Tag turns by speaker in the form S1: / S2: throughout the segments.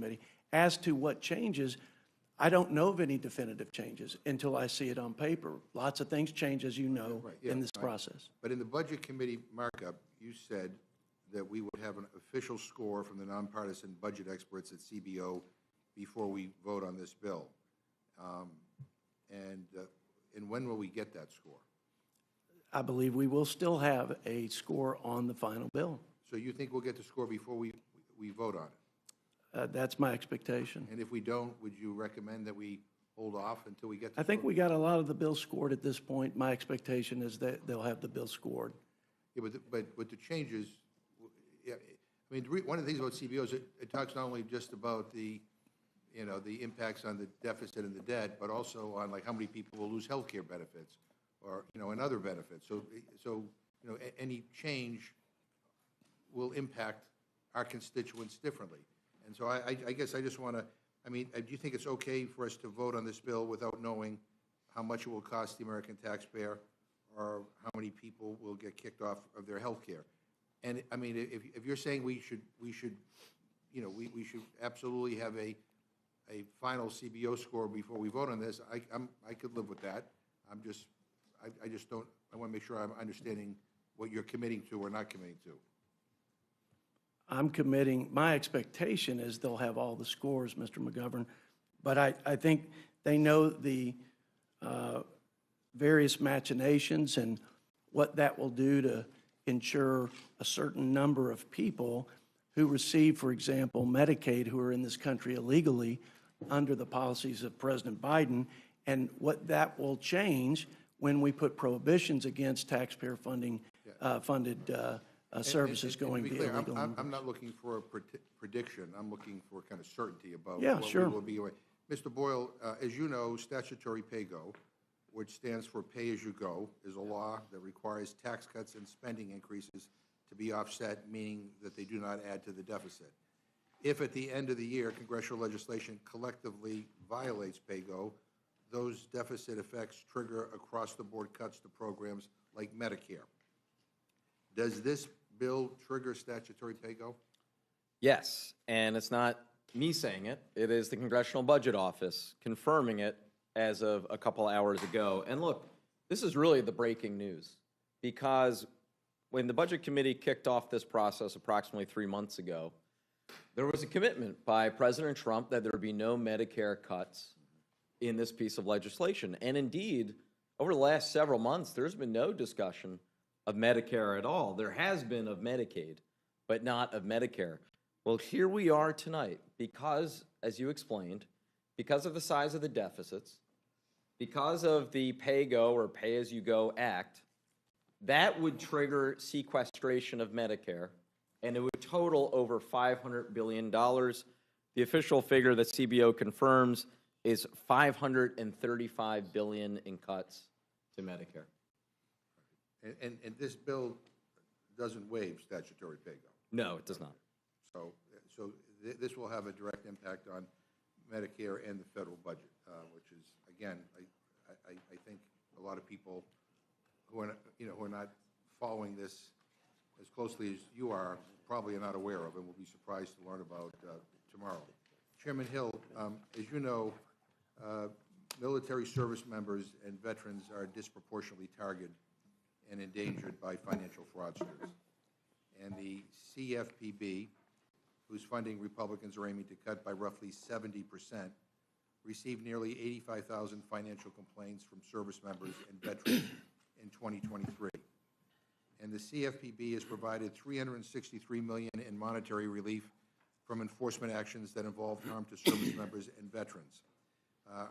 S1: committee. As to what changes, I don't know of any definitive changes until I see it on paper. Lots of things change, as you know, in this process.
S2: But in the Budget Committee markup, you said that we would have an official score from the nonpartisan budget experts at CBO before we vote on this bill. And when will we get that score?
S1: I believe we will still have a score on the final bill.
S2: So you think we'll get the score before we vote on it?
S1: That's my expectation.
S2: And if we don't, would you recommend that we hold off until we get the
S1: I think we got a lot of the bills scored at this point. My expectation is that they'll have the bill scored.
S2: Yeah, but the changes, yeah, I mean, one of the things about CBO is it talks not only just about the impacts on the deficit and the debt, but also on like how many people will lose health care benefits or, and other benefits. So, any change will impact our constituents differently. And so I guess I just want to, do you think it's okay for us to vote on this bill without knowing how much it will cost the American taxpayer or how many people will get kicked off of their health care? And if you're saying we should absolutely have a final CBO score before we vote on this, I could live with that. I just don't, I want to make sure I'm understanding what you're committing to or not committing to.
S1: I'm committing, my expectation is they'll have all the scores, Mr. McGovern, but I think they know the various machinations and what that will do to ensure a certain number of people who receive, for example, Medicaid, who are in this country illegally under the policies of President Biden, and what that will change when we put prohibitions against taxpayer funded services going via illegal.
S2: I'm not looking for a prediction. I'm looking for kind of certainty about
S1: what
S2: we will be. Mr. Boyle, as you know, statutory pay-go, which stands for pay-as-you-go, is a law that requires tax cuts and spending increases to be offset, meaning that they do not add to the deficit. If at the end of the year congressional legislation collectively violates pay-go, those deficit effects trigger across-the-board cuts to programs like Medicare. Does this bill trigger statutory pay-go?
S3: Yes, and it's not me saying it. It is the Congressional Budget Office confirming it as of a couple hours ago. And look, this is really the breaking news, because when the Budget Committee kicked off this process approximately 3 months ago, there was a commitment by President Trump that there would be no Medicare cuts in this piece of legislation. And indeed, over the last several months, there's been no discussion of Medicare at all. There has been of Medicaid, but not of Medicare. Well, here we are tonight because, as you explained, because of the size of the deficits, because of the pay-go or pay-as-you-go act, that would trigger sequestration of Medicare, and it would total over $500 billion. The official figure that CBO confirms is $535 billion in cuts to Medicare.
S2: And this bill doesn't waive statutory pay-go?
S3: No, it does not.
S2: So this will have a direct impact on Medicare and the federal budget, which is, again, I think a lot of people who are not following this as closely as you are probably are not aware of and will be surprised to learn about tomorrow. Chairman Hill, as you know, military service members and veterans are disproportionately targeted and endangered by financial fraudsters. And the CFPB, whose funding Republicans are aiming to cut by roughly 70%, received nearly 85,000 financial complaints from service members and veterans in 2023. And the CFPB has provided $363 million in monetary relief from enforcement actions that involve harm to service members and veterans.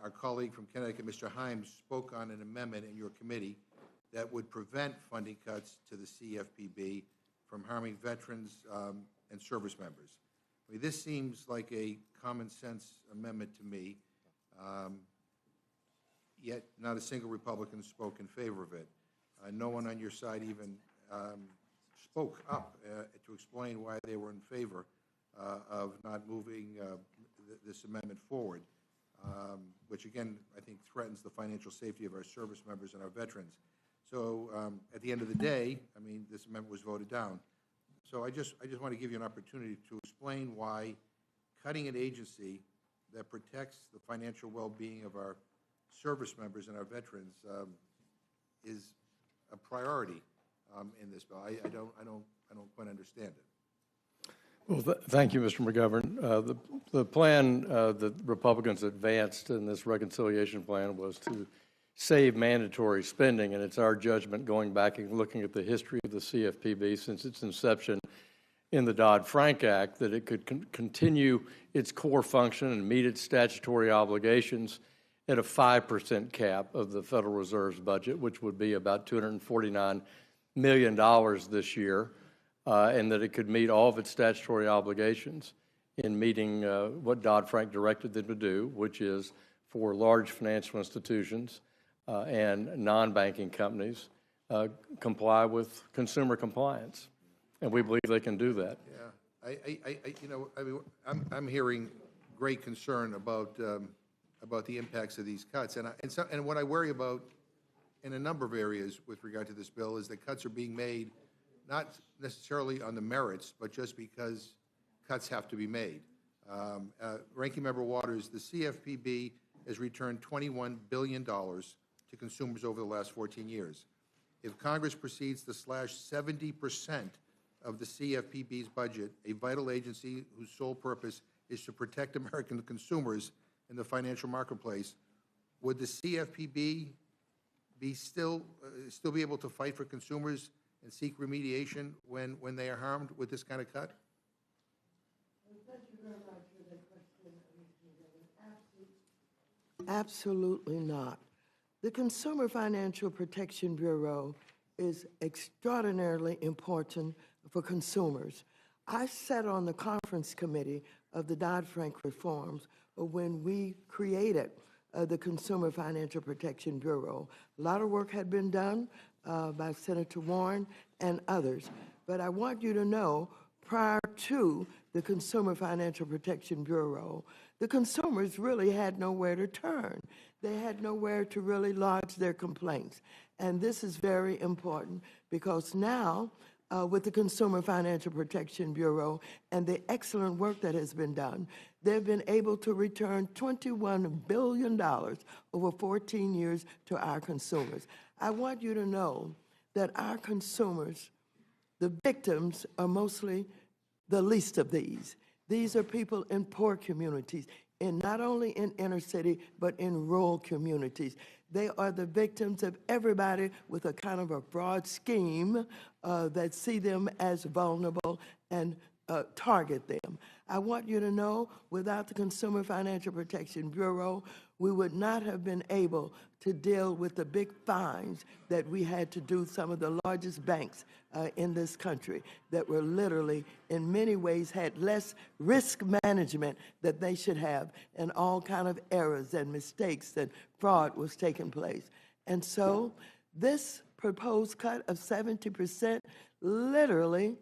S2: Our colleague from Connecticut, Mr. Himes, spoke on an amendment in your committee that would prevent funding cuts to the CFPB from harming veterans and service members. I mean, this seems like a common sense amendment to me, yet not a single Republican spoke in favor of it. No one on your side even spoke up to explain why they were in favor of not moving this amendment forward, which again, I think threatens the financial safety of our service members and our veterans. So at the end of the day, I mean, this amendment was voted down. So I just want to give you an opportunity to explain why cutting an agency that protects the financial well-being of our service members and our veterans is a priority in this bill. I don't quite understand it.
S4: Well, thank you, Mr. McGovern. The plan that Republicans advanced in this reconciliation plan was to save mandatory spending, and it's our judgment, going back and looking at the history of the CFPB since its inception in the Dodd-Frank Act, that it could continue its core function and meet its statutory obligations at a 5% cap of the Federal Reserve's budget, which would be about $249 million this year, and that it could meet all of its statutory obligations in meeting what Dodd-Frank directed them to do, which is for large financial institutions and non-banking companies comply with consumer compliance. And we believe they can do that.
S2: Yeah, I'm hearing great concern about the impacts of these cuts, and what I worry about in a number of areas with regard to this bill is that cuts are being made not necessarily on the merits, but just because cuts have to be made. Ranking Member Waters, the CFPB has returned $21 billion to consumers over the last 14 years. If Congress proceeds to slash 70% of the CFPB's budget, a vital agency whose sole purpose is to protect American consumers in the financial marketplace, would the CFPB be still be able to fight for consumers and seek remediation when they are harmed with this kind of cut?
S5: Thank you very much for that question, Mr. McGovern. Absolutely not. The Consumer Financial Protection Bureau is extraordinarily important for consumers. I sat on the conference committee of the Dodd-Frank reforms when we created the Consumer Financial Protection Bureau. A lot of work had been done by Senator Warren and others. But I want you to know, prior to the Consumer Financial Protection Bureau, the consumers really had nowhere to turn. They had nowhere to really lodge their complaints. And this is very important because now, with the Consumer Financial Protection Bureau and the excellent work that has been done, they've been able to return $21 billion over 14 years to our consumers. I want you to know that our consumers, the victims, are mostly the least of these. These are people in poor communities, and not only in inner city, but in rural communities. They are the victims of everybody with a kind of a broad scheme that see them as vulnerable and target them. I want you to know, without the Consumer Financial Protection Bureau, we would not have been able to deal with the big fines that we had to do some of the largest banks in this country that were literally, in many ways, had less risk management that they should have, and all kind of errors and mistakes and fraud was taking place. And so this proposed cut of 70% literally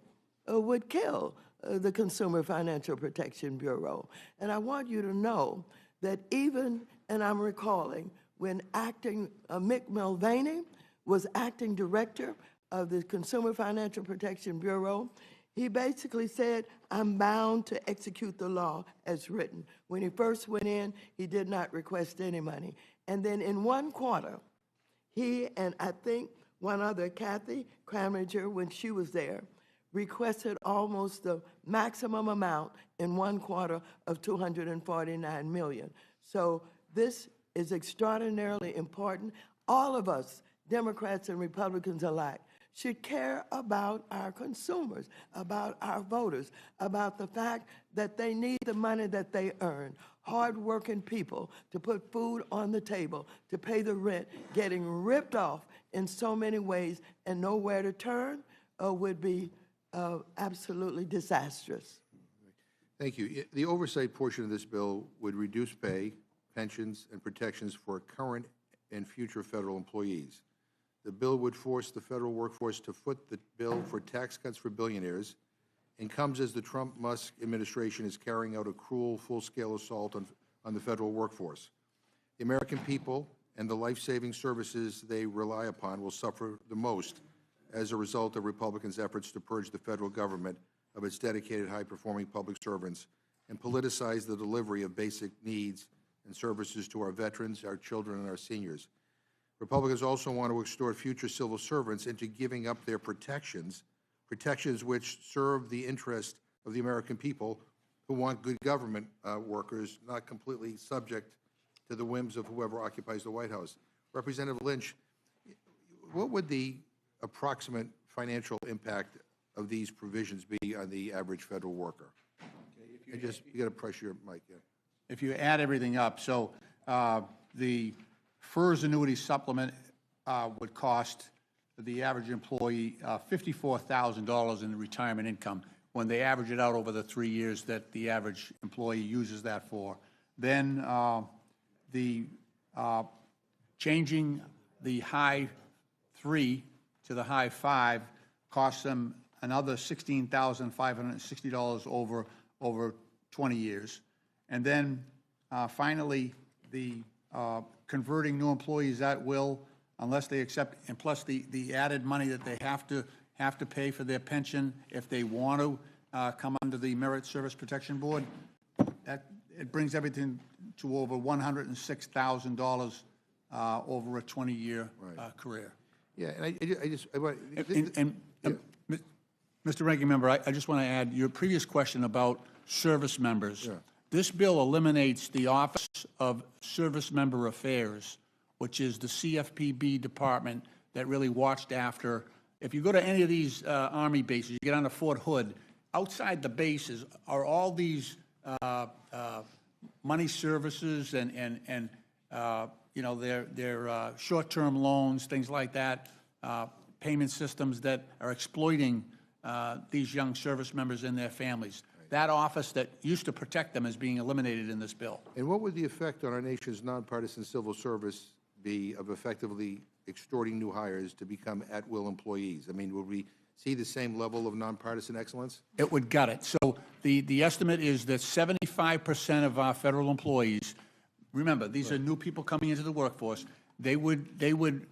S5: would kill the Consumer Financial Protection Bureau. And I want you to know that even, and I'm recalling, when Mick Mulvaney was acting director of the Consumer Financial Protection Bureau, he basically said, I'm bound to execute the law as written. When he first went in, he did not request any money. And then in one quarter, he and I think one other, Kathy Cramager, when she was there, requested almost the maximum amount in one quarter of $249 million. So this is extraordinarily important. All of us, Democrats and Republicans alike, should care about our consumers, about our voters, about the fact that they need the money that they earn. Hard-working people to put food on the table, to pay the rent, getting ripped off in so many ways and nowhere to turn would be absolutely disastrous.
S2: Thank you. The oversight portion of this bill would reduce pay, pensions, and protections for current and future federal employees. The bill would force the federal workforce to foot the bill for tax cuts for billionaires, and comes as the Trump-Musk administration is carrying out a cruel, full-scale assault on the federal workforce. The American people and the life-saving services they rely upon will suffer the most as a result of Republicans' efforts to purge the federal government of its dedicated, high-performing public servants and politicize the delivery of basic needs and services to our veterans, our children, and our seniors. Republicans also want to extort future civil servants into giving up their protections which serve the interest of the American people who want good government workers, not completely subject to the whims of whoever occupies the White House. Representative Lynch, what would the approximate financial impact of these provisions be on the average federal worker? You got to press your mic, yeah.
S6: If you add everything up, so the FERS annuity supplement would cost the average employee $54,000 in retirement income when they average it out over the 3 years that the average employee uses that for. Then the changing the high 3 to the high 5 costs them another $16,560 over 20 years. And then finally, the converting new employees at will, unless they accept, and plus the added money that they have to pay for their pension if they want to come under the Merit Service Protection Board, that it brings everything to over $106,000 over a 20-year career.
S2: Yeah, and
S6: Mr. Ranking Member, I just want to add your previous question about service members.
S2: Yeah.
S6: This bill eliminates the Office of Service Member Affairs, which is the CFPB department that really watched after. If you go to any of these Army bases, you get onto Fort Hood, outside the bases are all these money services and you know, their short-term loans, things like that, payment systems that are exploiting these young service members and their families. That office that used to protect them is being eliminated in this bill.
S2: And what would the effect on our nation's nonpartisan civil service be of effectively extorting new hires to become at-will employees? I mean, would we see the same level of nonpartisan excellence?
S6: It would gut it. So the estimate is that 75% of our federal employees, remember, these are new people coming into the workforce, they would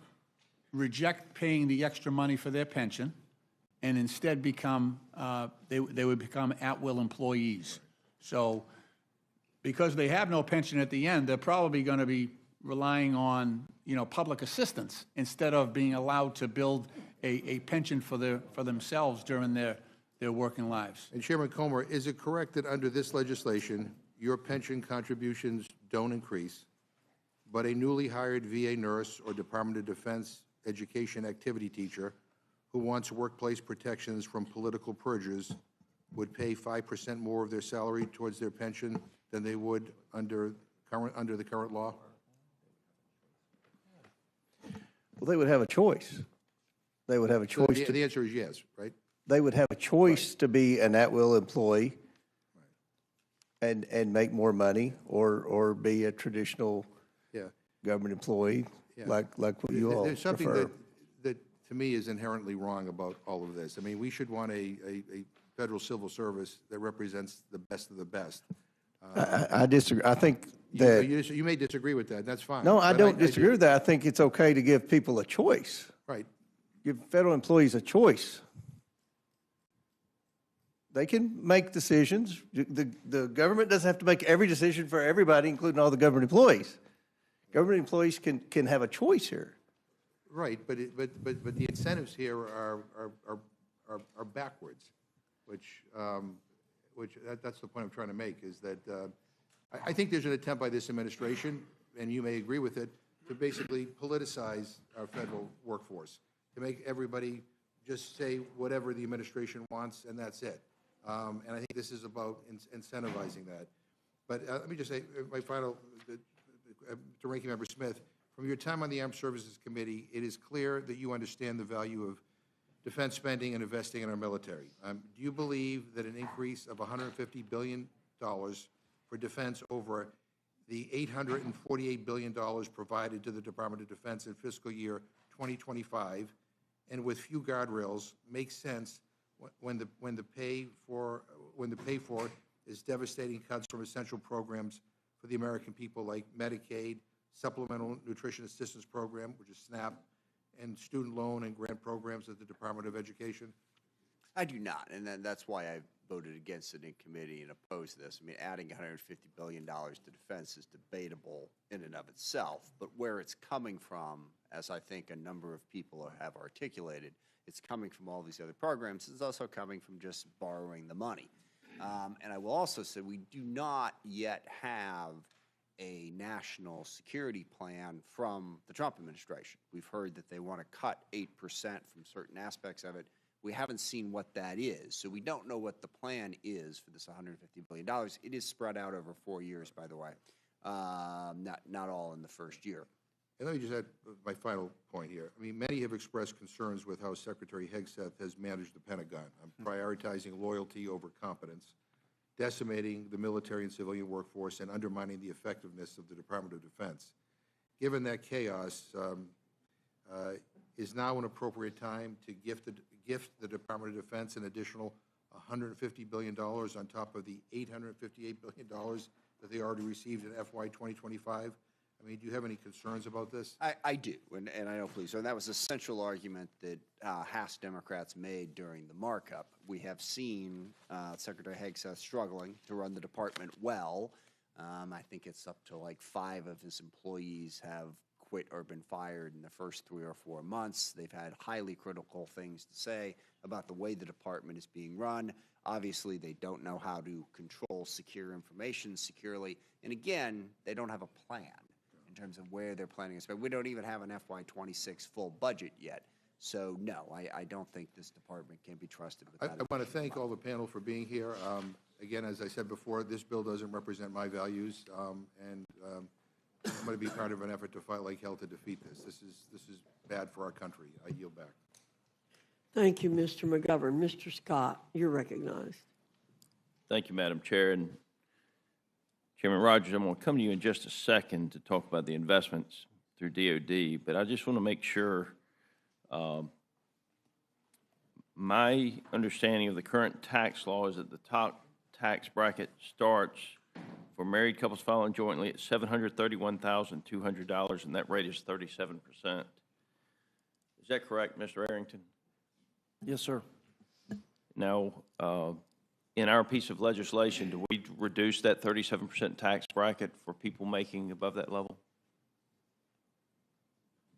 S6: reject paying the extra money for their pension and instead become, they would become at-will employees. So because they have no pension at the end, they're probably going to be relying on, you know, public assistance instead of being allowed to build a pension for themselves during their working lives.
S2: And Chairman Comer, is it correct that under this legislation, your pension contributions don't increase, but a newly hired VA nurse or Department of Defense education activity teacher who wants workplace protections from political purges would pay 5% more of their salary towards their pension than they would under the current law?
S7: Well, they would have a choice. They would have a
S2: So
S7: choice.
S2: the answer is yes, right?
S7: They would have a choice to be an at-will employee and make more money, or be a traditional
S2: Yeah.
S7: government employee,
S2: Yeah.
S7: like what you all
S2: There's something
S7: prefer.
S2: that to me is inherently wrong about all of this. I mean, we should want a federal civil service that represents the best of the best.
S7: I disagree. I think that,
S2: You may disagree with that, that's fine.
S7: no, I
S2: But
S7: don't disagree with that. I think it's okay to give people a choice.
S2: Right.
S7: Give federal employees a choice. They can make decisions. The government doesn't have to make every decision for everybody, including all the government employees. Government employees can have a choice here.
S2: Right, but the incentives here are backwards, which that's the point I'm trying to make, is that I think there's an attempt by this administration, and you may agree with it, to basically politicize our federal workforce, to make everybody just say whatever the administration wants, and that's it. And I think this is about incentivizing that. But let me just say, my final, to Ranking Member Smith, from your time on the Armed Services Committee, it is clear that you understand the value of defense spending and investing in our military. Do you believe that an increase of $150 billion for defense over the $848 billion provided to the Department of Defense in fiscal year 2025, and with few guardrails, makes sense when the pay for is devastating cuts from essential programs for the American people like Medicaid, Supplemental Nutrition Assistance Program, which is SNAP, and student loan and grant programs at the Department of Education?
S8: I do not, and that's why I voted against it in committee and opposed this. I mean, adding $150 billion to defense is debatable in and of itself, but where it's coming from, as I think a number of people have articulated, it's coming from all these other programs. It's also coming from just borrowing the money. And I will also say we do not yet have a national security plan from the Trump administration. We've heard that they want to cut 8% from certain aspects of it. We haven't seen what that is, so we don't know what the plan is for this $150 billion. It is spread out over 4 years, by the way, not all in the first year.
S2: And let me just add my final point here. I mean, many have expressed concerns with how Secretary Hegseth has managed the Pentagon, prioritizing loyalty over competence, decimating the military and civilian workforce, and undermining the effectiveness of the Department of Defense. Given that chaos, is now an appropriate time to gift the Department of Defense an additional $150 billion on top of the $858 billion that they already received in FY 2025? I mean, do you have any concerns about this?
S8: I do, and I know, please. So that was a central argument that House Democrats made during the markup. We have seen Secretary Hegseth struggling to run the department well. I think it's up to like 5 of his employees have quit or been fired in the first 3 or 4 months. They've had highly critical things to say about the way the department is being run. Obviously, they don't know how to control secure information securely. And again, they don't have a plan in terms of where they're planning to spend. We don't even have an FY26 full budget yet. So, no, I don't think this department can be trusted with that.
S2: I want to thank all the panel for being here. Again, as I said before, this bill doesn't represent my values, and I'm going to be part of an effort to fight like hell to defeat this. This is bad for our country. I yield back.
S9: Thank you, Mr. McGovern. Mr. Scott, you're recognized.
S10: Thank you, Madam Chair. And Chairman Rogers, I'm going to come to you in just a second to talk about the investments through DOD, but I just want to make sure my understanding of the current tax law is that the top tax bracket starts for married couples filing jointly at $731,200, and that rate is 37%. Is that correct, Mr. Arrington?
S1: Yes, sir.
S10: Now, in our piece of legislation, do we reduce that 37% tax bracket for people making above that level?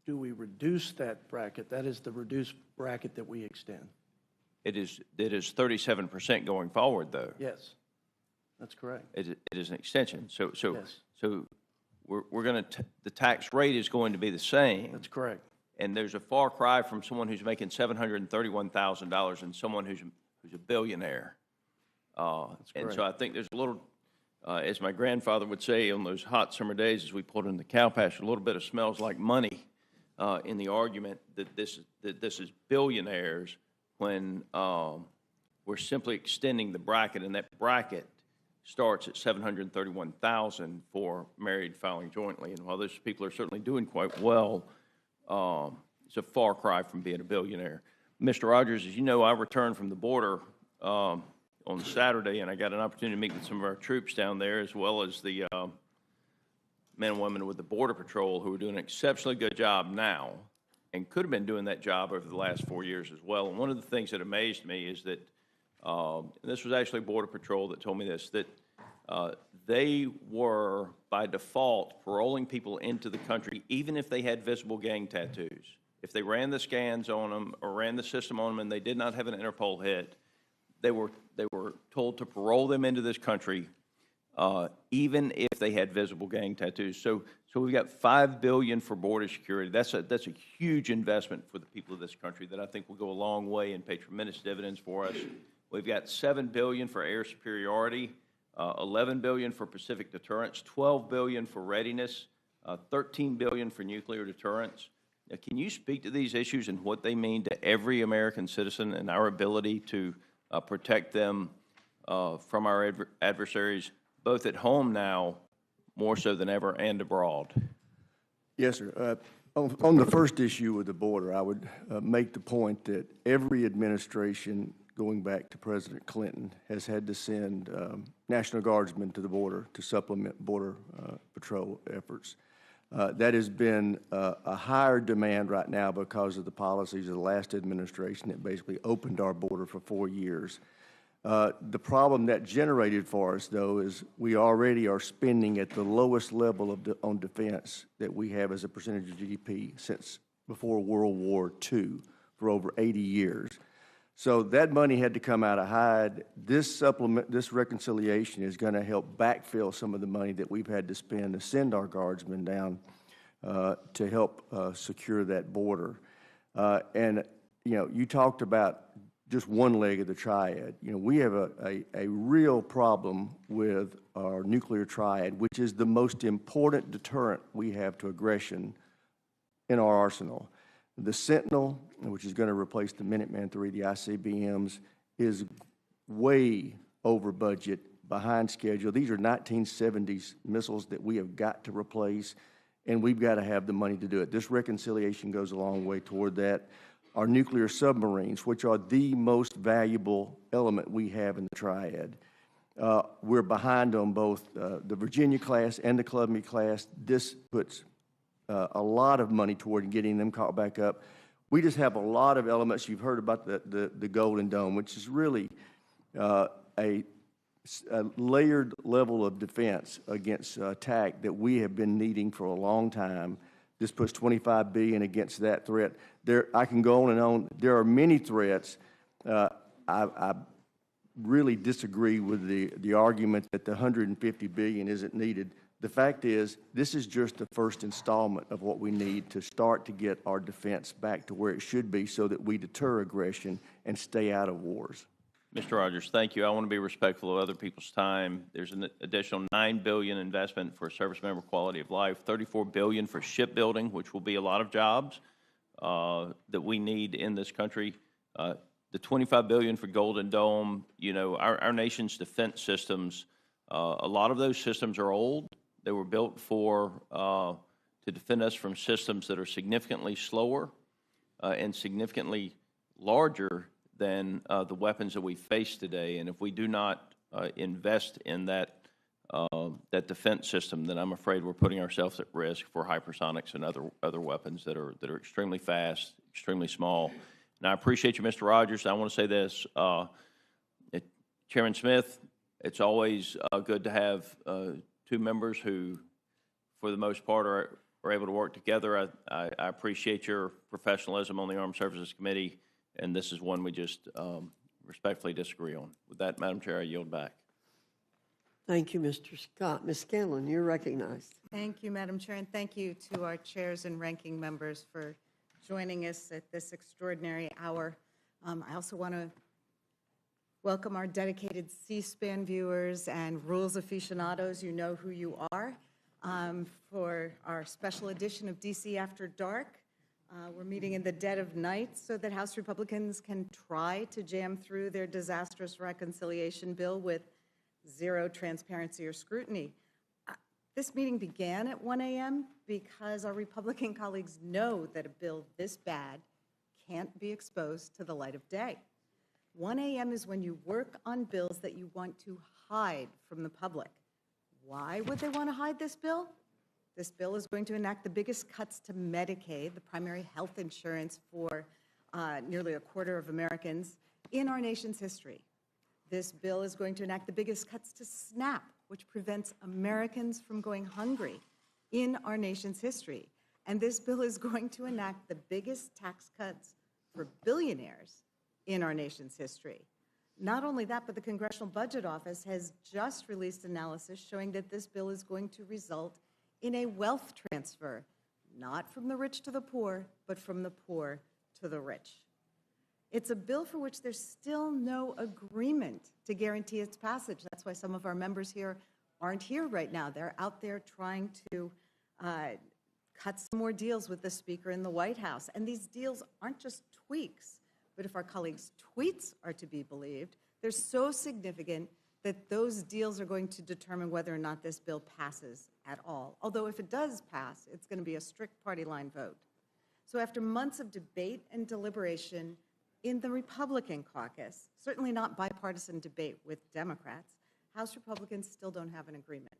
S1: Do we reduce that bracket? That is the reduced bracket that we extend.
S10: It is 37% going forward, though.
S1: Yes, that's correct.
S10: It is an extension. So
S1: Yes.
S10: we're going to, the tax rate is going to be the same.
S1: That's correct.
S10: And there's a far cry from someone who's making $731,000 and someone who's a billionaire. And so I think there's a little, as my grandfather would say on those hot summer days as we pulled in the cow pasture, a little bit of smells like money in the argument that this is billionaires when we're simply extending the bracket, and that bracket starts at $731,000 for married filing jointly. And while those people are certainly doing quite well, it's a far cry from being a billionaire. Mr. Rogers, as you know, I returned from the border on Saturday, and I got an opportunity to meet with some of our troops down there, as well as the men and women with the Border Patrol, who are doing an exceptionally good job now and could have been doing that job over the last 4 years as well. And one of the things that amazed me is that, and this was actually Border Patrol that told me this, that they were, by default, paroling people into the country, even if they had visible gang tattoos. If they ran the scans on them or ran the system on them and they did not have an Interpol hit, they were told to parole them into this country, even if they had visible gang tattoos. So we've got $5 billion for border security. That's a huge investment for the people of this country that I think will go a long way and pay tremendous dividends for us. We've got $7 billion for air superiority, $11 billion for Pacific deterrence, $12 billion for readiness, $13 billion for nuclear deterrence. Now, can you speak to these issues and what they mean to every American citizen and our ability to protect them from our adversaries, both at home now, more so than ever, and abroad?
S7: Yes, sir. On the first issue with the border, I would make the point that every administration, going back to President Clinton, has had to send National Guardsmen to the border to supplement Border Patrol efforts. That has been a higher demand right now because of the policies of the last administration that basically opened our border for 4 years. The problem that generated for us, though, is we already are spending at the lowest level on defense that we have as a percentage of GDP since before World War II for over 80 years. So that money had to come out of Hyde. This reconciliation is going to help backfill some of the money that we've had to spend to send our guardsmen down to help secure that border. And, you know, you talked about just one leg of the triad. You know, we have a real problem with our nuclear triad, which is the most important deterrent we have to aggression in our arsenal. The Sentinel, which is going to replace the Minuteman III, the ICBMs, is way over budget, behind schedule. These are 1970s missiles that we have got to replace, and we've got to have the money to do it. This reconciliation goes a long way toward that. Our nuclear submarines, which are the most valuable element we have in the triad, we're behind on both the Virginia class and the Columbia class. This puts a lot of money toward getting them caught back up. We just have a lot of elements. You've heard about the Golden Dome, which is really a layered level of defense against attack that we have been needing for a long time. This puts $25 billion against that threat. I can go on and on. There are many threats. I really disagree with the argument that the $150 billion isn't needed. The fact is, this is just the first installment of what we need to start to get our defense back to where it should be so that we deter aggression and stay out of wars.
S10: Mr. Rogers, thank you. I want to be respectful of other people's time. There's an additional $9 billion investment for service member quality of life, $34 billion for shipbuilding, which will be a lot of jobs that we need in this country. The $25 billion for Golden Dome. You know, our nation's defense systems, a lot of those systems are old. They were built to defend us from systems that are significantly slower and significantly larger than the weapons that we face today. And if we do not invest in that defense system, then I'm afraid we're putting ourselves at risk for hypersonics and other weapons that are extremely fast, extremely small. And I appreciate you, Mr. Rogers. I want to say this, Chairman Smith. It's always good to have two members who, for the most part, are able to work together. I appreciate your professionalism on the Armed Services Committee, and this is one we just respectfully disagree on. With that, Madam Chair, I yield back.
S9: Thank you, Mr. Scott. Ms. Scanlon, you're recognized.
S11: Thank you, Madam Chair, and thank you to our chairs and ranking members for joining us at this extraordinary hour. I also want to welcome our dedicated C-SPAN viewers and rules aficionados. You know who you are. For our special edition of DC After Dark, we're meeting in the dead of night so that House Republicans can try to jam through their disastrous reconciliation bill with zero transparency or scrutiny. This meeting began at 1 a.m. because our Republican colleagues know that a bill this bad can't be exposed to the light of day. 1 a.m. is when you work on bills that you want to hide from the public. Why would they want to hide this bill? This bill is going to enact the biggest cuts to Medicaid, the primary health insurance for nearly a quarter of Americans, in our nation's history. This bill is going to enact the biggest cuts to SNAP, which prevents Americans from going hungry, in our nation's history. And this bill is going to enact the biggest tax cuts for billionaires in our nation's history. Not only that, but the Congressional Budget Office has just released analysis showing that this bill is going to result in a wealth transfer, not from the rich to the poor, but from the poor to the rich. It's a bill for which there's still no agreement to guarantee its passage. That's why some of our members here aren't here right now. They're out there trying to cut some more deals with the Speaker in the White House. And these deals aren't just tweaks, but if our colleagues' tweets are to be believed, they're so significant that those deals are going to determine whether or not this bill passes at all. Although if it does pass, it's going to be a strict party line vote. So after months of debate and deliberation in the Republican caucus, certainly not bipartisan debate with Democrats, House Republicans still don't have an agreement.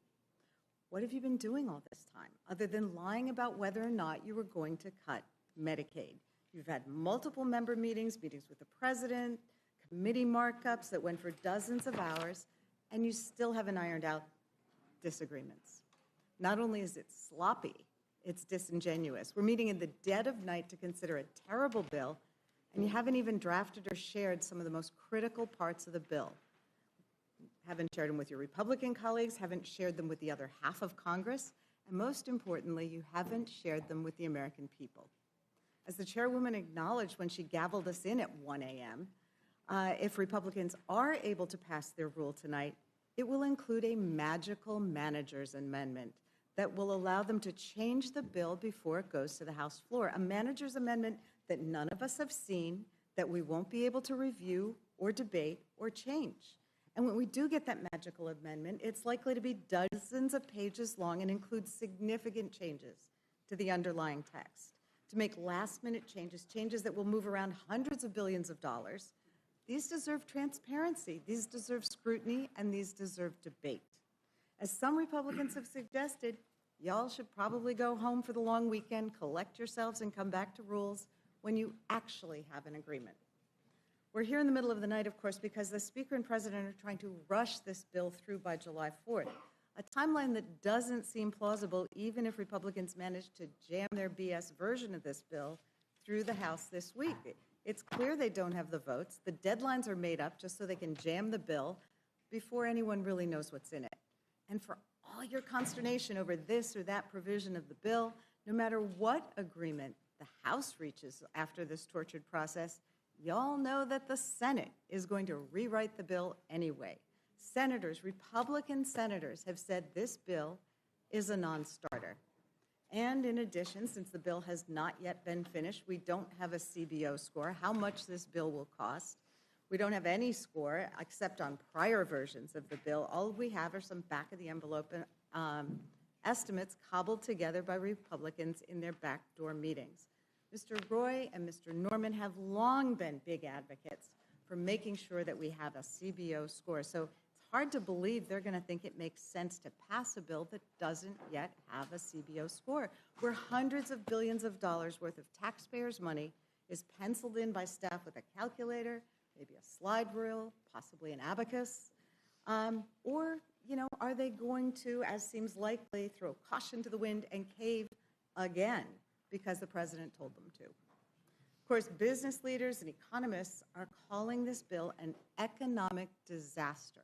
S11: what have you been doing all this time, other than lying about whether or not you were going to cut Medicaid? You've had multiple member meetings with the president, committee markups that went for dozens of hours, and you still haven't ironed out disagreements. Not only is it sloppy, it's disingenuous. We're meeting in the dead of night to consider a terrible bill, and you haven't even drafted or shared some of the most critical parts of the bill. Haven't shared them with your Republican colleagues, haven't shared them with the other half of Congress, and most importantly, you haven't shared them with the American people. As the chairwoman acknowledged when she gavelled us in at 1 a.m., if Republicans are able to pass their rule tonight, it will include a magical manager's amendment that will allow them to change the bill before it goes to the House floor. A manager's amendment that none of us have seen, that we won't be able to review or debate or change. And when we do get that magical amendment, it's likely to be dozens of pages long and include significant changes to the underlying text, to make last-minute changes, changes that will move around hundreds of billions of dollars. These deserve transparency, these deserve scrutiny, and these deserve debate. As some Republicans have suggested, y'all should probably go home for the long weekend, collect yourselves, and come back to rules when you actually have an agreement. We're here in the middle of the night, of course, because the Speaker and President are trying to rush this bill through by July 4th, a timeline that doesn't seem plausible even if Republicans manage to jam their BS version of this bill through the House this week. It's clear they don't have the votes. The deadlines are made up just so they can jam the bill before anyone really knows what's in it. And for all your consternation over this or that provision of the bill, no matter what agreement the House reaches after this tortured process, y'all know that the Senate is going to rewrite the bill anyway. Senators, Republican senators, have said this bill is a non-starter. And in addition, since the bill has not yet been finished, we don't have a CBO score, how much this bill will cost. We don't have any score except on prior versions of the bill. All we have are some back-of-the-envelope estimates cobbled together by Republicans in their backdoor meetings. Mr. Roy and Mr. Norman have long been big advocates for making sure that we have a CBO score. So it's hard to believe they're going to think it makes sense to pass a bill that doesn't yet have a CBO score, where hundreds of billions of dollars worth of taxpayers' money is penciled in by staff with a calculator, maybe a slide rule, possibly an abacus, or, are they going to, as seems likely, throw caution to the wind and cave again because the president told them to? Of course, business leaders and economists are calling this bill an economic disaster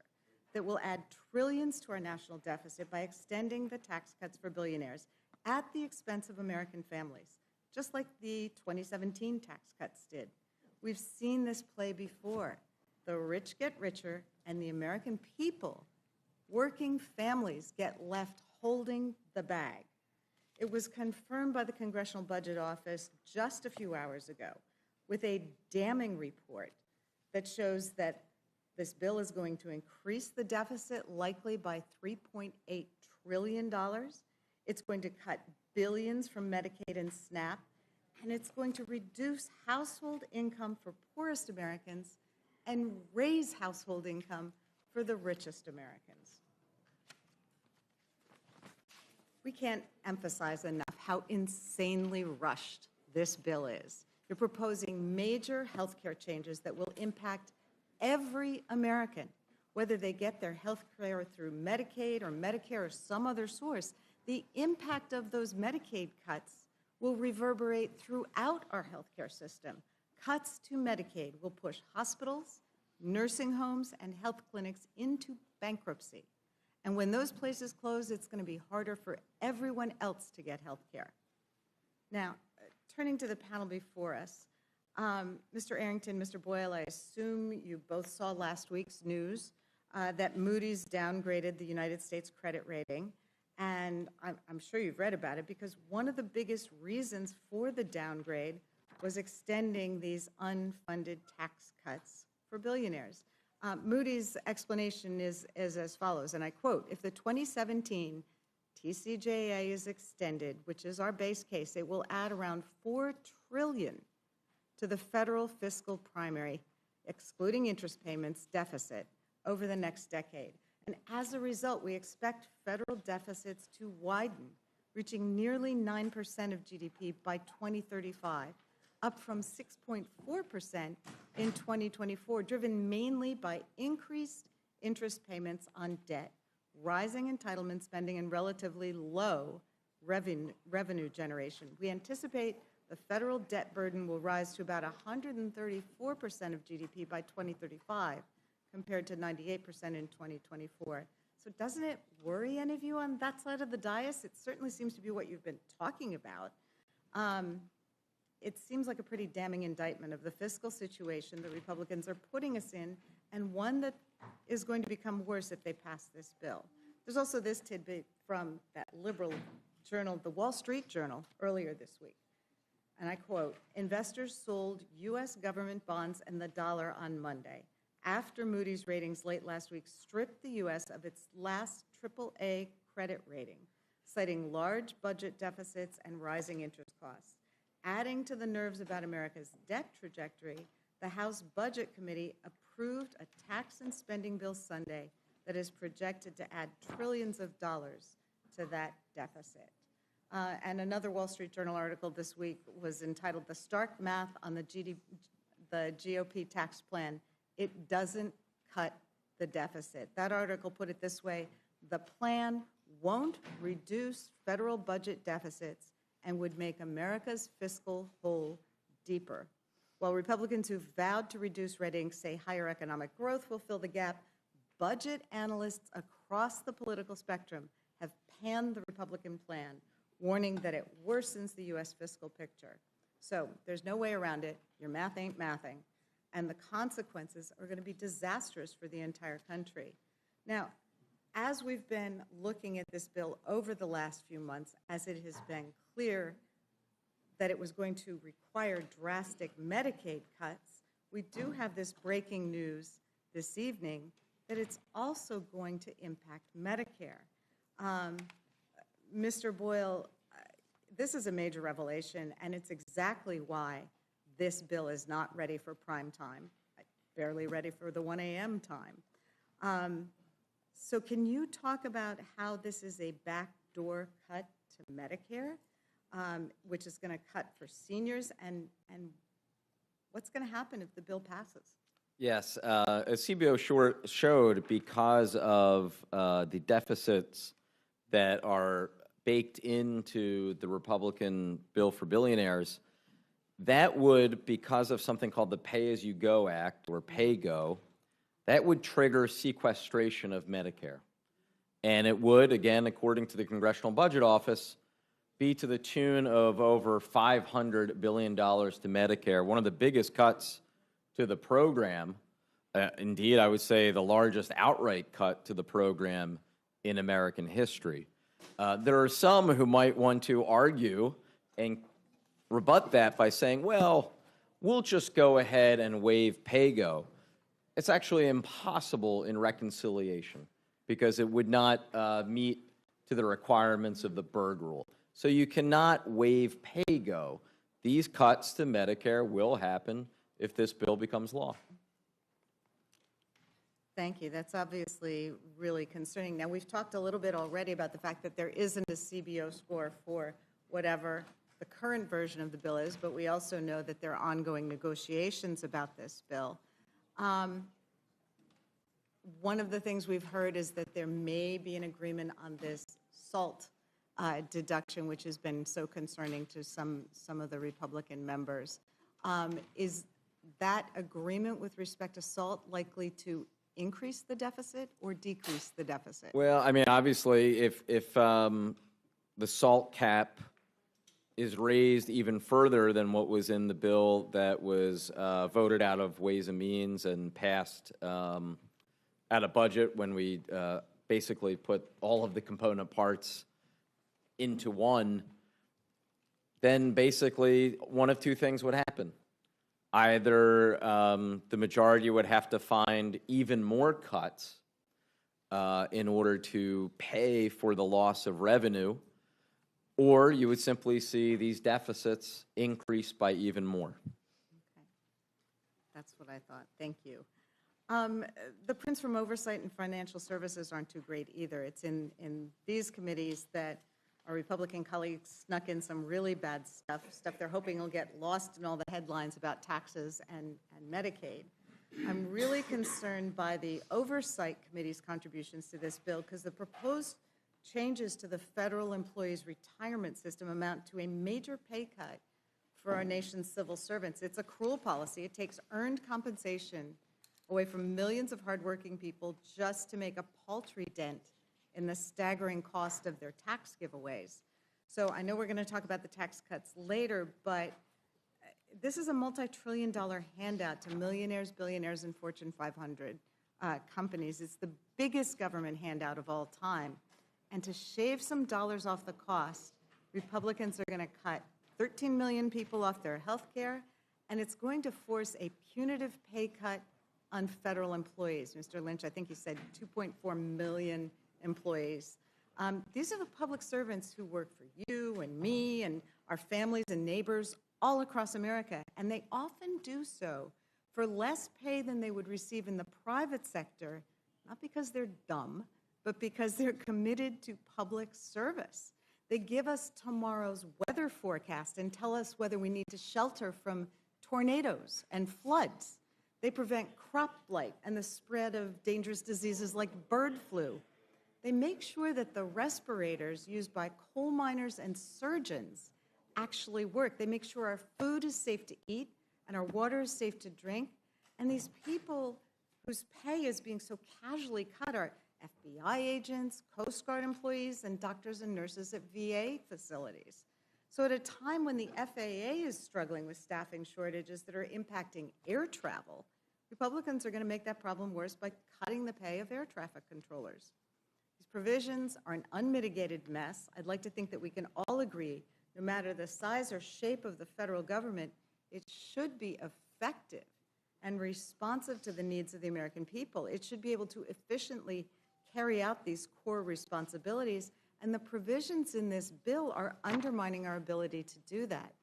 S11: that will add trillions to our national deficit by extending the tax cuts for billionaires at the expense of American families, just like the 2017 tax cuts did. We've seen this play before. The rich get richer, and the American people, working families, get left holding the bag. It was confirmed by the Congressional Budget Office just a few hours ago with a damning report that shows that this bill is going to increase the deficit likely by $3.8 trillion. It's going to cut billions from Medicaid and SNAP, and it's going to reduce household income for poorest Americans and raise household income for the richest Americans. We can't emphasize enough how insanely rushed this bill is. You're proposing major health care changes that will impact every American, whether they get their health care through Medicaid or Medicare or some other source. The impact of those Medicaid cuts will reverberate throughout our health care system. Cuts to Medicaid will push hospitals, nursing homes, and health clinics into bankruptcy. And when those places close, it's going to be harder for everyone else to get health care. Now, turning to the panel before us, Mr. Arrington, Mr. Boyle, I assume you both saw last week's news that Moody's downgraded the United States credit rating. And I'm sure you've read about it because one of the biggest reasons for the downgrade was extending these unfunded tax cuts for billionaires. Moody's explanation is as follows, and I quote, if the 2017 TCJA is extended, which is our base case, it will add around $4 trillion to the federal fiscal primary, excluding interest payments, deficit over the next decade. And as a result, we expect federal deficits to widen, reaching nearly 9% of GDP by 2035, up from 6.4% in 2024, driven mainly by increased interest payments on debt, rising entitlement spending, and relatively low revenue generation. We anticipate the federal debt burden will rise to about 134% of GDP by 2035, compared to 98% in 2024. So doesn't it worry any of you on that side of the dais? It certainly seems to be what you've been talking about. It seems like a pretty damning indictment of the fiscal situation the Republicans are putting us in, and one that is going to become worse if they pass this bill. There's also this tidbit from that liberal journal, the Wall Street Journal, earlier this week. And I quote, "Investors sold U.S. government bonds and the dollar on Monday, after Moody's ratings late last week stripped the U.S. of its last AAA credit rating, citing large budget deficits and rising interest costs. Adding to the nerves about America's debt trajectory, the House Budget Committee approved a tax and spending bill Sunday that is projected to add trillions of dollars to that deficit." And another Wall Street Journal article this week was entitled "The Stark Math on the GOP Tax Plan. It Doesn't Cut the Deficit." That article put it this way: the plan won't reduce federal budget deficits and would make America's fiscal hole deeper. While Republicans who vowed to reduce red ink say higher economic growth will fill the gap, budget analysts across the political spectrum have panned the Republican plan, warning that it worsens the U.S. fiscal picture. So there's no way around it. Your math ain't mathing. And the consequences are going to be disastrous for the entire country. Now, as we've been looking at this bill over the last few months, as it has been clear that it was going to require drastic Medicaid cuts, we do have this breaking news this evening that it's also going to impact Medicare. Mr. Boyle, this is a major revelation, and it's exactly why this bill is not ready for prime time, barely ready for the 1 a.m. time. So can you talk about how this is a backdoor cut to Medicare, which is going to cut for seniors, and what's going to happen if the bill passes?
S3: Yes, as CBO showed, because of the deficits that are baked into the Republican bill for billionaires, that would, because of something called the Pay-As-You-Go Act, or PAYGO, that would trigger sequestration of Medicare. And it would, again, according to the Congressional Budget Office, be to the tune of over $500 billion to Medicare, one of the biggest cuts to the program. Indeed, I would say the largest outright cut to the program in American history. There are some who might want to argue and rebut that by saying, well, we'll just go ahead and waive PAYGO. It's actually impossible in reconciliation because it would not meet to the requirements of the Byrd Rule. So you cannot waive PAYGO. These cuts to Medicare will happen if this bill becomes law.
S11: Thank you. That's obviously really concerning. Now, we've talked a little bit already about the fact that there isn't a CBO score for whatever the current version of the bill is, but we also know that there are ongoing negotiations about this bill. One of the things we've heard is that there may be an agreement on this SALT deduction, which has been so concerning to some of the Republican members. Is that agreement with respect to SALT likely to increase the deficit or decrease the deficit?
S3: Well, I mean, obviously, if the SALT cap is raised even further than what was in the bill that was voted out of Ways and Means and passed out of budget when we basically put all of the component parts into one, then basically one of two things would happen. Either the majority would have to find even more cuts in order to pay for the loss of revenue, or you would simply see these deficits increase by even more.
S11: Okay. That's what I thought. Thank you. The prints from Oversight and Financial Services aren't too great either. It's in these committees that our Republican colleagues snuck in some really bad stuff they're hoping will get lost in all the headlines about taxes and Medicaid. I'm really concerned by the Oversight Committee's contributions to this bill because the proposed changes to the federal employees' retirement system amount to a major pay cut for our nation's civil servants. It's a cruel policy. It takes earned compensation away from millions of hardworking people just to make a paltry dent in the staggering cost of their tax giveaways. So I know we're going to talk about the tax cuts later, but this is a multi-trillion-dollar handout to millionaires, billionaires, and Fortune 500 companies. It's the biggest government handout of all time. And to shave some dollars off the cost, Republicans are going to cut 13 million people off their health care, and it's going to force a punitive pay cut on federal employees. Mr. Lynch, I think you said 2.4 million employees. These are the public servants who work for you and me and our families and neighbors all across America, and they often do so for less pay than they would receive in the private sector, not because they're dumb, but because they're committed to public service. They give us tomorrow's weather forecast and tell us whether we need to shelter from tornadoes and floods. They prevent crop blight and the spread of dangerous diseases like bird flu. They make sure that the respirators used by coal miners and surgeons actually work. They make sure our food is safe to eat and our water is safe to drink. And these people whose pay is being so casually cut are FBI agents, Coast Guard employees, and doctors and nurses at VA facilities. So at a time when the FAA is struggling with staffing shortages that are impacting air travel, Republicans are going to make that problem worse by cutting the pay of air traffic controllers. These provisions are an unmitigated mess. I'd like to think that we can all agree, no matter the size or shape of the federal government, it should be effective and responsive to the needs of the American people. It should be able to efficiently carry out these core responsibilities, and the provisions in this bill are undermining our ability to do that.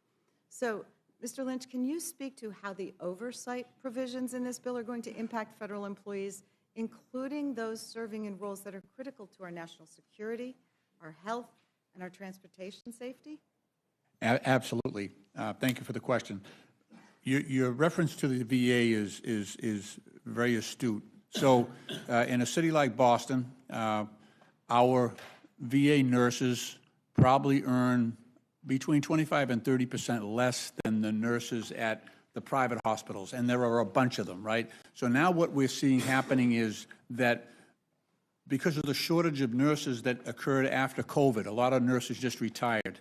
S11: So, Mr. Lynch, can you speak to how the oversight provisions in this bill are going to impact federal employees, including those serving in roles that are critical to our national security, our health, and our transportation safety?
S6: Absolutely. Thank you for the question. Your reference to the VA is very astute. So in a city like Boston, our VA nurses probably earn between 25 and 30% less than the nurses at the private hospitals, and there are a bunch of them, right? So now what we're seeing happening is that because of the shortage of nurses that occurred after COVID, a lot of nurses just retired.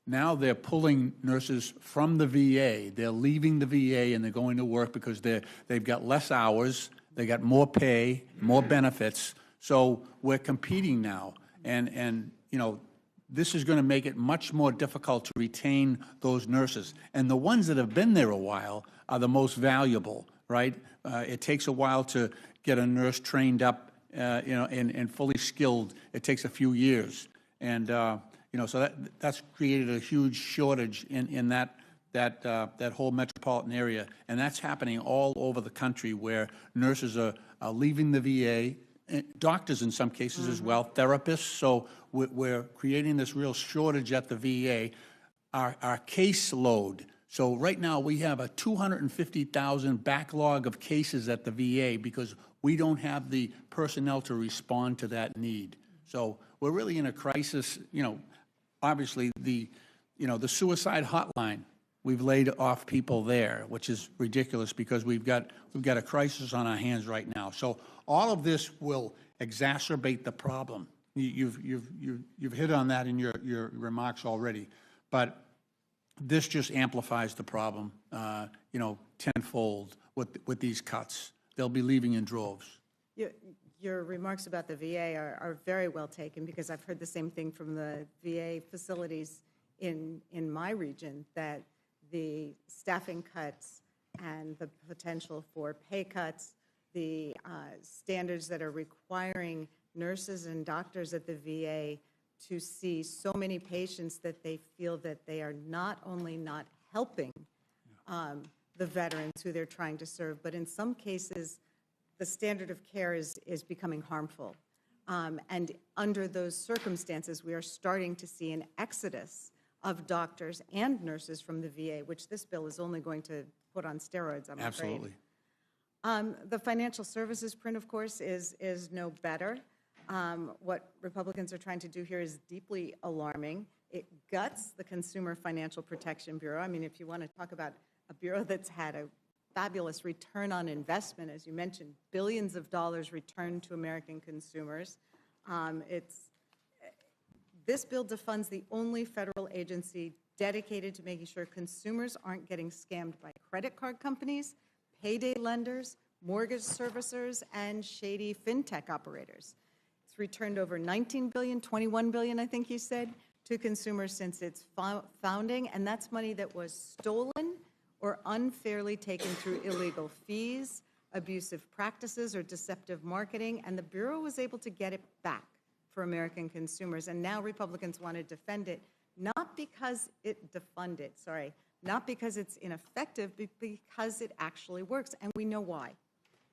S6: Now they're pulling nurses from the VA. They're leaving the VA and they're going to work because they've got less hours, they got more pay, more benefits. So we're competing now, and you know, this is going to make it much more difficult to retain those nurses. And the ones that have been there a while are the most valuable, right? It takes a while to get a nurse trained up, you know, and fully skilled. It takes a few years. And, you know, so that's created a huge shortage in that whole metropolitan area. And that's happening all over the country where nurses are leaving the VA, doctors in some cases as well, therapists. So we're creating this real shortage at the VA. Our caseload, so right now we have a 250,000 backlog of cases at the VA because we don't have the personnel to respond to that need. So we're really in a crisis. You know, obviously the suicide hotline, we've laid off people there, which is ridiculous because we've got a crisis on our hands right now. So all of this will exacerbate the problem. You've hit on that in your remarks already, but this just amplifies the problem, you know, tenfold with these cuts. They'll be leaving in droves.
S11: Your remarks about the VA are very well taken because I've heard the same thing from the VA facilities in my region, that the staffing cuts and the potential for pay cuts, the standards that are requiring nurses and doctors at the VA to see so many patients that they feel that they are not only not helping the veterans who they're trying to serve, but in some cases, the standard of care is becoming harmful. And under those circumstances, we are starting to see an exodus of doctors and nurses from the VA, which this bill is only going to put on steroids, I'm afraid.
S6: Absolutely.
S11: The financial services print, of course, is no better. What Republicans are trying to do here is deeply alarming. It guts the Consumer Financial Protection Bureau. I mean, if you want to talk about a bureau that's had a fabulous return on investment, as you mentioned, billions of dollars returned to American consumers. This bill defunds the only federal agency dedicated to making sure consumers aren't getting scammed by credit card companies, payday lenders, mortgage servicers, and shady fintech operators. It's returned over $19 billion, $21 billion, I think you said, to consumers since its founding, and that's money that was stolen or unfairly taken through illegal fees, abusive practices, or deceptive marketing, and the Bureau was able to get it back for American consumers. And now Republicans want to defend it, not because not because it's ineffective, but because it actually works. And we know why.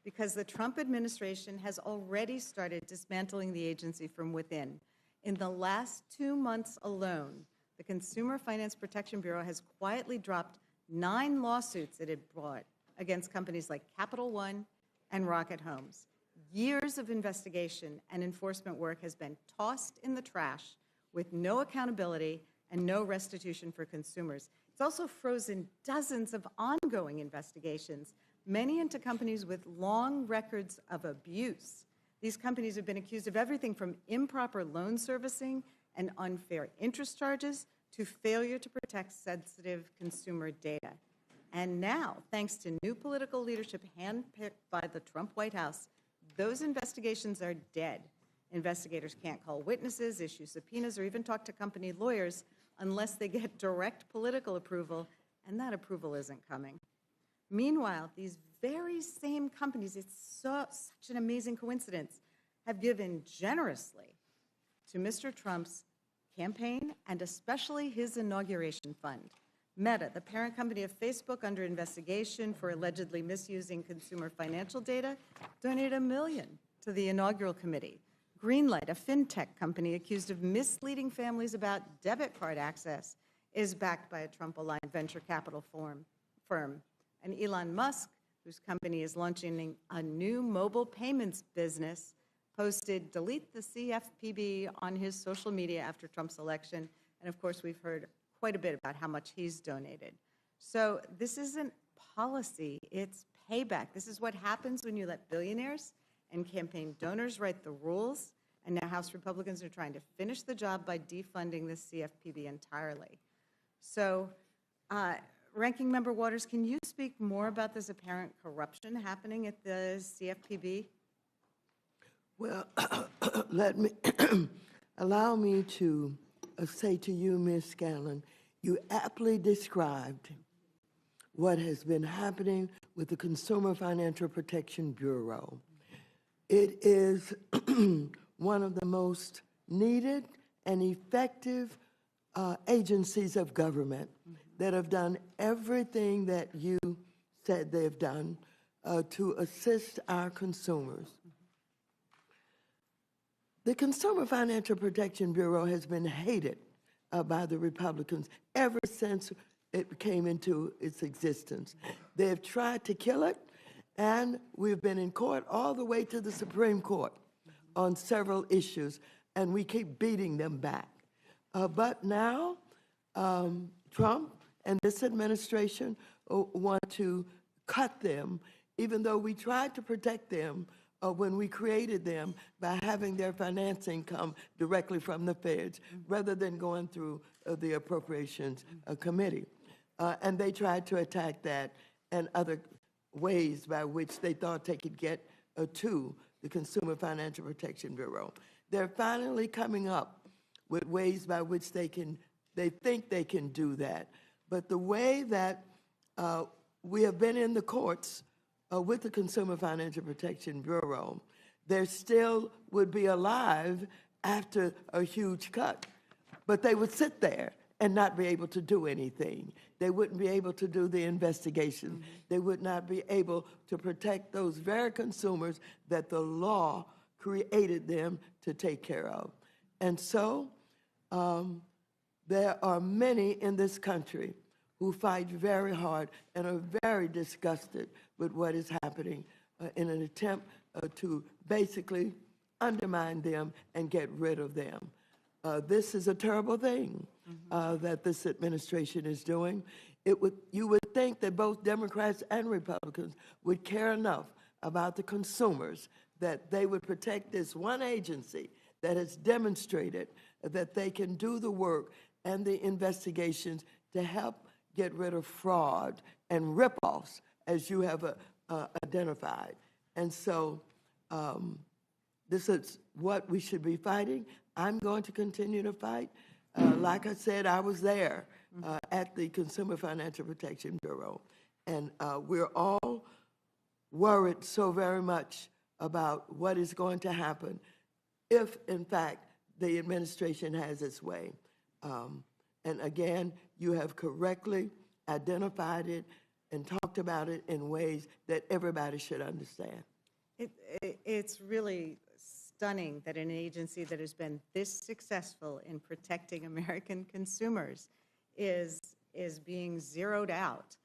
S11: Because the Trump administration has already started dismantling the agency from within. In the last 2 months alone, the Consumer Finance Protection Bureau has quietly dropped 9 lawsuits it had brought against companies like Capital One and Rocket Homes. Years of investigation and enforcement work has been tossed in the trash with no accountability and no restitution for consumers. It's also frozen dozens of ongoing investigations, many into companies with long records of abuse. These companies have been accused of everything from improper loan servicing and unfair interest charges to failure to protect sensitive consumer data. And now, thanks to new political leadership handpicked by the Trump White House, those investigations are dead. Investigators can't call witnesses, issue subpoenas, or even talk to company lawyers unless they get direct political approval, and that approval isn't coming. Meanwhile, these very same companies, it's such an amazing coincidence, have given generously to Mr. Trump's campaign and especially his inauguration fund. Meta, the parent company of Facebook under investigation for allegedly misusing consumer financial data, donated $1 million to the inaugural committee. Greenlight, a fintech company accused of misleading families about debit card access, is backed by a Trump-aligned venture capital firm. And Elon Musk, whose company is launching a new mobile payments business, posted "delete the CFPB" on his social media after Trump's election. And of course, we've heard quite a bit about how much he's donated. So this isn't policy, it's payback. This is what happens when you let billionaires and campaign donors write the rules. And now House Republicans are trying to finish the job by defunding the CFPB entirely. So, Ranking Member Waters, can you speak more about this apparent corruption happening at the CFPB?
S5: Well, allow me to say to you, Ms. Scanlon, you aptly described what has been happening with the Consumer Financial Protection Bureau. It is one of the most needed and effective agencies of government that have done everything that you said they've done to assist our consumers. The Consumer Financial Protection Bureau has been hated by the Republicans ever since it came into its existence. They have tried to kill it, and we've been in court all the way to the Supreme Court on several issues, and we keep beating them back. But now, Trump and this administration want to cut them, even though we tried to protect them when we created them by having their financing come directly from the feds rather than going through the Appropriations Committee. And they tried to attack that and other ways by which they thought they could get to the Consumer Financial Protection Bureau. They're finally coming up with ways by which they think they can do that. But the way that we have been in the courts with the Consumer Financial Protection Bureau, they still would be alive after a huge cut. But they would sit there and not be able to do anything. They wouldn't be able to do the investigation. They would not be able to protect those very consumers that the law created them to take care of. And so there are many in this country who fight very hard and are very disgusted with what is happening in an attempt to basically undermine them and get rid of them. This is a terrible thing that this administration is doing. You would think that both Democrats and Republicans would care enough about the consumers that they would protect this one agency that has demonstrated that they can do the work and the investigations to help get rid of fraud and ripoffs, as you have identified. And so this is what we should be fighting. I'm going to continue to fight. Like I said, I was there at the Consumer Financial Protection Bureau, and we're all worried so very much about what is going to happen if, in fact, the administration has its way. And again, you have correctly identified it and talked about it in ways that everybody should understand.
S11: It's really stunning that an agency that has been this successful in protecting American consumers is being zeroed out,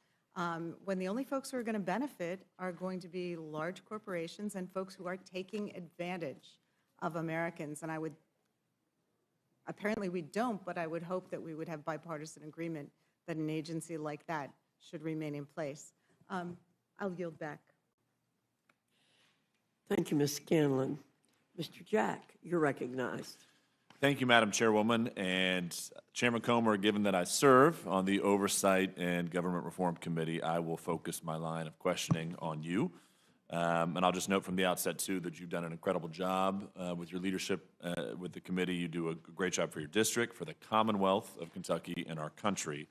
S11: when the only folks who are going to benefit are going to be large corporations and folks who are taking advantage of Americans. And apparently we don't, but I would hope that we would have bipartisan agreement that an agency like that should remain in place. I'll yield back.
S9: Thank you, Ms. Scanlon. Mr. Jack, you're recognized.
S12: Thank you, Madam Chairwoman. And Chairman Comer, given that I serve on the Oversight and Government Reform Committee, I will focus my line of questioning on you. And I'll just note from the outset, too, that you've done an incredible job with your leadership with the committee. You do a great job for your district, for the Commonwealth of Kentucky, and our country.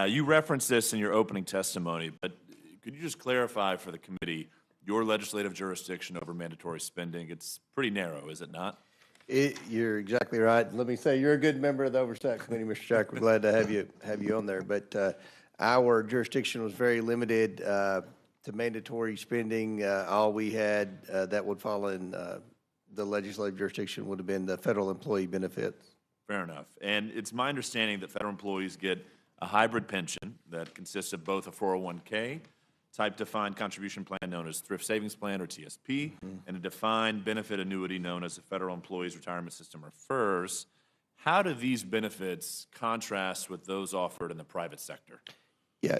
S12: You referenced this in your opening testimony, but could you just clarify for the committee your legislative jurisdiction over mandatory spending? It's pretty narrow, is it not?
S7: You're exactly right. Let me say, you're a good member of the Oversight Committee, Mr. Jack. We're glad to have you on there. But our jurisdiction was very limited to mandatory spending. All we had that would fall in the legislative jurisdiction would have been the federal employee benefits.
S12: Fair enough. And it's my understanding that federal employees get a hybrid pension that consists of both a 401k type defined contribution plan known as Thrift Savings Plan, or TSP, and a defined benefit annuity known as the Federal Employees Retirement System, or FERS. How do these benefits contrast with those offered in the private sector?
S7: Yeah,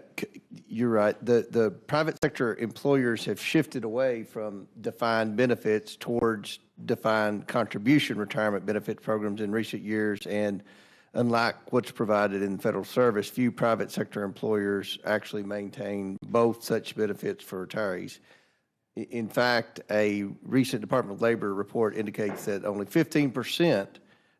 S7: you're right. The private sector employers have shifted away from defined benefits towards defined contribution retirement benefit programs in recent years, and unlike what's provided in federal service, few private sector employers actually maintain both such benefits for retirees. In fact, a recent Department of Labor report indicates that only 15%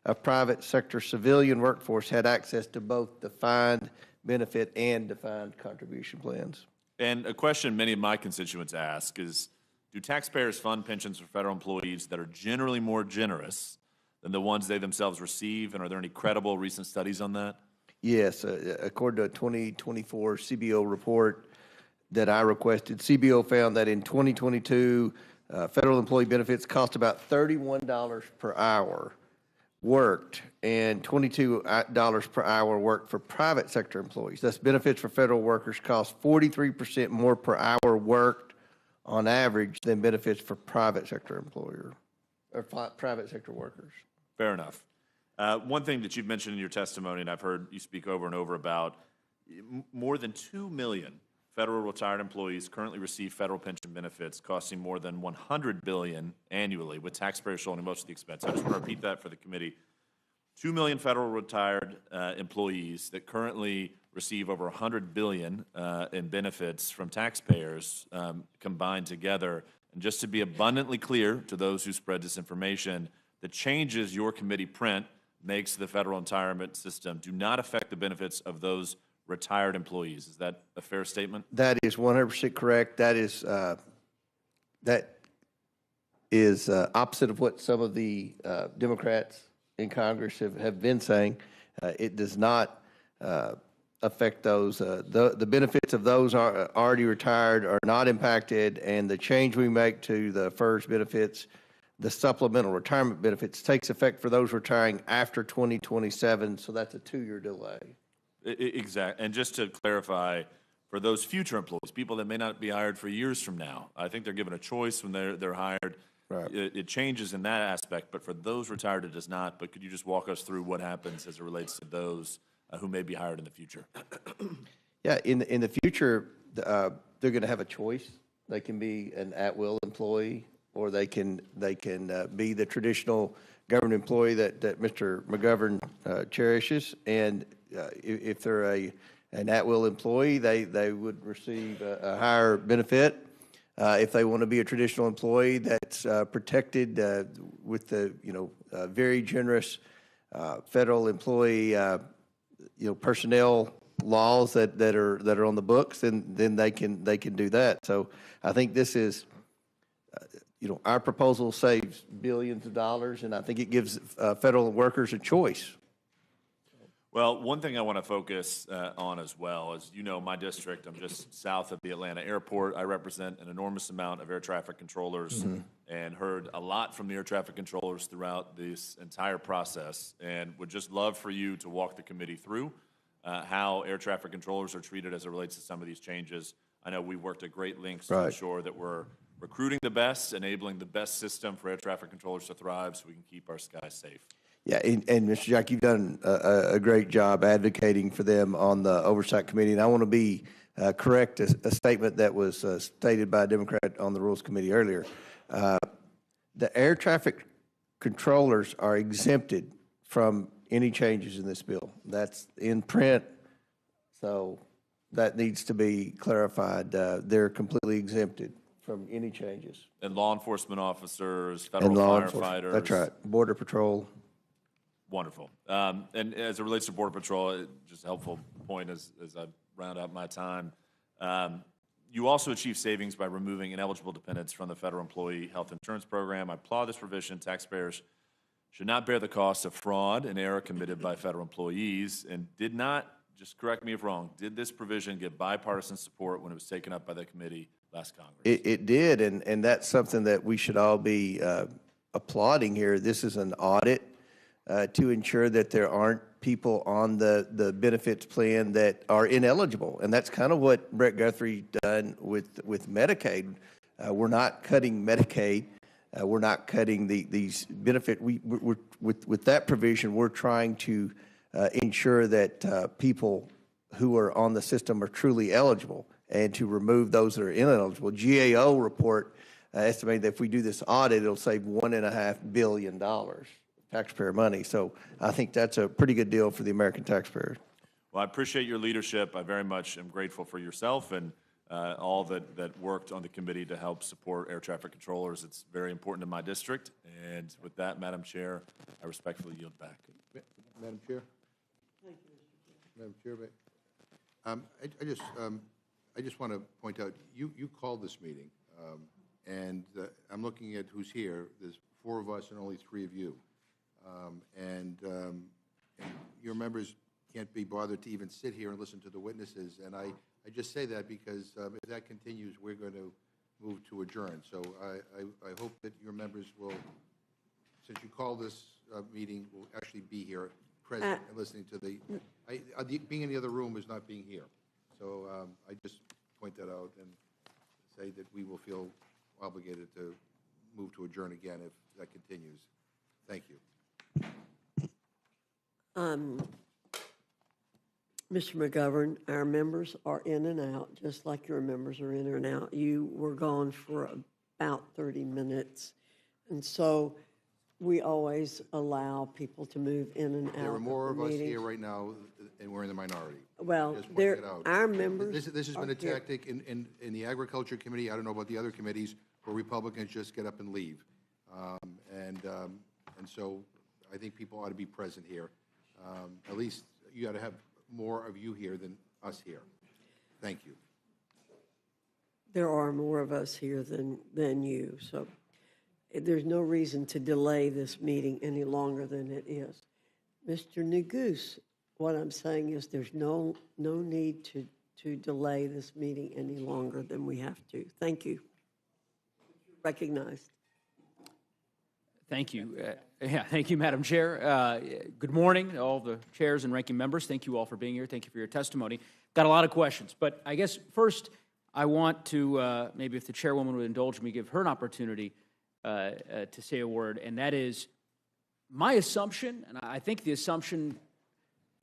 S7: of private sector civilian workforce had access to both defined benefit and defined contribution plans.
S12: And a question many of my constituents ask is, do taxpayers fund pensions for federal employees that are generally more generous than the ones they themselves receive? And are there any credible recent studies on that?
S7: Yes, according to a 2024 CBO report that I requested, CBO found that in 2022, federal employee benefits cost about $31 per hour worked and $22 per hour worked for private sector employees. Thus, benefits for federal workers cost 43% more per hour worked on average than benefits for private sector employer or private sector workers.
S12: Fair enough. One thing that you've mentioned in your testimony, and I've heard you speak over and over about, more than 2 million federal retired employees currently receive federal pension benefits costing more than $100 billion annually, with taxpayers shouldering most of the expense. I just want to repeat that for the committee. 2 million federal retired employees that currently receive over $100 billion in benefits from taxpayers combined together. And just to be abundantly clear to those who spread disinformation, the changes your committee print makes to the federal retirement system do not affect the benefits of those retired employees. Is that a fair statement?
S7: That is 100% correct. That is opposite of what some of the Democrats in Congress have been saying. It does not affect those. The benefits of those are already retired are not impacted, and the change we make to the FERS benefits, the supplemental retirement benefits, takes effect for those retiring after 2027, so that's a 2-year delay.
S12: Exactly. And just to clarify, for those future employees, people that may not be hired for years from now, I think they're given a choice when they're hired.
S7: Right.
S12: It changes in that aspect, but for those retired, it does not. But could you just walk us through what happens as it relates to those who may be hired in the future?
S7: Yeah, in the future, they're going to have a choice. They can be an at-will employee, or they can be the traditional government employee that Mr. McGovern cherishes. And if they're an at-will employee, they would receive a higher benefit. If they want to be a traditional employee that's protected with the very generous federal employee personnel laws that are on the books, then they can do that. So I think this is our proposal saves billions of dollars, and I think it gives federal workers a choice.
S12: Well, one thing I want to focus on as well is, my district, I'm just south of the Atlanta airport. I represent an enormous amount of air traffic controllers and heard a lot from the air traffic controllers throughout this entire process, and would just love for you to walk the committee through how air traffic controllers are treated as it relates to some of these changes. I know we worked at great lengths to ensure that we're recruiting the best, enabling the best system for air traffic controllers to thrive so we can keep our skies safe.
S7: Yeah, and Mr. Jack, you've done a great job advocating for them on the Oversight Committee, and I want to correct a statement that was stated by a Democrat on the Rules Committee earlier. The air traffic controllers are exempted from any changes in this bill. That's in print, so that needs to be clarified. They're completely exempted from any changes.
S12: And law enforcement officers, federal firefighters.
S7: That's right, Border Patrol.
S12: Wonderful. And as it relates to Border Patrol, just a helpful point as I round out my time, you also achieve savings by removing ineligible dependents from the federal employee health insurance program. I applaud this provision. Taxpayers should not bear the cost of fraud and error committed by federal employees, and did not, just correct me if wrong, did this provision get bipartisan support when it was taken up by the committee last Congress?
S7: It did, and that's something that we should all be applauding here. This is an audit to ensure that there aren't people on the benefits plan that are ineligible. And that's kind of what Brett Guthrie done with Medicaid. We're not cutting Medicaid. We're not cutting these benefit. With that provision, we're trying to ensure that people who are on the system are truly eligible, and to remove those that are ineligible. GAO report estimated that if we do this audit, it'll save $1.5 billion. Taxpayer money. So I think that's a pretty good deal for the American taxpayer.
S12: Well, I appreciate your leadership. I very much am grateful for yourself and all that worked on the committee to help support air traffic controllers. It's very important in my district. And with that, Madam Chair, I respectfully yield back.
S2: Madam Chair? Thank you, Mr. Chair. Madam Chair, I just want to point out, you called this meeting, and I'm looking at who's here. There's 4 of us and only 3 of you. And your members can't be bothered to even sit here and listen to the witnesses. And I just say that because if that continues, we're going to move to adjourn. So I hope that your members will, since you called this meeting, will actually be here present and listening to being in the other room is not being here. So I just point that out and say that we will feel obligated to move to adjourn again if that continues. Thank you.
S9: Mr. McGovern, our members are in and out, just like your members are in and out. You were gone for about 30 minutes, and so we always allow people to move in and out.
S2: There are more of us
S9: meetings.
S2: here right now, and we're in the minority.
S9: Well,
S2: Just pointing it out.
S9: our members.
S2: This has been a
S9: here.
S2: tactic in the Agriculture Committee. I don't know about the other committees where Republicans just get up and leave. And so I think people ought to be present here. At least you ought to have more of you here than us here. Thank you.
S9: There are more of us here than you, so there's no reason to delay this meeting any longer than it is. Mr. Neguse, what I'm saying is there's no need to delay this meeting any longer than we have to. Thank you. Recognized.
S13: Thank you. Thank you, Madam Chair. Good morning, all the chairs and ranking members. Thank you all for being here. Thank you for your testimony. Got a lot of questions, but I guess first I want to, maybe if the chairwoman would indulge me, give her an opportunity to say a word, and that is my assumption, and I think the assumption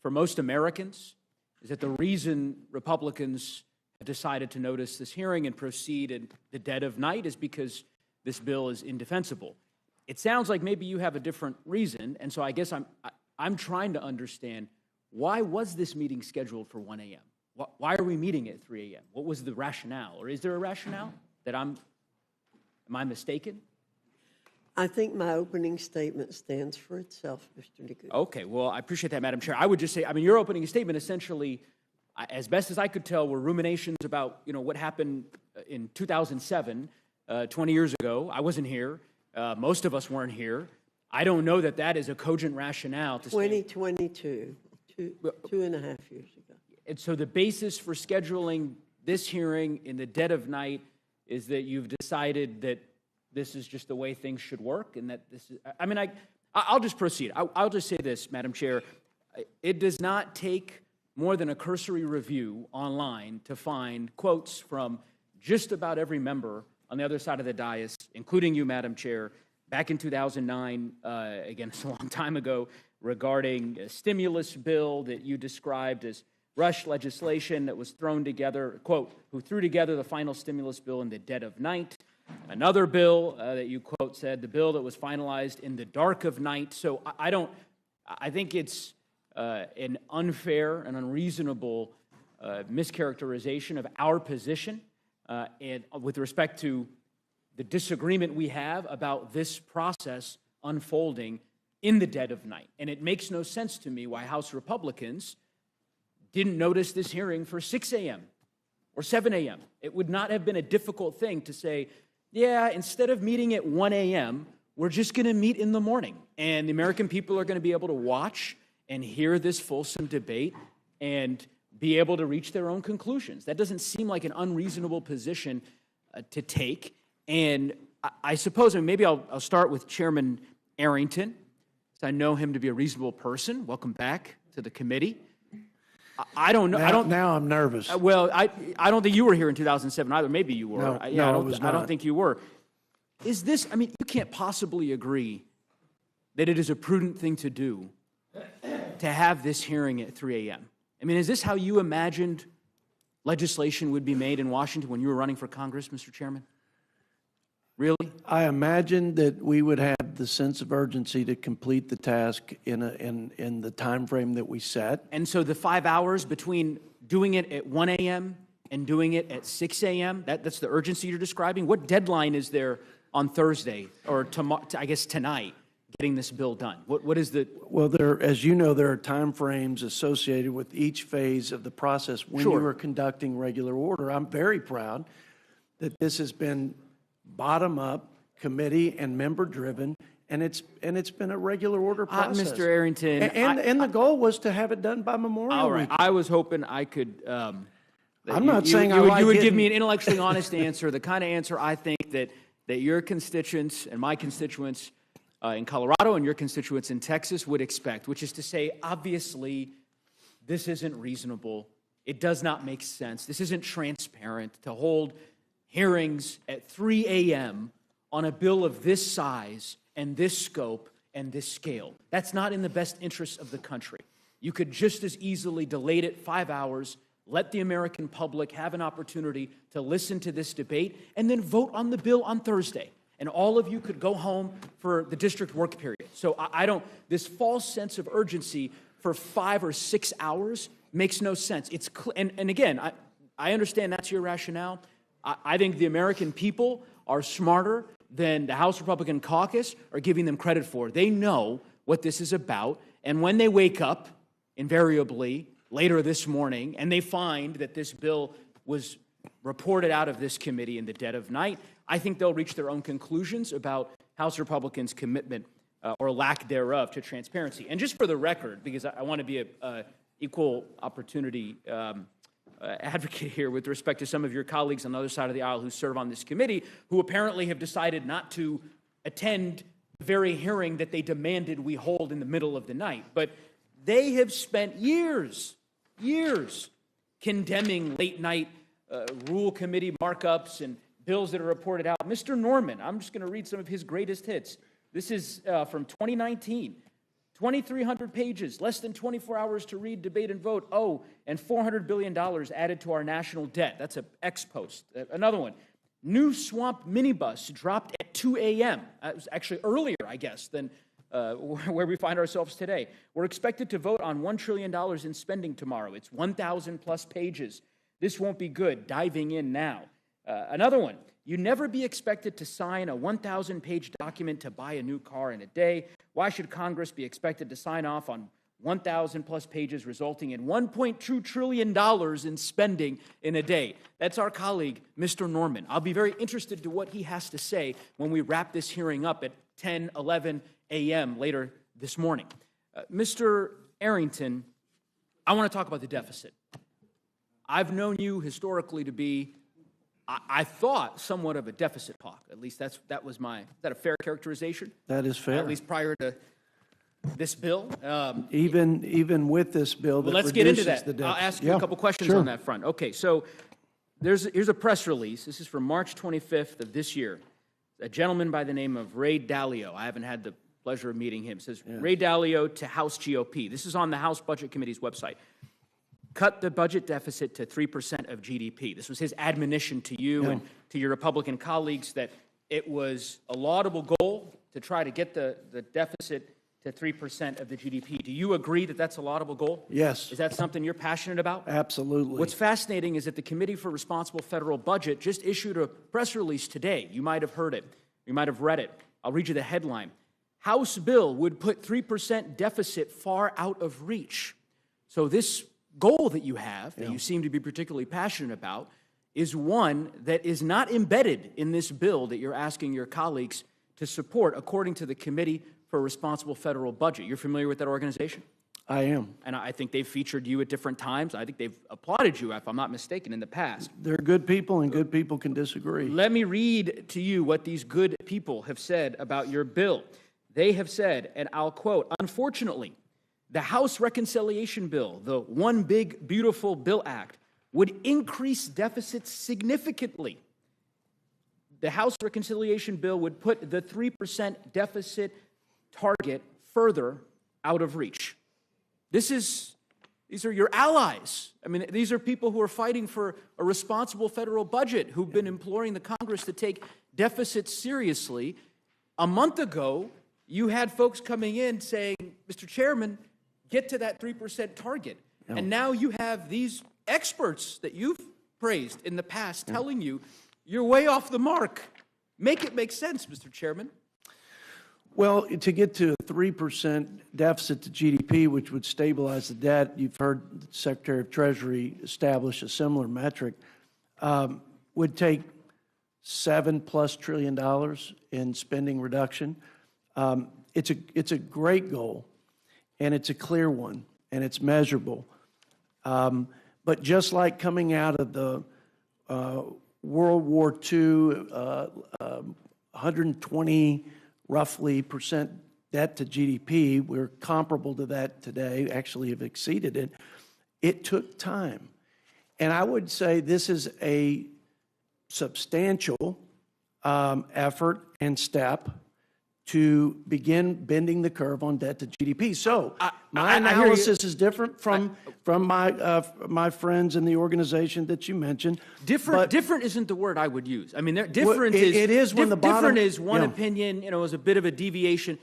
S13: for most Americans, is that the reason Republicans have decided to notice this hearing and proceed in the dead of night is because this bill is indefensible. It sounds like maybe you have a different reason, and so I guess I'm trying to understand, why was this meeting scheduled for 1 a.m.? Why are we meeting at 3 a.m.? What was the rationale? Or is there a rationale that am I mistaken?
S9: I think my opening statement stands for itself, Mr. Nikud.
S13: Okay, well, I appreciate that, Madam Chair. I would just say, I mean, your opening statement essentially, as best as I could tell, were ruminations about, what happened in 2007, 20 years ago. I wasn't here. Most of us weren't here. I don't know that that is a cogent rationale to say.
S9: 2022, two and a half years ago.
S13: And so the basis for scheduling this hearing in the dead of night is that you've decided that this is just the way things should work, and that this is, I mean, I'll just proceed. I'll just say this, Madam Chair. It does not take more than a cursory review online to find quotes from just about every member on the other side of the dais, including you, Madam Chair, back in 2009, again, it's a long time ago, regarding a stimulus bill that you described as rush legislation that was thrown together, quote, who threw together the final stimulus bill in the dead of night. Another bill that you, quote, said, the bill that was finalized in the dark of night. So I think it's an unfair and unreasonable mischaracterization of our position and with respect to the disagreement we have about this process unfolding in the dead of night. And it makes no sense to me why House Republicans didn't notice this hearing for 6 a.m. or 7 a.m. It would not have been a difficult thing to say, yeah, instead of meeting at 1 a.m., we're just going to meet in the morning. And the American people are going to be able to watch and hear this fulsome debate and be able to reach their own conclusions. That doesn't seem like an unreasonable position to take. And I suppose, and maybe I'll start with Chairman Arrington, because I know him to be a reasonable person. Welcome back to the committee. I don't know.
S1: Now I'm nervous.
S13: Well, I don't think you were here in 2007 either. Maybe you were.
S1: No,
S13: I
S1: was not.
S13: I don't think you were. Is this, I mean, you can't possibly agree that it is a prudent thing to do to have this hearing at 3 a.m. I mean, is this how you imagined legislation would be made in Washington when you were running for Congress, Mr. Chairman? Really?
S1: I imagined that we would have the sense of urgency to complete the task in the time frame that we set.
S13: And so the 5 hours between doing it at 1 a.m. and doing it at 6 a.m., that's the urgency you're describing? What deadline is there on Thursday, or tomorrow, I guess tonight, getting this bill done? What is the...
S1: Well, as you know, there are time frames associated with each phase of the process when
S13: Sure.
S1: you are conducting regular order. I'm very proud that this has been bottom-up, committee and member-driven, and it's been a regular order process.
S13: Mr. Arrington...
S1: And the goal was to have it done by Memorial
S13: All right,
S1: Weekend.
S13: I was hoping I could...
S1: I'm not saying I
S13: you
S1: like
S13: would give
S1: getting-
S13: me an intellectually honest answer, the kind of answer I think that your constituents and my constituents in Colorado and your constituents in Texas would expect, which is to say, obviously, this isn't reasonable. It does not make sense. This isn't transparent to hold hearings at 3 a.m. on a bill of this size and this scope and this scale. That's not in the best interests of the country. You could just as easily delay it 5 hours, let the American public have an opportunity to listen to this debate, and then vote on the bill on Thursday. And all of you could go home for the district work period. So I don't, this false sense of urgency for 5 or 6 hours makes no sense. It's and again, I understand that's your rationale. I think the American people are smarter than the House Republican caucus are giving them credit for. They know what this is about, and when they wake up, invariably, later this morning, and they find that this bill was reported out of this committee in the dead of night, I think they'll reach their own conclusions about House Republicans' commitment or lack thereof to transparency. And just for the record, because I want to be equal opportunity advocate here with respect to some of your colleagues on the other side of the aisle who serve on this committee, who apparently have decided not to attend the very hearing that they demanded we hold in the middle of the night. But they have spent years condemning late-night rule committee markups and bills that are reported out. Mr. Norman, I'm just going to read some of his greatest hits. This is from 2019. 2,300 pages, less than 24 hours to read, debate, and vote. Oh, and $400 billion added to our national debt. That's an ex post. Another one. New swamp minibus dropped at 2 a.m. It was actually earlier, I guess, than where we find ourselves today. We're expected to vote on $1 trillion in spending tomorrow. It's 1,000 plus pages. This won't be good. Diving in now. Another one. You'd never be expected to sign a 1,000-page document to buy a new car in a day. Why should Congress be expected to sign off on 1,000-plus pages resulting in $1.2 trillion in spending in a day? That's our colleague, Mr. Norman. I'll be very interested to what he has to say when we wrap this hearing up at 10, 11 a.m. later this morning. Mr. Arrington, I want to talk about the deficit. I've known you historically to be, I thought, somewhat of a deficit hawk. At least that was my, is that a fair characterization?
S1: That is fair.
S13: At least prior to this bill?
S1: Even with this bill that
S13: Let's get into
S1: reduces
S13: that.
S1: the deficit.
S13: I'll ask you a couple questions on that front. Okay, so here's a press release. This is from March 25th of this year. A gentleman by the name of Ray Dalio. I haven't had the pleasure of meeting him. It says, Ray Dalio to House GOP. This is on the House Budget Committee's website. Cut the budget deficit to 3% of GDP. This was his admonition to you and to your Republican colleagues that it was a laudable goal to try to get the deficit to 3% of the GDP. Do you agree that that's a laudable goal?
S1: Yes.
S13: Is that something you're passionate about?
S1: Absolutely.
S13: What's fascinating is that the Committee for Responsible Federal Budget just issued a press release today. You might have heard it. You might have read it. I'll read you the headline. House bill would put 3% deficit far out of reach. So this goal that you have, that you seem to be particularly passionate about, is one that is not embedded in this bill that you're asking your colleagues to support, according to the Committee for Responsible Federal Budget. You're familiar with that organization?
S1: I am.
S13: And I think they've featured you at different times. I think they've applauded you, if I'm not mistaken, in the past.
S1: They're good people, and good people can disagree.
S13: Let me read to you what these good people have said about your bill. They have said, and I'll quote, unfortunately, the House Reconciliation Bill, the One Big Beautiful Bill Act, would increase deficits significantly. The House Reconciliation Bill would put the 3% deficit target further out of reach. These are your allies. I mean, these are people who are fighting for a responsible federal budget, who've been imploring the Congress to take deficits seriously. A month ago, you had folks coming in saying, Mr. Chairman, get to that 3% target. And now you have these experts that you've praised in the past telling you you're way off the mark. Make it make sense, Mr. Chairman.
S1: Well, to get to a 3% deficit to GDP, which would stabilize the debt, you've heard the Secretary of Treasury establish a similar metric, would take $7+ trillion in spending reduction. It's a great goal, and it's a clear one, and it's measurable. But just like coming out of the World War II, 120 roughly % debt to GDP, we're comparable to that today, actually have exceeded it. It took time. And I would say this is a substantial effort and step to begin bending the curve on debt to GDP. So my analysis is different from my friends in the organization that you mentioned.
S13: Different isn't the word I would use. I mean, different
S1: is when the bottom.
S13: Different is one opinion, is a bit of a deviation.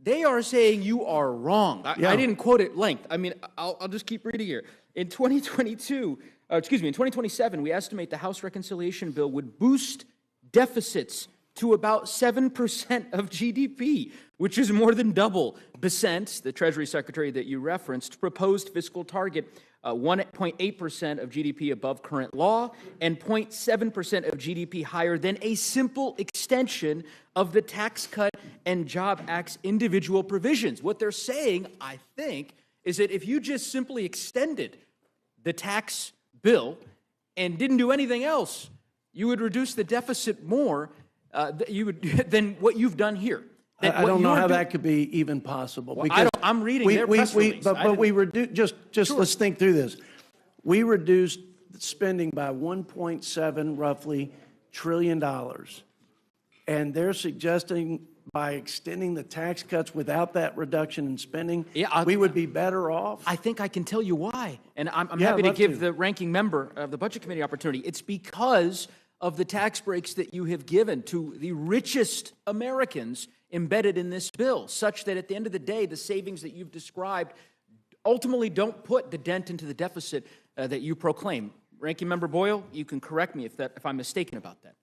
S13: They are saying you are wrong. I didn't quote it length. I mean, I'll just keep reading here. In 2027, we estimate the House Reconciliation Bill would boost deficits to about 7% of GDP, which is more than double Besant's, the Treasury Secretary that you referenced, proposed fiscal target, 1.8% of GDP above current law and 0.7% of GDP higher than a simple extension of the Tax Cut and Job Act's individual provisions. What they're saying, I think, is that if you just simply extended the tax bill and didn't do anything else, you would reduce the deficit more than what you've done here.
S1: I don't know how that could be even possible.
S13: Well,
S1: because
S13: I'm reading their press release.
S1: But we reduced, just let's think through this. We reduced spending by 1.7 roughly trillion dollars. And they're suggesting by extending the tax cuts without that reduction in spending, we would be better off.
S13: I think I can tell you why. And I'm happy to give the ranking member of the Budget Committee opportunity. It's because of the tax breaks that you have given to the richest Americans embedded in this bill, such that at the end of the day, the savings that you've described ultimately don't put the dent into the deficit that you proclaim. Ranking Member Boyle, you can correct me if I'm mistaken about that.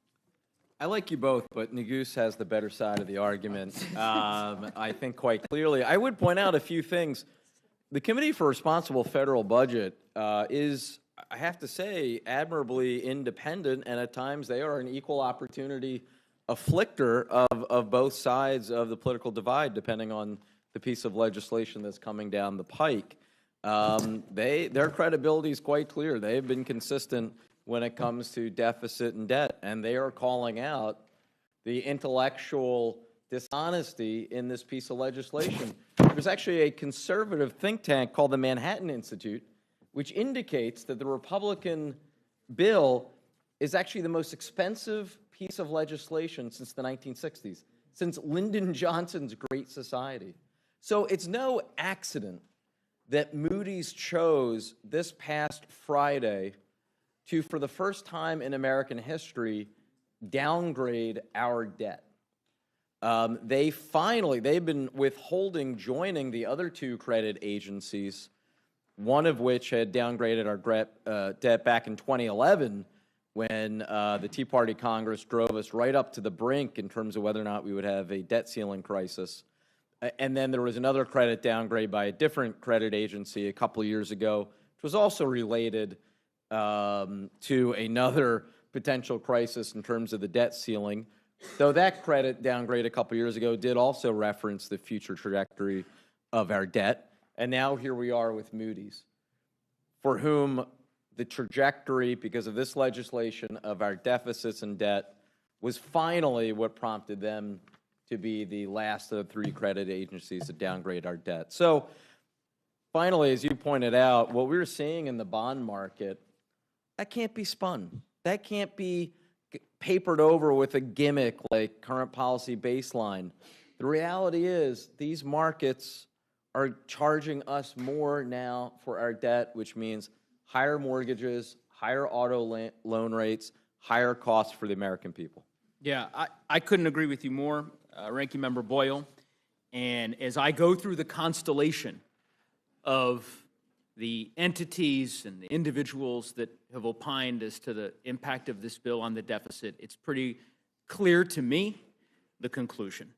S3: I like you both, but Neguse has the better side of the argument, I think quite clearly. I would point out a few things. The Committee for Responsible Federal Budget is, I have to say, admirably independent, and at times they are an equal opportunity afflictor of both sides of the political divide, depending on the piece of legislation that's coming down the pike. Their credibility is quite clear. They have been consistent when it comes to deficit and debt, and they are calling out the intellectual dishonesty in this piece of legislation. There's actually a conservative think tank called the Manhattan Institute, which indicates that the Republican bill is actually the most expensive piece of legislation since the 1960s, since Lyndon Johnson's Great Society. So it's no accident that Moody's chose this past Friday to, for the first time in American history, downgrade our debt. They've been withholding joining the other two credit agencies, one of which had downgraded our debt back in 2011 when the Tea Party Congress drove us right up to the brink in terms of whether or not we would have a debt ceiling crisis. And then there was another credit downgrade by a different credit agency a couple of years ago, which was also related to another potential crisis in terms of the debt ceiling, though that credit downgrade a couple years ago did also reference the future trajectory of our debt. And now here we are with Moody's, for whom the trajectory, because of this legislation, of our deficits and debt was finally what prompted them to be the last of the three credit agencies to downgrade our debt. So finally, as you pointed out, what we're seeing in the bond market, that can't be spun. That can't be papered over with a gimmick like current policy baseline. The reality is these markets are charging us more now for our debt, which means higher mortgages, higher auto loan rates, higher costs for the American people.
S13: Yeah, I couldn't agree with you more, Ranking Member Boyle. And as I go through the constellation of the entities and the individuals that have opined as to the impact of this bill on the deficit, it's pretty clear to me the conclusion.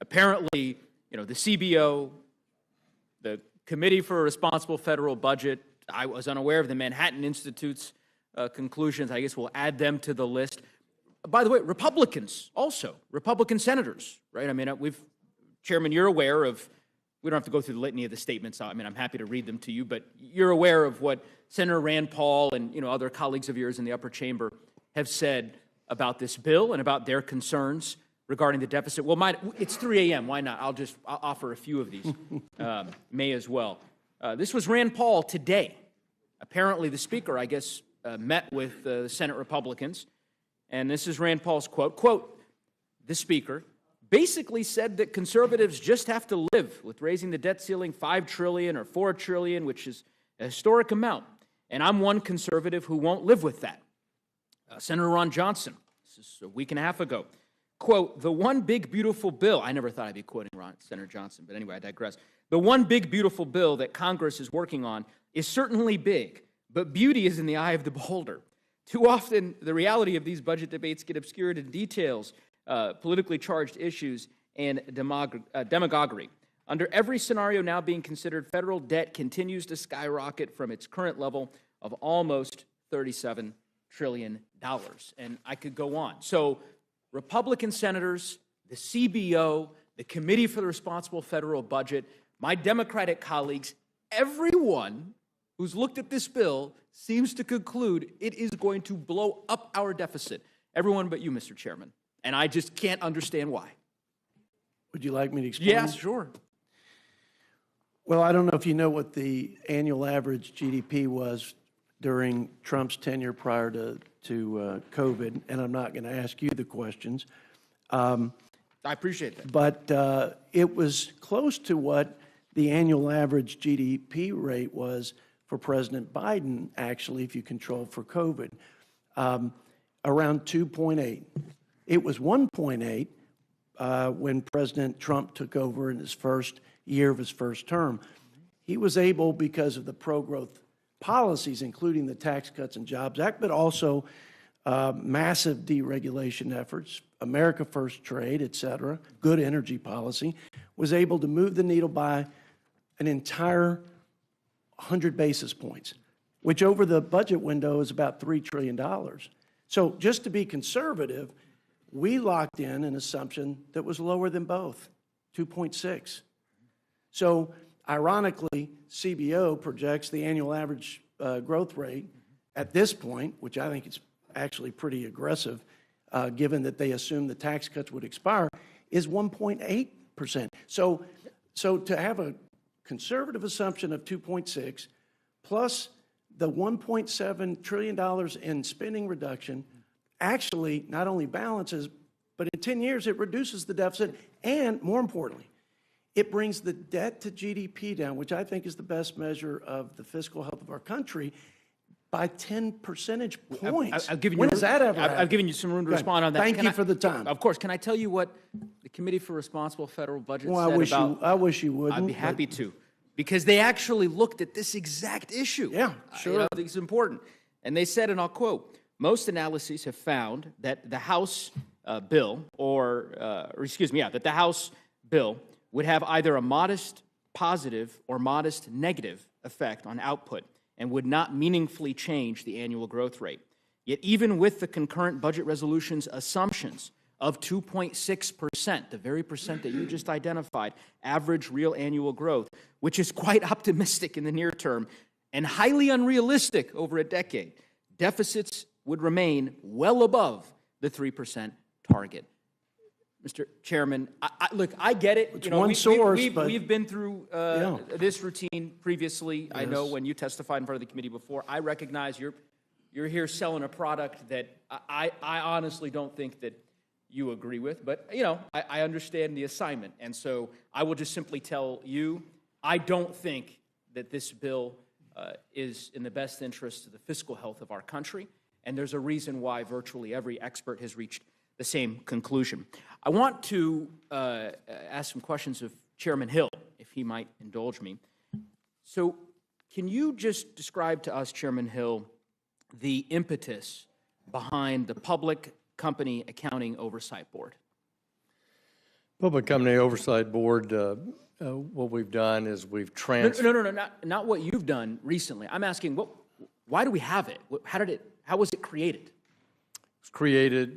S13: Apparently, the CBO, the Committee for a Responsible Federal Budget, I was unaware of the Manhattan Institute's conclusions. I guess we'll add them to the list. By the way, Republicans also, Republican senators, right? I mean, Chairman, you're aware of, we don't have to go through the litany of the statements. I mean, I'm happy to read them to you, but you're aware of what Senator Rand Paul and, other colleagues of yours in the upper chamber have said about this bill and about their concerns regarding the deficit. Well, it's 3 a.m. Why not? I'll offer a few of these. May as well. This was Rand Paul today. Apparently, the Speaker, I guess, met with the Senate Republicans, and this is Rand Paul's quote, the Speaker basically said that conservatives just have to live with raising the debt ceiling $5 trillion or $4 trillion, which is a historic amount. And I'm one conservative who won't live with that. Senator Ron Johnson, this is a week and a half ago, quote, the one big beautiful bill, I never thought I'd be quoting Senator Johnson, but anyway, I digress. The one big beautiful bill that Congress is working on is certainly big, but beauty is in the eye of the beholder. Too often, the reality of these budget debates get obscured in details, politically charged issues, and demagoguery. Under every scenario now being considered, federal debt continues to skyrocket from its current level of almost $37 trillion. And I could go on. So Republican senators, the CBO, the Committee for the Responsible Federal Budget, my Democratic colleagues, everyone who's looked at this bill seems to conclude it is going to blow up our deficit. Everyone but you, Mr. Chairman. And I just can't understand why.
S1: Would you like me to explain?
S13: Yes, sure.
S1: Well, I don't know if you know what the annual average GDP was during Trump's tenure prior to COVID, and I'm not going to ask you the questions.
S13: I appreciate that.
S1: But it was close to what the annual average GDP rate was for President Biden, actually, if you control for COVID, around 2.8. It was 1.8 when President Trump took over in his first year of his first term. He was able, because of the pro-growth policies, including the Tax Cuts and Jobs Act, but also massive deregulation efforts, America First trade, et cetera, good energy policy, was able to move the needle by an entire 100 basis points, which over the budget window is about $3 trillion. So just to be conservative, we locked in an assumption that was lower than both, 2.6. So ironically, CBO projects the annual average growth rate at this point, which I think is actually pretty aggressive, given that they assume the tax cuts would expire, is 1.8%. So to have a conservative assumption of 2.6 plus the $1.7 trillion in spending reduction actually not only balances, but in 10 years it reduces the deficit, and more importantly, it brings the debt to GDP down, which I think is the best measure of the fiscal health of our country, by 10 percentage points. When does that ever happen?
S13: I've given you some room to respond on that.
S1: Thank you for the time.
S13: Of course. Can I tell you what the Committee for Responsible Federal Budget
S1: Well,
S13: said about?
S1: I wish you wouldn't.
S13: I'd be happy to, because they actually looked at this exact issue.
S1: Yeah, sure.
S13: I think it's important. And they said, and I'll quote, most analyses have found that the House bill, that the House bill would have either a modest positive or modest negative effect on output and would not meaningfully change the annual growth rate. Yet even with the concurrent budget resolution's assumptions of 2.6%, the very percent that you just identified, average real annual growth, which is quite optimistic in the near term and highly unrealistic over a decade, deficits would remain well above the 3% target. Mr. Chairman, look, I get it.
S1: It's one source, but
S13: we've been through this routine previously. Yes. I know when you testified in front of the committee before. I recognize you're here selling a product that I honestly don't think that you agree with. But, I understand the assignment. And so I will just simply tell you, I don't think that this bill is in the best interest of the fiscal health of our country. And there's a reason why virtually every expert has reached the same conclusion. I want to ask some questions of Chairman Hill, if he might indulge me. So can you just describe to us, Chairman Hill, the impetus behind the Public Company Accounting Oversight Board?
S4: Public Company Oversight Board, what we've done is we've transferred.
S13: No, not what you've done recently. I'm asking, why do we have it? How was it created?
S4: It was created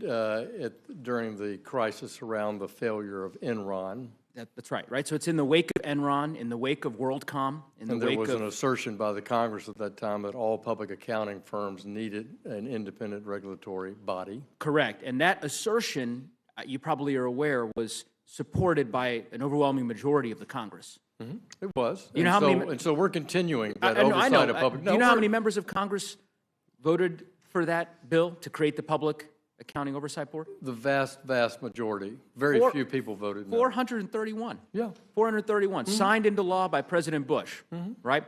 S4: during the crisis around the failure of Enron.
S13: That's right? So it's in the wake of Enron, in the wake of WorldCom, in the wake of...
S4: And there was an assertion by the Congress at that time that all public accounting firms needed an independent regulatory body.
S13: Correct. And that assertion, you probably are aware, was supported by an overwhelming majority of the Congress.
S4: Mm-hmm. It was.
S13: You know how many...
S4: And so we're continuing that oversight of public...
S13: Do you know how many members of Congress voted for that bill to create the Public Accounting Oversight Board?
S4: The vast majority. Very few people voted no.
S13: 431.
S4: Yeah.
S13: 431, signed into law by President Bush, right?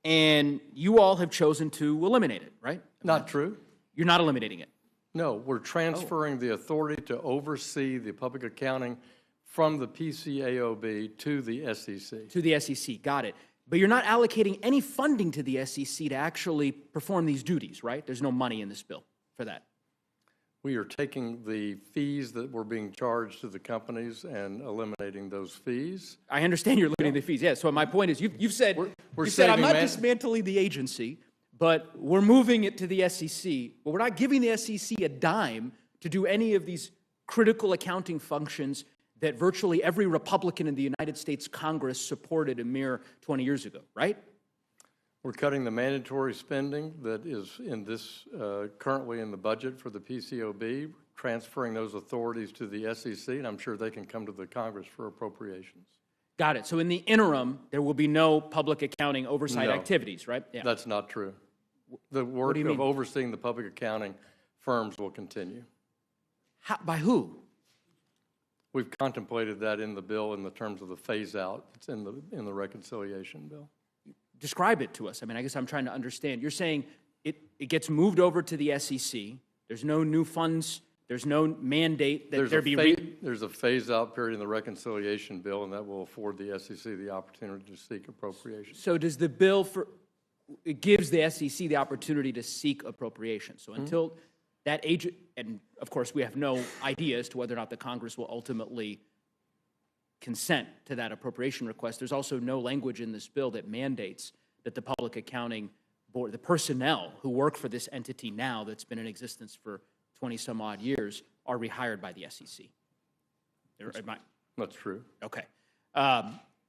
S13: And you all have chosen to eliminate it, right?
S4: Not true.
S13: You're not eliminating it?
S4: No, we're transferring the authority to oversee the public accounting from the PCAOB to the SEC.
S13: To the SEC, got it. But you're not allocating any funding to the SEC to actually perform these duties, right? There's no money in this bill for that.
S4: We are taking the fees that were being charged to the companies and eliminating those fees.
S13: I understand you're eliminating the fees, yes. So my point is, you've said, I'm not dismantling the agency, but we're moving it to the SEC, but we're not giving the SEC a dime to do any of these critical accounting functions that virtually every Republican in the United States Congress supported a mere 20 years ago, right?
S4: We're cutting the mandatory spending that is in this, currently in the budget for the PCOB, transferring those authorities to the SEC, and I'm sure they can come to the Congress for appropriations.
S13: Got it. So in the interim, there will be no public accounting oversight
S4: No.
S13: activities, right? Yeah.
S4: That's not true. The work
S13: do you
S4: of
S13: mean?
S4: overseeing the public accounting firms will continue.
S13: By who?
S4: We've contemplated that in the bill in the terms of the phase-out. It's in the reconciliation bill.
S13: Describe it to us. I mean, I guess I'm trying to understand. You're saying it gets moved over to the SEC. There's no new funds. There's no mandate that there be.
S4: There's a phase-out period in the reconciliation bill, and that will afford the SEC the opportunity to seek appropriations.
S13: So does the bill it gives the SEC the opportunity to seek appropriations. So until that age, and of course we have no idea as to whether or not the Congress will ultimately consent to that appropriation request. There's also no language in this bill that mandates that the public accounting board, the personnel who work for this entity now that's been in existence for 20 some odd years, are rehired by the SEC.
S4: That's true.
S13: Okay.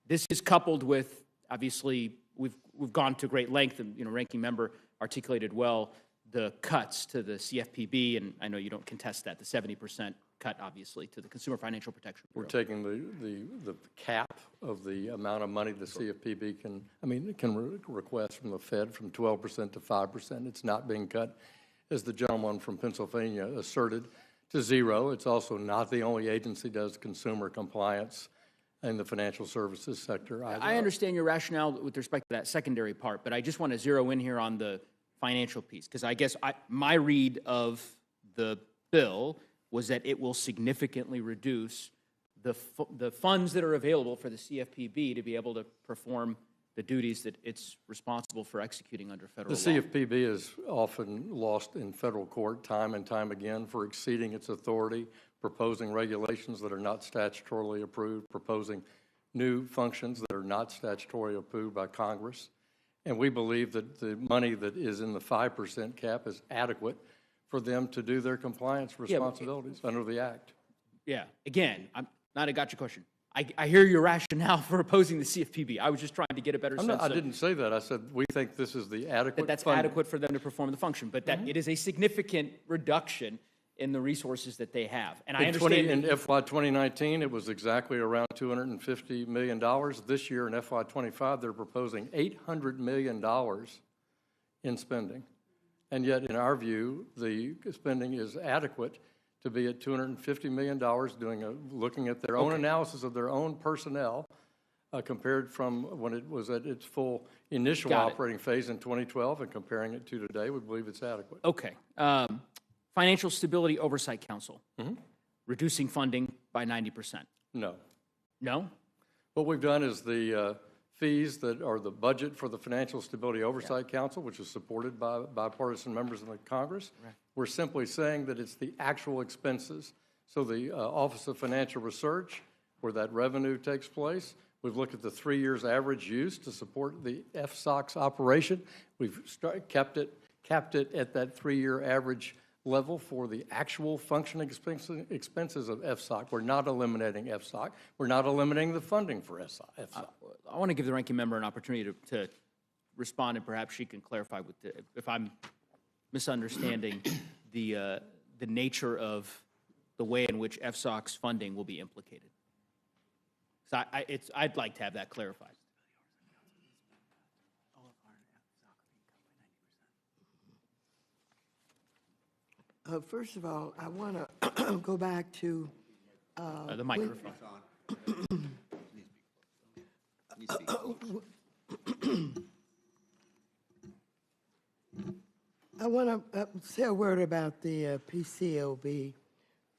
S13: This is coupled with, obviously, we've gone to great length, and ranking member articulated well the cuts to the CFPB, and I know you don't contest that, the 70% cut, obviously, to the Consumer Financial Protection Bureau.
S4: We're taking the cap of the amount of money the CFPB can request from the Fed from 12% to 5%. It's not being cut, as the gentleman from Pennsylvania asserted, to zero. It's also not the only agency that does consumer compliance in the financial services sector either.
S13: I understand your rationale with respect to that secondary part, but I just want to zero in here on the financial piece, because I guess my read of the bill was that it will significantly reduce the funds that are available for the CFPB to be able to perform the duties that it's responsible for executing under federal law.
S4: The CFPB is often lost in federal court time and time again for exceeding its authority, proposing regulations that are not statutorily approved, proposing new functions that are not statutorily approved by Congress. And we believe that the money that is in the 5% cap is adequate for them to do their compliance responsibilities under the Act.
S13: Yeah, again, I'm not a gotcha question. I hear your rationale for opposing the CFPB. I was just trying to get a better sense
S4: I didn't say that. I said we think this is the adequate
S13: that's
S4: funding.
S13: adequate for them to perform the function, but that it is a significant reduction in the resources that they have. And I understand
S4: in FY 2019, it was exactly around $250 million. This year in FY 25, they're proposing $800 million in spending. And yet, in our view, the spending is adequate to be at $250 million, looking at their own analysis of their own personnel, compared from when it was at its full initial operating phase in 2012 and comparing it to today. We believe it's adequate.
S13: Okay. Financial Stability Oversight Council, reducing funding by 90%.
S4: No.
S13: No?
S4: What we've done is the fees that are the budget for the Financial Stability Oversight Council, which is supported by bipartisan members in the Congress. Right. We're simply saying that it's the actual expenses. So the Office of Financial Research, where that revenue takes place, we've looked at the 3 years average use to support the FSOC's operation. We've capped it at that 3-year average level for the actual functioning expenses of FSOC. We're not eliminating FSOC. We're not eliminating the funding for FSOC.
S13: I want to give the ranking member an opportunity to respond, and perhaps she can clarify if I'm misunderstanding the nature of the way in which FSOC's funding will be implicated. So I'd like to have that clarified.
S5: First of all, I want to go back to
S13: The microphone.
S5: I want to say a word about the PCOB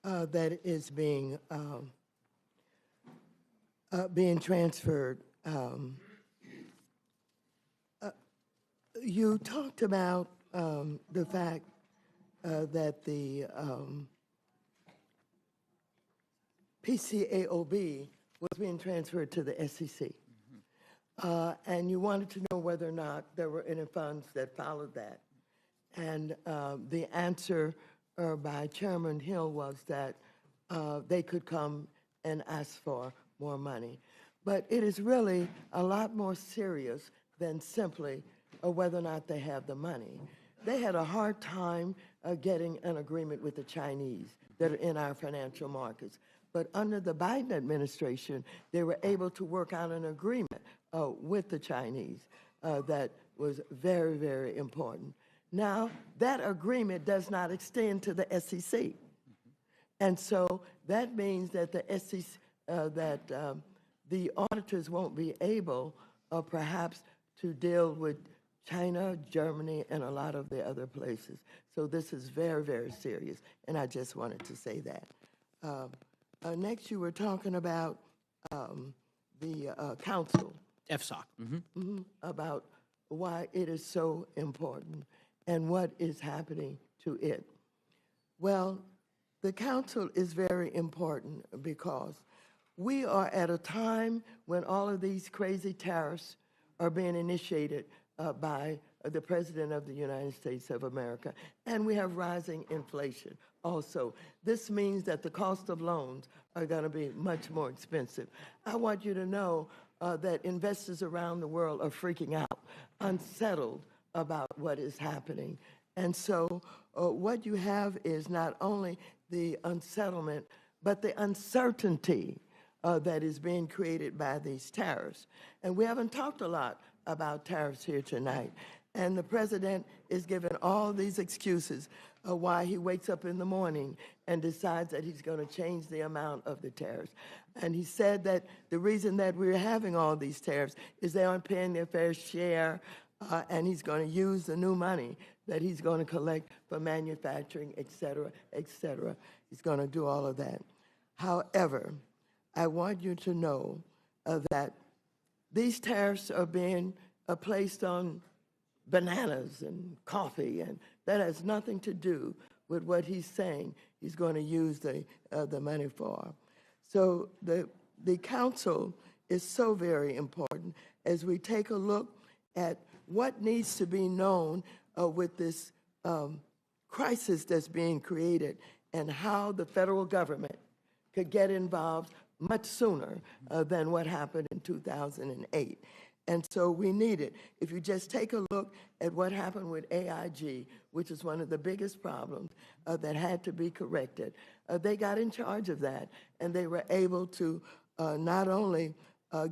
S5: that is being transferred. You talked about the fact that the PCAOB was being transferred to the SEC. And you wanted to know whether or not there were any funds that followed that. And the answer by Chairman Hill was that they could come and ask for more money. But it is really a lot more serious than simply whether or not they have the money. They had a hard time getting an agreement with the Chinese that are in our financial markets. But under the Biden administration, they were able to work out an agreement with the Chinese that was very, very important. Now, that agreement does not extend to the SEC. And so that means that the SEC, the auditors won't be able, perhaps, to deal with China, Germany, and a lot of the other places. So this is very, very serious, and I just wanted to say that. Next, you were talking about the council,
S13: FSOC.
S5: about why it is so important and what is happening to it. Well, the council is very important because we are at a time when all of these crazy tariffs are being initiated by the President of the United States of America, and we have rising inflation also. This means that the cost of loans are going to be much more expensive. I want you to know that investors around the world are freaking out, unsettled about what is happening. And so what you have is not only the unsettlement, but the uncertainty that is being created by these tariffs. And we haven't talked a lot about tariffs here tonight. And the president is giving all these excuses why he wakes up in the morning and decides that he's going to change the amount of the tariffs. And he said that the reason that we're having all these tariffs is they aren't paying their fair share, and he's going to use the new money that he's going to collect for manufacturing, et cetera, et cetera. He's going to do all of that. However, I want you to know that these tariffs are being placed on bananas and coffee, and that has nothing to do with what he's saying he's going to use the money for. So the council is so very important as we take a look at what needs to be known with this crisis that's being created and how the federal government could get involved much sooner than what happened in 2008. And so we need it. If you just take a look at what happened with AIG, which is one of the biggest problems that had to be corrected, they got in charge of that, and they were able to not only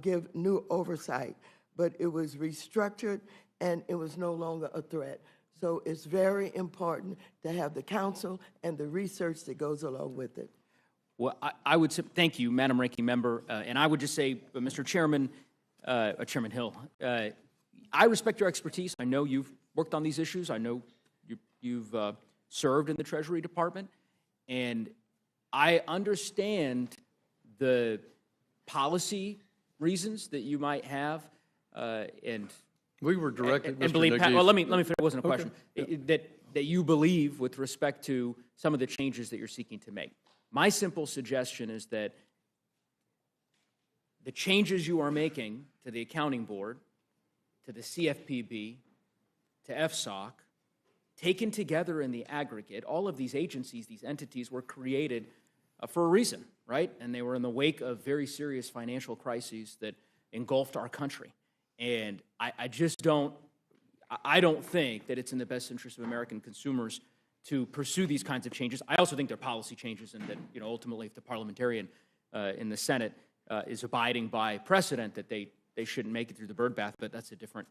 S5: give new oversight, but it was restructured, and it was no longer a threat. So it's very important to have the council and the research that goes along with it.
S13: Well, I would say, thank you, Madam Ranking Member, and I would just say, Mr. Chairman, Chairman Hill, I respect your expertise. I know you've worked on these issues. I know you've served in the Treasury Department, and I understand the policy reasons that you might have, and
S4: We were directed,
S13: and
S4: Mr.
S13: believe.
S4: Nuggies.
S13: Well, let me finish. It wasn't a
S4: Okay.
S13: question. That you believe with respect to some of the changes that you're seeking to make. My simple suggestion is that the changes you are making to the Accounting Board, to the CFPB, to FSOC, taken together in the aggregate, all of these agencies, these entities were created for a reason, right? And they were in the wake of very serious financial crises that engulfed our country. And I just don't think that it's in the best interest of American consumers to pursue these kinds of changes. I also think they're policy changes, and that, you know, ultimately if the parliamentarian in the Senate is abiding by precedent, that they shouldn't make it through the birdbath, but that's a different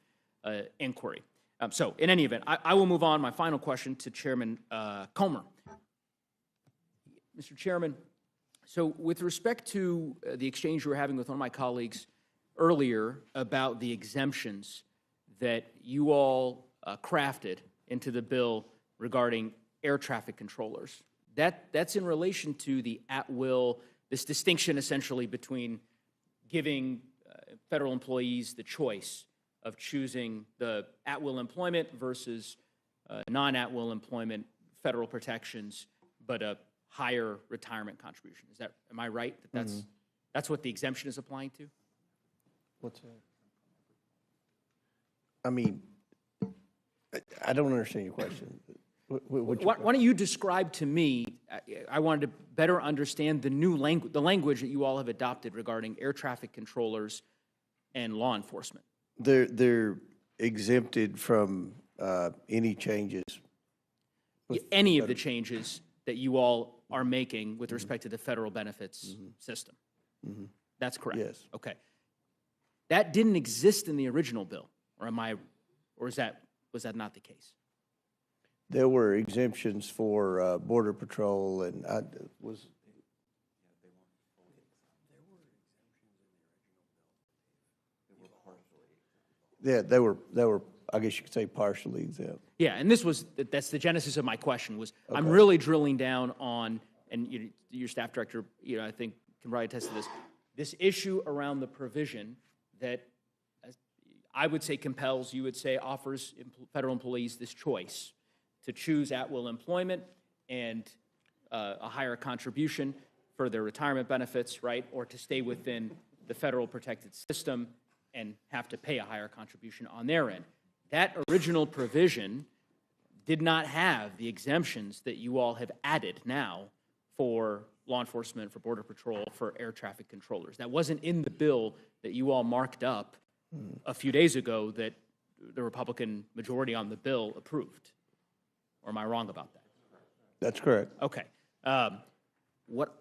S13: inquiry. So in any event, I will move on. My final question to Chairman Comer. Mr. Chairman, so with respect to the exchange you were having with one of my colleagues earlier about the exemptions that you all crafted into the bill regarding air traffic controllers, that's in relation to the at-will, this distinction essentially between giving federal employees the choice of choosing the at-will employment versus non-at-will employment, federal protections, but a higher retirement contribution. Am I right that that's what the exemption is applying to?
S7: What's that? I mean, I don't understand your question.
S13: Why don't you describe to me I wanted to better understand the new language, the language that you all have adopted regarding air traffic controllers and law enforcement.
S7: They're exempted from any changes.
S13: Any of the changes that you all are making with respect to the federal benefits system. That's correct?
S7: Yes.
S13: Okay. That didn't exist in the original bill, or was that not the case?
S7: There were exemptions for Border Patrol, and Yeah, they were, I guess you could say, partially exempt.
S13: Yeah, and that's the genesis of my question was, I'm really drilling down on, and your staff director, I think can probably attest to this issue around the provision that I would say compels, you would say offers federal employees this choice to choose at-will employment and a higher contribution for their retirement benefits, right, or to stay within the federal protected system and have to pay a higher contribution on their end. That original provision did not have the exemptions that you all have added now for law enforcement, for Border Patrol, for air traffic controllers. That wasn't in the bill that you all marked up a few days ago that the Republican majority on the bill approved. Or am I wrong about that?
S7: That's correct.
S13: Okay. What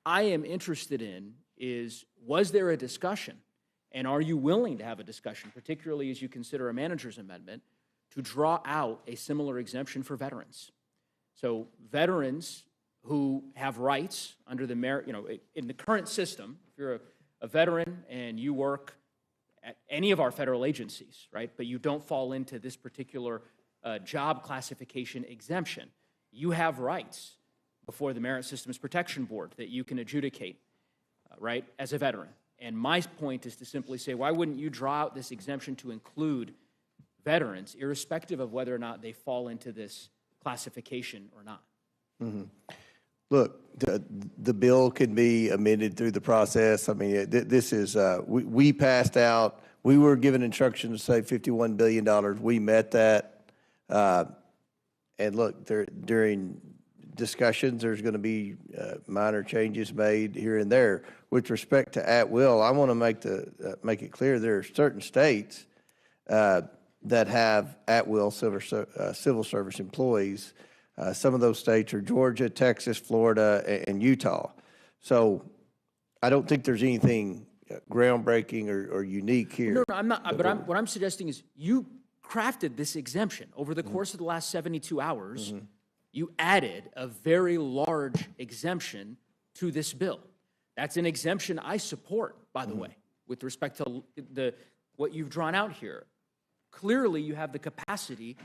S13: I am interested in is, was there a discussion, and are you willing to have a discussion, particularly as you consider a manager's amendment, to draw out a similar exemption for veterans? So veterans who have rights under the in the current system, if you're a veteran and you work at any of our federal agencies, right, but you don't fall into this particular job classification exemption, you have rights before the Merit Systems Protection Board that you can adjudicate, right, as a veteran. And my point is to simply say, why wouldn't you draw out this exemption to include veterans, irrespective of whether or not they fall into this classification or not?
S7: Look, the bill can be amended through the process. I mean, this is, we passed out, we were given instruction to save $51 billion. We met that. And look, during discussions, there's going to be minor changes made here and there. With respect to at-will, I want to make it clear there are certain states that have at-will civil service employees. Some of those states are Georgia, Texas, Florida, and Utah. So I don't think there's anything groundbreaking or unique here.
S13: No, I'm not. But what I'm suggesting is you crafted this exemption over the course of the last 72 hours. You added a very large exemption to this bill. That's an exemption I support, by the way, with respect to what you've drawn out here. Clearly, you have the capacity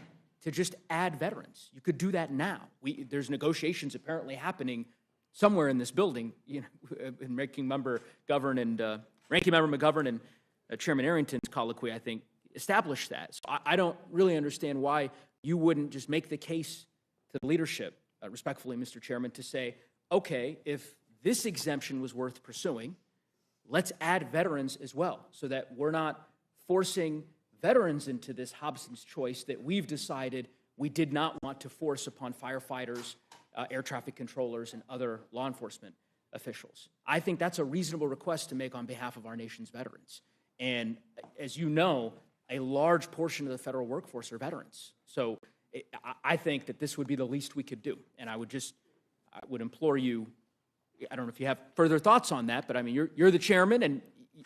S13: to just add veterans. You could do that now. There's negotiations apparently happening somewhere in this building. And Ranking Member McGovern and Chairman Arrington's colloquy, I think, established that. So I don't really understand why you wouldn't just make the case to the leadership, respectfully, Mr. Chairman, to say, okay, if this exemption was worth pursuing, let's add veterans as well, so that we're not forcing veterans into this Hobson's choice that we've decided we did not want to force upon firefighters, air traffic controllers, and other law enforcement officials. I think that's a reasonable request to make on behalf of our nation's veterans. And as you know, a large portion of the federal workforce are veterans. So I think that this would be the least we could do. And I would implore you, I don't know if you have further thoughts on that, but I mean, you're the chairman, and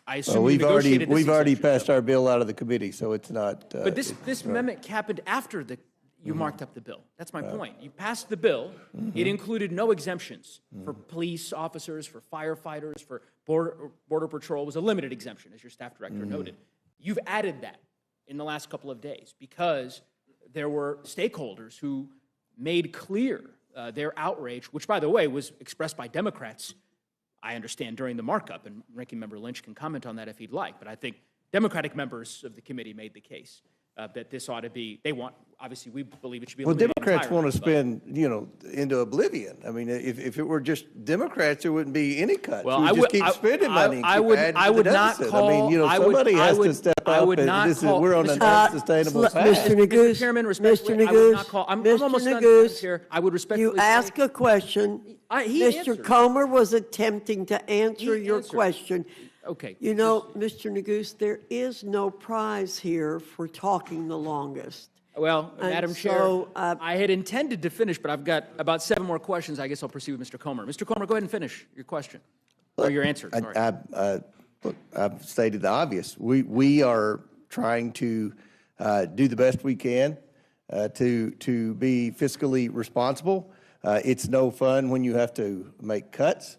S13: I assume you negotiated this
S7: we've already
S13: exemption.
S7: passed our bill out of the committee, so it's not.
S13: But this amendment happened after you marked up the bill. That's my point. You passed the bill. It included no exemptions for police officers, for firefighters, for Border Patrol. It was a limited exemption, as your staff director noted. You've added that in the last couple of days because there were stakeholders who made clear their outrage, which, by the way, was expressed by Democrats, I understand, during the markup, and Ranking Member Lynch can comment on that if he'd like, but I think Democratic members of the committee made the case that this ought to be, they want, obviously, we believe it should be
S14: Well,
S13: eliminated
S14: Democrats want to
S13: entirely,
S14: spend, into oblivion. I mean, if it were just Democrats, there wouldn't be any cuts.
S13: Well,
S14: We
S13: I
S14: just
S13: would-
S14: keep
S13: I-
S14: spending
S13: I-
S14: money and
S13: I
S14: keep
S13: would-
S14: adding
S13: I
S14: to
S13: would
S14: the
S13: not
S14: deficit.
S13: call-
S14: I mean,
S13: I would-
S14: somebody
S13: I
S14: has
S13: would-
S14: to step
S13: I
S14: up,
S13: would
S14: and
S13: not
S14: this is,
S13: call-
S14: we're on an
S13: Mr.
S14: unsustainable
S5: Mr.
S14: path.
S5: Naguse,
S13: Chairman,
S5: Mr.
S13: respectfully, I would not
S5: Naguse,
S13: call, I'm
S5: Mr.
S13: almost done, Madam
S5: Naguse,
S13: Chair. I would respectfully
S5: you
S13: say-
S5: ask a question.
S13: He
S5: Mr.
S13: answered.
S5: Comer was attempting to answer
S13: He
S5: your
S13: answered.
S5: question.
S13: Okay.
S5: You know, Mr. Naguse, there is no prize here for talking the longest.
S13: Well,
S5: And
S13: Madam Chair,
S5: so,
S13: I had intended to finish, but I've got about 7 more questions. I guess I'll proceed with Mr. Comer. Mr. Comer, go ahead and finish your question, or your answer, sorry.
S14: Look, I've stated the obvious. We are trying to do the best we can to be fiscally responsible. It's no fun when you have to make cuts.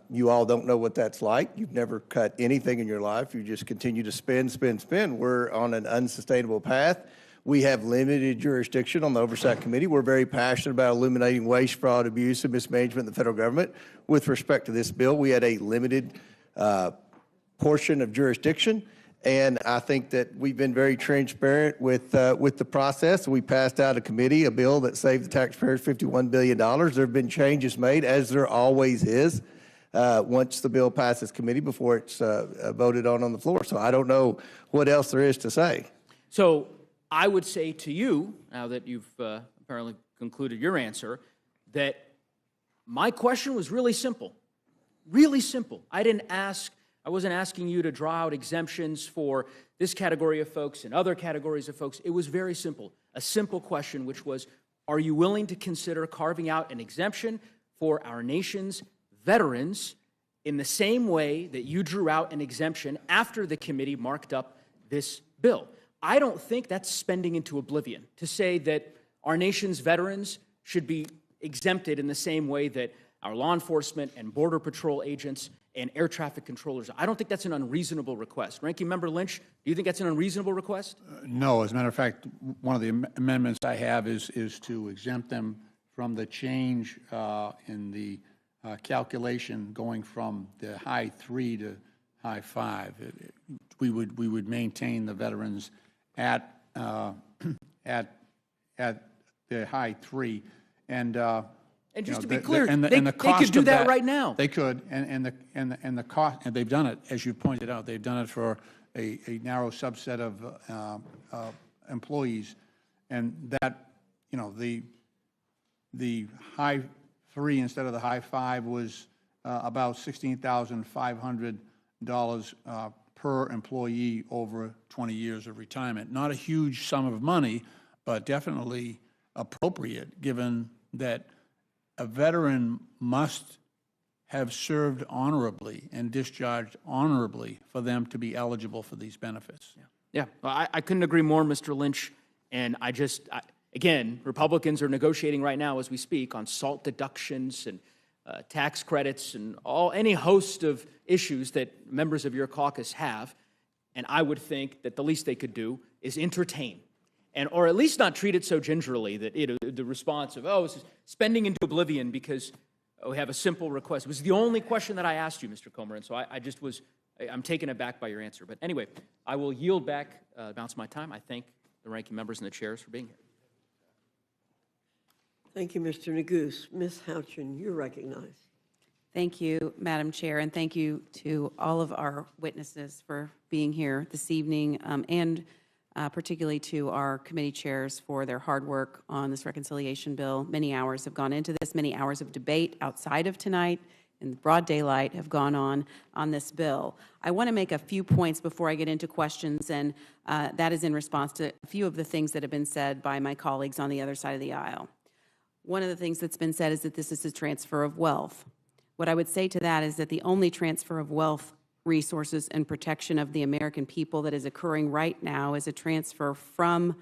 S14: You all don't know what that's like. You've never cut anything in your life. You just continue to spend, spend, spend. We're on an unsustainable path. We have limited jurisdiction on the Oversight Committee. We're very passionate about eliminating waste, fraud, abuse, and mismanagement in the federal government. With respect to this bill, we had a limited portion of jurisdiction, and I think that we've been very transparent with the process. We passed out of committee a bill that saved the taxpayers $51 billion. There have been changes made, as there always is, once the bill passes committee before it's voted on the floor. So I don't know what else there is to say.
S13: So I would say to you, now that you've apparently concluded your answer, that my question was really simple. Really simple. I wasn't asking you to draw out exemptions for this category of folks and other categories of folks. It was very simple. A simple question, which was, are you willing to consider carving out an exemption for our nation's veterans in the same way that you drew out an exemption after the committee marked up this bill? I don't think that's spending into oblivion to say that our nation's veterans should be exempted in the same way that our law enforcement and Border Patrol agents and air traffic controllers. I don't think that's an unreasonable request. Ranking Member Lynch, do you think that's an unreasonable request?
S6: No, as a matter of fact, one of the amendments I have is to exempt them from the change in the calculation going from the high 3 to high 5. We would maintain the veterans at the high 3, and
S13: just to be clear, they could do that right now.
S6: They could, and the cost, and they've done it, as you pointed out, they've done it for a narrow subset of employees, and that, the high 3 instead of the high 5 was about $16,500 per employee over 20 years of retirement. Not a huge sum of money, but definitely appropriate, given that a veteran must have served honorably and discharged honorably for them to be eligible for these benefits.
S13: Yeah, well, I couldn't agree more, Mr. Lynch. And again, Republicans are negotiating right now as we speak on SALT deductions and tax credits and any host of issues that members of your caucus have. And I would think that the least they could do is entertain, or at least not treat it so gingerly that the response of, this is spending into oblivion because we have a simple request. It was the only question that I asked you, Mr. Comer, and so I'm taken aback by your answer. But anyway, I will yield back the balance of my time. I thank the ranking members and the chairs for being here.
S9: Thank you, Mr. Naguse. Ms. Houchin, you're recognized.
S15: Thank you, Madam Chair, and thank you to all of our witnesses for being here this evening, and particularly to our committee chairs for their hard work on this reconciliation bill. Many hours have gone into this, many hours of debate outside of tonight in broad daylight have gone on this bill. I want to make a few points before I get into questions, and that is in response to a few of the things that have been said by my colleagues on the other side of the aisle. One of the things that's been said is that this is a transfer of wealth. What I would say to that is that the only transfer of wealth, resources, and protection of the American people that is occurring right now is a transfer from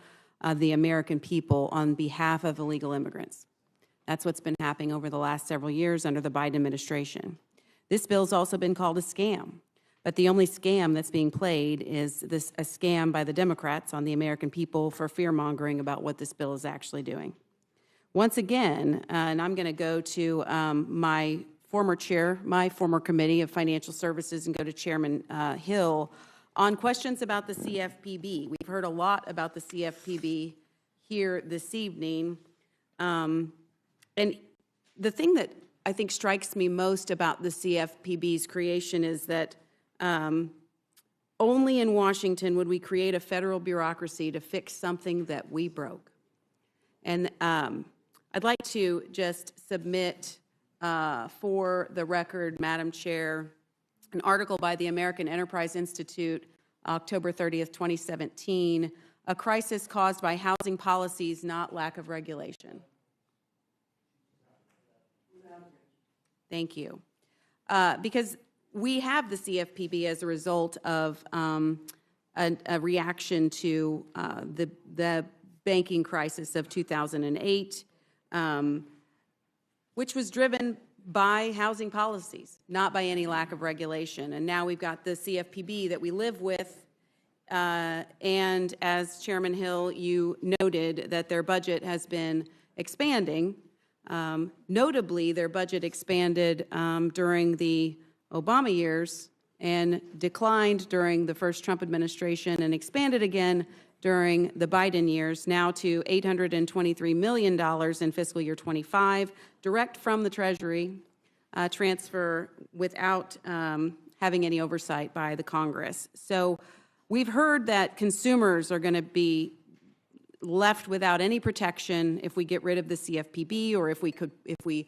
S15: the American people on behalf of illegal immigrants. That's what's been happening over the last several years under the Biden administration. This bill's also been called a scam, but the only scam that's being played is a scam by the Democrats on the American people for fear-mongering about what this bill is actually doing. Once again, and I'm going to go to my former committee of financial services and go to Chairman Hill On questions about the CFPB, we've heard a lot about the CFPB here this evening. And the thing that I think strikes me most about the CFPB's creation is that only in Washington would we create a federal bureaucracy to fix something that we broke. And I'd like to just submit for the record, Madam Chair, an article by the American Enterprise Institute, October 30th, 2017, A Crisis Caused by Housing Policies, Not Lack of Regulation. Thank you. Because we have the CFPB as a result of a reaction to the banking crisis of 2008, which was driven by housing policies, not by any lack of regulation. And now we've got the CFPB that we live with, and as Chairman Hill, you noted that their budget has been expanding. Notably, their budget expanded during the Obama years and declined during the first Trump administration and expanded again during the Biden years, now to $823 million in fiscal year 25, direct from the Treasury, transfer without having any oversight by the Congress. So we've heard that consumers are going to be left without any protection if we get rid of the CFPB, or if we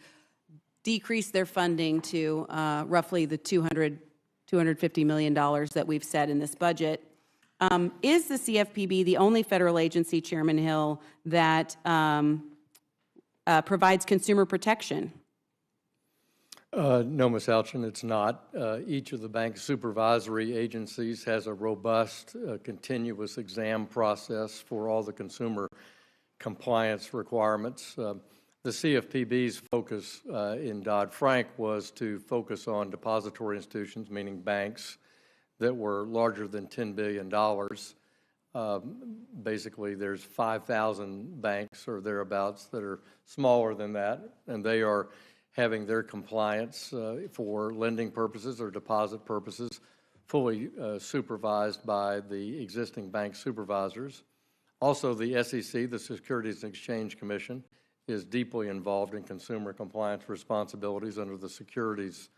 S15: decrease their funding to roughly the $250 million that we've set in this budget. Is the CFPB the only federal agency, Chairman Hill, that provides consumer protection?
S4: No, Ms. Alchin, it's not. Each of the bank supervisory agencies has a robust, continuous exam process for all the consumer compliance requirements. The CFPB's focus in Dodd-Frank was to focus on depository institutions, meaning banks, that were larger than $10 billion. Basically, there's 5,000 banks or thereabouts that are smaller than that, and they are having their compliance for lending purposes or deposit purposes fully supervised by the existing bank supervisors. Also, the SEC, the Securities and Exchange Commission, is deeply involved in consumer compliance responsibilities under the securities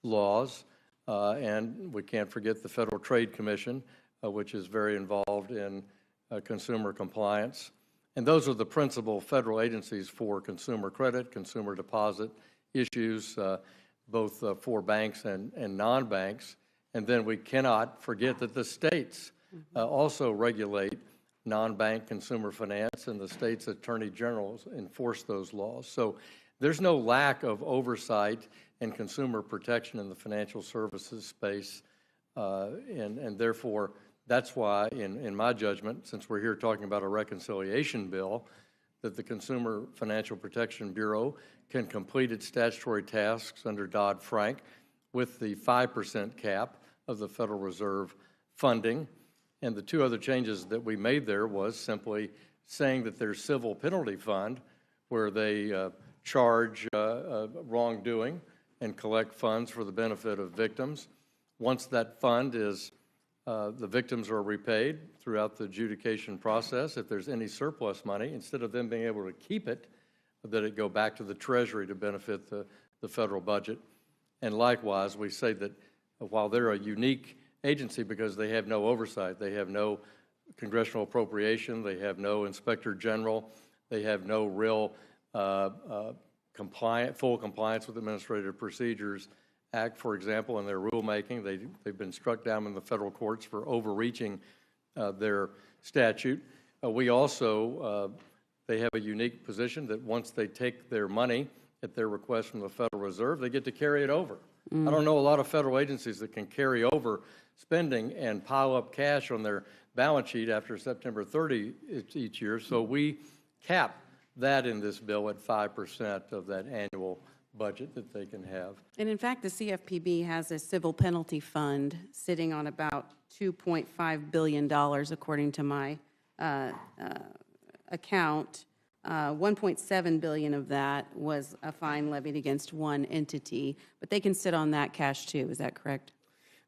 S4: laws. And we can't forget the Federal Trade Commission, which is very involved in consumer compliance. And those are the principal federal agencies for consumer credit, consumer deposit issues, both for banks and non-banks. And then we cannot forget that the states also regulate non-bank consumer finance, and the state's attorney generals enforce those laws. So there's no lack of oversight and consumer protection in the financial services space, and therefore that's why, in my judgment, since we're here talking about a reconciliation bill, that the Consumer Financial Protection Bureau can complete its statutory tasks under Dodd-Frank with the 5% cap of the Federal Reserve funding. And the two other changes that we made there was simply saying that their civil penalty fund, where they charge wrongdoing and collect funds for the benefit of victims. Once that fund is, the victims are repaid throughout the adjudication process. If there's any surplus money, instead of them being able to keep it, that it go back to the Treasury to benefit the federal budget. And likewise, we say that while they're a unique agency because they have no oversight, they have no congressional appropriation, they have no inspector general, they have no real full compliance with Administrative Procedures Act, for example, in their rulemaking. They've been struck down in the federal courts for overreaching their statute. We also, they have a unique position that once they take their money at their request from the Federal Reserve, they get to carry it over. I don't know a lot of federal agencies that can carry over spending and pile up cash on their balance sheet after September 30 each year. So we cap that in this bill at 5% of that annual budget that they can have.
S15: And in fact, the CFPB has a civil penalty fund sitting on about $2.5 billion, according to my account. 1.7 billion of that was a fine levied against one entity, but they can sit on that cash too. Is that correct?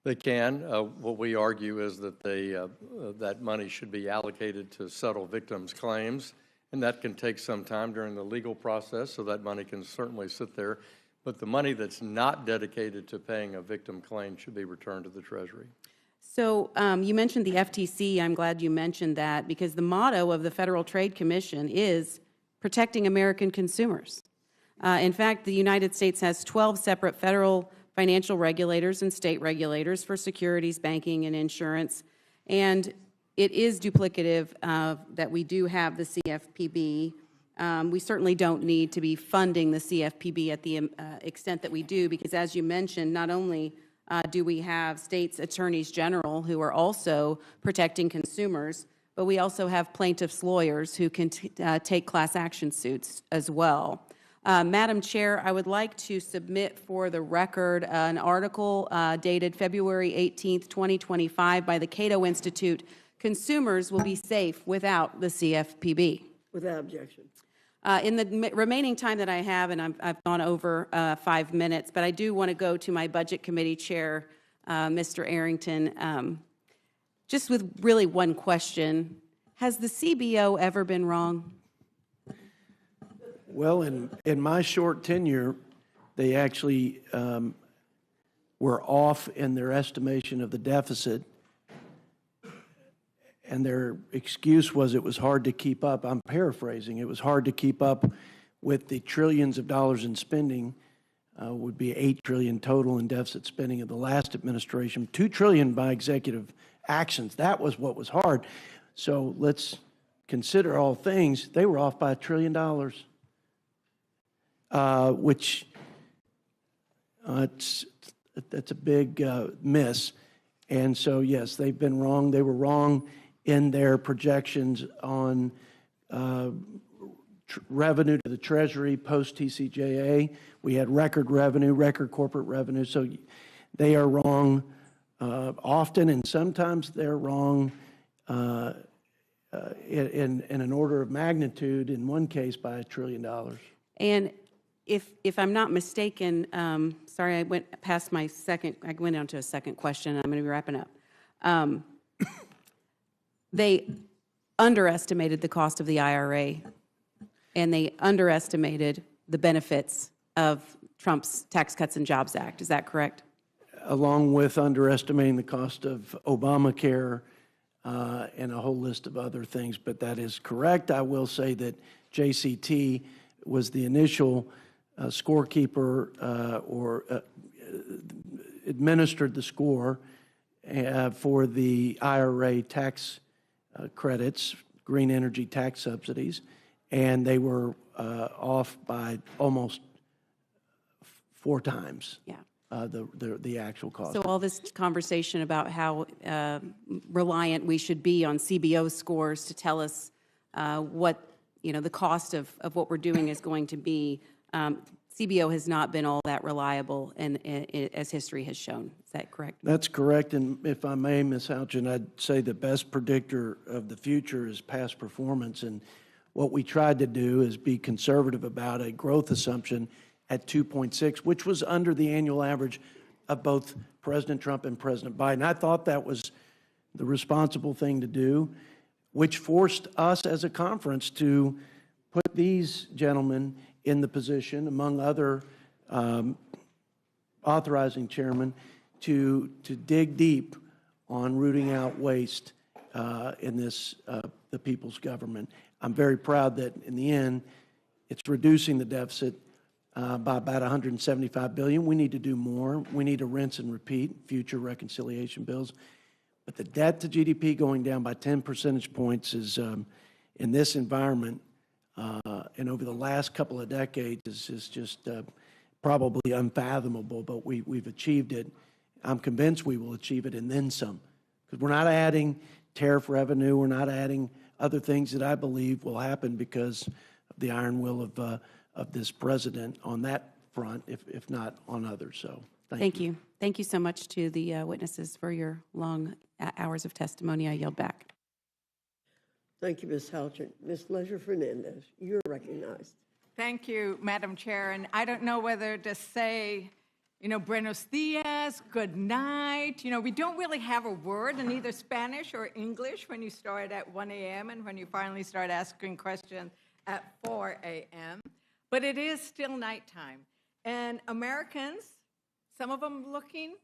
S4: They can. What we argue is that that money should be allocated to settle victims' claims, and that can take some time during the legal process, so that money can certainly sit there. But the money that's not dedicated to paying a victim claim should be returned to the Treasury.
S15: So you mentioned the FTC. I'm glad you mentioned that because the motto of the Federal Trade Commission is protecting American consumers. In fact, the United States has 12 separate federal financial regulators and state regulators for securities, banking, and insurance. And it is duplicative that we do have the CFPB. We certainly don't need to be funding the CFPB at the extent that we do because, as you mentioned, not only do we have states' attorneys general who are also protecting consumers, but we also have plaintiffs' lawyers who can take class action suits as well. Madam Chair, I would like to submit for the record an article dated February 18th, 2025 by the Cato Institute, Consumers Will Be Safe Without the CFPB.
S9: Without objection.
S15: In the remaining time that I have, and I've gone over 5 minutes, but I do want to go to my Budget Committee Chair, Mr. Arrington, just with really one question. Has the CBO ever been wrong?
S1: Well, in my short tenure, they actually were off in their estimation of the deficit, and their excuse was it was hard to keep up. I'm paraphrasing. It was hard to keep up with the trillions of dollars in spending, would be $8 trillion total in deficit spending of the last administration, $2 trillion by executive actions. That was what was hard. So let's consider all things. They were off by $1 trillion. Which that's a big miss. And so, yes, they've been wrong. They were wrong in their projections on revenue to the Treasury post-TCJA. We had record revenue, record corporate revenue. So they are wrong often, and sometimes they're wrong in an order of magnitude, in one case by $1 trillion.
S15: And if I'm not mistaken, sorry, I went past my second, I went on to a second question, and I'm going to be wrapping up. They underestimated the cost of the IRA, and they underestimated the benefits of Trump's Tax Cuts and Jobs Act. Is that correct?
S1: Along with underestimating the cost of Obamacare and a whole list of other things, but that is correct. I will say that JCT was the initial scorekeeper or administered the score for the IRA tax credits, green energy tax subsidies, and they were off by almost 4 times.
S15: Yeah.
S1: The actual cost.
S15: So all this conversation about how reliant we should be on CBO scores to tell us what the cost of what we're doing is going to be, CBO has not been all that reliable, and as history has shown. Is that correct?
S1: That's correct, and if I may, Ms. Houchin, I'd say the best predictor of the future is past performance, and what we tried to do is be conservative about a growth assumption at 2.6, which was under the annual average of both President Trump and President Biden. I thought that was the responsible thing to do, which forced us as a conference to put these gentlemen in the position, among other authorizing chairmen, to dig deep on rooting out waste in this, the people's government. I'm very proud that in the end, it's reducing the deficit by about $175 billion. We need to do more. We need to rinse and repeat future reconciliation bills. But the debt to GDP going down by 10 percentage points is, in this environment, and over the last couple of decades, is just probably unfathomable, but we've achieved it. I'm convinced we will achieve it and then some, because we're not adding tariff revenue. We're not adding other things that I believe will happen because of the iron will of this president on that front, if not on others. So thank you.
S15: Thank you so much to the witnesses for your long hours of testimony. I yield back.
S9: Thank you, Ms. Houchin. Ms. Leisure-Fernandez, you're recognized.
S16: Thank you, Madam Chair. And I don't know whether to say buenos dias, good night. We don't really have a word in either Spanish or English when you start at 1 a.m. and when you finally start asking questions at 4 a.m. But it is still nighttime. And Americans, some of them looking,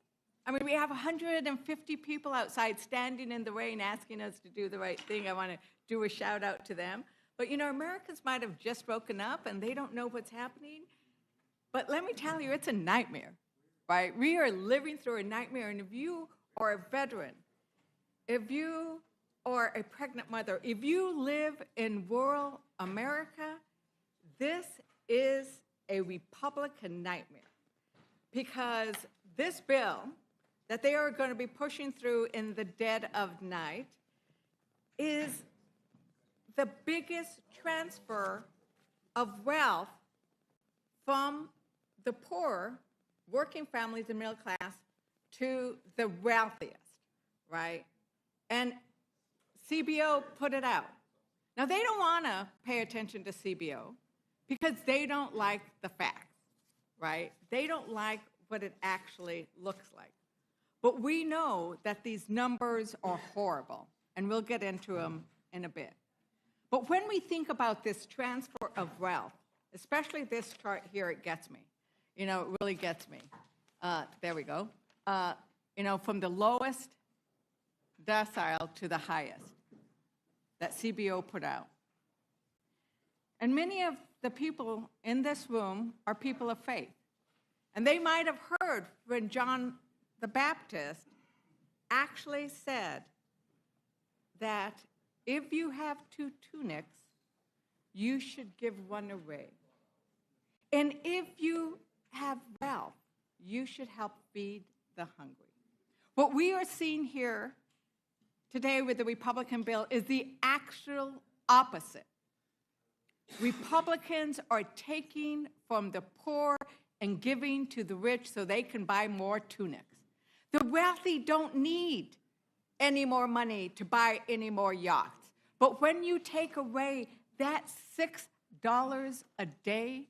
S16: we have 150 people outside standing in the rain asking us to do the right thing. I want to do a shout out to them. But, Americans might have just woken up and they don't know what's happening. But let me tell you, it's a nightmare. Right? We are living through a nightmare, and if you are a veteran, if you are a pregnant mother, if you live in rural America, this is a Republican nightmare, because this bill that they are going to be pushing through in the dead of night is the biggest transfer of wealth from the poor, working families and middle class, to the wealthiest, right? And CBO put it out. Now, they don't want to pay attention to CBO because they don't like the facts, right? They don't like what it actually looks like. But we know that these numbers are horrible, and we'll get into them in a bit. But when we think about this transfer of wealth, especially this chart here, it gets me. It really gets me. There we go. From the lowest decile to the highest that CBO put out. And many of the people in this room are people of faith. And they might have heard when John the Baptist actually said that if you have 2 tunics, you should give one away. And if you have wealth, you should help feed the hungry. What we are seeing here today with the Republican bill is the actual opposite. Republicans are taking from the poor and giving to the rich so they can buy more tunics. The wealthy don't need any more money to buy any more yachts. But when you take away that $6 a day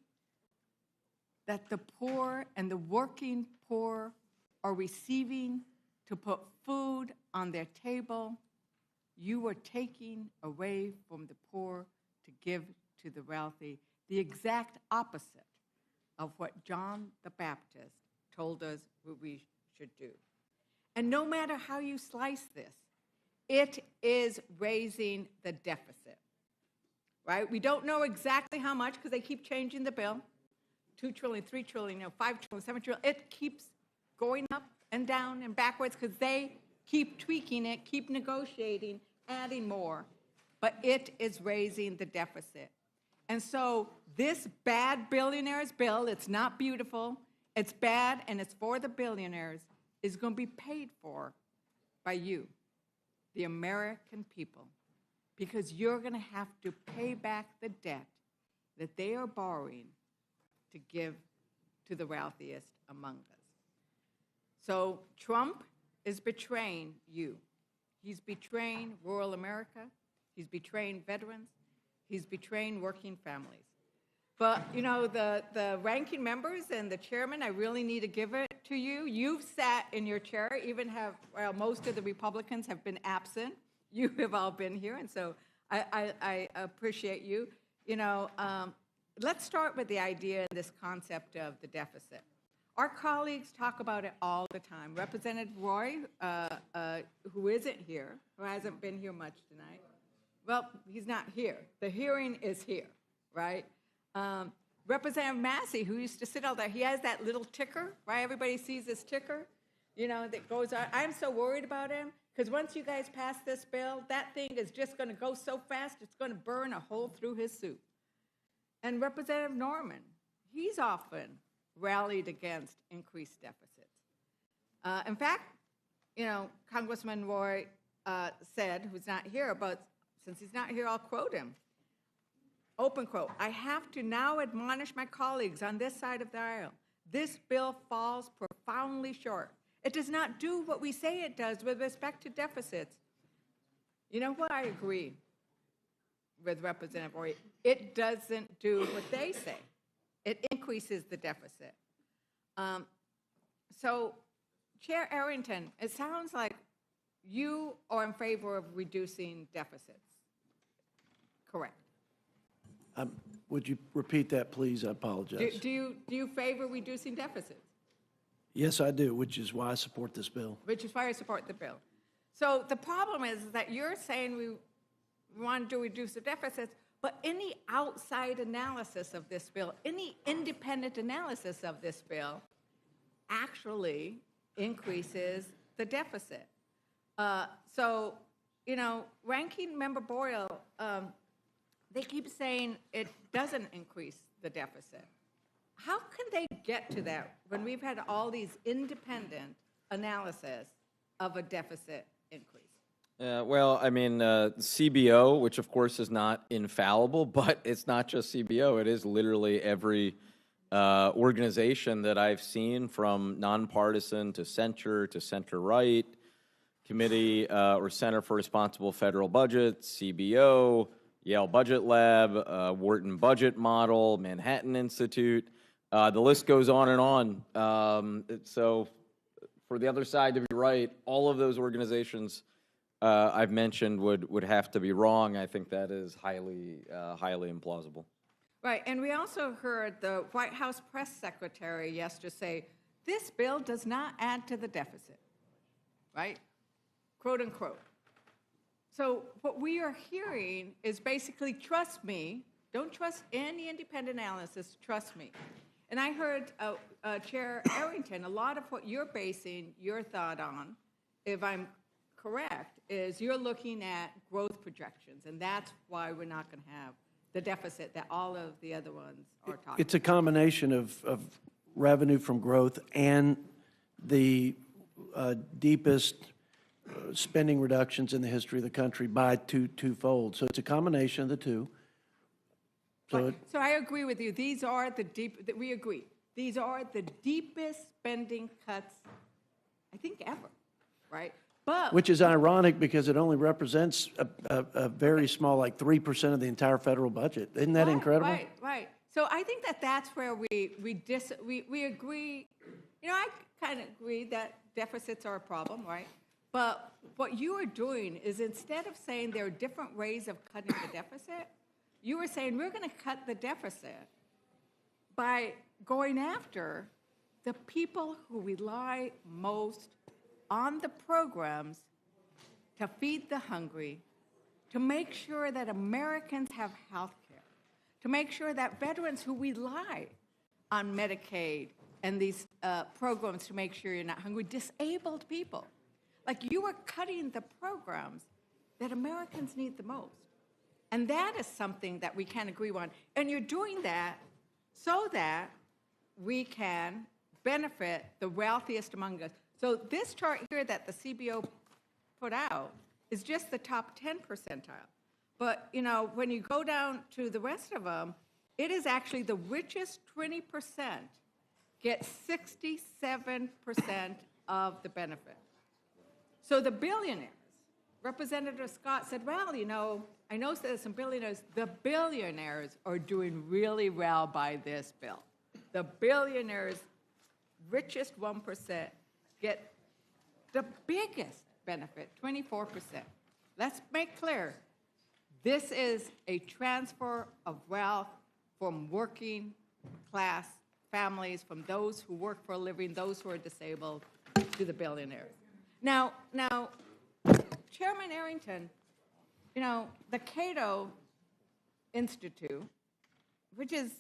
S16: that the poor and the working poor are receiving to put food on their table, you are taking away from the poor to give to the wealthy, the exact opposite of what John the Baptist told us what we should do. And no matter how you slice this, it is raising the deficit, right? We don't know exactly how much because they keep changing the bill. 2 trillion, 3 trillion, 5 trillion, 7 trillion. It keeps going up and down and backwards because they keep tweaking it, keep negotiating, adding more. But it is raising the deficit. And so this bad billionaires bill, it's not beautiful, it's bad, and it's for the billionaires, is going to be paid for by you, the American people, because you're going to have to pay back the debt that they are borrowing to give to the wealthiest among us. So Trump is betraying you. He's betraying rural America. He's betraying veterans. He's betraying working families. But, the ranking members and the chairman, I really need to give it to you. You've sat in your chair, most of the Republicans have been absent. You have all been here, and so I appreciate you. Let's start with the idea, this concept of the deficit. Our colleagues talk about it all the time. Representative Roy, who isn't here, who hasn't been here much tonight, well, he's not here. The hearing is here, right? Representative Massey, who used to sit out there, he has that little ticker, right? Everybody sees this ticker, that goes on. I'm so worried about him because once you guys pass this bill, that thing is just going to go so fast, it's going to burn a hole through his suit. And Representative Norman, he's often rallied against increased deficits. In fact, Congressman Roy said, who's not here, but since he's not here, I'll quote him. Open quote, "I have to now admonish my colleagues on this side of the aisle. This bill falls profoundly short. It does not do what we say it does with respect to deficits." You know what? I agree with Representative Roy. It doesn't do what they say. It increases the deficit. So, Chair Arrington, it sounds like you are in favor of reducing deficits, correct?
S1: Would you repeat that, please? I apologize.
S16: Do you favor reducing deficits?
S1: Yes, I do, which is why I support this bill.
S16: Which is why I support the bill. So the problem is that you're saying we want to reduce the deficits, but any outside analysis of this bill, any independent analysis of this bill actually increases the deficit. So, you know, Ranking Member Boyle, they keep saying it doesn't increase the deficit. How can they get to that when we've had all these independent analysis of a deficit increase?
S3: Well, I mean, CBO, which of course is not infallible, but it's not just CBO. It is literally every organization that I've seen, from nonpartisan to center-right, Committee or Center for Responsible Federal Budget, CBO, Yale Budget Lab, Wharton Budget Model, Manhattan Institute. The list goes on and on. So for the other side to be right, all of those organizations I've mentioned would have to be wrong. I think that is highly implausible.
S16: Right, and we also heard the White House press secretary yesterday say, this bill does not add to the deficit, right? Quote unquote. So what we are hearing is basically, trust me, don't trust any independent analysis, trust me. And I heard Chair Arrington, a lot of what you're basing your thought on, if I'm correct, is you're looking at growth projections, and that's why we're not going to have the deficit that all of the other ones are talking about.
S1: It's a combination of revenue from growth and the deepest spending reductions in the history of the country by twofold. So it's a combination of the two.
S16: So I agree with you. These are we agree. These are the deepest spending cuts, I think, ever, right? But
S1: which is ironic because it only represents a very small, like 3% of the entire federal budget. Isn't that incredible?
S16: Right. So I think that's where we agree. You know, I kind of agree that deficits are a problem, right? But what you are doing is, instead of saying there are different ways of cutting the deficit, you were saying we're going to cut the deficit by going after the people who rely most on the programs to feed the hungry, to make sure that Americans have health care, to make sure that veterans who rely on Medicaid and these programs to make sure you're not hungry, disabled people. Like, you are cutting the programs that Americans need the most. And that is something that we can agree on. And you're doing that so that we can benefit the wealthiest among us. So this chart here that the CBO put out is just the top 10 percentile. But, you know, when you go down to the rest of them, it is actually the richest 20% get 67% of the benefit. So the billionaires, Representative Scott said, well, you know, I know there's some billionaires. The billionaires are doing really well by this bill. The billionaires, richest 1%, get the biggest benefit, 24%. Let's make clear, this is a transfer of wealth from working class families, from those who work for a living, those who are disabled, to the billionaires. Now, Chairman Arrington, you know, the Cato Institute, which is,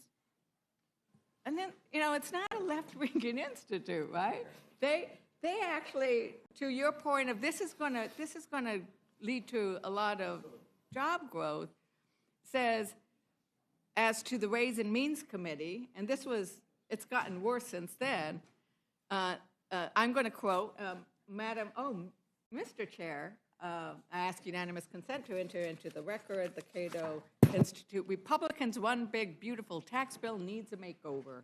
S16: and then, you know, it's not a left-wing institute, right? They actually, to your point of this is gonna lead to a lot of job growth, says, as to the Ways and Means Committee, and it's gotten worse since then, I'm going to quote, Mr. Chair, I ask unanimous consent to enter into the record the Cato Institute. Republicans' one big, beautiful tax bill needs a makeover.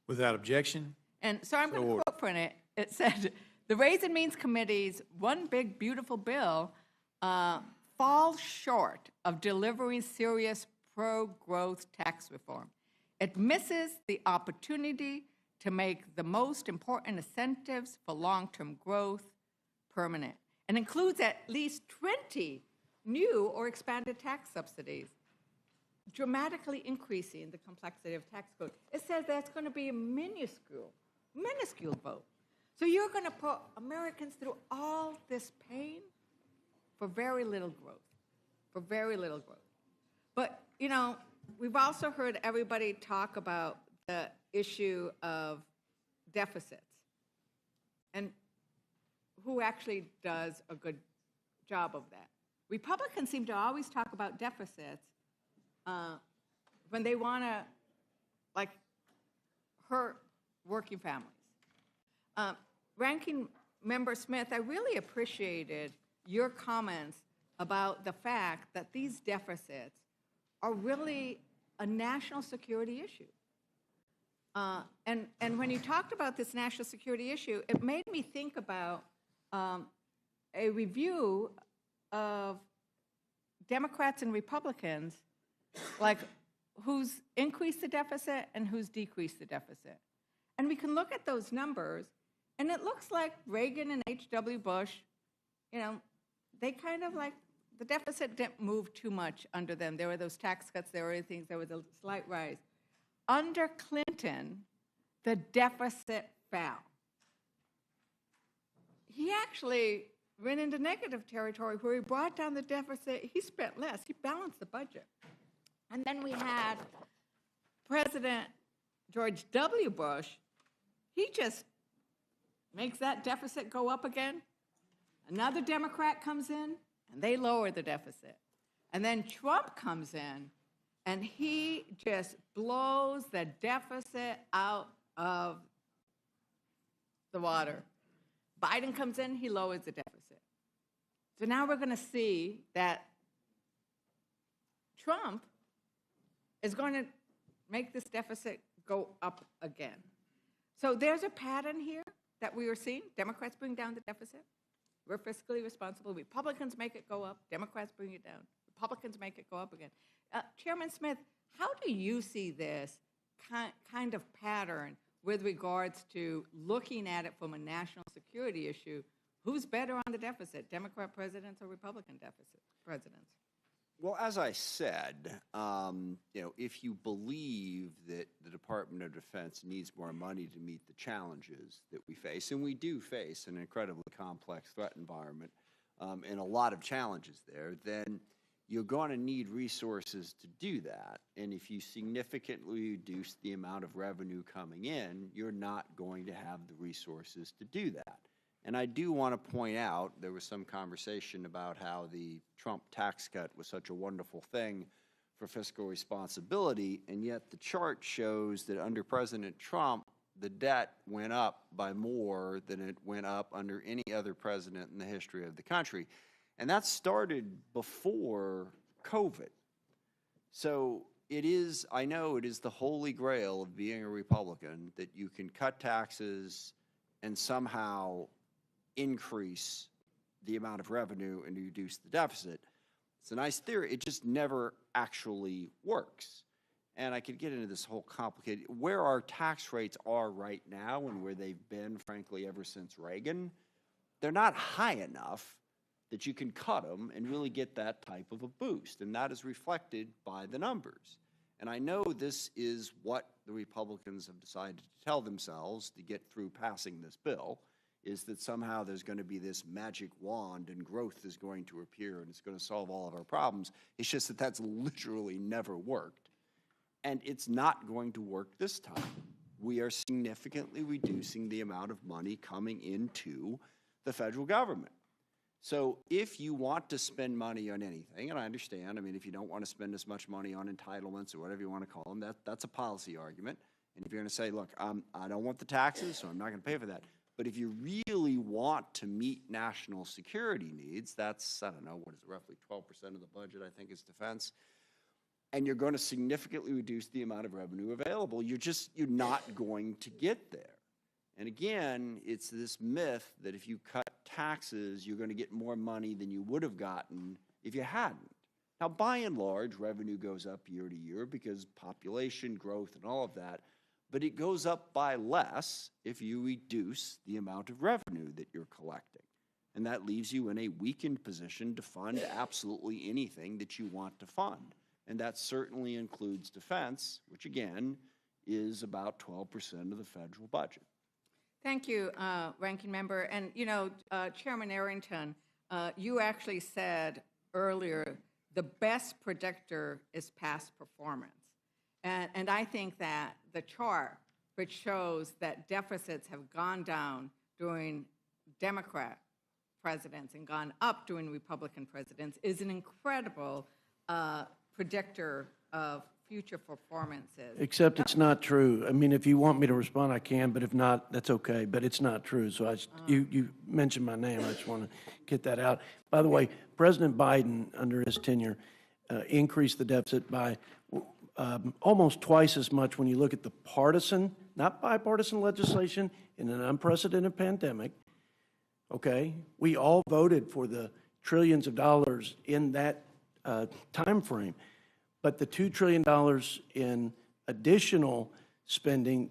S6: Without objection?
S16: And so I'm going to quote from it. It said, the Ways and Means Committee's one big, beautiful bill falls short of delivering serious pro-growth tax reform. It misses the opportunity to make the most important incentives for long-term growth permanent, and includes at least 20 new or expanded tax subsidies, dramatically increasing the complexity of tax code. It says that's going to be a minuscule vote. So you're going to put Americans through all this pain for very little growth, But, you know, we've also heard everybody talk about the issue of deficits and who actually does a good job of that. Republicans seem to always talk about deficits when they want to, like, hurt working families. Ranking Member Smith, I really appreciated your comments about the fact that these deficits are really a national security issue. And when you talked about this national security issue, it made me think about a review of Democrats and Republicans, like who's increased the deficit and who's decreased the deficit. And we can look at those numbers, and it looks like Reagan and H.W. Bush, you know, they kind of like, the deficit didn't move too much under them. There were those tax cuts, there were things, there was a slight rise. Under Clinton, the deficit fell. He actually went into negative territory where he brought down the deficit. He spent less. He balanced the budget. And then we had President George W. Bush. He just makes that deficit go up again. Another Democrat comes in, and they lower the deficit. And then Trump comes in, and he just blows the deficit out of the water. Biden comes in, he lowers the deficit. So now we're going to see that Trump is going to make this deficit go up again. So there's a pattern here that we are seeing. Democrats bring down the deficit. We're fiscally responsible. Republicans make it go up. Democrats bring it down. Republicans make it go up again. Chairman Smith, how do you see this kind of pattern with regards to looking at it from a national security issue? Who's better on the deficit, Democrat presidents or Republican presidents?
S8: Well, as I said, you know, if you believe that the Department of Defense needs more money to meet the challenges that we face, and we do face an incredibly complex threat environment and a lot of challenges there, then you're going to need resources to do that. And if you significantly reduce the amount of revenue coming in, you're not going to have the resources to do that. And I do want to point out, there was some conversation about how the Trump tax cut was such a wonderful thing for fiscal responsibility, and yet the chart shows that under President Trump, the debt went up by more than it went up under any other president in the history of the country. And that started before COVID. So it is, I know it is the holy grail of being a Republican that you can cut taxes and somehow increase the amount of revenue and reduce the deficit. It's a nice theory. It just never actually works. And I could get into this whole complicated, where our tax rates are right now and where they've been, frankly, ever since Reagan, they're not high enough that you can cut them and really get that type of a boost. And that is reflected by the numbers. And I know this is what the Republicans have decided to tell themselves to get through passing this bill, is that somehow there's going to be this magic wand and growth is going to appear and it's going to solve all of our problems. It's just that that's literally never worked. And it's not going to work this time. We are significantly reducing the amount of money coming into the federal government. So if you want to spend money on anything, and I understand, I mean, if you don't want to spend as much money on entitlements or whatever you want to call them, that's a policy argument. And if you're going to say, look, I don't want the taxes, so I'm not going to pay for that. But if you really want to meet national security needs, that's, I don't know, what is it, roughly 12% of the budget, I think, is defense. And you're going to significantly reduce the amount of revenue available, you're not going to get there. And again, it's this myth that if you cut taxes, you're going to get more money than you would have gotten if you hadn't. Now, by and large, revenue goes up year to year because population growth and all of that. but it goes up by less if you reduce the amount of revenue that you're collecting. And that leaves you in a weakened position to fund absolutely anything that you want to fund. And that certainly includes defense, which again is about 12% of the federal budget.
S16: Thank you, Ranking Member. And, you know, Chairman Arrington, you actually said earlier, the best predictor is past performance. And I think that the chart, which shows that deficits have gone down during Democrat presidents and gone up during Republican presidents, is an incredible predictor of future performances.
S1: Except it's not true. I mean, if you want me to respond, I can, but if not, that's okay. But it's not true. So you mentioned my name. I just want to get that out. By the way, President Biden, under his tenure, increased the deficit by almost twice as much when you look at the partisan, not bipartisan legislation in an unprecedented pandemic. Okay? We all voted for the trillions of dollars in that time frame. But the $2 trillion in additional spending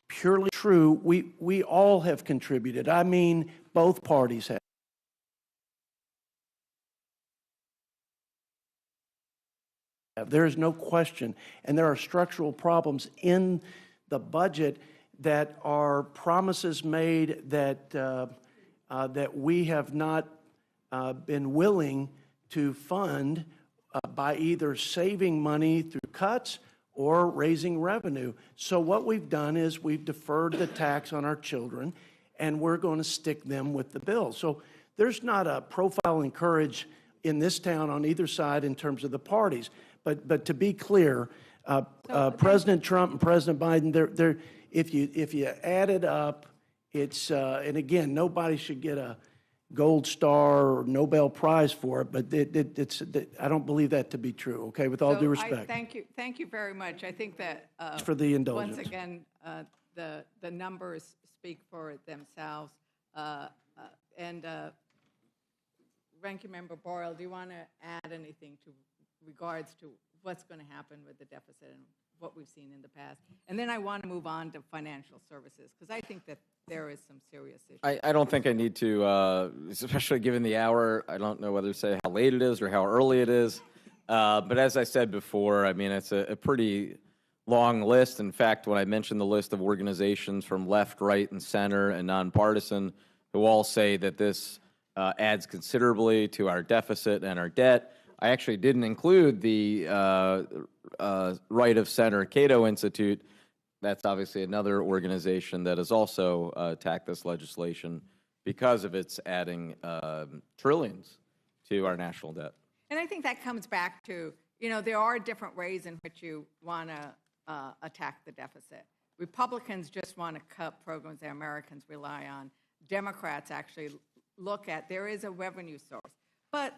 S1: purely true. We all have contributed. I mean, both parties have. There is no question. And there are structural problems in the budget that are promises made that, that we have not been willing to fund by either saving money through cuts or raising revenue. So what we've done is we've deferred the tax on our children, and we're going to stick them with the bill. So there's not a profile in courage in this town on either side in terms of the parties. But to be clear, President Trump and President Biden, if you add it up, it's and again, nobody should get a gold star or Nobel Prize for it, but I don't believe that to be true. Okay, with all due respect.
S16: Thank you very much. I think that
S1: for the indulgence.
S16: Once again, the numbers speak for themselves. And Ranking Member Boyle, do you want to add anything to regards to what's going to happen with the deficit and what we've seen in the past? And then I want to move on to financial services, because I think that there is some serious issues.
S3: I don't think I need to, especially given the hour, I don't know whether to say how late it is or how early it is. But as I said before, I mean, it's a pretty long list. In fact, when I mentioned the list of organizations from left, right, and center and nonpartisan who all say that this adds considerably to our deficit and our debt, I actually didn't include the right of center Cato Institute. That's obviously another organization that has also attacked this legislation because of its adding trillions to our national debt.
S16: And I think that comes back to, you know, there are different ways in which you want to attack the deficit. Republicans just want to cut programs that Americans rely on. Democrats actually look at, there is a revenue source. But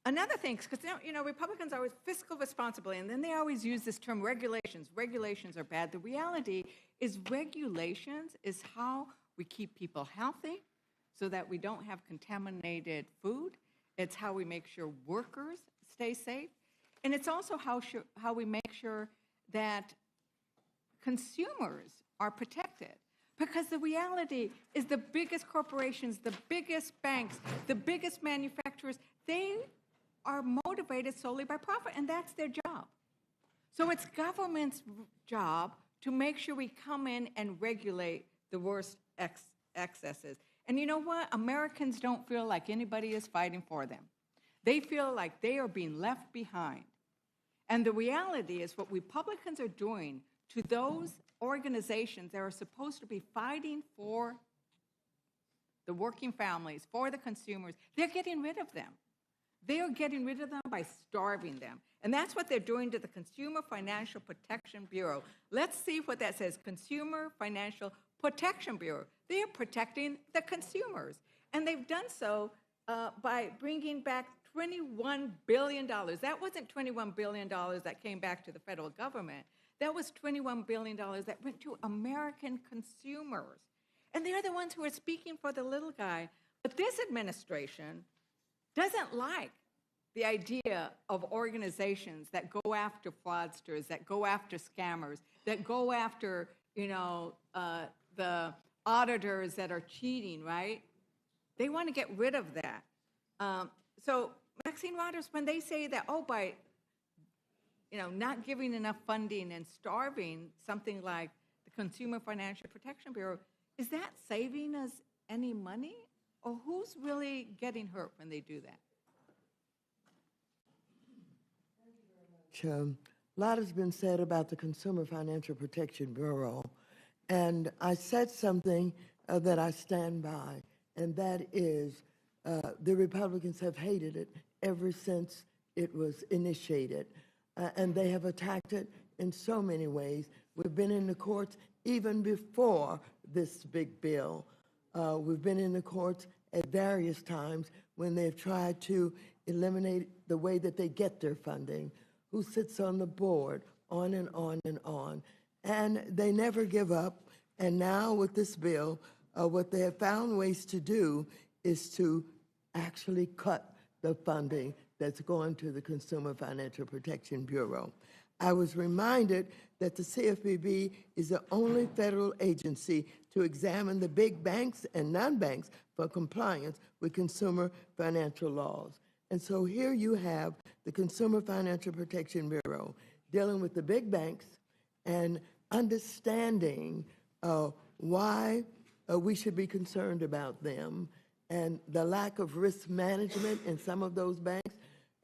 S16: another thing, because, you know, Republicans are always fiscal responsibility, and then they always use this term regulations. Regulations are bad. The reality is regulations is how we keep people healthy so that we don't have contaminated food. It's how we make sure workers stay safe. And it's also how we make sure that consumers are protected. Because the reality is the biggest corporations, the biggest banks, the biggest manufacturers, they are motivated solely by profit, and that's their job. So it's government's job to make sure we come in and regulate the worst excesses. And you know what? Americans don't feel like anybody is fighting for them. They feel like they are being left behind. And the reality is what Republicans are doing to those organizations that are supposed to be fighting for the working families, for the consumers, they're getting rid of them. They are getting rid of them by starving them. And that's what they're doing to the Consumer Financial Protection Bureau. Let's see what that says, Consumer Financial Protection Bureau. They are protecting the consumers. And they've done so by bringing back $21 billion. That wasn't $21 billion that came back to the federal government. That was $21 billion that went to American consumers. And they're the ones who are speaking for the little guy. But this administration doesn't like the idea of organizations that go after fraudsters, that go after scammers, that go after, the auditors that are cheating, right? They want to get rid of that. So Maxine Waters, when they say that, by not giving enough funding and starving something like the Consumer Financial Protection Bureau, is that saving us any money? Or who's really getting hurt when they do that?
S5: A lot has been said about the Consumer Financial Protection Bureau, and I said something that I stand by, and that is the Republicans have hated it ever since it was initiated, and they have attacked it in so many ways. We've been in the courts even before this big bill. We've been in the courts at various times when they've tried to eliminate the way that they get their funding, who sits on the board, on and on and on. And they never give up. And now with this bill, what they have found ways to do is to actually cut the funding that's going to the Consumer Financial Protection Bureau. I was reminded that the CFPB is the only federal agency to examine the big banks and non-banks for compliance with consumer financial laws. And so here you have the Consumer Financial Protection Bureau dealing with the big banks and understanding why we should be concerned about them and the lack of risk management in some of those banks.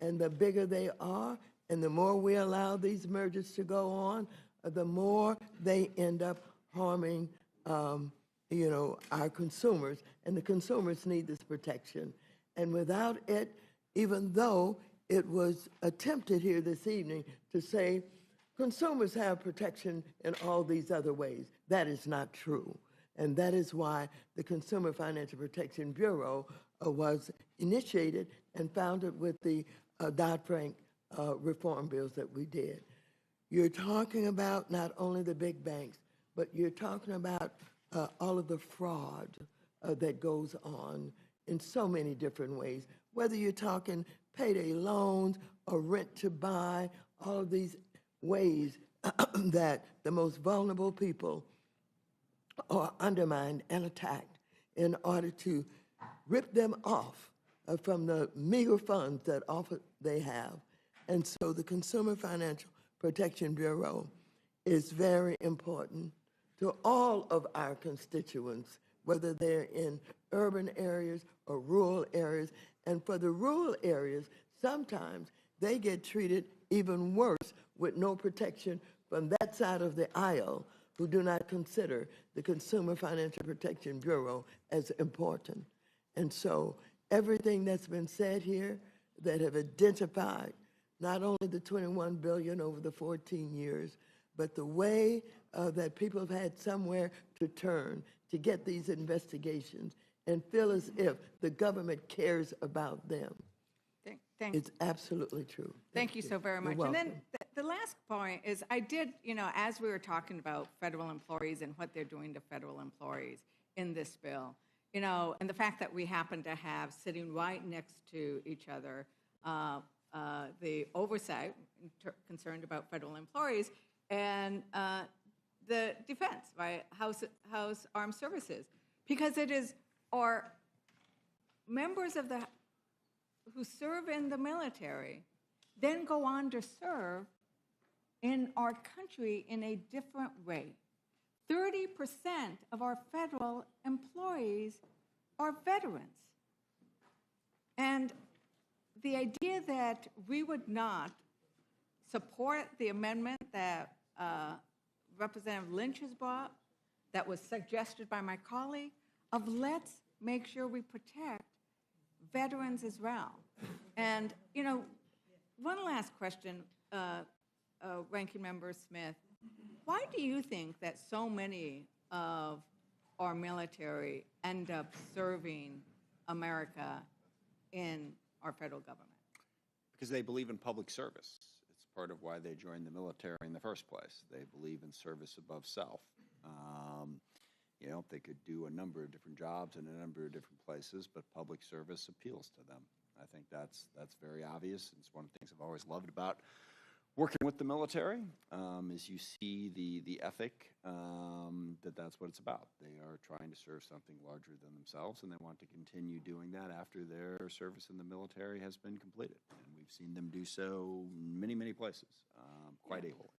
S5: And the bigger they are, and the more we allow these mergers to go on, the more they end up harming, our consumers. And the consumers need this protection. And without it, even though it was attempted here this evening to say consumers have protection in all these other ways, that is not true. And that is why the Consumer Financial Protection Bureau was initiated and founded with the Dodd-Frank reform bills that we did. You're talking about not only the big banks, but you're talking about all of the fraud that goes on in so many different ways, whether you're talking payday loans or rent to buy, all of these ways that the most vulnerable people are undermined and attacked in order to rip them off from the meager funds that often they have. And so the Consumer Financial Protection Bureau is very important to all of our constituents, whether they're in urban areas or rural areas. And for the rural areas, sometimes they get treated even worse with no protection from that side of the aisle, who do not consider the Consumer Financial Protection Bureau as important. And so everything that's been said here that have identified not only the $21 billion over the 14 years, but the way that people have had somewhere to turn to get these investigations and feel as if the government cares about them. It's absolutely true.
S16: Thank you so very much.
S5: You're
S16: And then
S5: welcome.
S16: the last point is I did, as we were talking about federal employees and what they're doing to federal employees in this bill, and the fact that we happen to have sitting right next to each other the oversight concerned about federal employees and the defense, right, House Armed Services, because it is our members of the who serve in the military then go on to serve in our country in a different way. 30% of our federal employees are veterans. And the idea that we would not support the amendment that Representative Lynch has brought, that was suggested by my colleague, of let's make sure we protect veterans as well. And, one last question, Ranking Member Smith. Why do you think that so many of our military end up serving America in our federal government?
S8: Because they believe in public service. It's part of why they joined the military in the first place. They believe in service above self. You know, they could do a number of different jobs in a number of different places, but public service appeals to them. I think that's very obvious. It's one of the things I've always loved about working with the military, is you see the ethic, that's what it's about. They are trying to serve something larger than themselves, and they want to continue doing that after their service in the military has been completed. And we've seen them do so in many, many places, quite ably.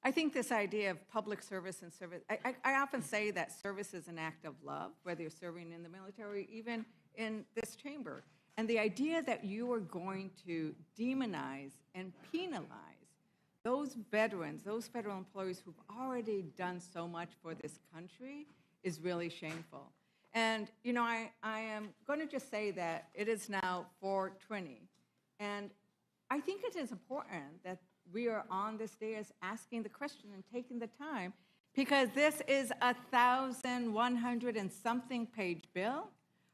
S16: I think this idea of public service and service, I often say that service is an act of love, whether you're serving in the military, even in this chamber. And the idea that you are going to demonize and penalize those veterans, those federal employees who've already done so much for this country is really shameful. And, you know, I am going to just say that it is now 4:20. And I think it is important that we are on this day as asking the question and taking the time, because this is 1,100 and something page bill.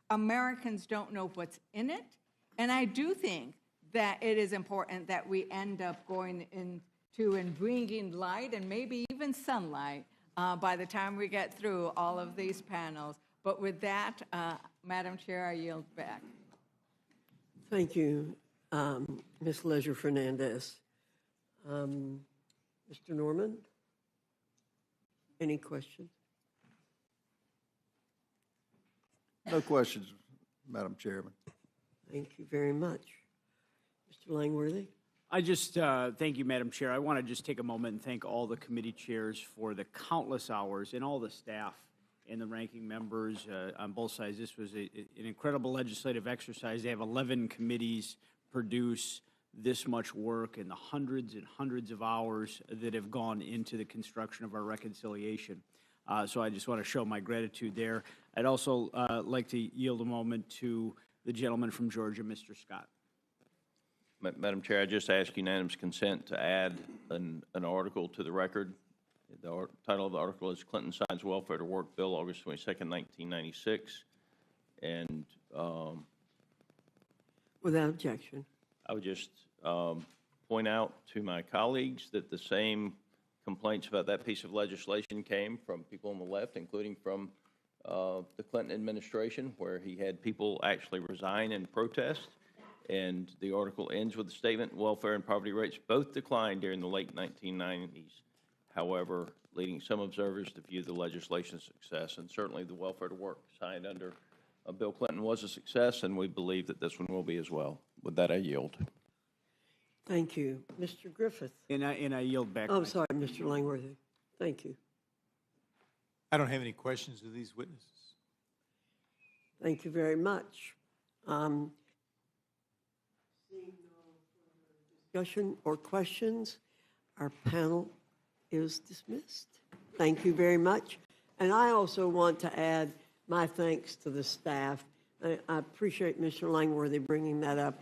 S16: Americans don't know what's in it. And I do think that it is important that we end up going into and bringing light and maybe even sunlight by the time we get through all of these panels. But with that, Madam Chair, I yield back.
S9: Thank you, Ms. Leisure Fernandez. Mr. Norman, any questions?
S7: No questions, Madam Chairman.
S9: Thank you very much. Mr. Langworthy?
S13: I just, thank you, Madam Chair. I want to just take a moment and thank all the committee chairs for the countless hours and all the staff and the ranking members on both sides. This was an incredible legislative exercise. They have 11 committees produce this much work and the hundreds and hundreds of hours that have gone into the construction of our reconciliation. So I just want to show my gratitude there. I'd also like to yield a moment to the gentleman from Georgia, Mr. Scott.
S10: Madam Chair, I just ask unanimous consent to add an article to the record. The title of the article is Clinton Signs Welfare to Work Bill, August 22nd, 1996. And
S9: without objection.
S10: I would just point out to my colleagues that the same complaints about that piece of legislation came from people on the left, including from the Clinton administration, where he had people actually resign in protest. And the article ends with the statement, welfare and poverty rates both declined during the late 1990s. However, leading some observers to view the legislation as a success. And certainly the welfare to work signed under Bill Clinton was a success, and we believe that this one will be as well. With that, I yield.
S9: Thank you. Mr. Griffith?
S13: And I yield back.
S9: Oh, sorry, Mr. Langworthy. Thank you.
S17: I don't have any questions of these witnesses.
S9: Thank you very much. Seeing no further discussion or questions, our panel is dismissed. Thank you very much. And I also want to add my thanks to the staff. I appreciate Mr. Langworthy bringing that up.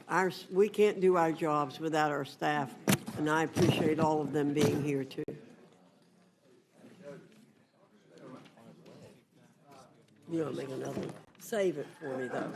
S9: We can't do our jobs without our staff, and I appreciate all of them being here too. You don't make another one. Save it for me, though.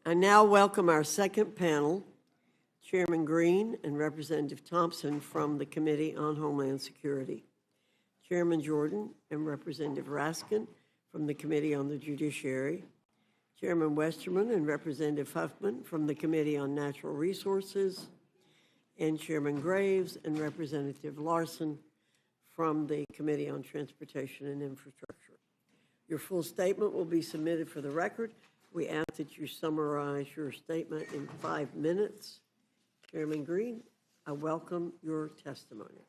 S9: I now welcome our second panel, Chairman Green and Representative Thompson from the Committee on Homeland Security, Chairman Jordan and Representative Raskin from the Committee on the Judiciary, Chairman Westerman and Representative Huffman from the Committee on Natural Resources, and Chairman Graves and Representative Larson from the Committee on Transportation and Infrastructure. Your full statement will be submitted for the record. We ask that you summarize your statement in 5 minutes. Chairman Green, I welcome your testimony.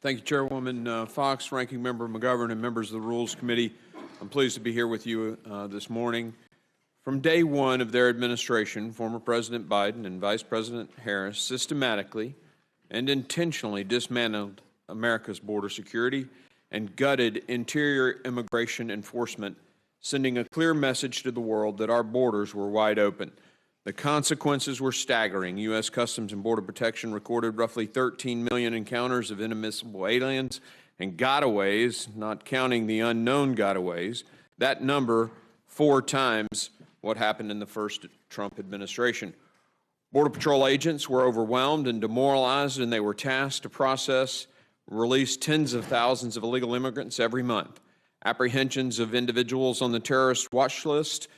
S18: Thank you, Chairwoman Fox, Ranking Member McGovern, and members of the Rules Committee. I'm pleased to be here with you this morning. From day one of their administration, former President Biden and Vice President Harris systematically and intentionally dismantled America's border security and gutted interior immigration enforcement, sending a clear message to the world that our borders were wide open. The consequences were staggering. U.S. Customs and Border Protection recorded roughly 13 million encounters of inadmissible aliens and gotaways, not counting the unknown gotaways. That number 4 times what happened in the first Trump administration. Border Patrol agents were overwhelmed and demoralized, and they were tasked to release tens of thousands of illegal immigrants every month. Apprehensions of individuals on the terrorist watch list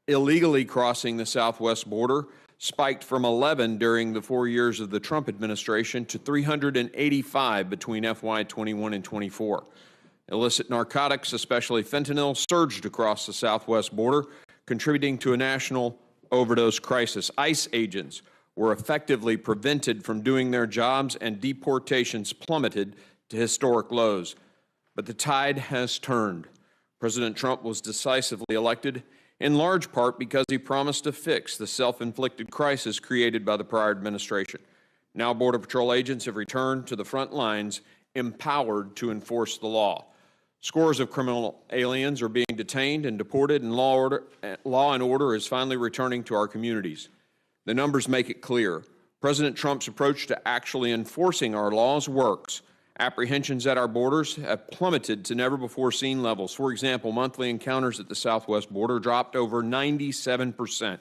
S18: illegally crossing the southwest border spiked from 11 during the 4 years of the Trump administration to 385 between FY21 and 24. Illicit narcotics, especially fentanyl, surged across the southwest border, contributing to a national overdose crisis. ICE agents were effectively prevented from doing their jobs, and deportations plummeted to historic lows. But the tide has turned. President Trump was decisively elected, in large part because he promised to fix the self-inflicted crisis created by the prior administration. Now Border Patrol agents have returned to the front lines, empowered to enforce the law. Scores of criminal aliens are being detained and deported, and law and order is finally returning to our communities. The numbers make it clear. President Trump's approach to actually enforcing our laws works. Apprehensions at our borders have plummeted to never-before-seen levels. For example, monthly encounters at the southwest border dropped over 97%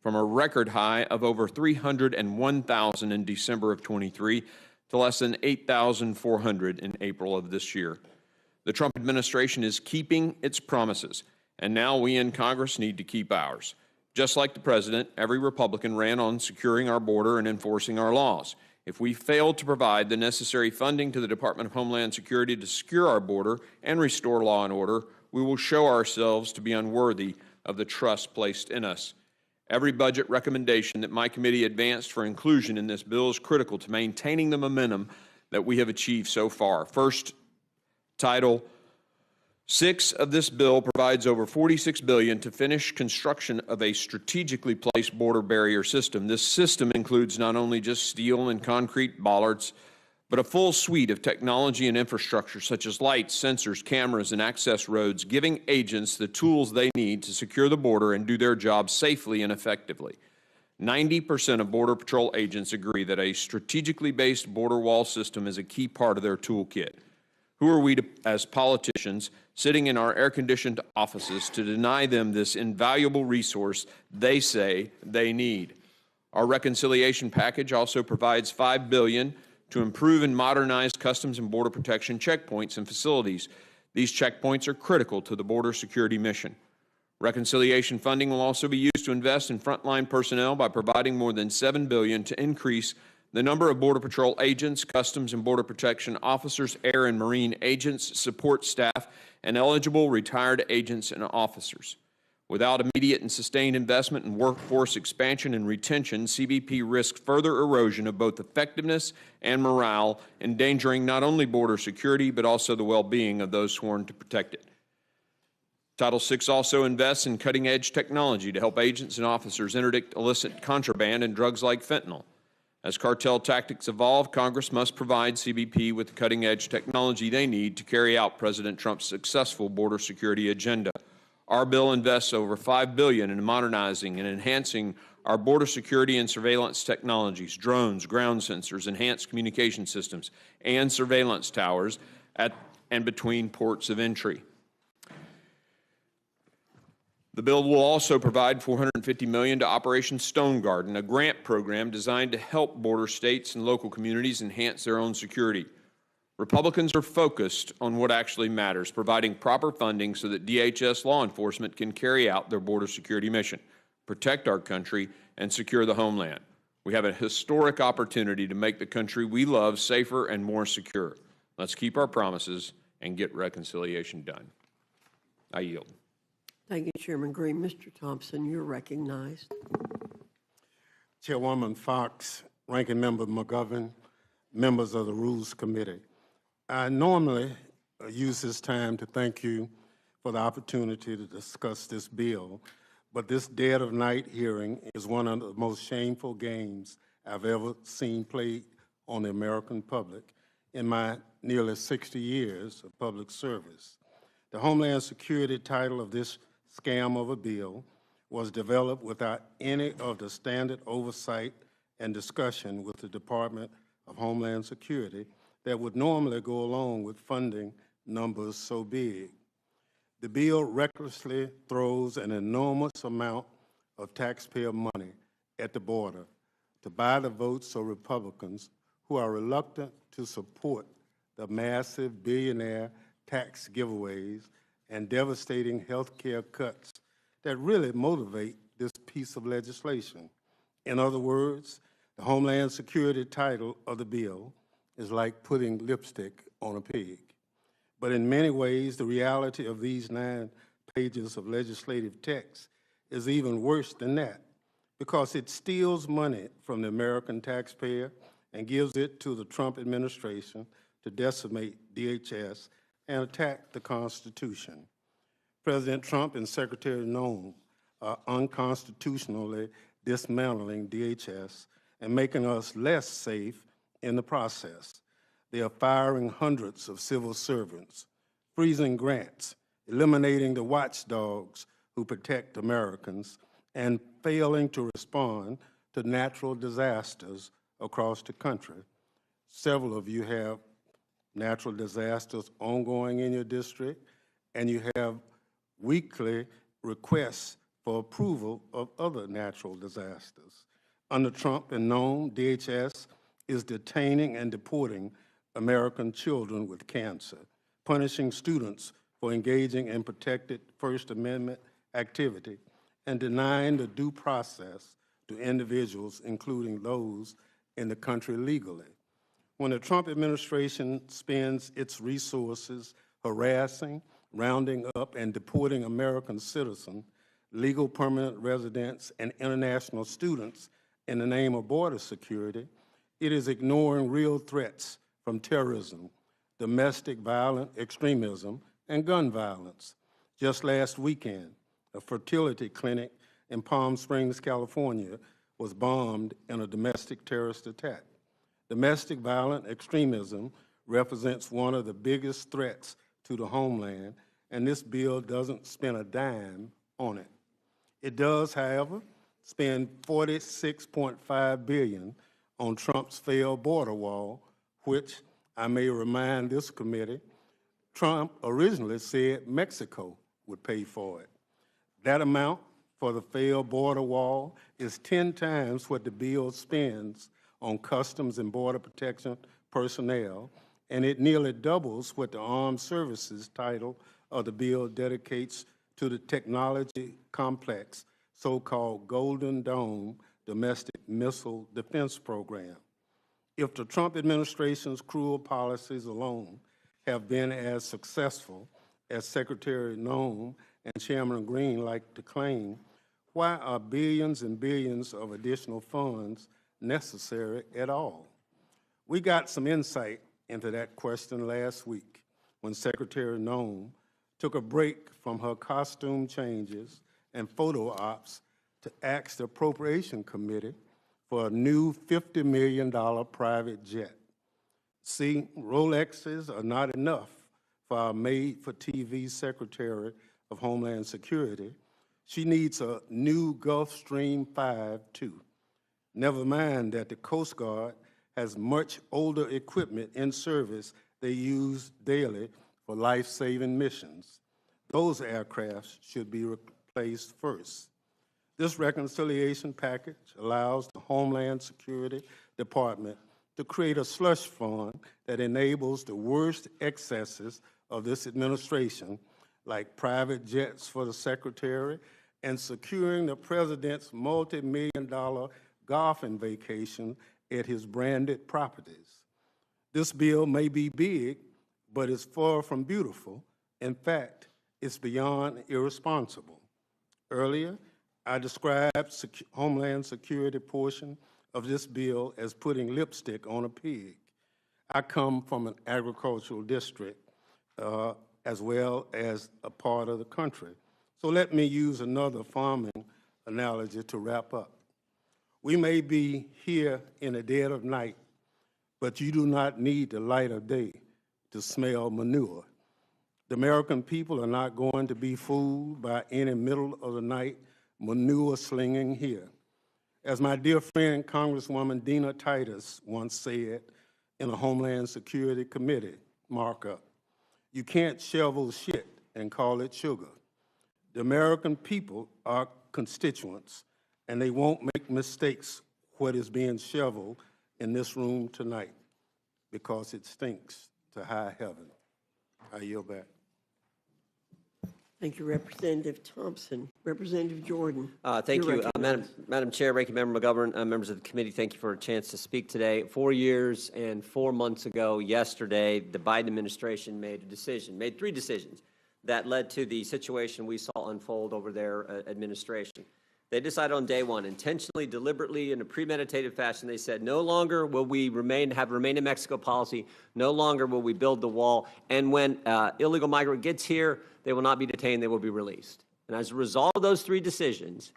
S18: from a record high of over 301,000 in December of 23 to less than 8,400 in April of this year. The Trump administration is keeping its promises, and now we in Congress need to keep ours. Just like the president, every Republican ran on securing our border and enforcing our laws. If we fail to provide the necessary funding to the Department of Homeland Security to secure our border and restore law and order, we will show ourselves to be unworthy of the trust placed in us. Every budget recommendation that my committee advanced for inclusion in this bill is critical to maintaining the momentum that we have achieved so far. First, Title VI of this bill provides over $46 billion to finish construction of a strategically placed border barrier system. This system includes not only just steel and concrete bollards, but a full suite of technology and infrastructure such as lights, sensors, cameras, and access roads, giving agents the tools they need to secure the border and do their job safely and effectively. 90% of Border Patrol agents agree that a strategically based border wall system is a key part of their toolkit. Who are we, as politicians, sitting in our air-conditioned offices to deny them this invaluable resource they say they need? Our reconciliation package also provides $5 billion to improve and modernize Customs and Border Protection checkpoints and facilities. These checkpoints are critical to the border security mission. Reconciliation funding will also be used to invest in frontline personnel by providing more than $7 billion to increase the number of Border Patrol agents, Customs and Border Protection officers, air and marine agents, support staff, and eligible retired agents and officers. Without immediate and sustained investment in workforce expansion and retention, CBP risks further erosion of both effectiveness and morale, endangering not only border security, but also the well-being of those sworn to protect it. Title VI also invests in cutting-edge technology to help agents and officers interdict illicit contraband and drugs like fentanyl. As cartel tactics evolve, Congress must provide CBP with the cutting-edge technology they need to carry out President Trump's successful border security agenda. Our bill invests over $5 billion in modernizing and enhancing our border security and surveillance technologies, drones, ground sensors, enhanced communication systems, and surveillance towers at and between ports of entry. The bill will also provide $450 million to Operation Stone Garden, a grant program designed to help border states and local communities enhance their own security. Republicans are focused on what actually matters, providing proper funding so that DHS law enforcement can carry out their border security mission, protect our country, and secure the homeland. We have a historic opportunity to make the country we love safer and more secure. Let's keep our promises and get reconciliation done. I yield.
S9: Thank you, Chairman Green. Mr. Thompson, you're recognized.
S19: Chairwoman Fox, Ranking Member McGovern, members of the Rules Committee. I normally use this time to thank you for the opportunity to discuss this bill, but this dead of night hearing is one of the most shameful games I've ever seen played on the American public in my nearly 60 years of public service. The Homeland Security title of this scam of a bill was developed without any of the standard oversight and discussion with the Department of Homeland Security that would normally go along with funding numbers so big. The bill recklessly throws an enormous amount of taxpayer money at the border to buy the votes of Republicans who are reluctant to support the massive billionaire tax giveaways and devastating health care cuts that really motivate this piece of legislation. In other words, the Homeland Security title of the bill is like putting lipstick on a pig. But in many ways, the reality of these 9 pages of legislative text is even worse than that, because it steals money from the American taxpayer and gives it to the Trump administration to decimate DHS and attack the Constitution. President Trump and Secretary Noem are unconstitutionally dismantling DHS and making us less safe in the process. They are firing hundreds of civil servants, freezing grants, eliminating the watchdogs who protect Americans, and failing to respond to natural disasters across the country. Several of you have natural disasters ongoing in your district, and you have weekly requests for approval of other natural disasters. Under Trump and Noem, DHS is detaining and deporting American children with cancer, punishing students for engaging in protected First Amendment activity, and denying the due process to individuals, including those in the country legally. When the Trump administration spends its resources harassing, rounding up, and deporting American citizens, legal permanent residents, and international students in the name of border security, it is ignoring real threats from terrorism, domestic violent extremism, and gun violence. Just last weekend, a fertility clinic in Palm Springs, California, was bombed in a domestic terrorist attack. Domestic violent extremism represents one of the biggest threats to the homeland, and this bill doesn't spend a dime on it. It does, however, spend $46.5 billion on Trump's failed border wall, which, I may remind this committee, Trump originally said Mexico would pay for it. That amount for the failed border wall is 10 times what the bill spends on Customs and Border Protection personnel, and it nearly doubles what the Armed Services title of the bill dedicates to the technology complex, so-called Golden Dome Domestic Missile Defense Program. If the Trump administration's cruel policies alone have been as successful as Secretary Noem and Chairman Green like to claim, why are billions and billions of additional funds necessary at all? We got some insight into that question last week when Secretary Noem took a break from her costume changes and photo ops to ask the Appropriation Committee for a new $50 million private jet. See, Rolexes are not enough for our made-for-TV Secretary of Homeland Security. She needs a new Gulfstream 5, too. Never mind that the Coast Guard has much older equipment in service they use daily for life-saving missions. Those aircrafts should be place first. This reconciliation package allows the Homeland Security Department to create a slush fund that enables the worst excesses of this administration, like private jets for the secretary and securing the president's multi-million-dollar golfing vacation at his branded properties. This bill may be big, but it's far from beautiful. In fact, it's beyond irresponsible. Earlier, I described Homeland Security portion of this bill as putting lipstick on a pig. I come from an agricultural district as well as a part of the country. So let me use another farming analogy to wrap up. We may be here in the dead of night, but you do not need the light of day to smell manure. The American people are not going to be fooled by any middle of the night manure slinging here. As my dear friend Congresswoman Dina Titus once said in a Homeland Security Committee markup, you can't shovel shit and call it sugar. The American people are constituents, and they won't make mistakes what is being shoveled in this room tonight because it stinks to high heaven. I yield back.
S9: Thank you, Representative Thompson. Representative Jordan.
S20: Thank
S9: you're
S20: you, Madam Chair, Ranking Member McGovern, members of the committee. Thank you for a chance to speak today. 4 years and 4 months ago, yesterday, the Biden administration made three decisions that led to the situation we saw unfold over their administration. They decided on day one, intentionally, deliberately, in a premeditated fashion, they said, no longer will we have remain in Mexico policy, no longer will we build the wall, and when illegal migrant gets here, they will not be detained, they will be released. And as a result of those three decisions,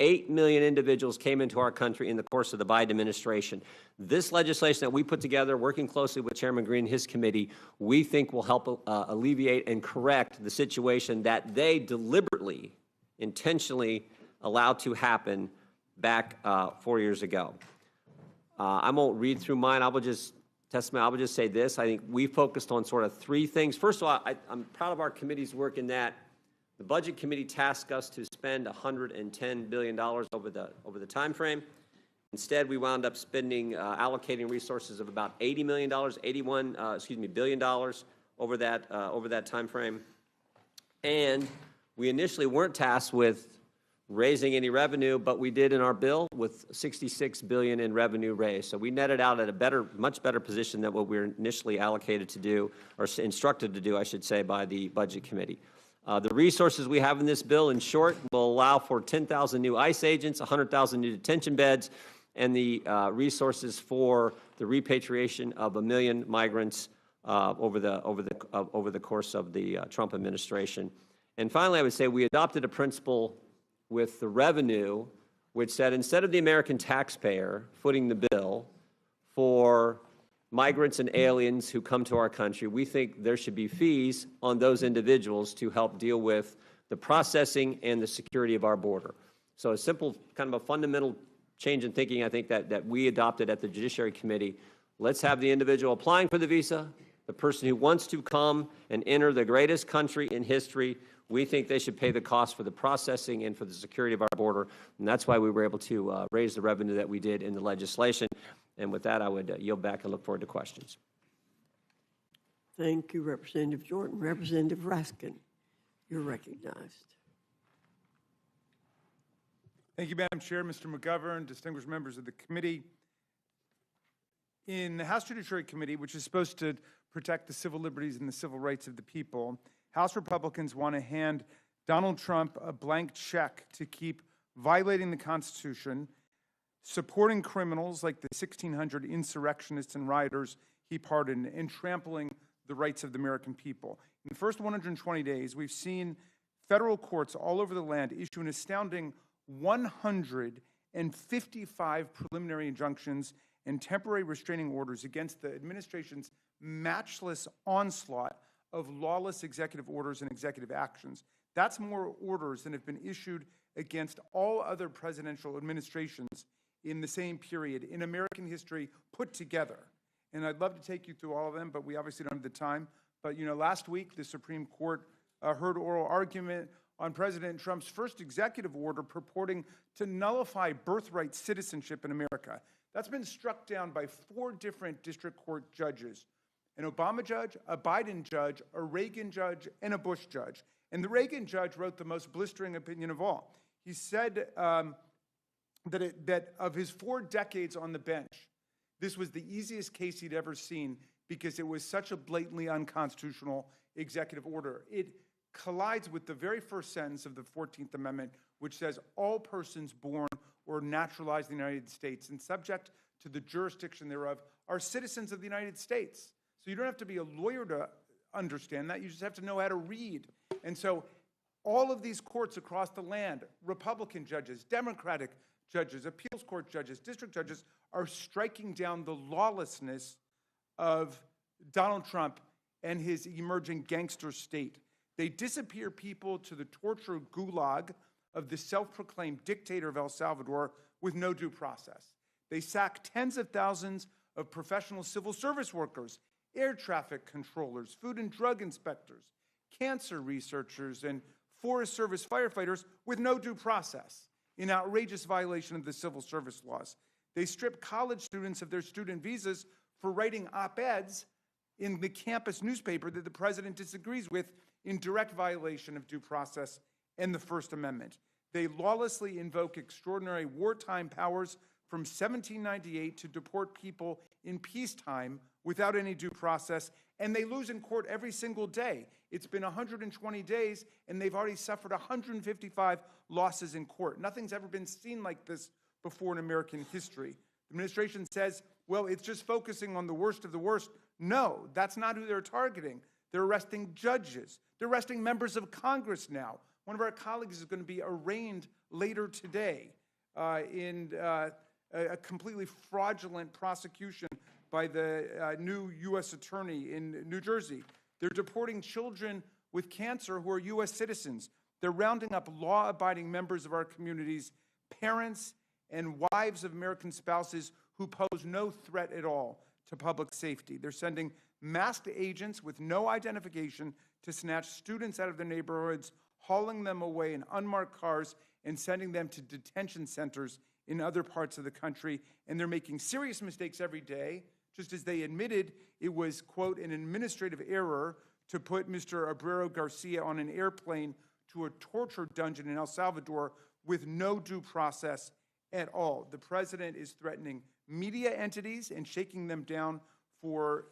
S20: 8 million individuals came into our country in the course of the Biden administration. This legislation that we put together, working closely with Chairman Green and his committee, we think will help alleviate and correct the situation that they deliberately, intentionally allowed to happen back 4 years ago. I won't read through mine. I will just say this. I think we focused on sort of three things. First of all, I'm proud of our committee's work in that the Budget Committee tasked us to spend $110 billion over the time frame. Instead, we wound up allocating resources of about $80 billion over that time frame. And we initially weren't tasked with raising any revenue, but we did in our bill with $66 billion in revenue raised. So we netted out at a much better position than what we were initially allocated to do, or instructed to do, I should say, by the Budget Committee. The resources we have in this bill, in short, will allow for 10,000 new ICE agents, 100,000 new detention beds, and the resources for the repatriation of 1 million migrants over the course of the Trump administration. And finally, I would say we adopted a principle with the revenue, which said instead of the American taxpayer footing the bill for migrants and aliens who come to our country, we think there should be fees on those individuals to help deal with the processing and the security of our border. So a simple, kind of a fundamental change in thinking, I think, that we adopted at the Judiciary Committee. Let's have the individual applying for the visa, the person who wants to come and enter the greatest country in history. We think they should pay the cost for the processing and for the security of our border, and that's why we were able to raise the revenue that we did in the legislation. And with that, I would yield back and look forward to questions.
S9: Thank you, Representative Jordan. Representative Raskin, you're recognized.
S21: Thank you, Madam Chair, Mr. McGovern, distinguished members of the committee. In the House Judiciary Committee, which is supposed to protect the civil liberties and the civil rights of the people, House Republicans want to hand Donald Trump a blank check to keep violating the Constitution, supporting criminals like the 1,600 insurrectionists and rioters he pardoned, and trampling the rights of the American people. In the first 120 days, we've seen federal courts all over the land issue an astounding 155 preliminary injunctions and temporary restraining orders against the administration's matchless onslaught of lawless executive orders and executive actions. That's more orders than have been issued against all other presidential administrations in the same period in American history put together. And I'd love to take you through all of them, but we obviously don't have the time. But, last week, the Supreme Court heard oral argument on President Trump's first executive order purporting to nullify birthright citizenship in America. That's been struck down by 4 different district court judges: an Obama judge, a Biden judge, a Reagan judge, and a Bush judge. And the Reagan judge wrote the most blistering opinion of all. He said that of his 4 decades on the bench, this was the easiest case he'd ever seen because it was such a blatantly unconstitutional executive order. It collides with the very first sentence of the 14th Amendment, which says all persons born or naturalized in the United States and subject to the jurisdiction thereof are citizens of the United States. So you don't have to be a lawyer to understand that. You just have to know how to read. And so all of these courts across the land, Republican judges, Democratic judges, appeals court judges, district judges, are striking down the lawlessness of Donald Trump and his emerging gangster state. They disappear people to the torture gulag of the self-proclaimed dictator of El Salvador with no due process. They sack tens of thousands of professional civil service workers, air traffic controllers, food and drug inspectors, cancer researchers, and Forest Service firefighters with no due process, in outrageous violation of the civil service laws. They strip college students of their student visas for writing op-eds in the campus newspaper that the president disagrees with, in direct violation of due process and the First Amendment. They lawlessly invoke extraordinary wartime powers from 1798 to deport people in peacetime without any due process, and they lose in court every single day. It's been 120 days, and they've already suffered 155 losses in court. Nothing's ever been seen like this before in American history. The administration says, well, it's just focusing on the worst of the worst. No, that's not who they're targeting. They're arresting judges. They're arresting members of Congress now. One of our colleagues is going to be arraigned later today in a completely fraudulent prosecution by the new U.S. attorney in New Jersey. They're deporting children with cancer who are U.S. citizens. They're rounding up law-abiding members of our communities, parents and wives of American spouses who pose no threat at all to public safety. They're sending masked agents with no identification to snatch students out of their neighborhoods, hauling them away in unmarked cars and sending them to detention centers in other parts of the country. And they're making serious mistakes every day, just as they admitted it was, quote, an administrative error to put Mr. Abreu Garcia on an airplane to a torture dungeon in El Salvador with no due process at all. The president is threatening media entities and shaking them down for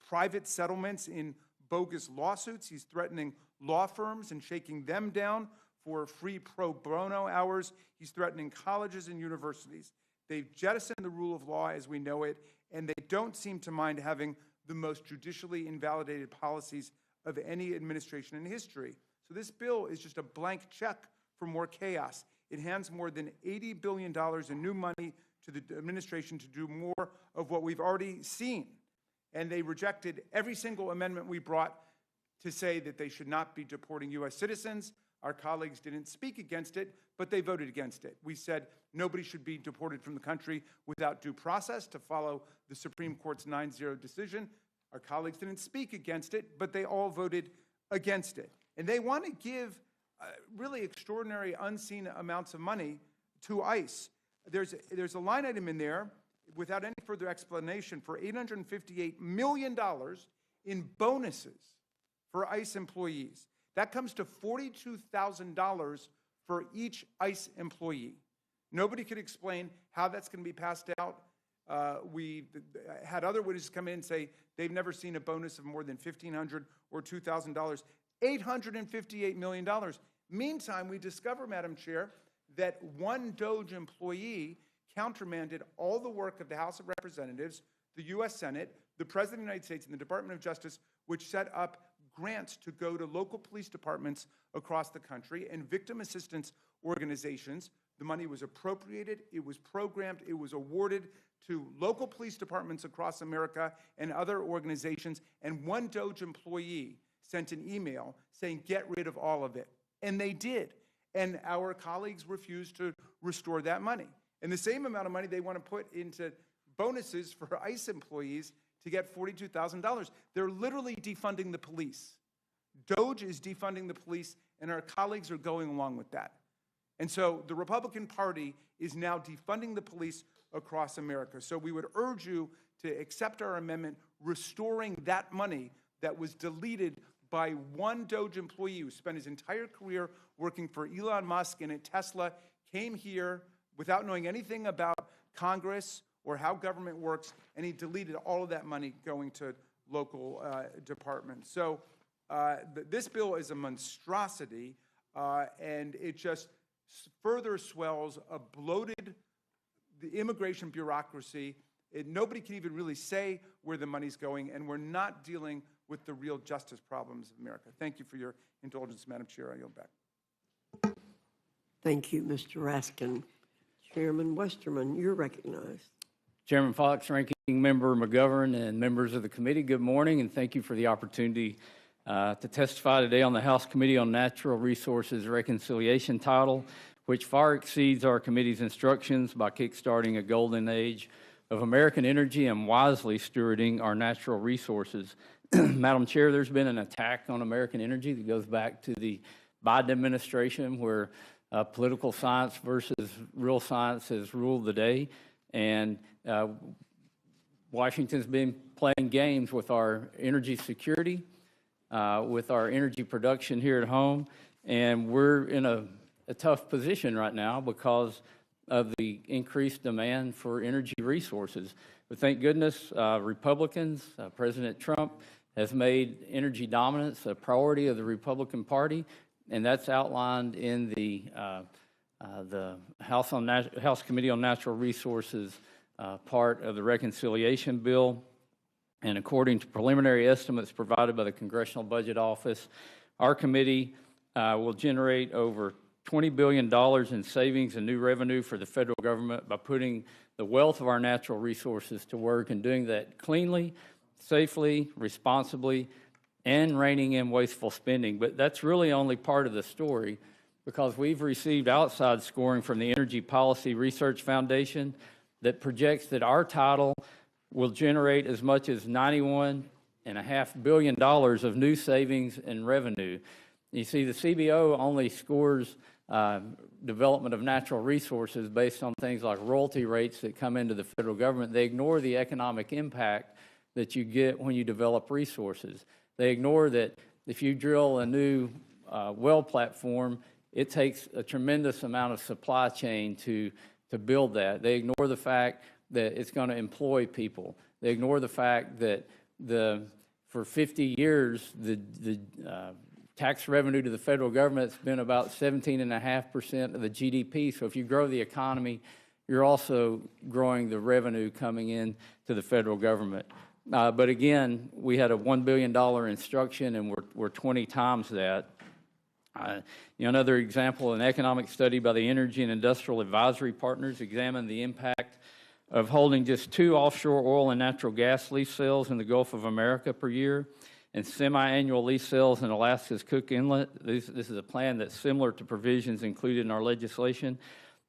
S21: private settlements in bogus lawsuits. He's threatening law firms and shaking them down for free pro bono hours. He's threatening colleges and universities. They've jettisoned the rule of law as we know it, and they don't seem to mind having the most judicially invalidated policies of any administration in history. So this bill is just a blank check for more chaos. It hands more than $80 billion in new money to the administration to do more of what we've already seen. And they rejected every single amendment we brought to say that they should not be deporting U.S. citizens. Our colleagues didn't speak against it, but they voted against it. We said nobody should be deported from the country without due process to follow the Supreme Court's 9-0 decision. Our colleagues didn't speak against it, but they all voted against it. And they want to give really extraordinary unseen amounts of money to ICE. There's a line item in there, without any further explanation, for $858 million in bonuses for ICE employees. That comes to $42,000 for each ICE employee. Nobody could explain how that's going to be passed out. We had other witnesses come in and say they've never seen a bonus of more than $1,500 or $2,000. $858 million. Meantime, we discover, Madam Chair, that one DOJ employee countermanded all the work of the House of Representatives, the U.S. Senate, the President of the United States, and the Department of Justice, which set up grants to go to local police departments across the country and victim assistance organizations. The money was appropriated, it was programmed, it was awarded to local police departments across America and other organizations, and one DOJ employee sent an email saying, get rid of all of it. And they did. And our colleagues refused to restore that money. And the same amount of money they want to put into bonuses for ICE employees to get $42,000. They're literally defunding the police. DOJ is defunding the police and our colleagues are going along with that. And so the Republican Party is now defunding the police across America. So we would urge you to accept our amendment restoring that money that was deleted by one DOGE employee who spent his entire career working for Elon Musk and at Tesla, came here without knowing anything about Congress or how government works, and he deleted all of that money going to local departments. So this bill is a monstrosity, and it just further swells a bloated the immigration bureaucracy. Nobody can even really say where the money's going, and we're not dealing with the real justice problems of America. Thank you for your indulgence, Madam Chair. I yield back.
S9: Thank you, Mr. Raskin. Chairman Westerman, you're recognized.
S13: Chairman Fox, Ranking Member McGovern, and members of the committee, good morning, and thank you for the opportunity to testify today on the House Committee on Natural Resources Reconciliation title, which far exceeds our committee's instructions by kickstarting a golden age of American energy and wisely stewarding our natural resources. Madam Chair, there's been an attack on American energy that goes back to the Biden administration, where political science versus real science has ruled the day, and Washington's been playing games with our energy security, with our energy production here at home, and we're in a tough position right now because of the increased demand for energy resources. But thank goodness Republicans, President Trump has made energy dominance a priority of the Republican Party, and that's outlined in the House Committee on Natural Resources part of the reconciliation bill. And according to preliminary estimates provided by the Congressional Budget Office, our committee will generate over $20 billion in savings and new revenue for the federal government by putting the wealth of our natural resources to work and doing that cleanly, safely, responsibly, and reining in wasteful spending. But that's really only part of the story, because we've received outside scoring from the Energy Policy Research Foundation that projects that our title will generate as much as $91.5 billion of new savings and revenue. You see, the CBO only scores development of natural resources based on things like royalty rates that come into the federal government. They ignore the economic impact that you get when you develop resources. They ignore that if you drill a new well platform, it takes a tremendous amount of supply chain to build that. They ignore the fact that it's going to employ people. They ignore the fact that for 50 years, the tax revenue to the federal government has been about 17.5% of the GDP. So if you grow the economy, you're also growing the revenue coming in to the federal government. But again, we had a $1 billion instruction, and we're 20 times that. Another example, an economic study by the Energy and Industrial Advisory Partners examined the impact of holding just 2 offshore oil and natural gas lease sales in the Gulf of America per year and semi-annual lease sales in Alaska's Cook Inlet. This is a plan that's similar to provisions included in our legislation.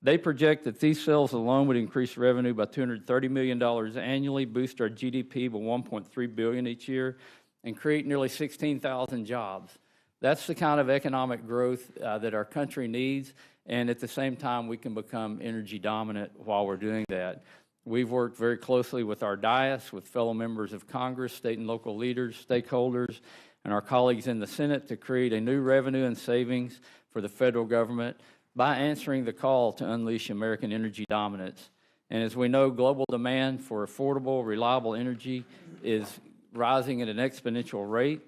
S13: They project that these sales alone would increase revenue by $230 million annually, boost our GDP by $1.3 billion each year, and create nearly 16,000 jobs. That's the kind of economic growth that our country needs, and at the same time, we can become energy dominant while we're doing that. We've worked very closely with our dais, with fellow members of Congress, state and local leaders, stakeholders, and our colleagues in the Senate to create a new revenue and savings for the federal government by answering the call to unleash American energy dominance. And as we know, global demand for affordable, reliable energy is rising at an exponential rate.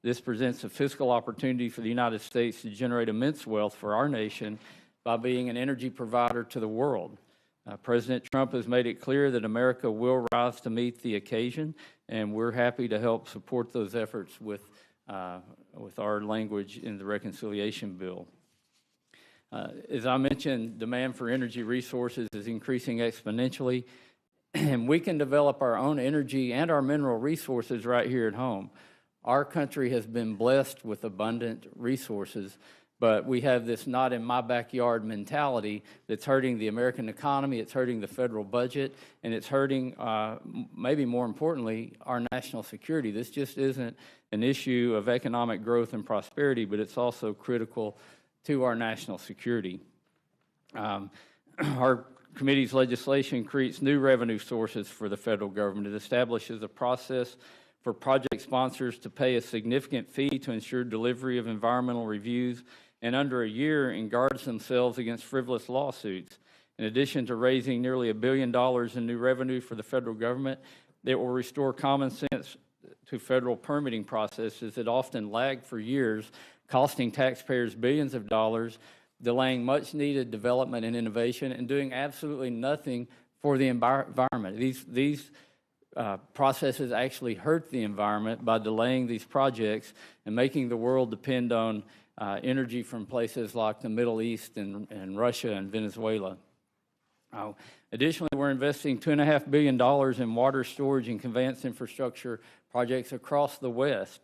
S13: This presents a fiscal opportunity for the United States to generate immense wealth for our nation by being an energy provider to the world. President Trump has made it clear that America will rise to meet the occasion, and we're happy to help support those efforts with our language in the reconciliation bill. As I mentioned, demand for energy resources is increasing exponentially, and we can develop our own energy and our mineral resources right here at home. Our country has been blessed with abundant resources,
S11: But we have this not in my backyard mentality that's hurting the American economy, it's hurting the federal budget, and it's hurting, maybe more importantly, our national security. This just isn't an issue of economic growth and prosperity, but it's also critical to our national security. Our committee's legislation creates new revenue sources for the federal government. It establishes a process for project sponsors to pay a significant fee to ensure delivery of environmental reviews in under a year and guards themselves against frivolous lawsuits. In addition to raising nearly $1 billion in new revenue for the federal government, it will restore common sense to federal permitting processes that often lag for years, costing taxpayers billions of dollars, delaying much-needed development and innovation, and doing absolutely nothing for the environment. These processes actually hurt the environment by delaying these projects and making the world depend on energy from places like the Middle East and Russia and Venezuela. Additionally, we're investing $2.5 billion in water storage and conveyance infrastructure projects across the West.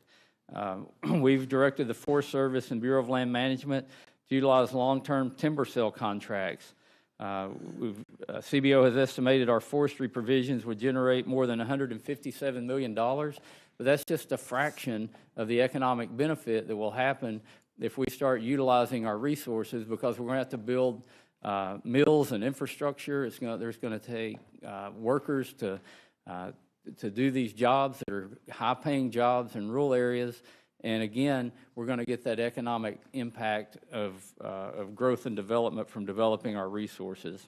S11: We've directed the Forest Service and Bureau of Land Management to utilize long-term timber sale contracts. CBO has estimated our forestry provisions would generate more than $157 million, but that's just a fraction of the economic benefit that will happen if we start utilizing our resources, because we're going to have to build mills and infrastructure. There's going to take workers to do these jobs that are high-paying jobs in rural areas. And again, we're going to get that economic impact of growth and development from developing our resources.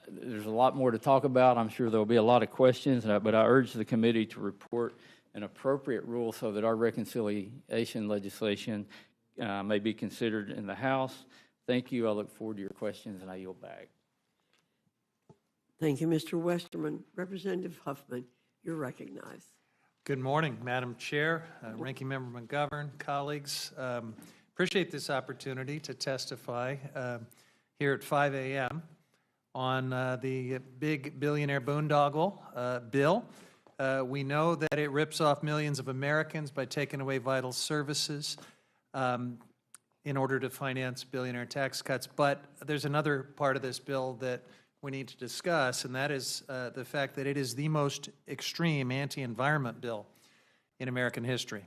S11: There's a lot more to talk about. I'm sure there'll be a lot of questions, but I urge the committee to report an appropriate rule so that our reconciliation legislation may be considered in the House. Thank you. I look forward to your questions, and I yield back.
S9: Thank you, Mr. Westerman. Representative Huffman, you're recognized.
S22: Good morning, Madam Chair, Ranking Member McGovern, colleagues. Appreciate this opportunity to testify here at 5 a.m. on the big billionaire boondoggle bill. We know that it rips off millions of Americans by taking away vital services in order to finance billionaire tax cuts. But there's another part of this bill that we need to discuss, and that is the fact that it is the most extreme anti-environment bill in American history.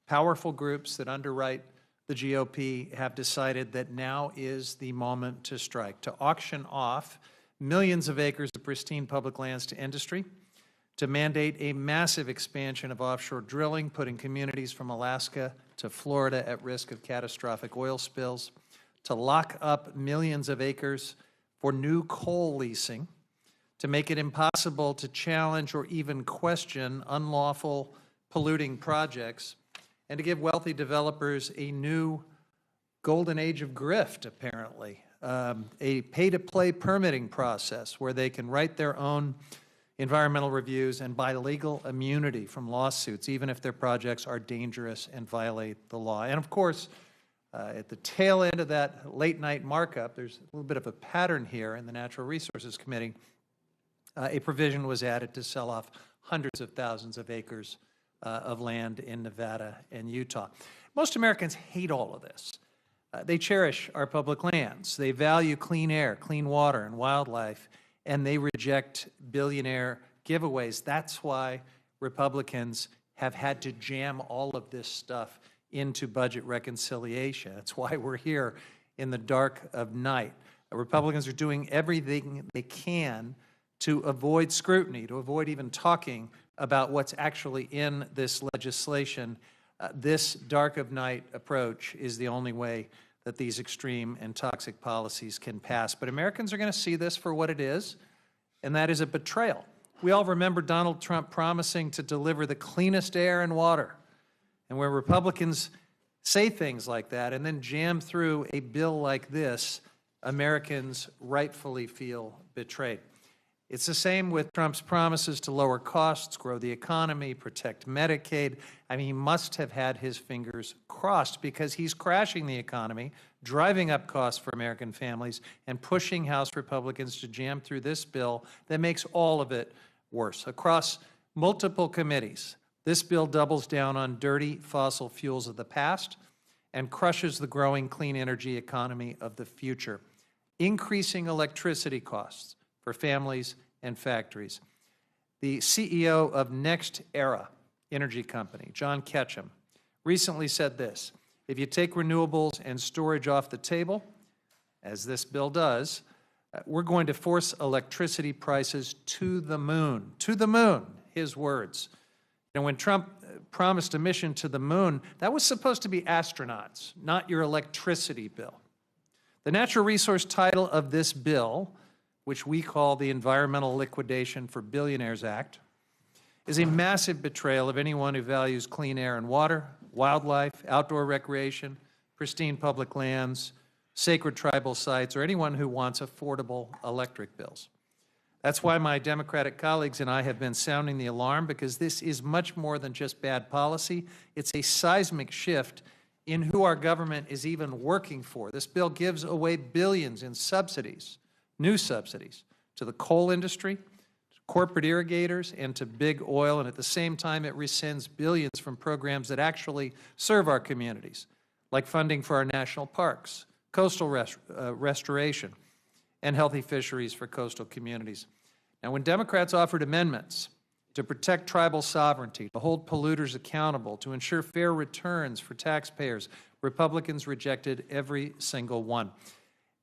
S22: Powerful groups that underwrite the GOP have decided that now is the moment to strike, to auction off millions of acres of pristine public lands to industry, to mandate a massive expansion of offshore drilling, putting communities from Alaska to Florida at risk of catastrophic oil spills, to lock up millions of acres for new coal leasing, to make it impossible to challenge or even question unlawful polluting projects, and to give wealthy developers a new golden age of grift, apparently, a pay-to-play permitting process where they can write their own environmental reviews and buy legal immunity from lawsuits, even if their projects are dangerous and violate the law. And of course, at the tail end of that late-night markup, there's a little bit of a pattern here in the Natural Resources Committee. A provision was added to sell off hundreds of thousands of acres of land in Nevada and Utah. Most Americans hate all of this. They cherish our public lands. They value clean air, clean water, and wildlife, and they reject billionaire giveaways. That's why Republicans have had to jam all of this stuff into budget reconciliation. That's why we're here in the dark of night. Republicans are doing everything they can to avoid scrutiny, to avoid even talking about what's actually in this legislation. This dark of night approach is the only way that these extreme and toxic policies can pass. But Americans are going to see this for what it is, and that is a betrayal. We all remember Donald Trump promising to deliver the cleanest air and water. And where Republicans say things like that and then jam through a bill like this, Americans rightfully feel betrayed. It's the same with Trump's promises to lower costs, grow the economy, protect Medicaid. I mean, he must have had his fingers crossed because he's crashing the economy, driving up costs for American families, and pushing House Republicans to jam through this bill that makes all of it worse. Across multiple committees, this bill doubles down on dirty fossil fuels of the past and crushes the growing clean energy economy of the future, increasing electricity costs for families and factories. The CEO of Next Era Energy Company, John Ketchum, recently said this: if you take renewables and storage off the table, as this bill does, we're going to force electricity prices to the moon. To the moon, his words. And when Trump promised a mission to the moon, that was supposed to be astronauts, not your electricity bill. The natural resource title of this bill, which we call the Environmental Liquidation for Billionaires Act, is a massive betrayal of anyone who values clean air and water, wildlife, outdoor recreation, pristine public lands, sacred tribal sites, or anyone who wants affordable electric bills. That's why my Democratic colleagues and I have been sounding the alarm, because this is much more than just bad policy. It's a seismic shift in who our government is even working for. This bill gives away billions in subsidies, new subsidies, to the coal industry, to corporate irrigators, and to big oil, and at the same time it rescinds billions from programs that actually serve our communities, like funding for our national parks, coastal restoration, and healthy fisheries for coastal communities. Now, when Democrats offered amendments to protect tribal sovereignty, to hold polluters accountable, to ensure fair returns for taxpayers, Republicans rejected every single one.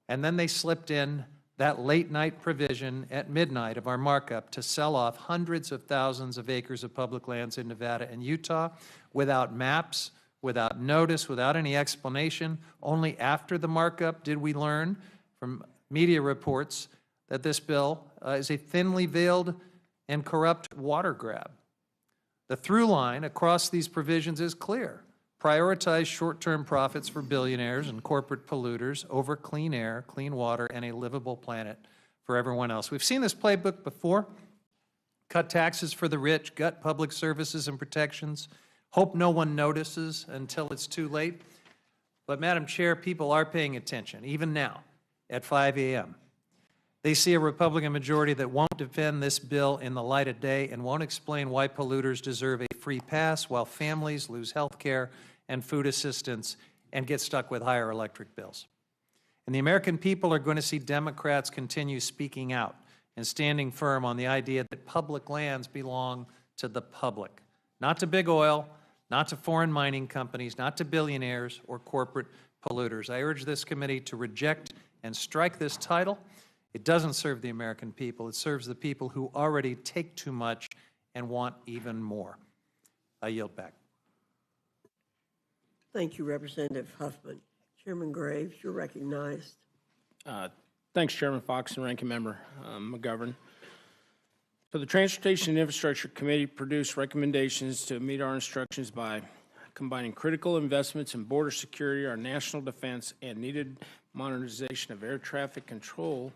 S22: And then they slipped in that late-night provision at midnight of our markup to sell off hundreds of thousands of acres of public lands in Nevada and Utah without maps, without notice, without any explanation. Only after the markup did we learn from media reports that this bill is a thinly veiled and corrupt water grab. The through line across these provisions is clear: prioritize short-term profits for billionaires and corporate polluters over clean air, clean water, and a livable planet for everyone else. We've seen this playbook before: cut taxes for the rich, gut public services and protections, hope no one notices until it's too late. But, Madam Chair, people are paying attention, even now, at 5 a.m. They see a Republican majority that won't defend this bill in the light of day and won't explain why polluters deserve a free pass while families lose health care and food assistance and get stuck with higher electric bills. And the American people are going to see Democrats continue speaking out and standing firm on the idea that public lands belong to the public, not to big oil, not to foreign mining companies, not to billionaires or corporate polluters. I urge this committee to reject and strike this title. It doesn't serve the American people. It serves the people who already take too much and want even more. I yield back.
S9: Thank you, Representative Huffman. Chairman Graves, you're recognized.
S2: Thanks, Chairman Fox and Ranking Member McGovern. So the Transportation and Infrastructure Committee produced recommendations to meet our instructions by combining critical investments in border security, our national defense, and needed modernization of air traffic control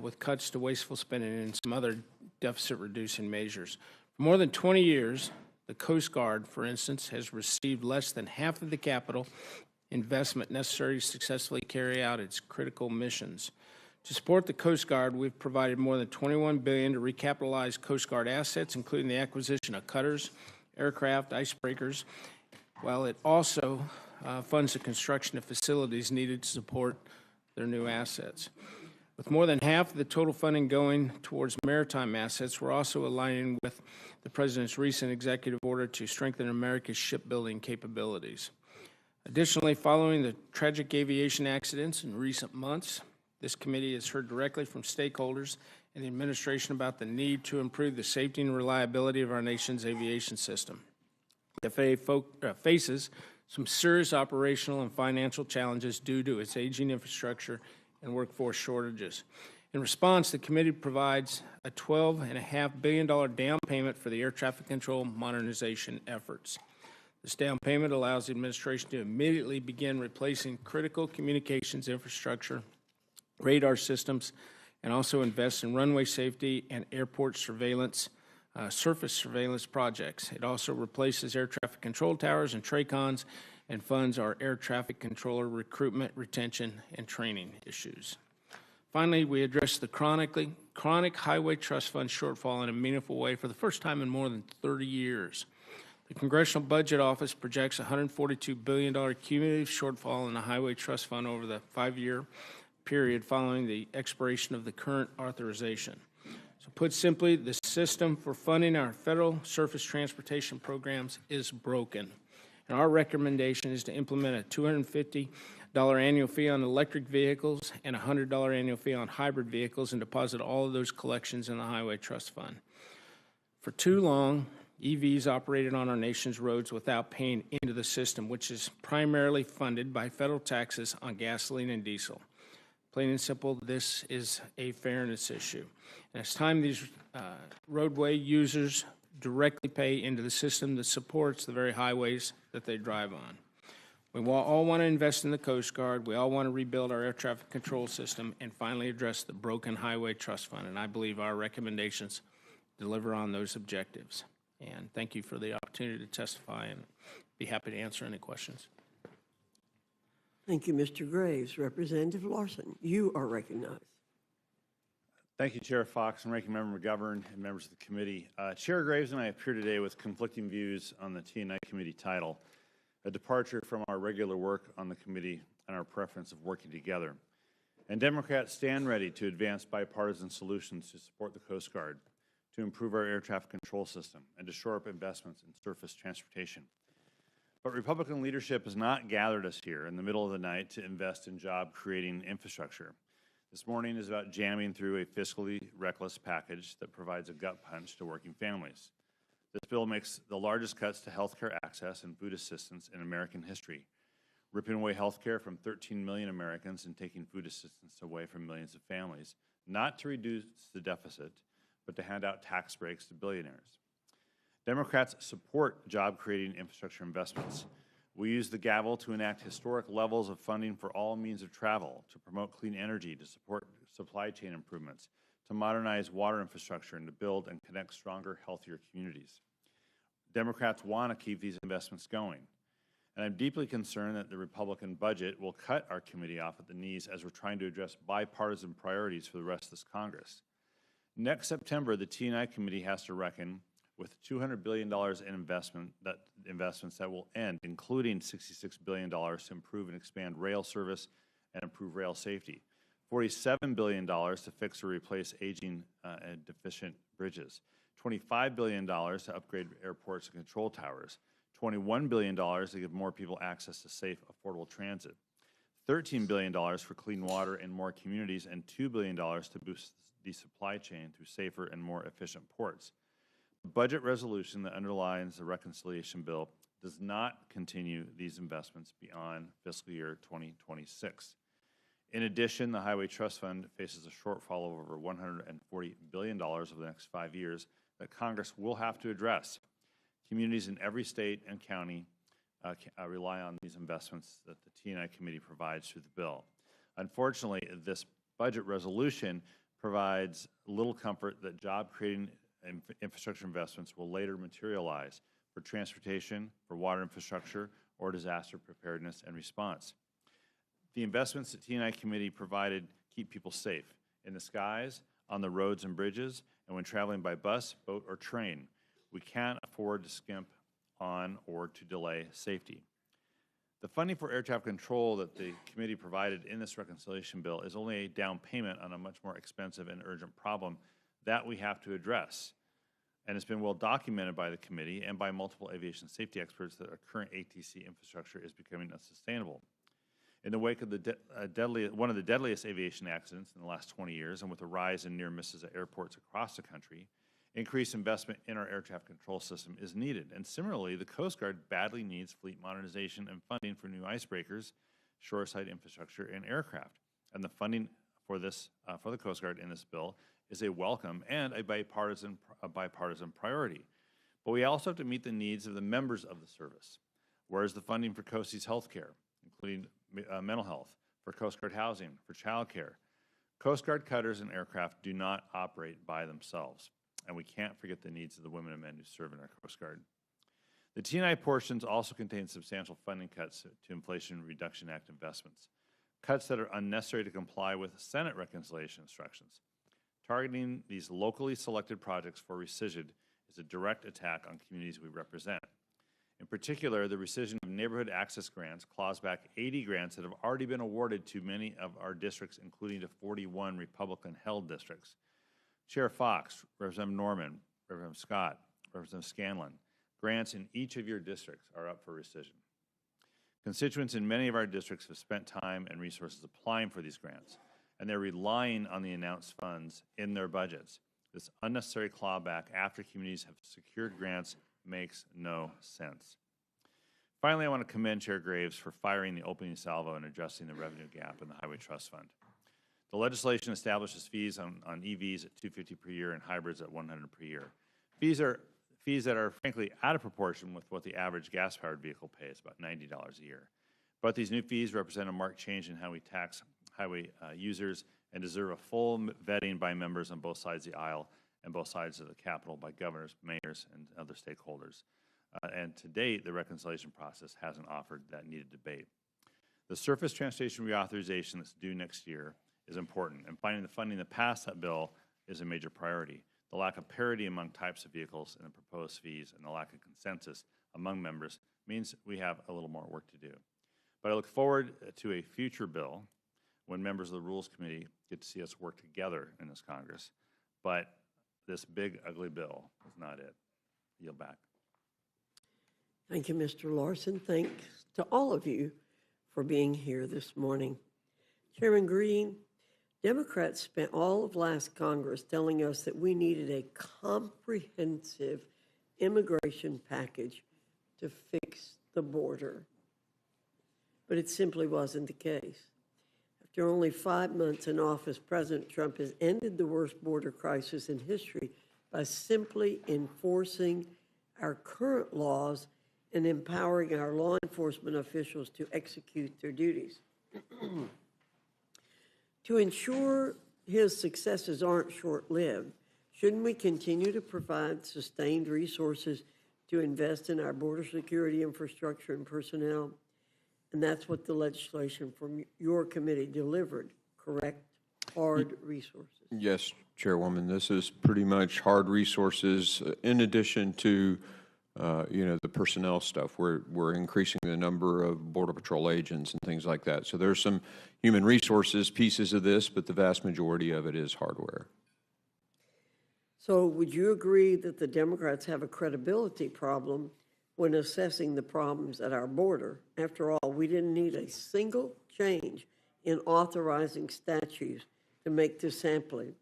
S2: with cuts to wasteful spending and some other deficit-reducing measures. For more than 20 years, the Coast Guard, for instance, has received less than half of the capital investment necessary to successfully carry out its critical missions. To support the Coast Guard, we've provided more than $21 billion to recapitalize Coast Guard assets, including the acquisition of cutters, aircraft, icebreakers, while it also funds the construction of facilities needed to support their new assets. With more than half of the total funding going towards maritime assets, we're also aligning with the President's recent executive order to strengthen America's shipbuilding capabilities. Additionally, following the tragic aviation accidents in recent months, this committee has heard directly from stakeholders and the administration about the need to improve the safety and reliability of our nation's aviation system. The FAA faces some serious operational and financial challenges due to its aging infrastructure and workforce shortages. In response, the committee provides a $12.5 billion down payment for the air traffic control modernization efforts. This down payment allows the administration to immediately begin replacing critical communications infrastructure, radar systems, and also invest in runway safety and airport surveillance, surface surveillance projects. It also replaces air traffic control towers and TRACONs and funds our air traffic controller recruitment, retention, and training issues. Finally, we address the chronic highway trust fund shortfall in a meaningful way for the first time in more than 30 years. The Congressional Budget Office projects a $142 billion cumulative shortfall in the Highway Trust Fund over the 5-year period following the expiration of the current authorization. So put simply, the system for funding our federal surface transportation programs is broken. And our recommendation is to implement a $250 annual fee on electric vehicles and a $100 annual fee on hybrid vehicles and deposit all of those collections in the Highway Trust Fund. For too long, EVs operated on our nation's roads without paying into the system, which is primarily funded by federal taxes on gasoline and diesel. Plain and simple, this is a fairness issue. And it's time these roadway users directly pay into the system that supports the very highways that they drive on. We all want to invest in the Coast Guard. We all want to rebuild our air traffic control system and finally address the broken Highway Trust Fund. And I believe our recommendations deliver on those objectives. And thank you for the opportunity to testify, and be happy to answer any questions.
S9: Thank you, Mr. Graves. Representative Larson, you are recognized.
S12: Thank you, Chair Fox and Ranking Member McGovern and members of the committee. Chair Graves and I appear today with conflicting views on the T&I committee title, a departure from our regular work on the committee and our preference of working together. And Democrats stand ready to advance bipartisan solutions to support the Coast Guard, to improve our air traffic control system, and to shore up investments in surface transportation. But Republican leadership has not gathered us here in the middle of the night to invest in job-creating infrastructure. This morning is about jamming through a fiscally reckless package that provides a gut punch to working families. This bill makes the largest cuts to health care access and food assistance in American history, ripping away health care from 13 million Americans and taking food assistance away from millions of families, not to reduce the deficit, but to hand out tax breaks to billionaires. Democrats support job-creating infrastructure investments. We use the gavel to enact historic levels of funding for all means of travel, to promote clean energy, to support supply chain improvements, to modernize water infrastructure, and to build and connect stronger, healthier communities. Democrats want to keep these investments going. And I'm deeply concerned that the Republican budget will cut our committee off at the knees as we're trying to address bipartisan priorities for the rest of this Congress. Next September, the T&I committee has to reckon with $200 billion in investments that will end, including $66 billion to improve and expand rail service and improve rail safety, $47 billion to fix or replace aging and deficient bridges, $25 billion to upgrade airports and control towers, $21 billion to give more people access to safe, affordable transit, $13 billion for clean water in more communities, and $2 billion to boost the supply chain through safer and more efficient ports. The budget resolution that underlines the reconciliation bill does not continue these investments beyond fiscal year 2026. In addition, the Highway Trust Fund faces a shortfall of over $140 billion over the next 5 years that Congress will have to address. Communities in every state and county rely on these investments that the T&I committee provides through the bill. Unfortunately, this budget resolution provides little comfort that job-creating infrastructure investments will later materialize for transportation, for water infrastructure, or disaster preparedness and response. The investments that T&I committee provided keep people safe in the skies, on the roads and bridges, and when traveling by bus, boat, or train. We can't afford to skimp on or to delay safety. The funding for air traffic control that the committee provided in this reconciliation bill is only a down payment on a much more expensive and urgent problem that we have to address. And it's been well documented by the committee and by multiple aviation safety experts that our current ATC infrastructure is becoming unsustainable. In the wake of one of the deadliest aviation accidents in the last 20 years, and with a rise in near misses at airports across the country, increased investment in our air traffic control system is needed. And similarly, the Coast Guard badly needs fleet modernization and funding for new icebreakers, shoreside infrastructure, and aircraft. And the funding for this, for the Coast Guard in this bill is a welcome and a bipartisan priority. But we also have to meet the needs of the members of the service. Where is the funding for Coastie's health care, including mental health, for Coast Guard housing, for child care? Coast Guard cutters and aircraft do not operate by themselves, and we can't forget the needs of the women and men who serve in our Coast Guard. The T&I portions also contain substantial funding cuts to Inflation Reduction Act investments, cuts that are unnecessary to comply with Senate reconciliation instructions. Targeting these locally selected projects for rescission is a direct attack on communities we represent. In particular, the rescission of neighborhood access grants claws back 80 grants that have already been awarded to many of our districts, including to 41 Republican-held districts. Chair Fox, Representative Norman, Representative Scott, Representative Scanlon, grants in each of your districts are up for rescission. Constituents in many of our districts have spent time and resources applying for these grants, and they're relying on the announced funds in their budgets. This unnecessary clawback after communities have secured grants makes no sense. Finally, I want to commend Chair Graves for firing the opening salvo and addressing the revenue gap in the Highway Trust Fund. The legislation establishes fees on EVs at $250 per year and hybrids at $100 per year. Fees that are frankly out of proportion with what the average gas-powered vehicle pays, about $90 a year. But these new fees represent a marked change in how we tax highway users and deserve a full vetting by members on both sides of the aisle and both sides of the Capitol by governors, mayors, and other stakeholders. And to date, the reconciliation process hasn't offered that needed debate. The surface transportation reauthorization that's due next year is important, and finding the funding to pass that bill is a major priority. The lack of parity among types of vehicles and the proposed fees and the lack of consensus among members means we have a little more work to do. But I look forward to a future bill when members of the Rules Committee get to see us work together in this Congress. But this big, ugly bill is not it. Yield back.
S9: Thank you, Mr. Larson. Thanks to all of you for being here this morning. Chairman Green, Democrats spent all of last Congress telling us that we needed a comprehensive immigration package to fix the border. But it simply wasn't the case. After only 5 months in office, President Trump has ended the worst border crisis in history by simply enforcing our current laws and empowering our law enforcement officials to execute their duties. To ensure his successes aren't short-lived, shouldn't we continue to provide sustained resources to invest in our border security infrastructure and personnel? And that's what the legislation from your committee delivered, correct? Hard resources.
S18: Yes, Chairwoman, this is pretty much hard resources in addition to the personnel stuff. We're increasing the number of Border Patrol agents and things like that. So there's some human resources pieces of this, but the vast majority of it is hardware.
S9: So would you agree that the Democrats have a credibility problem when assessing the problems at our border? After all, we didn't need a single change in authorizing statutes to make this sampling.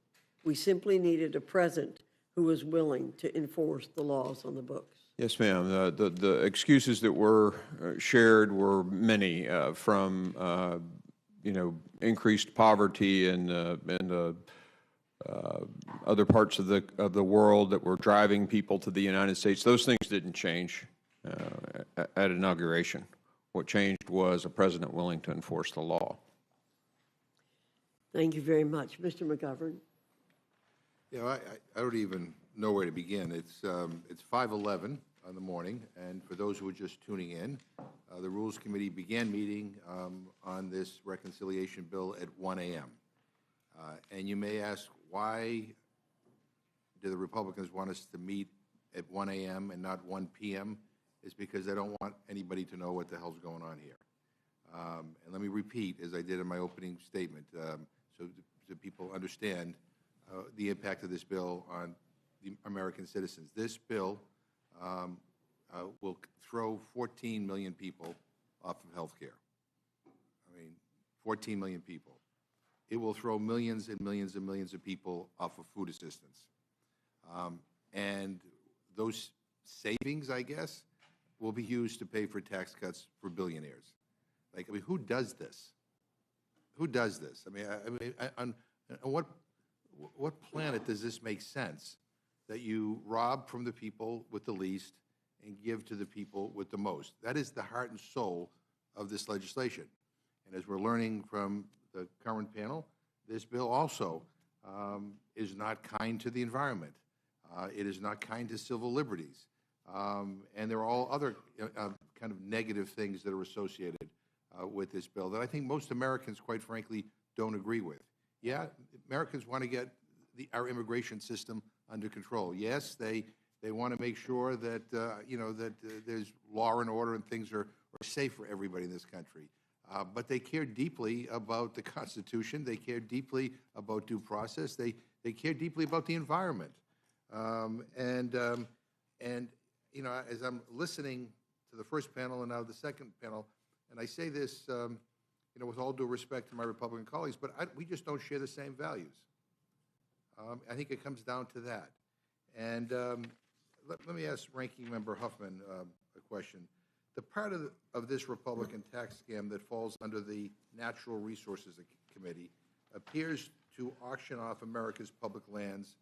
S9: We simply needed a president who was willing to enforce the laws on the books.
S18: Yes, ma'am. The excuses that were shared were many, from increased poverty and other parts of the world that were driving people to the United States. Those things didn't change at inauguration. What changed was a president willing to enforce the law.
S9: Thank you very much. Mr. McGovern.
S4: I don't even know where to begin. It's 5:11 in the morning, and for those who are just tuning in, the Rules Committee began meeting on this reconciliation bill at 1 a.m. And you may ask, why do the Republicans want us to meet at 1 a.m. and not 1 p.m.? It's because they don't want anybody to know what the hell's going on here. And let me repeat, as I did in my opening statement, so people understand the impact of this bill on the American citizens. This bill will throw 14 million people off of health care. 14 million people. It will throw millions and millions and millions of people off of food assistance. And those savings, I guess, will be used to pay for tax cuts for billionaires. Who does this? Who does this? On what planet does this make sense, that you rob from the people with the least and give to the people with the most? That is the heart and soul of this legislation. And as we're learning from the current panel, this bill also is not kind to the environment. It is not kind to civil liberties. And there are all other kind of negative things that are associated with this bill that I think most Americans, quite frankly, don't agree with. Yeah, Americans want to get our immigration system under control. Yes, they They want to make sure that, there's law and order and things are safe for everybody in this country. But they care deeply about the Constitution. They care deeply about due process. They care deeply about the environment. As I'm listening to the first panel and now the second panel, and I say this, with all due respect to my Republican colleagues, but we just don't share the same values. I think it comes down to that. And let me ask Ranking Member Huffman a question. The part of this Republican tax scam that falls under the Natural Resources Committee appears to auction off America's public lands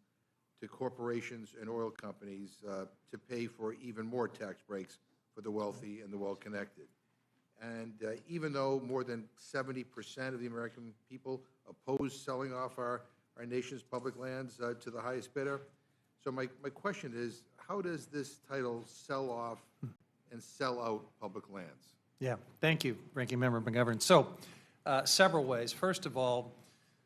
S4: to corporations and oil companies to pay for even more tax breaks for the wealthy and the well-connected. And even though more than 70% of the American people oppose selling off our nation's public lands to the highest bidder, so my question is, how does this title sell off and sell out public lands?
S22: Yeah, thank you, Ranking Member McGovern. So, several ways. First of all,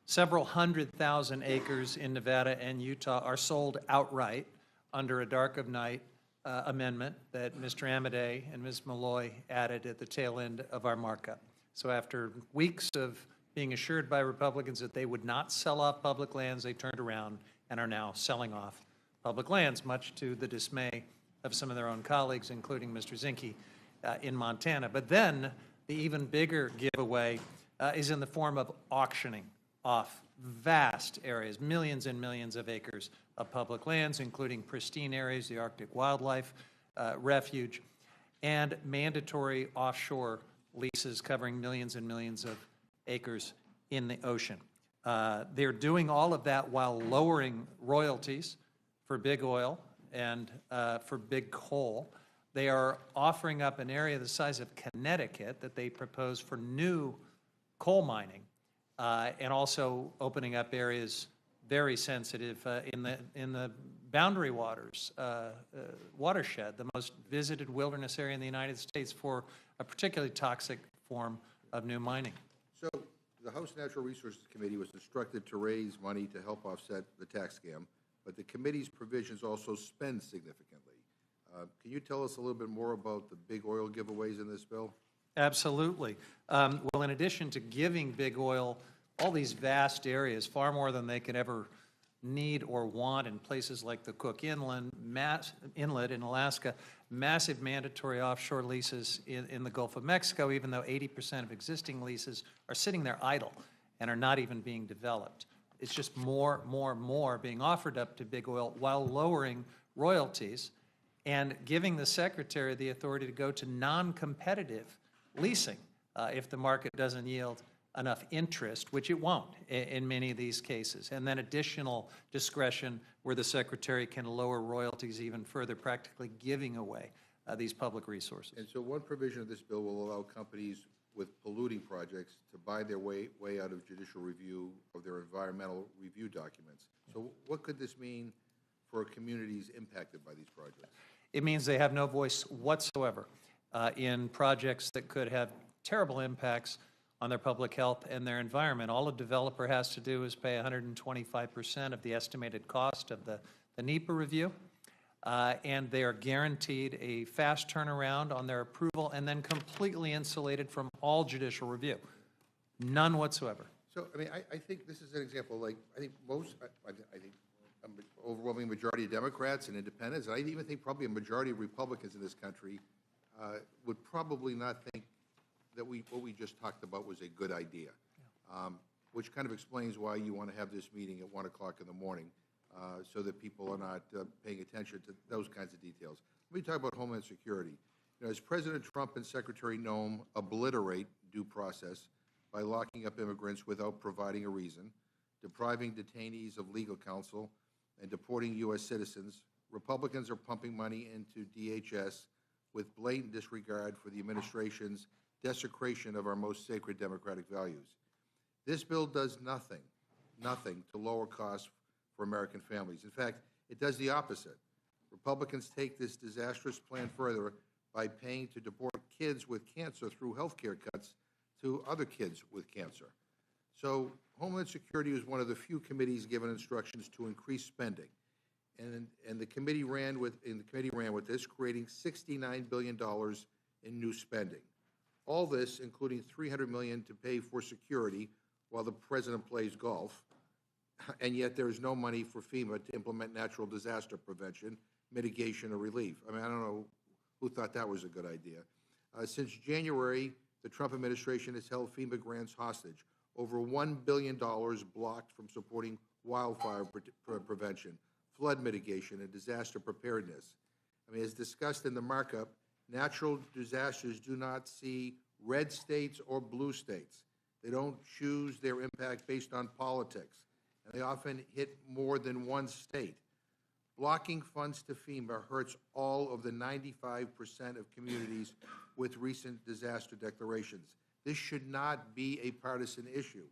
S22: several 100,000 acres in Nevada and Utah are sold outright under a dark of night amendment that Mr. Amodei and Ms. Malloy added at the tail end of our markup. So after weeks of being assured by Republicans that they would not sell off public lands, they turned around and are now selling off public lands, much to the dismay of some of their own colleagues, including Mr. Zinke in Montana. But then the even bigger giveaway is in the form of auctioning off vast areas, millions and millions of acres of public lands, including pristine areas, the Arctic Wildlife Refuge, and mandatory offshore leases covering millions and millions of acres in the ocean. They're doing all of that while lowering royalties for big oil and for big coal. They are offering up an area the size of Connecticut that they propose for new coal mining, and also opening up areas very sensitive in the Boundary Waters watershed, the most visited wilderness area in the United States, for a particularly toxic form of new mining.
S4: So the House Natural Resources Committee was instructed to raise money to help offset the tax scam, but the committee's provisions also spend significantly. Can you tell us a little bit more about the big oil giveaways in this bill?
S22: Absolutely. Well, in addition to giving big oil all these vast areas, far more than they could ever need or want in places like the Cook Inlet in Alaska, massive mandatory offshore leases in the Gulf of Mexico, even though 80% of existing leases are sitting there idle and are not even being developed. It's just more being offered up to big oil while lowering royalties and giving the Secretary the authority to go to non-competitive leasing if the market doesn't yield enough interest, which it won't in many of these cases, and then additional discretion where the Secretary can lower royalties even further, practically giving away these public resources.
S4: And so one provision of this bill will allow companies with polluting projects to buy their way out of judicial review of their environmental review documents. So what could this mean for communities impacted by these projects?
S22: It means they have no voice whatsoever in projects that could have terrible impacts on their public health and their environment. All a developer has to do is pay 125% of the estimated cost of the NEPA review, and they are guaranteed a fast turnaround on their approval and then completely insulated from all judicial review. None whatsoever.
S4: So, I mean, I think this is an example, like, I think an overwhelming majority of Democrats and independents, and I even think probably a majority of Republicans in this country would probably not think that what we just talked about was a good idea, which kind of explains why you want to have this meeting at 1 o'clock in the morning, so that people are not paying attention to those kinds of details. Let me talk about Homeland Security. As President Trump and Secretary Noem obliterate due process by locking up immigrants without providing a reason, depriving detainees of legal counsel, and deporting U.S. citizens, Republicans are pumping money into DHS with blatant disregard for the administration's desecration of our most sacred democratic values. This bill does nothing to lower costs for American families. In fact, it does the opposite. Republicans take this disastrous plan further by paying to deport kids with cancer through health care cuts to other kids with cancer. So Homeland Security is one of the few committees given instructions to increase spending. and the committee ran with this, creating $69 billion in new spending. All this, including $300 million to pay for security while the president plays golf, and yet there is no money for FEMA to implement natural disaster prevention, mitigation, or relief. I mean, I don't know who thought that was a good idea. Since January, the Trump administration has held FEMA grants hostage. Over $1 billion blocked from supporting wildfire prevention, flood mitigation, and disaster preparedness. I mean, as discussed in the markup, natural disasters do not see red states or blue states. They don't choose their impact based on politics, and they often hit more than one state. Blocking funds to FEMA hurts all of the 95% of communities with recent disaster declarations. This should not be a partisan issue.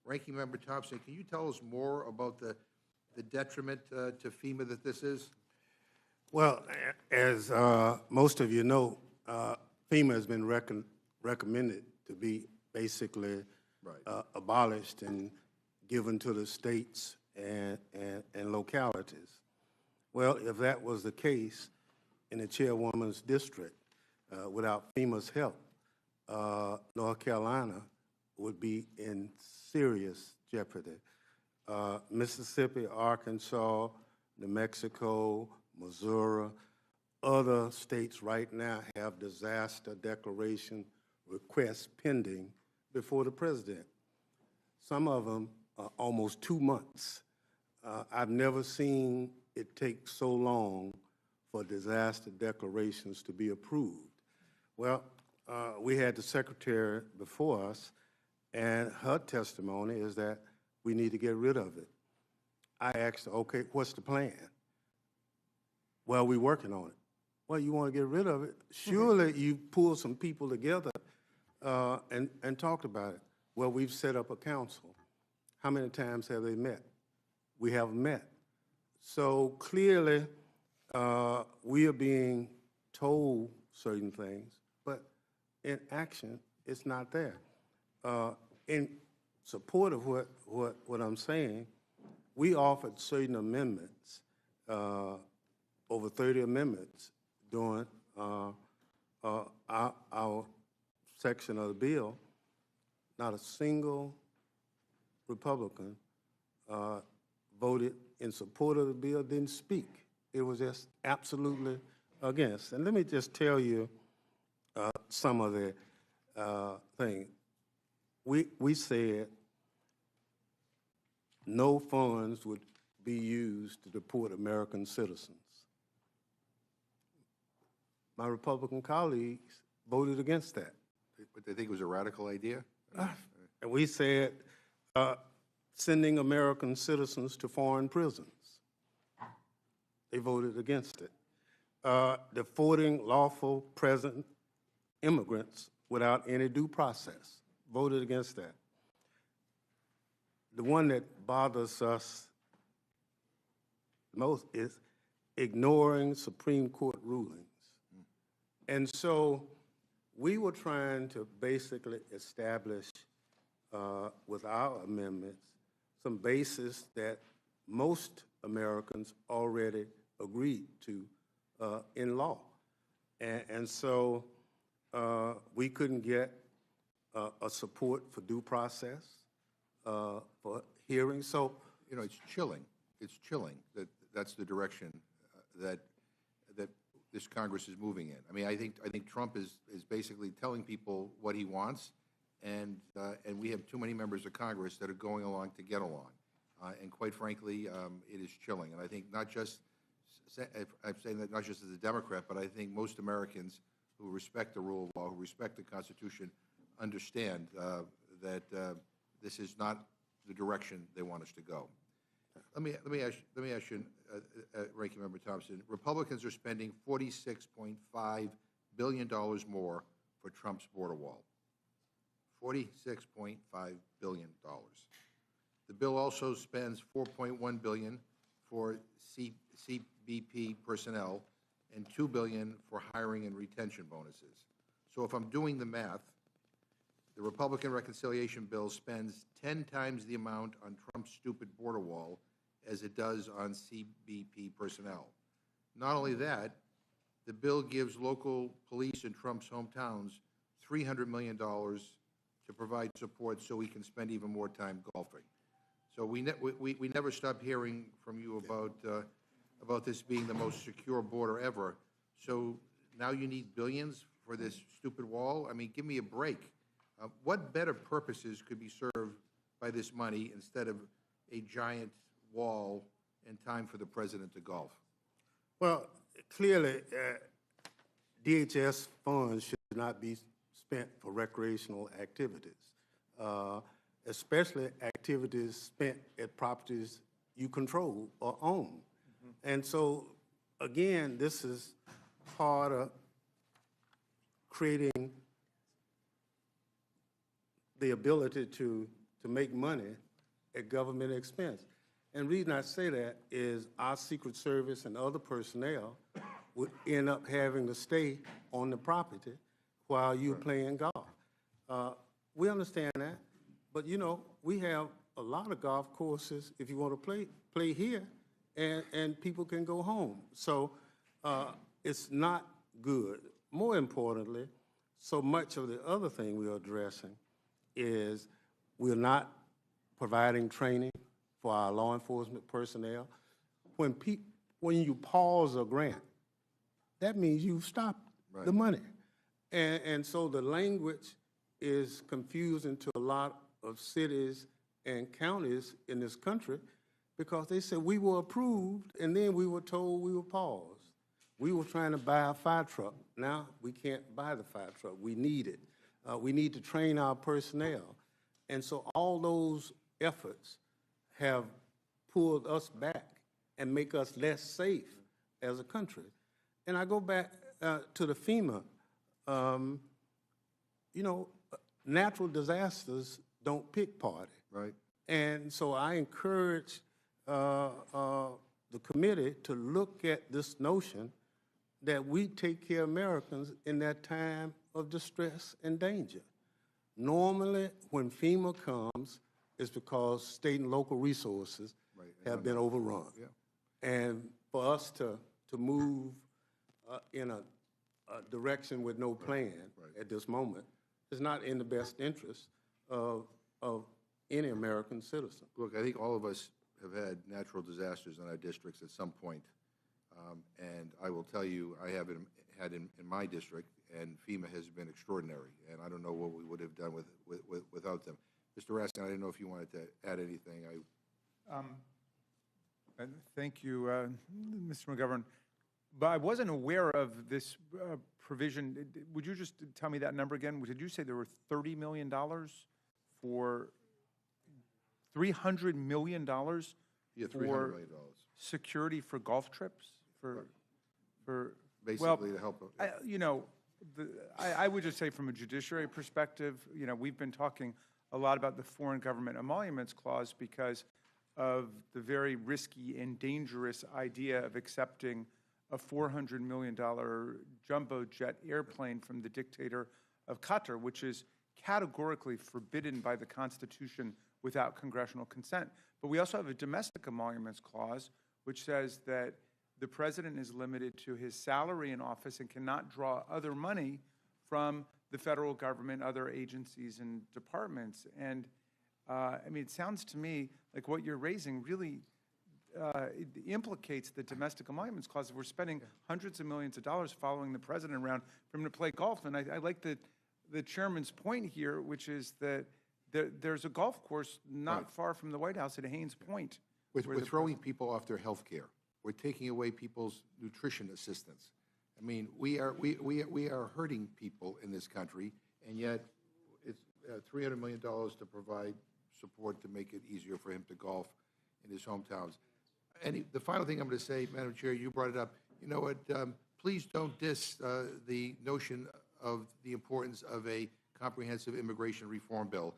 S4: Ranking Member Thompson, can you tell us more about the detriment to FEMA that this is?
S19: Well, as most of you know, FEMA has been recommended to be basically abolished and given to the states and localities. Well, if that was the case in the chairwoman's district, without FEMA's help, North Carolina would be in serious jeopardy. Mississippi, Arkansas, New Mexico, Missouri, other states right now have disaster declaration requests pending before the president. Some of them are almost 2 months. I've never seen it take so long for disaster declarations to be approved. Well, we had the secretary before us, and her testimony is that we need to get rid of it. I asked her, okay, what's the plan? Well, we're working on it. Well, you want to get rid of it? Surely you pull some people together and talked about it. Well, we've set up a council. How many times have they met? We haven't met. So clearly, we are being told certain things, but in action, it's not there. In support of what I'm saying, we offered certain amendments, over 30 amendments during our section of the bill. Not a single Republican voted in support of the bill, didn't speak. It was just absolutely against. And let me just tell you some of the things. We said no funds would be used to deport American citizens. My Republican colleagues voted against that.
S4: But they think it was a radical idea?
S19: And we said sending American citizens to foreign prisons. They voted against it. Deporting lawful present immigrants without any due process. Voted against that. The one that bothers us most is ignoring Supreme Court rulings. And so we were trying to basically establish with our amendments some basis that most Americans already agreed to in law. And so we couldn't get a support for due process, for hearings. So,
S4: you know, it's chilling. It's chilling that that's the direction that this Congress is moving in. I mean, I think Trump is basically telling people what he wants, and we have too many members of Congress that are going along to get along. And quite frankly, it is chilling. And I think not just, I'm saying that not just as a Democrat, but I think most Americans who respect the rule of law, who respect the Constitution, understand that this is not the direction they want us to go. Let me ask you, Ranking Member Thompson. Republicans are spending $46.5 billion more for Trump's border wall. $46.5 billion. The bill also spends $4.1 billion for CBP personnel and $2 billion for hiring and retention bonuses. So if I'm doing the math, the Republican reconciliation bill spends 10 times the amount on Trump's stupid border wall as it does on CBP personnel. Not only that, the bill gives local police in Trump's hometowns $300 million to provide support so we can spend even more time golfing. So we never stop hearing from you about this being the most secure border ever. So now you need billions for this stupid wall? I mean, give me a break. What better purposes could be served by this money instead of a giant wall and time for the president to golf?
S19: Well, clearly, DHS funds should not be spent for recreational activities, especially activities spent at properties you control or own. And so, again, this is part of creating the ability to make money at government expense. And the reason I say that is our Secret Service and other personnel would end up having to stay on the property while you're playing golf. We understand that, but you know, we have a lot of golf courses, if you want to play here, and people can go home. So it's not good. More importantly, so much of the other thing we are addressing is we're not providing training for our law enforcement personnel. When you pause a grant, that means you've stopped the money. And so the language is confusing to a lot of cities and counties in this country because they said we were approved and then we were told we were paused. We were trying to buy a fire truck. Now we can't buy the fire truck. We need it. We need to train our personnel. And so all those efforts have pulled us back and make us less safe as a country. And I go back to the FEMA. You know, natural disasters don't pick party.
S4: Right.
S19: And so I encourage the committee to look at this notion that we take care of Americans in that time of distress and danger. Normally, when FEMA comes, it's because state and local resources have been overrun.
S4: Yeah.
S19: And for us to move in a direction with no plan at this moment is not in the best interest of any American citizen.
S4: Look, I think all of us have had natural disasters in our districts at some point. And I will tell you, I have had in my district, and FEMA has been extraordinary. And I don't know what we would have done without them. Mr. Raskin, I didn't know if you wanted to add anything.
S21: Thank you, Mr. McGovern. But I wasn't aware of this provision. Would you just tell me that number again? Did you say there were $30 million for $300 million
S4: Yeah, $300
S21: for
S4: million.
S21: security for golf trips? For
S4: Basically to help.
S21: you know, I would just say from a judiciary perspective, you know, we've been talking a lot about the Foreign Government Emoluments Clause because of the very risky and dangerous idea of accepting a $400 million jumbo jet airplane from the dictator of Qatar, which is categorically forbidden by the Constitution without congressional consent. But we also have a domestic emoluments clause, which says that the president is limited to his salary in office and cannot draw other money from the federal government, other agencies and departments. And I mean, it sounds to me like what you're raising really it implicates the domestic emoluments clause. We're spending hundreds of millions of dollars following the president around for him to play golf. And I like the chairman's point here, which is that there's a golf course not far from the White House at Haynes Point.
S4: We're throwing people off their health care. We're taking away people's nutrition assistance. I mean, we are hurting people in this country, and yet it's $300 million to provide support to make it easier for him to golf in his hometowns. And the final thing I'm going to say, Madam Chair, you brought it up. You know what? Please don't diss the notion of the importance of a comprehensive immigration reform bill.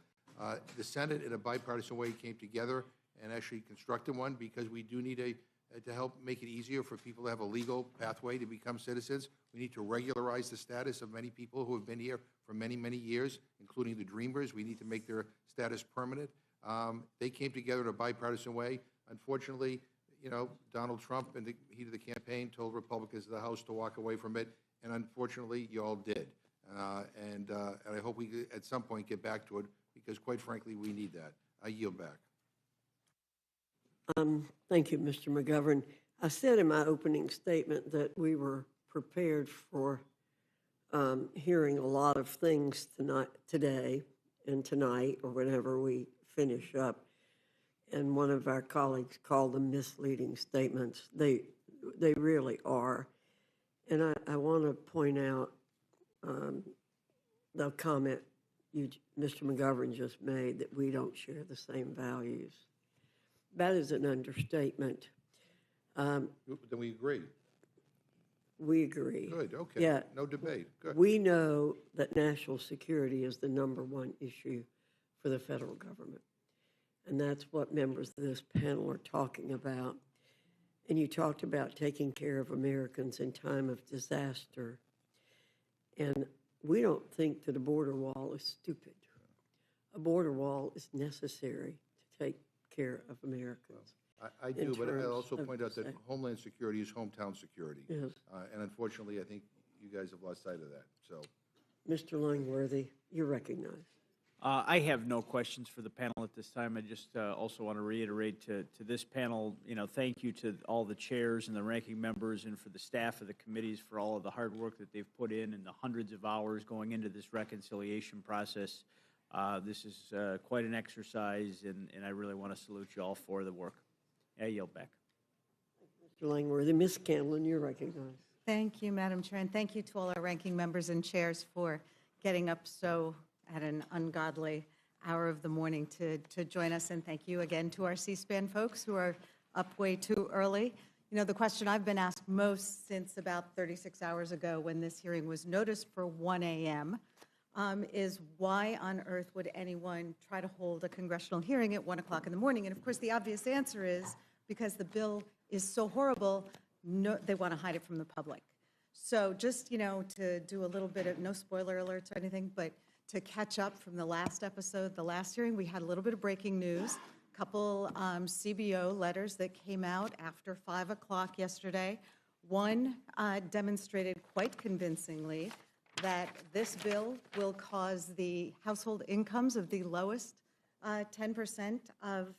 S4: The Senate, in a bipartisan way, came together and actually constructed one because we do need to help make it easier for people to have a legal pathway to become citizens. We need to regularize the status of many people who have been here for many, many years, including the Dreamers. We need to make their status permanent. They came together in a bipartisan way. Unfortunately, Donald Trump, in the heat of the campaign, told Republicans in the House to walk away from it, and unfortunately, you all did. And I hope we, at some point, get back to it, because quite frankly, we need that. I yield back.
S9: Thank you, Mr. McGovern. I said in my opening statement that we were prepared for hearing a lot of things today and tonight, or whenever we finish up. And one of our colleagues called them misleading statements. They really are. And I want to point out the comment Mr. McGovern just made, that we don't share the same values. That is an understatement.
S4: Then we agree.
S9: We agree.
S4: Good, okay.
S9: Yeah.
S4: No debate. Good.
S9: We know that national security is the #1 issue for the federal government. And that's what members of this panel are talking about. And you talked about taking care of Americans in time of disaster. And we don't think that a border wall is stupid. A border wall is necessary to take care of Americans.
S4: I do, but I also point out that
S9: disaster.
S4: Homeland Security is hometown security.
S9: Yes.
S4: And unfortunately, I think you guys have lost sight of that, so.
S9: Mr. Langworthy, you're recognized.
S13: I have no questions for the panel at this time. I just also want to reiterate to this panel, thank you to all the chairs and the ranking members, and for the staff of the committees for all of the hard work that they've put in and the hundreds of hours going into this reconciliation process. This is quite an exercise, and I really want to salute you all for the work. I yield back.
S9: Mr. Langworthy. Ms. Canlon, you're recognized.
S14: Thank you, Madam Chair, and thank you to all our ranking members and chairs for getting up so at an ungodly hour of the morning to join us. And thank you again to our C-SPAN folks who are up way too early. The question I've been asked most since about 36 hours ago, when this hearing was noticed for 1 a.m., is why on earth would anyone try to hold a congressional hearing at 1 o'clock in the morning? And of course, the obvious answer is because the bill is so horrible, they want to hide it from the public. So just, to do a little bit of, no spoiler alerts or anything, but to catch up from the last episode, the last hearing, we had a little bit of breaking news, a couple CBO letters that came out after 5 o'clock yesterday. One demonstrated quite convincingly that this bill will cause the household incomes of the lowest 10% of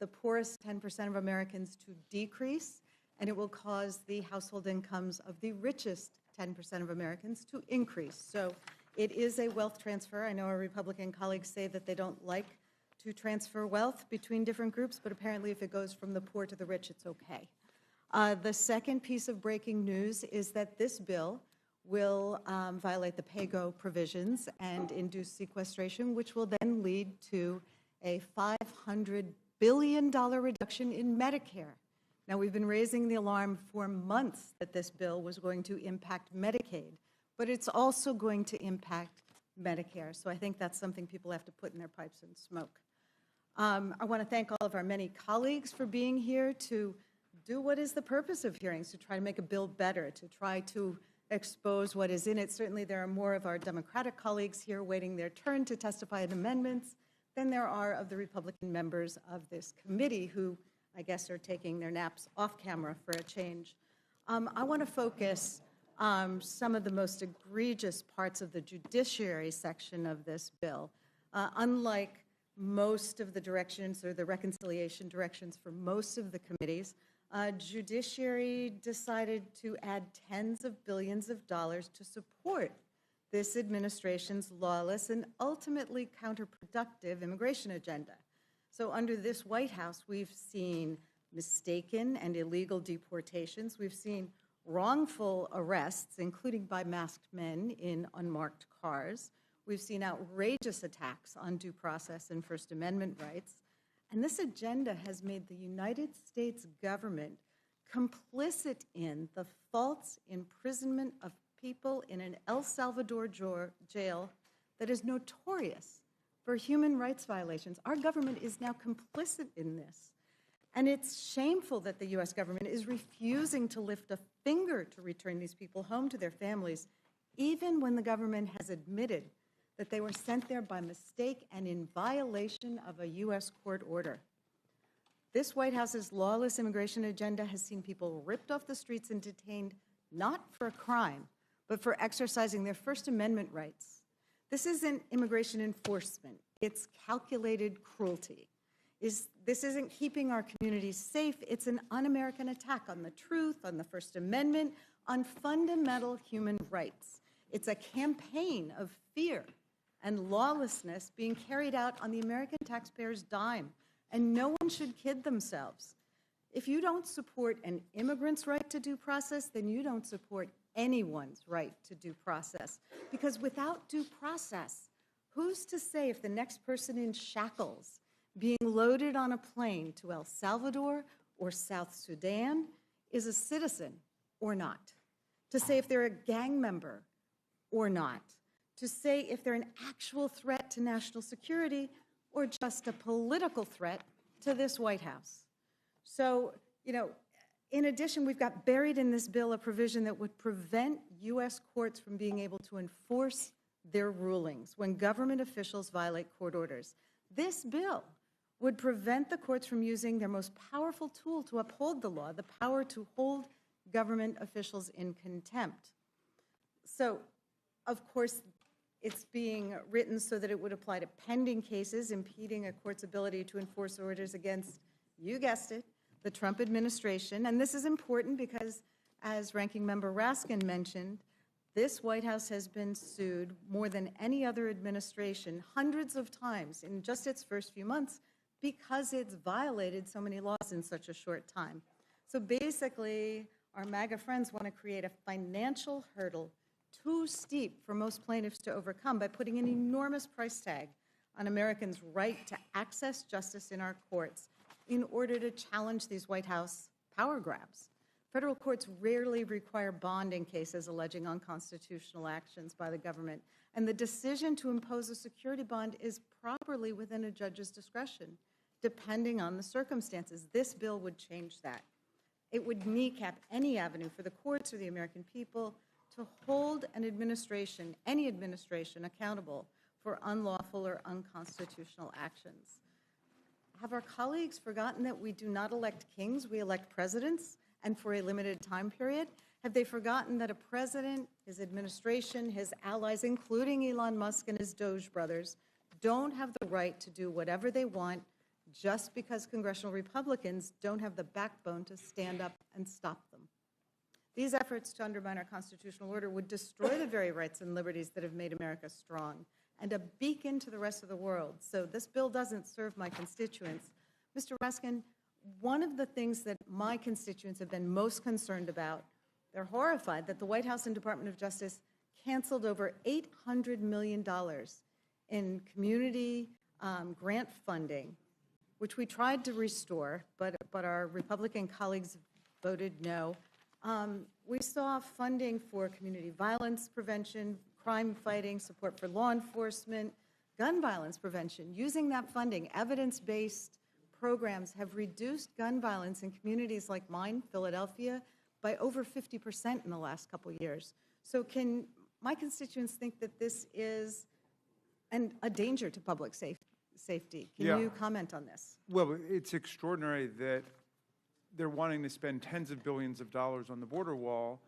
S14: the poorest 10% of Americans to decrease, and it will cause the household incomes of the richest 10% of Americans to increase. So it is a wealth transfer. I know our Republican colleagues say that they don't like to transfer wealth between different groups, but apparently if it goes from the poor to the rich, it's okay. The second piece of breaking news is that this bill will violate the pay-go provisions and induce sequestration, which will then lead to a $500 billion reduction in Medicare. Now, we've been raising the alarm for months that this bill was going to impact Medicaid, but it's also going to impact Medicare. So I think that's something people have to put in their pipes and smoke. I want to thank all of our many colleagues for being here to do what is the purpose of hearings, to try to make a bill better, to try to expose what is in it. Certainly there are more of our Democratic colleagues here waiting their turn to testify in amendments than there are of the Republican members of this committee who, I guess, are taking their naps off camera for a change. I want to focus some of the most egregious parts of the judiciary section of this bill. Unlike most of the directions or the reconciliation directions for most of the committees, judiciary decided to add tens of billions of dollars to support this administration's lawless and ultimately counterproductive immigration agenda. So under this White House, we've seen mistaken and illegal deportations. We've seen wrongful arrests, including by masked men in unmarked cars. We've seen outrageous attacks on due process and First Amendment rights. And this agenda has made the United States government complicit in the false imprisonment of people in an El Salvador jail that is notorious for human rights violations. Our government is now complicit in this. And it's shameful that the U.S. government is refusing to lift a finger to return these people home to their families, even when the government has admitted that they were sent there by mistake and in violation of a U.S. court order. This White House's lawless immigration agenda has seen people ripped off the streets and detained not for a crime, but for exercising their First Amendment rights. This isn't immigration enforcement. It's calculated cruelty. This isn't keeping our communities safe. It's an un-American attack on the truth, on the First Amendment, on fundamental human rights. It's a campaign of fear and lawlessness being carried out on the American taxpayer's dime, and no one should kid themselves. If you don't support an immigrant's right to due process, then you don't support anyone's right to due process. Because without due process, who's to say if the next person in shackles being loaded on a plane to El Salvador or South Sudan is a citizen or not? To say if they're a gang member or not? To say if they're an actual threat to national security or just a political threat to this White House? So, in addition, we've got buried in this bill a provision that would prevent U.S. courts from being able to enforce their rulings when government officials violate court orders. This bill would prevent the courts from using their most powerful tool to uphold the law, the power to hold government officials in contempt. So, of course, it's being written so that it would apply to pending cases impeding a court's ability to enforce orders against, you guessed it, the Trump administration. And this is important because, as Ranking Member Raskin mentioned, this White House has been sued more than any other administration hundreds of times in just its first few months because it's violated so many laws in such a short time. So basically, our MAGA friends want to create a financial hurdle too steep for most plaintiffs to overcome by putting an enormous price tag on Americans' right to access justice in our courts in order to challenge these White House power grabs. Federal courts rarely require bond in cases alleging unconstitutional actions by the government, and the decision to impose a security bond is properly within a judge's discretion, depending on the circumstances. This bill would change that. It would kneecap any avenue for the courts or the American people to hold an administration, any administration, accountable for unlawful or unconstitutional actions. Have our colleagues forgotten that we do not elect kings, we elect presidents, and for a limited time period? Have they forgotten that a president, his administration, his allies, including Elon Musk and his Doge brothers, don't have the right to do whatever they want just because congressional Republicans don't have the backbone to stand up and stop them? These efforts to undermine our constitutional order would destroy the very rights and liberties that have made America strong and a beacon to the rest of the world. So this bill doesn't serve my constituents. Mr. Raskin, one of the things that my constituents have been most concerned about, they're horrified that the White House and Department of Justice canceled over $800 million in community grant funding, which we tried to restore, but our Republican colleagues voted no. We saw funding for community violence prevention, crime fighting, support for law enforcement, gun violence prevention. Using that funding, evidence-based programs have reduced gun violence in communities like mine, Philadelphia, by over 50% in the last couple years. So can my constituents think that this is a danger to public safety? Can you comment on this?
S21: Well, it's extraordinary that they're wanting to spend tens of billions of dollars on the border wall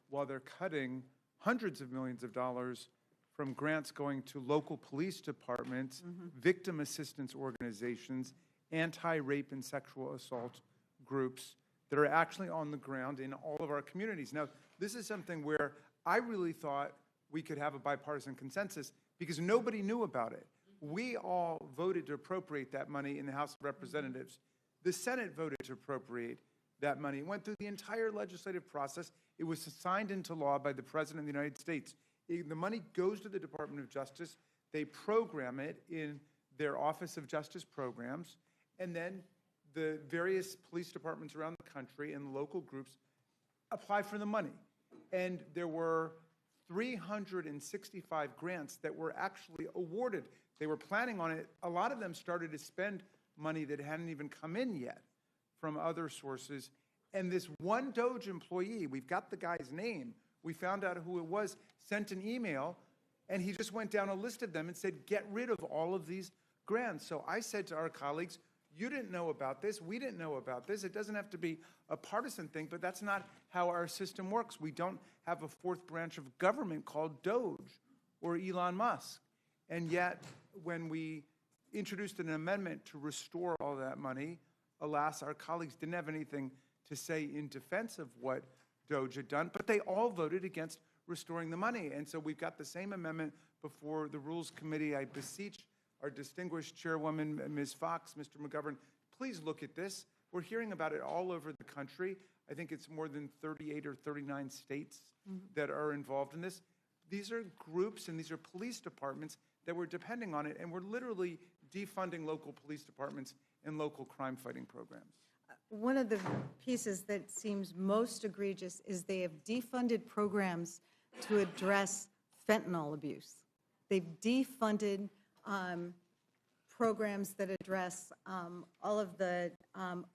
S21: while they're cutting hundreds of millions of dollars from grants going to local police departments, victim assistance organizations, anti-rape and sexual assault groups that are actually on the ground in all of our communities. Now, this is something where I really thought we could have a bipartisan consensus because nobody knew about it. We all voted to appropriate that money in the House of Representatives. The Senate voted to appropriate that money. It went through the entire legislative process. It was signed into law by the President of the United States. The money goes to the Department of Justice. They program it in their Office of Justice Programs, and then the various police departments around the country and local groups apply for the money. And there were 365 grants that were actually awarded. They were planning on it. A lot of them started to spend money that hadn't even come in yet from other sources. And this one Doge employee, we've got the guy's name, we found out who it was, sent an email, and he just went down a list of them and said, get rid of all of these grants. So I said to our colleagues, you didn't know about this, we didn't know about this. It doesn't have to be a partisan thing, but that's not how our system works. We don't have a fourth branch of government called Doge or Elon Musk. And yet, when we introduced an amendment to restore all that money, alas, our colleagues didn't have anything to say in defense of what Doge had done, but they all voted against restoring the money. And so we've got the same amendment before the Rules Committee. I beseech our distinguished chairwoman, Ms. Fox, Mr. McGovern, please look at this. We're hearing about it all over the country. I think it's more than 38 or 39 states that are involved in this. These are groups and these are police departments that were depending on it, and we're literally defunding local police departments and local crime-fighting programs.
S14: One of the pieces that seems most egregious is they have defunded programs to address fentanyl abuse. They've defunded programs that address all of the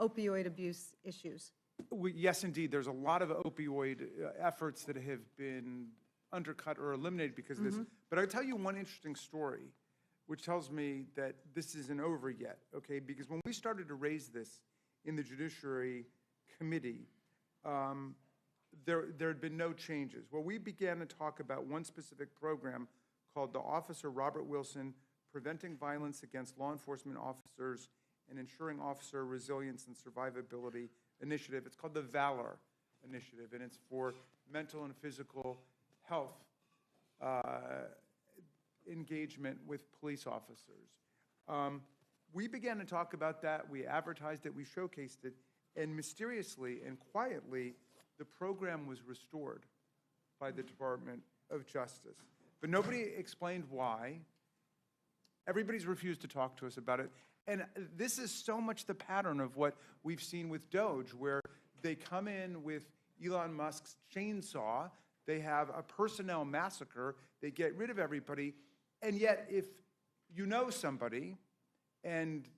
S14: opioid abuse issues.
S21: Yes, indeed. There's a lot of opioid efforts that have been undercut or eliminated because of this. But I'll tell you one interesting story, which tells me that this isn't over yet, okay? Because when we started to raise this in the Judiciary Committee, there had been no changes. Well, we began to talk about one specific program called the Officer Robert Wilson Preventing Violence Against Law Enforcement Officers and Ensuring Officer Resilience and Survivability Initiative. It's called the VALOR Initiative, and it's for mental and physical health engagement with police officers. We began to talk about that. We advertised it. We showcased it. And mysteriously and quietly, the program was restored by the Department of Justice. But nobody explained why. Everybody's refused to talk to us about it. And this is so much the pattern of what we've seen with Doge, where they come in with Elon Musk's chainsaw, they have a personnel massacre, they get rid of everybody, and yet if you know somebody, and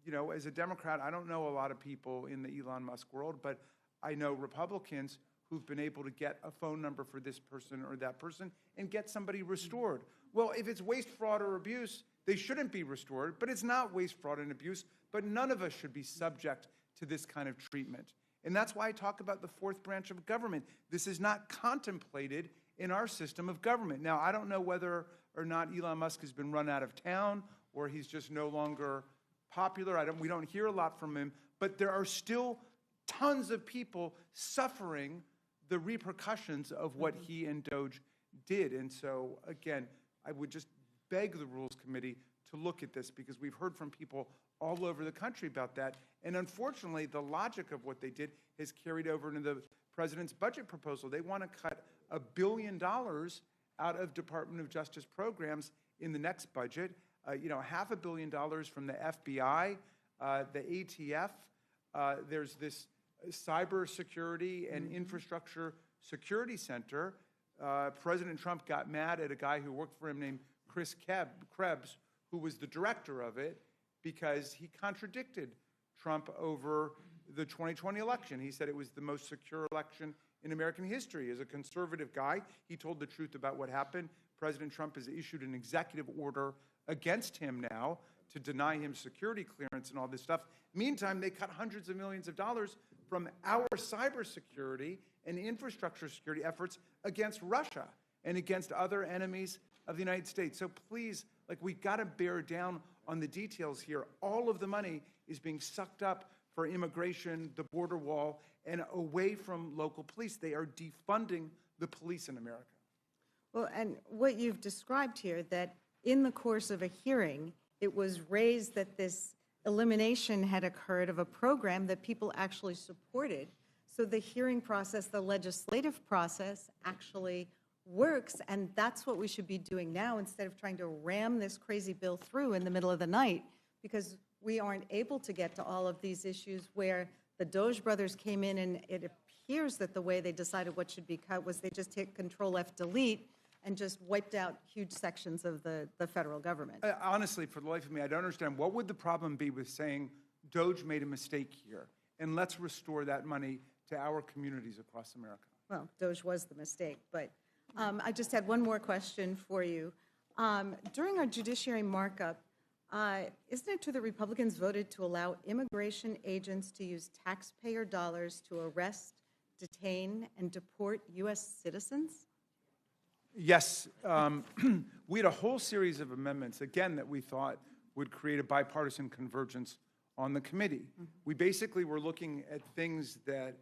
S21: you know, as a Democrat, I don't know a lot of people in the Elon Musk world, but I know Republicans who've been able to get a phone number for this person or that person and get somebody restored. Well, if it's waste, fraud, or abuse, they shouldn't be restored, but it's not waste, fraud, and abuse, but none of us should be subject to this kind of treatment. And that's why I talk about the fourth branch of government. This is not contemplated in our system of government. Now, I don't know whether or not Elon Musk has been run out of town or he's just no longer popular. We don't hear a lot from him, but there are still tons of people suffering the repercussions of what he and Doge did. And so, again, I would just beg the Rules Committee to look at this because we've heard from people all over the country about that. And unfortunately, the logic of what they did has carried over into the president's budget proposal. They want to cut $1 billion out of Department of Justice programs in the next budget. $500 million from the FBI, the ATF. There's this cybersecurity and infrastructure security center. President Trump got mad at a guy who worked for him named Chris Krebs, who was the director of it, because he contradicted Trump over the 2020 election. He said it was the most secure election in American history. As a conservative guy, he told the truth about what happened. President Trump has issued an executive order against him now to deny him security clearance and all this stuff. Meantime, they cut hundreds of millions of dollars from our cybersecurity and infrastructure security efforts against Russia and against other enemies of the United States. So please, we've got to bear down on the details here. All of the money is being sucked up for immigration, the border wall, and away from local police. They are defunding the police in America.
S14: Well, and what you've described here, that in the course of a hearing, it was raised that this elimination had occurred of a program that people actually supported. So the hearing process, the legislative process actually works, and that's what we should be doing now instead of trying to ram this crazy bill through in the middle of the night, because we aren't able to get to all of these issues where the Doge brothers came in and it appears that the way they decided what should be cut was they just hit Control-F-Delete and just wiped out huge sections of the federal government.
S21: Honestly, for the life of me, I don't understand. What would the problem be with saying Doge made a mistake here, and let's restore that money to our communities across America?
S14: Well, Doge was the mistake, but I just had one more question for you. During our judiciary markup, Isn't it true that Republicans voted to allow immigration agents to use taxpayer dollars to arrest, detain, and deport U.S. citizens?
S21: Yes. We had a whole series of amendments, again, that we thought would create a bipartisan convergence on the committee. We basically were looking at things that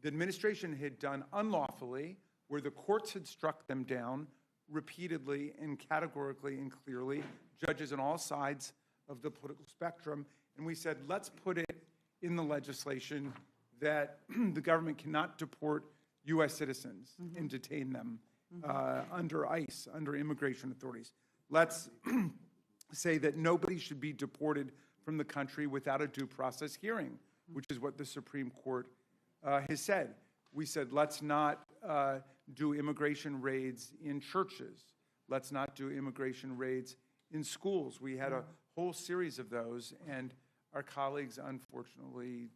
S21: the administration had done unlawfully, where the courts had struck them down repeatedly and categorically and clearly, judges on all sides of the political spectrum. And we said, let's put it in the legislation that the government cannot deport U.S. citizens and detain them under ICE, under immigration authorities. Let's say that nobody should be deported from the country without a due process hearing, which is what the Supreme Court has said. We said, let's not do immigration raids in churches. Let's not do immigration raids in schools. We had a whole series of those, and our colleagues unfortunately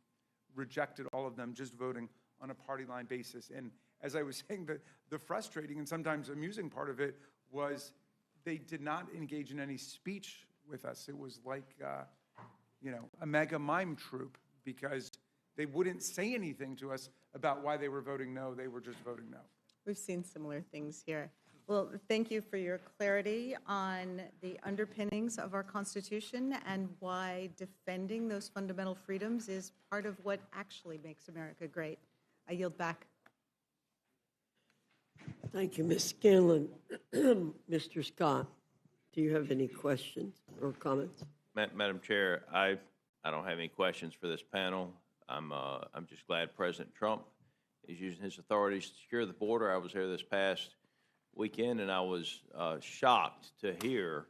S21: rejected all of them, just voting on a party line basis. And as I was saying, the frustrating and sometimes amusing part of it was they did not engage in any speech with us. It was like, a mega mime troupe, because they wouldn't say anything to us about why they were voting no. They were just voting no.
S14: We've seen similar things here. Well, thank you for your clarity on the underpinnings of our Constitution and why defending those fundamental freedoms is part of what actually makes America great. I yield back.
S9: Thank you, Ms. Scanlon. Mr. Scott, do you have any questions or comments?
S10: Madam Chair, I don't have any questions for this panel. I'm just glad President Trump is using his authorities to secure the border. I was there this past weekend, and I was shocked to hear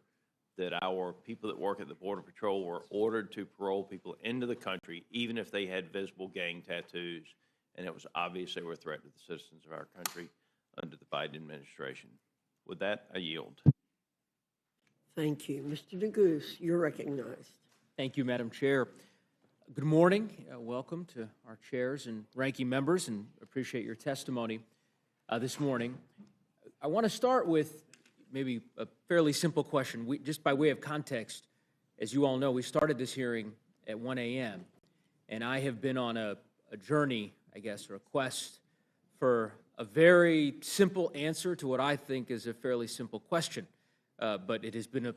S10: that our people that work at the Border Patrol were ordered to parole people into the country, even if they had visible gang tattoos, and it was obvious they were a threat to the citizens of our country under the Biden administration. With that, I yield.
S9: Thank you. Mr. DeGoose, you're recognized.
S13: Thank you, Madam Chair. Good morning. Welcome to our chairs and ranking members, and appreciate your testimony this morning. I want to start with maybe a fairly simple question. Just by way of context, as you all know, we started this hearing at 1 a.m., and I have been on a journey, I guess, or a quest for a very simple answer to what I think is a fairly simple question. But it has been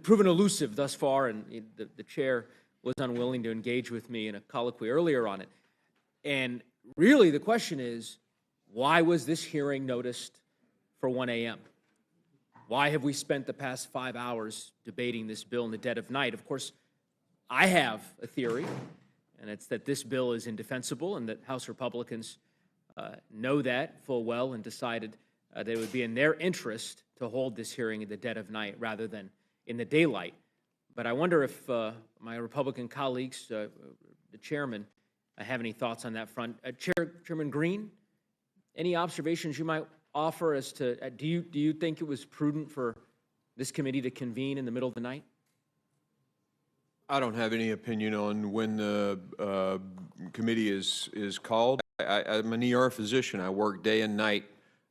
S13: proven elusive thus far, and the chair was unwilling to engage with me in a colloquy earlier on it. And really, the question is, why was this hearing noticed for 1 a.m.? Why have we spent the past 5 hours debating this bill in the dead of night? Of course, I have a theory, and it's that this bill is indefensible and that House Republicans know that full well and decided that it would be in their interest to hold this hearing in the dead of night rather than in the daylight. But I wonder if my Republican colleagues, the chairman, have any thoughts on that front. Chairman Green, any observations you might offer as to, do you think it was prudent for this committee to convene in the middle of the night?
S18: I don't have any opinion on when the committee is called. I'm an ER physician. I work day and night.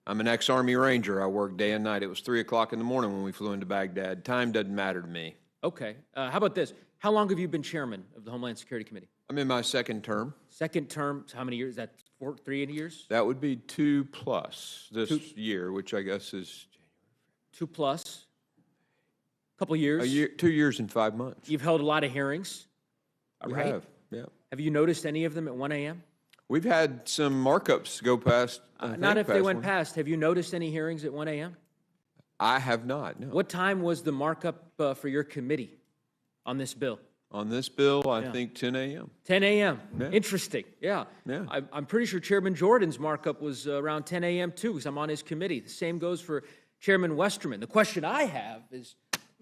S18: I'm an ex-Army Ranger. I work day and night. It was 3 o'clock in the morning when we flew into Baghdad. Time doesn't matter to me.
S13: Okay. How about this? How long have you been chairman of the Homeland Security Committee?
S18: I'm in my second term.
S13: Second term, how many years? Is that 3 years?
S18: That would be 2+ this year, which I guess is
S13: 2+. Couple years.
S18: a year, 2 years and 5 months.
S13: You've held a lot of hearings,
S18: We
S13: right?
S18: have, yeah.
S13: Have you noticed any of them at 1 a.m.?
S18: We've had some markups go past.
S13: Not if they went past. Have you noticed any hearings at 1 a.m.?
S18: I have not, no.
S13: What time was the markup for your committee on this bill?
S18: On this bill, I think 10 a.m.
S13: 10 a.m.
S18: Yeah.
S13: Interesting. Yeah.
S18: Yeah.
S13: I'm pretty sure Chairman Jordan's markup was around 10 a.m. too, because I'm on his committee. The same goes for Chairman Westerman. The question I have is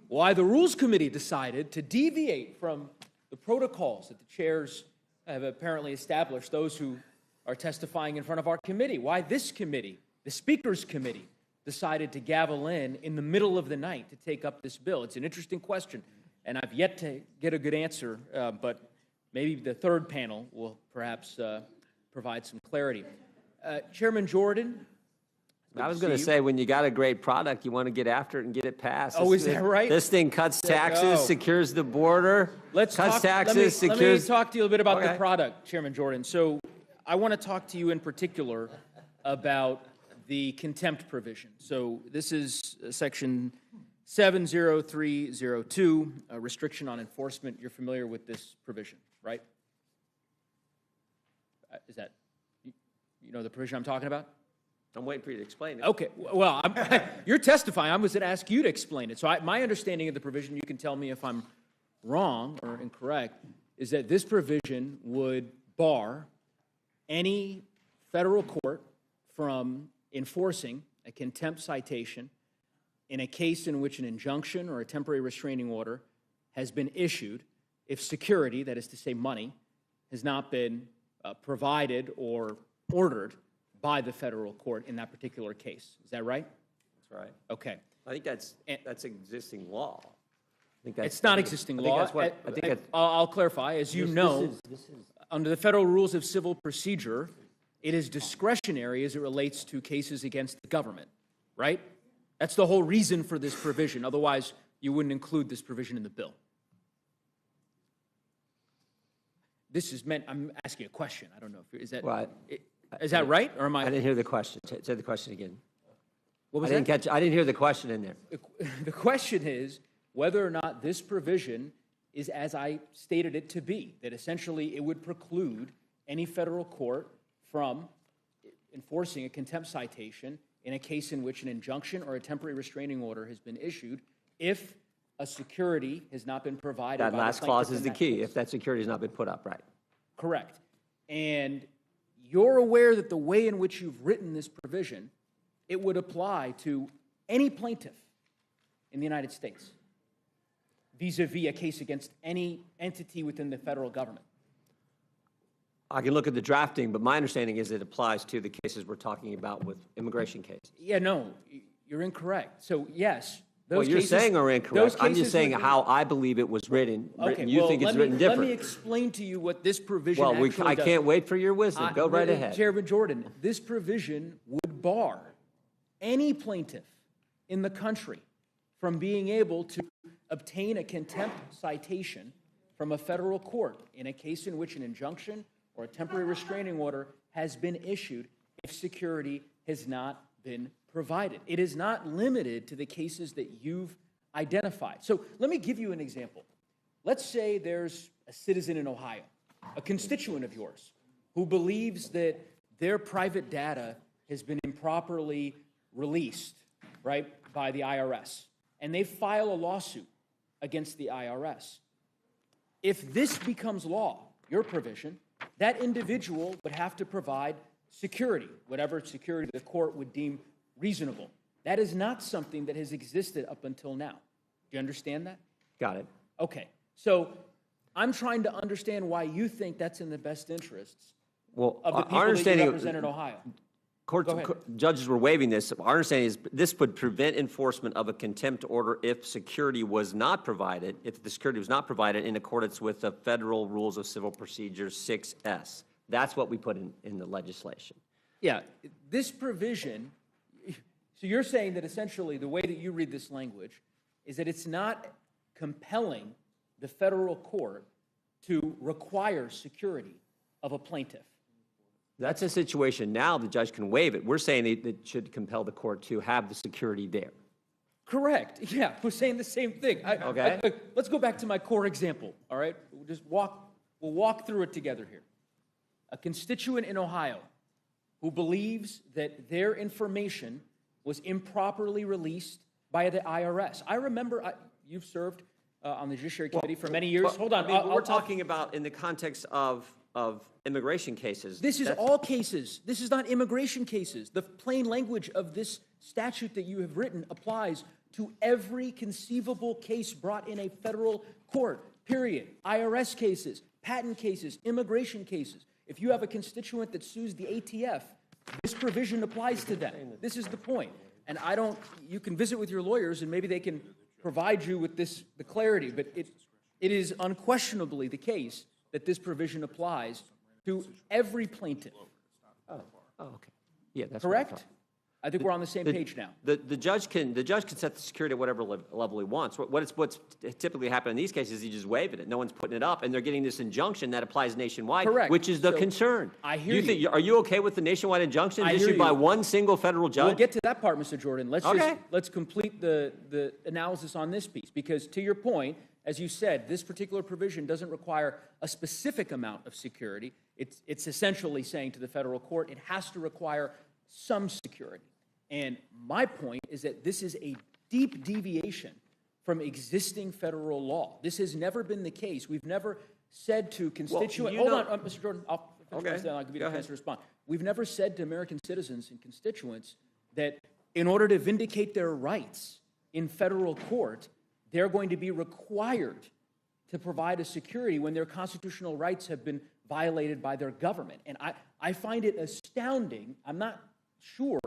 S13: why the Rules Committee decided to deviate from the protocols that the chairs have apparently established, those who are testifying in front of our committee. Why this committee, the Speaker's Committee, decided to gavel in the middle of the night to take up this bill. It's an interesting question, and I've yet to get a good answer, but maybe the third panel will perhaps provide some clarity. Chairman Jordan,
S20: I was going to say, when you got a great product, you want to get after it and get it passed.
S13: Oh, is that right?
S20: This thing cuts taxes,
S13: Oh.
S20: secures the border.
S13: Let's
S20: cuts
S13: talk,
S20: taxes,
S13: let me
S20: secures.
S13: talk to you a bit about the
S20: Okay.
S13: product, Chairman Jordan. So I want to talk to you in particular about the contempt provision. So this is section 70302, a restriction on enforcement. You're familiar with this provision, right? Is that, you know the provision I'm talking about?
S20: I'm waiting for you to explain it.
S13: Okay, well, you're testifying. I was going to ask you to explain it. So my understanding of the provision, you can tell me if I'm wrong or incorrect, is that this provision would bar any federal court from enforcing a contempt citation in a case in which an injunction or a temporary restraining order has been issued if security, that is to say money, has not been provided or ordered by the federal court in that particular case. Is that right?
S20: That's right.
S13: Okay.
S20: I think that's existing law. I think that's,
S13: It's not existing
S20: I think
S13: law.
S20: that's what, I think that's,
S13: I'll clarify. As you know, under the federal rules of civil procedure, it is discretionary as it relates to cases against the government, right? That's the whole reason for this provision. Otherwise, you wouldn't include this provision in the bill. This is meant, I'm asking a question. I don't know if, is that,
S20: Well,
S13: is that right? Or am
S20: I didn't hear the question. Say the question again.
S13: What was
S20: I didn't
S13: that?
S20: catch. I didn't hear the question in there.
S13: The question is whether or not this provision is as I stated it to be, that essentially it would preclude any federal court from enforcing a contempt citation in a case in which an injunction or a temporary restraining order has been issued if a security has not been provided.
S20: That
S13: by the
S20: last
S13: plaintiff
S20: clause
S13: in
S20: is the
S13: that
S20: key.
S13: case.
S20: If that security has not been put up, right?
S13: Correct. And you're aware that the way in which you've written this provision, it would apply to any plaintiff in the United States vis-a-vis a case against any entity within the federal government.
S20: I can look at the drafting, but my understanding is it applies to the cases we're talking about with immigration cases.
S13: Yeah, no, you're incorrect. So, yes, those
S20: What you're
S13: cases,
S20: saying are incorrect. I'm just saying
S13: within-
S20: how I believe it was written.
S13: Okay,
S20: You
S13: well,
S20: think it's
S13: let
S20: written
S13: me
S20: different.
S13: explain to you what this provision
S20: Well,
S13: actually
S20: I
S13: does.
S20: can't wait for your wisdom. Go right ahead.
S13: Chairman Jordan, this provision would bar any plaintiff in the country from being able to obtain a contempt citation from a federal court in a case in which an injunction or a temporary restraining order has been issued if security has not been provided. It is not limited to the cases that you've identified. So let me give you an example. Let's say there's a citizen in Ohio, a constituent of yours, who believes that their private data has been improperly released, right, by the IRS, and they file a lawsuit against the IRS. If this becomes law, your provision, that individual would have to provide security, whatever security the court would deem reasonable. That is not something that has existed up until now. Do you understand that?
S20: Got it.
S13: Okay. So I'm trying to understand why you think that's in the best interests
S20: Well,
S13: of the
S20: our
S13: people that you
S20: understanding
S13: represent in Ohio.
S20: Judges were waiving this. Our understanding is this would prevent enforcement of a contempt order if security was not provided, if the security was not provided in accordance with the Federal Rules of Civil Procedure 6S. That's what we put in the legislation.
S13: Yeah, this provision, so you're saying that essentially the way that you read this language is that it's not compelling the federal court to require security of a plaintiff.
S20: That's a situation now the judge can waive it. We're saying it should compel the court to have the security there.
S13: Correct. Yeah, we're saying the same thing.
S20: Okay.
S13: Let's go back to my core example, all right? We'll walk through it together here. A constituent in Ohio who believes that their information was improperly released by the IRS. I remember you've served on the Judiciary Committee for many years. Hold on.
S20: We're talking about in the context of immigration cases.
S13: This is all cases. This is not immigration cases. The plain language of this statute that you have written applies to every conceivable case brought in a federal court, period. IRS cases, patent cases, immigration cases. If you have a constituent that sues the ATF, this provision applies to them. This is the point. And you can visit with your lawyers and maybe they can provide you with the clarity, but it is unquestionably the case that this provision applies to every plaintiff.
S20: Oh, okay. Yeah, that's
S13: correct? I think we're on the same page now.
S20: The judge can set the security at whatever level he wants. What's typically happened in these cases is he just waiving it. No one's putting it up, and they're getting this injunction that applies nationwide,
S13: Correct.
S20: which is the
S13: So,
S20: concern.
S13: I hear you.
S20: Are you okay with the nationwide injunction
S13: I hear
S20: issued by
S13: you.
S20: one single federal judge?
S13: We'll get to that part, Mr. Jordan.
S20: Okay.
S13: Let's complete the analysis on this piece, because to your point, as you said, this particular provision doesn't require a specific amount of security. It's essentially saying to the federal court, it has to require some security. And my point is that this is a deep deviation from existing federal law. This has never been the case. We've never said to constituents, hold on, Mr. Jordan, I'll finish then I'll give you the chance to respond. We've never said to American citizens and constituents that in order to vindicate their rights in federal court, they're going to be required to provide a security when their constitutional rights have been violated by their government. And I find it astounding. I'm not sure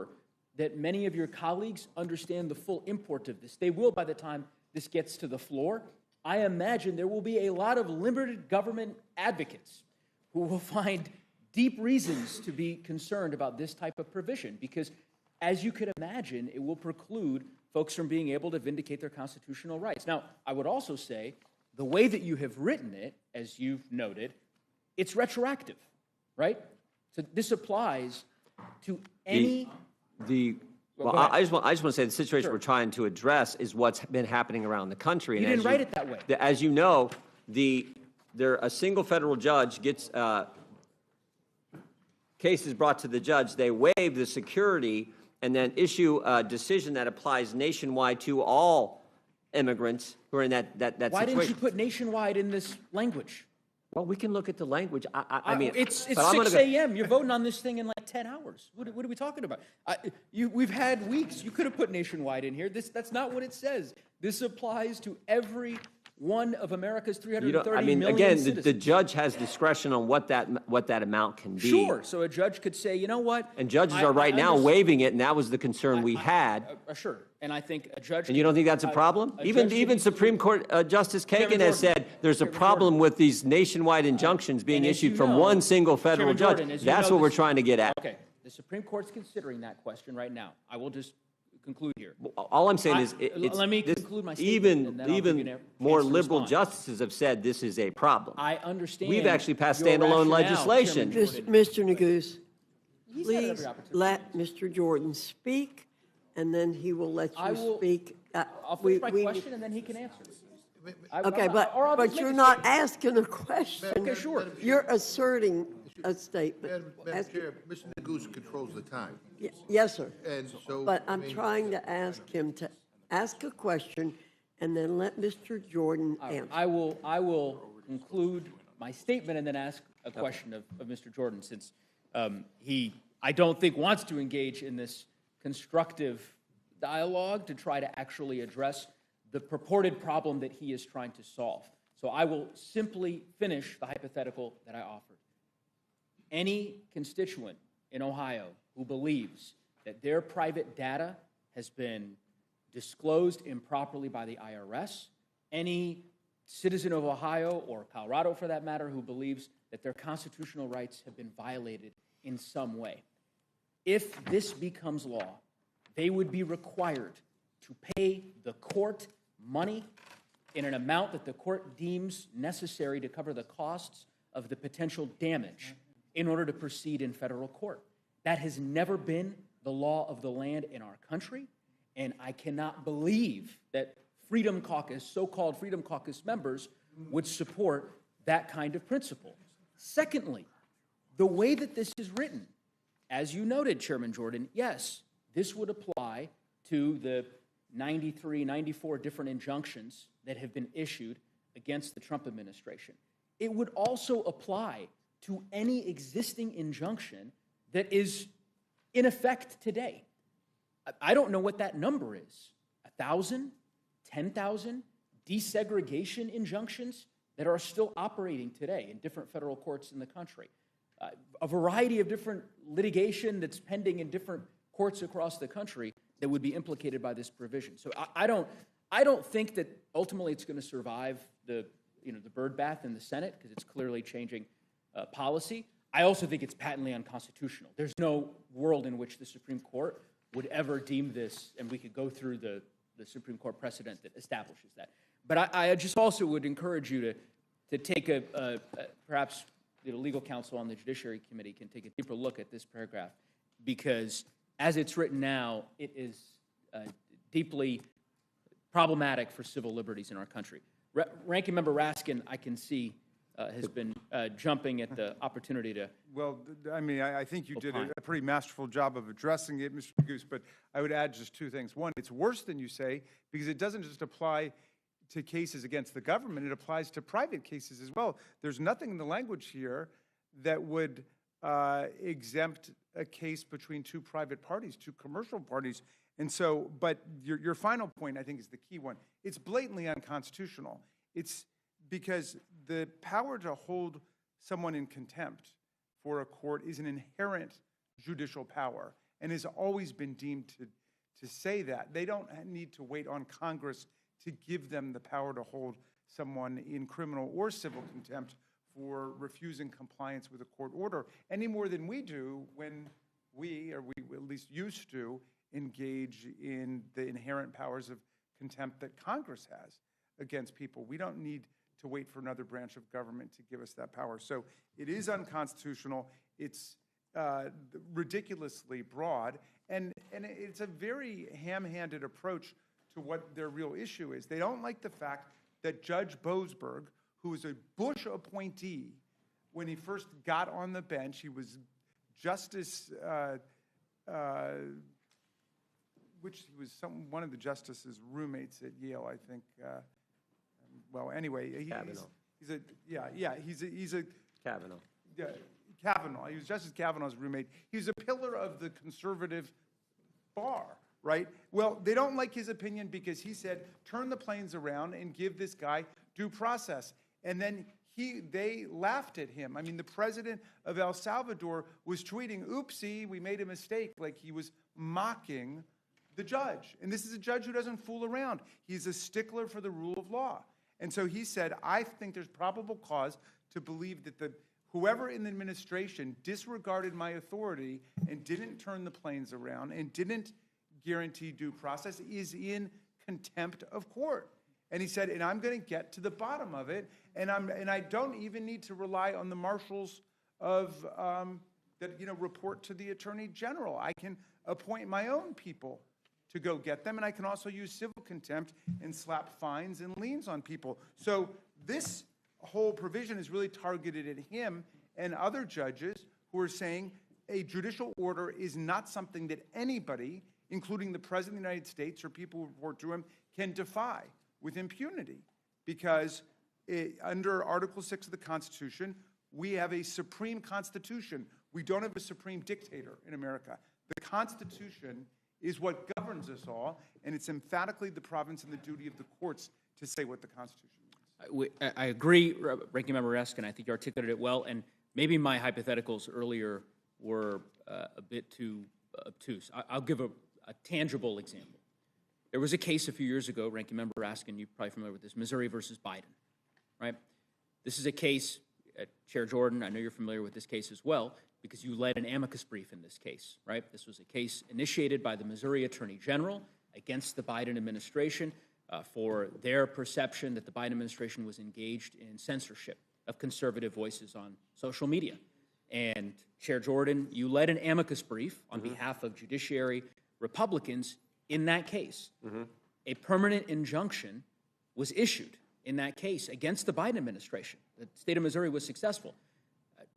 S13: that many of your colleagues understand the full import of this. They will by the time this gets to the floor. I imagine there will be a lot of limited government advocates who will find deep reasons to be concerned about this type of provision, because as you could imagine, it will preclude folks from being able to vindicate their constitutional rights. Now, I would also say the way that you have written it, as you've noted, it's retroactive, right? So this applies to any...
S20: I just want to say the situation we're trying to address is what's been happening around the country.
S13: You didn't write it that way.
S20: As you know, a single federal judge gets cases brought to the judge. They waive the security and then issue a decision that applies nationwide to all immigrants who are in that situation.
S13: Why didn't you put nationwide in this language?
S20: Well, we can look at the language. I mean,
S13: it's 6 a.m. You're voting on this thing in like 10 hours. What are we talking about? We've had weeks. You could have put nationwide in here. That's not what it says. This applies to every one of America's 330 million
S20: again,
S13: citizens.
S20: the judge has discretion on what that amount can be.
S13: Sure. So a judge could say, you know what?
S20: And judges are right now waiving it, and that was the concern we had.
S13: Sure. And I think a judge...
S20: And you don't think that's a problem? Even Supreme Court Justice Kagan has said there's a problem with these nationwide injunctions being issued from one single federal judge. That's what we're trying to get at.
S13: Okay. The Supreme Court's considering that question right now. I will just conclude here.
S20: All I'm saying is,
S13: let me conclude my statement, and then I'll give you
S20: even
S13: a
S20: more
S13: chance to
S20: liberal
S13: respond.
S20: justices have said this is a problem.
S13: I understand.
S20: We've actually passed
S13: your
S20: standalone
S13: rationale,
S20: legislation.
S13: Chairman Jordan.
S9: Mr. Neguse,
S13: He's had every
S9: please
S13: opportunity.
S9: let Mr. Jordan speak, and then he will let
S13: I
S9: you
S13: will-
S9: speak.
S13: I'll finish my question, and then he can answer.
S9: Okay,
S13: or I'll
S9: but
S13: just
S9: you're
S13: make a
S9: not
S13: statement.
S9: asking a question.
S13: Okay, sure.
S9: You're asserting a statement.
S4: Madam Chair, Mr. Neguse controls the time.
S9: Yes, sir.
S4: And so.
S9: But
S4: I
S9: I'm
S4: mean,
S9: trying to ask him to ask a question and then let Mr. Jordan answer.
S13: I will conclude my statement and then ask a question of Mr. Jordan, since I don't think wants to engage in this constructive dialogue to try to actually address the purported problem that he is trying to solve. So I will simply finish the hypothetical that I offered. Any constituent in Ohio who believes that their private data has been disclosed improperly by the IRS, any citizen of Ohio or Colorado for that matter who believes that their constitutional rights have been violated in some way, if this becomes law, they would be required to pay the court money in an amount that the court deems necessary to cover the costs of the potential damage in order to proceed in federal court. That has never been the law of the land in our country, and I cannot believe that Freedom Caucus, so-called Freedom Caucus members, would support that kind of principle. Secondly, the way that this is written, as you noted, Chairman Jordan, yes, this would apply to the 93, 94 different injunctions that have been issued against the Trump administration. It would also apply to any existing injunction that is in effect today. I don't know what that number is. 1,000, 10,000 desegregation injunctions that are still operating today in different federal courts in the country. A variety of different litigation that's pending in different courts across the country that would be implicated by this provision. So I don't think that ultimately it's going to survive the birdbath in the Senate, because it's clearly changing policy. I also think it's patently unconstitutional. There's no world in which the Supreme Court would ever deem this, and we could go through the Supreme Court precedent that establishes that. But I just also would encourage you to take perhaps the legal counsel on the Judiciary Committee can take a deeper look at this paragraph, because as it's written now, it is deeply problematic for civil liberties in our country. Ranking Member Raskin, I can see, has been jumping at the opportunity to.
S21: Well, I mean, I think you did a pretty masterful job of addressing it, Mr. Goose, but I would add just two things. One, it's worse than you say, because it doesn't just apply to cases against the government, it applies to private cases as well. There's nothing in the language here that would exempt a case between two private parties, two commercial parties. And so, but your final point, I think, is the key one. It's blatantly unconstitutional. It's because the power to hold someone in contempt for a court is an inherent judicial power and has always been deemed to say that. They don't need to wait on Congress to give them the power to hold someone in criminal or civil contempt for refusing compliance with a court order, any more than we do when we at least used to, engage in the inherent powers of contempt that Congress has against people. We don't need to wait for another branch of government to give us that power. So it is unconstitutional. It's ridiculously broad, and it's a very ham-handed approach to what their real issue is. They don't like the fact that Judge Boasberg, who was a Bush appointee when he first got on the bench, he was Justice, one of the justices' roommates at Yale, I think. Well, anyway, he's a
S20: Kavanaugh.
S21: Yeah, Kavanaugh. He was Justice Kavanaugh's roommate. He was a pillar of the conservative bar, right? Well, they don't like his opinion because he said, turn the planes around and give this guy due process. And then they laughed at him. I mean, the president of El Salvador was tweeting, oopsie, we made a mistake, like he was mocking the judge. And this is a judge who doesn't fool around. He's a stickler for the rule of law. And so he said, I think there's probable cause to believe that whoever in the administration disregarded my authority and didn't turn the planes around and didn't guarantee due process is in contempt of court. And he said, and I'm going to get to the bottom of it, and I don't even need to rely on the marshals of that report to the Attorney General. I can appoint my own people to go get them, and I can also use civil contempt and slap fines and liens on people. So this whole provision is really targeted at him and other judges who are saying a judicial order is not something that anybody, including the President of the United States or people who report to him, can defy with impunity, because under Article 6 of the Constitution, we have a supreme constitution. We don't have a supreme dictator in America. The Constitution is what governs us all, and it's emphatically the province and the duty of the courts to say what the Constitution means.
S13: I agree, Ranking Member Raskin. I think you articulated it well, and maybe my hypotheticals earlier were a bit too obtuse. I'll give a tangible example. There was a case a few years ago, Ranking Member Raskin, you're probably familiar with this, Missouri versus Biden, right? This is a case, Chair Jordan, I know you're familiar with this case as well, because you led an amicus brief in this case, right? This was a case initiated by the Missouri Attorney General against the Biden administration for their perception that the Biden administration was engaged in censorship of conservative voices on social media. And Chair Jordan, you led an amicus brief on behalf of judiciary Republicans in that case. A permanent injunction was issued in that case against the Biden administration. The state of Missouri was successful.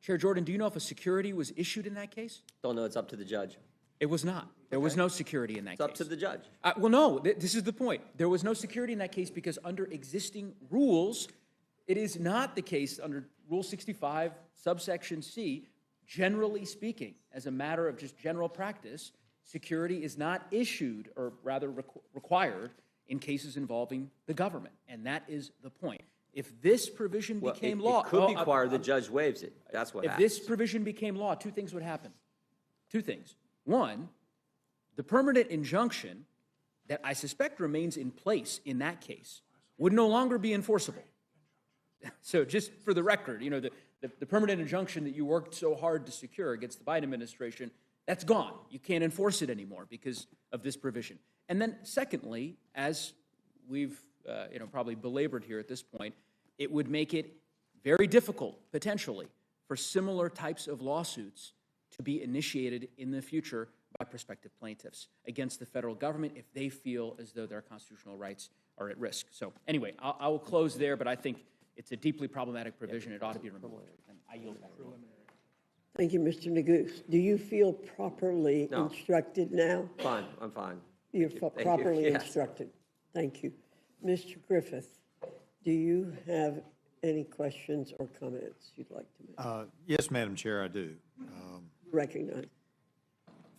S13: Chair Jordan, do you know if a security was issued in that case?
S20: Don't know. It's up to the judge.
S13: It was not. There was no security in that case.
S20: It's up to the judge.
S13: Well, no, this is the point. There was no security in that case because under existing rules, it is not the case under Rule 65, subsection C, generally speaking, as a matter of just general practice, security is not issued, or rather required, in cases involving the government. And that is the point. If this provision became law...
S20: It could be required, the judge waives it. That's what happens.
S13: If this provision became law, two things would happen. Two things. One, the permanent injunction that I suspect remains in place in that case would no longer be enforceable. So just for the record, the permanent injunction that you worked so hard to secure against the Biden administration That's gone. You can't enforce it anymore because of this provision. And then secondly, as we've probably belabored here at this point, it would make it very difficult, potentially, for similar types of lawsuits to be initiated in the future by prospective plaintiffs against the federal government if they feel as though their constitutional rights are at risk. So anyway, I will close there, but I think it's a deeply problematic provision. It ought to be removed. And I yield back.
S9: Thank you, Mr. Neguse. Do you feel properly
S20: No.
S9: instructed now?
S20: Fine, I'm fine.
S9: You're
S20: Thank you.
S9: properly
S20: Yes.
S9: instructed. Thank you. Mr. Griffith, do you have any questions or comments you'd like to make?
S17: Yes, Madam Chair, I do.
S9: Recognize.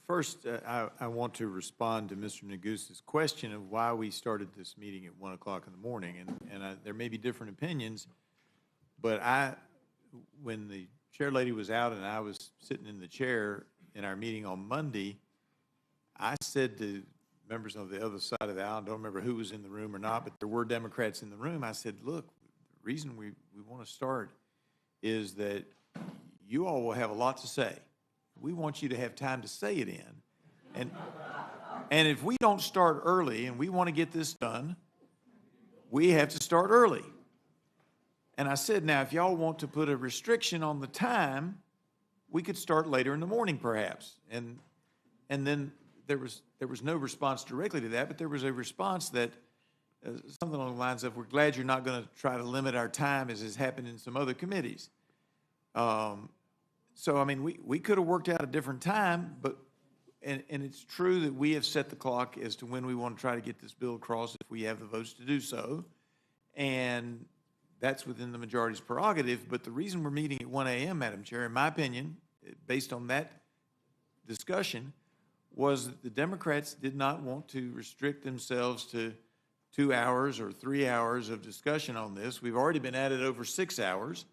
S17: First, I want to respond to Mr. Neguse's question of why we started this meeting at 1 o'clock in the morning. And there may be different opinions, but when the chair lady was out and I was sitting in the chair in our meeting on Monday, I said to members on the other side of the aisle, I don't remember who was in the room or not, but there were Democrats in the room. I said, look, the reason we want to start is that you all will have a lot to say. We want you to have time to say it in. And if we don't start early and we want to get this done, we have to start early. And I said, now, if y'all want to put a restriction on the time, we could start later in the morning perhaps. And then there was no response directly to that, but there was a response that something along the lines of, we're glad you're not going to try to limit our time as has happened in some other committees. So, I mean, we could have worked out a different time, but, and it's true that we have set the clock as to when we want to try to get this bill across if we have the votes to do so. And that's within the majority's prerogative. But the reason we're meeting at 1 a.m., Madam Chair, in my opinion, based on that discussion, was that the Democrats did not want to restrict themselves to 2 hours or 3 hours of discussion on this. We've already been at it over 6 hours,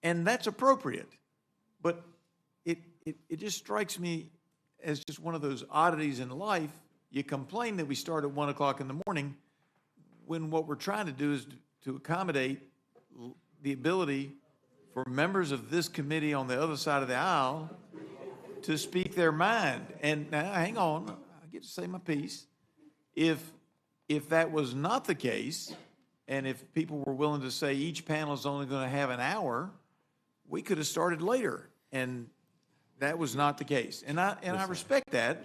S17: and that's appropriate. But it just strikes me as just one of those oddities in life. You complain that we start at 1 o'clock in the morning when what we're trying to do is to accommodate the ability for members of this committee on the other side of the aisle to speak their mind. And now, hang on, I get to say my piece. If that was not the case, and if people were willing to say each panel is only going to have an hour, we could have started later. And that was not the case. And I respect that,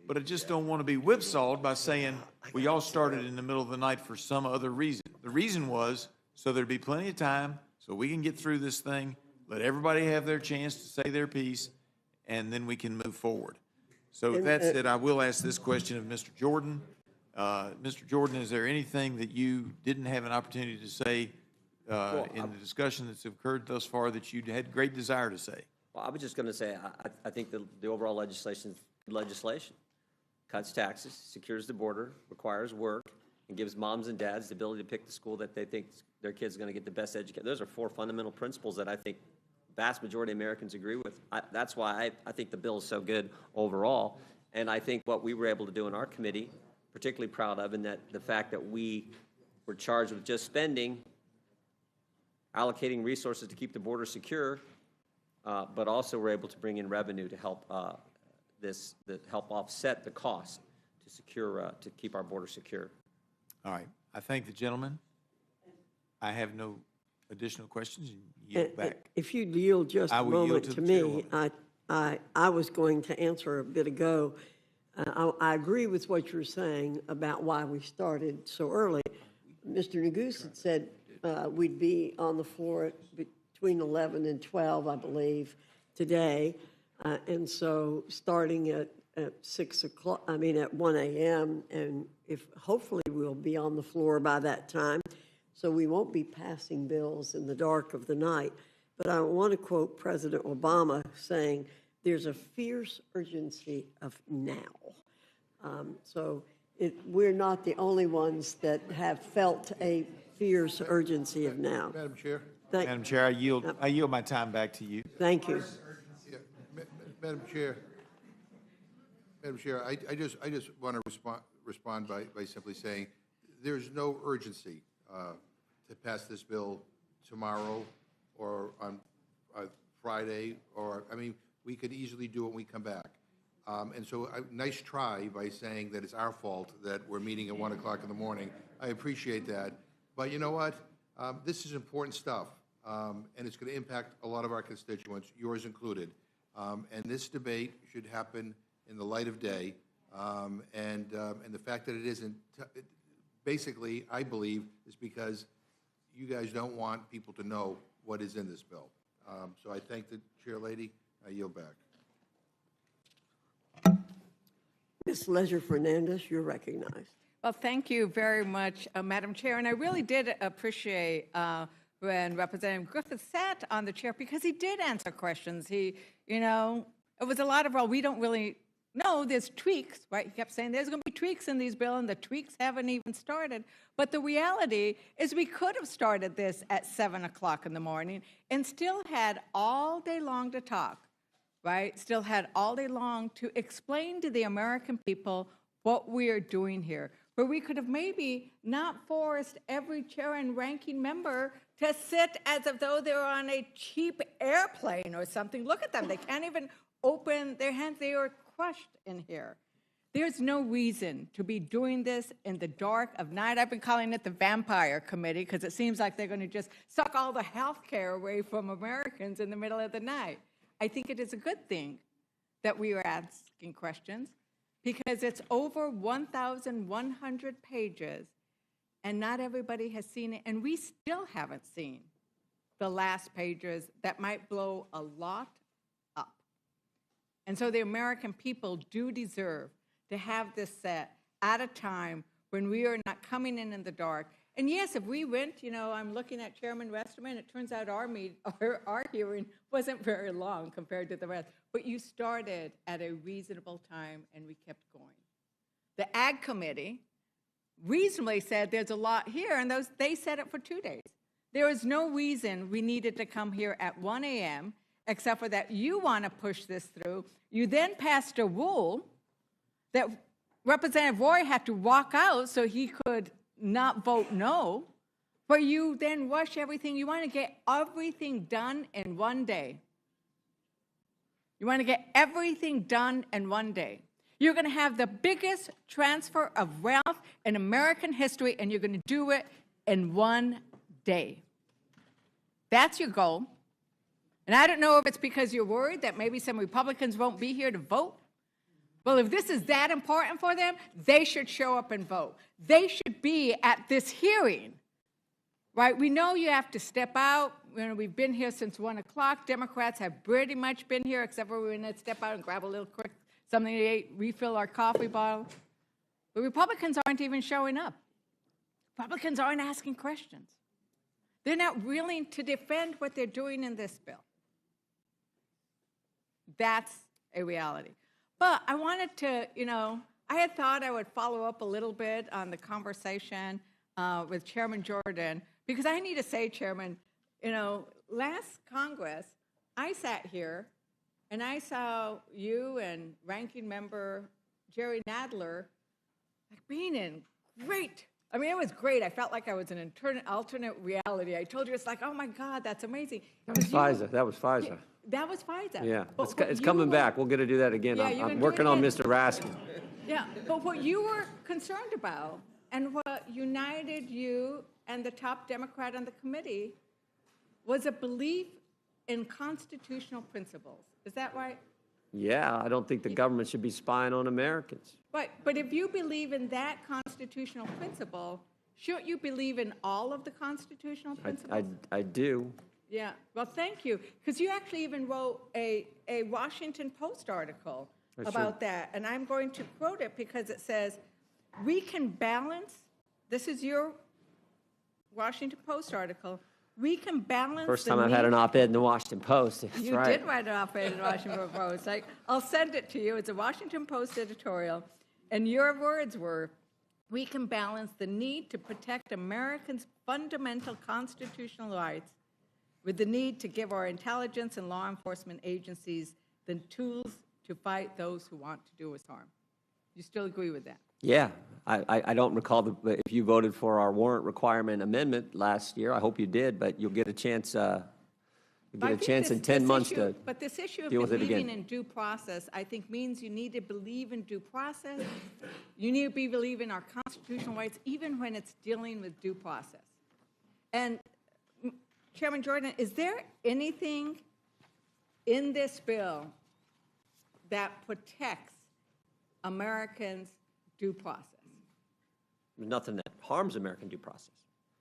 S17: but I just don't want to be whipsawed by saying, well, y'all started in the middle of the night for some other reason. The reason was so there'd be plenty of time so we can get through this thing, let everybody have their chance to say their piece, and then we can move forward. So with that said, I will ask this question of Mr. Jordan. Mr. Jordan, is there anything that you didn't have an opportunity to say in the discussion that's occurred thus far that you had great desire to say?
S20: Well, I was just going to say, I think the overall legislation is good legislation. Cuts taxes, secures the border, requires work, and gives moms and dads the ability to pick the school that they think their kid's going to get the best education. Those are 4 fundamental principles that I think vast majority of Americans agree with. That's why I think the bill is so good overall. And I think what we were able to do in our committee, particularly proud of, and that the fact that we were charged with just spending, allocating resources to keep the border secure, but also we're able to bring in revenue to help help offset the cost to secure to keep our border secure.
S17: All right. I thank the gentleman. I have no additional questions. Yield back.
S9: If you'd yield just
S17: I
S9: a
S17: will yield
S9: moment
S17: to
S9: to
S17: the
S9: me,
S17: chairwoman.
S9: I was going to answer a bit ago. I agree with what you're saying about why we started so early. Mr. Neguse had said we'd be on the floor between 11 and 12, I believe, today. And so starting at 6 o'clock, at 1 a.m., and hopefully we'll be on the floor by that time, so we won't be passing bills in the dark of the night. But I want to quote President Obama saying, there's a fierce urgency of now. We're not the only ones that have felt a fierce urgency of now.
S4: Madam Chair?
S17: Madam Chair, I yield my time back to you.
S9: Thank you.
S4: Yeah, Madam Chair, I just want to respond by simply saying there's no urgency to pass this bill tomorrow or on Friday, we could easily do it when we come back. And so, nice try by saying that it's our fault that we're meeting at 1 o'clock in the morning. I appreciate that. But you know what? This is important stuff, and it's going to impact a lot of our constituents, yours included. And this debate should happen in the light of day. And the fact that it isn't, basically, I believe, is because you guys don't want people to know what is in this bill. So I thank the chair lady. I yield back.
S9: Ms. Leisure Fernandez, you're recognized.
S16: Well, thank you very much, Madam Chair. And I really did appreciate when Representative Griffith sat on the chair because he did answer questions. He, you know, it was a lot of, well, we don't really know, there's tweaks, right? He kept saying there's going to be tweaks in these bills, and the tweaks haven't even started. But the reality is we could have started this at 7 o'clock in the morning and still had all day long to talk, right? Still had all day long to explain to the American people what we are doing here, where we could have maybe not forced every chair and ranking member to sit as if though they're on a cheap airplane or something. Look at them. They can't even open their hands. They are crushed in here. There's no reason to be doing this in the dark of night. I've been calling it the vampire committee because it seems like they're going to just suck all the health care away from Americans in the middle of the night. I think it is a good thing that we are asking questions because it's over 1,100 pages and not everybody has seen it. And we still haven't seen the last pages that might blow a lot up. And so the American people do deserve to have this set at a time when we are not coming in the dark. And yes, if we went, you know, I'm looking at Chairman Westerman, it turns out our hearing wasn't very long compared to the rest. But you started at a reasonable time, and we kept going. The Ag Committee reasonably said there's a lot here, and they said it for 2 days. There is no reason we needed to come here at 1 a.m., except for that you want to push this through. You then passed a rule that Representative Roy had to walk out so he could not vote no, but you then rush everything. You want to get everything done in 1 day. You want to get everything done in 1 day. You're going to have the biggest transfer of wealth in American history, and you're going to do it in 1 day. That's your goal. And I don't know if it's because you're worried that maybe some Republicans won't be here to vote. Well, if this is that important for them, they should show up and vote. They should be at this hearing, right? We know you have to step out. You know, we've been here since 1 o'clock. Democrats have pretty much been here, except for we're going to step out and grab a little quick something to eat, refill our coffee bottle. But Republicans aren't even showing up. Republicans aren't asking questions. They're not willing to defend what they're doing in this bill. That's a reality. But I wanted to, you know, I had thought I would follow up a little bit on the conversation with Chairman Jordan, because I need to say, Chairman, you know, last Congress, I sat here and I saw you and Ranking Member Jerry Nadler like being in great, I mean, it was great. I felt like I was in an alternate reality. I told you, it's like, oh my God, that's amazing.
S20: That was FISA. That was FISA.
S16: That was FISA.
S20: Yeah,
S16: But
S20: it's coming back. We'll get to do that again.
S16: Yeah, you're
S20: I'm
S16: gonna do
S20: working
S16: it
S20: on
S16: again.
S20: Mr. Raskin.
S16: Yeah, but what you were concerned about and what united you and the top Democrat on the committee was a belief in constitutional principles. Is that right?
S20: Yeah, I don't think the government should be spying on Americans.
S16: Right, but if you believe in that constitutional principle, shouldn't you believe in all of the constitutional principles?
S20: I do.
S16: Yeah, well, thank you, because you actually even wrote a Washington Post article about that, and I'm going to quote it because it says, we can balance, this is your Washington Post article, we can balance
S20: First
S16: the
S20: time I've had an op-ed in the Washington Post. That's
S16: You
S20: right.
S16: did write an op-ed in the Washington Post. I'll send it to you. It's a Washington Post editorial, and your words were, we can balance the need to protect Americans' fundamental constitutional rights with the need to give our intelligence and law enforcement agencies the tools to fight those who want to do us harm. You still agree with that?
S20: Yeah, I don't recall if you voted for our warrant requirement amendment last year. I hope you did, but you'll get a chance Get a chance in 10 months to
S16: But this issue of
S20: deal with it
S16: believing
S20: again.
S16: in due process, I think, means you need to believe in due process. You need to believe in our constitutional rights, even when it's dealing with due process. And Chairman Jordan, is there anything in this bill that protects Americans' due process?
S20: There's nothing that harms American due process.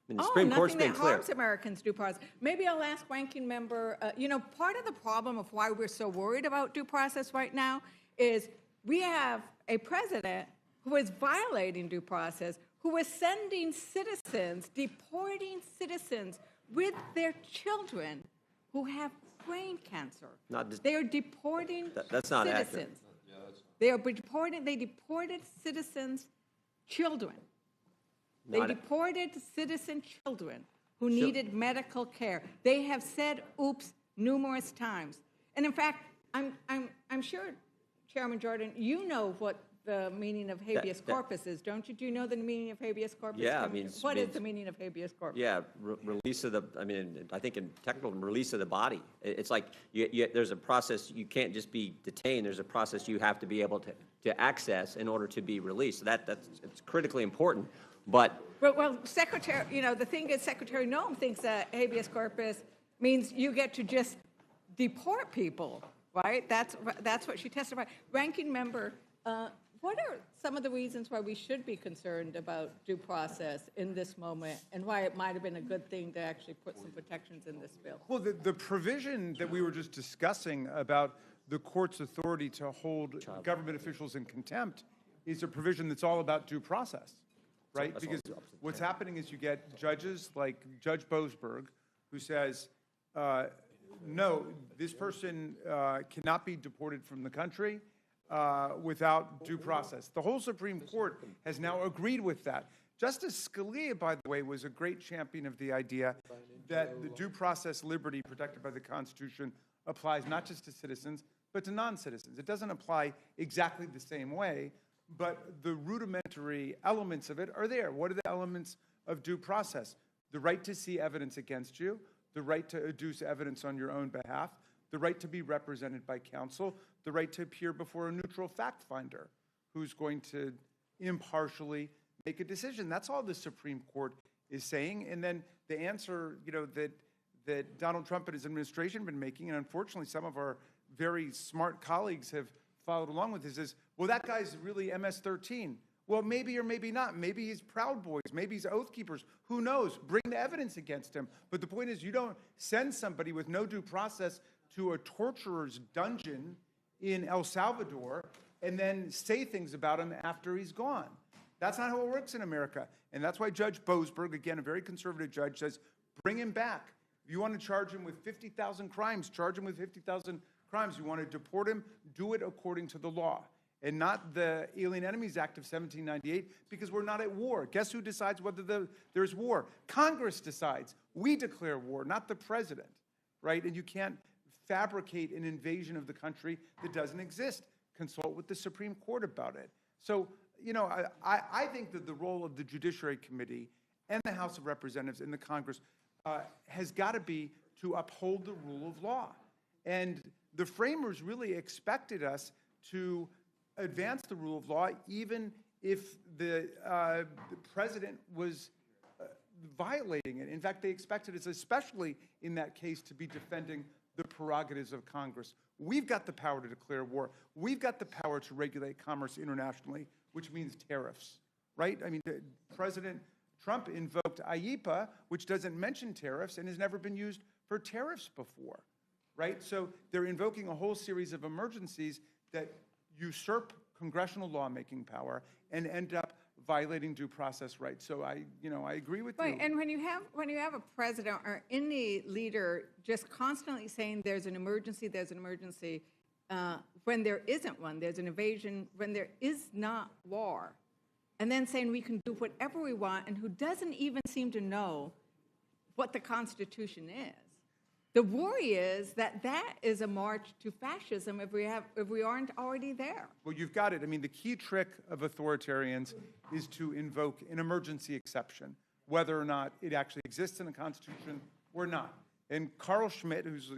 S20: I mean, the
S16: Oh,
S20: Supreme Court's
S16: nothing
S20: been
S16: that
S20: clear.
S16: harms Americans' due process. Maybe I'll ask Ranking Member, part of the problem of why we're so worried about due process right now is we have a president who is violating due process, who is sending citizens, deporting citizens with their children who have brain cancer. They are deporting
S20: That's not accurate.
S16: citizens. They deported citizens' children. They
S20: Not-
S16: deported citizen children who needed medical care. They have said oops numerous times. And in fact, I'm sure, Chairman Jordan, you know what the meaning of habeas corpus is, don't you? Do you know the meaning of habeas corpus?
S20: Yeah,
S16: What is the meaning of habeas corpus?
S20: Yeah, release of the, I think in technical, release of the body. It's like, there's a process, you can't just be detained, there's a process you have to be able to access in order to be released. So it's critically important, but.
S16: Well, Secretary, the thing is, Secretary Noem thinks that habeas corpus means you get to just deport people, right? That's what she testified. Ranking Member, what are some of the reasons why we should be concerned about due process in this moment, and why it might have been a good thing to actually put some protections in this bill?
S21: Well, the provision that we were just discussing about the court's authority to hold government officials in contempt is a provision that's all about due process, right? Because what's happening is you get judges like Judge Boasberg, who says, no, this person cannot be deported from the country without due process. The whole Supreme Court has now agreed with that. Justice Scalia, by the way, was a great champion of the idea that the due process liberty protected by the Constitution applies not just to citizens, but to non-citizens. It doesn't apply exactly the same way, but the rudimentary elements of it are there. What are the elements of due process? The right to see evidence against you, the right to adduce evidence on your own behalf, the right to be represented by counsel, the right to appear before a neutral fact finder who's going to impartially make a decision. That's all the Supreme Court is saying. And then the answer, that Donald Trump and his administration have been making, and unfortunately some of our very smart colleagues have followed along with this, is, well, that guy's really MS-13. Well, maybe or maybe not. Maybe he's Proud Boys. Maybe he's Oath Keepers. Who knows? Bring the evidence against him. But the point is, you don't send somebody with no due process to a torturer's dungeon in El Salvador and then say things about him after he's gone. That's not how it works in America. And that's why Judge Boasberg, again, a very conservative judge, says, bring him back. If you want to charge him with 50,000 crimes, charge him with 50,000 crimes. You want to deport him, do it according to the law, and not the Alien Enemies Act of 1798, because we're not at war. Guess who decides whether there's war? Congress decides. We declare war, not the president, right? And you can't fabricate an invasion of the country that doesn't exist. Consult with the Supreme Court about it. So, I think that the role of the Judiciary Committee and the House of Representatives and the Congress has got to be to uphold the rule of law. And the framers really expected us to advance the rule of law, even if the president was violating it. In fact, they expected us, especially in that case, to be defending the prerogatives of Congress. We've got the power to declare war. We've got the power to regulate commerce internationally, which means tariffs, right? I mean, President Trump invoked IEEPA, which doesn't mention tariffs and has never been used for tariffs before, right? So they're invoking a whole series of emergencies that usurp congressional lawmaking power and end up violating due process rights. So I agree with you.
S16: Right, and when you have a president or any leader just constantly saying there's an emergency, when there isn't one, there's an invasion, when there is not war, and then saying we can do whatever we want, and who doesn't even seem to know what the Constitution is. The worry is that that is a march to fascism if we aren't already there.
S21: Well, you've got it. I mean, the key trick of authoritarians is to invoke an emergency exception, whether or not it actually exists in the Constitution or not. And Carl Schmitt, who's,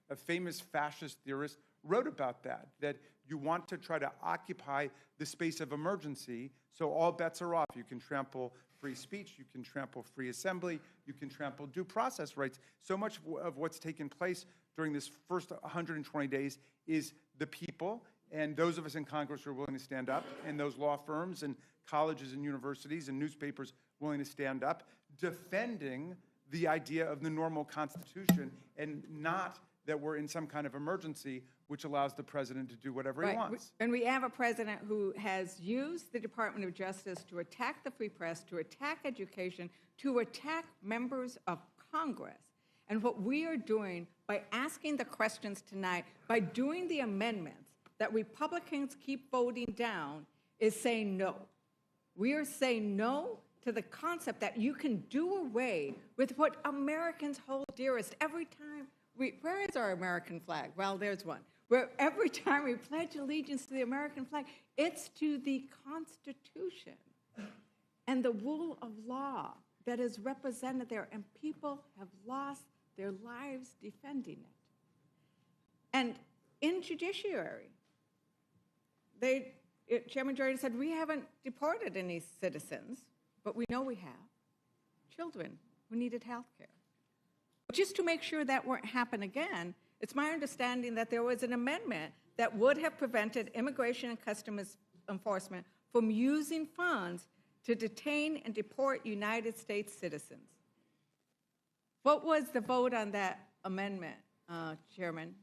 S21: a famous fascist theorist, wrote about that you want to try to occupy the space of emergency, so all bets are off. You can trample free speech, you can trample free assembly, you can trample due process rights. So much of what's taken place during this first 120 days is the people and those of us in Congress who are willing to stand up, and those law firms and colleges and universities and newspapers willing to stand up, defending the idea of the normal Constitution, and not that we're in some kind of emergency which allows the president to do whatever he wants.
S16: And we have a president who has used the Department of Justice to attack the free press, to attack education, to attack members of Congress. And what we are doing by asking the questions tonight, by doing the amendments that Republicans keep voting down, is saying no. We are saying no to the concept that you can do away with what Americans hold dearest. Every time where is our American flag? Well, there's one. Where every time we pledge allegiance to the American flag, it's to the Constitution and the rule of law that is represented there, and people have lost their lives defending it. And in judiciary, Chairman Jordan said, we haven't deported any citizens, but we know we have children who needed health care. Just to make sure that won't happen again, it's my understanding that there was an amendment that would have prevented Immigration and Customs Enforcement from using funds to detain and deport United States citizens. What was the vote on that amendment, Chairman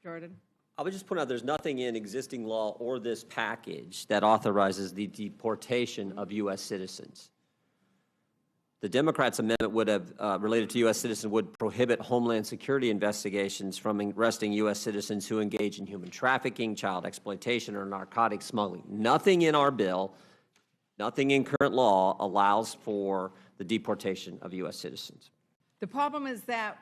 S16: Jordan?
S20: I would just point out there's nothing in existing law or this package that authorizes the deportation of U.S. citizens. The Democrats' amendment would have, related to U.S. citizens, would prohibit Homeland Security investigations from arresting U.S. citizens who engage in human trafficking, child exploitation, or narcotic smuggling. Nothing in our bill, nothing in current law allows for the deportation of U.S. citizens.
S16: The problem is that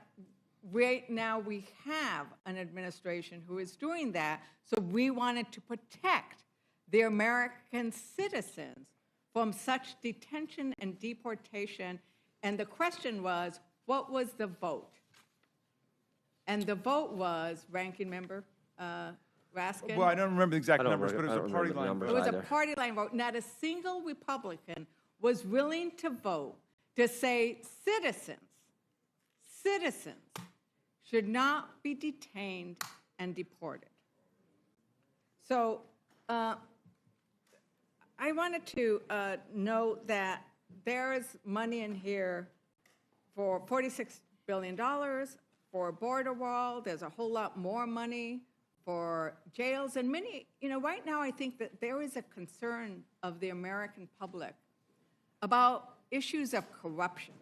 S16: right now we have an administration who is doing that, so we wanted to protect the American citizens from such detention and deportation. And the question was, what was the vote? And the vote was, Ranking Member Raskin?
S21: Well, I don't remember the exact numbers, but it was a party line vote.
S16: It was a party line vote. Not a single Republican was willing to vote to say citizens should not be detained and deported. So, I wanted to note that there is money in here for $46 billion for a border wall. There's a whole lot more money for jails. And many, right now I think that there is a concern of the American public about issues of corruption,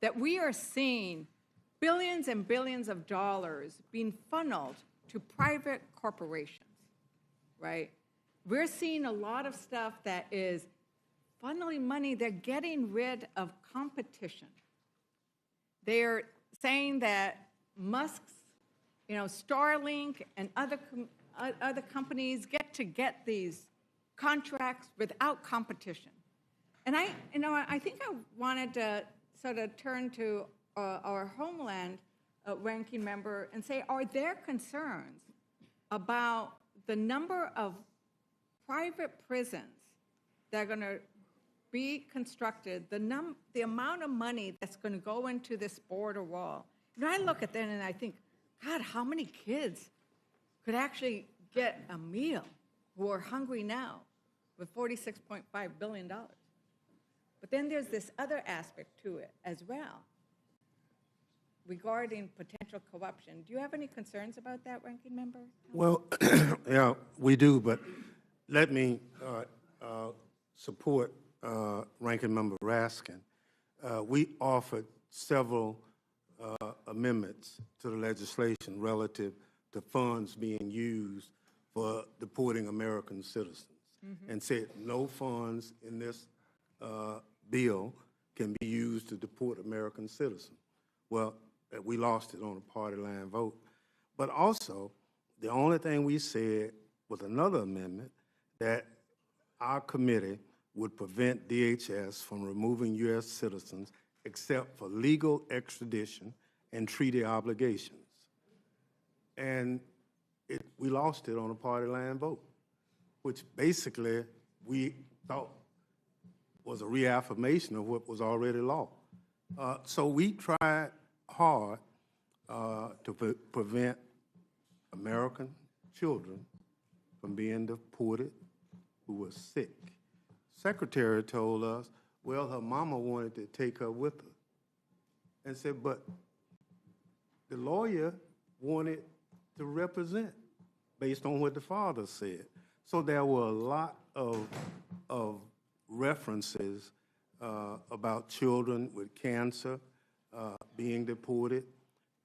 S16: that we are seeing billions and billions of dollars being funneled to private corporations, right? We're seeing a lot of stuff that is funneling money. They're getting rid of competition. They're saying that Musk's, Starlink and other companies get these contracts without competition. And I think I wanted to sort of turn to our Homeland ranking member and say, are there concerns about the number of private prisons that are going to be constructed, the amount of money that's going to go into this border wall? I look at that and I think, God, how many kids could actually get a meal who are hungry now with $46.5 billion? But then there's this other aspect to it as well, regarding potential corruption. Do you have any concerns about that, Ranking Member?
S19: Well, yeah, we do, but let me support Ranking Member Raskin. We offered several amendments to the legislation relative to funds being used for deporting American citizens, and said no funds in this bill can be used to deport American citizens. Well, we lost it on a party line vote. But also, the only thing we said was another amendment that our committee would prevent DHS from removing U.S. citizens except for legal extradition and treaty obligations. And we lost it on a party line vote, which basically we thought was a reaffirmation of what was already law. So we tried hard to prevent American children from being deported who were sick. Secretary told us, well, her mama wanted to take her with her. And said, but the lawyer wanted to represent based on what the father said. So there were a lot of references about children with cancer being deported.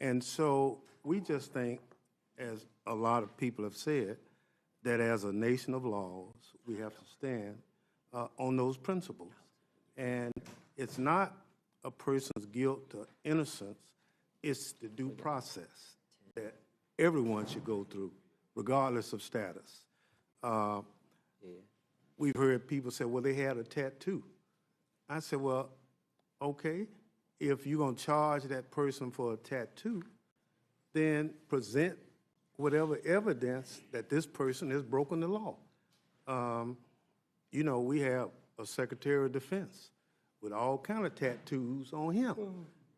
S19: And so we just think, as a lot of people have said, that as a nation of laws, we have to stand on those principles. And it's not a person's guilt or innocence, it's the due process that everyone should go through, regardless of status. We've heard people say, well, they had a tattoo. I said, well, okay, if you're going to charge that person for a tattoo, then present whatever evidence that this person has broken the law. You know, we have a Secretary of Defense with all kind of tattoos on him.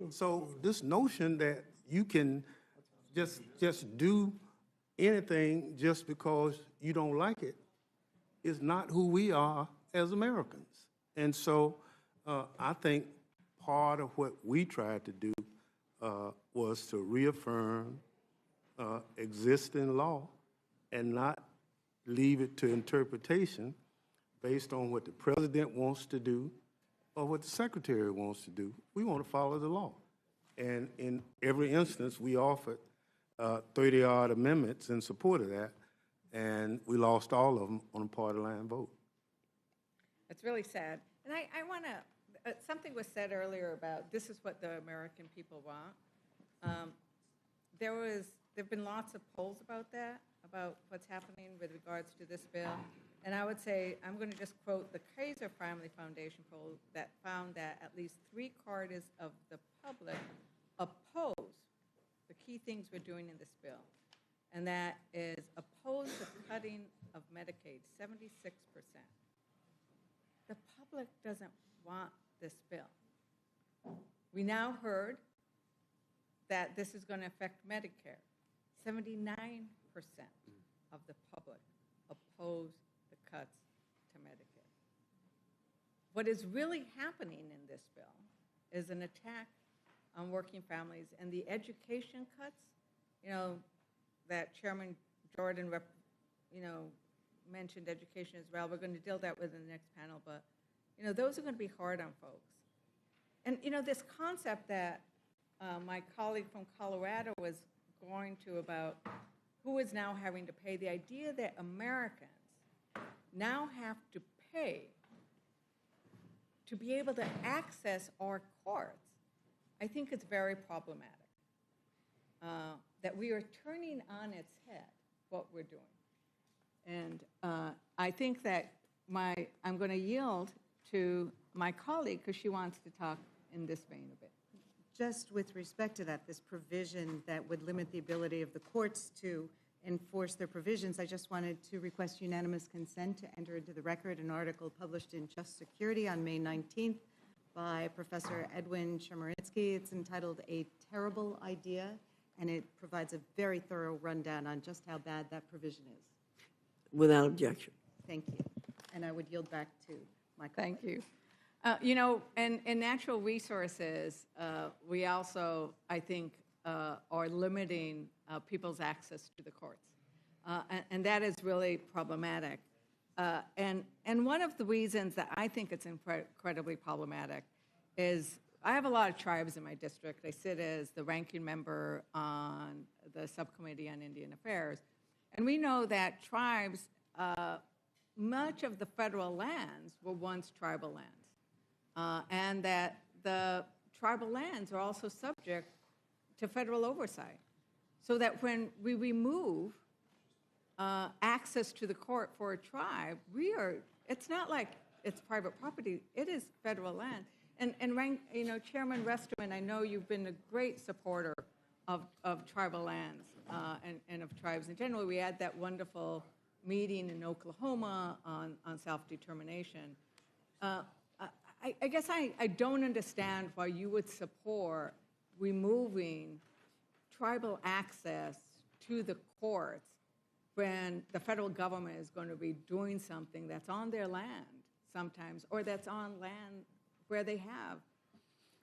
S19: So this notion that you can just do anything just because you don't like it is not who we are as Americans. And so I think part of what we tried to do was to reaffirm existing law and not leave it to interpretation based on what the president wants to do or what the secretary wants to do. We want to follow the law. And in every instance, we offered 30-odd amendments in support of that, and we lost all of them on a party line vote.
S16: It's really sad. And I want to, something was said earlier about this is what the American people want. There have been lots of polls about that, about what's happening with regards to this bill. And I would say, I'm going to just quote the Kaiser Family Foundation poll that found that at least 3/4 of the public oppose the key things we're doing in this bill. And that is oppose the cutting of Medicaid, 76%. The public doesn't want this bill. We now heard that this is going to affect Medicare. 79% of the public oppose the cuts to Medicare. What is really happening in this bill is an attack on working families and the education cuts, you know, that Chairman Jordan, mentioned education as well. We're going to deal that with in the next panel, but, you know, those are going to be hard on folks. And, you know, this concept that my colleague from Colorado was going to about who is now having to pay, the idea that Americans now have to pay to be able to access our courts, I think it's very problematic. That we are turning on its head what we're doing. And I think that I'm going to yield to my colleague because she wants to talk in this vein a bit.
S14: Just with respect to that, this provision that would limit the ability of the courts to enforce their provisions, I just wanted to request unanimous consent to enter into the record an article published in Just Security on May 19th by Professor Edwin Chemerinsky. It's entitled A Terrible Idea, and it provides a very thorough rundown on just how bad that provision is.
S9: Without objection.
S14: Thank you. And I would yield back to my colleague.
S16: Thank you. You know, in natural resources, we also, I think, are limiting people's access to the courts. And that is really problematic. And one of the reasons that I think it's incredibly problematic is I have a lot of tribes in my district. I sit as the ranking member on the subcommittee on Indian Affairs. And we know that tribes, much of the federal lands were once tribal lands. And that the tribal lands are also subject to federal oversight. So that when we remove access to the court for a tribe, it's not like it's private property, it is federal land. And rank, Chairman Resterman, I know you've been a great supporter of tribal lands and of tribes. And generally, we had that wonderful meeting in Oklahoma on self-determination. I guess I don't understand why you would support removing tribal access to the courts when the federal government is going to be doing something that's on their land sometimes, or that's on land where they have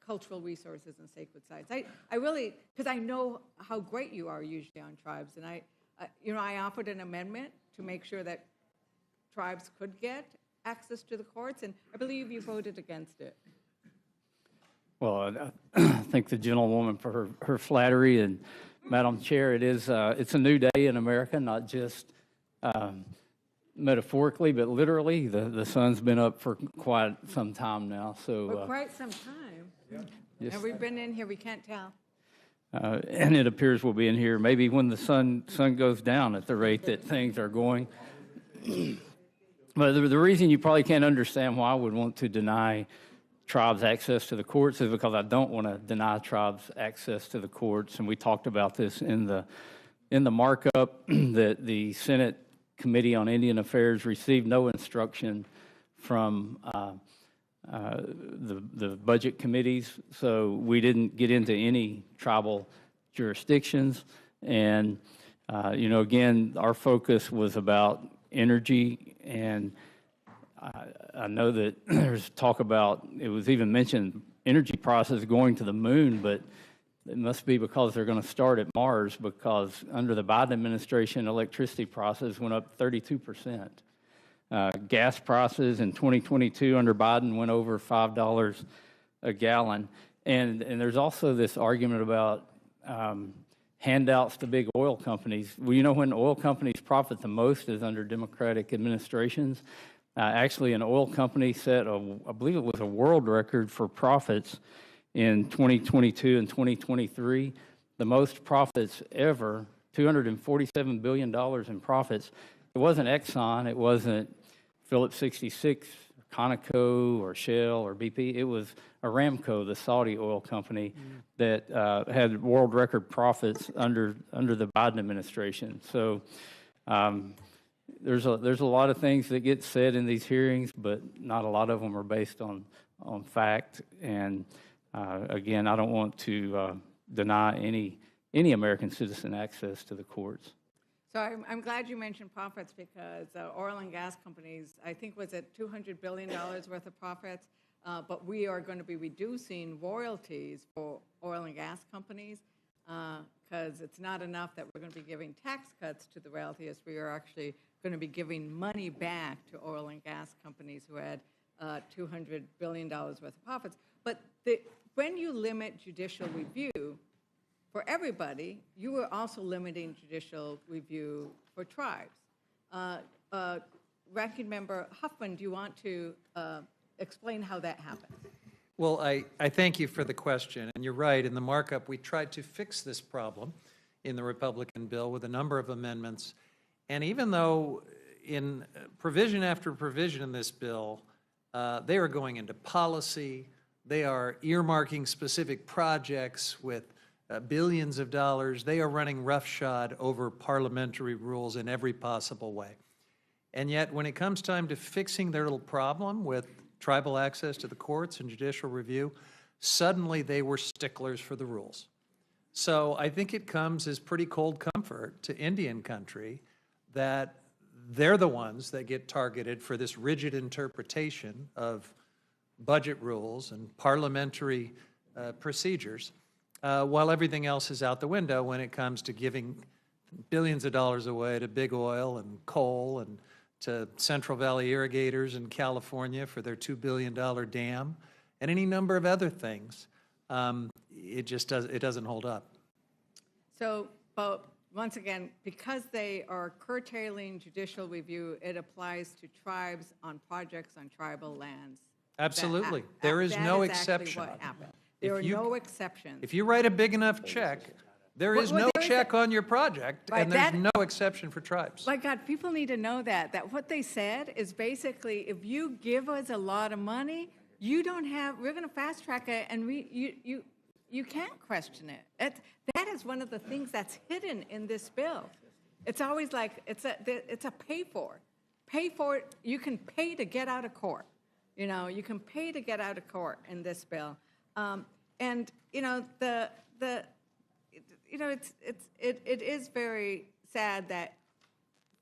S16: cultural resources and sacred sites. I really, because I know how great you are usually on tribes, and I offered an amendment to make sure that tribes could get access to the courts, and I believe you voted against it.
S11: Well, I thank the gentlewoman for her flattery, and Madam Chair, it's a new day in America, not just metaphorically, but literally. The sun's been up for quite some time now. So
S16: for quite some time.
S11: Yes.
S16: And we've been in here, we can't tell.
S11: And it appears we'll be in here maybe when the sun goes down at the rate that things are going. But the reason you probably can't understand why I would want to deny tribes access to the courts is because I don't want to deny tribes access to the courts. And we talked about this in the markup that the Senate Committee on Indian Affairs received no instruction from the budget committees, so we didn't get into any tribal jurisdictions. And again, our focus was about energy, and I know that there's talk about, it was even mentioned, energy prices going to the moon, but it must be because they're going to start at Mars, because under the Biden administration, electricity prices went up 32%. Gas prices in 2022 under Biden went over $5 a gallon. And there's also this argument about handouts to big oil companies. Well, when oil companies profit the most is under Democratic administrations. Actually, an oil company set, I believe it was a world record for profits in 2022 and 2023. The most profits ever, $247 billion in profits. It wasn't Exxon, it wasn't Phillips 66, Conoco, or Shell, or BP. It was Aramco, the Saudi oil company, that had world record profits under the Biden administration. So there's a lot of things that get said in these hearings, but not a lot of them are based on fact. And again, I don't want to deny any American citizen access to the courts.
S16: So I'm glad you mentioned profits, because oil and gas companies, I think, was at $200 billion worth of profits, but we are going to be reducing royalties for oil and gas companies, because it's not enough that we're going to be giving tax cuts to the wealthiest. We are actually going to be giving money back to oil and gas companies who had $200 billion worth of profits. But when you limit judicial review for everybody, you are also limiting judicial review for tribes. Ranking Member Huffman, do you want to explain how that happens?
S22: Well, I thank you for the question. And you're right, in the markup, we tried to fix this problem in the Republican bill with a number of amendments. And even though in provision after provision in this bill, they are going into policy, they are earmarking specific projects with billions of dollars. They are running roughshod over parliamentary rules in every possible way. And yet, when it comes time to fixing their little problem with tribal access to the courts and judicial review, suddenly they were sticklers for the rules. So I think it comes as pretty cold comfort to Indian country that they're the ones that get targeted for this rigid interpretation of budget rules and parliamentary procedures, while everything else is out the window when it comes to giving billions of dollars away to big oil and coal and to Central Valley irrigators in California for their $2 billion dam and any number of other things. It doesn't hold up.
S16: So, but once again, because they are curtailing judicial review, it applies to tribes on projects on tribal lands.
S22: Absolutely. There is no exception.
S16: What happened. There are no exceptions.
S22: If you write a big enough check, there is no check on your project, and there's no exception for tribes.
S16: My God, people need to know that what they said is basically, if you give us a lot of money, You don't have, we're going to fast track it, and you can't question it. That is one of the things that's hidden in this bill. It's always like, it's a pay for. Pay for it, you can pay to get out of court. You know, you can pay to get out of court in this bill. And, you know, it is very sad that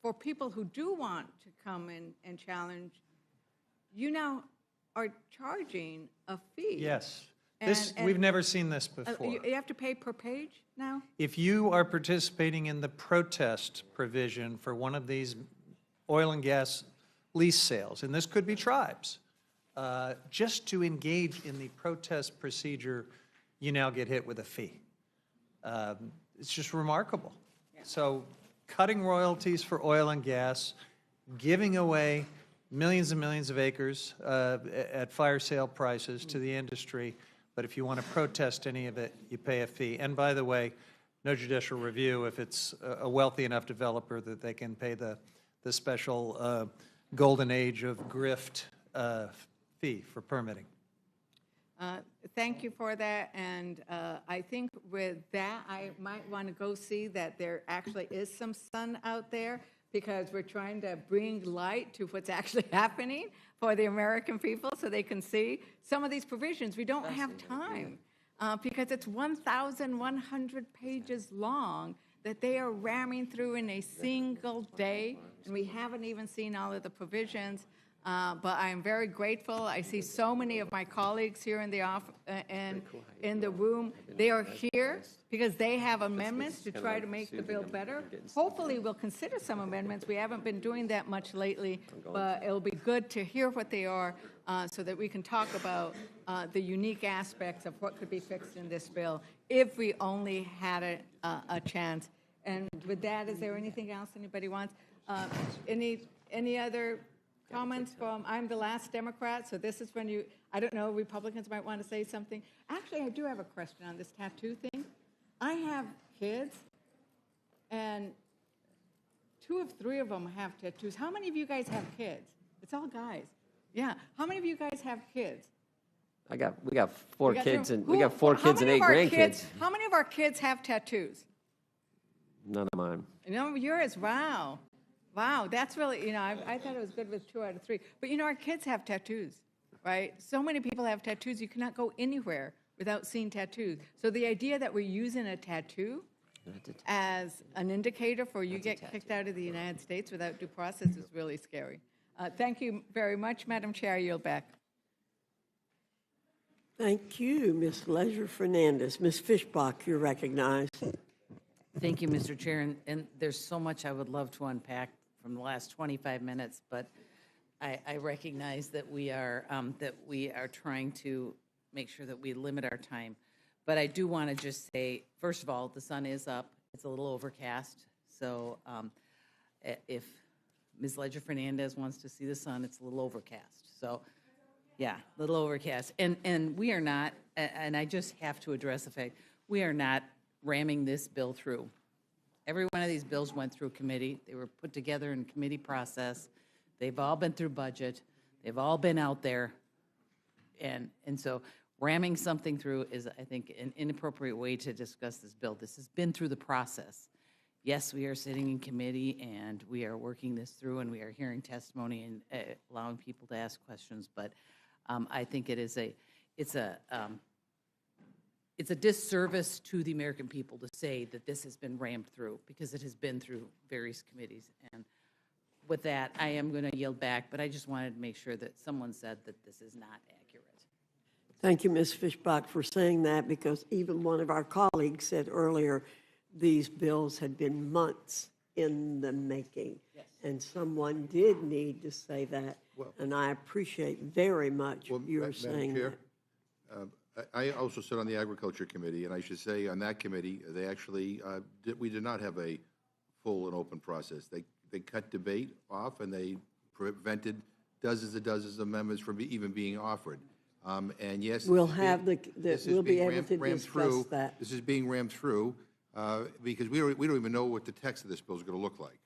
S16: for people who do want to come in and challenge, you now are charging a fee.
S22: Yes.
S16: And
S22: We've never seen this before.
S16: You have to pay per page now?
S22: If you are participating in the protest provision for one of these oil and gas lease sales, and this could be tribes, just to engage in the protest procedure, you now get hit with a fee. It's just remarkable. So cutting royalties for oil and gas, giving away millions and millions of acres at fire sale prices to the industry, but if you want to protest any of it, you pay a fee. And by the way, no judicial review if it's a wealthy enough developer that they can pay the special golden age of grift fee for permitting.
S16: Thank you for that, and I think with that, I might want to go see that there actually is some sun out there, because we're trying to bring light to what's actually happening for the American people so they can see some of these provisions. We don't have time because it's 1,100 pages long that they are ramming through in a single day, and we haven't even seen all of the provisions. But I am very grateful. I see so many of my colleagues here in the and in the room. They are here because they have amendments to try to make the bill better. Hopefully, we'll consider some amendments. We haven't been doing that much lately, but it'll be good to hear what they are so that we can talk about the unique aspects of what could be fixed in this bill if we only had a chance. And with that, is there anything else anybody wants? Any other comments from, I'm the last Democrat, so this is when you, I don't know, Republicans might want to say something. Actually, I do have a question on this tattoo thing. I have kids, and 2 of 3 of them have tattoos. How many of you guys have kids? It's all guys. Yeah. How many of you guys have kids?
S20: We got 4 kids and
S16: Who-
S20: we got 4
S16: how
S20: kids and
S16: many
S20: 8
S16: of our
S20: grandkids.
S16: How many of our kids have tattoos?
S20: None of mine.
S16: No, yours. Wow. Wow, that's really, you know, I thought it was good with 2 out of 3. But, you know, our kids have tattoos, right? So many people have tattoos, you cannot go anywhere without seeing tattoos. So the idea that we're using a tattoo as an indicator for you get kicked out of the United States without due process is really scary. Thank you very much, Madam Chair. I yield back.
S9: Thank you, Ms. Leisure Fernandez. Ms. Fishbach, you're recognized.
S6: Thank you, Mr. Chair, and there's so much I would love to unpack from the last 25 minutes, but I recognize that we are trying to make sure that we limit our time. But I do want to just say, first of all, the sun is up. It's a little overcast, so if Ms. Leisure Fernandez wants to see the sun, it's a little overcast. So, yeah, a little overcast. And we are not, and I just have to address the fact, we are not ramming this bill through. Every one of these bills went through committee. They were put together in committee process. They've all been through budget. They've all been out there. And so ramming something through is, I think, an inappropriate way to discuss this bill. This has been through the process. Yes, we are sitting in committee and we are working this through and we are hearing testimony and allowing people to ask questions. But I think it's a disservice to the American people to say that this has been rammed through, because it has been through various committees. And with that, I am going to yield back, but I just wanted to make sure that someone said that this is not accurate.
S9: Thank you, Ms. Fishbach, for saying that, because even one of our colleagues said earlier these bills had been months in the making.
S6: Yes.
S9: And someone did need to say that, and I appreciate very much your saying
S4: Madam
S9: that.
S4: Chair, I also sit on the Agriculture Committee, and I should say on that committee, they actually, we did not have a full and open process. They cut debate off, and they prevented dozens of amendments from even being offered. And yes,
S9: We'll have we'll be able to discuss that.
S4: This is being rammed through because we don't even know what the text of this bill is going to look like.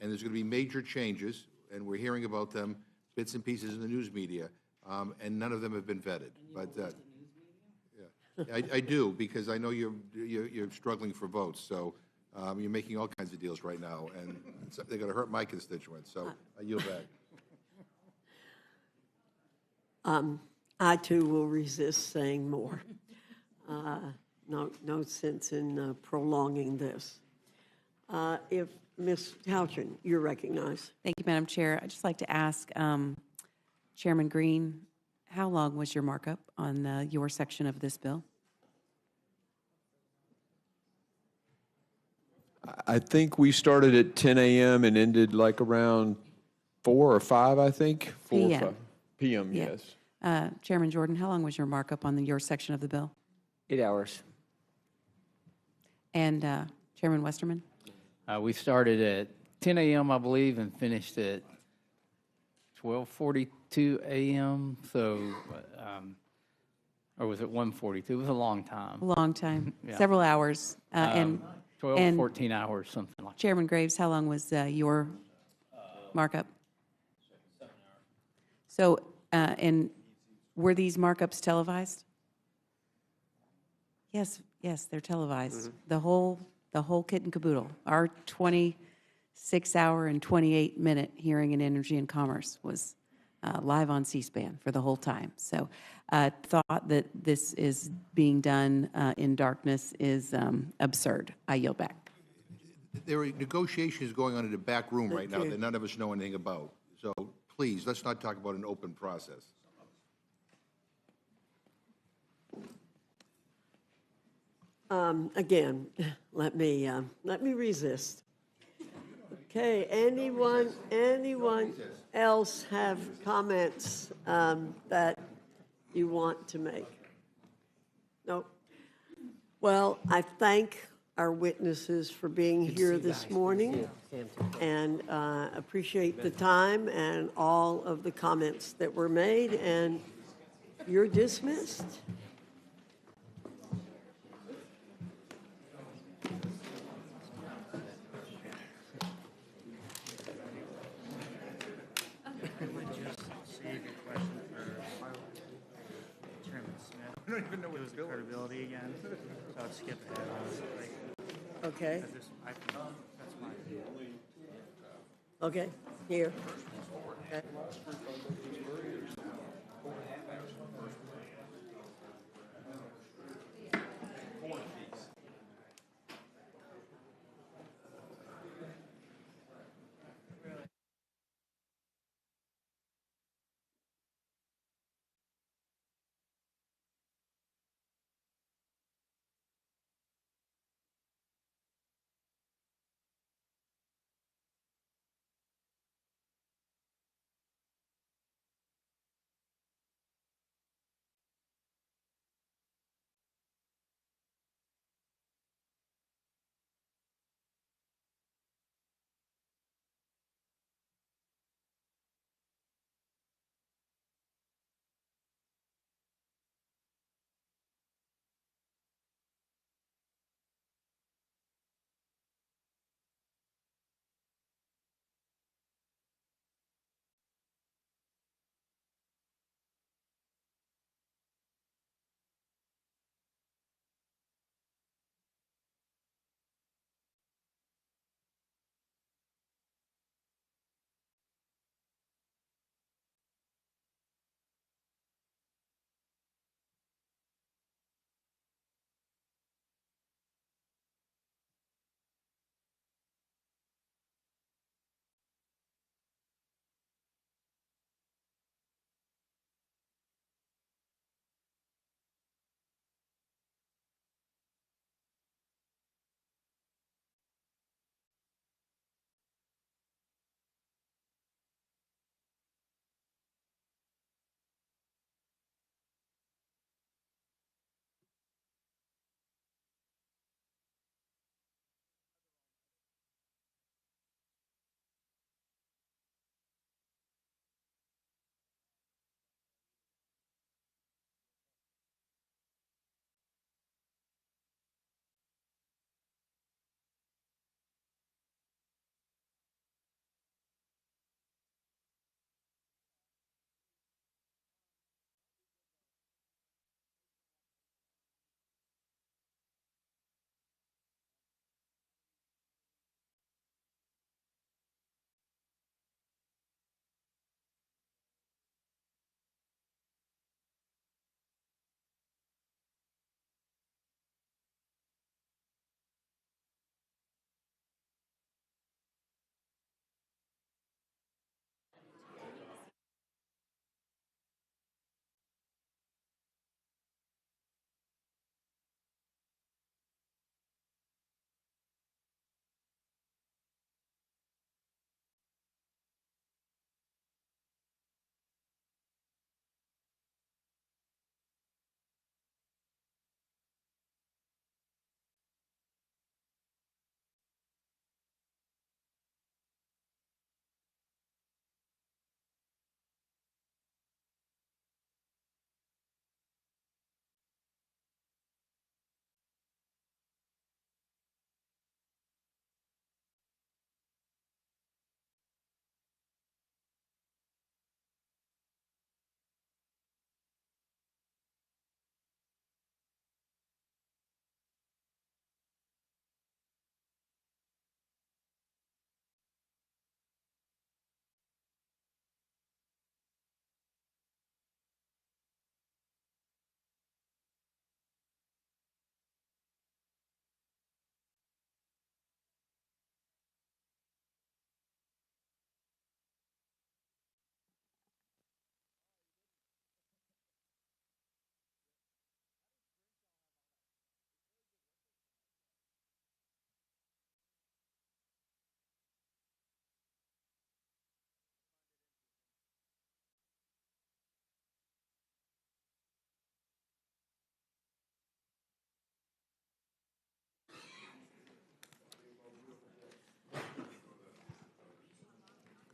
S4: And there's going to be major changes, and we're hearing about them, bits and pieces in the news media. and none of them have been vetted. But yeah, I do, because I know you're struggling for votes, so you're making all kinds of deals right now, and they're going to hurt my constituents, so I yield back.
S9: I too will resist saying more. No sense in prolonging this. If Ms. Houchin, you're recognized.
S1: Thank you, Madam Chair. I'd just like to ask Chairman Green, how long was your markup on your section of this bill?
S18: I think we started at 10 a.m. and ended like around 4 or 5, I think. 4 or 5 p.m.,
S1: Yeah.
S18: yes.
S1: Chairman Jordan, how long was your markup on your section of the bill?
S20: 8 hours.
S1: And Chairman Westerman?
S11: We started at 10 a.m., I believe, and finished at 12:42 a.m., so, or was it 1:42? It was a long time.
S1: A long time,
S11: Yeah.
S1: several hours.
S11: 12, 14 hours, something like that.
S1: Chairman Graves, how long was your markup? 7 hours. So, and were these markups televised? Yes, they're televised. The whole kit and caboodle. Our 26-hour and 28-minute hearing in Energy and Commerce was live on C-SPAN for the whole time. So thought that this is being done in darkness is absurd. I yield back.
S4: There are negotiations going on in the back room right now that none of us know anything about. So please, let's not talk about an open process.
S9: Again, let me resist. Okay, anyone else have comments that you want to make? No? Well, I thank our witnesses for being here this morning and appreciate the time and all of the comments that were made, and you're dismissed.
S15: I don't even know what the credibility again, so I'll skip ahead on like,
S9: Okay.
S15: that's fine.
S9: Okay, here. Okay.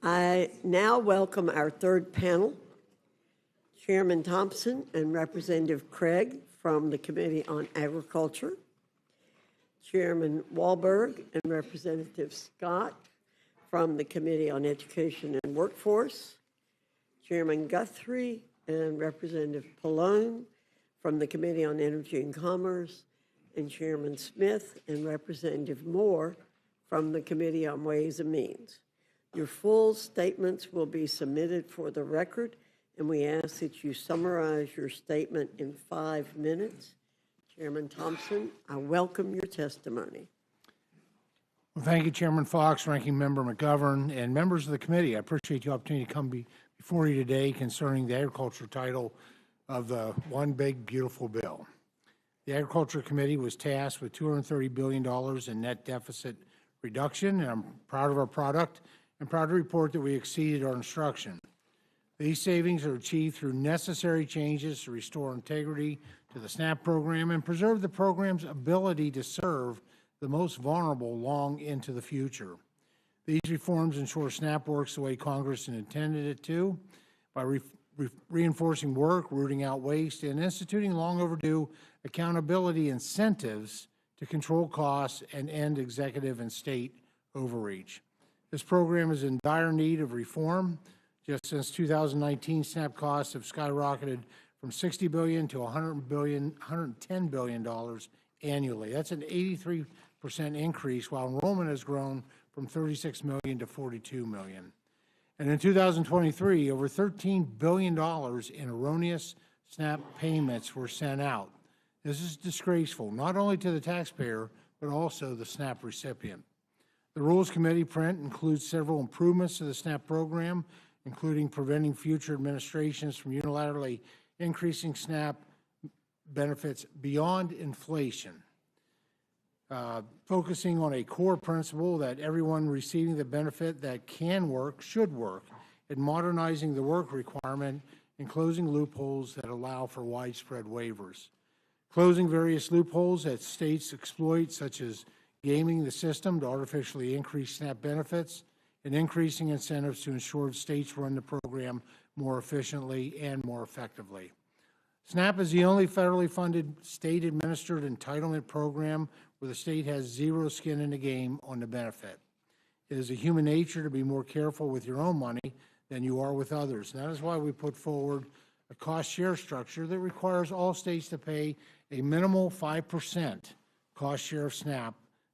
S9: I now welcome our third panel, Chairman Thompson and Representative Craig from the Committee on Agriculture, Chairman Wahlberg and Representative Scott from the Committee on Education and Workforce, Chairman Guthrie and Representative Pallone from the Committee on Energy and Commerce, and Chairman Smith and Representative Moore from the Committee on Ways and Means. Your full statements will be submitted for the record, and we ask that you summarize your statement in 5 minutes. Chairman Thompson, I welcome your testimony.
S3: Well, thank you, Chairman Fox, Ranking Member McGovern, and members of the committee. I appreciate the opportunity to come before you today concerning the agriculture title of the One Big Beautiful Bill. The Agriculture Committee was tasked with $230 billion in net deficit reduction, and I'm proud of our product and proud to report that we exceeded our instruction. These savings are achieved through necessary changes to restore integrity to the SNAP program and preserve the program's ability to serve the most vulnerable long into the future. These reforms ensure SNAP works the way Congress intended it to by reinforcing work, rooting out waste, and instituting long overdue accountability incentives to control costs and end executive and state overreach. This program is in dire need of reform. Just since 2019, SNAP costs have skyrocketed from $60 billion to $110 billion annually. That's an 83% increase, while enrollment has grown from 36 million to 42 million. And in 2023, over $13 billion in erroneous SNAP payments were sent out. This is disgraceful, not only to the taxpayer, but also the SNAP recipient. The Rules Committee print includes several improvements to the SNAP program, including preventing future administrations from unilaterally increasing SNAP benefits beyond inflation, focusing on a core principle that everyone receiving the benefit that can work should work, and modernizing the work requirement and closing loopholes that allow for widespread waivers. Closing various loopholes that states exploit, such as gaming the system to artificially increase SNAP benefits, and increasing incentives to ensure states run the program more efficiently and more effectively. SNAP is the only federally funded state-administered entitlement program where the state has zero skin in the game on the benefit. It is a human nature to be more careful with your own money than you are with others. And that is why we put forward a cost-share structure that requires all states to pay a minimal 5% cost share of SNAP,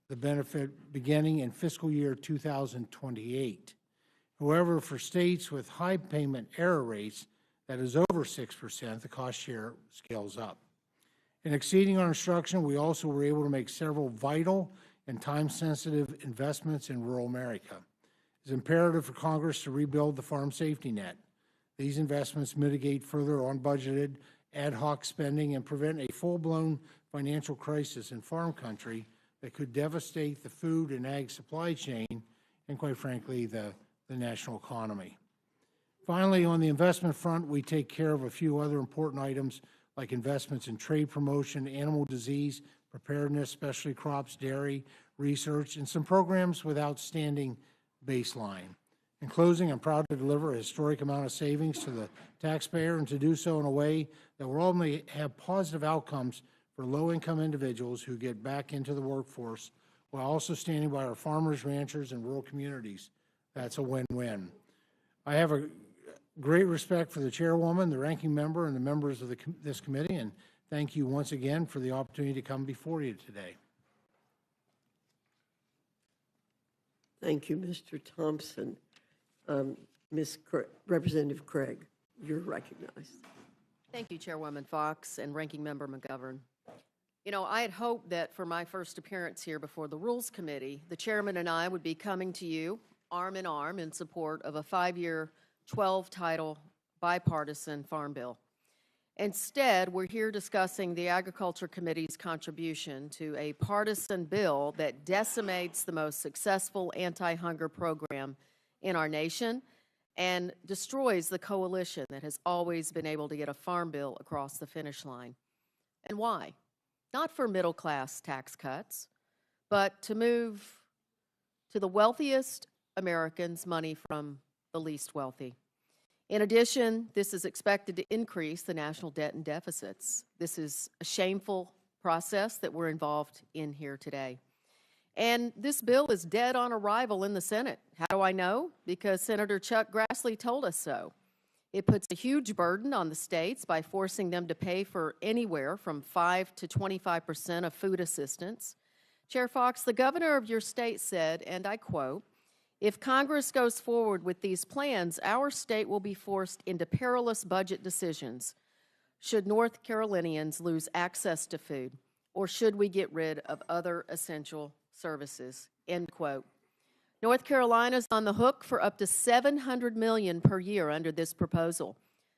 S3: the benefit beginning in fiscal year 2028. However, for states with high payment error rates, that is over 6%, the cost share scales up. In exceeding our instruction, we also were able to make several vital and time-sensitive investments in rural America. It's imperative for Congress to rebuild the farm safety net. These investments mitigate further unbudgeted ad hoc spending and prevent a full-blown financial crisis in farm country that could devastate the food and ag supply chain and, quite frankly, the national economy. Finally, on the investment front, we take care of a few other important items like investments in trade promotion, animal disease preparedness, specialty crops, dairy, research, and some programs with outstanding baseline. In closing, I'm proud to deliver a historic amount of savings to the taxpayer and to do so in a way that will ultimately have positive outcomes for low-income individuals who get back into the workforce while also standing by our farmers, ranchers, and rural communities. That's a win-win. I have a great respect for the chairwoman, the ranking member, and the members of this committee, and thank you once again for the opportunity to come before you today.
S9: Thank you, Mr. Thompson. Representative Craig, you're recognized.
S5: Thank you, Chairwoman Fox and Ranking Member McGovern. You know, I had hoped that for my first appearance here before the Rules Committee, the chairman and I would be coming to you arm in arm in support of a 5-year, 12-title bipartisan farm bill. Instead, we're here discussing the Agriculture Committee's contribution to a partisan bill that decimates the most successful anti-hunger program in our nation and destroys the coalition that has always been able to get a farm bill across the finish line. And why? Not for middle-class tax cuts, but to move to the wealthiest Americans money from the least wealthy. In addition, this is expected to increase the national debt and deficits. This is a shameful process that we're involved in here today. And this bill is dead on arrival in the Senate. How do I know? Because Senator Chuck Grassley told us so. It puts a huge burden on the states by forcing them to pay for anywhere from 5 to 25% of food assistance. Chair Fox, the governor of your state said, and I quote, "If Congress goes forward with these plans, our state will be forced into perilous budget decisions. Should North Carolinians lose access to food, or should we get rid of other essential services?" End quote. North Carolina's on the hook for up to $700 million per year under this proposal.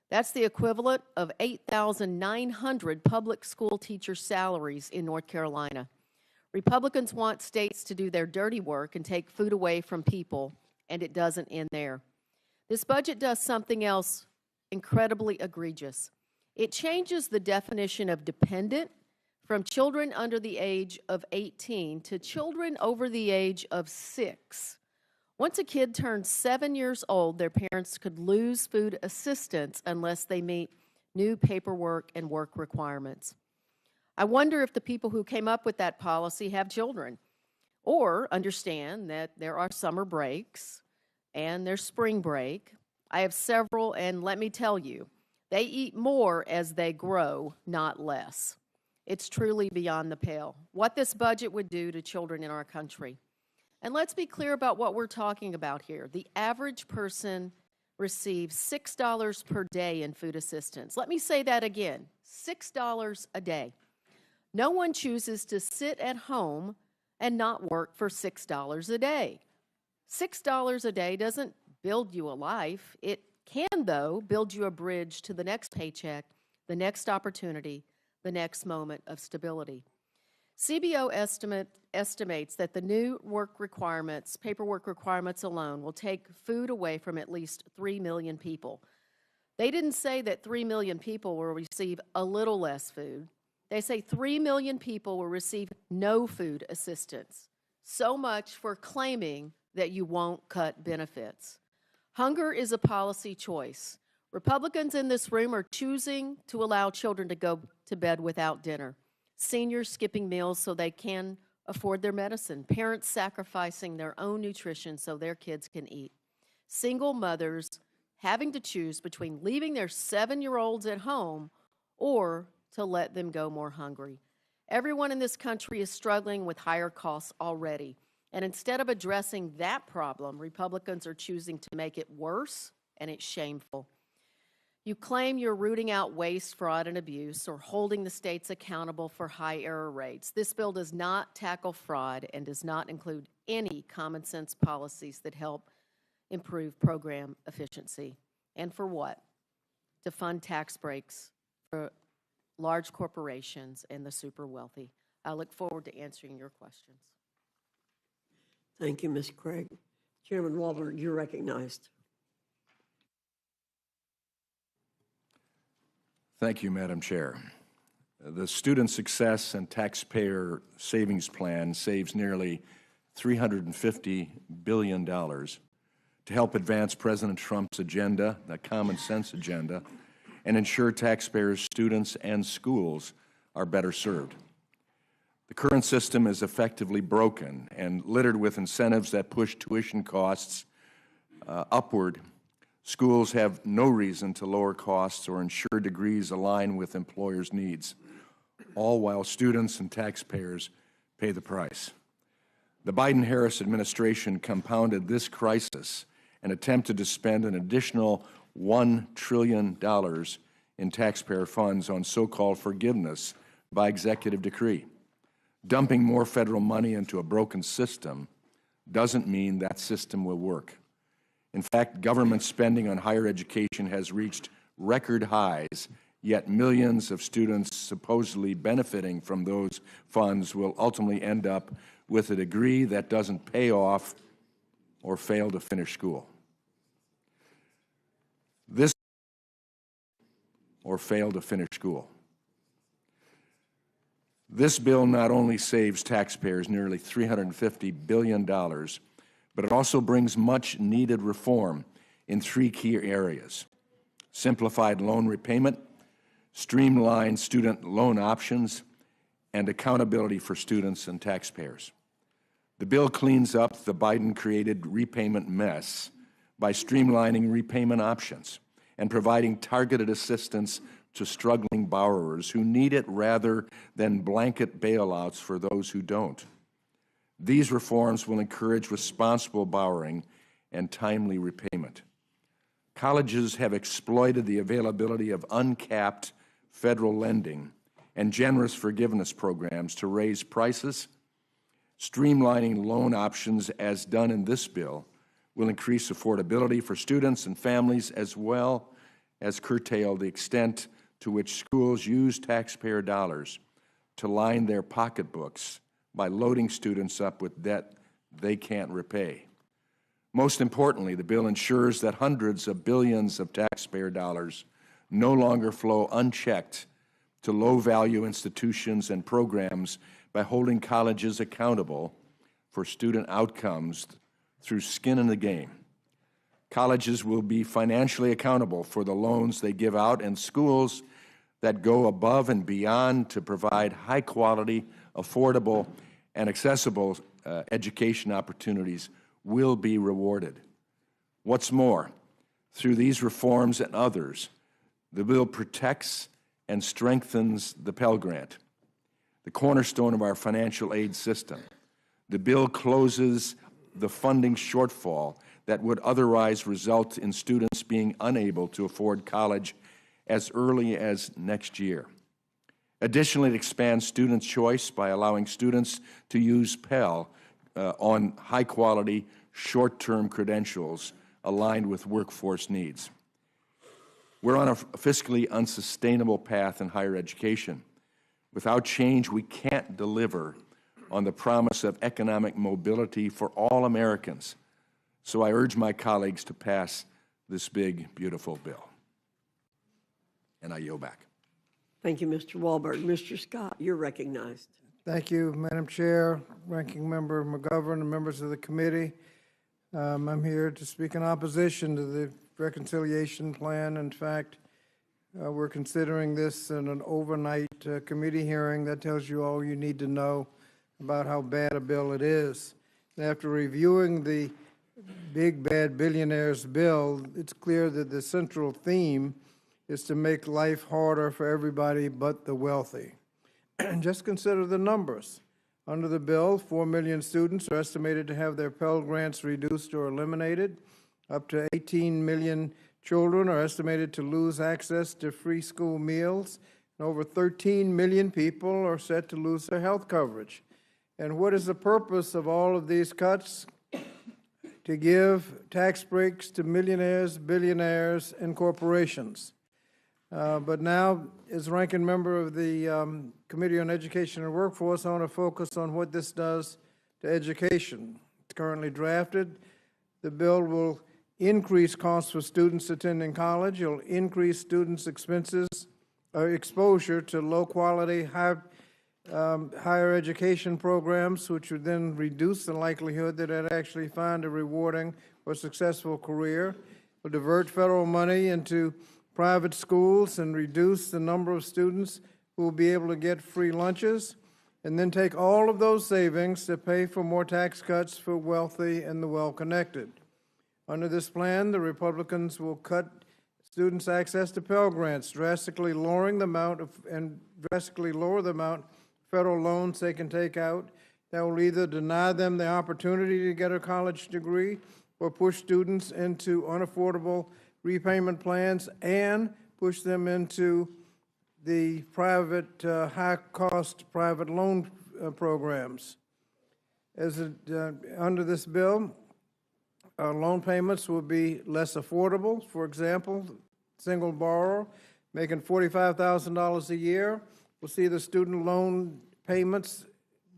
S5: That's the equivalent of 8,900 public school teacher salaries in North Carolina. Republicans want states to do their dirty work and take food away from people, and it doesn't end there. This budget does something else incredibly egregious. It changes the definition of dependent from children under the age of 18 to children over the age of 6. Once a kid turns 7 years old, their parents could lose food assistance unless they meet new paperwork and work requirements. I wonder if the people who came up with that policy have children or understand that there are summer breaks and there's spring break. I have several, and let me tell you, they eat more as they grow, not less. It's truly beyond the pale what this budget would do to children in our country. And let's be clear about what we're talking about here. The average person receives $6 per day in food assistance. Let me say that again, $6 a day. No one chooses to sit at home and not work for $6 a day. $6 a day doesn't build you a life. It can, though, build you a bridge to the next paycheck, the next opportunity, the next moment of stability. CBO estimates that the new paperwork requirements alone will take food away from at least 3 million people. They didn't say that 3 million people will receive a little less food. They say 3 million people will receive no food assistance. So much for claiming that you won't cut benefits. Hunger is a policy choice. Republicans in this room are choosing to allow children to go to bed without dinner, seniors skipping meals so they can afford their medicine, parents sacrificing their own nutrition so their kids can eat, single mothers having to choose between leaving their 7-year-olds at home or to let them go more hungry. Everyone in this country is struggling with higher costs already, and instead of addressing that problem, Republicans are choosing to make it worse, and it's shameful. You claim you're rooting out waste, fraud, and abuse, or holding the states accountable for high error rates. This bill does not tackle fraud and does not include any common sense policies that help improve program efficiency. And for what? To fund tax breaks for large corporations and the super wealthy. I look forward to answering your questions.
S9: Thank you, Ms. Craig. Chairman Walter, you're recognized.
S7: Thank you, Madam Chair. The Student Success and Taxpayer Savings Plan saves nearly $350 billion to help advance President Trump's agenda, the common sense agenda, and ensure taxpayers, students, and schools are better served. The current system is effectively broken and littered with incentives that push tuition costs upward. Schools have no reason to lower costs or ensure degrees align with employers' needs, all while students and taxpayers pay the price. The Biden-Harris administration compounded this crisis and attempted to spend an additional $1 trillion in taxpayer funds on so-called forgiveness by executive decree. Dumping more federal money into a broken system doesn't mean that system will work. In fact, government spending on higher education has reached record highs, yet millions of students supposedly benefiting from those funds will ultimately end up with a degree that doesn't pay off or fail to finish school. This bill not only saves taxpayers nearly $350 billion, but it also brings much-needed reform in 3 key areas: simplified loan repayment, streamlined student loan options, and accountability for students and taxpayers. The bill cleans up the Biden-created repayment mess by streamlining repayment options and providing targeted assistance to struggling borrowers who need it rather than blanket bailouts for those who don't. These reforms will encourage responsible borrowing and timely repayment. Colleges have exploited the availability of uncapped federal lending and generous forgiveness programs to raise prices. Streamlining loan options, as done in this bill, will increase affordability for students and families, as well as curtail the extent to which schools use taxpayer dollars to line their pocketbooks by loading students up with debt they can't repay. Most importantly, the bill ensures that hundreds of billions of taxpayer dollars no longer flow unchecked to low-value institutions and programs by holding colleges accountable for student outcomes through skin in the game. Colleges will be financially accountable for the loans they give out, and schools that go above and beyond to provide high-quality, affordable, and accessible education opportunities will be rewarded. What's more, through these reforms and others, the bill protects and strengthens the Pell Grant, the cornerstone of our financial aid system. The bill closes the funding shortfall that would otherwise result in students being unable to afford college as early as next year. Additionally, it expands student choice by allowing students to use Pell on high-quality, short-term credentials aligned with workforce needs. We're on a fiscally unsustainable path in higher education. Without change, we can't deliver on the promise of economic mobility for all Americans. So I urge my colleagues to pass this big, beautiful bill. And I yield back.
S9: Thank you, Mr. Walberg. Mr. Scott, you're recognized.
S2: Thank you, Madam Chair, Ranking Member McGovern, and members of the committee. I'm here to speak in opposition to the reconciliation plan. In fact, we're considering this in an overnight committee hearing. That tells you all you need to know about how bad a bill it is. And after reviewing the Big Bad Billionaires bill, it's clear that the central theme is to make life harder for everybody but the wealthy. Just consider the numbers. Under the bill, 4 million students are estimated to have their Pell Grants reduced or eliminated. Up to 18 million children are estimated to lose access to free school meals. And over 13 million people are set to lose their health coverage. And what is the purpose of all of these cuts? To give tax breaks to millionaires, billionaires, and corporations. But now, as ranking member of the Committee on Education and Workforce, I want to focus on what this does to education. It's currently drafted. The bill will increase costs for students attending college. It'll increase students' exposure to low-quality, higher education programs, which would then reduce the likelihood that they'd actually find a rewarding or successful career. Will divert federal money into private schools and reduce the number of students who will be able to get free lunches, and then take all of those savings to pay for more tax cuts for wealthy and the well-connected. Under this plan, the Republicans will cut students' access to Pell Grants, drastically lower the amount of federal loans they can take out. That will either deny them the opportunity to get a college degree or push students into unaffordable repayment plans and push them into the private, high-cost private loan programs. Under this bill, loan payments will be less affordable. For example, single borrower making $45,000 a year will see the student loan payments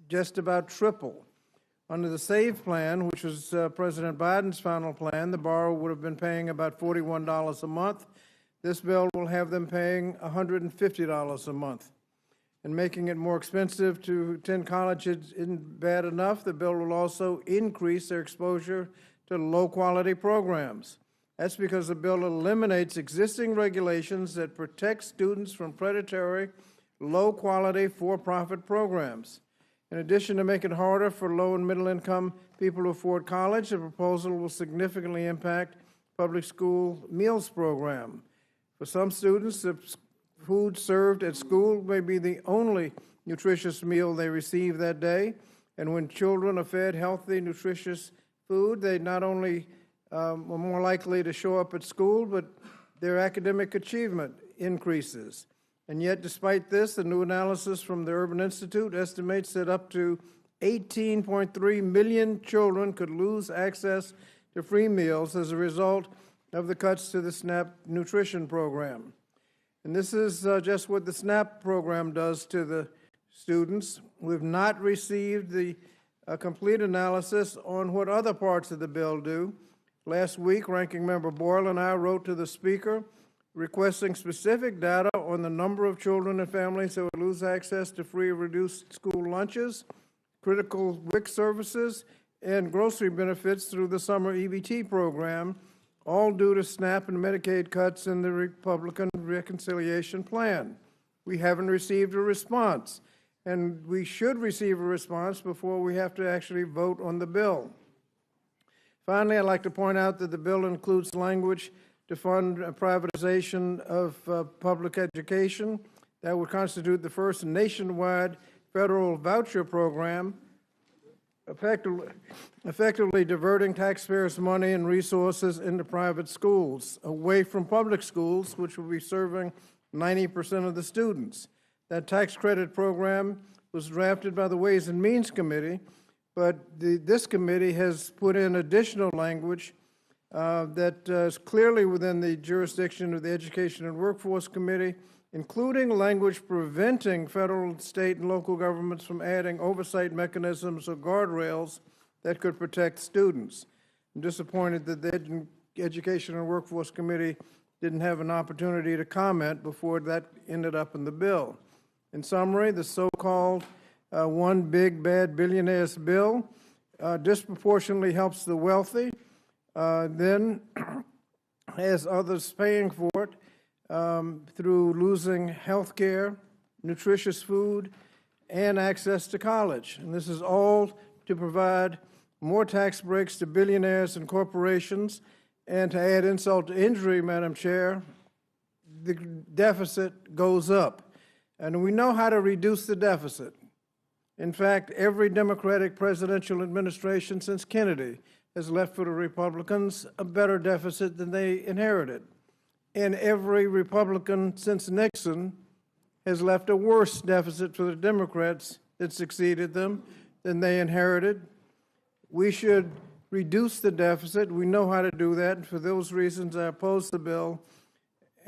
S2: just about triple. Under the SAVE plan, which was President Biden's final plan, the borrower would have been paying about $41 a month. This bill will have them paying $150 a month. And making it more expensive to attend college isn't bad enough. The bill will also increase their exposure to low-quality programs. That's because the bill eliminates existing regulations that protect students from predatory, low-quality, for-profit programs. In addition to making it harder for low and middle-income people to afford college, the proposal will significantly impact public school meals program. For some students, the food served at school may be the only nutritious meal they receive that day. And when children are fed healthy, nutritious food, they not only are more likely to show up at school, but their academic achievement increases. And yet, despite this, the new analysis from the Urban Institute estimates that up to 18.3 million children could lose access to free meals as a result of the cuts to the SNAP nutrition program. And this is just what the SNAP program does to the students. We've not received the complete analysis on what other parts of the bill do. Last week, Ranking Member Boyle and I wrote to the Speaker requesting specific data on the number of children and families that would lose access to free or reduced school lunches, critical WIC services, and grocery benefits through the summer EBT program, all due to SNAP and Medicaid cuts in the Republican reconciliation plan. We haven't received a response, and we should receive a response before we have to actually vote on the bill. Finally, I'd like to point out that the bill includes language to fund privatization of public education. That would constitute the first nationwide federal voucher program, effectively diverting taxpayers' money and resources into private schools, away from public schools, which will be serving 90% of the students. That tax credit program was drafted by the Ways and Means Committee, but this committee has put in additional language that is clearly within the jurisdiction of the Education and Workforce Committee, including language preventing federal, state, and local governments from adding oversight mechanisms or guardrails that could protect students. I'm disappointed that the Education and Workforce Committee didn't have an opportunity to comment before that ended up in the bill. In summary, the so-called one big bad billionaires bill disproportionately helps the wealthy, then has others paying for it through losing health care, nutritious food, and access to college. And this is all to provide more tax breaks to billionaires and corporations. And to add insult to injury, Madam Chair, the deficit goes up. And we know how to reduce the deficit. In fact, every Democratic presidential administration since Kennedy has left for the Republicans a better deficit than they inherited. And every Republican since Nixon has left a worse deficit for the Democrats that succeeded them than they inherited. We should reduce the deficit. We know how to do that. And for those reasons, I oppose the bill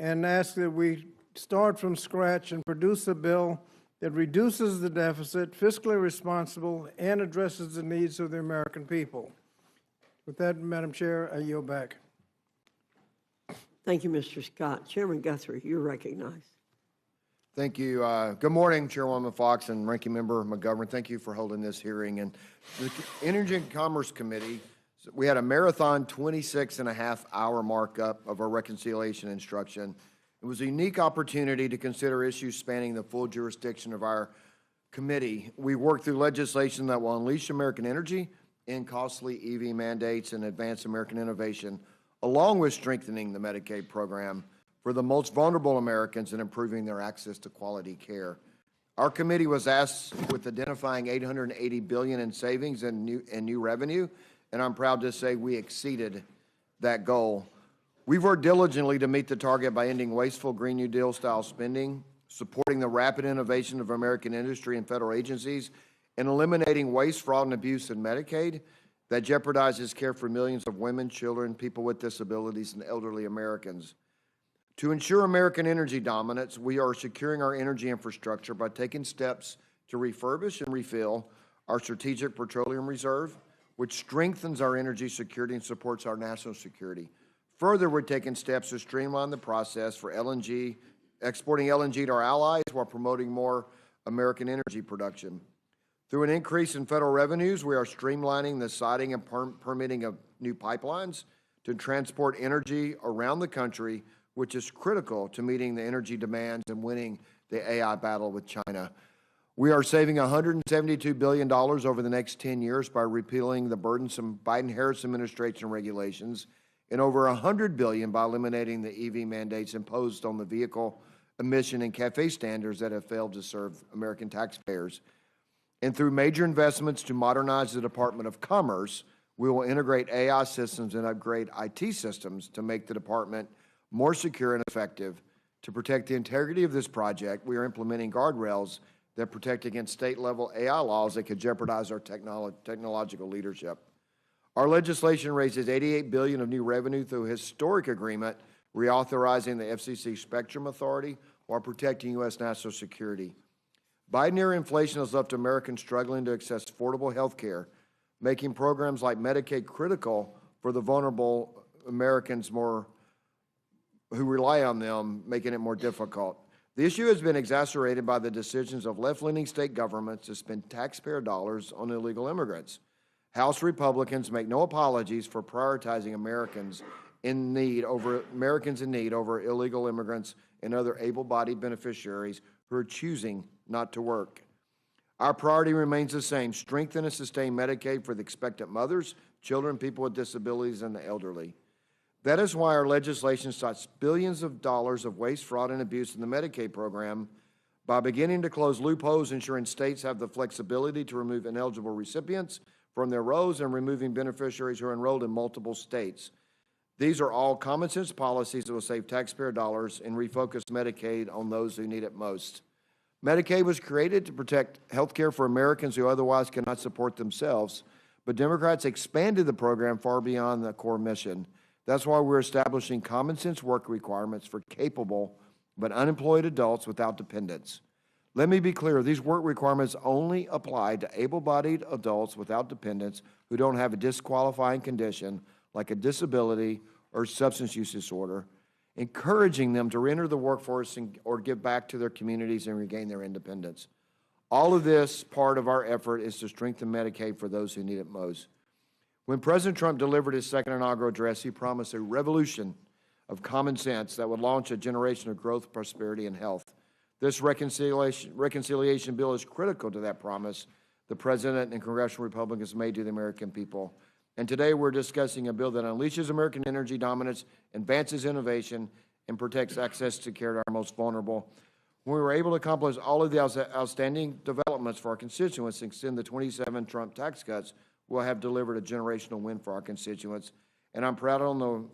S2: and ask that we start from scratch and produce a bill that reduces the deficit, fiscally responsible, and addresses the needs of the American people. With that, Madam Chair, I yield back.
S9: Thank you, Mr. Scott. Chairman Guthrie, you're recognized.
S8: Thank you. Good morning, Chairwoman Fox and Ranking Member McGovern. Thank you for holding this hearing. And the Energy and Commerce Committee, we had a marathon 26.5-hour markup of our reconciliation instruction. It was a unique opportunity to consider issues spanning the full jurisdiction of our committee. We worked through legislation that will unleash American energy, end costly EV mandates, and advance American innovation, along with strengthening the Medicaid program for the most vulnerable Americans and improving their access to quality care. Our committee was asked with identifying $880 billion in savings and new revenue, and I'm proud to say we exceeded that goal. We've worked diligently to meet the target by ending wasteful Green New Deal-style spending, supporting the rapid innovation of American industry and federal agencies, and eliminating waste, fraud, and abuse in Medicaid that jeopardizes care for millions of women, children, people with disabilities, and elderly Americans. To ensure American energy dominance, we are securing our energy infrastructure by taking steps to refurbish and refill our Strategic Petroleum Reserve, which strengthens our energy security and supports our national security. Further, we're taking steps to streamline the process for LNG, exporting LNG to our allies while promoting more American energy production. Through an increase in federal revenues, we are streamlining the siting and permitting of new pipelines to transport energy around the country, which is critical to meeting the energy demands and winning the AI battle with China. We are saving $172 billion over the next 10 years by repealing the burdensome Biden-Harris administration regulations, and over $100 billion by eliminating the EV mandates imposed on the vehicle emission and CAFE standards that have failed to serve American taxpayers. And through major investments to modernize the Department of Commerce, we will integrate AI systems and upgrade IT systems to make the department more secure and effective. To protect the integrity of this project, we are implementing guardrails that protect against state-level AI laws that could jeopardize our technological leadership. Our legislation raises $88 billion of new revenue through a historic agreement reauthorizing the FCC Spectrum Authority while protecting U.S. national security. Biden-era inflation has left Americans struggling to access affordable health care, making programs like Medicaid critical for the vulnerable Americans who rely on them, making it more difficult. The issue has been exacerbated by the decisions of left-leaning state governments to spend taxpayer dollars on illegal immigrants. House Republicans make no apologies for prioritizing Americans in need over illegal immigrants and other able-bodied beneficiaries who are choosing not to work. Our priority remains the same: strengthen and sustain Medicaid for the expectant mothers, children, people with disabilities, and the elderly. That is why our legislation stops billions of dollars of waste, fraud, and abuse in the Medicaid program by beginning to close loopholes, ensuring states have the flexibility to remove ineligible recipients from their rolls and removing beneficiaries who are enrolled in multiple states. These are all common sense policies that will save taxpayer dollars and refocus Medicaid on those who need it most. Medicaid was created to protect health care for Americans who otherwise cannot support themselves, but Democrats expanded the program far beyond the core mission. That's why we're establishing common sense work requirements for capable but unemployed adults without dependents. Let me be clear, these work requirements only apply to able-bodied adults without dependents who don't have a disqualifying condition like a disability or substance use disorder, encouraging them to reenter the workforce or give back to their communities and regain their independence. All of this part of our effort is to strengthen Medicaid for those who need it most. When President Trump delivered his second inaugural address, he promised a revolution of common sense that would launch a generation of growth, prosperity, and health. This reconciliation bill is critical to that promise the President and congressional Republicans made to the American people. And today we're discussing a bill that unleashes American energy dominance, advances innovation, and protects access to care to our most vulnerable. When we were able to accomplish all of the outstanding developments for our constituents and extend the 27 Trump tax cuts, we'll have delivered a generational win for our constituents. And I'm proud of the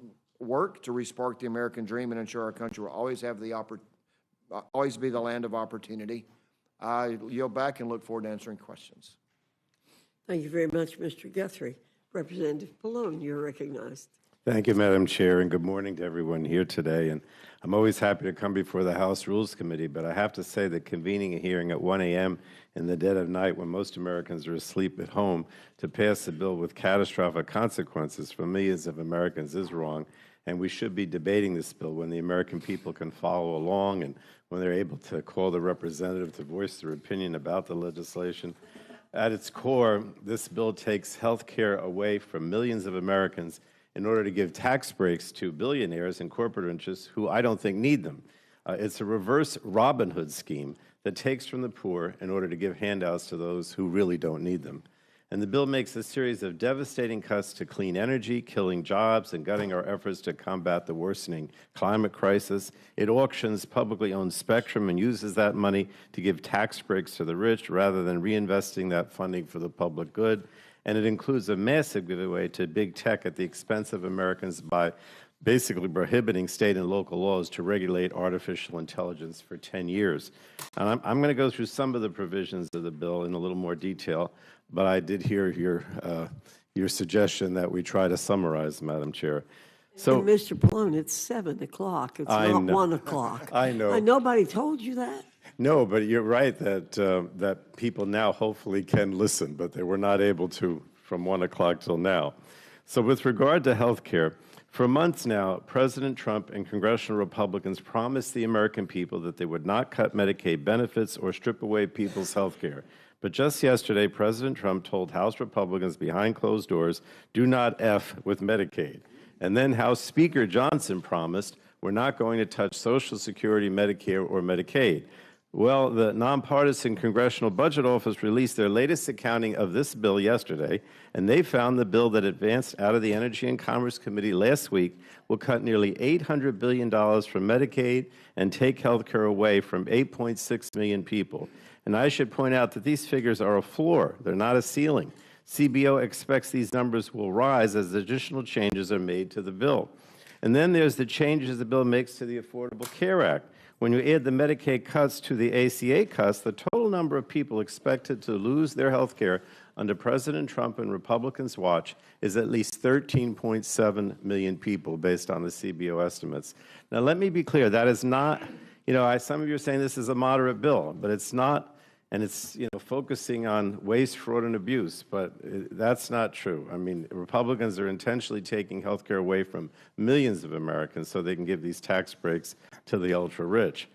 S8: work to respark the American dream and ensure our country will always be the land of opportunity. I yield back and look forward to answering questions.
S9: Thank you very much, Mr. Guthrie. Representative Pallone, you're recognized.
S10: Thank you, Madam Chair, and good morning to everyone here today. And I'm always happy to come before the House Rules Committee, but I have to say that convening a hearing at 1 a.m. in the dead of night when most Americans are asleep at home to pass a bill with catastrophic consequences for millions of Americans is wrong, and we should be debating this bill when the American people can follow along and when they're able to call the representative to voice their opinion about the legislation. At its core, this bill takes health care away from millions of Americans in order to give tax breaks to billionaires and corporate interests who I don't think need them. It's a reverse Robin Hood scheme that takes from the poor in order to give handouts to those who really don't need them. And the bill makes a series of devastating cuts to clean energy, killing jobs and gutting our efforts to combat the worsening climate crisis. It auctions publicly owned spectrum and uses that money to give tax breaks to the rich rather than reinvesting that funding for the public good. And it includes a massive giveaway to big tech at the expense of Americans by basically prohibiting state and local laws to regulate artificial intelligence for 10 years. And I'm going to go through some of the provisions of the bill in a little more detail, but I did hear your suggestion that we try to summarize, Madam Chair. So,
S9: and Mr. Pallone, it's 7 o'clock. It's not 1 o'clock.
S10: I know.
S9: Nobody told you that?
S10: No, but you're right that that people now hopefully can listen, but they were not able to from 1 o'clock till now. So with regard to health care, for months now, President Trump and congressional Republicans promised the American people that they would not cut Medicaid benefits or strip away people's health care. But just yesterday, President Trump told House Republicans behind closed doors, do not F with Medicaid. And then House Speaker Johnson promised, we're not going to touch Social Security, Medicare, or Medicaid. Well, the nonpartisan Congressional Budget Office released their latest accounting of this bill yesterday, and they found the bill that advanced out of the Energy and Commerce Committee last week will cut nearly $800 billion from Medicaid and take health care away from 8.6 million people. And I should point out that these figures are a floor. They're not a ceiling. CBO expects these numbers will rise as additional changes are made to the bill. And then there's the changes the bill makes to the Affordable Care Act. When you add the Medicaid cuts to the ACA cuts, the total number of people expected to lose their health care under President Trump and Republicans' watch is at least 13.7 million people, based on the CBO estimates. Now, let me be clear. That is not, some of you are saying this is a moderate bill, but it's not, and it's, focusing on waste, fraud, and abuse, but that's not true. I mean, Republicans are intentionally taking health care away from millions of Americans so they can give these tax breaks to the ultra-rich.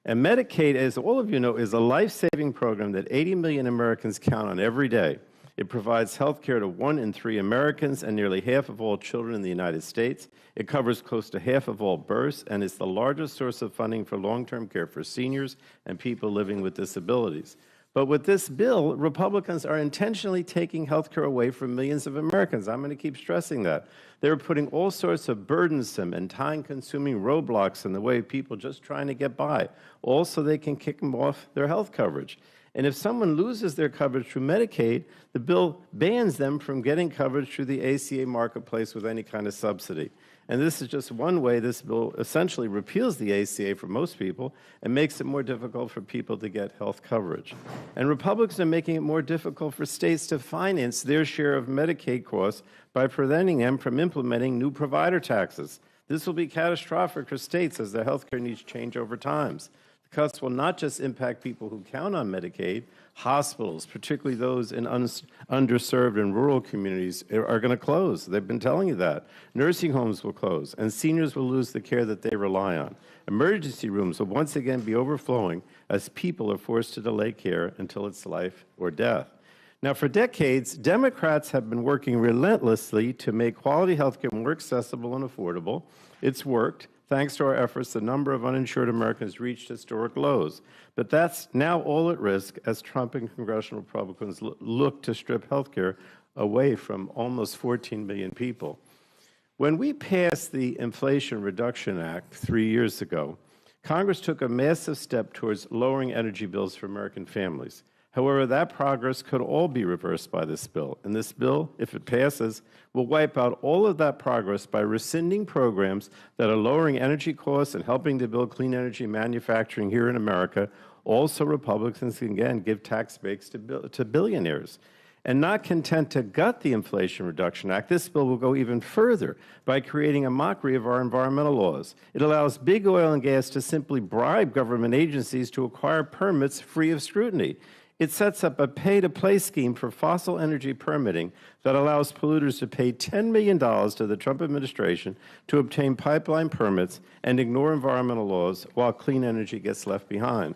S10: And Medicaid, as all of you know, is a life-saving program that 80 million Americans count on every day. It provides health care to 1 in 3 Americans and nearly half of all children in the United States. It covers close to half of all births and is the largest source of funding for long-term care for seniors and people living with disabilities. But with this bill, Republicans are intentionally taking health care away from millions of Americans. I'm going to keep stressing that. They're putting all sorts of burdensome and time-consuming roadblocks in the way of people just trying to get by, all so they can kick them off their health coverage. And if someone loses their coverage through Medicaid, the bill bans them from getting coverage through the ACA marketplace with any kind of subsidy. And this is just one way this bill essentially repeals the ACA for most people and makes it more difficult for people to get health coverage. And Republicans are making it more difficult for states to finance their share of Medicaid costs by preventing them from implementing new provider taxes. This will be catastrophic for states as their health care needs change over time. The cuts will not just impact people who count on Medicaid. Hospitals, particularly those in underserved and rural communities, are going to close. They've been telling you that. Nursing homes will close, and seniors will lose the care that they rely on. Emergency rooms will once again be overflowing as people are forced to delay care until it's life or death. Now, for decades, Democrats have been working relentlessly to make quality health care more accessible and affordable. It's worked. Thanks to our efforts, the number of uninsured Americans reached historic lows. But that's now all at risk as Trump and congressional Republicans look to strip health care away from almost 14 million people. When we passed the Inflation Reduction Act 3 years ago, Congress took a massive step towards lowering energy bills for American families. However, that progress could all be reversed by this bill. And this bill, if it passes, will wipe out all of that progress by rescinding programs that are lowering energy costs and helping to build clean energy manufacturing here in America. Also, Republicans can again give tax breaks to billionaires. And not content to gut the Inflation Reduction Act, this bill will go even further by creating a mockery of our environmental laws. It allows big oil and gas to simply bribe government agencies to acquire permits free of scrutiny. It sets up a pay-to-play scheme for fossil energy permitting that allows polluters to pay $10 million to the Trump administration to obtain pipeline permits and ignore environmental laws while clean energy gets left behind.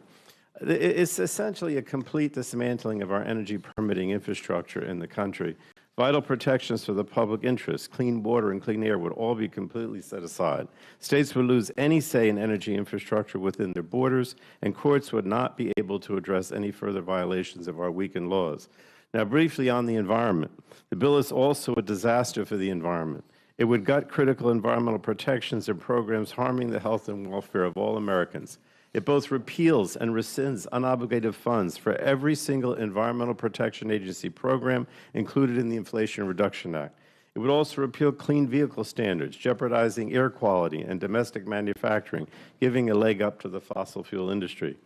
S10: It's essentially a complete dismantling of our energy permitting infrastructure in the country. Vital protections for the public interest, clean water and clean air would all be completely set aside. States would lose any say in energy infrastructure within their borders, and courts would not be able to address any further violations of our weakened laws. Now, briefly on the environment. The bill is also a disaster for the environment. It would gut critical environmental protections and programs harming the health and welfare of all Americans. It both repeals and rescinds unobligated funds for every single Environmental Protection Agency program included in the Inflation Reduction Act. It would also repeal clean vehicle standards, jeopardizing air quality and domestic manufacturing, giving a leg up to the fossil fuel industry.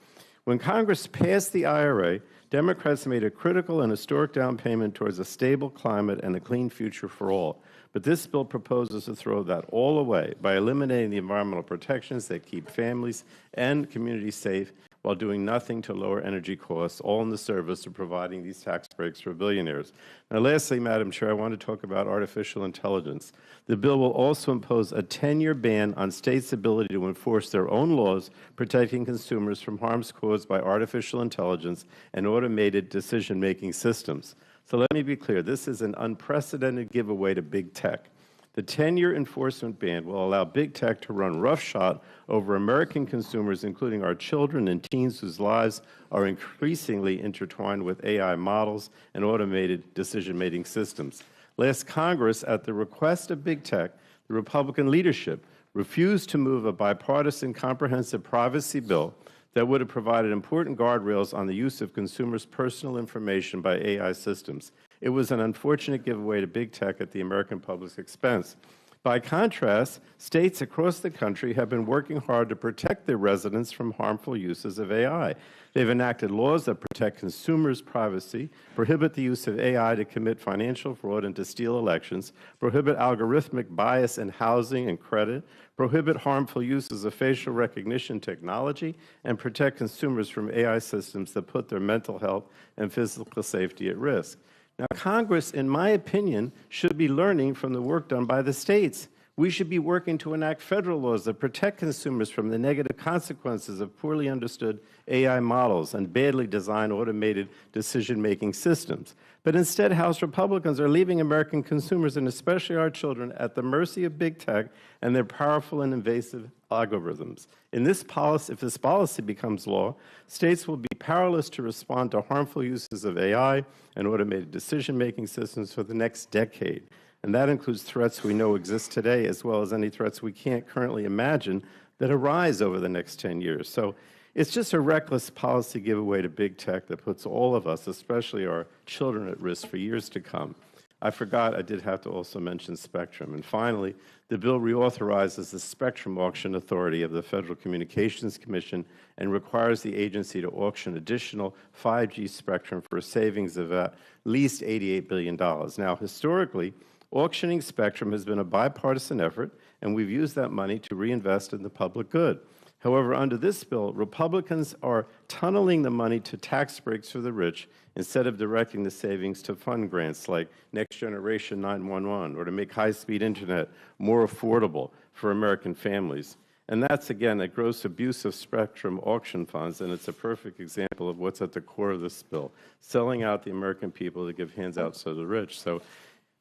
S10: When Congress passed the IRA, Democrats made a critical and historic down payment towards a stable climate and a clean future for all. But this bill proposes to throw that all away by eliminating the environmental protections that keep families and communities safe while doing nothing to lower energy costs, all in the service of providing these tax breaks for billionaires. Now, lastly, Madam Chair, I want to talk about artificial intelligence. The bill will also impose a 10-year ban on states' ability to enforce their own laws protecting consumers from harms caused by artificial intelligence and automated decision-making systems. So let me be clear, this is an unprecedented giveaway to big tech. The 10-year enforcement ban will allow big tech to run roughshod over American consumers, including our children and teens whose lives are increasingly intertwined with AI models and automated decision-making systems. Last Congress, at the request of big tech, the Republican leadership refused to move a bipartisan comprehensive privacy bill that would have provided important guardrails on the use of consumers' personal information by AI systems. It was an unfortunate giveaway to big tech at the American public's expense. By contrast, states across the country have been working hard to protect their residents from harmful uses of AI. They've enacted laws that protect consumers' privacy, prohibit the use of AI to commit financial fraud and to steal elections, prohibit algorithmic bias in housing and credit, prohibit harmful uses of facial recognition technology, and protect consumers from AI systems that put their mental health and physical safety at risk. Now, Congress, in my opinion, should be learning from the work done by the states. We should be working to enact federal laws that protect consumers from the negative consequences of poorly understood AI models and badly designed automated decision-making systems. But instead, House Republicans are leaving American consumers, and especially our children, at the mercy of big tech and their powerful and invasive algorithms. If this policy becomes law, states will be powerless to respond to harmful uses of AI and automated decision-making systems for the next decade. And that includes threats we know exist today, as well as any threats we can't currently imagine that arise over the next 10 years. So it's just a reckless policy giveaway to big tech that puts all of us, especially our children, at risk for years to come. I forgot I did have to also mention spectrum. And finally, the bill reauthorizes the spectrum auction authority of the Federal Communications Commission and requires the agency to auction additional 5G spectrum for a savings of at least $88 billion. Now, historically, auctioning spectrum has been a bipartisan effort, and we've used that money to reinvest in the public good. However, under this bill, Republicans are tunneling the money to tax breaks for the rich instead of directing the savings to fund grants like Next Generation 911 or to make high-speed internet more affordable for American families. And that's, again, a gross abuse of spectrum auction funds, and it's a perfect example of what's at the core of this bill, selling out the American people to give handouts to the rich. So,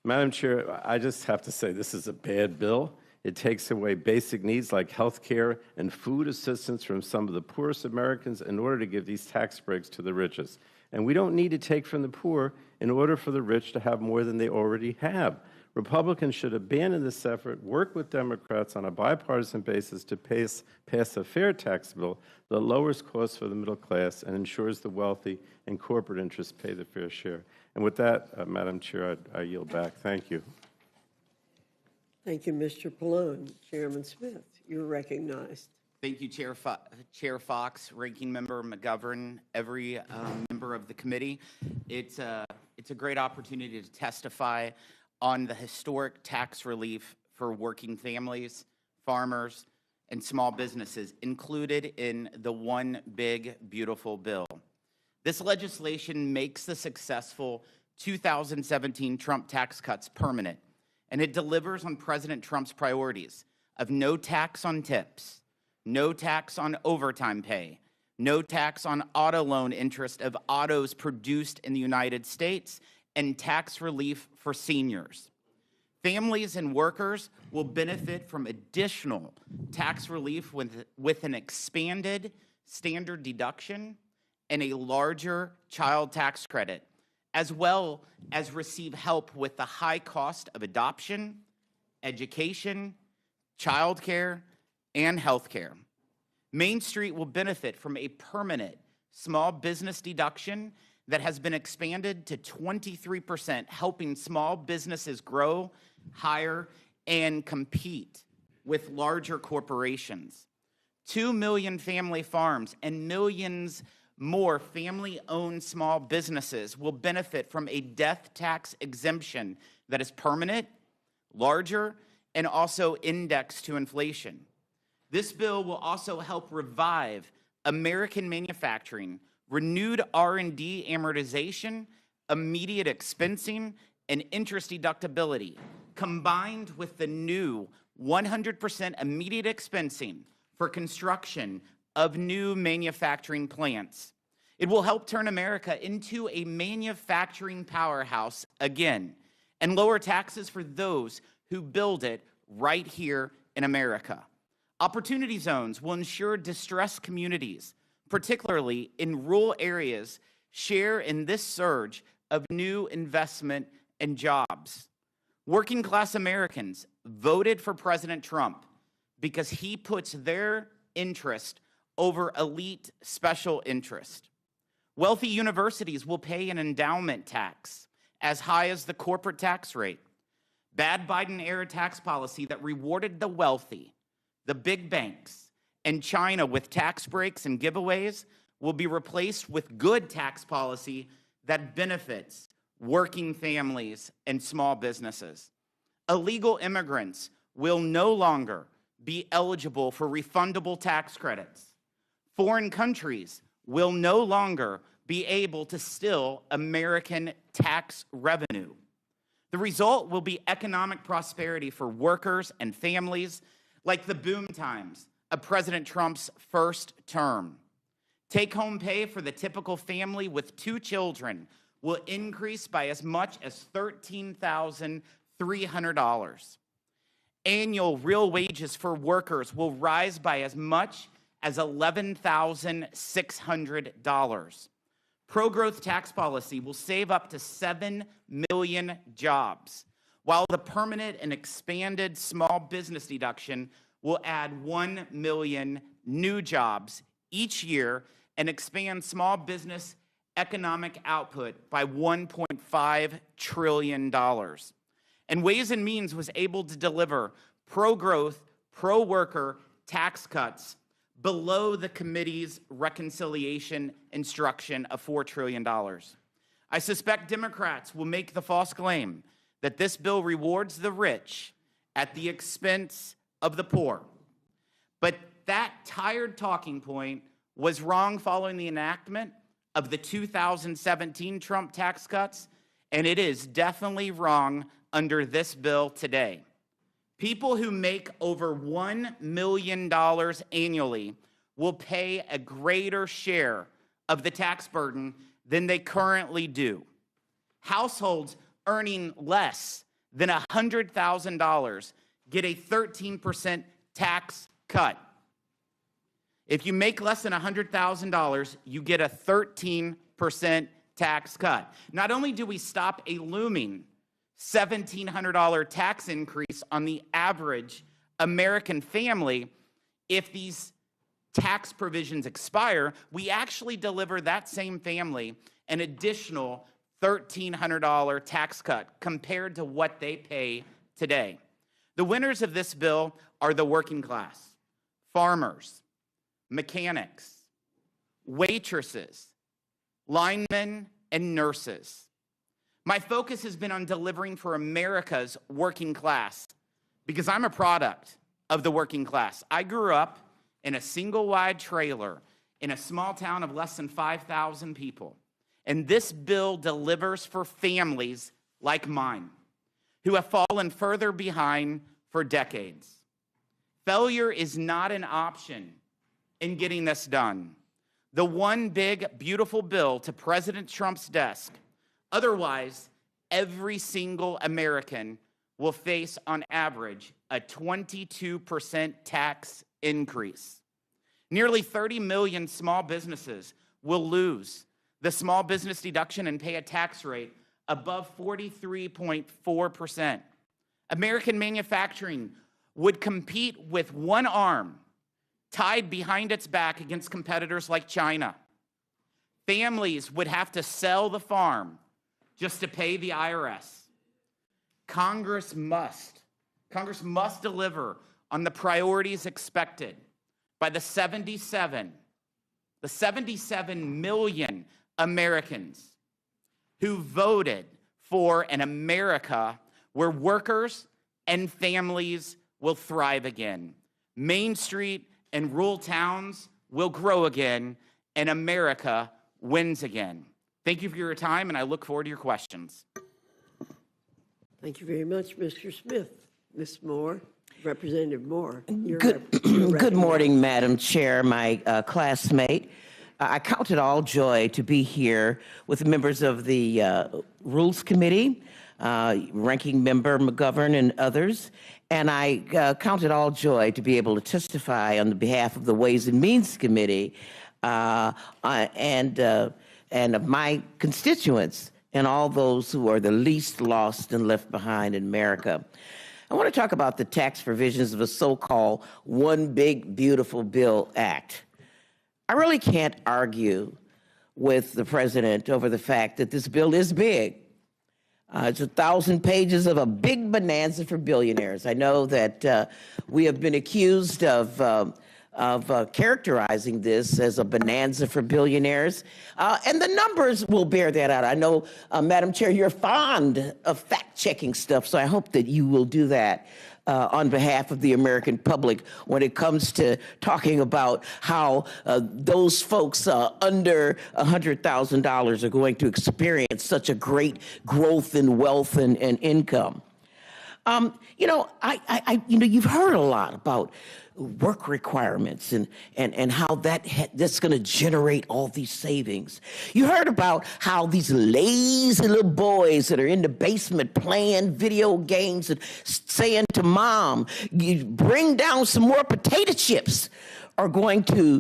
S10: Madam Chair, I just have to say this is a bad bill. It takes away basic needs like health care and food assistance from some of the poorest Americans in order to give these tax breaks to the richest. And we don't need to take from the poor in order for the rich to have more than they already have. Republicans should abandon this effort, work with Democrats on a bipartisan basis to pass a fair tax bill that lowers costs for the middle class and ensures the wealthy and corporate interests pay their fair share. And with that, Madam Chair, I yield back. Thank you.
S9: Thank you, Mr. Pallone. Chairman Smith, you're recognized.
S12: Thank you, Chair Fox, Ranking Member McGovern, every member of the committee. It's a great opportunity to testify on the historic tax relief for working families, farmers, and small businesses included in the One Big Beautiful Bill. This legislation makes the successful 2017 Trump tax cuts permanent, and it delivers on President Trump's priorities of no tax on tips, no tax on overtime pay, no tax on auto loan interest of autos produced in the United States, and tax relief for seniors. Families and workers will benefit from additional tax relief with an expanded standard deduction and a larger child tax credit, as well as receive help with the high cost of adoption, education, childcare, and health care. Main Street will benefit from a permanent small business deduction that has been expanded to 23%, helping small businesses grow, hire, and compete with larger corporations. 2 million family farms and millions more family-owned small businesses will benefit from a death tax exemption that is permanent, larger, and also indexed to inflation. This bill will also help revive American manufacturing, renewed R&D amortization, immediate expensing, and interest deductibility, combined with the new 100% immediate expensing for construction of new manufacturing plants. It will help turn America into a manufacturing powerhouse again and lower taxes for those who build it right here in America. Opportunity zones will ensure distressed communities, particularly in rural areas, share in this surge of new investment and jobs. Working class Americans voted for President Trump because he puts their interest over elite special interest. Wealthy universities will pay an endowment tax as high as the corporate tax rate. Bad Biden-era tax policy that rewarded the wealthy, the big banks, and China with tax breaks and giveaways will be replaced with good tax policy that benefits working families and small businesses. Illegal immigrants will no longer be eligible for refundable tax credits. Foreign countries will no longer be able to steal American tax revenue. The result will be economic prosperity for workers and families like the boom times of President Trump's first term. Take-home pay for the typical family with 2 children will increase by as much as $13,300. Annual real wages for workers will rise by as much as $11,600. Pro-growth tax policy will save up to 7 million jobs, while the permanent and expanded small business deduction will add 1 million new jobs each year and expand small business economic output by $1.5 trillion. And Ways and Means was able to deliver pro-growth, pro-worker tax cuts below the committee's reconciliation instruction of $4 trillion. I suspect Democrats will make the false claim that this bill rewards the rich at the expense of the poor. But that tired talking point was wrong following the enactment of the 2017 Trump tax cuts, and it is definitely wrong under this bill today. People who make over $1 million annually will pay a greater share of the tax burden than they currently do. Households earning less than $100,000 get a 13% tax cut. If you make less than $100,000, you get a 13% tax cut. Not only do we stop a looming $1,700 tax increase on the average American family if these tax provisions expire, we actually deliver that same family an additional $1,300 tax cut compared to what they pay today. The winners of this bill are the working class, farmers, mechanics, waitresses, linemen, and nurses. My focus has been on delivering for America's working class because I'm a product of the working class. I grew up in a single-wide trailer in a small town of less than 5,000 people. And this bill delivers for families like mine who have fallen further behind for decades. Failure is not an option in getting this done. The one big, beautiful bill to President Trump's desk. Otherwise, every single American will face, on average, a 22% tax increase. Nearly 30 million small businesses will lose the small business deduction and pay a tax rate above 43.4%. American manufacturing would compete with one arm tied behind its back against competitors like China. Families would have to sell the farm just to pay the IRS. Congress must deliver on the priorities expected by the 77 million Americans who voted for an America where workers and families will thrive again. Main Street and rural towns will grow again, and America wins again. Thank you for your time, and I look forward to your questions.
S9: Thank you very much, Mr. Smith. Ms. Moore, Representative Moore.
S13: Good morning, Madam Chair, my classmate. I count it all joy to be here with members of the Rules Committee, Ranking Member McGovern and others. And I count it all joy to be able to testify on behalf of the Ways and Means Committee and of my constituents and all those who are the least lost and left behind in America. I want to talk about the tax provisions of a so-called One Big Beautiful Bill Act. I really can't argue with the president over the fact that this bill is big. It's 1,000 pages of a big bonanza for billionaires. I know that we have been accused of characterizing this as a bonanza for billionaires, and the numbers will bear that out. I know, Madam Chair, you're fond of fact-checking stuff, so I hope that you will do that on behalf of the American public when it comes to talking about how those folks under $100,000 are going to experience such a great growth in wealth and income. You've heard a lot about work requirements and how that's going to generate all these savings. You heard about how these lazy little boys that are in the basement playing video games and saying to mom, you bring down some more potato chips, are going to,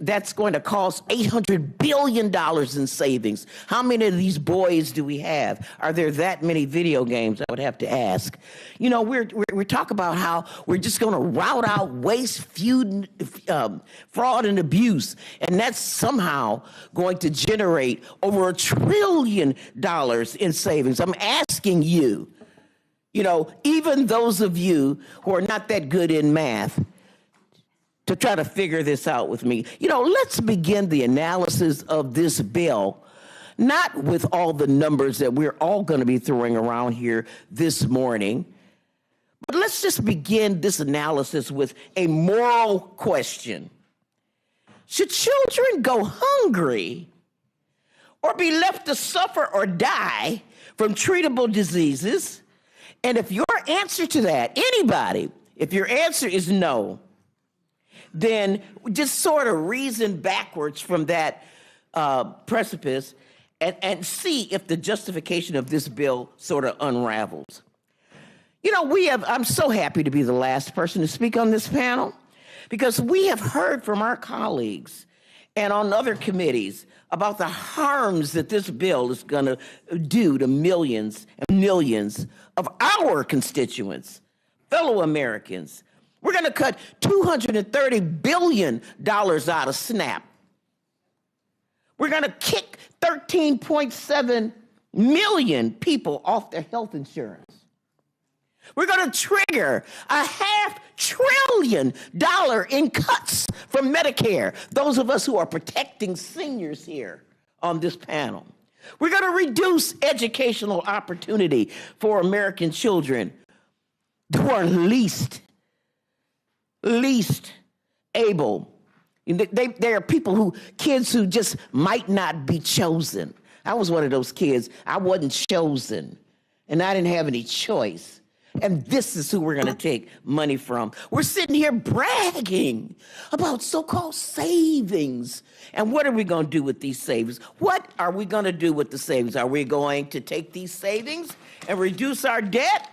S13: that's going to cost $800 billion in savings. How many of these boys do we have? Are there that many video games? I would have to ask. You know, we're talking about how we're just going to rout out waste, fraud, and abuse, and that's somehow going to generate over $1 trillion in savings. I'm asking you, even those of you who are not that good in math, to try to figure this out with me. Let's begin the analysis of this bill, not with all the numbers that we're all going to be throwing around here this morning, but let's just begin this analysis with a moral question. Should children go hungry or be left to suffer or die from treatable diseases? And if your answer to that, anybody, if your answer is no, then just sort of reason backwards from that precipice and see if the justification of this bill sort of unravels. I'm so happy to be the last person to speak on this panel because we have heard from our colleagues and on other committees about the harms that this bill is going to do to millions and millions of our constituents, fellow Americans. We're going to cut $230 billion out of SNAP. We're going to kick 13.7 million people off their health insurance. We're going to trigger $500 billion in cuts from Medicare, those of us who are protecting seniors here on this panel. We're going to reduce educational opportunity for American children who are least able. There are kids who just might not be chosen. I was one of those kids. I wasn't chosen, and I didn't have any choice. And this is who we're going to take money from. We're sitting here bragging about so-called savings. And what are we going to do with these savings? What are we going to do with the savings? Are we going to take these savings and reduce our debt?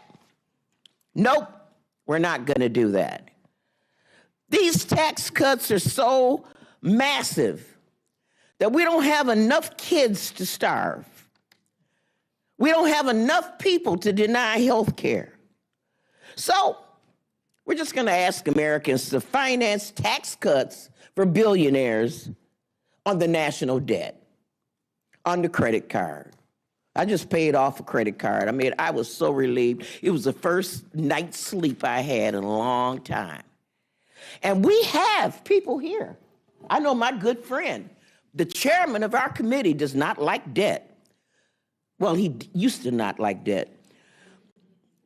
S13: Nope, we're not going to do that. These tax cuts are so massive that we don't have enough kids to starve. We don't have enough people to deny health care. So we're just going to ask Americans to finance tax cuts for billionaires on the national debt, on the credit card. I just paid off a credit card. I was so relieved. It was the first night's sleep I had in a long time. And we have people here. I know my good friend, the chairman of our committee, does not like debt. Well, he used to not like debt,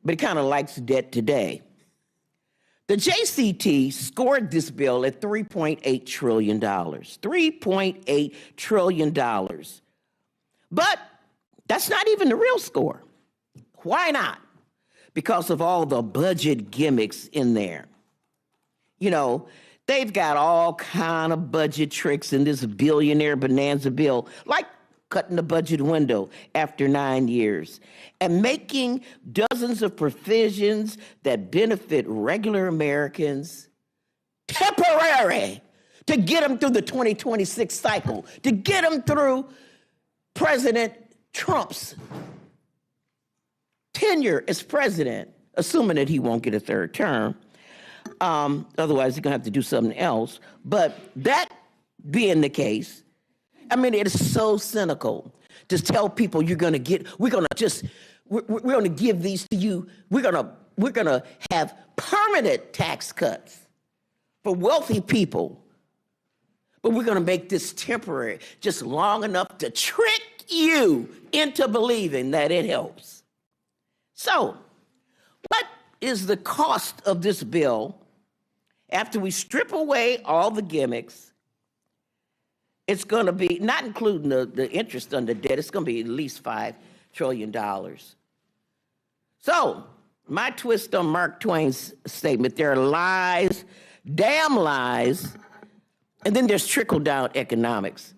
S13: but he kind of likes debt today. The JCT scored this bill at $3.8 trillion. $3.8 trillion. But that's not even the real score. Why not? Because of all the budget gimmicks in there. They've got all kind of budget tricks in this billionaire bonanza bill, like cutting the budget window after 9 years, and making dozens of provisions that benefit regular Americans temporary to get them through the 2026 cycle, to get them through President Trump's tenure as president, assuming that he won't get a third term. Otherwise, he's going to have to do something else. But that being the case, I mean, it is so cynical to tell people we're going to give these to you. We're going to have permanent tax cuts for wealthy people. But we're going to make this temporary, just long enough to trick you into believing that it helps. So, what is the cost of this bill after we strip away all the gimmicks? It's going to be, not including the interest on the debt, it's going to be at least $5 trillion. So, my twist on Mark Twain's statement, there are lies, damn lies, and then there's trickle-down economics.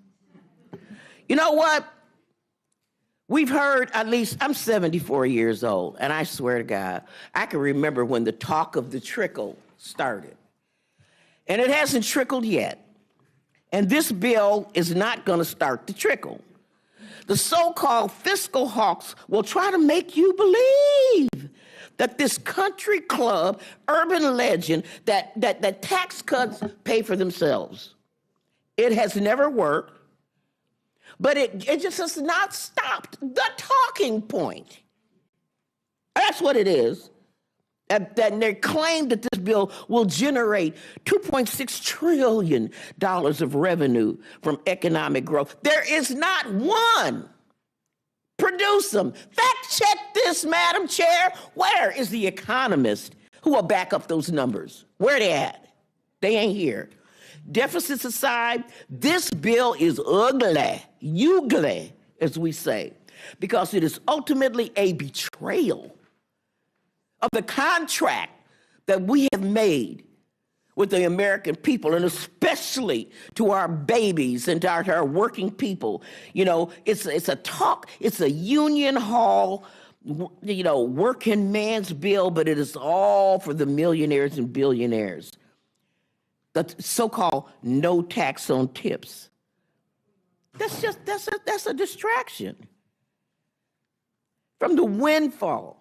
S13: You know what? We've heard, at least, I'm 74 years old, and I swear to God, I can remember when the talk of the trickle started. And it hasn't trickled yet. And this bill is not going to start to trickle. The so-called fiscal hawks will try to make you believe that this country club urban legend that tax cuts pay for themselves. It has never worked, but it just has not stopped the talking point. That's what it is. That they claim that this bill will generate $2.6 trillion of revenue from economic growth. There is not one. Produce them. Fact check this, Madam Chair. Where is the economist who will back up those numbers? Where they at? They ain't here. Deficits aside, this bill is ugly, as we say, because it is ultimately a betrayal of the contract that we have made with the American people, and especially to our babies and to our working people. You know, it's a union hall, working man's bill, but it is all for the millionaires and billionaires. The so-called no tax on tips. That's a distraction from the windfall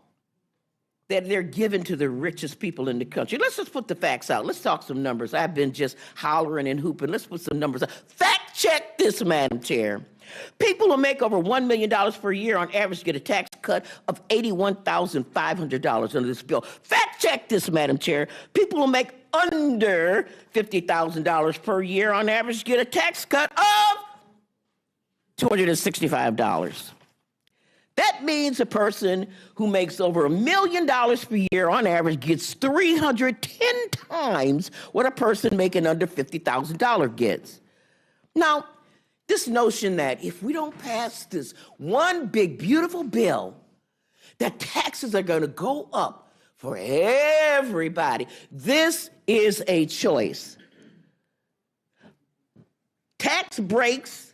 S13: that they're giving to the richest people in the country. Let's just put the facts out. Let's talk some numbers. I've been just hollering and hooping. Let's put some numbers out. Fact check this, Madam Chair. People who make over $1 million per year on average get a tax cut of $81,500 under this bill. Fact check this, Madam Chair. People who make under $50,000 per year on average get a tax cut of $265. That means a person who makes over $1 million per year on average gets 310 times what a person making under $50,000 gets. Now, this notion that if we don't pass this one big, beautiful bill, that taxes are going to go up for everybody, this is a choice. Tax breaks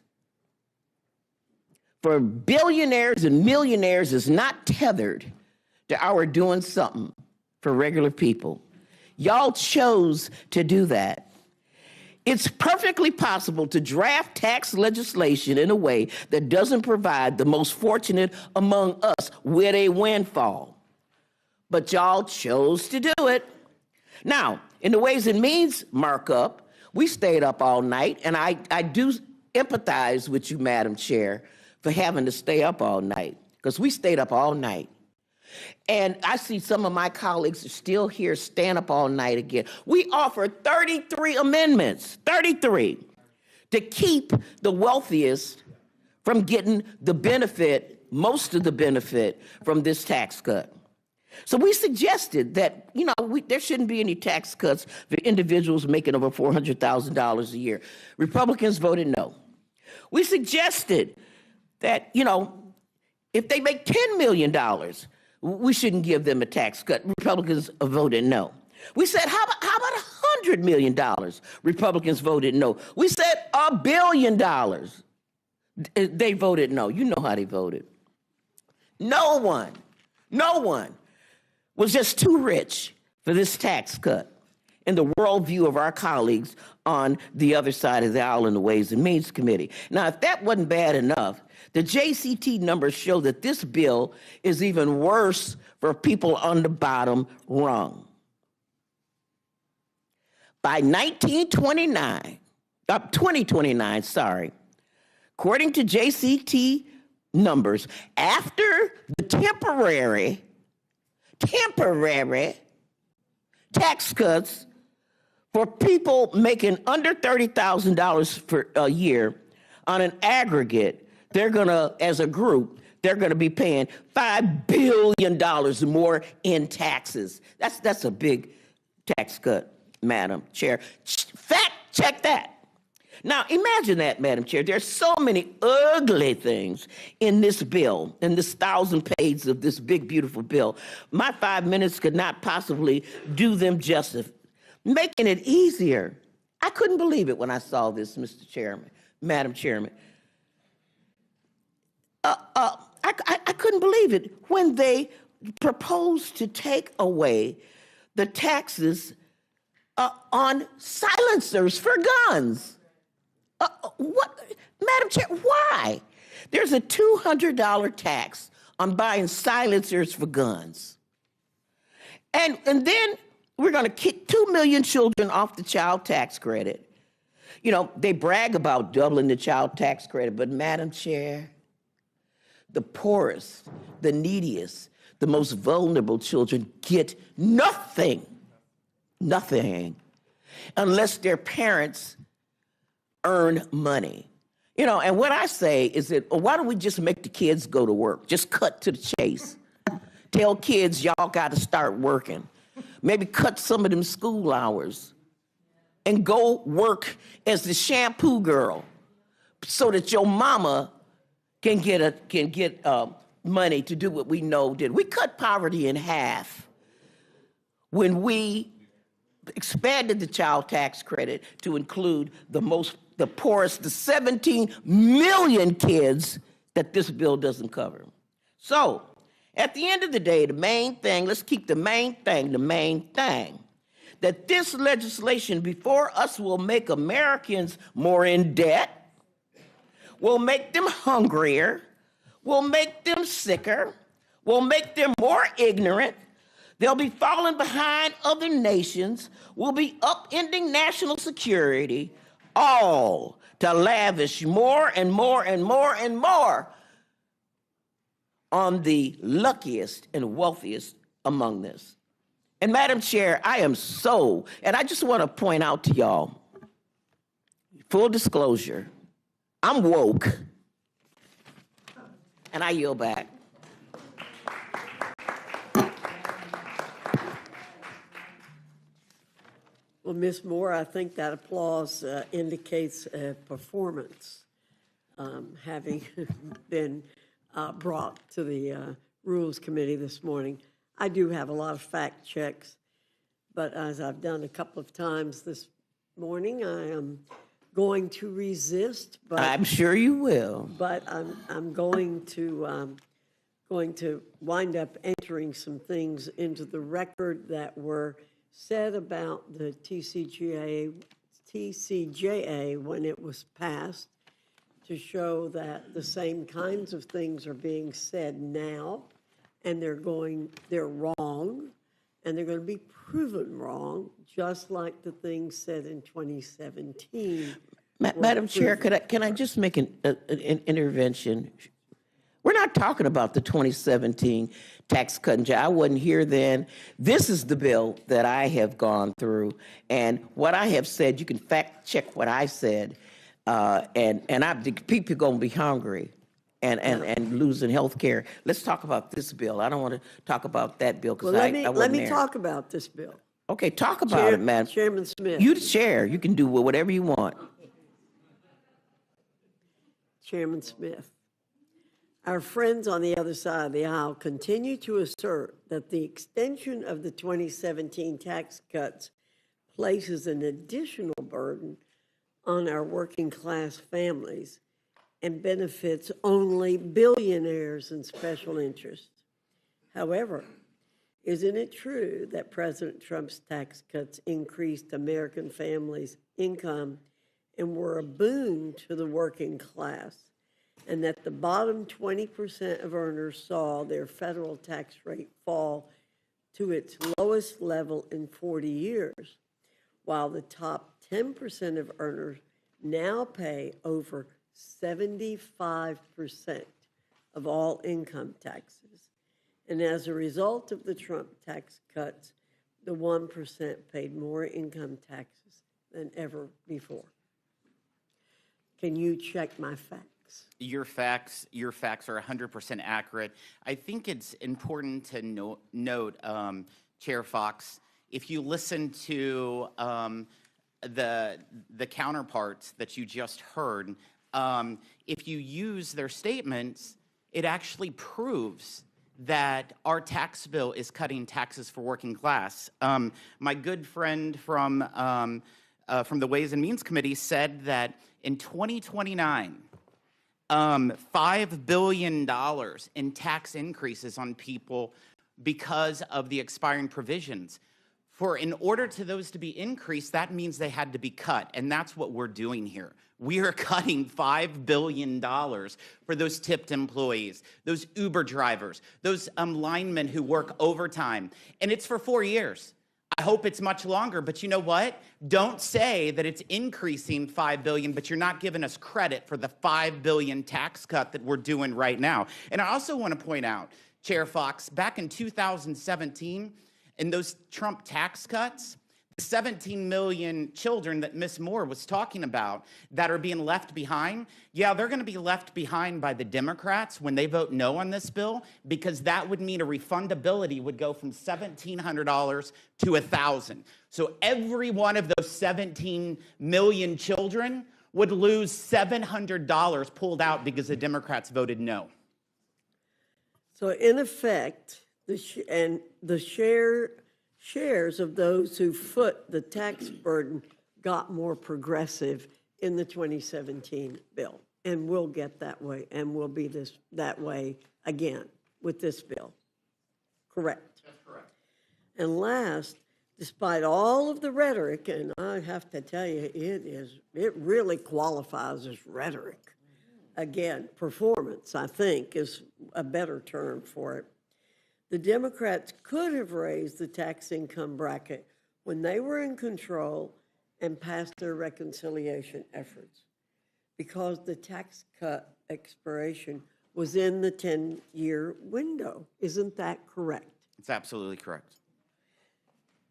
S13: for billionaires and millionaires is not tethered to our doing something for regular people. Y'all chose to do that. It's perfectly possible to draft tax legislation in a way that doesn't provide the most fortunate among us with a windfall. But y'all chose to do it. Now, in the Ways and Means markup, we stayed up all night, and I do empathize with you, Madam Chair, for having to stay up all night, because we stayed up all night. And I see some of my colleagues are still here, staying up all night again. We offered 33 amendments, 33, to keep the wealthiest from getting the benefit, most of the benefit from this tax cut. So we suggested that, there shouldn't be any tax cuts for individuals making over $400,000 a year. Republicans voted no. We suggested that, if they make $10 million, we shouldn't give them a tax cut. Republicans voted no. We said, how about $100 million? Republicans voted no. We said $1 billion. They voted no. You know how they voted. No one was just too rich for this tax cut in the worldview of our colleagues on the other side of the aisle in the Ways and Means Committee. Now, if that wasn't bad enough, the JCT numbers show that this bill is even worse for people on the bottom rung. By 2029, according to JCT numbers, after the temporary tax cuts for people making under $30,000 for a year, on an aggregate, they're gonna, as a group, they're gonna be paying $5 billion more in taxes. That's a big tax cut, Madam Chair. Fact check that. Now, imagine that, Madam Chair. There's so many ugly things in this bill, in this 1,000 pages of this big, beautiful bill. My 5 minutes could not possibly do them justice. Making it easier. I couldn't believe it when I saw this, Mr. Chairman, Madam Chairman. I couldn't believe it when they proposed to take away the taxes on silencers for guns. What, Madam Chair, why? There's a $200 tax on buying silencers for guns. And then we're going to kick 2 million children off the child tax credit. You know, they brag about doubling the child tax credit, but Madam Chair, the poorest, the neediest, the most vulnerable children get nothing, unless their parents earn money. You know, and what I say is that, why don't we just make the kids go to work? Just cut to the chase. Tell kids, y'all got to start working. Maybe cut some of them school hours and go work as the shampoo girl so that your mama can get money to do what we know did. We cut poverty in half when we expanded the child tax credit to include the poorest, the 17 million kids that this bill doesn't cover. So, at the end of the day, the main thing, let's keep the main thing, that this legislation before us will make Americans more in debt, will make them hungrier, will make them sicker, will make them more ignorant. They'll be falling behind other nations, will be upending national security, all to lavish more and more and more and more on the luckiest and wealthiest among us. And Madam Chair, I am so, and I just want to point out to y'all, full disclosure, I'm woke, and I yield back.
S9: Well, Ms. Moore, I think that applause indicates performance, having been brought to the Rules Committee this morning. I do have a lot of fact checks, but as I've done a couple of times this morning, I am going to resist. But
S13: I'm sure you will.
S9: But I'm going to wind up entering some things into the record that were said about the TCJA when it was passed, to show that the same kinds of things are being said now, and they're wrong, and they're going to be proven wrong, just like the things said in 2017.
S13: Madam Chair, can I just make an intervention? We're not talking about the 2017 tax cut and I wasn't here then. This is the bill that I have gone through, and what I have said, you can fact check what I said, people are going to be hungry and losing health care. Let's talk about this bill. I don't want to talk about that bill because I wasn't
S9: let me
S13: there.
S9: talk about this bill.
S13: Okay, talk about it, Madam
S9: Chairman Smith.
S13: You the chair. You can do whatever you want.
S9: Chairman Smith. Our friends on the other side of the aisle continue to assert that the extension of the 2017 tax cuts places an additional burden on our working class families and benefits only billionaires and special interests. However, isn't it true that President Trump's tax cuts increased American families' income and were a boon to the working class, and that the bottom 20% of earners saw their federal tax rate fall to its lowest level in 40 years, while the top 10% of earners now pay over 75% of all income taxes? And as a result of the Trump tax cuts, the 1% paid more income taxes than ever before. Can you check my facts?
S12: Your facts are 100% accurate. I think it's important to note, Chair Fox, if you listen to the counterparts that you just heard, if you use their statements, it actually proves that our tax bill is cutting taxes for working class. My good friend from the Ways and Means Committee said that in 2029, $5 billion in tax increases on people because of the expiring provisions. In order to those to be increased, that means they had to be cut, and that's what we're doing here. We are cutting $5 billion for those tipped employees, those Uber drivers, those linemen who work overtime, and it's for 4 years. I hope it's much longer, but you know what? Don't say that it's increasing $5 billion, but you're not giving us credit for the $5 billion tax cut that we're doing right now. And I also want to point out, Chair Fox, back in 2017, in those Trump tax cuts, the 17 million children that Ms. Moore was talking about that are being left behind, yeah, they're going to be left behind by the Democrats when they vote no on this bill, because that would mean a refundability would go from $1,700 to $1,000. So every one of those 17 million children would lose $700 pulled out because the Democrats voted no.
S9: So in effect, the shares of those who foot the tax burden got more progressive in the 2017 bill, and will get that way, and will be that way again with this bill. Correct?
S12: That's correct.
S9: And last, despite all of the rhetoric, and I have to tell you, it really qualifies as rhetoric. Again, performance, I think, is a better term for it. The Democrats could have raised the tax income bracket when they were in control and passed their reconciliation efforts, because the tax cut expiration was in the 10-year window. Isn't that correct?
S12: It's absolutely correct.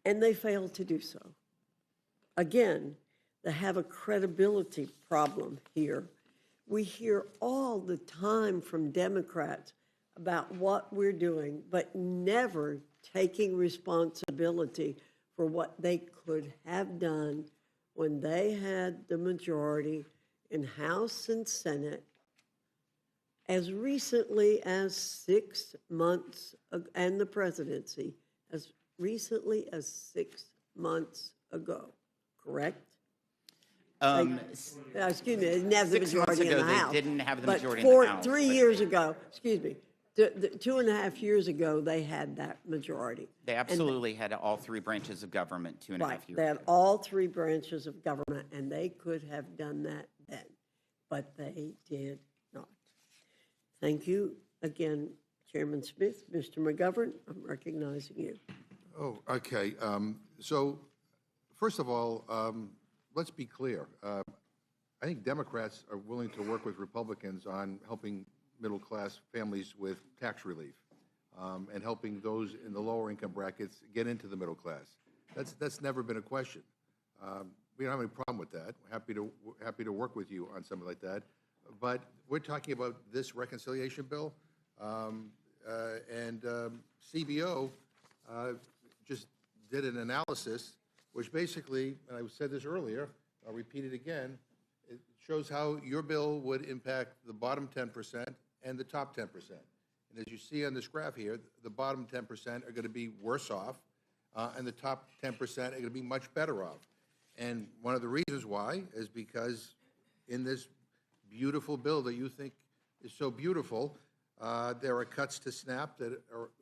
S9: And they failed to do so. Again, they have a credibility problem here. We hear all the time from Democrats about what we're doing, but never taking responsibility for what they could have done when they had the majority in House and Senate as recently as 6 months, and the presidency as recently as 6 months ago, correct? Excuse me, they didn't have the
S12: 6 months
S9: majority in
S12: ago,
S9: the House.
S12: they didn't have the
S9: But
S12: majority in the House.
S9: 3 years ago, excuse me, 2.5 years ago, they had that majority.
S12: They absolutely had all three branches of government 2.5
S9: Right,
S12: years
S9: they had
S12: ago.
S9: all three branches of government, and they could have done that then, but they did not. Thank you again, Chairman Smith. Mr. McGovern, I'm recognizing you.
S4: Oh, okay. So, first of all, let's be clear. I think Democrats are willing to work with Republicans on helping middle-class families with tax relief and helping those in the lower income brackets get into the middle class. That's never been a question. We don't have any problem with that. We're happy to work with you on something like that. But we're talking about this reconciliation bill, and CBO just did an analysis, which basically, and I said this earlier, I'll repeat it again, it shows how your bill would impact the bottom 10% and the top 10%. And as you see on this graph here, the bottom 10% are going to be worse off, and the top 10% are going to be much better off. And one of the reasons why is because in this beautiful bill that you think is so beautiful. There are cuts to SNAP that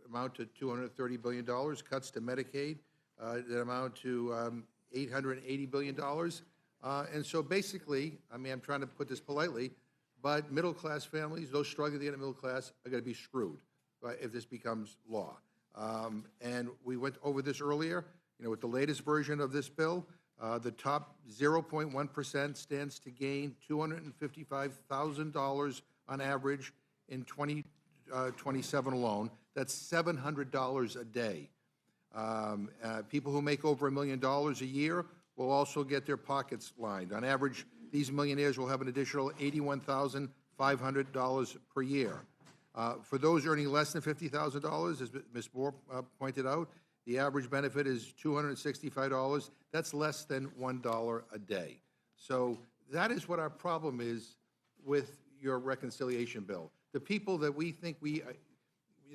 S4: amount to $230 billion, cuts to Medicaid that amount to $880 billion. And so basically, I mean, I'm trying to put this politely, but middle-class families, those struggling to get a middle class, are going to be screwed, right, if this becomes law. And we went over this earlier, with the latest version of this bill, the top 0.1% stands to gain $255,000 on average in 2027 alone. That's $700 a day. People who make over $1 million a year will also get their pockets lined. On average, these millionaires will have an additional $81,500 per year. For those earning less than $50,000, as Ms. Moore pointed out, the average benefit is $265. That's less than $1 a day. So that is what our problem is with your reconciliation bill. The people that we think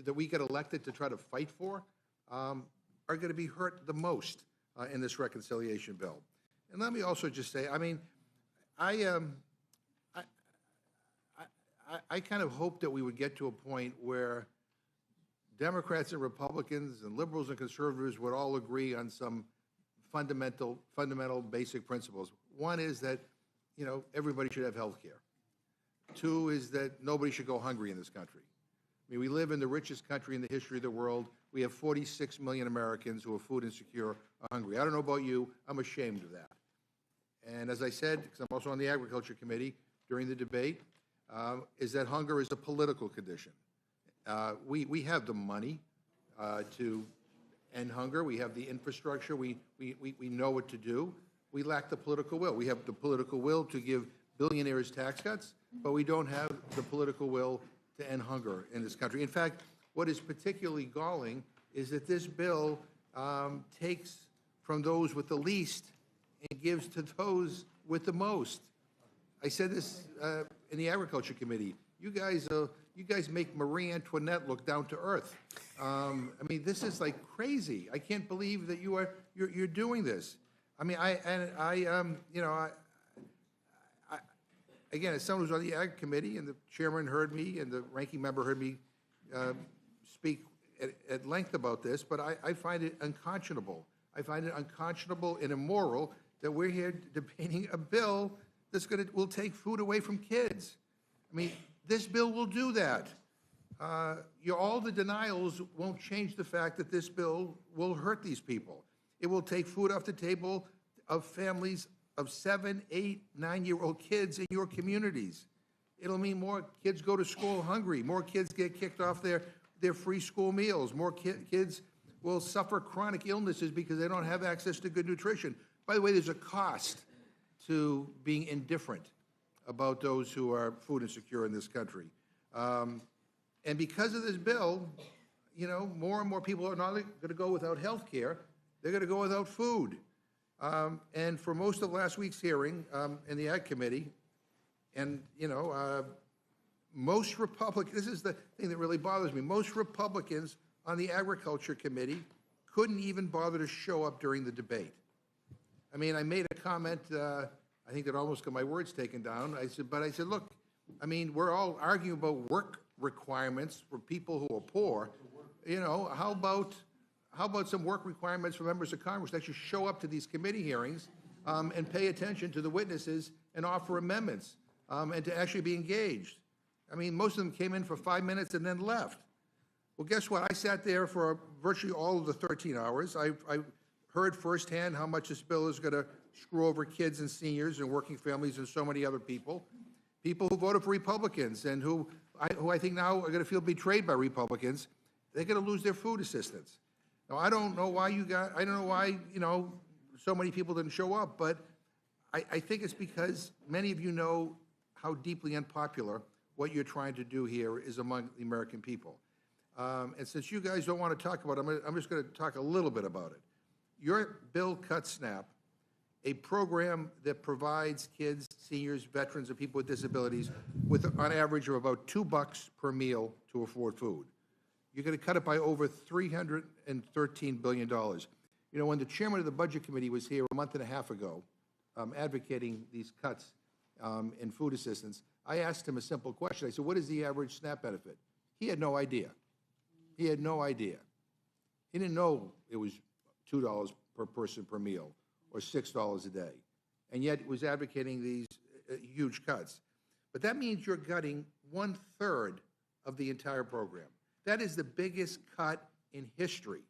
S4: that we get elected to try to fight for are going to be hurt the most in this reconciliation bill. And let me also just say, I mean, I kind of hope that we would get to a point where Democrats and Republicans and liberals and conservatives would all agree on some fundamental basic principles. One is that, everybody should have health care. Two is that nobody should go hungry in this country. I mean, we live in the richest country in the history of the world. We have 46 million Americans who are food insecure, are hungry. I don't know about you, I'm ashamed of that. And as I said, because I'm also on the Agriculture Committee during the debate, is that hunger is a political condition. We have the money to end hunger. We have the infrastructure. We know what to do. We lack the political will. We have the political will to give billionaires tax cuts, but we don't have the political will to end hunger in this country. In fact, what is particularly galling is that this bill takes from those with the least and gives to those with the most. I said this in the Agriculture Committee. You guys make Marie Antoinette look down to earth. I mean, this is like crazy. I can't believe that you're doing this. I mean, again, as someone who's on the Ag Committee, and the chairman heard me, and the ranking member heard me speak at length about this, but I find it unconscionable. I find it unconscionable and immoral that we're here debating a bill will take food away from kids. I mean, this bill will do that. All the denials won't change the fact that this bill will hurt these people. It will take food off the table of families of 7, 8, 9-year-old kids in your communities. It'll mean more kids go to school hungry. More kids get kicked off their free school meals. More kids will suffer chronic illnesses because they don't have access to good nutrition. By the way, there's a cost to being indifferent about those who are food insecure in this country. And because of this bill, more and more people are not going to go without health care. They're going to go without food. And for most of last week's hearing in the Ag Committee, and, most Republicans, this is the thing that really bothers me, most Republicans on the Agriculture Committee couldn't even bother to show up during the debate. I mean, I made a comment, I think that almost got my words taken down. I said, look, I mean, we're all arguing about work requirements for people who are poor. How about some work requirements for members of Congress that should show up to these committee hearings and pay attention to the witnesses and offer amendments and to actually be engaged? I mean, most of them came in for 5 minutes and then left. Well, guess what? I sat there for virtually all of the 13 hours. I heard firsthand how much this bill is going to screw over kids and seniors and working families and so many other people. People who voted for Republicans and who I think now are going to feel betrayed by Republicans. They're going to lose their food assistance. Now, I don't know why so many people didn't show up, but I think it's because many of you know how deeply unpopular what you're trying to do here is among the American people. And since you guys don't want to talk about it, I'm just going to talk a little bit about it. Your bill cuts SNAP, a program that provides kids, seniors, veterans, and people with disabilities with on average of about $2 per meal to afford food. You're going to cut it by over $313 billion. When the chairman of the Budget Committee was here a month and a half ago advocating these cuts in food assistance, I asked him a simple question. I said, what is the average SNAP benefit? He had no idea. He had no idea. He didn't know it was $2 per person per meal or $6 a day, and yet was advocating these huge cuts. But that means you're cutting 1/3 of the entire program. That is the biggest cut in history.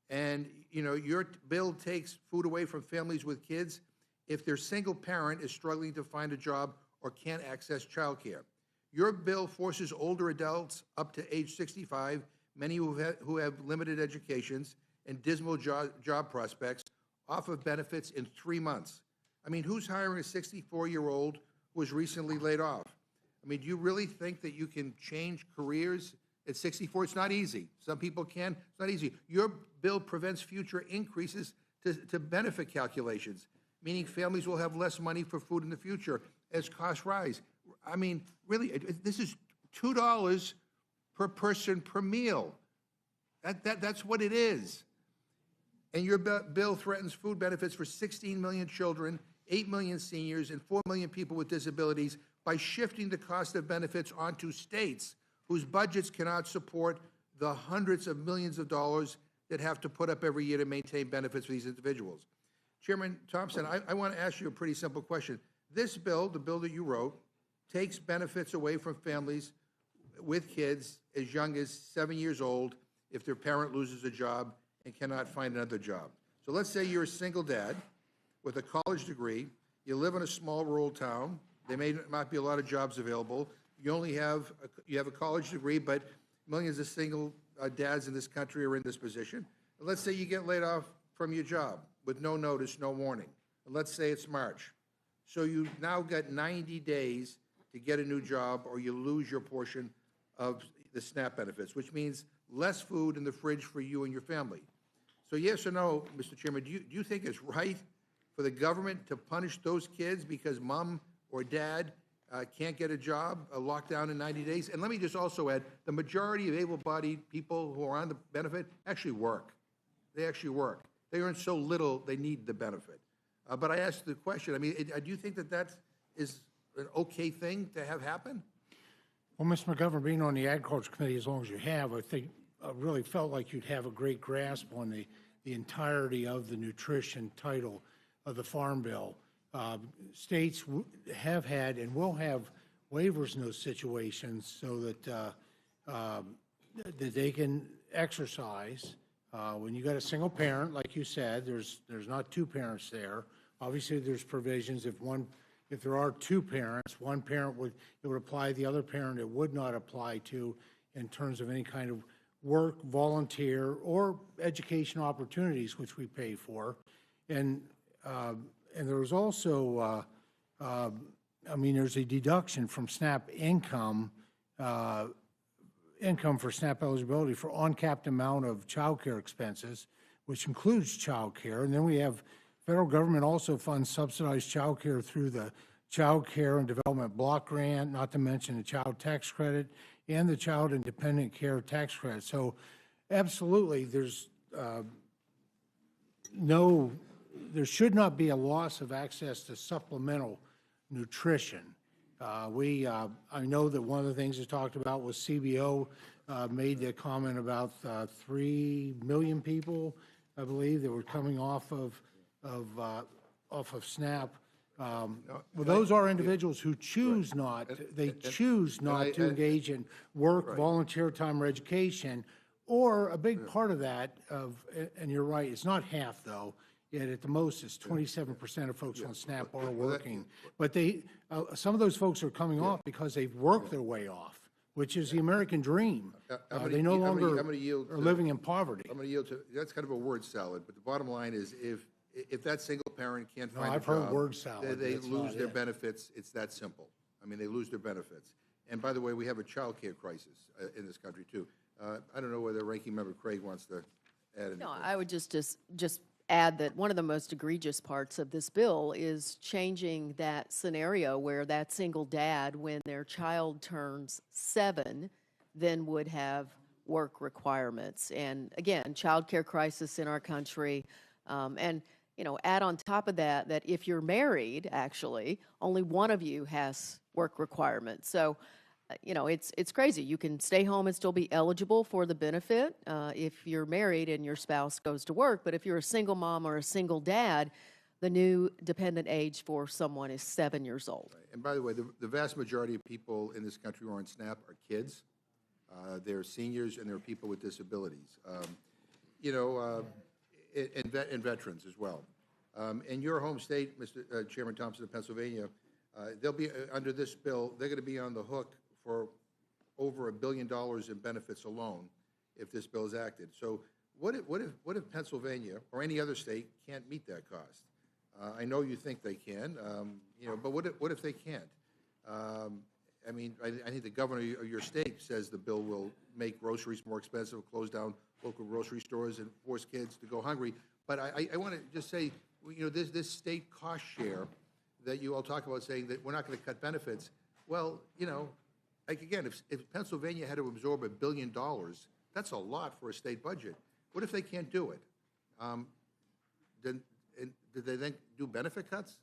S4: And, you know, your bill takes food away from families with kids if their single parent is struggling to find a job or can't access childcare. Your bill forces older adults up to age 65, many who have limited educations and dismal job prospects, off of benefits in 3 months. I mean, who's hiring a 64-year-old who was recently laid off? I mean, do you really think that you can change careers at 64? It's not easy. Some people can. It's not easy. Your bill prevents future increases to benefit calculations, meaning families will have less money for food in the future as costs rise. I mean, really, this is $2 per person per meal. That's what it is. And your bill threatens food benefits for 16 million children, 8 million seniors, and 4 million people with disabilities by shifting the cost of benefits onto states whose budgets cannot support the hundreds of millions of dollars that have to put up every year to maintain benefits for these individuals. Chairman Thompson, I want to ask you a pretty simple question. This bill, the bill that you wrote, takes benefits away from families with kids as young as 7 years old if their parent loses a job and cannot find another job. So let's say you're a single dad with a college degree, you live in a small rural town, there may not be a lot of jobs available, you have a college degree, but millions of single dads in this country are in this position. And let's say you get laid off from your job with no notice, no warning. And let's say it's March. So you now got 90 days to get a new job, or you lose your portion of the SNAP benefits, which means less food in the fridge for you and your family. So yes or no, Mr. Chairman, do you think it's right for the government to punish those kids because mom or dad can't get a job, locked down in 90 days? And let me just also add, the majority of able-bodied people who are on the benefit actually work. They actually work. They earn so little, they need the benefit. But I asked the question, I mean, do you think that that is an okay thing to have happen?
S3: Well, Mr. McGovern, being on the Agriculture Committee as long as you have, I think I really felt like you'd have a great grasp on the entirety of the nutrition title of the Farm Bill. States have had and will have waivers in those situations so that that they can exercise. When you got a single parent, like you said, there's not two parents there. Obviously, there's provisions if there are two parents, one parent would apply, the other parent it would not apply to in terms of any kind of work, volunteer, or education opportunities, which we pay for. And there was also, I mean, there's a deduction from SNAP income for SNAP eligibility for uncapped amount of child care expenses, which includes child care. And then we have federal government also funds subsidized child care through the Child Care and Development Block Grant, not to mention the Child Tax Credit and the Child and Dependent Care Tax Credit. So absolutely, there should not be a loss of access to supplemental nutrition. I know that one of the things they talked about was CBO made the comment about 3 million people, I believe, that were coming off of SNAP. Well, those are individuals who choose not, choose not to engage in work, volunteer time, or education, or a big part of that, and you're right, it's not half though, yet at the most it's 27% of folks on SNAP are working. But some of those folks are coming off because they've worked their way off, which is the American dream. They no longer are living in poverty.
S4: I'm going to yield to, that's kind of a word salad, but the bottom line is if that single parent can't find a job,
S3: I've heard word salad.
S4: they lose their benefits. It's that simple. I mean, they lose their benefits. And by the way, we have a child care crisis in this country too. I don't know whether Ranking Member Craig wants to add anything.
S5: No, I would just add that one of the most egregious parts of this bill is changing that scenario where that single dad, when their child turns 7, then would have work requirements. And again, child care crisis in our country. And add on top of that, that if you're married, actually, only one of you has work requirements. So, it's crazy. You can stay home and still be eligible for the benefit if you're married and your spouse goes to work. But if you're a single mom or a single dad, the new dependent age for someone is 7 years old.
S4: And by the way, the vast majority of people in this country who are on SNAP are kids. They're seniors and they're people with disabilities. And veterans as well. In your home state, Mr. Chairman Thompson of Pennsylvania, they'll be under this bill. They're going to be on the hook for over $1 billion in benefits alone if this bill is acted. So what if Pennsylvania or any other state can't meet that cost? I know you think they can, but what if they can't? I think the governor of your state says the bill will make groceries more expensive, close down local grocery stores, and force kids to go hungry. But I want to just say, this state cost share that you all talk about, saying that we're not going to cut benefits. Well, again, if Pennsylvania had to absorb $1 billion, that's a lot for a state budget. What if they can't do it? Did they then do benefit cuts?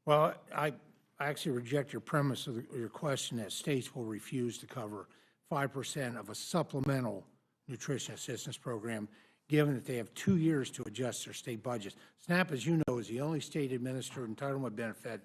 S3: Well, I actually reject your premise of your question that states will refuse to cover 5% of a supplemental nutrition assistance program, given that they have 2 years to adjust their state budgets. SNAP, as you know, is the only state-administered entitlement benefit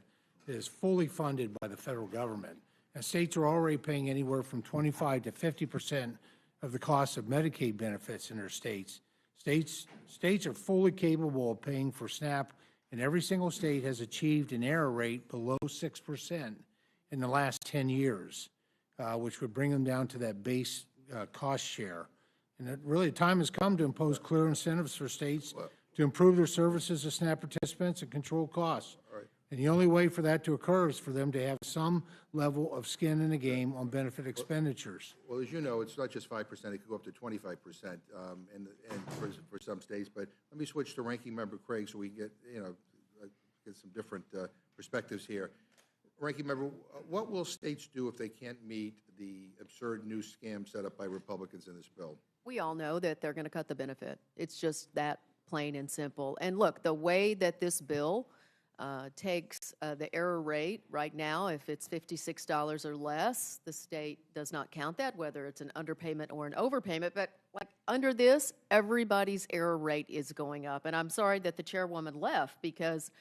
S3: that is fully funded by the federal government. And states are already paying anywhere from 25 to 50% of the cost of Medicaid benefits in their states. States are fully capable of paying for SNAP, and every single state has achieved an error rate below 6% in the last 10 years, which would bring them down to that base cost share. And really, the time has come to impose clear incentives for states to improve their services to SNAP participants and control costs.
S4: Right.
S3: And the only way for that to occur is for them to have some level of skin in the game on benefit expenditures.
S4: Well, as you know, it's not just 5%, it could go up to 25%, and for some states. But let me switch to Ranking Member Craig so we can get some different perspectives here. Ranking Member, what will states do if they can't meet the absurd new scam set up by Republicans in this bill?
S5: We all know that they're going to cut the benefit. It's just that plain and simple. And look, the way that this bill takes the error rate right now, if it's $56 or less, the state does not count that, whether it's an underpayment or an overpayment. But like under this, everybody's error rate is going up. And I'm sorry that the chairwoman left, because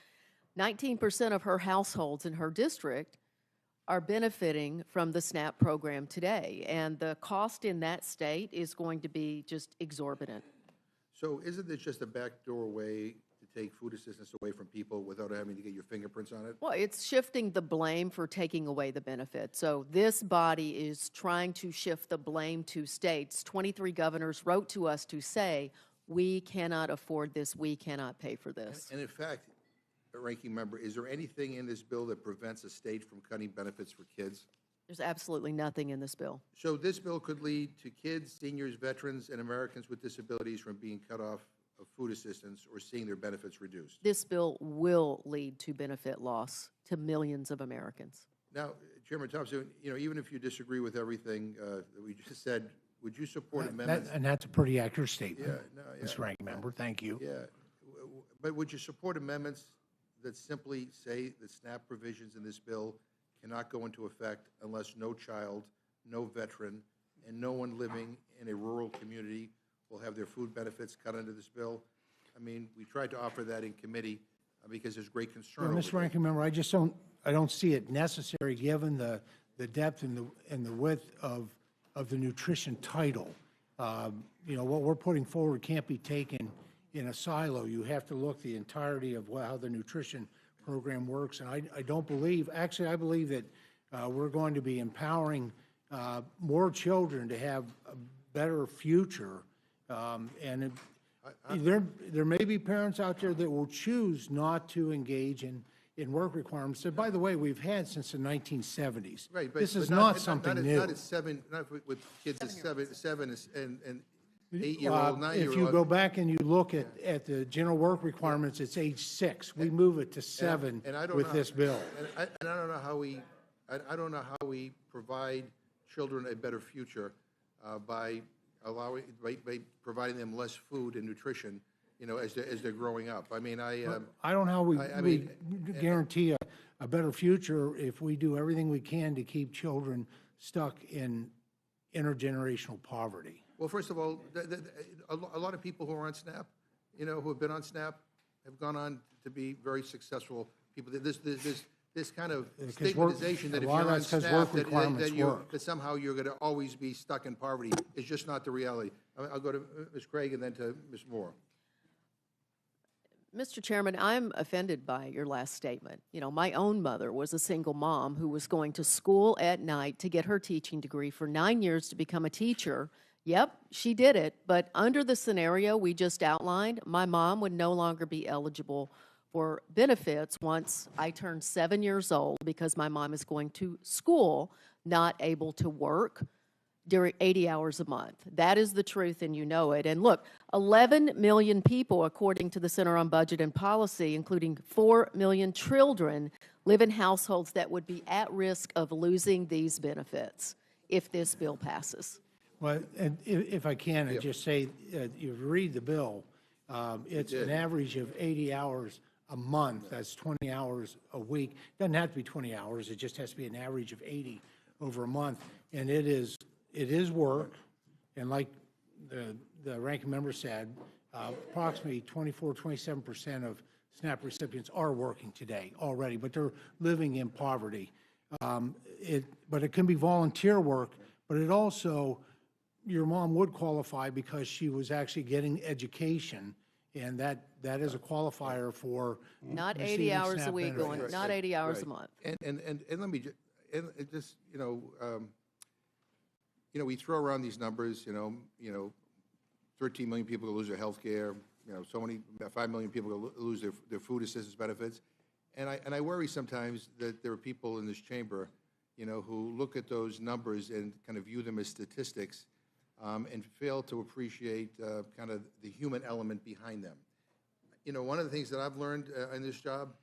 S5: 19% of her households in her district are benefiting from the SNAP program today. And the cost in that state is going to be just exorbitant.
S4: So isn't this just a backdoor way to take food assistance away from people without having to get your fingerprints on it?
S5: Well, it's shifting the blame for taking away the benefit. So this body is trying to shift the blame to states. 23 governors wrote to us to say, we cannot afford this, we cannot pay for this.
S4: And in fact, Ranking Member, is there anything in this bill that prevents a state from cutting benefits for kids?
S5: There's absolutely nothing in this bill.
S4: So this bill could lead to kids, seniors, veterans, and Americans with disabilities from being cut off of food assistance or seeing their benefits reduced.
S5: This bill will lead to benefit loss to millions of Americans.
S4: Now, Chairman Thompson, even if you disagree with everything that we just said, would you support amendments?
S3: And that's a pretty accurate statement,
S4: Yeah.
S3: Mr. Ranking Member. Thank you.
S4: Yeah, but would you support amendments that simply say that SNAP provisions in this bill cannot go into effect unless no child, no veteran, and no one living in a rural community will have their food benefits cut under this bill? I mean, we tried to offer that in committee because there's great concern over
S3: Mr. Ranking Member, I don't see it necessary, given the depth and the width of the nutrition title. What we're putting forward can't be taken in a silo. You have to look the entirety of how the nutrition program works. And I don't believe, actually I believe that we're going to be empowering more children to have a better future. There may be parents out there that will choose not to engage in work requirements that, by the way, we've had since the 1970s.
S4: Right, but
S3: this is
S4: but
S3: not something new.
S4: Not with kids at seven and 8-year-old, 9-year-old.
S3: If you go back and you look at the general work requirements, it's age 6. We move it to 7 with this bill.
S4: And I don't know how we provide children a better future by providing them less food and nutrition as they're growing up. I mean,
S3: I don't know how we guarantee a better future if we do everything we can to keep children stuck in intergenerational poverty.
S4: Well, first of all, a lot of people who are on SNAP, who have been on SNAP, have gone on to be very successful people. This kind of stigmatization that if you're on SNAP, that somehow you're going to always be stuck in poverty is just not the reality. I'll go to Ms. Craig and then to Ms. Moore.
S5: Mr. Chairman, I'm offended by your last statement. My own mother was a single mom who was going to school at night to get her teaching degree for 9 years to become a teacher. Yep, she did it, but under the scenario we just outlined, my mom would no longer be eligible for benefits once I turned 7 years old because my mom is going to school, not able to work during 80 hours a month. That is the truth, and you know it. And look, 11 million people, according to the Center on Budget and Policy, including 4 million children, live in households that would be at risk of losing these benefits if this bill passes.
S3: Well, and if I can, I'd just say, you read the bill, it's an average of 80 hours a month. That's 20 hours a week. Doesn't have to be 20 hours. It just has to be an average of 80 over a month. And it is work. And like the ranking member said, approximately 27% of SNAP recipients are working today already, but they're living in poverty. But it can be volunteer work, but it also, your mom would qualify because she was actually getting education, and that is a qualifier for
S5: not 80 hours a week, not 80 hours a month.
S4: And let me just, we throw around these numbers, 13 million people lose their health care, 5 million people lose their food assistance benefits. And I worry sometimes that there are people in this chamber, who look at those numbers and kind of view them as statistics and fail to appreciate kind of the human element behind them. One of the things that I've learned in this job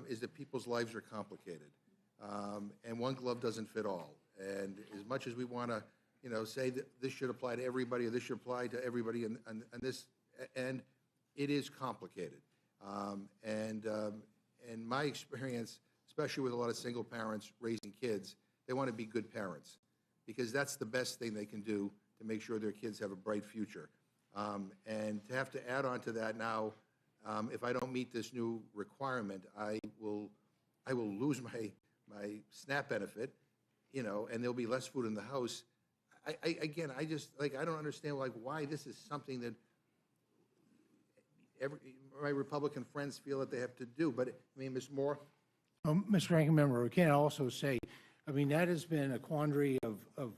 S4: is that people's lives are complicated. And one glove doesn't fit all. And as much as we want to, say that this should apply to everybody or this should apply to everybody and this, and it is complicated. And my experience, especially with a lot of single parents raising kids, they want to be good parents because that's the best thing they can do to make sure their kids have a bright future. And to have to add on to that now, if I don't meet this new requirement, I will lose my SNAP benefit, and there'll be less food in the house. I don't understand why this is something that my Republican friends feel that they have to do. But Ms. Moore.
S3: Mr. Ranking Member, we can't also say, that has been a quandary of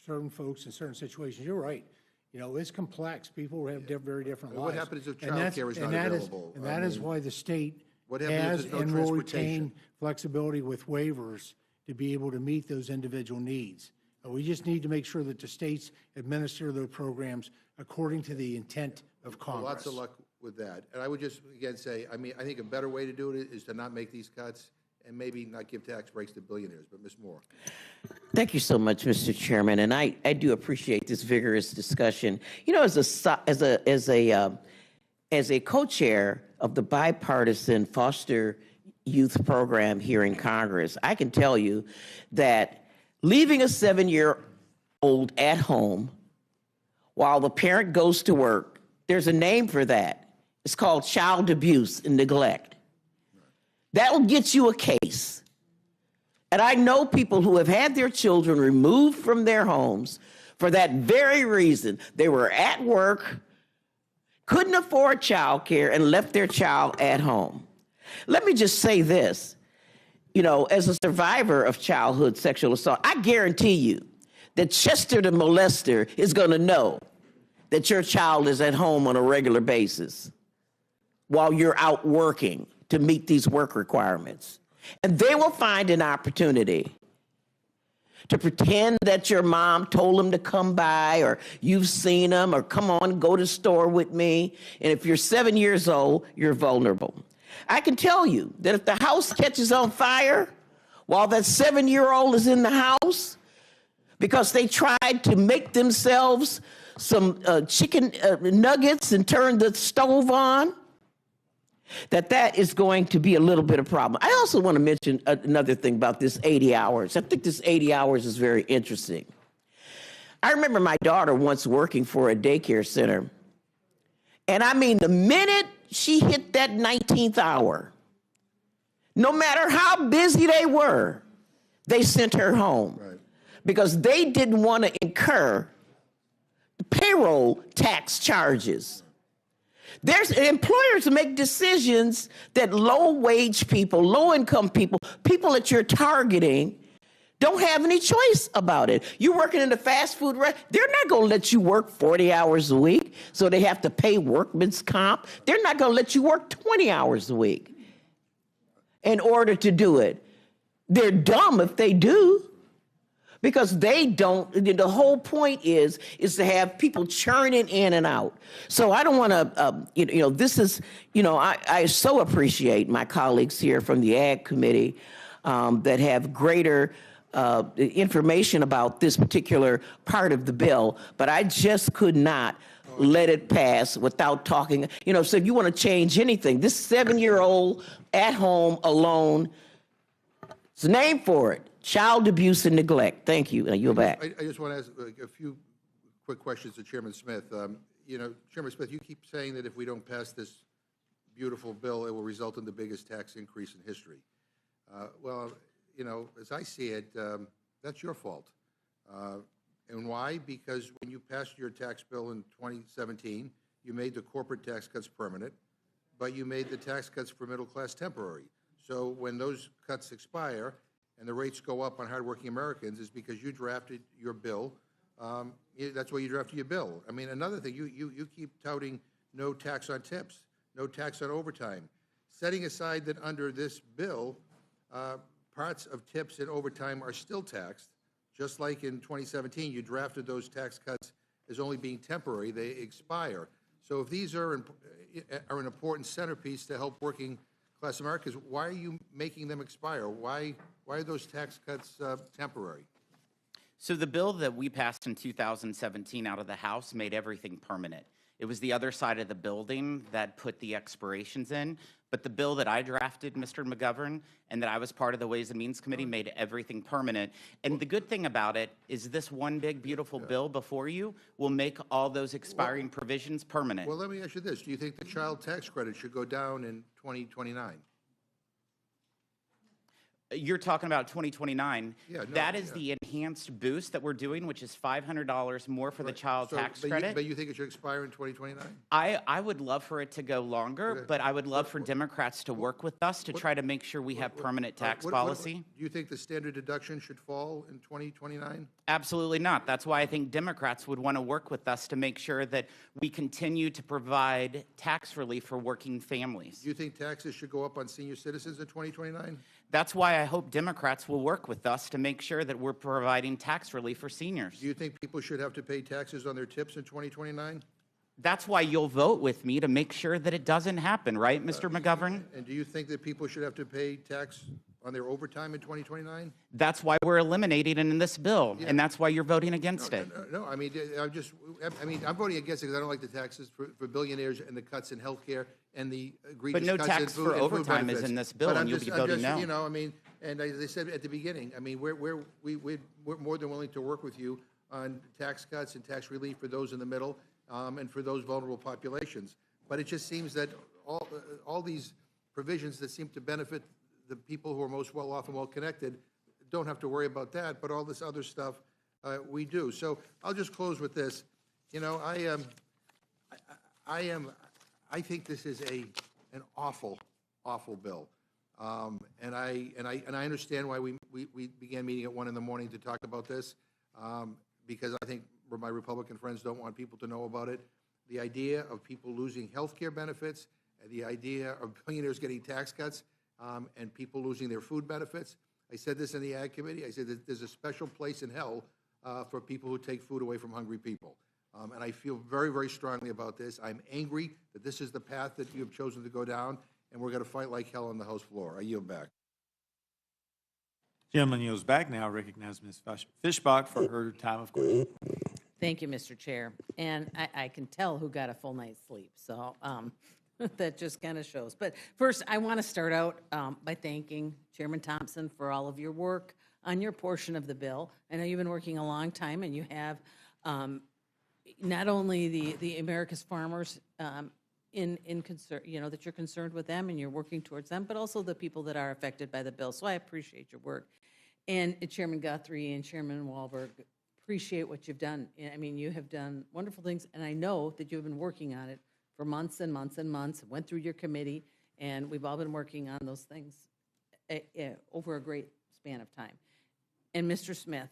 S3: certain folks in certain situations. You're right. It's complex. People have very different lives.
S4: What happens if child care is not available?
S3: And that is why the state has and will retain flexibility with waivers to be able to meet those individual needs. We just need to make sure that the states administer those programs according to the intent of Congress.
S4: Well, lots of luck with that. And I would just, again, say, I think a better way to do it is to not make these cuts and maybe not give tax breaks to billionaires. But Ms. Moore.
S13: Thank you so much, Mr. Chairman, and I do appreciate this vigorous discussion. As a co-chair of the bipartisan foster youth program here in Congress, I can tell you that leaving a 7-year-old at home while the parent goes to work, there's a name for that. It's called child abuse and neglect. That will get you a case. And I know people who have had their children removed from their homes for that very reason. They were at work, couldn't afford child care, and left their child at home. Let me just say this. As a survivor of childhood sexual assault, I guarantee you that Chester the molester is going to know that your child is at home on a regular basis while you're out working to meet these work requirements. And they will find an opportunity to pretend that your mom told them to come by, or you've seen them, or come on, go to the store with me. And if you're 7 years old, you're vulnerable. I can tell you that if the house catches on fire while that 7-year-old is in the house because they tried to make themselves some chicken nuggets and turn the stove on, that is going to be a little bit of a problem. I also want to mention another thing about this 80 hours. I think this 80 hours is very interesting. I remember my daughter once working for a daycare center, and I mean, the minute she hit that 19th hour, no matter how busy they were, they sent her home because they didn't want to incur payroll tax charges. There's employers make decisions that low-wage people, low-income people, people that you're targeting, don't have any choice about it. You're working in a fast food restaurant, they're not going to let you work 40 hours a week, so they have to pay workman's comp. They're not going to let you work 20 hours a week in order to do it. They're dumb if they do. Because they don't, the whole point is to have people churning in and out. So I don't want to, this is, I so appreciate my colleagues here from the Ag Committee that have greater information about this particular part of the bill, but I just could not let it pass without talking. So if you want to change anything, this 7-year-old at home alone, it's a name for it. Child abuse and neglect. Thank you. Now you're back.
S4: I just want to ask a few quick questions to Chairman Smith. Chairman Smith, you keep saying that if we don't pass this beautiful bill, it will result in the biggest tax increase in history. As I see it, that's your fault. And why? Because when you passed your tax bill in 2017, you made the corporate tax cuts permanent, but you made the tax cuts for middle class temporary. So when those cuts expire, and the rates go up on hardworking Americans, is because you drafted your bill. That's why you drafted your bill. I mean, another thing, you keep touting no tax on tips, no tax on overtime. Setting aside that under this bill, parts of tips and overtime are still taxed, just like in 2017, you drafted those tax cuts as only being temporary. They expire. So if these are an important centerpiece to help working class Americans, why are you making them expire? Why are those tax cuts temporary?
S12: So the bill that we passed in 2017 out of the House made everything permanent. It was the other side of the building that put the expirations in. But the bill that I drafted, Mr. McGovern, and that I was part of the Ways and Means Committee made everything permanent. And the good thing about it is this one big, beautiful bill before you will make all those expiring provisions permanent.
S4: Well, let me ask you this. Do you think the child tax credit should go down in 2029?
S12: You're talking about 2029.
S4: Yeah, no,
S12: that is the enhanced boost that we're doing, which is $500 more for the child tax credit.
S4: But you think it should expire in 2029?
S12: I would love for it to go longer, but I would love for Democrats to work with us to try to make sure we have permanent tax policy.
S4: Do you think the standard deduction should fall in 2029?
S12: Absolutely not. That's why I think Democrats would want to work with us to make sure that we continue to provide tax relief for working families.
S4: Do you think taxes should go up on senior citizens in 2029?
S12: That's why I hope Democrats will work with us to make sure that we're providing tax relief for seniors.
S4: Do you think people should have to pay taxes on their tips in 2029?
S12: That's why you'll vote with me to make sure that it doesn't happen, right, Mr. McGovern?
S4: And do you think that people should have to pay tax on their overtime in 2029?
S12: That's why we're eliminating it in this bill, and that's why you're voting against it.
S4: No, I mean, I'm voting against it because I don't like the taxes for billionaires and the cuts in health care and the egregious
S12: But no
S4: cuts in
S12: tax
S4: food
S12: for
S4: and food
S12: overtime is
S4: benefits.
S12: in this bill,
S4: But
S12: and you'll be voting no.
S4: You know, I mean, and as I said at the beginning, I mean, we're more than willing to work with you on tax cuts and tax relief for those in the middle and for those vulnerable populations. But it just seems that all these provisions that seem to benefit the people who are most well off and well connected don't have to worry about that, but all this other stuff we do. So I'll just close with this. You know, I think this is an awful bill, and I understand why we began meeting at 1 in the morning to talk about this, because I think my Republican friends don't want people to know about it. The idea of people losing health care benefits, and the idea of billionaires getting tax cuts, and people losing their food benefits. I said this in the Ag Committee. I said that there's a special place in hell for people who take food away from hungry people. And I feel very, very strongly about this. I'm angry that this is the path that you have chosen to go down, and we're going to fight like hell on the House floor. I yield back.
S17: Gentleman yields back now. Recognize Ms. Fischbach for her time of question.
S6: Thank you, Mr. Chair. And I can tell who got a full night's sleep, so that just kind of shows. But first, I want to start out by thanking Chairman Thompson for all of your work on your portion of the bill. I know you've been working a long time, and you have not only the America's farmers in concern, that you're concerned with them and you're working towards them, but also the people that are affected by the bill. So I appreciate your work. And Chairman Guthrie and Chairman Wahlberg, appreciate what you've done. I mean, you have done wonderful things, and I know that you've been working on it for months and months and months, went through your committee, and we've all been working on those things over a great span of time. And Mr. Smith,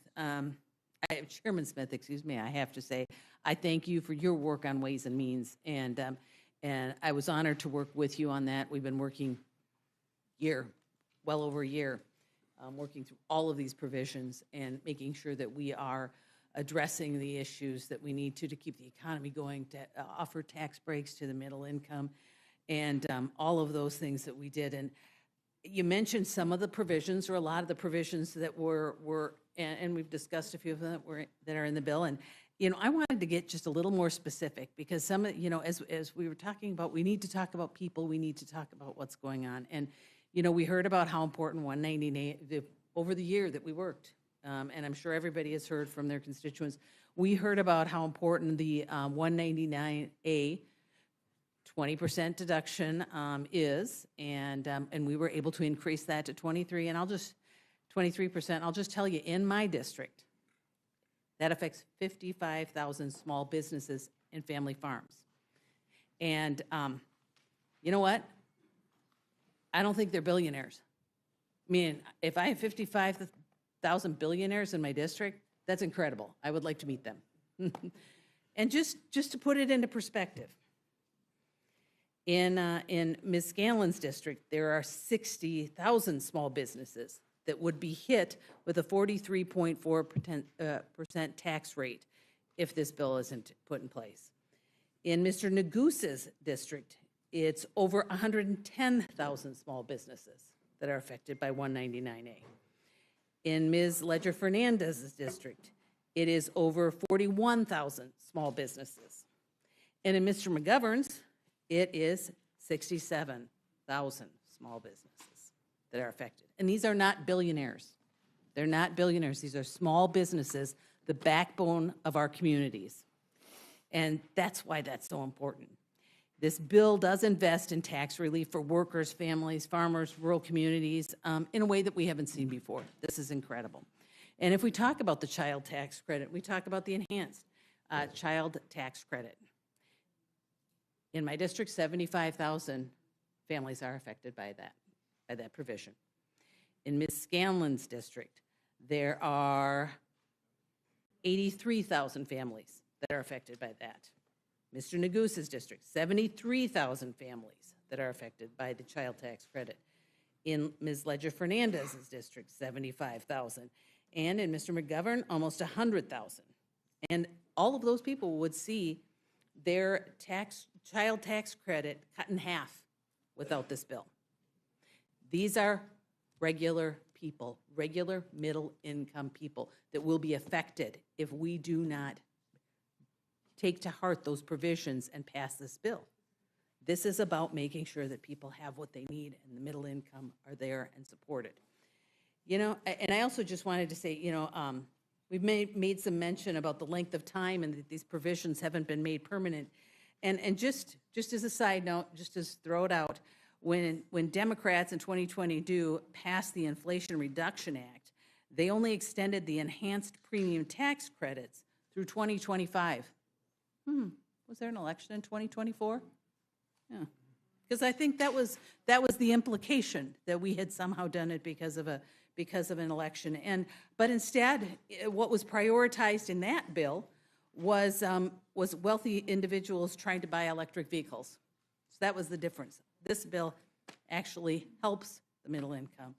S6: Chairman Smith, excuse me, I have to say, I thank you for your work on Ways and Means, and I was honored to work with you on that. We've been working well over a year, working through all of these provisions and making sure that we are addressing the issues that we need to keep the economy going, to offer tax breaks to the middle income, and all of those things that we did. And you mentioned some of the provisions, or a lot of the provisions that were and we've discussed a few of them that are in the bill. And I wanted to get just a little more specific, because some of, as we were talking about, we need to talk about people, we need to talk about what's going on. And we heard about how important 199 over the year that we worked. And I'm sure everybody has heard from their constituents. We heard about how important the 199A 20% deduction is, and we were able to increase that to 23%. I'll just tell you, in my district, that affects 55,000 small businesses and family farms. And you know what? I don't think they're billionaires. I mean, if I have 55,000 billionaires in my district, that's incredible. I would like to meet them. And just to put it into perspective, in Ms. Scanlon's district, there are 60,000 small businesses that would be hit with a 43.4% tax rate if this bill isn't put in place. In Mr. Negus's district, it's over 110,000 small businesses that are affected by 199A. In Ms. Ledger Fernandez's district, it is over 41,000 small businesses. And in Mr. McGovern's, it is 67,000 small businesses that are affected. And these are not billionaires. They're not billionaires. These are small businesses, the backbone of our communities. And that's why that's so important. This bill does invest in tax relief for workers, families, farmers, rural communities in a way that we haven't seen before. This is incredible. And if we talk about the child tax credit, we talk about the enhanced child tax credit. In my district, 75,000 families are affected by that provision. In Ms. Scanlon's district, there are 83,000 families that are affected by that. Mr. Negus's district, 73,000 families that are affected by the child tax credit. In Ms. Ledger Fernandez's district, 75,000. And in Mr. McGovern, almost 100,000. And all of those people would see their child tax credit cut in half without this bill. These are regular people, regular middle-income people that will be affected if we do not take to heart those provisions and pass this bill. This is about making sure that people have what they need and the middle income are there and supported. And I also just wanted to say, we've made some mention about the length of time and that these provisions haven't been made permanent. And just as a side note, just to throw it out, when Democrats in 2022 passed the Inflation Reduction Act, they only extended the enhanced premium tax credits through 2025. Was there an election in 2024? Yeah, because I think that was the implication, that we had somehow done it because of an election. But instead, what was prioritized in that bill was wealthy individuals trying to buy electric vehicles. So that was the difference. This bill actually helps the middle income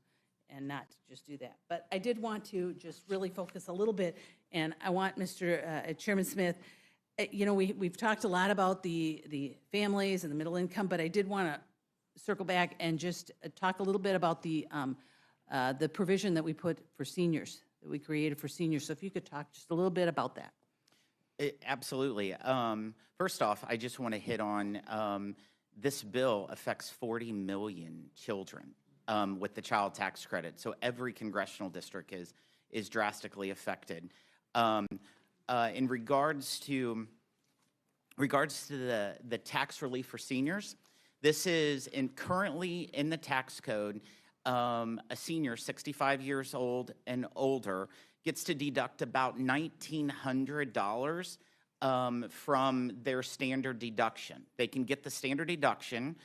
S6: and not just do that. But I did want to just really focus a little bit, and I want Mr. Chairman Smith, we've talked a lot about the families and the middle income, but I did want to circle back and just talk a little bit about the provision that we put for seniors, that we created for seniors. So if you could talk just a little bit about that.
S12: Absolutely. First off, I just want to hit on this bill affects 40 million children with the child tax credit. So every congressional district is drastically affected. In regards to the tax relief for seniors, this is currently in the tax code. A senior 65 years old and older gets to deduct about $1,900 from their standard deduction. They can get the standard deduction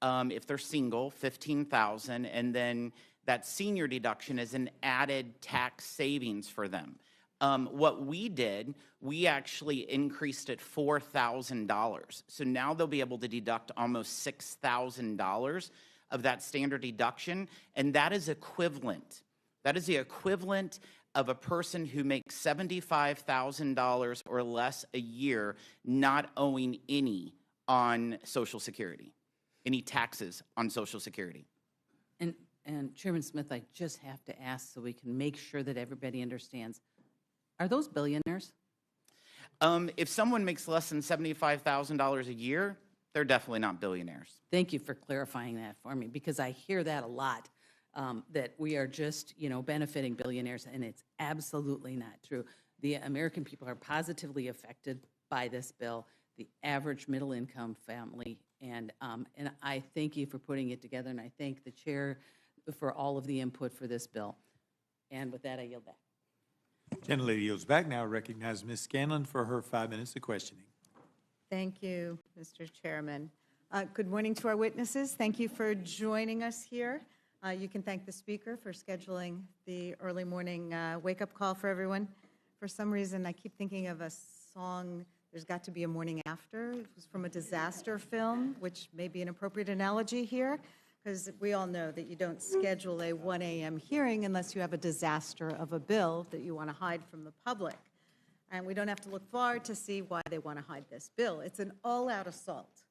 S12: if they're single, $15,000, and then that senior deduction is an added tax savings for them. What we did, we actually increased it $4,000. So now they'll be able to deduct almost $6,000 of that standard deduction, and that is equivalent. That is the equivalent of a person who makes $75,000 or less a year not owing any on Social Security, any taxes on Social Security.
S6: And Chairman Smith, I just have to ask so we can make sure that everybody understands. Are those billionaires?
S12: If someone makes less than $75,000 a year, they're definitely not billionaires.
S6: Thank you for clarifying that for me, because I hear that a lot, that we are just, benefiting billionaires, and it's absolutely not true. The American people are positively affected by this bill, the average middle-income family, and I thank you for putting it together, and I thank the chair for all of the input for this bill. And with that, I yield back.
S17: Gentlelady yields back. Now recognize Ms. Scanlon for her 5 minutes of questioning.
S14: Thank you, Mr. Chairman. Good morning to our witnesses. Thank you for joining us here. You can thank the speaker for scheduling the early morning wake-up call for everyone. For some reason, I keep thinking of a song, There's Got to Be a Morning After. It was from a disaster film, which may be an appropriate analogy here, because we all know that you don't schedule a 1 a.m. hearing unless you have a disaster of a bill that you want to hide from the public. And we don't have to look far to see why they want to hide this bill. It's an all-out assault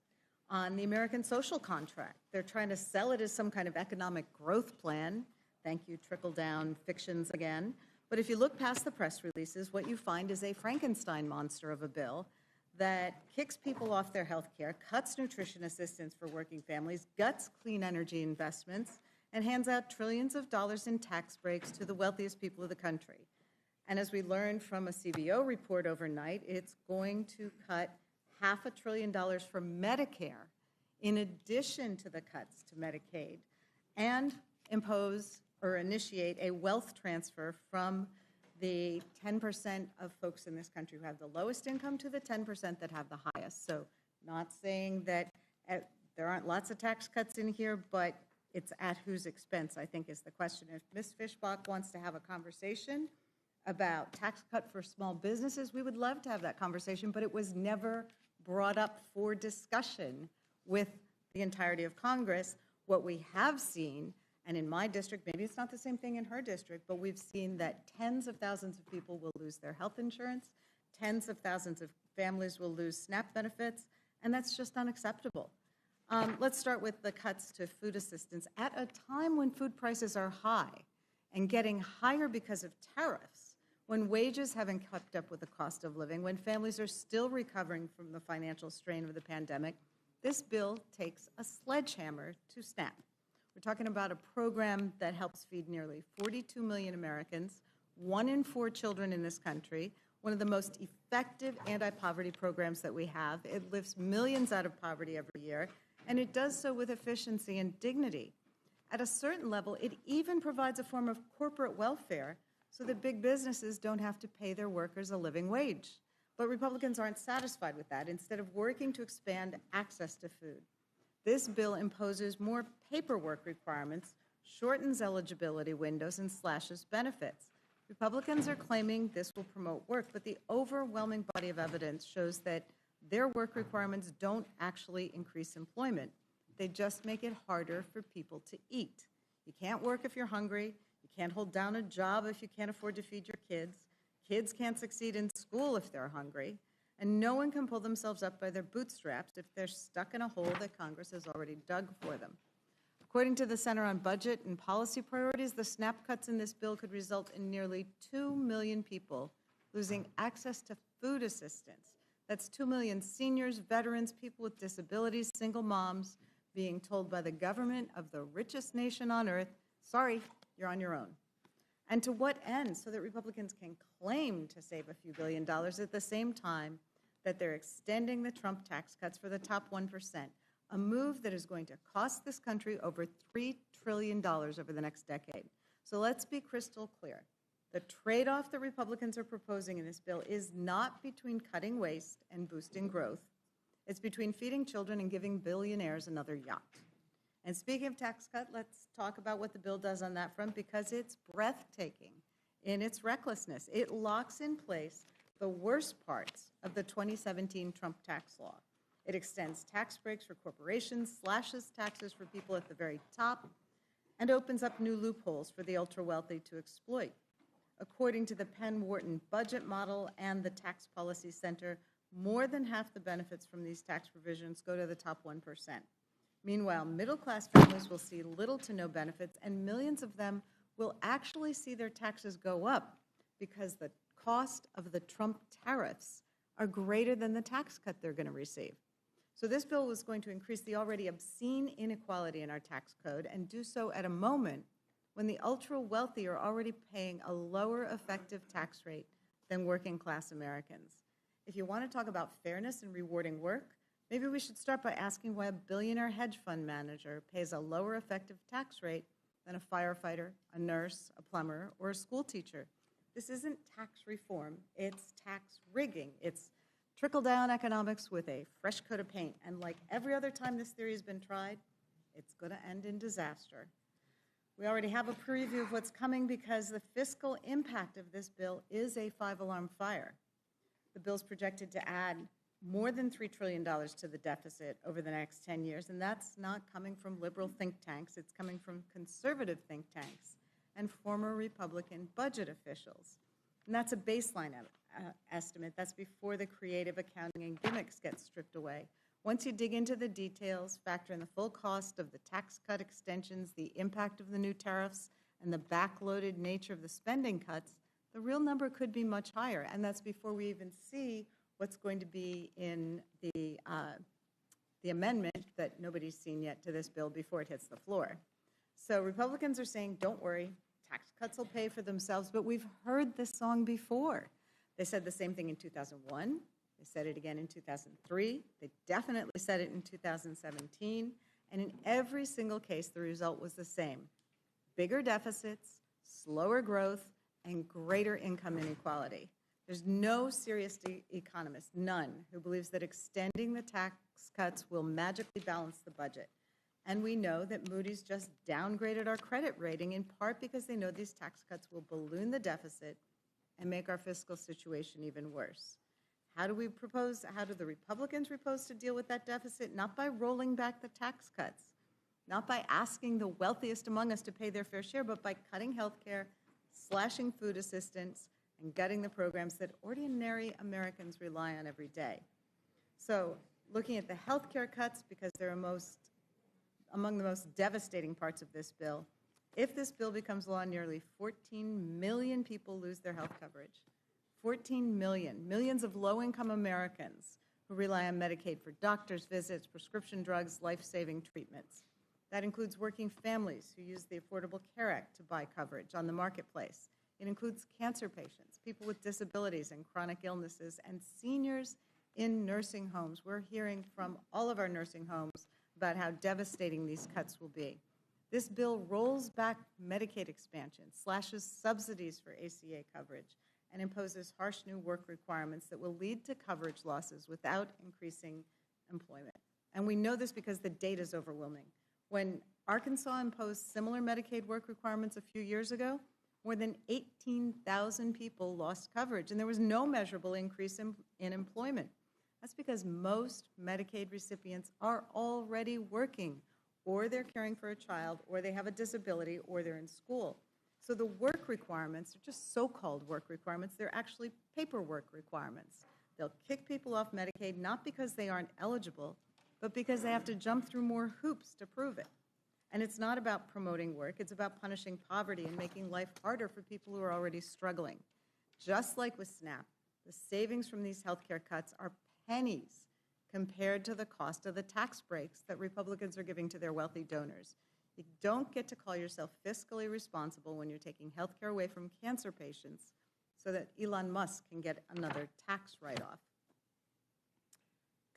S14: on the American social contract. They're trying to sell it as some kind of economic growth plan. Thank you, trickle-down fictions again. But if you look past the press releases, what you find is a Frankenstein monster of a bill that kicks people off their health care, cuts nutrition assistance for working families, guts clean energy investments, and hands out trillions of dollars in tax breaks to the wealthiest people of the country. And as we learned from a CBO report overnight, it's going to cut $500 billion from Medicare in addition to the cuts to Medicaid, and impose or initiate a wealth transfer from the 10% of folks in this country who have the lowest income to the 10% that have the highest. So not saying that there aren't lots of tax cuts in here, but it's at whose expense, I think, is the question. If Ms. Fishbach wants to have a conversation about tax cut for small businesses, we would love to have that conversation, but it was never brought up for discussion with the entirety of Congress. What we have seen, and in my district, maybe it's not the same thing in her district, but we've seen that tens of thousands of people will lose their health insurance, tens of thousands of families will lose SNAP benefits, and that's just unacceptable. Let's start with the cuts to food assistance. At a time when food prices are high and getting higher because of tariffs, when wages haven't kept up with the cost of living, when families are still recovering from the financial strain of the pandemic, this bill takes a sledgehammer to SNAP. We're talking about a program that helps feed nearly 42 million Americans, 1 in 4 children in this country, one of the most effective anti-poverty programs that we have. It lifts millions out of poverty every year, and it does so with efficiency and dignity. At a certain level, it even provides a form of corporate welfare so that big businesses don't have to pay their workers a living wage. But Republicans aren't satisfied with that. Instead of working to expand access to food, this bill imposes more paperwork requirements, shortens eligibility windows, and slashes benefits. Republicans are claiming this will promote work, but the overwhelming body of evidence shows that their work requirements don't actually increase employment. They just make it harder for people to eat. You can't work if you're hungry. You can't hold down a job if you can't afford to feed your kids. Kids can't succeed in school if they're hungry. And no one can pull themselves up by their bootstraps if they're stuck in a hole that Congress has already dug for them. According to the Center on Budget and Policy Priorities, the SNAP cuts in this bill could result in nearly 2 million people losing access to food assistance. That's 2 million seniors, veterans, people with disabilities, single moms being told by the government of the richest nation on earth, sorry, you're on your own. And to what end? So that Republicans can claim to save a few $1 billion at the same time that they're extending the Trump tax cuts for the top 1%, a move that is going to cost this country over $3 trillion over the next decade. So let's be crystal clear. The trade-off that Republicans are proposing in this bill is not between cutting waste and boosting growth. It's between feeding children and giving billionaires another yacht. And speaking of tax cut, let's talk about what the bill does on that front, because it's breathtaking in its recklessness. It locks in place the worst parts of the 2017 Trump tax law. It extends tax breaks for corporations, slashes taxes for people at the very top, and opens up new loopholes for the ultra-wealthy to exploit. According to the Penn-Wharton budget model and the Tax Policy Center, more than half the benefits from these tax provisions go to the top 1%. Meanwhile, middle-class families will see little to no benefits, and millions of them will actually see their taxes go up because the cost of the Trump tariffs are greater than the tax cut they're going to receive. So this bill was going to increase the already obscene inequality in our tax code and do so at a moment when the ultra-wealthy are already paying a lower effective tax rate than working-class Americans. If you want to talk about fairness and rewarding work, maybe we should start by asking why a billionaire hedge fund manager pays a lower effective tax rate than a firefighter, a nurse, a plumber, or a school teacher. This isn't tax reform, it's tax rigging. It's trickle-down economics with a fresh coat of paint. And like every other time this theory has been tried, it's going to end in disaster. We already have a preview of what's coming because the fiscal impact of this bill is a five-alarm fire. The bill's projected to add more than $3 trillion to the deficit over the next 10 years, and that's not coming from liberal think tanks. It's coming from conservative think tanks and former Republican budget officials. And that's a baseline estimate. That's before the creative accounting and gimmicks get stripped away. Once you dig into the details, factor in the full cost of the tax cut extensions, the impact of the new tariffs, and the backloaded nature of the spending cuts, the real number could be much higher. And that's before we even see what's going to be in the amendment that nobody's seen yet to this bill before it hits the floor. So Republicans are saying, don't worry, tax cuts will pay for themselves, but we've heard this song before. They said the same thing in 2001. They said it again in 2003. They definitely said it in 2017. And in every single case, the result was the same. Bigger deficits, slower growth, and greater income inequality. There's no serious economist, none, who believes that extending the tax cuts will magically balance the budget. And we know that Moody's just downgraded our credit rating in part because they know these tax cuts will balloon the deficit and make our fiscal situation even worse. How do the Republicans propose to deal with that deficit? Not by rolling back the tax cuts, not by asking the wealthiest among us to pay their fair share, but by cutting health care, slashing food assistance, and gutting the programs that ordinary Americans rely on every day. So looking at the health care cuts, because they're among the most devastating parts of this bill, if this bill becomes law, nearly 14 million people lose their health coverage. 14 million, millions of low-income Americans who rely on Medicaid for doctor's visits, prescription drugs, life-saving treatments. That includes working families who use the Affordable Care Act to buy coverage on the marketplace. It includes cancer patients, people with disabilities and chronic illnesses, and seniors in nursing homes. We're hearing from all of our nursing homes about how devastating these cuts will be. This bill rolls back Medicaid expansion, slashes subsidies for ACA coverage, and imposes harsh new work requirements that will lead to coverage losses without increasing employment. And we know this because the data is overwhelming. When Arkansas imposed similar Medicaid work requirements a few years ago, more than 18,000 people lost coverage, and there was no measurable increase in employment. That's because most Medicaid recipients are already working, or they're caring for a child, or they have a disability, or they're in school. So the work requirements are just so-called work requirements. They're actually paperwork requirements. They'll kick people off Medicaid not because they aren't eligible, but because they have to jump through more hoops to prove it. And it's not about promoting work. It's about punishing poverty and making life harder for people who are already struggling. Just like with SNAP, The savings from these healthcare cuts are pennies compared to the cost of the tax breaks that Republicans are giving to their wealthy donors. You don't get to call yourself fiscally responsible when you're taking healthcare away from cancer patients so that Elon Musk can get another tax write-off.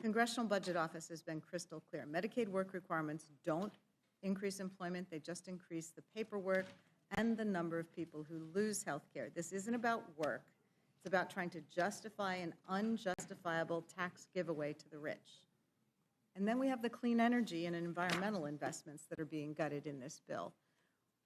S14: Congressional Budget Office has been crystal clear. Medicaid work requirements don't increase employment, they just increase the paperwork and the number of people who lose health care. This isn't about work. It's about trying to justify an unjustifiable tax giveaway to the rich. And then we have the clean energy and environmental investments that are being gutted in this bill.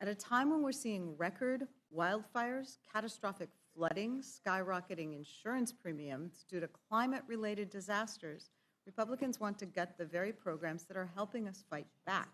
S14: At a time when we're seeing record wildfires, catastrophic flooding, skyrocketing insurance premiums due to climate-related disasters, Republicans want to gut the very programs that are helping us fight back.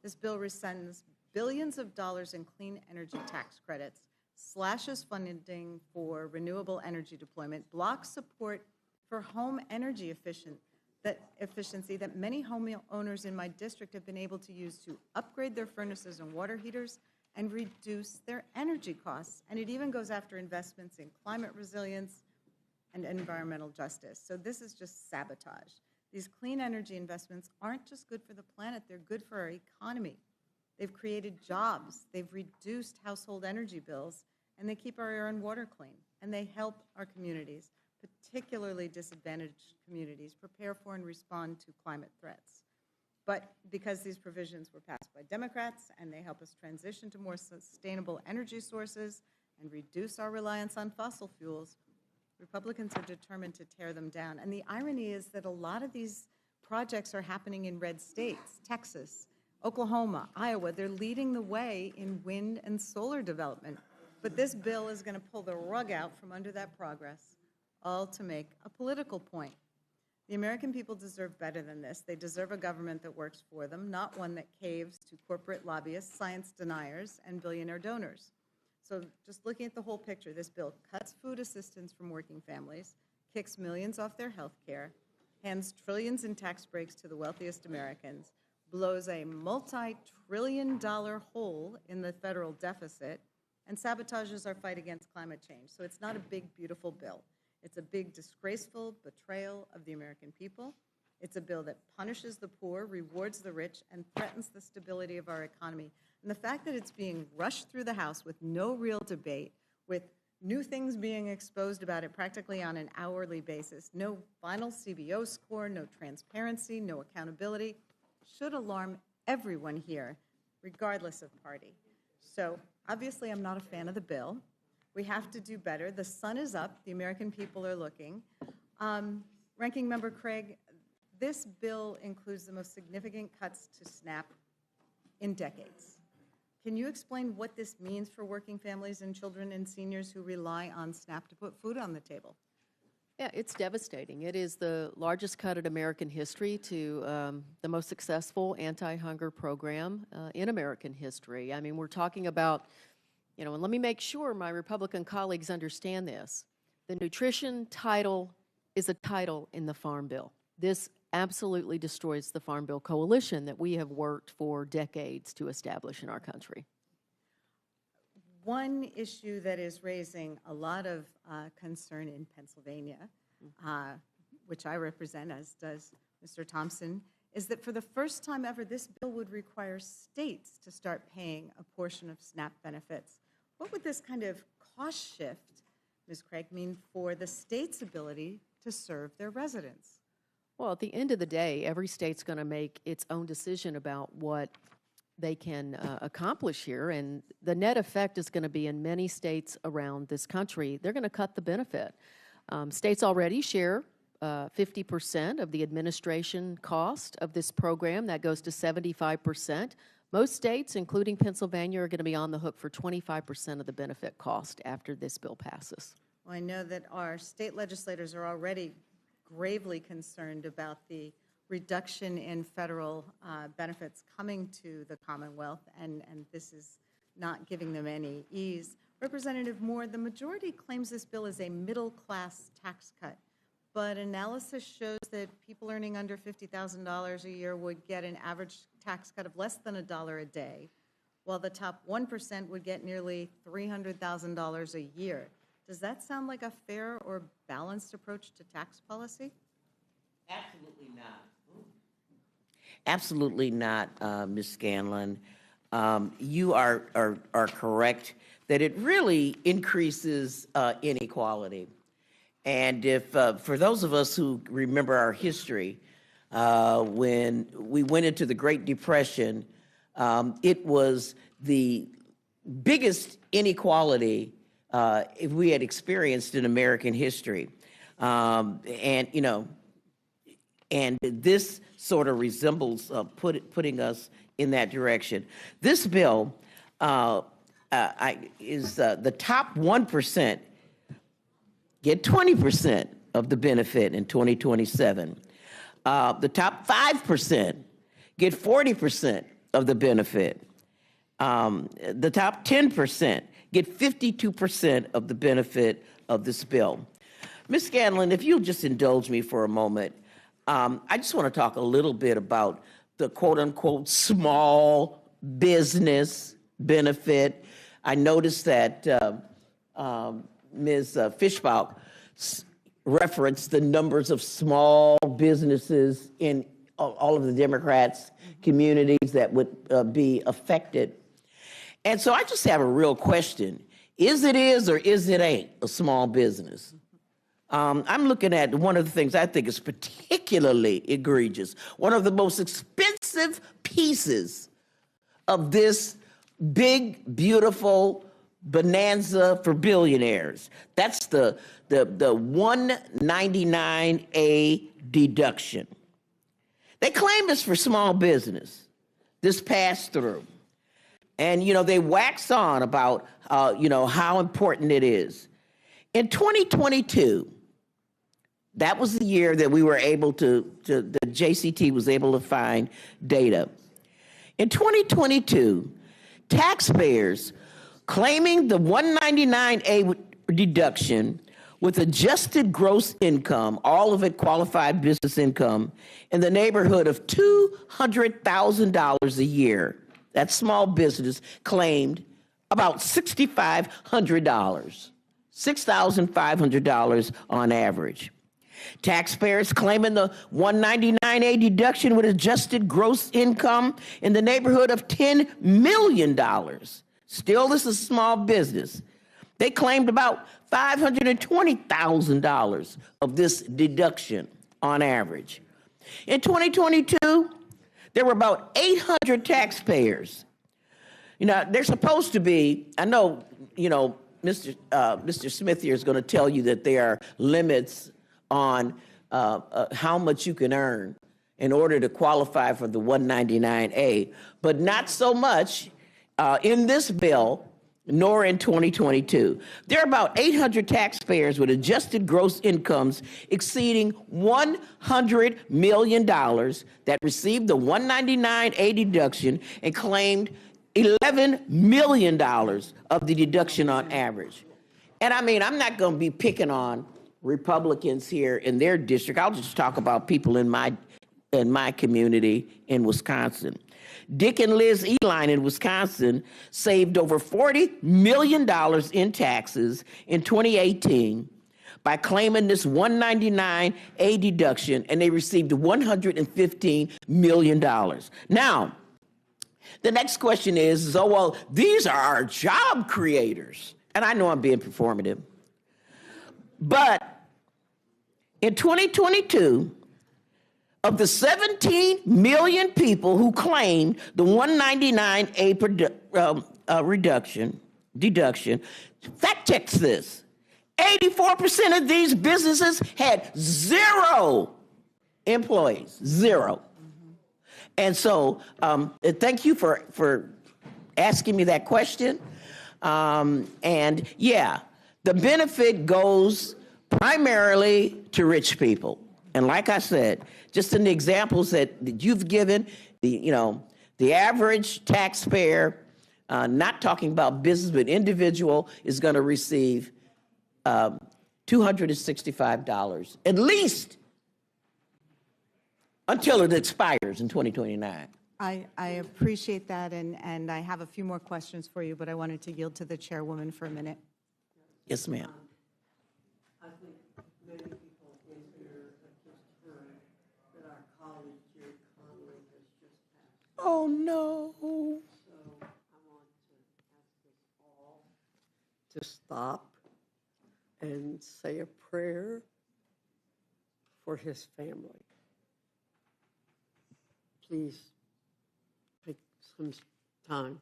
S14: This bill rescinds billions of dollars in clean energy tax credits, slashes funding for renewable energy deployment, blocks support for home energy efficiency that many homeowners in my district have been able to use to upgrade their furnaces and water heaters and reduce their energy costs. And it even goes after investments in climate resilience and environmental justice. So this is just sabotage. These clean energy investments aren't just good for the planet, they're good for our economy. They've created jobs, they've reduced household energy bills, and they keep our air and water clean. And they help our communities, particularly disadvantaged communities, prepare for and respond to climate threats. But because these provisions were passed by Democrats and they help us transition to more sustainable energy sources and reduce our reliance on fossil fuels, Republicans are determined to tear them down. And the irony is that a lot of these projects are happening in red states, Texas, Oklahoma, Iowa. They're leading the way in wind and solar development. But this bill is going to pull the rug out from under that progress, all to make a political point. The American people deserve better than this. They deserve a government that works for them, not one that caves to corporate lobbyists, science deniers, and billionaire donors. So just looking at the whole picture, this bill cuts food assistance from working families, kicks millions off their health care, hands trillions in tax breaks to the wealthiest Americans, blows a multi-trillion-dollar hole in the federal deficit, and sabotages our fight against climate change. So it's not a big, beautiful bill. It's a big, disgraceful betrayal of the American people. It's a bill that punishes the poor, rewards the rich, and threatens the stability of our economy. And the fact that it's being rushed through the House with no real debate, with new things being exposed about it practically on an hourly basis, no final CBO score, no transparency, no accountability, should alarm everyone here, regardless of party. So obviously, I'm not a fan of the bill. We have to do better. The sun is up. The American people are looking. Ranking Member Craig, this bill includes the most significant cuts to SNAP in decades. Can you explain what this means for working families and children and seniors who rely on SNAP to put food on the table?
S5: Yeah, it's devastating. It is the largest cut in American history to the most successful anti-hunger program in American history. I mean, we're talking about, you know, and let me make sure my Republican colleagues understand this. The nutrition title is a title in the Farm Bill. This absolutely destroys the Farm Bill coalition that we have worked for decades to establish in our country.
S14: One issue that is raising a lot of concern in Pennsylvania, which I represent, as does Mr. Thompson, is that for the first time ever, this bill would require states to start paying a portion of SNAP benefits. What would this kind of cost shift, Ms. Craig, mean for the state's ability to serve their residents?
S5: Well, at the end of the day, every state's going to make its own decision about what they can accomplish here, and the net effect is going to be in many states around this country, they're going to cut the benefit. States already share 50% of the administration cost of this program. That goes to 75%. Most states, including Pennsylvania, are going to be on the hook for 25% of the benefit cost after this bill passes.
S14: Well, I know that our state legislators are already gravely concerned about the reduction in federal benefits coming to the Commonwealth, and this is not giving them any ease. Representative Moore, the majority claims this bill is a middle-class tax cut, but analysis shows that people earning under $50,000 a year would get an average tax cut of less than $1 a day, while the top 1% would get nearly $300,000 a year. Does that sound like a fair or balanced approach to tax policy?
S13: Absolutely not. Absolutely not, Ms. Scanlon. You are correct that it really increases inequality. And if, for those of us who remember our history, when we went into the Great Depression, it was the biggest inequality we had experienced in American history. And, you know, and this sort of resembles putting us in that direction. This bill is the top 1% get 20% of the benefit in 2027. The top 5% get 40% of the benefit. The top 10% get 52% of the benefit of this bill. Ms. Scanlon, if you'll just indulge me for a moment, I just want to talk a little bit about the quote-unquote small business benefit. I noticed that Ms. Fishbach referenced the numbers of small businesses in all of the Democrats' communities that would be affected. And so I just have a real question. Is or is it ain't a small business? I'm looking at one of the things I think is particularly egregious. One of the most expensive pieces of this big, beautiful bonanza for billionaires. That's the 199A deduction. They claim it's for small business, this pass-through. And, you know, they wax on about, you know, how important it is. In 2022, that was the year that we were able the JCT was able to find data. In 2022, taxpayers claiming the 199A deduction with adjusted gross income, all of it qualified business income, in the neighborhood of $200,000 a year. That small business claimed about $6,500, $6,500 on average. Taxpayers claiming the 199A deduction with adjusted gross income in the neighborhood of $10 million. Still, this is small business. They claimed about $520,000 of this deduction on average. In 2022, there were about 800 taxpayers. You know, they're supposed to be, I know, you know, Mr. Smith here is going to tell you that there are limits on how much you can earn in order to qualify for the 199A, but not so much in this bill, nor in 2022. There are about 800 taxpayers with adjusted gross incomes exceeding $100 million that received the 199A deduction and claimed $11 million of the deduction on average. And I mean, I'm not going to be picking on Republicans here in their district. I'll just talk about people in my community in Wisconsin. Dick and Liz Eline in Wisconsin saved over $40 million in taxes in 2018 by claiming this 199A deduction, and they received $115 million. Now, the next question is, oh, well, these are our job creators. And I know I'm being performative. But in 2022, of the 17 million people who claimed the 199A deduction, fact checks this. 84% of these businesses had zero employees, zero. And so thank you for asking me that question. And yeah, the benefit goes primarily to rich people. And like I said, just in the examples that you've given, the average taxpayer, not talking about business, but individual, is going to receive $265, at least until it expires in 2029.
S14: I appreciate that, and I have a few more questions for you, but I wanted to yield to the chairwoman for a minute.
S13: Yes, ma'am.
S9: many people in here have just heard that our colleague Jerry Conley has just passed.
S13: Oh, no.
S9: So I want to ask us all to stop and say a prayer for his family. Please take some time.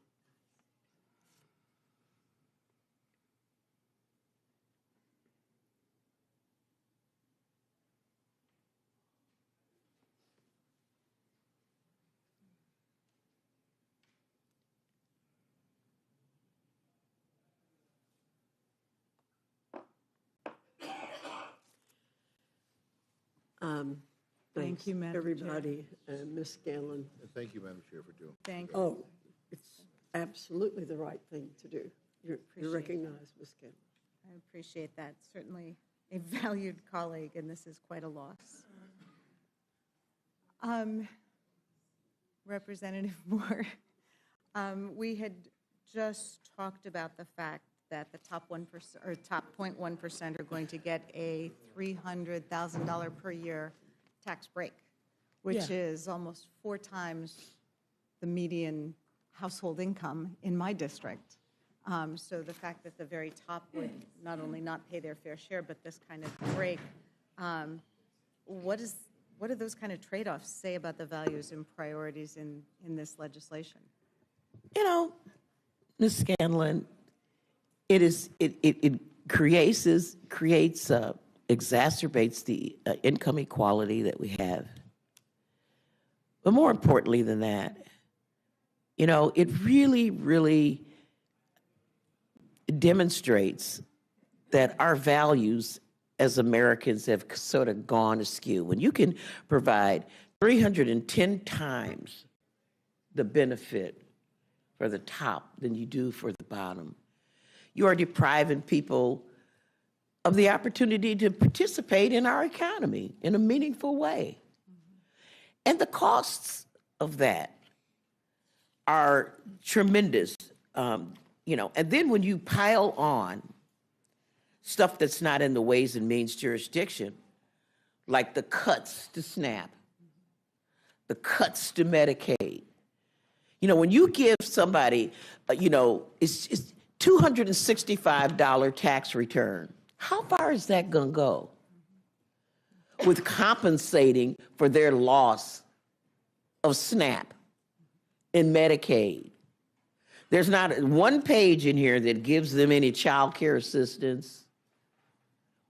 S14: Thank you, Madam Chair.
S9: Everybody, Ms. Scanlon.
S4: And thank you, Madam Chair, for doing.
S14: Thank you.
S9: Oh, it's absolutely the right thing to do. You're recognized, Ms. Scanlon.
S14: I appreciate that. Certainly a valued colleague, and this is quite a loss. Representative Moore, we had just talked about the fact that the top 1% or top 0.1% are going to get a $300,000 per year tax break, which is almost 4 times the median household income in my district. So the fact that the very top would not only not pay their fair share, but this kind of break, what do those kind of trade-offs say about the values and priorities in this legislation?
S13: You know, Ms. Scanlon, it exacerbates the income equality that we have. But more importantly than that, you know, it really, really demonstrates that our values as Americans have sort of gone askew. When you can provide 310 times the benefit for the top than you do for the bottom, you are depriving people of the opportunity to participate in our economy in a meaningful way. And the costs of that are tremendous, you know. And then when you pile on stuff that's not in the Ways and Means jurisdiction, like the cuts to SNAP, the cuts to Medicaid. You know, when you give somebody, you know, it's $265 tax return, how far is that going to go with compensating for their loss of SNAP and Medicaid? There's not one page in here that gives them any child care assistance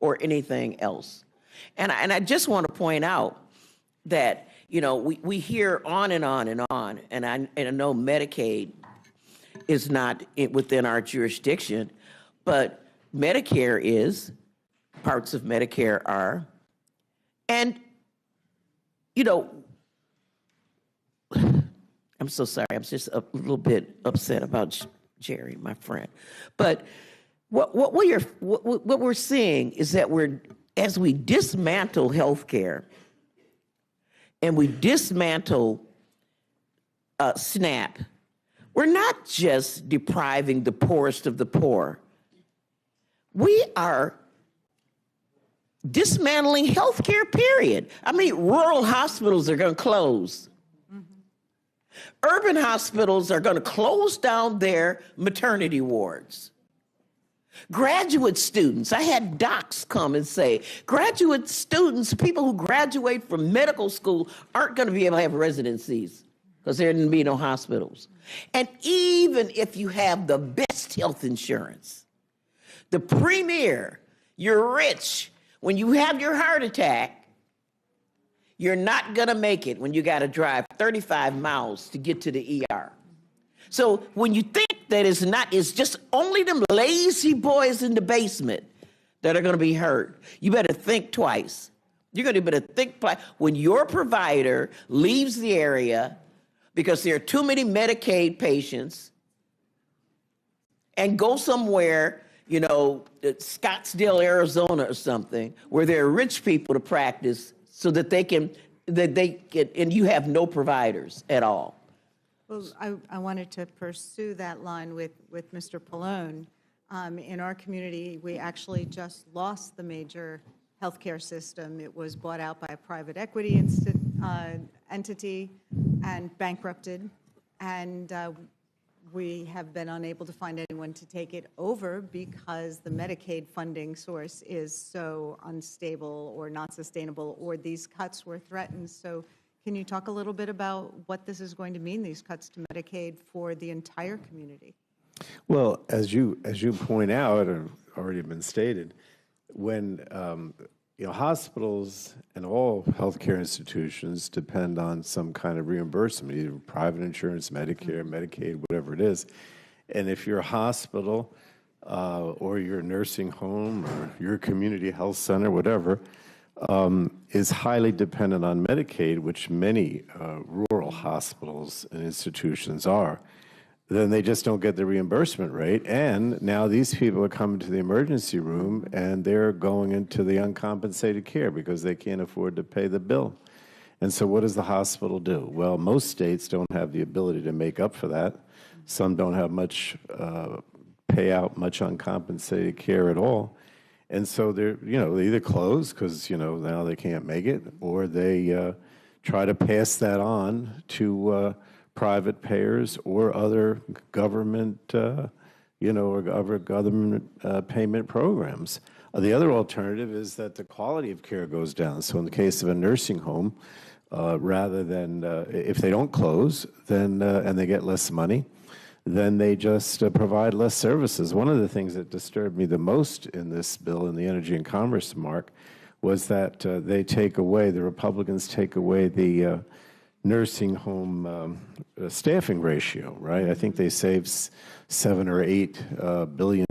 S13: or anything else. And I just want to point out that, you know, we hear on and on and on, and I know Medicaid is not within our jurisdiction, but Medicare is, parts of Medicare are. And, you know, I'm so sorry, I'm just a little bit upset about Jerry, my friend. But what we're seeing is that as we dismantle healthcare and we dismantle SNAP, we're not just depriving the poorest of the poor. We are dismantling healthcare, period. I mean, rural hospitals are going to close. Urban hospitals are going to close down their maternity wards. Graduate students, I had docs come and say, graduate students, people who graduate from medical school aren't going to be able to have residencies because there didn't be no hospitals. And even if you have the best health insurance, the premier, you're rich, when you have your heart attack, you're not going to make it when you got to drive 35 miles to get to the ER. So when you think that it's just only them lazy boys in the basement that are going to be hurt, you better think twice. You're going to better think twice. When your provider leaves the area because there are too many Medicaid patients and go somewhere, you know, Scottsdale, Arizona or something, where there are rich people to practice so that they can, and you have no providers at all.
S14: Well, I wanted to pursue that line with Mr. Pallone. In our community, we actually just lost the major healthcare system. It was bought out by a private equity entity and bankrupted. And we have been unable to find anyone to take it over because the Medicaid funding source is so unstable or not sustainable, or these cuts were threatened. So can you talk a little bit about what this is going to mean, these cuts to Medicaid for the entire community?
S10: Well, as you point out, or already been stated, when hospitals and all healthcare institutions depend on some kind of reimbursement, either private insurance, Medicare, Medicaid, whatever it is. And if you're a hospital or you're a nursing home or you're a community health center, whatever, is highly dependent on Medicaid, which many rural hospitals and institutions are, then they just don't get the reimbursement rate. And now these people are coming to the emergency room and they're going into the uncompensated care because they can't afford to pay the bill. And so what does the hospital do? Well, most states don't have the ability to make up for that. Some don't have much pay out much uncompensated care at all. And so they either close because, now they can't make it, or they try to pass that on to private payers or other government, or other government payment programs. The other alternative is that the quality of care goes down. So in the case of a nursing home, rather than, if they don't close, then and they get less money, then they just provide less services. One of the things that disturbed me the most in this bill, in the Energy and Commerce mark, was that the Republicans take away the nursing home staffing ratio, right? I think they saved $7 or $8 billion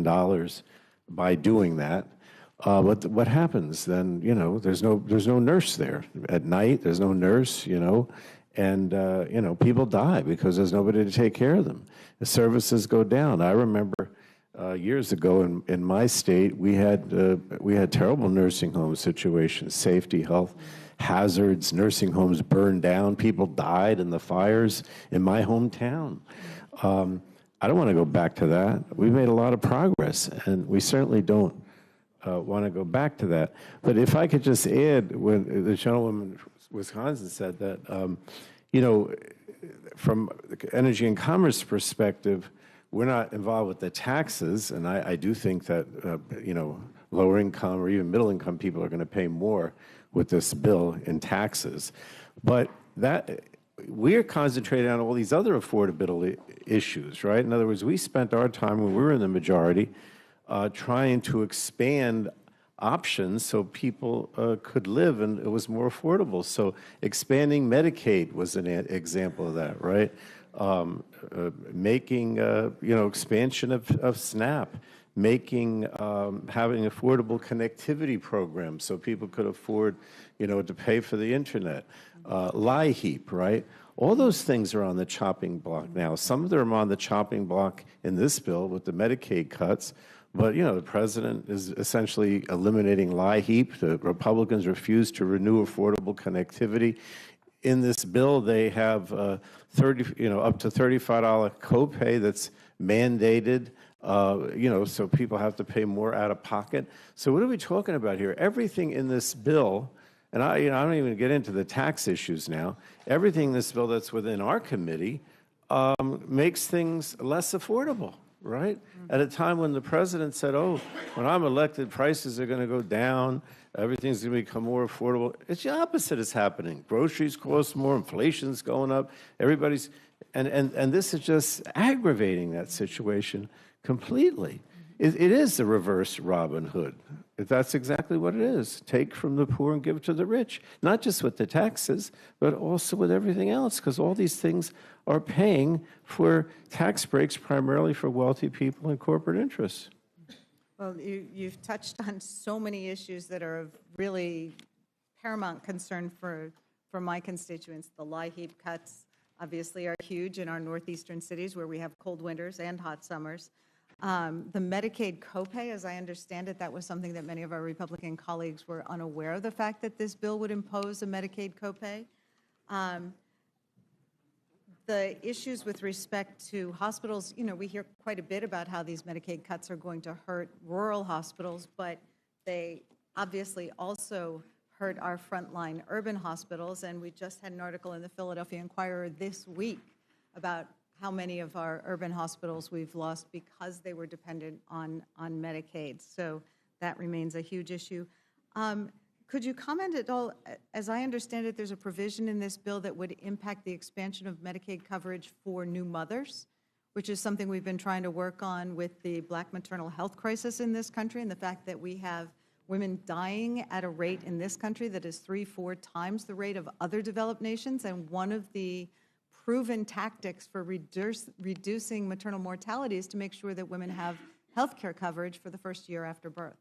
S10: by doing that. But what happens then? There's no nurse there at night. There's no nurse, and people die because there's nobody to take care of them. The services go down. I remember years ago in my state, we had terrible nursing home situations, safety, health hazards, nursing homes burned down, people died in the fires in my hometown. I don't want to go back to that. We've made a lot of progress, and we certainly don't want to go back to that. But if I could just add, when the gentlewoman from Wisconsin said that, from the Energy and Commerce perspective, we're not involved with the taxes, and I do think that, lower income or even middle income people are going to pay more with this bill in taxes. But that we're concentrating on all these other affordability issues, right? In other words, we spent our time when we were in the majority trying to expand options so people could live and it was more affordable. So expanding Medicaid was an example of that, right? Making, expansion of SNAP, making, having affordable connectivity programs so people could afford, to pay for the internet. LIHEAP, right? All those things are on the chopping block now. Some of them are on the chopping block in this bill with the Medicaid cuts. But, the president is essentially eliminating LIHEAP. The Republicans refuse to renew affordable connectivity. In this bill, they have up to $35 copay that's mandated, so people have to pay more out of pocket. So what are we talking about here? Everything in this bill, and I don't even get into the tax issues now, everything in this bill that's within our committee makes things less affordable. Right? At a time when the president said, when I'm elected, prices are going to go down, everything's going to become more affordable. It's the opposite is happening. Groceries cost more, inflation's going up, everybody's, and this is just aggravating that situation completely. It is the reverse Robin Hood. That's exactly what it is. Take from the poor and give to the rich. Not just with the taxes, but also with everything else, because all these things are paying for tax breaks primarily for wealthy people and corporate interests.
S14: Well, you've touched on so many issues that are of really paramount concern for my constituents. The LIHEAP cuts obviously are huge in our northeastern cities where we have cold winters and hot summers. The Medicaid copay, as I understand it, that was something that many of our Republican colleagues were unaware of, the fact that this bill would impose a Medicaid copay. The issues with respect to hospitals, we hear quite a bit about how these Medicaid cuts are going to hurt rural hospitals, but they obviously also hurt our frontline urban hospitals. And we just had an article in the Philadelphia Inquirer this week about how many of our urban hospitals we've lost because they were dependent on Medicaid. So that remains a huge issue. Could you comment at all? As I understand it, there's a provision in this bill that would impact the expansion of Medicaid coverage for new mothers, which is something we've been trying to work on with the Black maternal health crisis in this country, and the fact that we have women dying at a rate in this country that is 3-4 times the rate of other developed nations. And one of the proven tactics for reducing maternal mortality is to make sure that women have health care coverage for the first year after birth.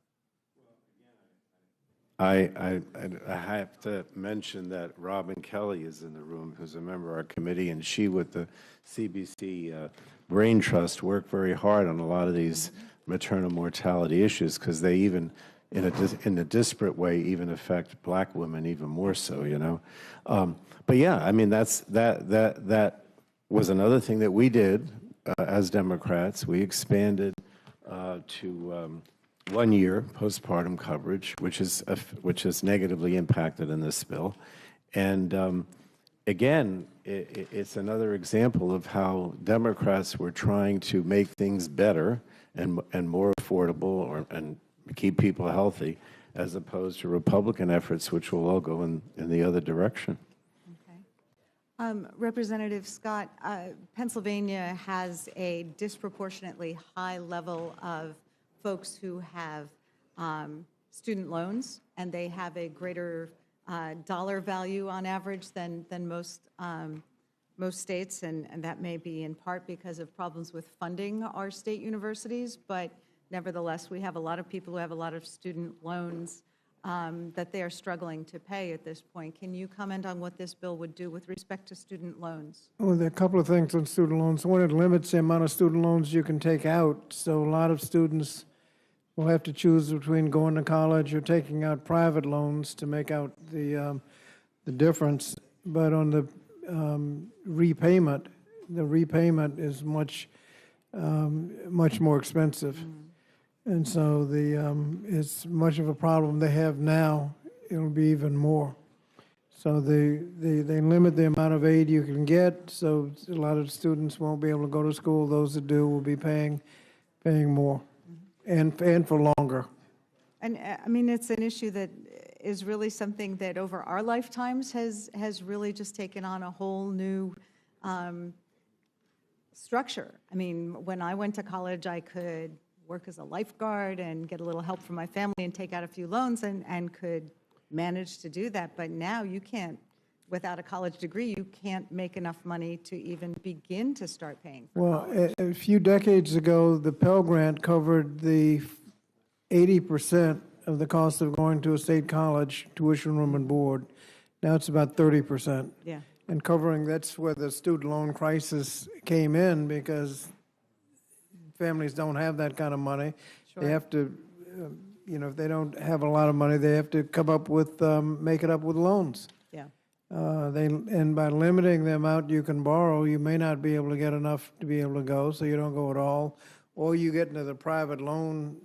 S10: I have to mention that Robin Kelly is in the room, who's a member of our committee, and she, with the CBC Brain Trust, worked very hard on a lot of these maternal mortality issues, because they even, in a disparate way, even affect Black women even more so, you know. But yeah, I mean, that was another thing that we did as Democrats. We expanded to 1 year postpartum coverage, which is negatively impacted in this bill. And again, it's another example of how Democrats were trying to make things better and more affordable and keep people healthy, as opposed to Republican efforts, which will all go in the other direction.
S14: Representative Scott, Pennsylvania has a disproportionately high level of folks who have student loans, and they have a greater dollar value on average than most states, and that may be in part because of problems with funding our state universities, but nevertheless, we have a lot of people who have a lot of student loans that they are struggling to pay at this point. Can you comment on what this bill would do with respect to student loans?
S2: Well, there are a couple of things on student loans. One, it limits the amount of student loans you can take out, so a lot of students will have to choose between going to college or taking out private loans to make out the difference. But on the repayment is much more expensive. And so it's much of a problem they have now. It'll be even more. So they limit the amount of aid you can get, so a lot of students won't be able to go to school. Those that do will be paying more, and for longer.
S14: And I mean, it's an issue that is really something that over our lifetimes has really just taken on a whole new structure. I mean, when I went to college, I could work as a lifeguard and get a little help from my family and take out a few loans and could manage to do that. But now you can't, without a college degree, you can't make enough money to even begin to start paying for college.
S2: A few decades ago, the Pell Grant covered the 80% of the cost of going to a state college, tuition, room, and board. Now it's about 30%.
S14: Yeah.
S2: And covering, that's where the student loan crisis came in, because families don't have that kind of money.
S14: Sure.
S2: They have to, if they don't have a lot of money, they have to come up with, make it up with loans.
S14: Yeah.
S2: And by limiting the amount you can borrow, you may not be able to get enough to be able to go, so you don't go at all. Or you get into the private loan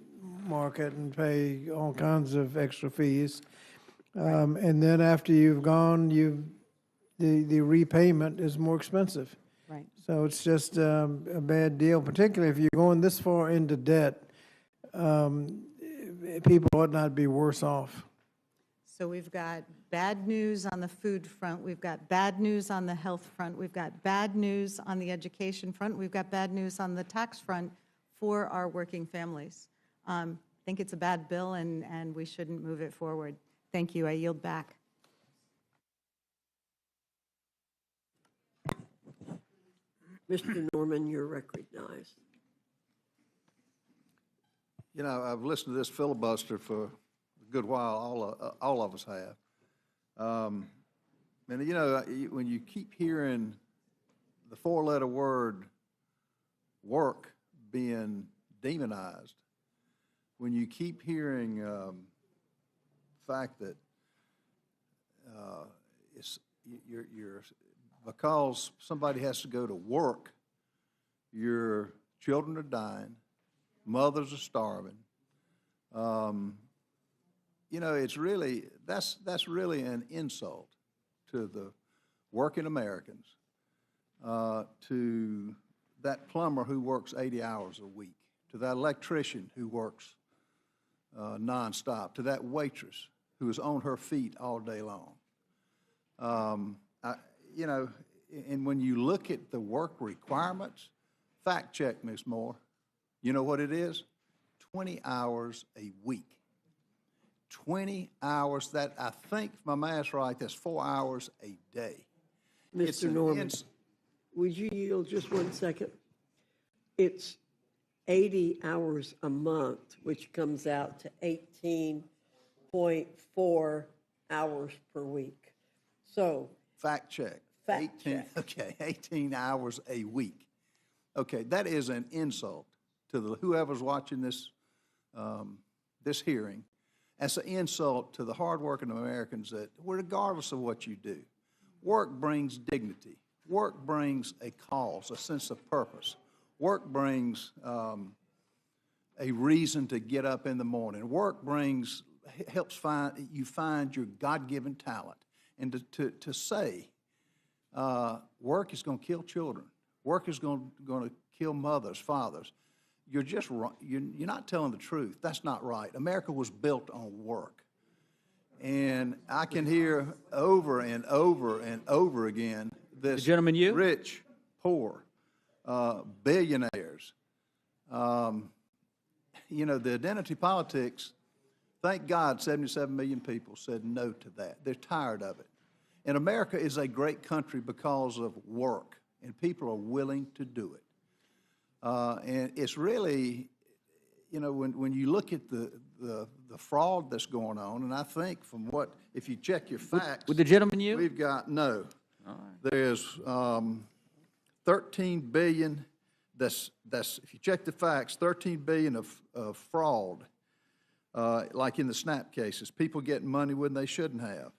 S2: market and pay all kinds of extra fees. And then after you've gone, the repayment is more expensive.
S14: Right.
S2: So it's just a bad deal, particularly if you're going this far into debt. People ought not be worse off.
S14: So we've got bad news on the food front, we've got bad news on the health front, we've got bad news on the education front, we've got bad news on the tax front for our working families. I think it's a bad bill, and we shouldn't move it forward. Thank you. I yield back.
S9: Mr. Norman, you're recognized.
S19: You know, I've listened to this filibuster for a good while. All of us have. And you know, when you keep hearing the four-letter word "work" being demonized, when you keep hearing the fact that you're because somebody has to go to work, your children are dying, mothers are starving, you know, it's really, that's really an insult to the working Americans, to that plumber who works 80 hours a week, to that electrician who works nonstop, to that waitress who is on her feet all day long. You know, and when you look at the work requirements, fact check, Ms. Moore, you know what it is? 20 hours a week. 20 hours, that, I think, if my math's right, that's 4 hours a day. It's
S9: Mr.
S19: an
S9: Norman, would you yield just 1 second? It's 80 hours a month, which comes out to 18.4 hours per week. So.
S19: Fact check.
S9: Fact check.
S19: Okay, 18 hours a week. Okay, that is an insult to the, whoever's watching this, this hearing. That's an insult to the hardworking Americans that, regardless of what you do, work brings dignity. Work brings a cause, a sense of purpose. Work brings a reason to get up in the morning. Work brings, helps find your God-given talent. And to say work is going to kill children, work is going to kill mothers, fathers, you're just wrong. You're not telling the truth. That's not right. America was built on work. And I can hear over and over and over again this rich, poor, billionaires. You know, the identity politics, thank God 77 million people said no to that. They're tired of it. And America is a great country because of work, and people are willing to do it. And it's really, you know, when you look at the fraud that's going on, and I think from what, if you check your facts.
S11: Would the gentleman yield?
S19: We've got, no.
S11: All right.
S19: There's 13 billion, that's, if you check the facts, 13 billion of fraud, like in the SNAP cases, people getting money when they shouldn't have.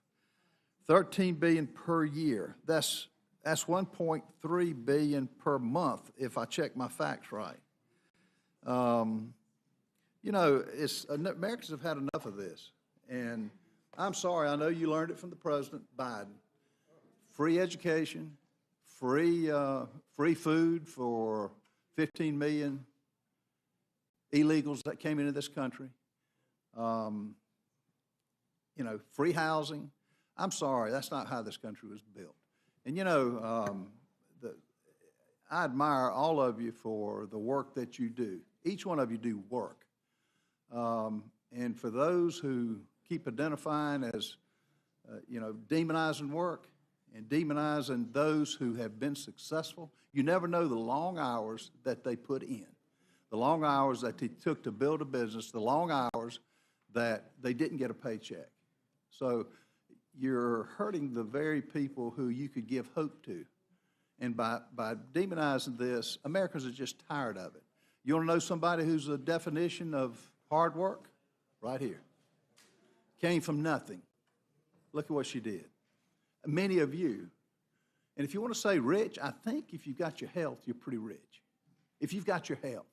S19: 13 billion per year. That's 1.3 billion per month, if I check my facts right. You know, Americans have had enough of this. And I'm sorry, I know you learned it from the President Biden. Free education, free food for 15 million illegals that came into this country. You know, free housing. I'm sorry, that's not how this country was built. And you know, I admire all of you for the work that you do. Each one of you do work. And for those who keep identifying as, you know, demonizing work and demonizing those who have been successful, you never know the long hours that they put in, the long hours that they took to build a business, the long hours that they didn't get a paycheck. So you're hurting the very people who you could give hope to. And by demonizing this, Americans are just tired of it. You want to know somebody who's a definition of hard work? Right here. Came from nothing. Look at what she did. Many of you, and if you want to say rich, I think if you've got your health, you're pretty rich. If you've got your health,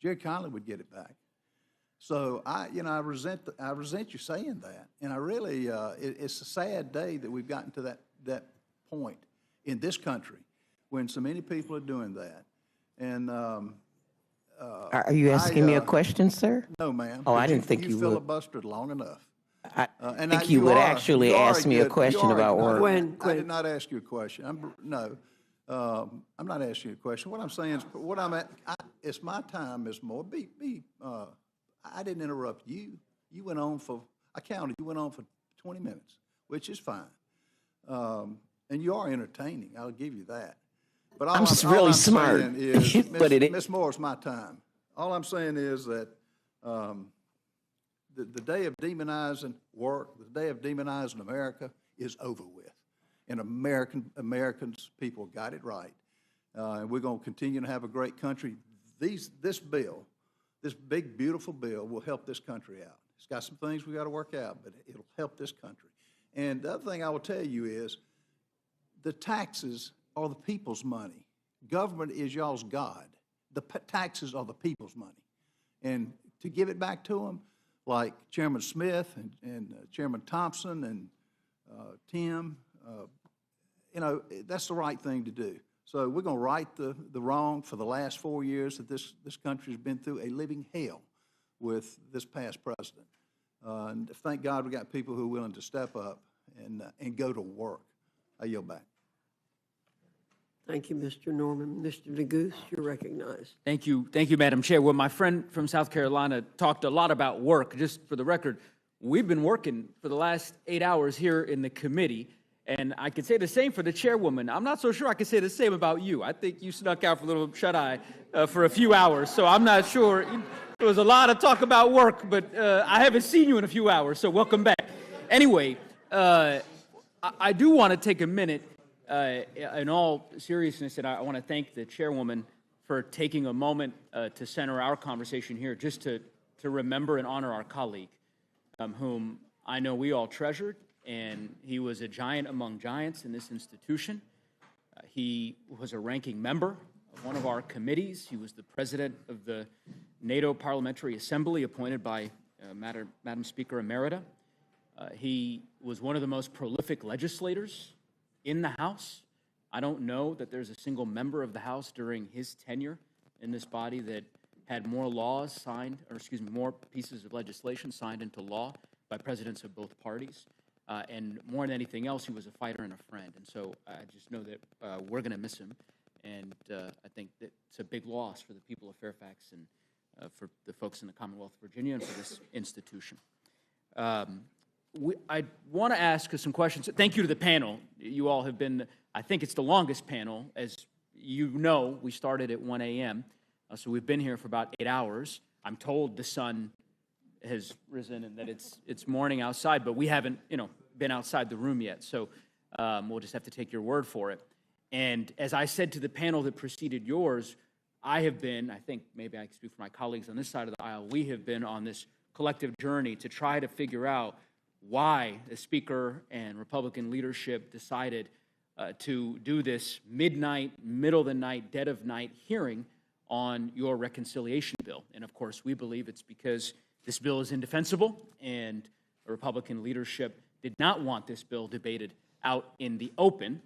S19: Jerry Conley would get it back. So I resent you saying that, and I really, it's a sad day that we've gotten to that point in this country when so many people are doing that. And
S13: are you asking me a question, sir?
S19: No, ma'am.
S13: Oh, I didn't think you would.
S19: Filibustered long enough.
S13: I think you would actually ask me a question about work.
S19: I did not ask you a question. I'm not asking you a question. What I'm saying is, it's my time, Ms. Moore. I didn't interrupt you. You went on for, I counted, you went on for 20 minutes, which is fine. And you are entertaining, I'll give you that. But
S13: I'm really smart.
S19: Ms. Moore, it's my time. All I'm saying is that the day of demonizing work, the day of demonizing America is over with. And Americans, people got it right. And we're going to continue to have a great country. This bill, this big, beautiful bill will help this country out. It's got some things we got to work out, but it'll help this country. And the other thing I will tell you is the taxes are the people's money. Government is y'all's God. The taxes are the people's money. And to give it back to them, like Chairman Smith and Chairman Thompson and Tim, that's the right thing to do. So we're going to right the wrong. For the last 4 years that this country has been through a living hell with this past president. And thank God we got people who are willing to step up and go to work. I yield back.
S9: Thank you, Mr. Norman. Mr. DeGoose, you're recognized.
S21: Thank you, Madam Chair. Well, my friend from South Carolina talked a lot about work. Just for the record, we've been working for the last 8 hours here in the committee, and I could say the same for the chairwoman. I'm not so sure I could say the same about you. I think you snuck out for a little shut-eye for a few hours, so I'm not sure. There was a lot of talk about work, but I haven't seen you in a few hours, so welcome back. Anyway, I do want to take a minute in all seriousness, and I want to thank the chairwoman for taking a moment to center our conversation here, just to remember and honor our colleague, whom I know we all treasured, and he was a giant among giants in this institution. He was a ranking member of one of our committees. He was the president of the NATO Parliamentary Assembly, appointed by Madam Speaker Emerita. He was one of the most prolific legislators in the House. I don't know that there's a single member of the House during his tenure in this body that had more laws signed, more pieces of legislation signed into law by presidents of both parties. And more than anything else, he was a fighter and a friend. And so I just know that we're going to miss him. And I think that it's a big loss for the people of Fairfax and for the folks in the Commonwealth of Virginia and for this institution. I want to ask some questions. Thank you to the panel. You all have been, I think it's the longest panel. As you know, we started at 1 a.m., so we've been here for about 8 hours. I'm told the sun has risen and that it's morning outside, but we haven't, been outside the room yet, so we'll just have to take your word for it. And as I said to the panel that preceded yours, I have been, I think maybe I can speak for my colleagues on this side of the aisle, we have been on this collective journey to try to figure out why the Speaker and Republican leadership decided to do this midnight, middle of the night, dead of night hearing on your reconciliation bill. And of course, we believe it's because this bill is indefensible and the Republican leadership did not want this bill debated out in the open.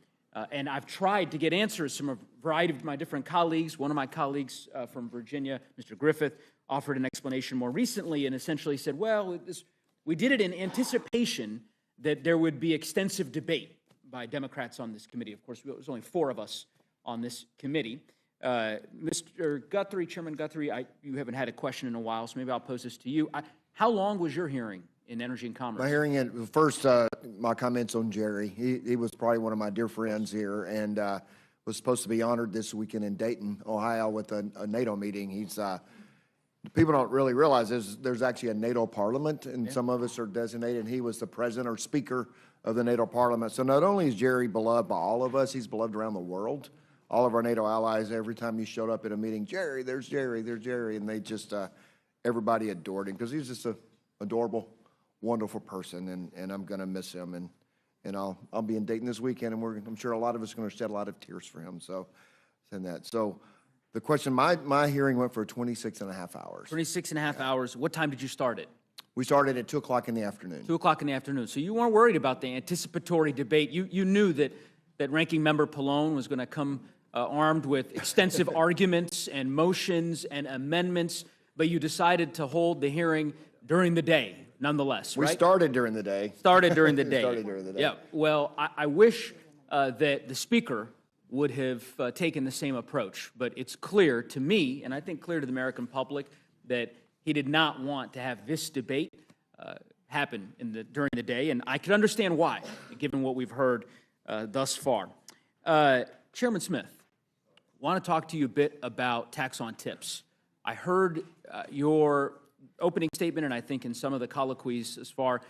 S21: And I've tried to get answers from a variety of my different colleagues. One of my colleagues from Virginia, Mr. Griffith, offered an explanation more recently and essentially said, well, we did it in anticipation that there would be extensive debate by Democrats on this committee. Of course, there was only 4 of us on this committee. Mr. Guthrie, Chairman Guthrie, you haven't had a question in a while, so maybe I'll pose this to you. How long was your hearing in Energy and Commerce?
S8: My hearing, first, my comments on Jerry. He was probably one of my dear friends here and was supposed to be honored this weekend in Dayton, Ohio with a NATO meeting. People don't really realize there's actually a NATO parliament, and some of us are designated. He was the president or speaker of the NATO parliament. So not only is Jerry beloved by all of us, he's beloved around the world. All of our NATO allies, every time he showed up at a meeting, Jerry, there's Jerry, and they just, everybody adored him because he's just an adorable, wonderful person, and I'm going to miss him. And I'll be in Dayton this weekend, and I'm sure a lot of us are going to shed a lot of tears for him. So, send that. So, the question, my hearing went for 26 and a half hours.
S21: 26 and a half hours. What time did you start it?
S8: We started at 2 o'clock in the afternoon.
S21: 2 o'clock in the afternoon. So you weren't worried about the anticipatory debate. You knew that Ranking Member Pallone was going to come armed with extensive arguments and motions and amendments, but you decided to hold the hearing during the day, nonetheless, right?
S8: We started during the day.
S21: Started during the day.
S8: Started during the day.
S21: Yeah. Well, I wish that the Speaker would have taken the same approach, but it's clear to me, and I think clear to the American public, that he did not want to have this debate happen during the day, and I can understand why, given what we've heard thus far. Chairman Smith, I want to talk to you a bit about tax on tips. I heard your opening statement, and I think in some of the colloquies as far,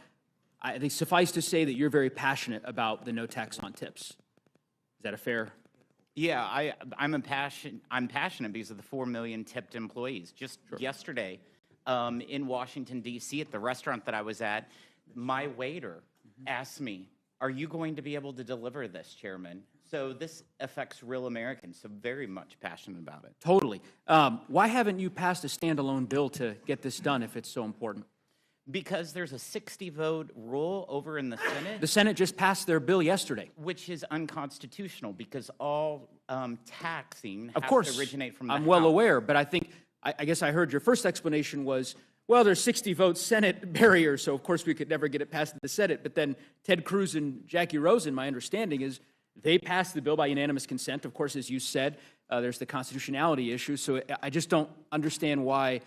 S21: I think suffice to say that you're very passionate about the no tax on tips. Is that a fair?
S12: Yeah, I'm passionate because of the 4 million tipped employees. Just yesterday, in Washington, D.C., at the restaurant that I was at, my waiter asked me, "Are you going to be able to deliver this, Chairman?" So this affects real Americans, so very much passionate about it.
S21: Totally. Why haven't you passed a standalone bill to get this done if it's so important?
S12: Because there's a 60-vote rule over in the Senate.
S21: The Senate just passed their bill yesterday.
S12: Which is unconstitutional because all taxing
S21: Of
S12: has
S21: course,
S12: to originate from the
S21: I'm well
S12: House.
S21: aware, but I guess I heard your first explanation was, well, there's 60 vote Senate barrier, so of course we could never get it passed in the Senate. But then Ted Cruz and Jackie Rosen, my understanding is they passed the bill by unanimous consent. Of course, as you said, there's the constitutionality issue. So I just don't understand why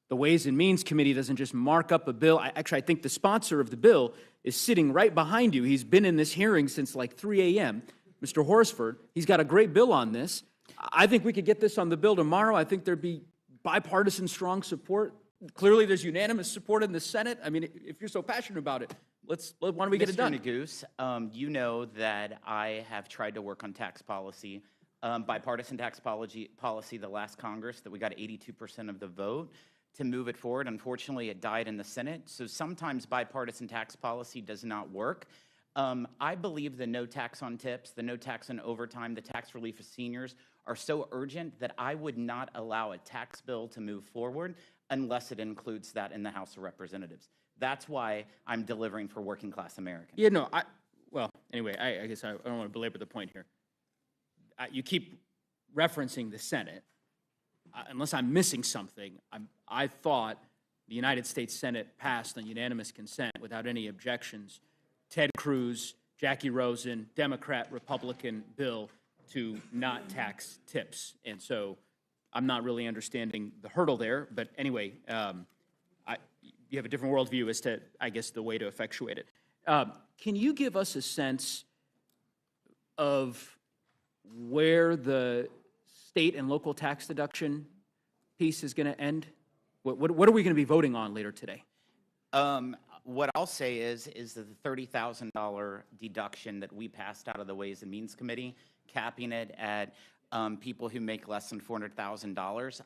S21: the Ways and Means Committee doesn't just mark up a bill. I think the sponsor of the bill is sitting right behind you. He's been in this hearing since like 3 a.m., Mr. Horsford. He's got a great bill on this. I think we could get this on the bill tomorrow. I think there'd be bipartisan strong support. Clearly, there's unanimous support in the Senate. I mean, if you're so passionate about it, why don't we get it done?
S12: Mr. Neguse, you know that I have tried to work on tax policy, bipartisan tax policy the last Congress, that we got 82% of the vote to move it forward. Unfortunately, it died in the Senate. So sometimes bipartisan tax policy does not work. I believe the no tax on tips, the no tax on overtime, the tax relief for seniors are so urgent that I would not allow a tax bill to move forward unless it includes that in the House of Representatives. That's why I'm delivering for working class Americans.
S21: Yeah, no, well, anyway, I guess I don't want to belabor the point here. You keep referencing the Senate. Unless I'm missing something, I thought the United States Senate passed on unanimous consent without any objections Ted Cruz, Jackie Rosen, Democrat, Republican bill to not tax tips. And so I'm not really understanding the hurdle there. But anyway, you have a different worldview as to, I guess, the way to effectuate it. Can you give us a sense of where the state and local tax deduction piece is going to end? What are we going to be voting on later today?
S12: What I'll say is that the $30,000 deduction that we passed out of the Ways and Means Committee, capping it at people who make less than $400,000,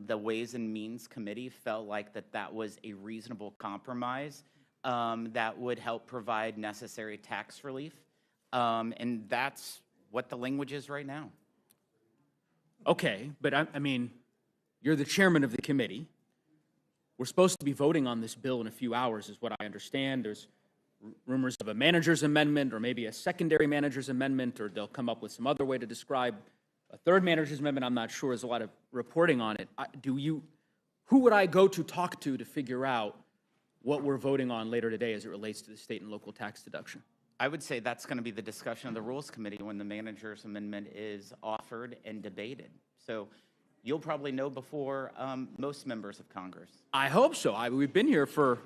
S12: the Ways and Means Committee felt like that was a reasonable compromise that would help provide necessary tax relief. And that's what the language is right now.
S21: Okay, but I mean, you're the chairman of the committee. We're supposed to be voting on this bill in a few hours, is what I understand. There's rumors of a manager's amendment or maybe a secondary manager's amendment, or they'll come up with some other way to describe a third manager's amendment. I'm not sure. There's a lot of reporting on it. Who would I go to talk to figure out what we're voting on later today as it relates to the state and local tax deduction?
S12: I would say that's going to be the discussion of the Rules Committee when the manager's amendment is offered and debated. So you'll probably know before most members of Congress.
S21: I hope so. We've been here for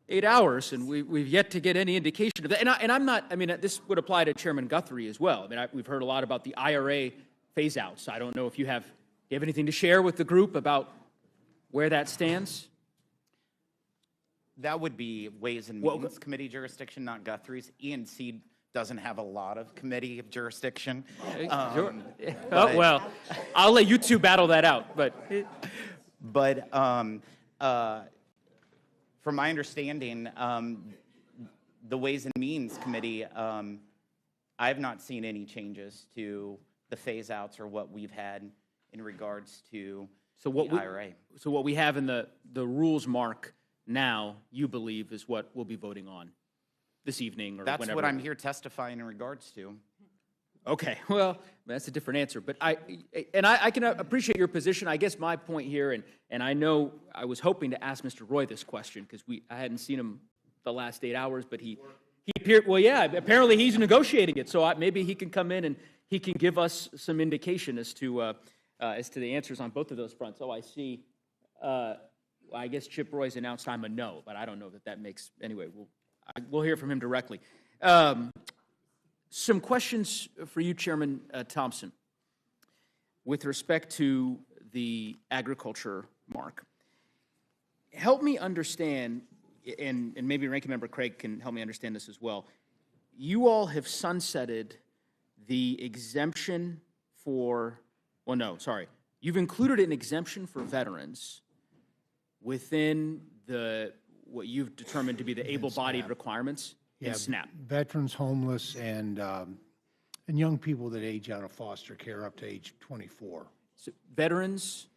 S21: 8 hours, and we've yet to get any indication of that. And I'm not, I mean, this would apply to Chairman Guthrie as well. I mean, we've heard a lot about the IRA phase-outs. I don't know if you have anything to share with the group about where that stands?
S12: That would be Ways and Means Committee jurisdiction, not Guthrie's. E&C doesn't have a lot of committee jurisdiction.
S21: Well, I'll let you two battle that out.
S12: But from my understanding, the Ways and Means Committee, I have not seen any changes to the phase-outs or what we've had in regards to the IRA.
S21: So what we have in the rules mark now, you believe, is what we'll be voting on this evening or
S12: That's
S21: whenever.
S12: what I'm here testifying in regards to.
S21: Okay, well, that's a different answer. But I can appreciate your position. I guess my point here, and I know I was hoping to ask Mr. Roy this question because I hadn't seen him the last 8 hours, but he appeared, well, yeah, apparently he's negotiating it. So maybe he can come in and he can give us some indication as to the answers on both of those fronts. Oh, I see. I guess Chip Roy's announced I'm a no, but I don't know that makes, anyway, we'll hear from him directly. Some questions for you, Chairman Thompson, with respect to the agriculture mark. Help me understand, and maybe Ranking Member Craig can help me understand this as well. You all have sunsetted the exemption for, well, no, sorry. You've included an exemption for veterans within what you've determined to be the able-bodied requirements in SNAP.
S3: Veterans, homeless, and young people that age out of foster care up to age 24.
S21: So veterans,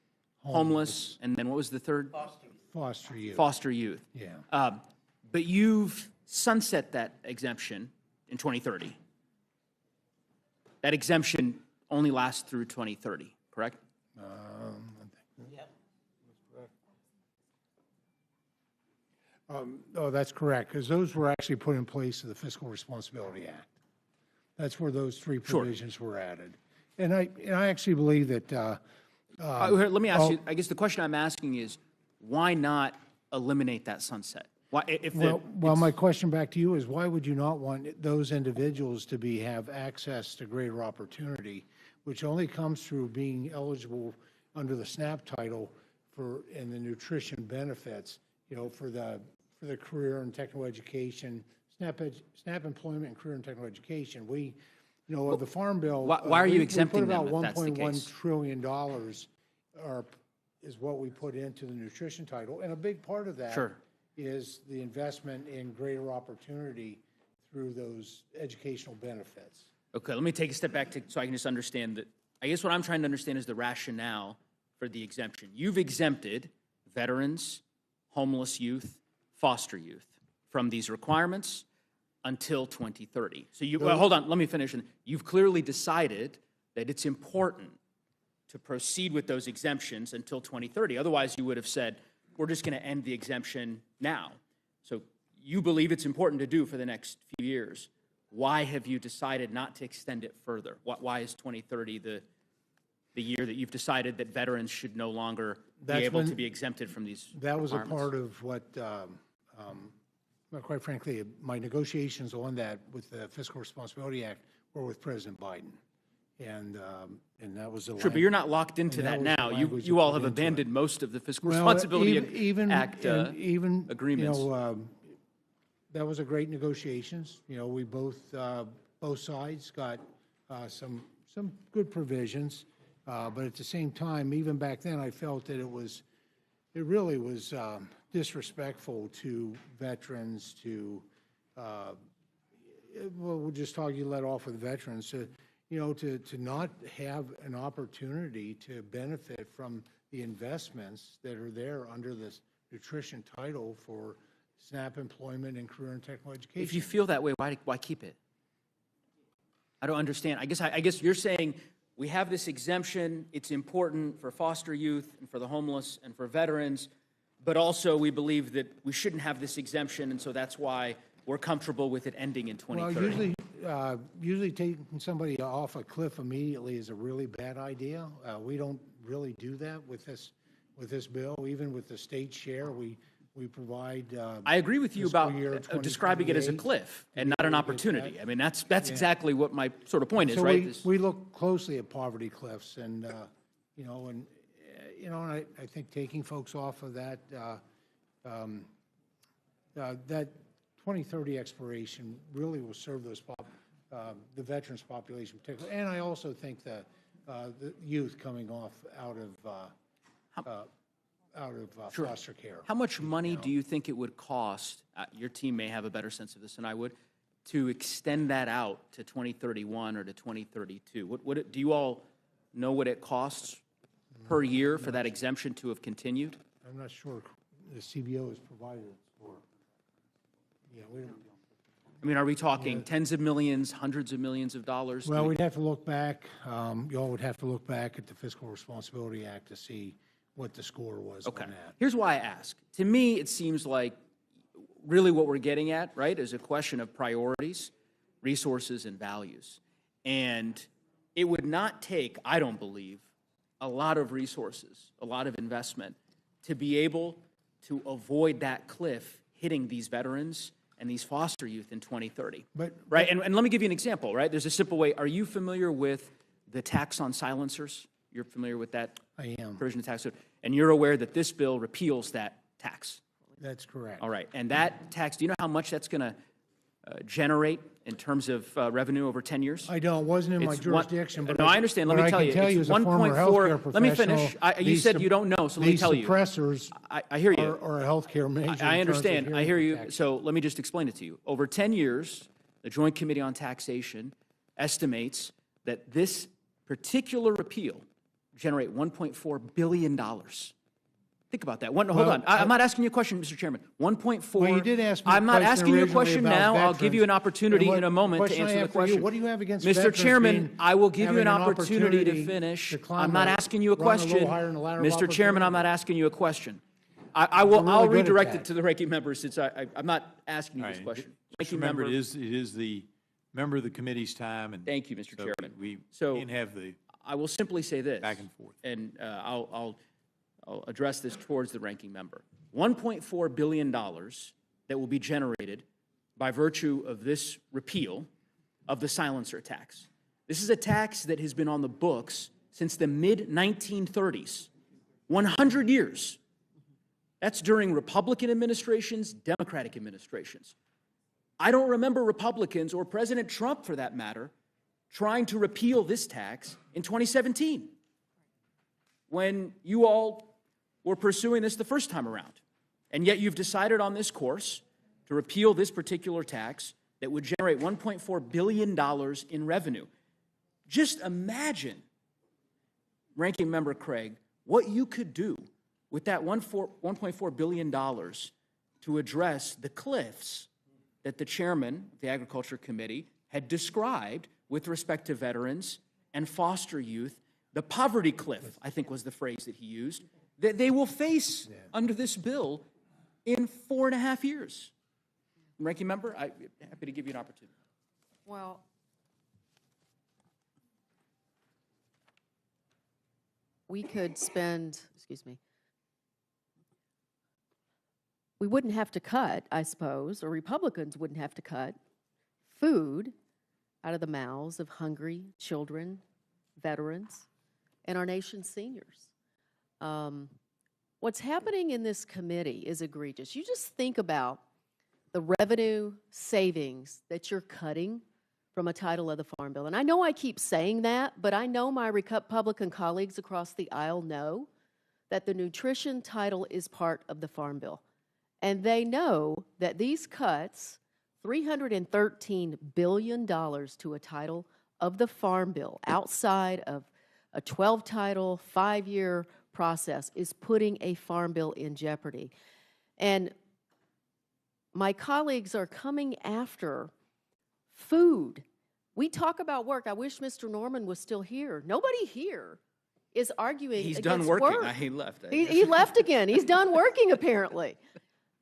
S21: homeless, and then what was the third?
S3: Foster youth.
S21: Foster youth.
S3: Yeah.
S21: But you've sunset that exemption in 2030. That exemption only lasts through 2030, correct?
S3: Oh, that's correct, because those were actually put in place in the Fiscal Responsibility Act. That's where those three provisions were added. And I actually believe that.
S21: Here, let me ask you, I guess the question I'm asking is, why not eliminate that sunset? Why, if
S3: Well, my question back to you is, why would you not want those individuals to have access to greater opportunity, which only comes through being eligible under the SNAP title and the nutrition benefits, for the career and technical education, SNAP employment and career and technical education. Of the Farm Bill.
S21: Why are you exempting
S3: we put
S21: them
S3: about
S21: if that's the
S3: $1.1
S21: case?
S3: trillion is what we put into the nutrition title, and a big part of that
S21: Sure.
S3: is the investment in greater opportunity through those educational benefits.
S21: Okay, let me take a step back so I can just understand that. I guess what I'm trying to understand is the rationale for the exemption. You've exempted veterans, homeless youth, foster youth from these requirements until 2030. So well, hold on, let me finish. You've clearly decided that it's important to proceed with those exemptions until 2030. Otherwise, you would have said, we're just going to end the exemption now. So you believe it's important to do for the next few years. Why have you decided not to extend it further? Why is 2030 the year that you've decided that veterans should no longer be able to be exempted from these
S3: That was a
S21: requirements?
S3: part of what, quite frankly, my negotiations on that with the Fiscal Responsibility Act were with President Biden. And that was the
S21: Sure, but you're not locked into that now. You all have abandoned most of the Fiscal Responsibility Act agreements.
S3: That was a great negotiations. We both sides got some good provisions, but at the same time, even back then, I felt that it really was disrespectful to veterans to, we'll just talk, you let off with veterans, to not have an opportunity to benefit from the investments that are there under this nutrition title for SNAP employment and career and technical education.
S21: If you feel that way, why keep it? I don't understand. I guess you're saying we have this exemption. It's important for foster youth and for the homeless and for veterans, but also we believe that we shouldn't have this exemption, and so that's why we're comfortable with it ending in 2030.
S3: Well, usually taking somebody off a cliff immediately is a really bad idea. We don't really do that with this bill. Even with the state share, we provide.
S21: I agree with you about describing it as a cliff and not an opportunity. I mean, that's exactly what my sort of point is,
S3: so
S21: right?
S3: We look closely at poverty cliffs, and I think taking folks off of that that 2030 expiration really will serve those the veterans population particularly, and I also think that the youth coming off out of
S21: Sure.
S3: foster care.
S21: How much money do you think it would cost, your team may have a better sense of this than I would, to extend that out to 2031 or to 2032? Do you all know what it costs per year for that exemption to have continued?
S3: I'm not sure the CBO has provided for. Yeah, we don't.
S21: I mean, are we talking tens of millions, hundreds of millions of dollars?
S3: Well, we'd have to look back. You all would have to look back at the Fiscal Responsibility Act to see what the score was on that.
S21: Here's why I ask. To me, it seems like really what we're getting at, right, is a question of priorities, resources, and values. And it would not take, I don't believe, a lot of resources, a lot of investment to be able to avoid that cliff hitting these veterans and these foster youth in 2030. Right? And let me give you an example, right? There's a simple way. Are you familiar with the tax on silencers? You're familiar with that?
S3: I am.
S21: Provision of tax code. And you're aware that this bill repeals that tax?
S3: That's correct.
S21: All right. And that tax, do you know how much that's going to generate in terms of revenue over 10 years?
S3: I don't. It wasn't in my jurisdiction.
S21: No, I understand. Let me tell you. It's 1.4. Let me finish. You said you don't know, so let me tell you.
S3: These suppressors
S21: I hear you.
S3: are a healthcare major.
S21: I understand. I hear you. So let me just explain it to you. Over 10 years, the Joint Committee on Taxation estimates that this particular repeal generate $1.4 billion Think about that. Hold on. I'm not asking you a question, Mr. Chairman. 1.4.
S3: Well, you did ask me a
S21: I'm not
S3: question
S21: asking you a
S3: originally
S21: question
S3: about
S21: now. I'll give you an
S3: veterans.
S21: opportunity
S3: And what
S21: in a moment to
S3: question I
S21: answer the
S3: have for you,
S21: question.
S3: what do you have against
S21: Mr.
S3: veterans
S21: Chairman,
S3: being-
S21: I will give you
S3: having
S21: an opportunity to
S3: opportunity
S21: finish.
S3: to climb
S21: I'm not
S3: the-
S21: asking you a
S3: run a little
S21: question.
S3: higher in the ladder of
S21: Mr. Chairman, I'm
S3: opportunity?
S21: not asking you a question. I'll
S3: really good at
S21: redirect
S3: that.
S21: it to the ranking member since I'm not asking you
S17: All
S21: this
S17: right.
S21: question.
S17: Just remember, it is the member of the committee's time, and
S21: Thank you, Mr.
S17: so
S21: Chairman.
S17: we
S21: So,
S17: can't have the
S21: I will simply say this.
S17: back and forth.
S21: And I'll address this towards the ranking member. $1.4 billion that will be generated by virtue of this repeal of the silencer tax. This is a tax that has been on the books since the mid-1930s, 100 years. That's during Republican administrations, Democratic administrations. I don't remember Republicans, or President Trump for that matter, trying to repeal this tax in 2017, when you all were pursuing this the first time around. And yet you've decided on this course to repeal this particular tax that would generate $1.4 billion in revenue. Just imagine, Ranking Member Craig, what you could do with that $1.4 billion to address the cliffs that the chairman of the Agriculture Committee had described with respect to veterans and foster youth. The poverty cliff, I think was the phrase that he used, that they will face under this bill in 4.5 years. Ranking Member, I'm happy to give you an opportunity.
S5: Well, we could spend, we wouldn't have to cut, I suppose, or Republicans wouldn't have to cut food out of the mouths of hungry children, veterans, and our nation's seniors. What's happening in this committee is egregious. You just think about the revenue savings that you're cutting from a title of the Farm Bill. And I know I keep saying that, but I know my Republican colleagues across the aisle know that the nutrition title is part of the Farm Bill. And they know that these cuts, $313 billion to a title of the Farm Bill outside of a 12-title, 5-year process, is putting a Farm Bill in jeopardy. And my colleagues are coming after food. We talk about work. I wish Mr. Norman was still here. Nobody here is arguing
S21: He's
S5: against
S21: done working.
S5: work.
S21: He left.
S5: He left again. He's done working, apparently.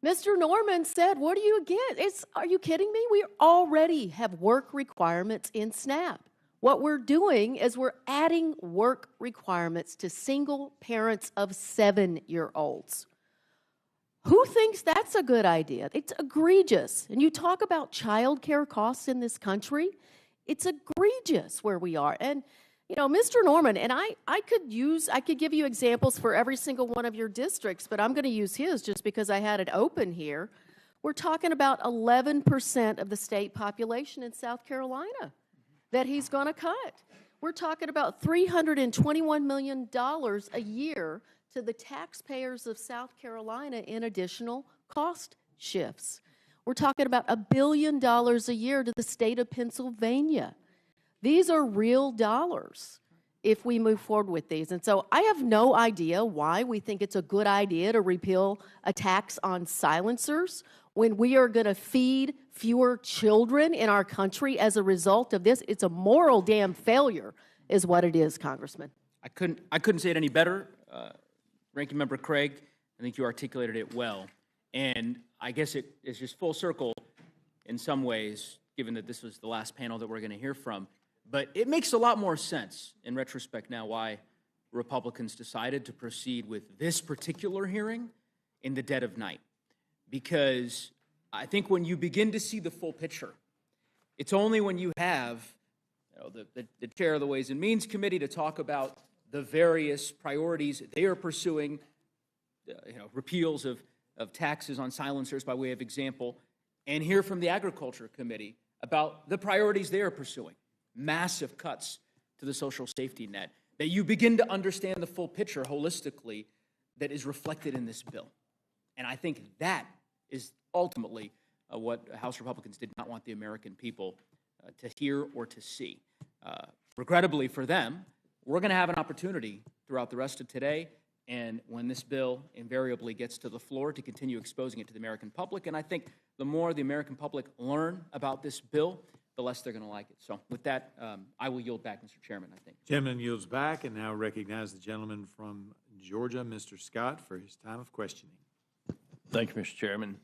S5: Mr. Norman said, what are you against? Are you kidding me? We already have work requirements in SNAP. What we're doing is we're adding work requirements to single parents of 7-year-olds. Who thinks that's a good idea? It's egregious. And you talk about child care costs in this country, it's egregious where we are. And, you know, Mr. Norman, and I could give you examples for every single one of your districts, but I'm going to use his just because I had it open here. We're talking about 11% of the state population in South Carolina that he's going to cut. We're talking about $321 million a year to the taxpayers of South Carolina in additional cost shifts. We're talking about $1 billion a year to the state of Pennsylvania. These are real dollars if we move forward with these. And so I have no idea why we think it's a good idea to repeal a tax on silencers when we are going to feed fewer children in our country as a result of this. It's a moral damn failure is what it is, Congressman.
S21: I couldn't say it any better. Ranking Member Craig, I think you articulated it well. And I guess it is just full circle in some ways, given that this was the last panel that we're going to hear from. But it makes a lot more sense in retrospect now why Republicans decided to proceed with this particular hearing in the dead of night. Because I think when you begin to see the full picture, it's only when you have the chair of the Ways and Means Committee to talk about the various priorities they are pursuing, repeals of taxes on silencers by way of example, and hear from the Agriculture Committee about the priorities they are pursuing, massive cuts to the social safety net, that you begin to understand the full picture holistically that is reflected in this bill. And I think that is ultimately what House Republicans did not want the American people to hear or to see. Regrettably for them, we're going to have an opportunity throughout the rest of today and when this bill invariably gets to the floor, to continue exposing it to the American public. And I think the more the American public learn about this bill, the less they're going to like it. So with that, I will yield back, Mr. Chairman, I think.
S17: Gentleman yields back and now recognize the gentleman from Georgia, Mr. Scott, for his time of questioning.
S16: Thank you, Mr. Chairman.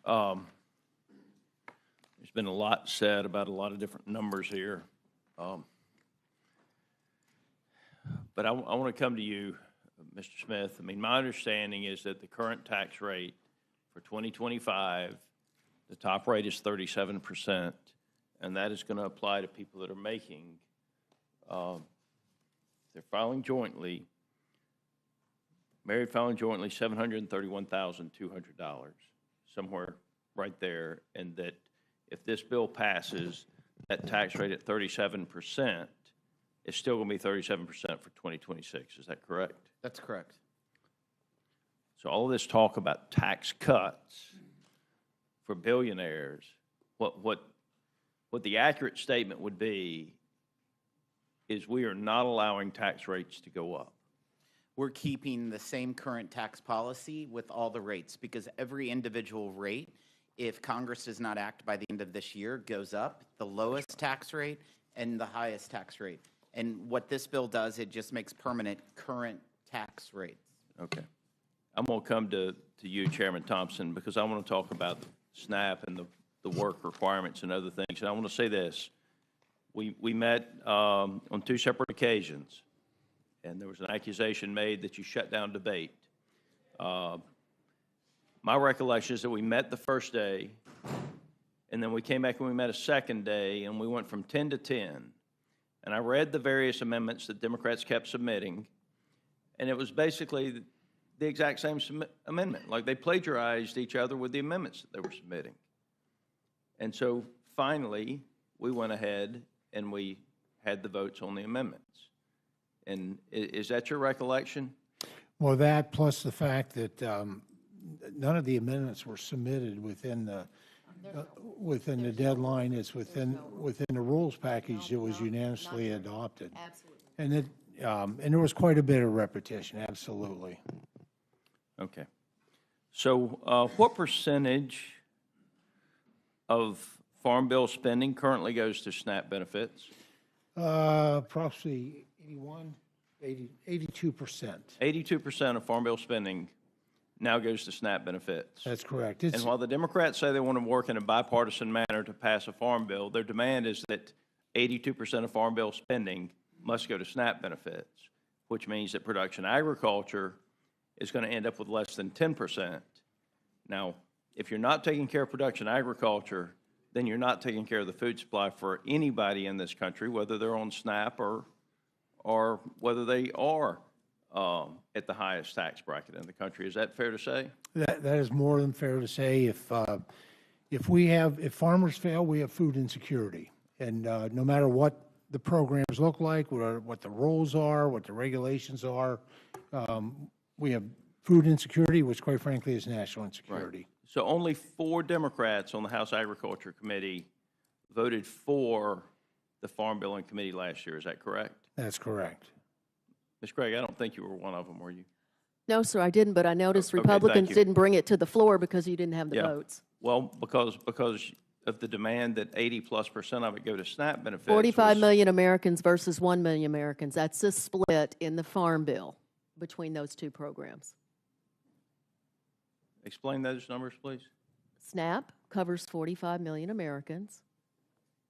S16: There's been a lot said about a lot of different numbers here. But I want to come to you, Mr. Smith. I mean, my understanding is that the current tax rate for 2025, the top rate is 37%, and that is going to apply to people that are making, they're filing jointly, married filing jointly, $731,200, somewhere right there, and that if this bill passes, that tax rate at 37% is still going to be 37% for 2026. Is that correct?
S12: That's correct.
S16: So all of this talk about tax cuts for billionaires, what the accurate statement would be is we are not allowing tax rates to go up.
S12: We're keeping the same current tax policy with all the rates, because every individual rate, if Congress does not act by the end of this year, goes up, the lowest tax rate and the highest tax rate. And what this bill does, it just makes permanent current tax rates.
S16: Okay. I'm going to come to you, Chairman Thompson, because I want to talk about SNAP and the work requirements and other things. And I want to say this. We met on 2 separate occasions, and there was an accusation made that you shut down debate. My recollection is that we met the first day, and then we came back and we met a second day, and we went from 10 to 10. And I read the various amendments that Democrats kept submitting, and it was basically the exact same amendment. Like, they plagiarized each other with the amendments that they were submitting. And so finally, we went ahead and we had the votes on the amendments. And is that your recollection?
S3: Well, that plus the fact that none of the amendments were submitted within the deadline. It's within the rules package that was unanimously adopted. Absolutely. And there was quite a bit of repetition, absolutely.
S16: Okay. So what percentage of Farm Bill spending currently goes to SNAP benefits?
S3: Approximately 82%.
S16: 82% of Farm Bill spending now goes to SNAP benefits.
S3: That's correct.
S16: And while the Democrats say they want to work in a bipartisan manner to pass a farm bill, their demand is that 82% of Farm Bill spending must go to SNAP benefits, which means that production agriculture is going to end up with less than 10%. Now, if you're not taking care of production agriculture, then you're not taking care of the food supply for anybody in this country, whether they're on SNAP or whether they are at the highest tax bracket in the country. Is that fair to say?
S3: That is more than fair to say. If farmers fail, we have food insecurity. And no matter what the programs look like, what the rules are, what the regulations are, we have food insecurity, which quite frankly is national insecurity.
S16: Right. So only 4 Democrats on the House Agriculture Committee voted for the Farm Bill in committee last year. Is that correct?
S3: That's correct.
S16: Ms. Craig, I don't think you were one of them, were you?
S5: No, sir, I didn't, but I noticed
S16: Okay,
S5: Republicans
S16: thank you.
S5: didn't bring it to the floor because you didn't have the
S16: Yeah.
S5: votes.
S16: Well, because of the demand that 80+% of it go to SNAP benefits.
S5: 45 million Americans versus 1 million Americans. That's the split in the Farm Bill between those two programs.
S16: Explain those numbers, please.
S5: SNAP covers 45 million Americans.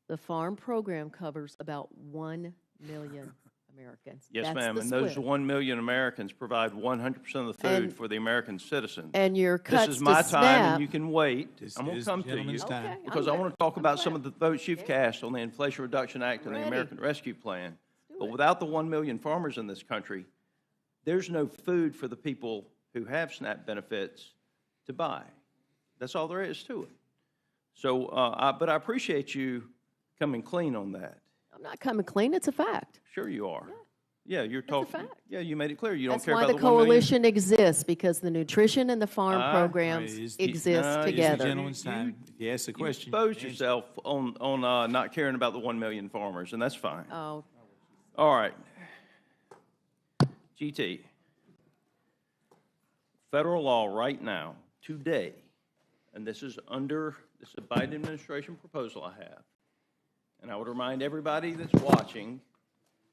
S5: The farm program covers about 1 million Americans.
S16: Yes,
S5: That's
S16: ma'am.
S5: the
S16: And those
S5: split.
S16: 1 million Americans provide 100% of the food for the American citizens.
S5: And your cuts
S16: This is
S5: to
S16: my time,
S5: SNAP.
S16: and you can wait.
S17: This
S16: I'm going to
S17: is the
S16: come to you.
S17: gentleman's time.
S5: Okay,
S16: Because I want to talk about some of the votes you've cast on the Inflation Reduction Act and the
S5: Ready.
S16: American Rescue Plan. But without the 1 million farmers in this country, there's no food for the people who have SNAP benefits to buy. That's all there is to it. So, but I appreciate you coming clean on that.
S5: I'm not coming clean. It's a fact.
S16: Sure you are. Yeah, you're talking.
S5: fact.
S16: Yeah, you made it clear. You don't
S5: That's
S16: care
S5: why
S16: about
S5: the
S16: the 1 million.
S5: coalition exists, because the nutrition and the farm
S16: Ah,
S5: programs exist together.
S17: Gentleman's time. If you ask the
S16: You
S17: question.
S16: exposed yourself on not caring about the 1 million farmers, and that's fine.
S5: Oh,
S16: All right. GT, federal law right now, today, and this is a Biden administration proposal I have, and I would remind everybody that's watching,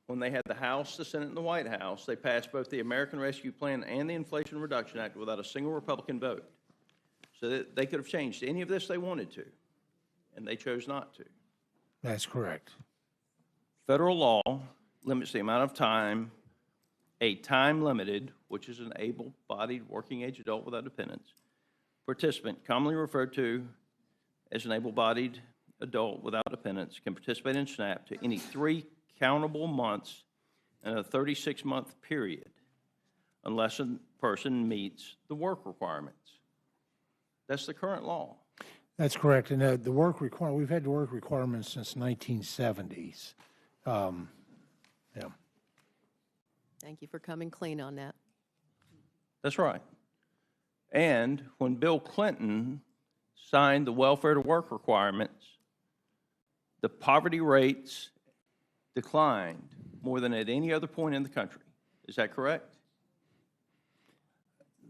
S16: when they had the House, the Senate, and the White House, they passed both the American Rescue Plan and the Inflation Reduction Act without a single Republican vote. So that they could have changed any of this they wanted to, and they chose not to.
S3: That's correct.
S16: Federal law limits the amount of time a time-limited, which is an able-bodied working-age adult without dependents, participant, commonly referred to as an able-bodied adult without dependents, can participate in SNAP to any 3 countable months in a 36-month period, unless a person meets the work requirements. That's the current law.
S3: That's correct. And the work requirement, we've had the work requirements since 1970s. Yeah.
S5: Thank you for coming clean on that.
S16: That's right. And when Bill Clinton signed the welfare to work requirements, the poverty rates declined more than at any other point in the country. Is that correct?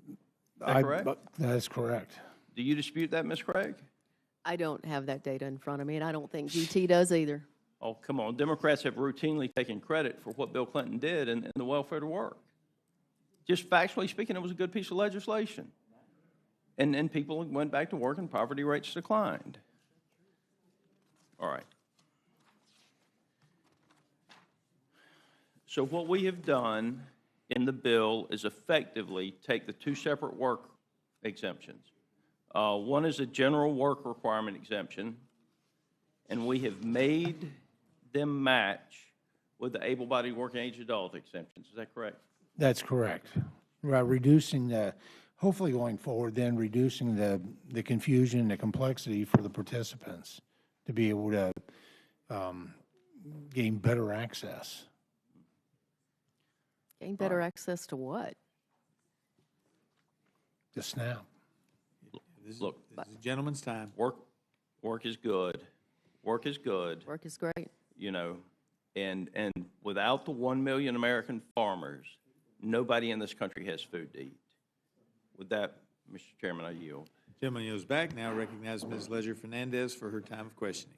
S16: Is that correct?
S3: That is correct.
S16: Do you dispute that, Ms. Craig?
S5: I don't have that data in front of me, and I don't think GT does either.
S16: Oh, come on. Democrats have routinely taken credit for what Bill Clinton did in the welfare to work. Just factually speaking, it was a good piece of legislation. And people went back to work and poverty rates declined. All right. So what we have done in the bill is effectively take the 2 separate work exemptions. One is a general work requirement exemption, and we have made them match with the able-bodied working-age adult exemptions. Is that correct?
S3: That's correct. Reducing the, hopefully going forward, then reducing the confusion and the complexity for the participants to be able to gain better access.
S5: Gain better access to what?
S3: The SNAP.
S16: Look,
S17: This is a gentleman's time.
S16: work is good. Work is good.
S5: Work is great.
S16: You know, and without the 1 million American farmers, nobody in this country has food to eat. With that, Mr. Chairman, I yield.
S17: Gentleman yields back. Now recognize Ms. Ledger Fernandez for her time of questioning.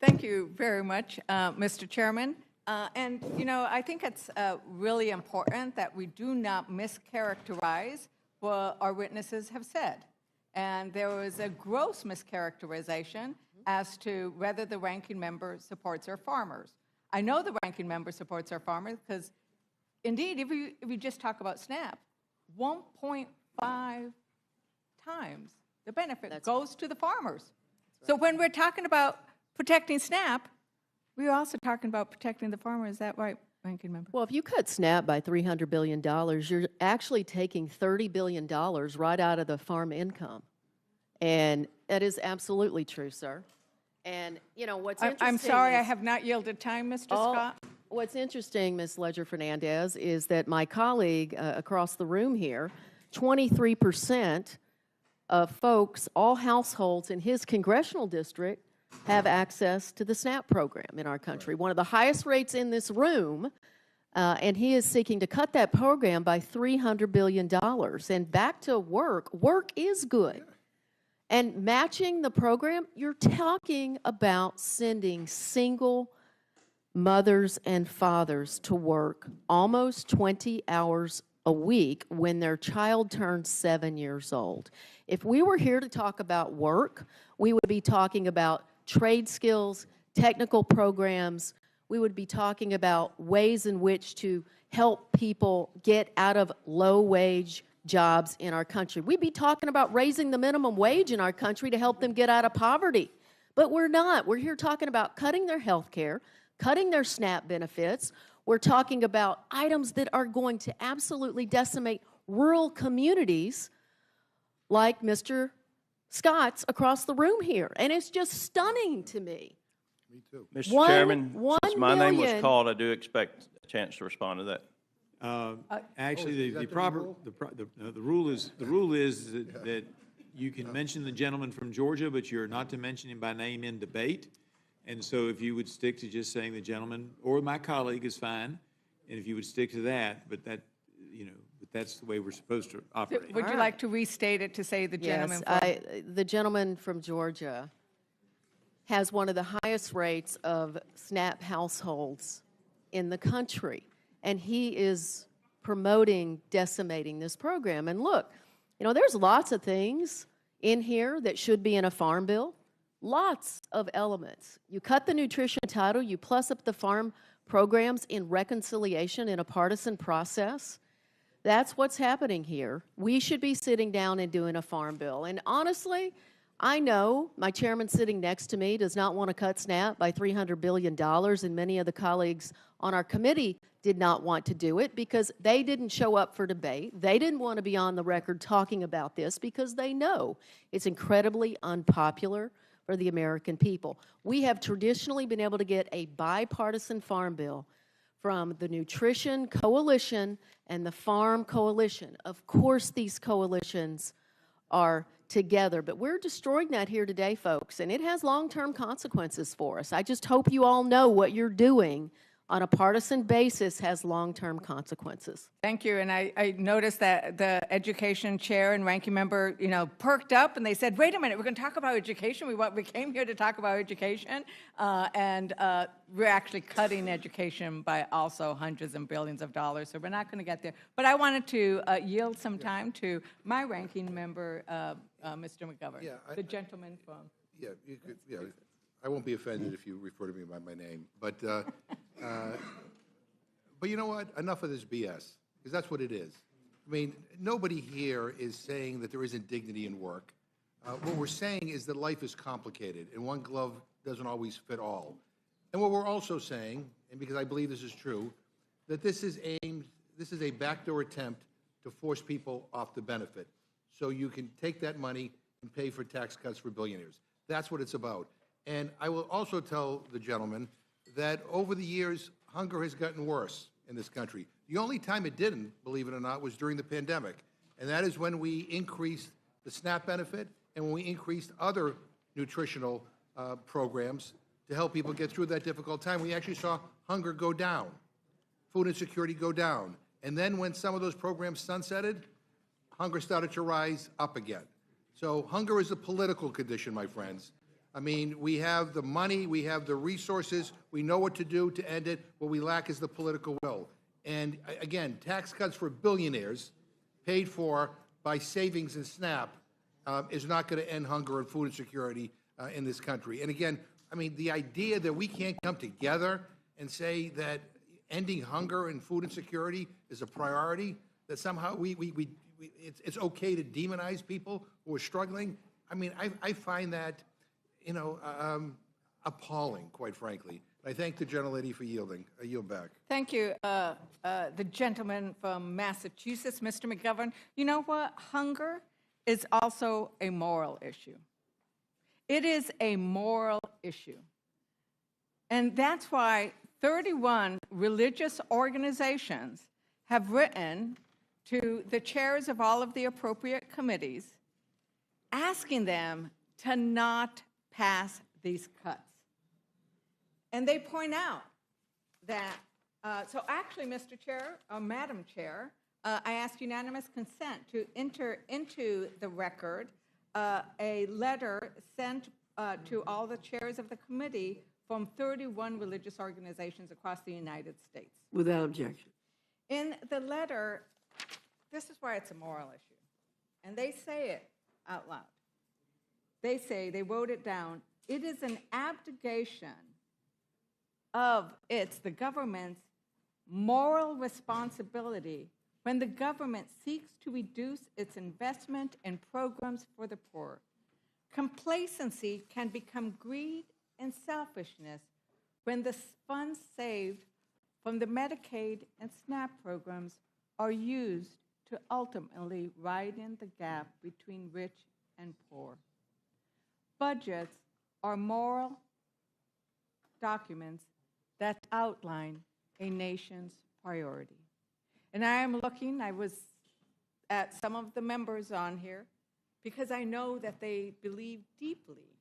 S18: Thank you very much, Mr. Chairman. And, you know, I think it's really important that we do not mischaracterize what our witnesses have said. And there was a gross mischaracterization as to whether the ranking member supports our farmers. I know the ranking member supports our farmers because, indeed, if you just talk about SNAP, 1.5 times the benefit goes to the farmers. So when we're talking about protecting SNAP, we're also talking about protecting the farmers. Is that right, ranking member?
S5: Well, if you cut SNAP by $300 billion, you're actually taking $30 billion right out of the farm income. And that is absolutely true, sir. And, you know, what's interesting
S18: I'm sorry, I
S5: is-
S18: have not yielded time, Mr. Scott.
S5: What's interesting, Ms. Ledger Fernandez, is that my colleague across the room here, 23% of folks, all households in his congressional district, have access to the SNAP program in our country. One of the highest rates in this room, and he is seeking to cut that program by $300 billion. And back to work, work is good. And matching the program, you're talking about sending single mothers and fathers to work almost 20 hours a week when their child turns 7 years old. If we were here to talk about work, we would be talking about trade skills, technical programs. We would be talking about ways in which to help people get out of low-wage jobs in our country. We'd be talking about raising the minimum wage in our country to help them get out of poverty. But we're not. We're here talking about cutting their health care, cutting their SNAP benefits. We're talking about items that are going to absolutely decimate rural communities like Mr. Scott's across the room here. And it's just stunning to me.
S4: Me too.
S16: Mr. Chairman,
S5: one
S16: since my name was
S5: million-
S16: called, I do expect a chance to respond to that.
S17: Actually, the rule is that you can mention the gentleman from Georgia, but you're not to mention him by name in debate. And so if you would stick to just saying the gentleman or my colleague is fine, and if you would stick to that, but that but that's the way we're supposed to operate.
S18: Would you like to restate it to say the gentleman
S5: Yes,
S18: from?
S5: the gentleman from Georgia has one of the highest rates of SNAP households in the country, and he is promoting decimating this program. And look, there's lots of things in here that should be in a farm bill, lots of elements. You cut the nutrition title, you plus up the farm programs in reconciliation in a partisan process. That's what's happening here. We should be sitting down and doing a farm bill. And honestly, I know my chairman sitting next to me does not want to cut SNAP by $300 billion, and many of the colleagues on our committee did not want to do it because they didn't show up for debate. They didn't want to be on the record talking about this because they know it's incredibly unpopular for the American people. We have traditionally been able to get a bipartisan farm bill from the Nutrition Coalition and the Farm Coalition. Of course, these coalitions are together, but we're destroying that here today, folks, and it has long-term consequences for us. I just hope you all know what you're doing on a partisan basis has long-term consequences.
S18: Thank you. And I noticed that the education chair and ranking member, perked up and they said, wait a minute, we're going to talk about education. We came here to talk about education. And we're actually cutting education by also hundreds and billions of dollars. So we're not going to get there. But I wanted to yield some time to my ranking member, Mr. McGovern, the gentleman from.
S4: Yeah, you could, I won't be offended if you refer to me by my name, but you know what? Enough of this BS, because that's what it is. I mean, nobody here is saying that there isn't dignity in work. What we're saying is that life is complicated, and one glove doesn't always fit all. And what we're also saying, and because I believe this is true, that this is a backdoor attempt to force people off the benefit, so you can take that money and pay for tax cuts for billionaires. That's what it's about. And I will also tell the gentleman that over the years, hunger has gotten worse in this country. The only time it didn't, believe it or not, was during the pandemic. And that is when we increased the SNAP benefit and when we increased other nutritional programs to help people get through that difficult time. We actually saw hunger go down, food insecurity go down. And then when some of those programs sunsetted, hunger started to rise up again. So hunger is a political condition, my friends. I mean, we have the money, we have the resources, we know what to do to end it. What we lack is the political will. And again, tax cuts for billionaires paid for by savings in SNAP is not going to end hunger and food insecurity in this country. And again, I mean, the idea that we can't come together and say that ending hunger and food insecurity is a priority, that somehow it's okay to demonize people who are struggling. I mean, I find that appalling, quite frankly. I thank the gentlelady for yielding. I yield back.
S18: Thank you. The gentleman from Massachusetts, Mr. McGovern. You know what? Hunger is also a moral issue. It is a moral issue. And that's why 31 religious organizations have written to the chairs of all of the appropriate committees, asking them to not pass these cuts. And they point out that, so actually, Mr. Chair, or Madam Chair, I ask unanimous consent to enter into the record a letter sent to all the chairs of the committee from 31 religious organizations across the United States.
S9: Without objection.
S18: In the letter, this is why it's a moral issue. And they say it out loud. They say, they wrote it down, it is an abdication of the government's moral responsibility when the government seeks to reduce its investment in programs for the poor. Complacency can become greed and selfishness when the funds saved from the Medicaid and SNAP programs are used to ultimately widen the gap between rich and poor. Budgets are moral documents that outline a nation's priority. And I was at some of the members on here because I know that they believe deeply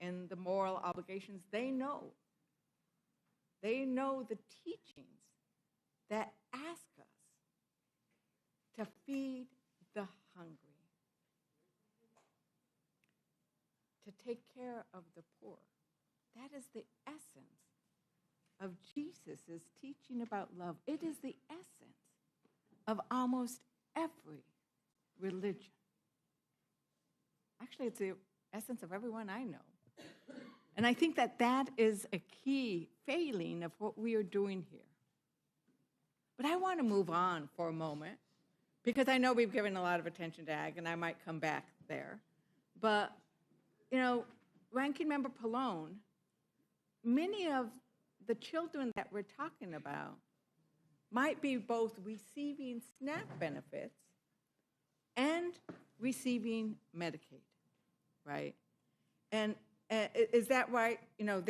S18: in the moral obligations. They know the teachings that ask us to feed the hungry, to take care of the poor. That is the essence of Jesus' teaching about love. It is the essence of almost every religion. Actually, it's the essence of everyone I know. And I think that that is a key failing of what we are doing here. But I want to move on for a moment, because I know we've given a lot of attention to ag, and I might come back there. But, you know, Ranking Member Pallone, many of the children that we're talking about might be both receiving SNAP benefits and receiving Medicaid, right? And is that right? You know,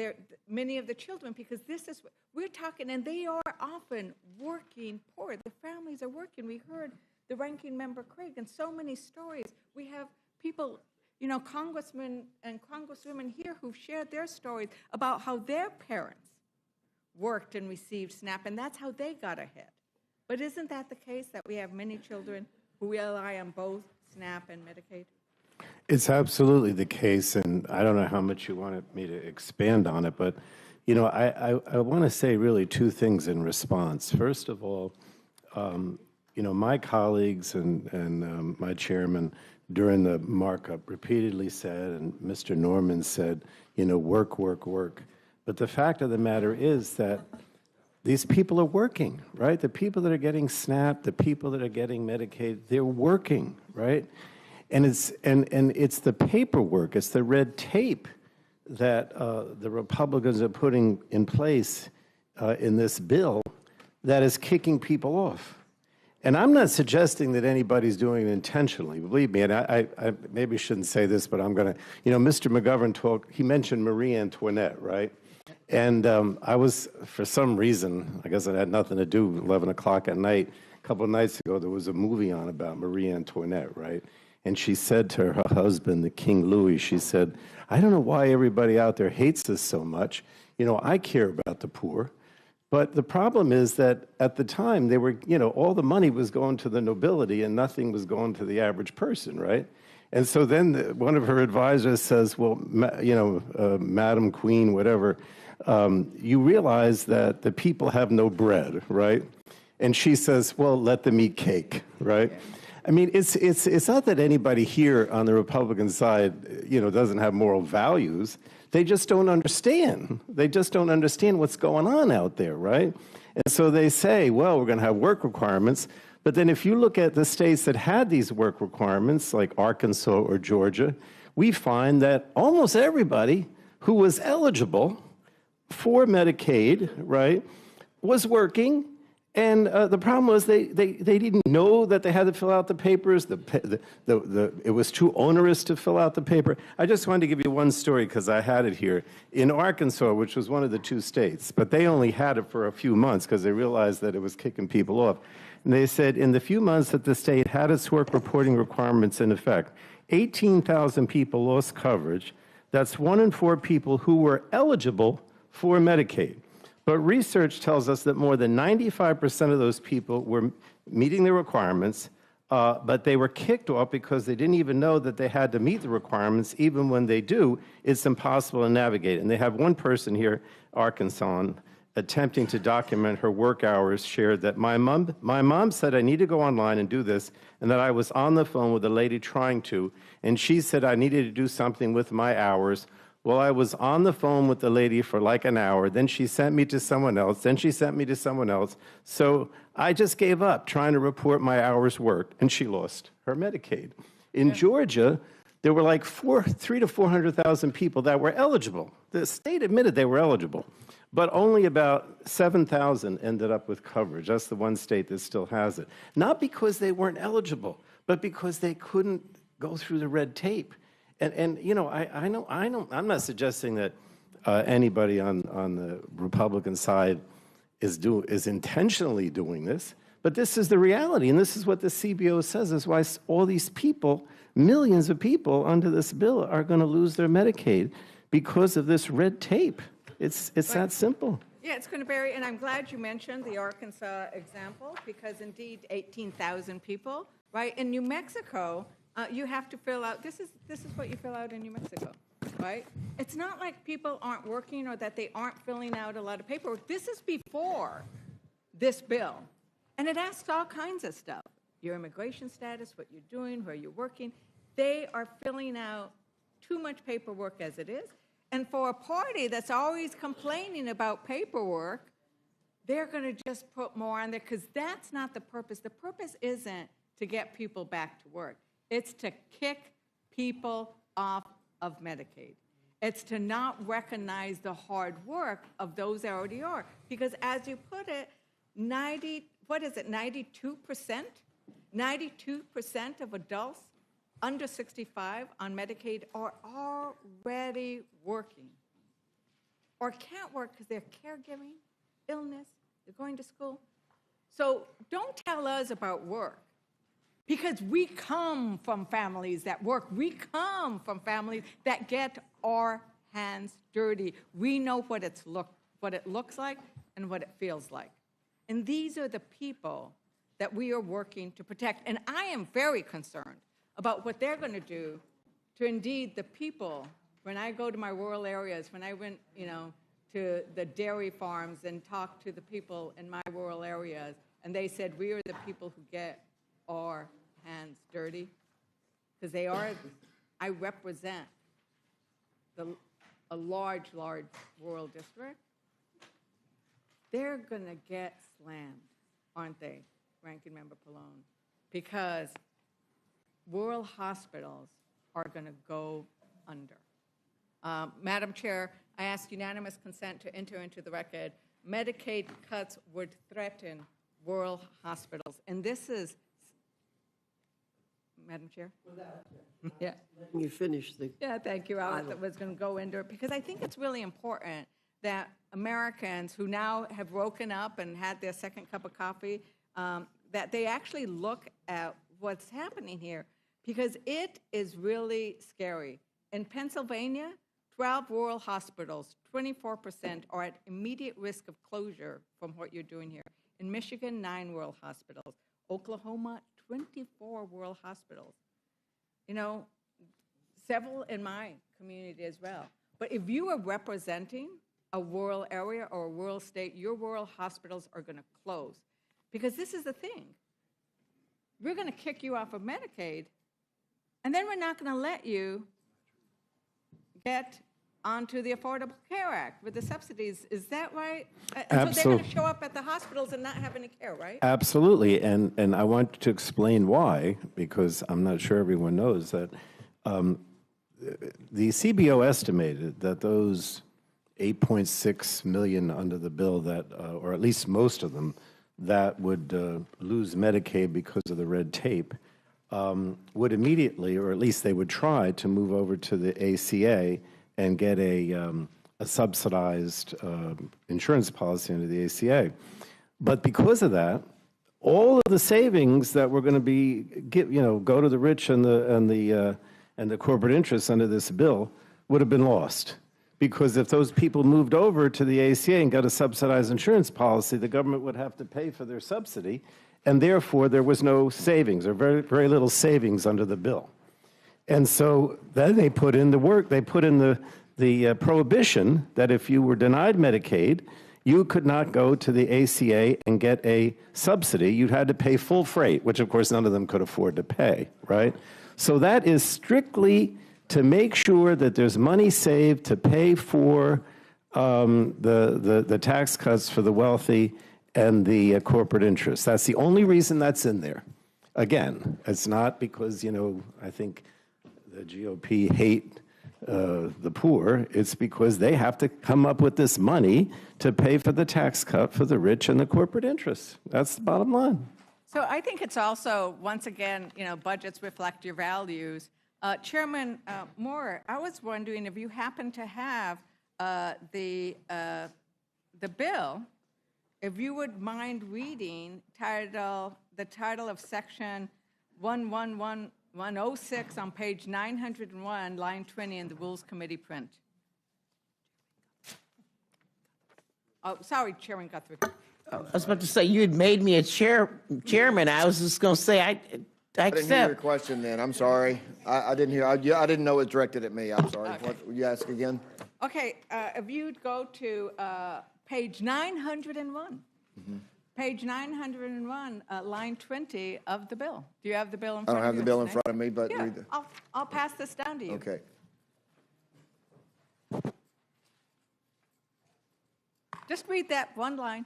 S18: many of the children, because this is, we're talking, and they are often working poor. The families are working. We heard the Ranking Member Craig and so many stories. We have people, you know, congressmen and congresswomen here who've shared their stories about how their parents worked and received SNAP, and that's how they got ahead. But isn't that the case, that we have many children who rely on both SNAP and Medicaid?
S10: It's absolutely the case, and I don't know how much you wanted me to expand on it, but, you know, I want to say really two things in response. First of all, you know, my colleagues and my chairman during the markup repeatedly said, and Mr. Norman said, you know, work, work, work. But the fact of the matter is that these people are working, right? The people that are getting SNAP, the people that are getting Medicaid, they're working, right? And it's the paperwork, it's the red tape that the Republicans are putting in place in this bill that is kicking people off. And I'm not suggesting that anybody's doing it intentionally, believe me, and I maybe shouldn't say this, but I'm going to, you know, Mr. McGovern he mentioned Marie Antoinette, right? And I was, for some reason, I guess it had nothing to do, 11 o'clock at night, a couple of nights ago, there was a movie on about Marie Antoinette, right? And she said to her husband, the King Louis, she said, I don't know why everybody out there hates us so much. You know, I care about the poor. But the problem is that at the time, they were, you know, all the money was going to the nobility and nothing was going to the average person, right? And so then one of her advisors says, well, you know, Madam Queen, whatever, you realize that the people have no bread, right? And she says, well, let them eat cake, right? Yeah. I mean, it's not that anybody here on the Republican side, you know, doesn't have moral values. They just don't understand. They just don't understand what's going on out there, right? And so they say, well, we're going to have work requirements. But then if you look at the states that had these work requirements, like Arkansas or Georgia, we find that almost everybody who was eligible for Medicaid, right, was working. And the problem was they didn't know that they had to fill out the papers. It was too onerous to fill out the paper. I just wanted to give you one story because I had it here. In Arkansas, which was one of the two states, but they only had it for a few months because they realized that it was kicking people off. And they said in the few months that the state had its work reporting requirements in effect, 18,000 people lost coverage. That's 1 in 4 people who were eligible for Medicaid. But research tells us that more than 95% of those people were meeting the requirements, but they were kicked off because they didn't even know that they had to meet the requirements. Even when they do, it's impossible to navigate. And they have one person here, Arkansas, attempting to document her work hours, shared that my mom said I need to go online and do this, and that I was on the phone with a lady trying to, and she said I needed to do something with my hours. Well, I was on the phone with the lady for like an hour. Then she sent me to someone else. Then she sent me to someone else. So I just gave up trying to report my hours worked, and she lost her Medicaid. In Georgia, there were like 300,000 to 400,000 people that were eligible. The state admitted they were eligible, but only about 7,000 ended up with coverage. That's the one state that still has it. Not because they weren't eligible, but because they couldn't go through the red tape. And you know, I know, I'm not suggesting that anybody on the Republican side is intentionally doing this, but this is the reality, and this is what the CBO says is why all these people, millions of people under this bill, are going to lose their Medicaid because of this red tape. It's that simple.
S18: Yeah, it's going to vary, and I'm glad you mentioned the Arkansas example, because indeed 18,000 people, right? In New Mexico, you have to fill out, this is what you fill out in New Mexico, right? It's not like people aren't working or that they aren't filling out a lot of paperwork. This is before this bill, and it asks all kinds of stuff. Your immigration status, what you're doing, where you're working. They are filling out too much paperwork as it is. And for a party that's always complaining about paperwork, they're going to just put more on there because that's not the purpose. The purpose isn't to get people back to work. It's to kick people off of Medicaid. It's to not recognize the hard work of those that already are. Because as you put it, 92%? 92% of adults under 65 on Medicaid are already working or can't work because they're caregiving, illness, they're going to school. So don't tell us about work, because we come from families that work. We come from families that get our hands dirty. We know what it looks like and what it feels like. And these are the people that we are working to protect. And I am very concerned about what they're going to do to indeed the people. When I go to my rural areas, when I went, to the dairy farms and talked to the people in my rural areas, and they said, we are the people who get our hands dirty, because they are, I represent a large rural district. They're going to get slammed, aren't they, Ranking Member Pallone? Because rural hospitals are going to go under. Madam Chair, I ask unanimous consent to enter into the record Medicaid cuts would threaten rural hospitals. And this is, Madam Chair? Yeah.
S9: You finish the.
S18: Yeah, thank you. I was going to go into it because I think it's really important that Americans who now have woken up and had their second cup of coffee, that they actually look at what's happening here, because it is really scary. In Pennsylvania, 12 rural hospitals, 24% are at immediate risk of closure from what you're doing here. In Michigan, 9 rural hospitals. Oklahoma, 24 rural hospitals. Several in my community as well. But if you are representing a rural area or a rural state, your rural hospitals are going to close. Because this is the thing. We're going to kick you off of Medicaid, and then we're not going to let you get onto the Affordable Care Act with the subsidies. Is that right? So they're going to show up at the hospitals and not have any care, right?
S10: Absolutely, and I want to explain why, because I'm not sure everyone knows that the CBO estimated that those 8.6 million under the bill that, or at least most of them, that would lose Medicaid because of the red tape, would immediately, or at least they would try to move over to the ACA and get a subsidized insurance policy under the ACA. But because of that, all of the savings that were going to be, go to the rich and the corporate interests under this bill would have been lost. Because if those people moved over to the ACA and got a subsidized insurance policy, the government would have to pay for their subsidy, and therefore there was no savings, or very, very little savings under the bill. And so then they put in the prohibition that if you were denied Medicaid, you could not go to the ACA and get a subsidy. You had to pay full freight, which of course none of them could afford to pay, right? So that is strictly to make sure that there's money saved to pay for the tax cuts for the wealthy and the corporate interests. That's the only reason that's in there. Again, it's not because, I think the GOP hate the poor. It's because they have to come up with this money to pay for the tax cut for the rich and the corporate interests. That's the bottom line.
S18: So I think it's also, once again, budgets reflect your values. Chairman Moore, I was wondering if you happen to have the bill, if you would mind reading the title of section 11106 on page 901, line 20 in the Rules Committee print. Oh, sorry, Chairman Guthrie.
S13: I was about to say, you had made me a chairman. I was just going to say, I
S8: I didn't hear your
S13: accept.
S8: question then. I'm sorry. I didn't hear. I didn't know it was directed at me. I'm sorry. What, will you ask again?
S18: Okay, if you'd go to page 901. Page 901, line 20 of the bill. Do you have the bill in
S8: I
S18: front of you?
S8: don't have the bill in
S18: Snake?
S8: front of me, but
S18: Yeah,
S8: read the.
S18: I'll pass this down to you.
S8: Okay.
S18: Just read that one line.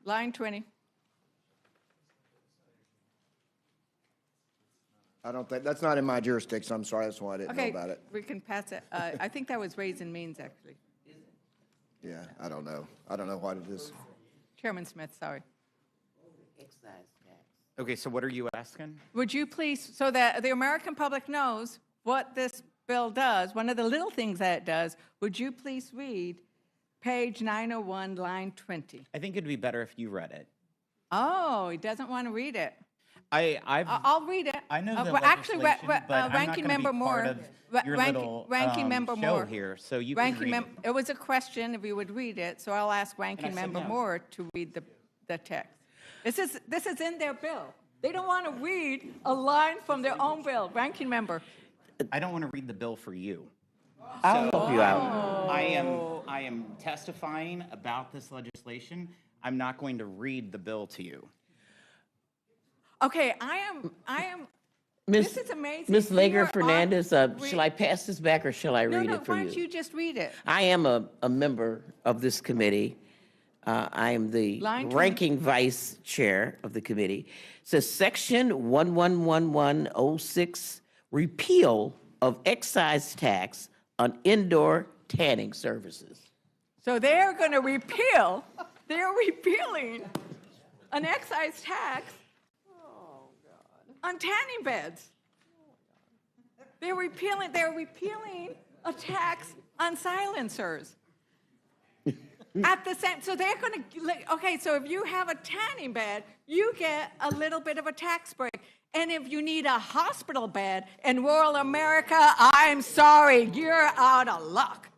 S18: Line 20.
S8: I don't think, that's not in my jurisdiction. I'm sorry. That's why I didn't know
S18: Okay,
S8: about it.
S18: we can pass it. I think that was Ways and Means, actually.
S8: Yeah, I don't know. I don't know what it is.
S18: Chairman Smith, sorry.
S12: Okay, so what are you asking?
S18: Would you please, so that the American public knows what this bill does, one of the little things that it does, would you please read page 901, line 20?
S12: I think it'd be better if you read it.
S18: Oh, he doesn't want to read it.
S12: I'll
S18: read it.
S12: I know the
S18: Well, actually,
S12: legislation, but I'm not
S18: Ranking
S12: gonna be
S18: Member
S12: part
S18: Moore,
S12: of your little
S18: Ranking Member
S12: show
S18: Moore
S12: here, so you can read it.
S18: It was a question if you would read it, so I'll ask Ranking
S12: And I said
S18: Member
S12: no.
S18: Moore to read the text. This is in their bill. They don't want to read a line from their own bill. Ranking Member.
S12: I don't want to read the bill for you.
S13: I'll
S12: So,
S13: help you out.
S12: I am testifying about this legislation. I'm not going to read the bill to you.
S18: Okay, I am.
S13: Miss,
S18: This is amazing.
S13: Miss
S18: You
S13: Lager
S18: are
S13: Fernandez,
S18: read-
S13: shall I pass this back or shall I
S18: No,
S13: read
S18: no,
S13: it for
S18: why don't
S13: you?
S18: you just read it?
S13: I am a member of this committee. I am the
S18: Line 20.
S13: ranking vice chair of the committee. It says Section 111106, repeal of excise tax on indoor tanning services.
S18: So they're going to repeal, they're repealing an excise tax on tanning beds. They're repealing a tax on silencers. At the same, so they're going to, okay, so if you have a tanning bed, you get a little bit of a tax break. And if you need a hospital bed in rural America, I'm sorry, you're out of luck.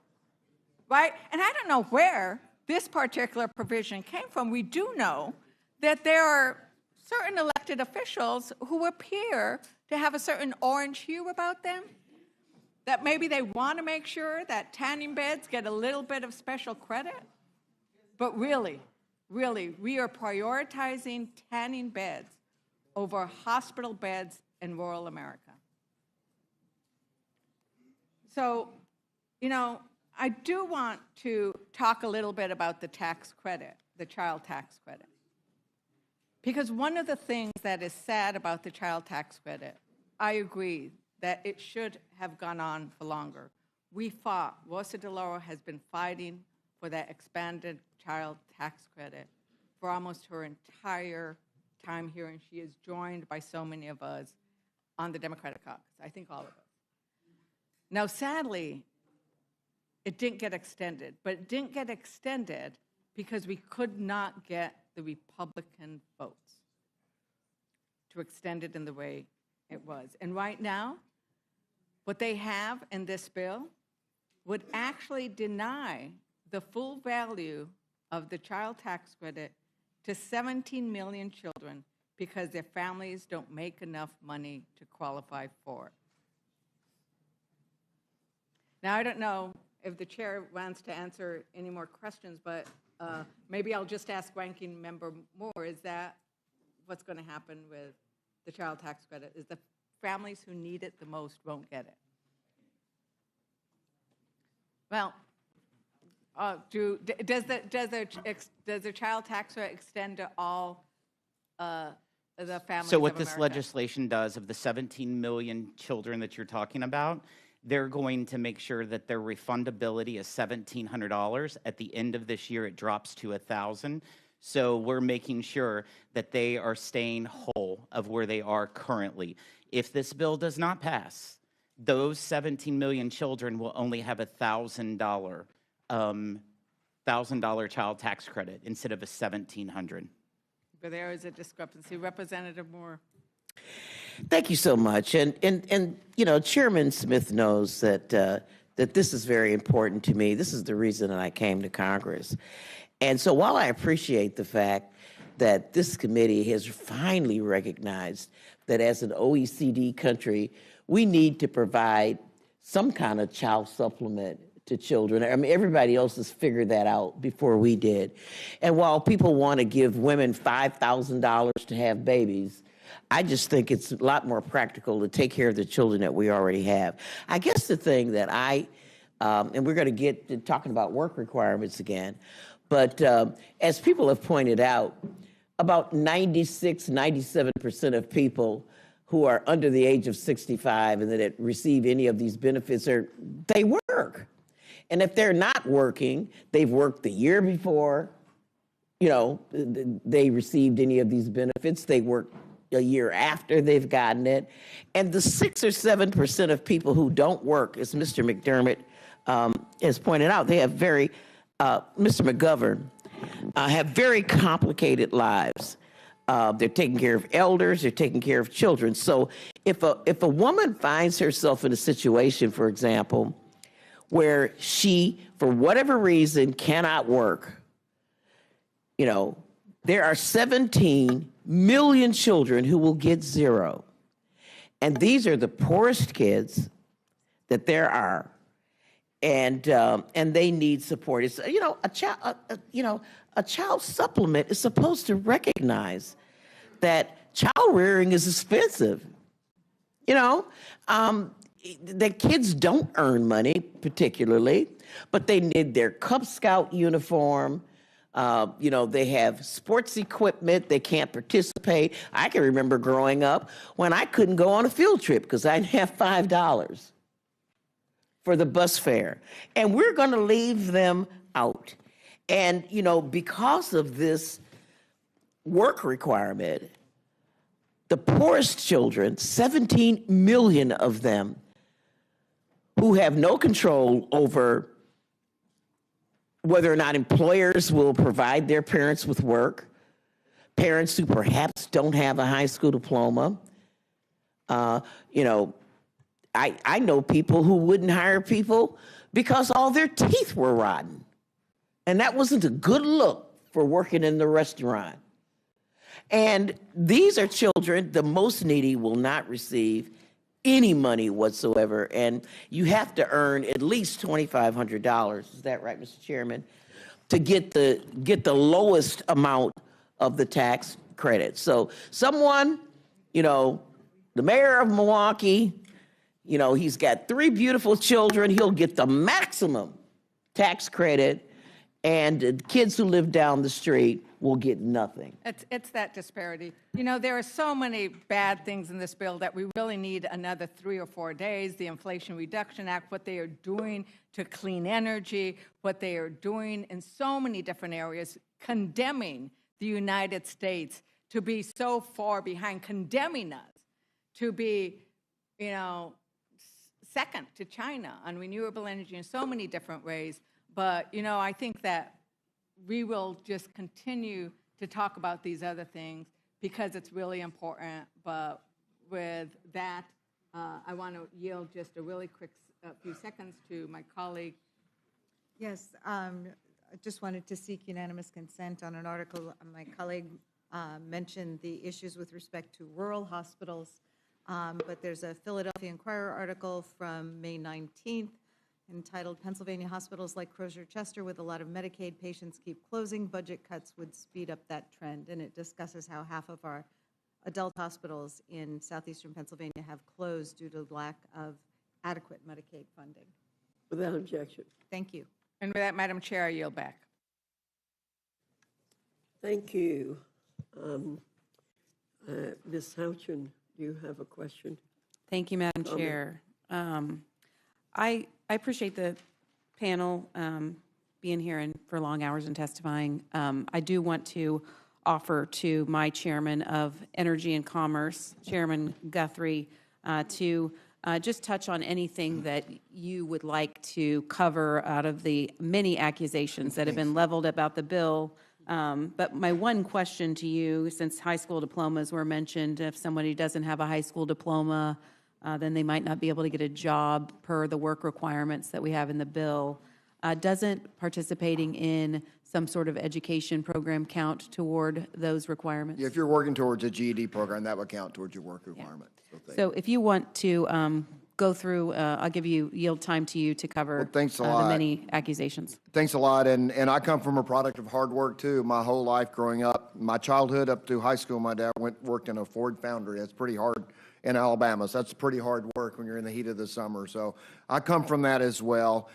S18: Right? And I don't know where this particular provision came from. We do know that there are certain elected officials who appear to have a certain orange hue about them, that maybe they want to make sure that tanning beds get a little bit of special credit. But really, we are prioritizing tanning beds over hospital beds in rural America. So, you know, I do want to talk a little bit about the tax credit, the child tax credit. Because one of the things that is sad about the child tax credit, I agree that it should have gone on for longer. We fought, Rosa DeLauro has been fighting for that expanded child tax credit for almost her entire time here, and she is joined by so many of us on the Democratic caucus, I think all of us. Now, sadly, it didn't get extended, but it didn't get extended because we could not get the Republican votes to extend it in the way it was. And right now, what they have in this bill would actually deny the full value of the child tax credit to 17 million children because their families don't make enough money to qualify for it. Now, I don't know if the chair wants to answer any more questions, but maybe I'll just ask Ranking Member Moore, is that what's going to happen with the child tax credit? Is the families who need it the most won't get it? Well, does the child tax credit extend to all the families
S12: So what
S18: of
S12: this
S18: America?
S12: legislation does, of the 17 million children that you're talking about, they're going to make sure that their refundability is $1,700. At the end of this year, it drops to $1,000. So we're making sure that they are staying whole of where they are currently. If this bill does not pass, those 17 million children will only have a $1,000 child tax credit instead of a $1,700.
S18: But there is a discrepancy. Representative Moore.
S13: Thank you so much. And you know, Chairman Smith knows that that this is very important to me. This is the reason that I came to Congress. And so while I appreciate the fact that this committee has finally recognized that as an OECD country, we need to provide some kind of child supplement to children. I mean, everybody else has figured that out before we did. And while people want to give women $5,000 to have babies, I just think it's a lot more practical to take care of the children that we already have. I guess the thing that and we're going to get to talking about work requirements again, but as people have pointed out, about 96, 97% of people who are under the age of 65 and that receive any of these benefits they work. And if they're not working, they've worked the year before, they received any of these benefits. They worked a year after they've gotten it. And the 6 or 7% of people who don't work, as Mr. McDermott has pointed out, they have Mr. McGovern, have very complicated lives. They're taking care of elders, they're taking care of children. So if a woman finds herself in a situation, for example, where she, for whatever reason, cannot work, there are 17 million children who will get zero. And these are the poorest kids that there are. And they need support. It's a child supplement is supposed to recognize that child rearing is expensive. The kids don't earn money particularly, but they need their Cub Scout uniform. They have sports equipment. They can't participate. I can remember growing up when I couldn't go on a field trip because I didn't have $5 for the bus fare. And we're going to leave them out. And, because of this work requirement, the poorest children, 17 million of them, who have no control over whether or not employers will provide their parents with work, parents who perhaps don't have a high school diploma. I know people who wouldn't hire people because all their teeth were rotten. And that wasn't a good look for working in the restaurant. And these are children, the most needy will not receive any money whatsoever. And you have to earn at least $2,500, is that right, Mr. Chairman, to get the lowest amount of the tax credit. So someone, the mayor of Milwaukee, he's got 3 beautiful children, he'll get the maximum tax credit, and the kids who live down the street will get nothing.
S18: It's that disparity. There are so many bad things in this bill that we really need another 3 or 4 days. The Inflation Reduction Act, what they are doing to clean energy, what they are doing in so many different areas, condemning the United States to be so far behind, condemning us to be, second to China on renewable energy in so many different ways. But, I think that we will just continue to talk about these other things because it's really important. But with that, I want to yield just a really quick few seconds to my colleague.
S14: Yes, I just wanted to seek unanimous consent on an article. My colleague mentioned the issues with respect to rural hospitals, but there's a Philadelphia Inquirer article from May 19th entitled "Pennsylvania Hospitals Like Crozer-Chester with a lot of Medicaid patients keep closing. Budget cuts would speed up that trend." And it discusses how half of our adult hospitals in southeastern Pennsylvania have closed due to lack of adequate Medicaid funding.
S9: Without objection.
S14: Thank you.
S18: And with that, Madam Chair, I yield back.
S9: Thank you. Ms. Houchin, do you have a question?
S1: Thank you, Madam Chair. I appreciate the panel being here and for long hours and testifying. I do want to offer to my chairman of Energy and Commerce, Chairman Guthrie, to just touch on anything that you would like to cover out of the many accusations that have been leveled about the bill. But my one question to you, since high school diplomas were mentioned, if somebody doesn't have a high school diploma, then they might not be able to get a job per the work requirements that we have in the bill. Doesn't participating in some sort of education program count toward those requirements?
S8: Yeah, if you're working towards a GED program, that would count towards your work requirement.
S1: So if you want to go through, I'll yield time to you to cover
S8: thanks a
S1: the
S8: lot.
S1: many accusations.
S8: Thanks a lot, and I come from a product of hard work too. My whole life growing up, my childhood up through high school, my dad worked in a Ford foundry. That's pretty hard in Alabama, so that's pretty hard work when you're in the heat of the summer. So I come from that as well.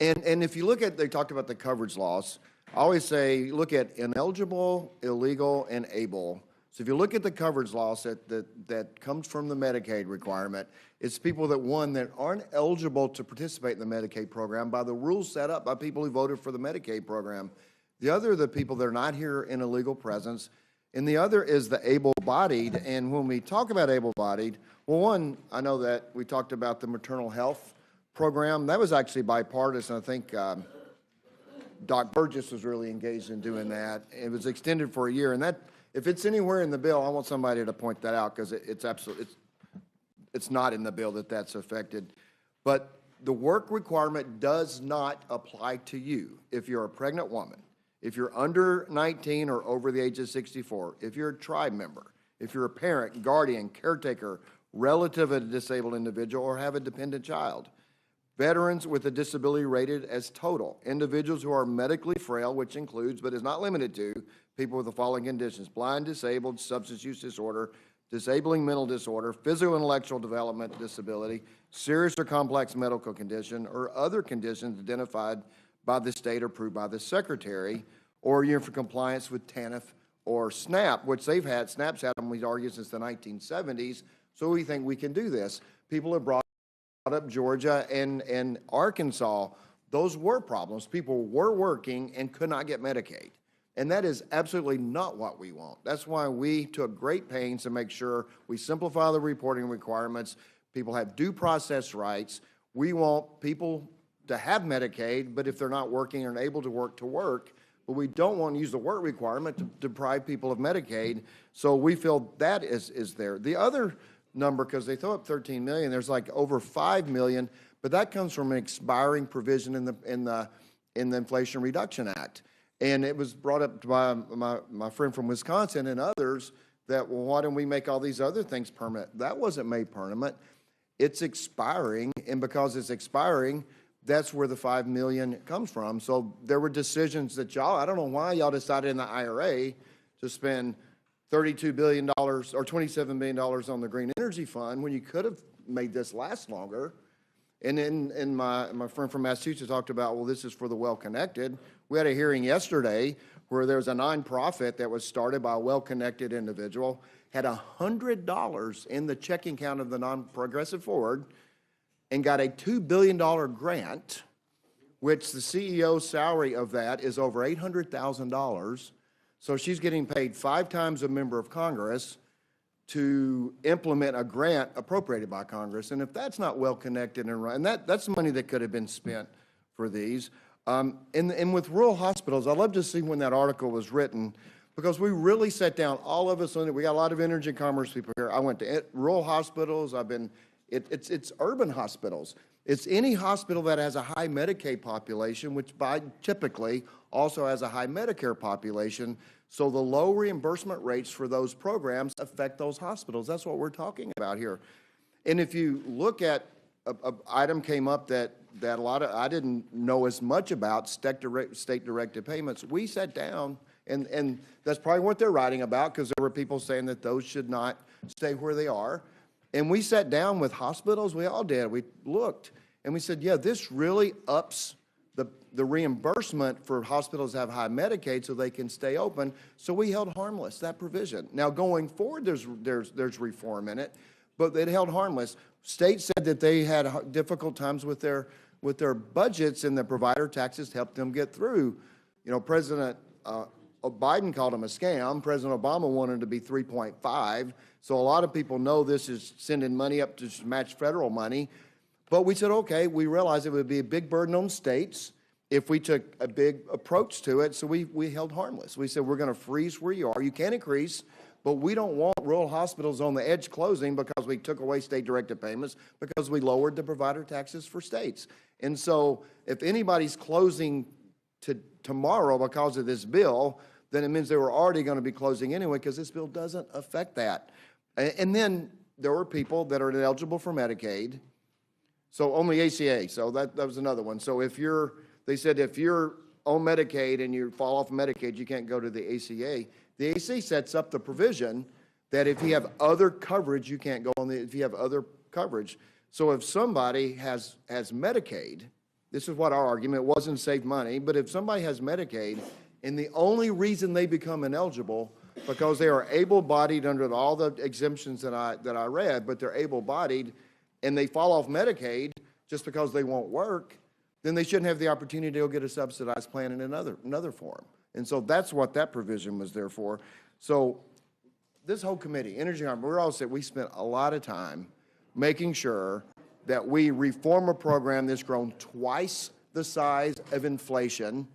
S8: And if you look at, they talked about the coverage loss. I always say, look at ineligible, illegal, and able. So if you look at the coverage loss that comes from the Medicaid requirement, it's people that aren't eligible to participate in the Medicaid program by the rules set up by people who voted for the Medicaid program. The other are the people that are not here in a legal presence. And the other is the able-bodied. And when we talk about able-bodied, well, one, I know that we talked about the maternal health program. That was actually bipartisan. I think Doc Burgess was really engaged in doing that. It was extended for a year. And that, if it's anywhere in the bill, I want somebody to point that out because it's not in the bill that's affected. But the work requirement does not apply to you if you're a pregnant woman, if you're under 19 or over the age of 64, if you're a tribe member, if you're a parent, guardian, caretaker, relative of a disabled individual, or have a dependent child. Veterans with a disability rated as total. Individuals who are medically frail, which includes but is not limited to people with the following conditions: blind, disabled, substance use disorder, disabling mental disorder, physical intellectual development disability, serious or complex medical condition, or other conditions identified by the state or approved by the secretary, or you're for compliance with TANF or SNAP, which SNAP's had them, we argue, since the 1970s, so we think we can do this. People have brought up Georgia and Arkansas. Those were problems. People were working and could not get Medicaid. And that is absolutely not what we want. That's why we took great pains to make sure we simplify the reporting requirements. People have due process rights. We want people to have Medicaid, but if they're not working and able to work, but we don't want to use the work requirement to deprive people of Medicaid. So we feel that is there. The other number, because they throw up 13 million, there's like over 5 million, but that comes from an expiring provision in the Inflation Reduction Act. And it was brought up by my friend from Wisconsin and others that, well, why don't we make all these other things permanent? That wasn't made permanent. It's expiring, and because it's expiring, that's where the 5 million comes from. So there were decisions that I don't know why y'all decided in the IRA to spend $32 billion or $27 billion on the Green Energy Fund when you could have made this last longer. And then my friend from Massachusetts talked about, well, this is for the well-connected. We had a hearing yesterday where there was a nonprofit that was started by a well-connected individual, had $100 in the checking account of the non-progressive forward, and got a $2 billion grant, which the CEO's salary of that is over $800,000. So she's getting paid 5 times a member of Congress to implement a grant appropriated by Congress. And if that's not well connected and right, and that's money that could have been spent for these. And with rural hospitals, I'd love to see when that article was written, because we really sat down, all of us, we got a lot of energy and commerce people here. I went to rural hospitals. It's urban hospitals. It's any hospital that has a high Medicaid population, which typically also has a high Medicare population. So the low reimbursement rates for those programs affect those hospitals. That's what we're talking about here. And if you look at an item came up that I didn't know as much about, state-directed payments. We sat down, and that's probably what they're writing about, because there were people saying that those should not stay where they are. And we sat down with hospitals, we all did. We looked, and we said, yeah, this really ups the reimbursement for hospitals that have high Medicaid so they can stay open. So we held harmless that provision. Now, going forward, there's reform in it, but it held harmless. States said that they had difficult times with their budgets, and the provider taxes helped them get through. You know, President Biden called them a scam. President Obama wanted it to be 3.5. So a lot of people know this is sending money up to match federal money. But we said, okay, we realized it would be a big burden on states if we took a big approach to it. So we held harmless. We said, we're going to freeze where you are. You can't increase But we don't want rural hospitals on the edge closing because we took away state-directed payments, because we lowered the provider taxes for states. And so if anybody's closing tomorrow because of this bill, then it means they were already going to be closing anyway, because this bill doesn't affect that. And then there were people that are ineligible for Medicaid, so on the ACA. So that was another one. So they said if you're on Medicaid and you fall off Medicaid, you can't go to the ACA. The ACA sets up the provision that if you have other coverage, you can't go on if you have other coverage. So if somebody has Medicaid, this is what our argument wasn't save money, but if somebody has Medicaid and the only reason they become ineligible because they are able-bodied under all the exemptions that I read, but they're able-bodied and they fall off Medicaid just because they won't work, then they shouldn't have the opportunity to go get a subsidized plan in another form. And so that's what that provision was there for. So this whole committee, Energy and we're all saying we spent a lot of time making sure that we reform a program that's grown twice the size of inflation.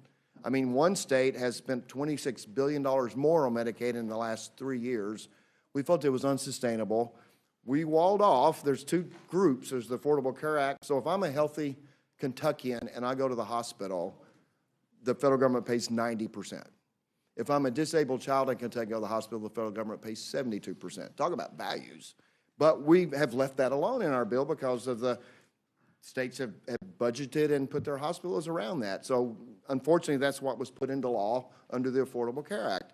S8: I mean, one state has spent $26 billion more on Medicaid in the last 3 years. We felt it was unsustainable. We walled off. There's two groups. There's the Affordable Care Act. So if I'm a healthy Kentuckian and I go to the hospital, the federal government pays 90%. If I'm a disabled child in Kentucky, go to the hospital, the federal government pays 72%. Talk about values. But we have left that alone in our bill because of the states have budgeted and put their hospitals around that. So unfortunately, that's what was put into law under the Affordable Care Act.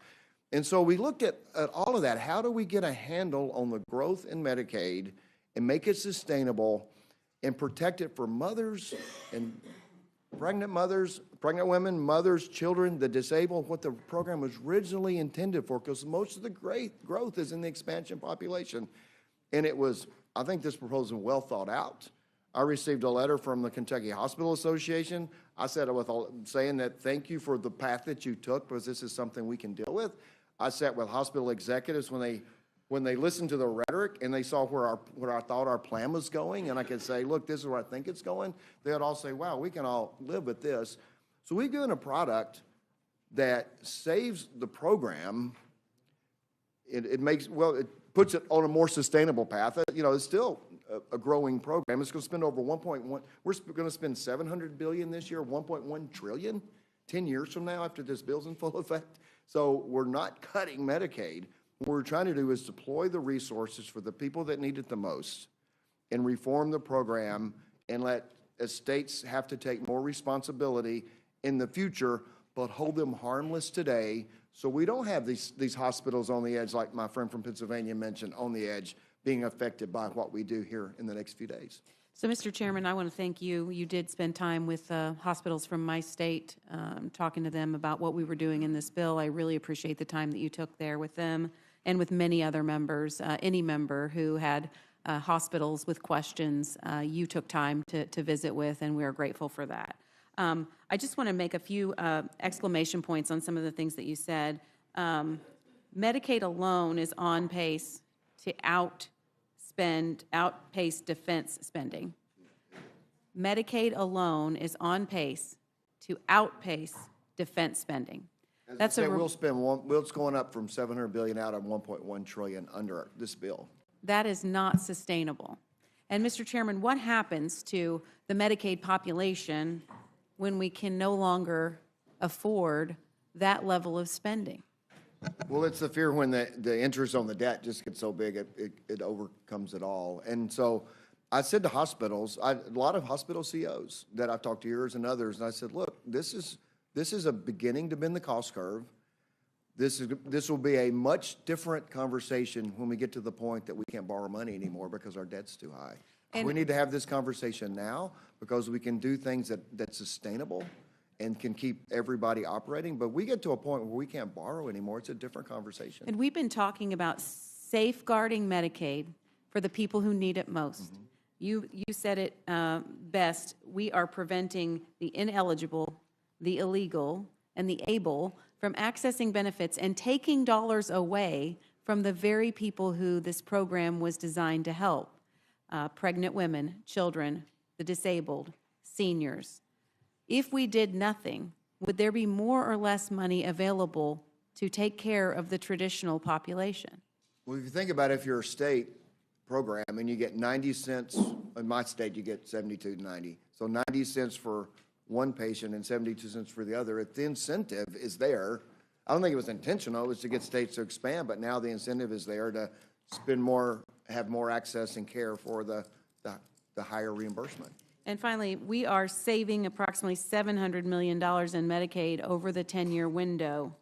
S8: And so we looked at all of that. How do we get a handle on the growth in Medicaid and make it sustainable and protect it for mothers and pregnant women, mothers, children, the disabled, what the program was originally intended for, because most of the great growth is in the expansion population. And it was, I think this proposal was well thought out. I received a letter from the Kentucky Hospital Association. I said saying that thank you for the path that you took, because this is something we can deal with. I sat with hospital executives when they listened to the rhetoric and they saw where I thought our plan was going, and I could say, look, this is where I think it's going. They would all say, wow, we can all live with this. So we've given a product that saves the program. It puts it on a more sustainable path. It's still a growing program. It's going to spend over 1.1. We're going to spend $700 billion this year, 1.1 trillion 10 years from now after this bill's in full effect. So we're not cutting Medicaid. What we're trying to do is deploy the resources for the people that need it the most and reform the program and let states have to take more responsibility in the future, but hold them harmless today, so we don't have these hospitals on the edge, like my friend from Pennsylvania mentioned, on the edge, being affected by what we do here in the next few days.
S1: So, Mr. Chairman, I want to thank you. You did spend time with hospitals from my state, talking to them about what we were doing in this bill. I really appreciate the time that you took there with them and with many other members. Any member who had hospitals with questions, you took time to visit with, and we are grateful for that. I just want to make a few exclamation points on some of the things that you said. Medicaid alone is on pace to outpace defense spending. Medicaid alone is on pace to outpace defense spending.
S8: That's it's going up from $700 billion out of $1.1 trillion under this bill.
S1: That is not sustainable. And Mr. Chairman, what happens to the Medicaid population when we can no longer afford that level of spending?
S8: Well, it's the fear when the interest on the debt just gets so big, it overcomes it all. And so I said to hospitals, a lot of hospital CEOs that I've talked to, yours and others, and I said, look, this is a beginning to bend the cost curve. This will be a much different conversation when we get to the point that we can't borrow money anymore because our debt's too high. We need to have this conversation now because we can do things that's sustainable and can keep everybody operating. But we get to a point where we can't borrow anymore. It's a different conversation.
S1: And we've been talking about safeguarding Medicaid for the people who need it most. Mm-hmm. You said it best. We are preventing the ineligible, the illegal, and the able from accessing benefits and taking dollars away from the very people who this program was designed to help. Pregnant women, children, the disabled, seniors. If we did nothing, would there be more or less money available to take care of the traditional population?
S8: Well, if you think about it, if you're a state program and you get 90 cents, in my state, you get 72.90. So 90 cents for one patient and 72 cents for the other. If the incentive is there, I don't think it was intentional, it was to get states to expand, but now the incentive is there to spend more, have more access and care for the higher reimbursement.
S1: And finally, we are saving approximately $700 million in Medicaid over the 10-year window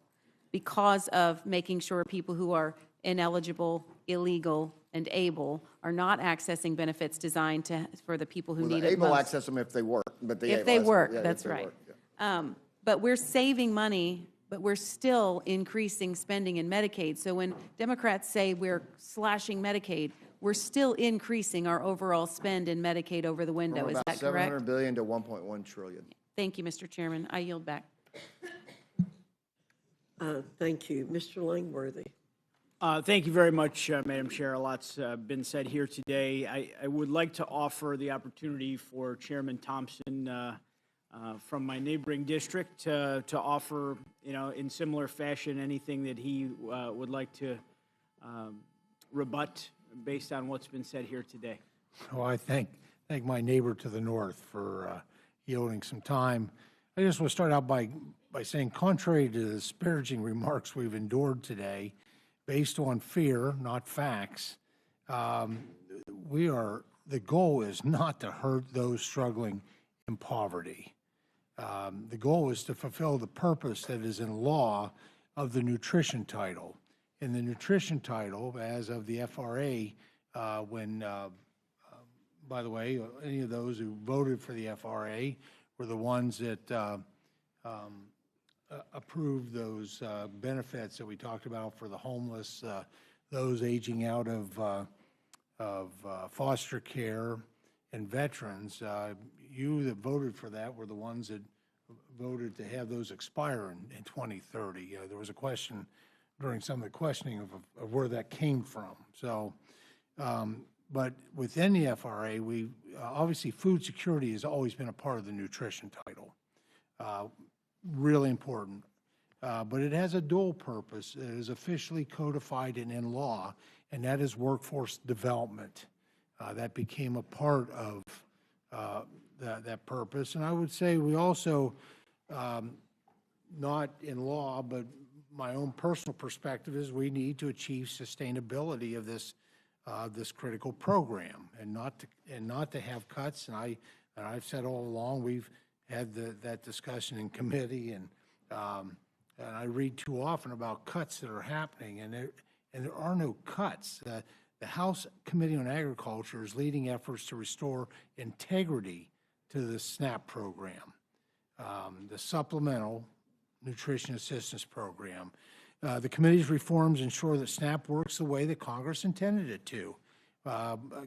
S1: because of making sure people who are ineligible, illegal, and able are not accessing benefits designed for the people who
S8: Well,
S1: need
S8: the
S1: it
S8: able
S1: most.
S8: access them if they work, but the
S1: If
S8: able
S1: they
S8: access-
S1: work,
S8: yeah, if
S1: that's
S8: they
S1: right.
S8: work, yeah.
S1: But we're saving money, but we're still increasing spending in Medicaid. So when Democrats say we're slashing Medicaid, we're still increasing our overall spend in Medicaid over the window.
S8: From
S1: Is
S8: about
S1: that
S8: 700
S1: correct?
S8: billion to 1.1 trillion.
S1: Thank you, Mr. Chairman. I yield back.
S9: Thank you. Mr. Langworthy.
S20: Thank you very much, Madam Chair. A lot's been said here today. I would like to offer the opportunity for Chairman Thompson from my neighboring district to offer, in similar fashion, anything that he would like to rebut based on what's been said here today.
S3: Well, I thank my neighbor to the north for yielding some time. I just want to start out by saying, contrary to the disparaging remarks we've endured today, based on fear, not facts, the goal is not to hurt those struggling in poverty. The goal is to fulfill the purpose that is in law of the nutrition title. In the nutrition title, as of the FRA, by the way, any of those who voted for the FRA were the ones that approved those benefits that we talked about for the homeless, those aging out of foster care, and veterans. You that voted for that were the ones that voted to have those expire in 2030. There was a question during some of the questioning of where that came from. So, but within the FRA, we obviously food security has always been a part of the nutrition title. Really important. But it has a dual purpose. It is officially codified and in law, and that is workforce development. That became a part of that purpose. And I would say we also, not in law, but my own personal perspective is we need to achieve sustainability of this critical program, and not to have cuts. And I've said all along, we've had that discussion in committee, and I read too often about cuts that are happening, and there are no cuts. The House Committee on Agriculture is leading efforts to restore integrity to the SNAP program, the Supplemental Nutrition Assistance Program. The committee's reforms ensure that SNAP works the way that Congress intended it to,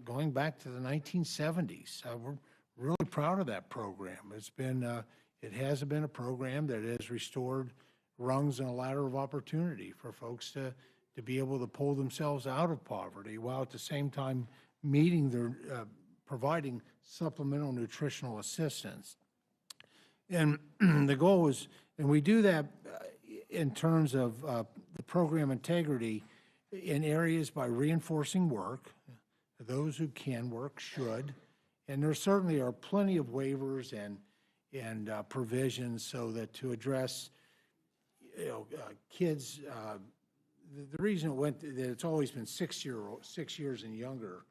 S3: going back to the 1970s. We're really proud of that program. It has been a program that has restored rungs on a ladder of opportunity for folks to be able to pull themselves out of poverty, while at the same time providing supplemental nutritional assistance. And the goal is, and we do that in terms of the program integrity in areas by reinforcing work. Those who can work should. And there certainly are plenty of waivers and provisions so that to address kids, the reason that it's always been 6 years and younger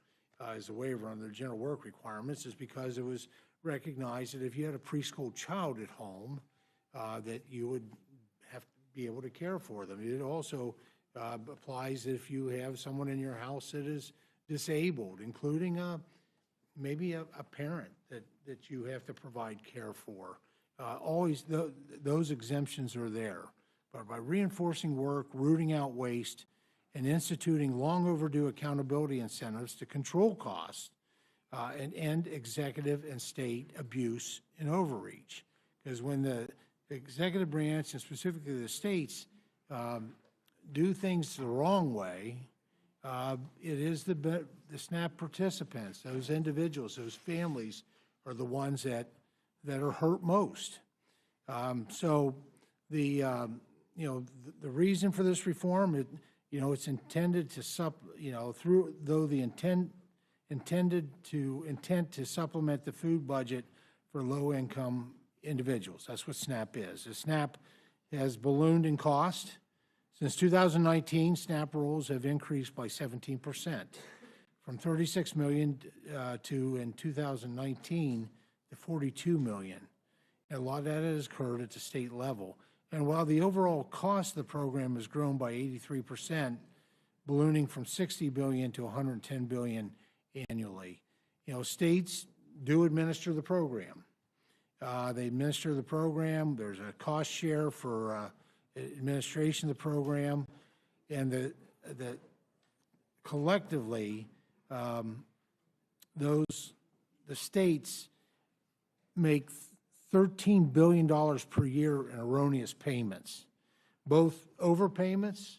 S3: as a waiver on the general work requirements is because it was recognized that if you had a preschool child at home, that you would have to be able to care for them. It also applies if you have someone in your house that is disabled, including maybe a parent that you have to provide care for. Always those exemptions are there. But by reinforcing work, rooting out waste, and instituting long overdue accountability incentives to control costs and end executive and state abuse and overreach. Because when the executive branch, and specifically the states, do things the wrong way, it is the SNAP participants, those individuals, those families, are the ones that are hurt most. So the reason for this reform, You know, it's intended to intent to supplement the food budget for low-income individuals. That's what SNAP is. The SNAP has ballooned in cost. Since 2019, SNAP rolls have increased by 17%, from 36 million in 2019 to 42 million. And a lot of that has occurred at the state level. And while the overall cost of the program has grown by 83%, ballooning from 60 billion to 110 billion annually. You know, states do administer the program. They administer the program. There's a cost share for administration of the program, and the collectively, the states make $13 billion per year in erroneous payments, both overpayments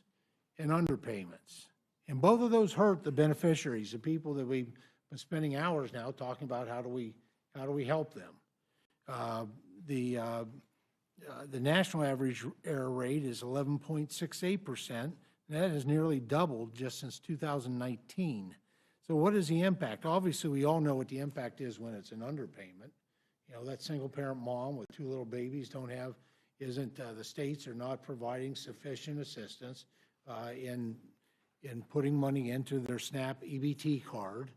S3: and underpayments. And both of those hurt the beneficiaries, the people that we've been spending hours now talking about how do we help them. The national average error rate is 11.68%, and that has nearly doubled just since 2019. So what is the impact? Obviously, we all know what the impact is when it's an underpayment. You know, that single-parent mom with 2 little babies the states are not providing sufficient assistance in putting money into their SNAP EBT card,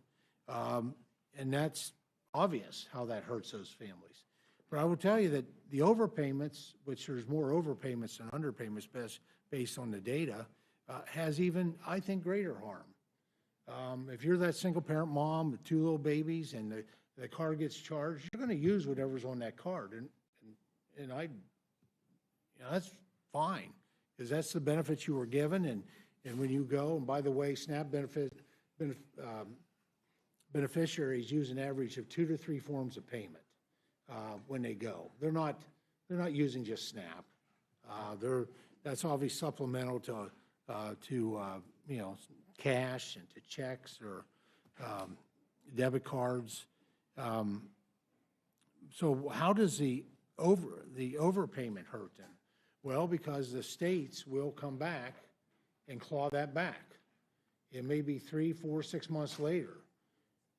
S3: and that's obvious how that hurts those families. But I will tell you that the overpayments, which there's more overpayments than underpayments based on the data, has even, I think, greater harm. If you're that single-parent mom with 2 little babies and the card gets charged, you're going to use whatever's on that card, and that's fine, because that's the benefits you were given, and when you go, and by the way, SNAP beneficiaries use an average of 2 to 3 forms of payment when they go. They're not using just SNAP. That's obviously supplemental to cash and to checks or debit cards. So how does the overpayment hurt them? Well, because the states will come back and claw that back. It may be 3, 4, 6 months later.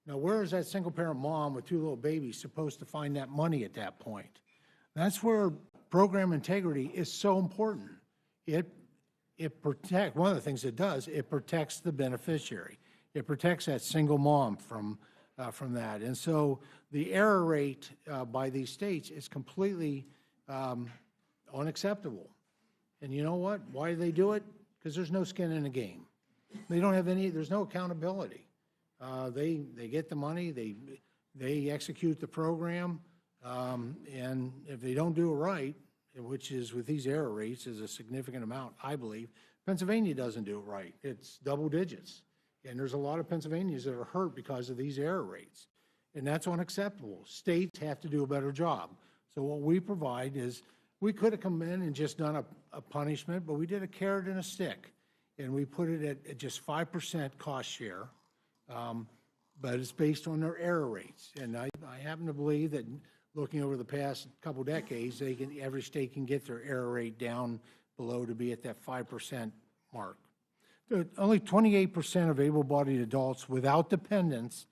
S3: Now, where is that single-parent mom with 2 little babies supposed to find that money at that point? That's where program integrity is so important. It protects, one of the things it does, it protects the beneficiary. It protects that single mom from that. And so the error rate by these states is completely unacceptable. And you know what? Why do they do it? Because there's no skin in the game. They don't have there's no accountability. They get the money, they execute the program, and if they don't do it right, which is with these error rates is a significant amount, I believe, Pennsylvania doesn't do it right. It's double digits. And there's a lot of Pennsylvanians that are hurt because of these error rates. And that's unacceptable. States have to do a better job. So what we provide is, we could have come in and just done a punishment, but we did a carrot and a stick. And we put it at just 5% cost share, but it's based on their error rates. And I happen to believe that looking over the past couple decades, every state can get their error rate down below to be at that 5% mark. Only 28% of able-bodied adults without dependents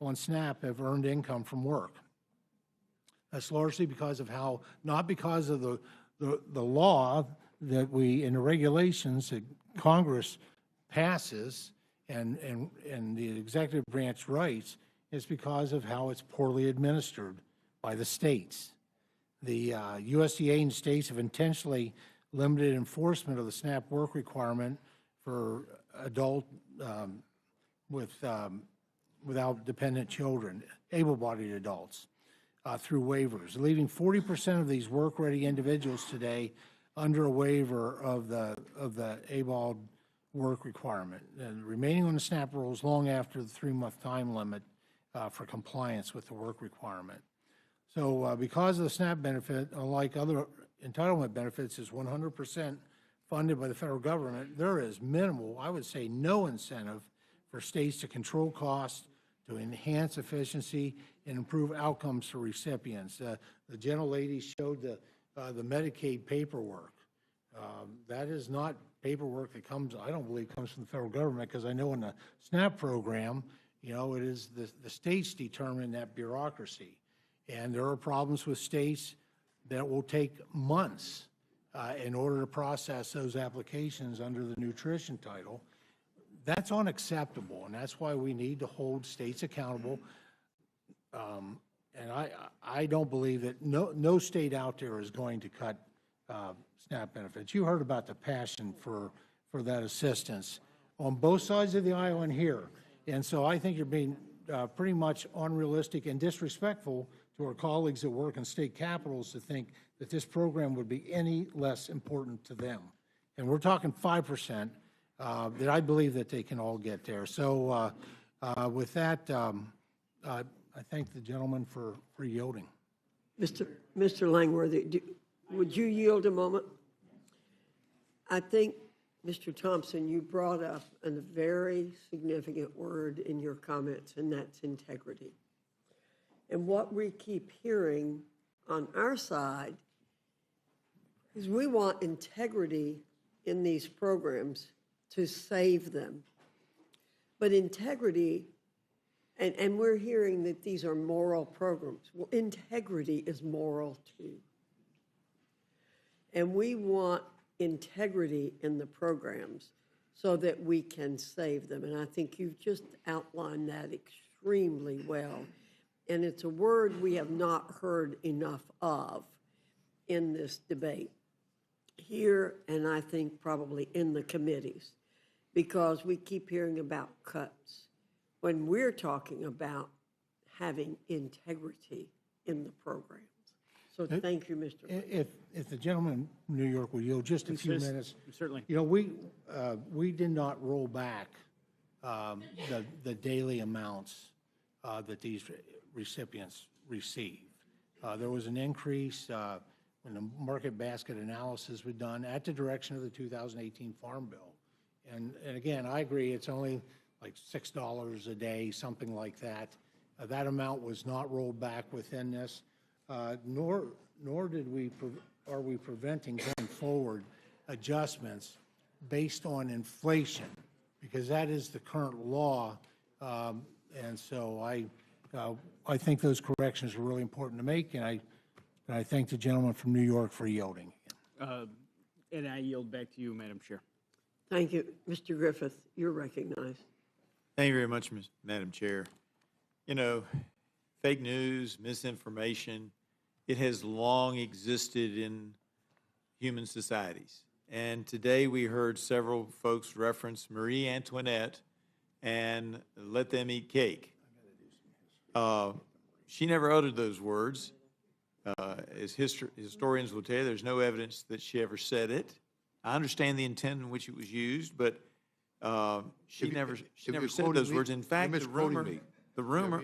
S3: on SNAP have earned income from work. That's largely because of not because of the law that and the regulations that Congress passes and the executive branch writes. It's because of how it's poorly administered by the states. The USDA and states have intentionally limited enforcement of the SNAP work requirement for adult without dependent children, able-bodied adults, through waivers, leaving 40% of these work-ready individuals today under a waiver of the ABOD work requirement, and remaining on the SNAP rolls long after the 3-month time limit for compliance with the work requirement. So because of the SNAP benefit, unlike other entitlement benefits, is 100% funded by the federal government, there is minimal, I would say no incentive for states to control costs, to enhance efficiency, and improve outcomes for recipients. The gentlelady showed the Medicaid paperwork. That is not paperwork that comes, I don't believe, comes from the federal government, because I know in the SNAP program, it is the states determine that bureaucracy. And there are problems with states that will take months in order to process those applications under the nutrition title. That's unacceptable, and that's why we need to hold states accountable. And I don't believe that no state out there is going to cut SNAP benefits. You heard about the passion for that assistance on both sides of the aisle and here. And so I think you're being pretty much unrealistic and disrespectful to our colleagues that work in state capitals to think that this program would be any less important to them. And we're talking 5%, that I believe that they can all get there. So with that, I thank the gentleman for yielding.
S9: Mr. Langworthy, would you yield a moment? I think, Mr. Thompson, you brought up a very significant word in your comments, and that's integrity. And what we keep hearing on our side is we want integrity in these programs to save them. But integrity, and we're hearing that these are moral programs. Well, integrity is moral too. And we want integrity in the programs so that we can save them. And I think you've just outlined that extremely well. And it's a word we have not heard enough of in this debate here, and I think probably in the committees, because we keep hearing about cuts when we're talking about having integrity in the programs. So thank you, Mr.
S3: If the gentleman from New York will yield just a few minutes.
S20: Certainly.
S3: We did not roll back the daily amounts that these recipients receive. There was an increase when the market basket analysis was done at the direction of the 2018 Farm Bill. And again, I agree, it's only like $6 a day, something like that. That amount was not rolled back within this, nor are we preventing going forward adjustments based on inflation, because that is the current law. And so I think those corrections are really important to make, and I thank the gentleman from New York for yielding.
S20: And I yield back to you, Madam Chair.
S9: Thank you. Mr. Griffith, you're recognized.
S17: Thank you very much, Madam Chair. Fake news, misinformation, it has long existed in human societies. And today we heard several folks reference Marie Antoinette and let them eat cake. She never uttered those words. As historians will tell you, there's no evidence that she ever said it. I understand the intent in which it was used, but she never said those words. In fact, the rumor,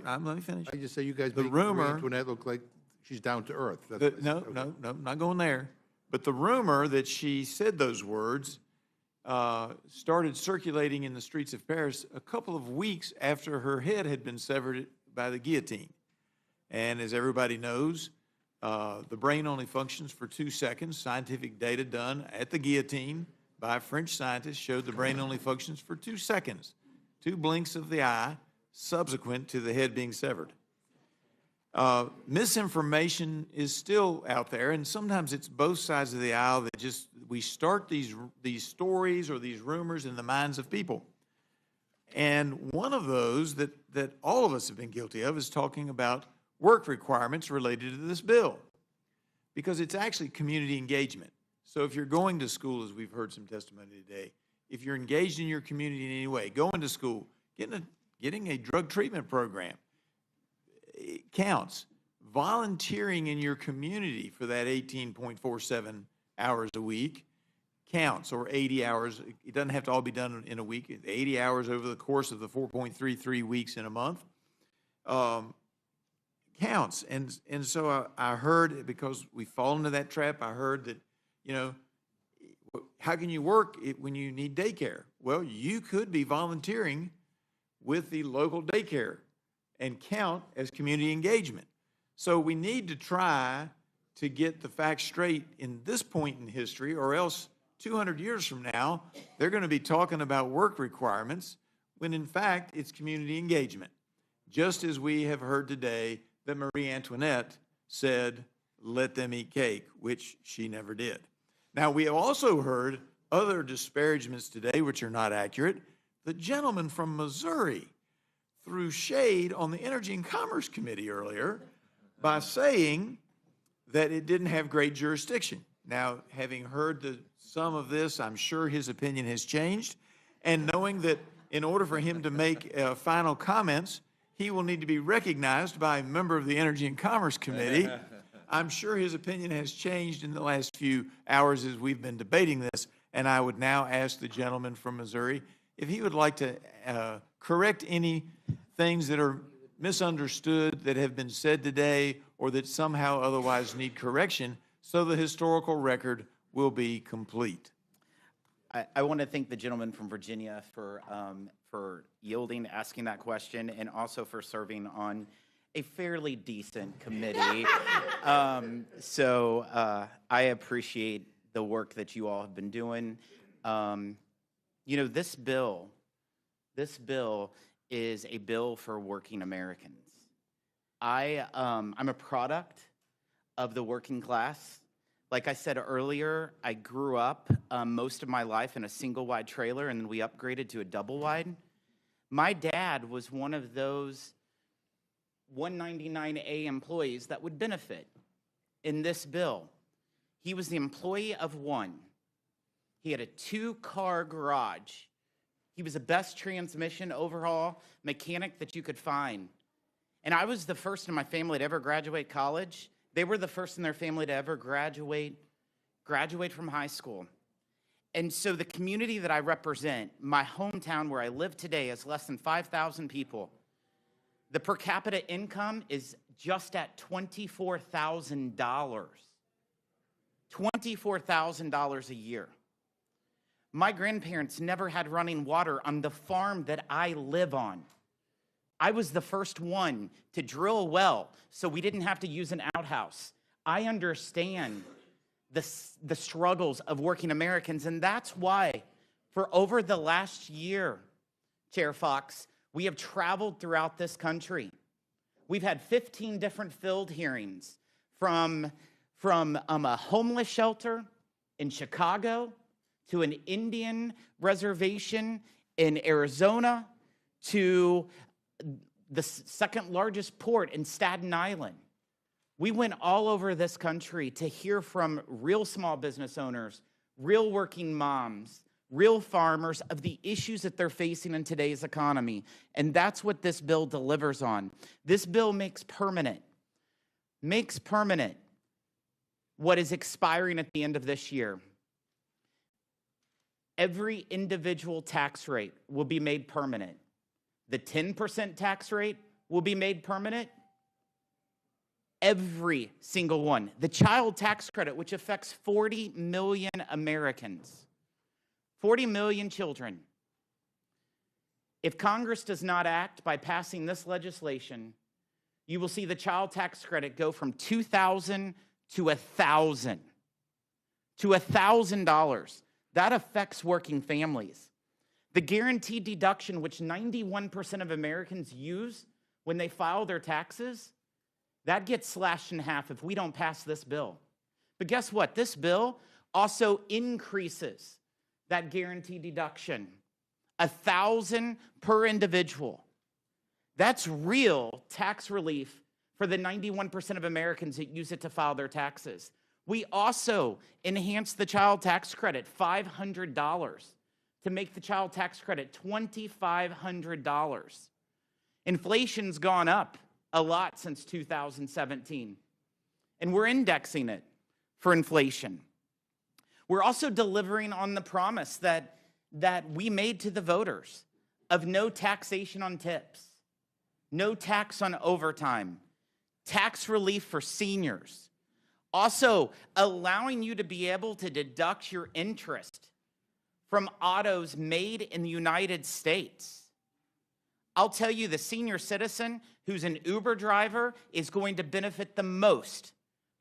S17: let me finish.
S4: I just say you guys
S17: the
S4: make
S17: rumor,
S4: Marie Antoinette look like she's down to earth.
S17: No, not going there. But the rumor that she said those words started circulating in the streets of Paris a couple of weeks after her head had been severed by the guillotine. And as everybody knows, the brain only functions for 2 seconds. Scientific data done at the guillotine by French scientists showed the brain only functions for 2 seconds, 2 blinks of the eye subsequent to the head being severed. Misinformation is still out there, and sometimes it's both sides of the aisle that we start these stories or these rumors in the minds of people. And one of those that all of us have been guilty of is talking about work requirements related to this bill, because it's actually community engagement. So if you're going to school, as we've heard some testimony today, if you're engaged in your community in any way, going to school, getting a drug treatment program, it counts. Volunteering in your community for that 18.47 hours a week counts, or 80 hours. It doesn't have to all be done in a week. 80 hours over the course of the 4.33 weeks in a month counts. And so I heard, because we fall into that trap, I heard that, how can you work when you need daycare? Well, you could be volunteering with the local daycare and count as community engagement. So we need to try to get the facts straight in this point in history, or else 200 years from now, they're going to be talking about work requirements when in fact it's community engagement. Just as we have heard today that Marie Antoinette said, let them eat cake, which she never did. Now, we have also heard other disparagements today, which are not accurate. The gentleman from Missouri threw shade on the Energy and Commerce Committee earlier by saying that it didn't have great jurisdiction. Now, having heard some of this, I'm sure his opinion has changed. And knowing that in order for him to make final comments, he will need to be recognized by a member of the Energy and Commerce Committee, I'm sure his opinion has changed in the last few hours as we've been debating this. And I would now ask the gentleman from Missouri if he would like to correct any things that are misunderstood that have been said today or that somehow otherwise need correction, so the historical record will be complete.
S12: I want to thank the gentleman from Virginia for yielding, asking that question, and also for serving on a fairly decent committee. I appreciate the work that you all have been doing. You know, this bill is a bill for working Americans. I'm a product of the working class. Like I said earlier, I grew up most of my life in a single wide trailer, and then we upgraded to a double wide. My dad was one of those 199A employees that would benefit in this bill. He was the employee of one. He had a 2-car garage. He was the best transmission overhaul mechanic that you could find. And I was the first in my family to ever graduate college. They were the first in their family to ever graduate from high school. And so the community that I represent, my hometown where I live today, is less than 5,000 people. The per capita income is just at $24,000. $24,000 a year. My grandparents never had running water on the farm that I live on. I was the first one to drill a well, so we didn't have to use an outhouse. I understand the struggles of working Americans, and that's why for over the last year, Chair Fox, we have traveled throughout this country. We've had 15 different field hearings from a homeless shelter in Chicago to an Indian reservation in Arizona to the second largest port in Staten Island. We went all over this country to hear from real small business owners, real working moms, real farmers of the issues that they're facing in today's economy. And that's what this bill delivers on. This bill makes permanent what is expiring at the end of this year. Every individual tax rate will be made permanent. The 10% tax rate will be made permanent. Every single one. The child tax credit, which affects 40 million Americans, 40 million children. If Congress does not act by passing this legislation, you will see the child tax credit go from $2,000 to $1,000. To $1,000. That affects working families. The guaranteed deduction, which 91% of Americans use when they file their taxes, that gets slashed in half if we don't pass this bill. But guess what? This bill also increases that guaranteed deduction, $1,000 per individual. That's real tax relief for the 91% of Americans that use it to file their taxes. We also enhanced the child tax credit, $500, to make the child tax credit $2,500. Inflation's gone up a lot since 2017, and we're indexing it for inflation. We're also delivering on the promise that we made to the voters of no taxation on tips, no tax on overtime, tax relief for seniors, also allowing you to be able to deduct your interest from autos made in the United States. I'll tell you, the senior citizen who's an Uber driver is going to benefit the most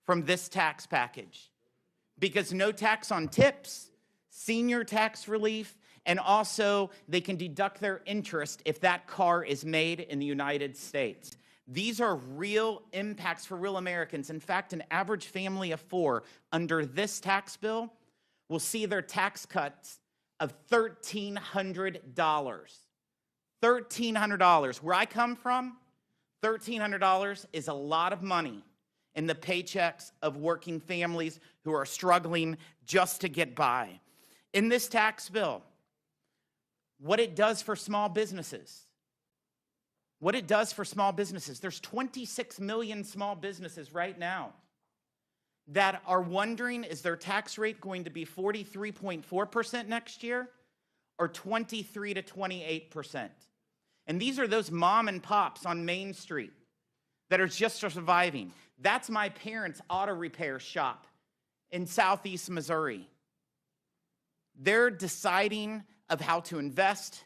S12: from this tax package, because no tax on tips senior tax relief, and also they can deduct their interest if that car is made in the United States. These are real impacts for real Americans. In fact, an average family of 4 under this tax bill will see their tax cuts of $1,300. $1,300. Where I come from, $1,300 is a lot of money in the paychecks of working families who are struggling just to get by. In this tax bill, what it does for small businesses, there's 26 million small businesses right now that are wondering, is their tax rate going to be 43.4% next year or 23 to 28%? And these are those mom and pops on Main Street that are just surviving. That's my parents' auto repair shop in Southeast Missouri. They're deciding of how to invest,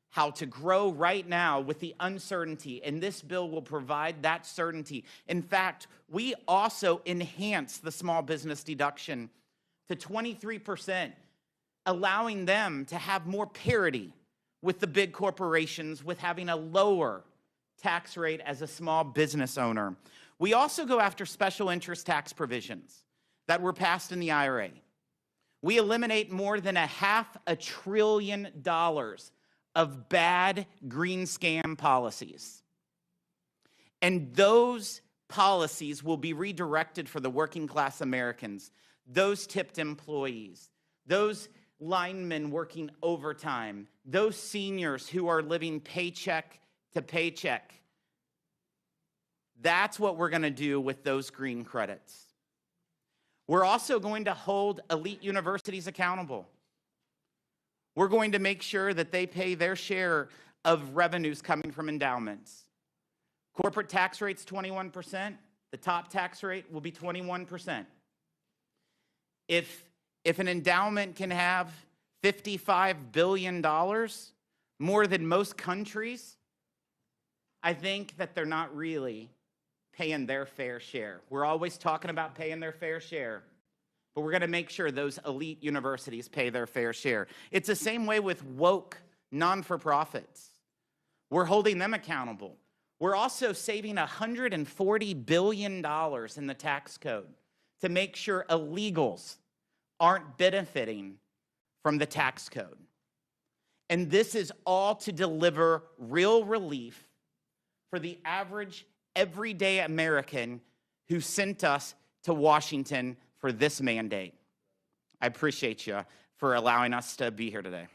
S12: how to grow right now with the uncertainty, and this bill will provide that certainty. In fact, we also enhance the small business deduction to 23%, allowing them to have more parity with the big corporations, with having a lower tax rate as a small business owner. We also go after special interest tax provisions that were passed in the IRA. We eliminate more than $500 billion of bad green scam policies. And those policies will be redirected for the working class Americans, those tipped employees, those linemen working overtime, those seniors who are living paycheck to paycheck. That's what we're going to do with those green credits. We're also going to hold elite universities accountable. We're going to make sure that they pay their share of revenues coming from endowments. Corporate tax rate's 21%. The top tax rate will be 21%. If an endowment can have $55 billion, more than most countries, I think that they're not really paying their fair share. We're always talking about paying their fair share, but we're going to make sure those elite universities pay their fair share. It's the same way with woke non-for-profits. We're holding them accountable. We're also saving $140 billion in the tax code to make sure illegals aren't benefiting from the tax code. And this is all to deliver real relief for the average, everyday American who sent us to Washington for this mandate. I appreciate you for allowing us to be here today.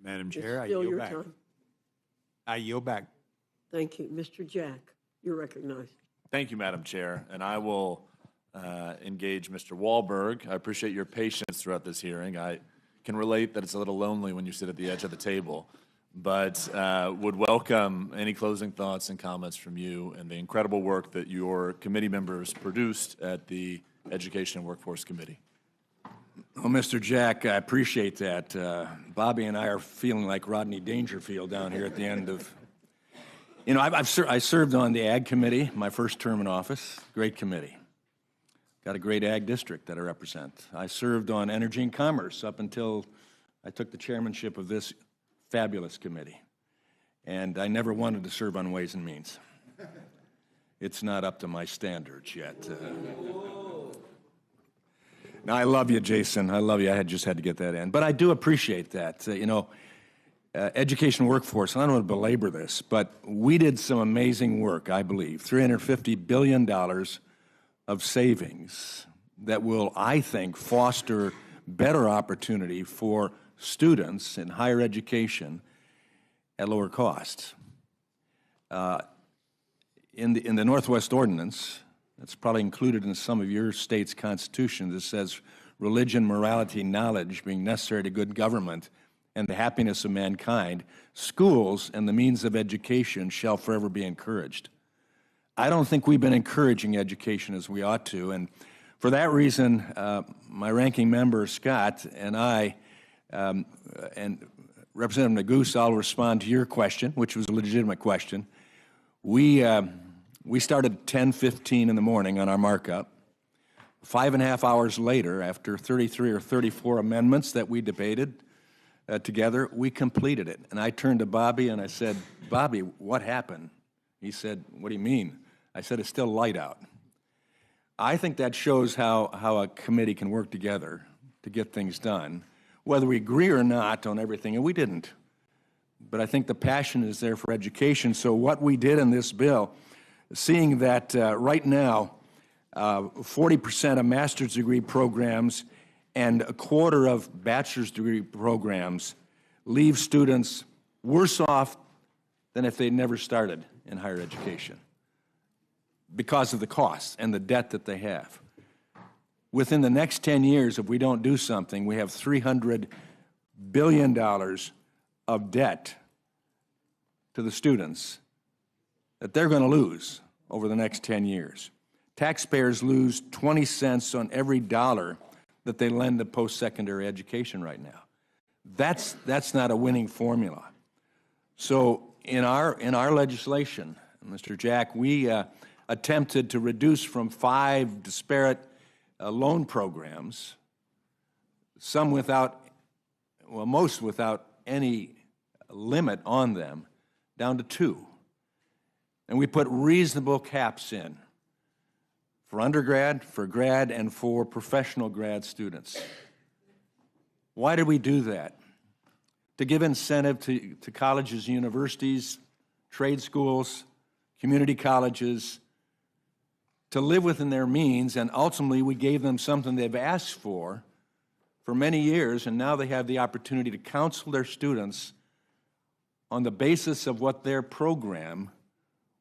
S17: Madam Chair, I
S9: Still
S17: yield
S9: your
S17: back.
S9: time.
S17: I yield back.
S9: Thank you. Mr. Jack, you're recognized.
S7: Thank you, Madam Chair, and I will engage Mr. Wahlberg. I appreciate your patience throughout this hearing. I can relate that it's a little lonely when you sit at the edge of the table, but would welcome any closing thoughts and comments from you and the incredible work that your committee members produced at the Education and Workforce Committee. Well, Mr. Jack, I appreciate that. Bobby and I are feeling like Rodney Dangerfield down here at the end of... You know, I served on the Ag Committee, my first term in office. Great committee. Got a great Ag district that I represent. I served on Energy and Commerce up until I took the chairmanship of this fabulous committee. And I never wanted to serve on Ways and Means. It's not up to my standards yet. Now, I love you, Jason. I love you. I just had to get that in. But I do appreciate that. Education workforce, and I don't want to belabor this, but we did some amazing work, I believe. $350 billion of savings that will, I think, foster better opportunity for students in higher education at lower costs. In the Northwest Ordinance, that's probably included in some of your state's constitution, that says religion, morality, knowledge being necessary to good government and the happiness of mankind, schools and the means of education shall forever be encouraged. I don't think we've been encouraging education as we ought to, and for that reason, my ranking member, Scott, and I, and Representative Neguse, I'll respond to your question, which was a legitimate question. We started at 10:15 in the morning on our markup. 5.5 hours later, after 33 or 34 amendments that we debated together, we completed it. And I turned to Bobby and I said, Bobby, what happened? He said, what do you mean? I said, it's still light out. I think that shows how a committee can work together to get things done, whether we agree or not on everything, and we didn't. But I think the passion is there for education. So what we did in this bill, seeing that right now, 40% of master's degree programs and a quarter of bachelor's degree programs leave students worse off than if they'd never started in higher education because of the costs and the debt that they have. Within the next 10 years, if we don't do something, we have $300 billion of debt to the students that they're going to lose over the next 10 years. Taxpayers lose 20 cents on every dollar that they lend to post-secondary education right now. That's not a winning formula. So in our legislation, Mr. Jack, we attempted to reduce from 5 disparate loan programs, some without, well, most without any limit on them, down to 2. And we put reasonable caps in for undergrad, for grad, and for professional grad students. Why did we do that? To give incentive to colleges, universities, trade schools, community colleges, to live within their means, and ultimately we gave them something they've asked for many years, and now they have the opportunity to counsel their students on the basis of what their program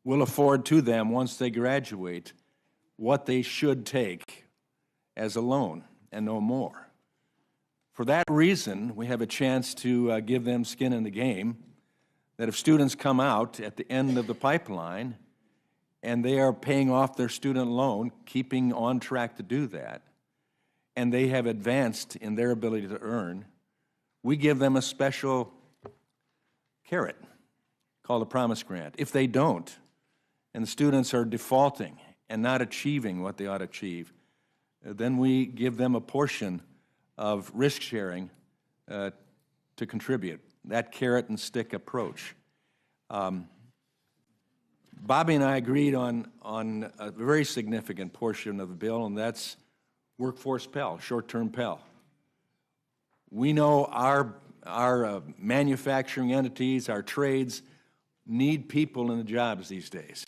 S7: will afford to them once they graduate, what they should take as a loan and no more. For that reason, we have a chance to give them skin in the game, that if students come out at the end of the pipeline and they are paying off their student loan, keeping on track to do that, and they have advanced in their ability to earn, we give them a special carrot called a promise grant. If they don't, and the students are defaulting and not achieving what they ought to achieve, then we give them a portion of risk sharing to contribute, that carrot and stick approach. Bobby and I agreed on a very significant portion of the bill, and that's workforce Pell, short-term Pell. We know our manufacturing entities, our trades, need people in the jobs these days.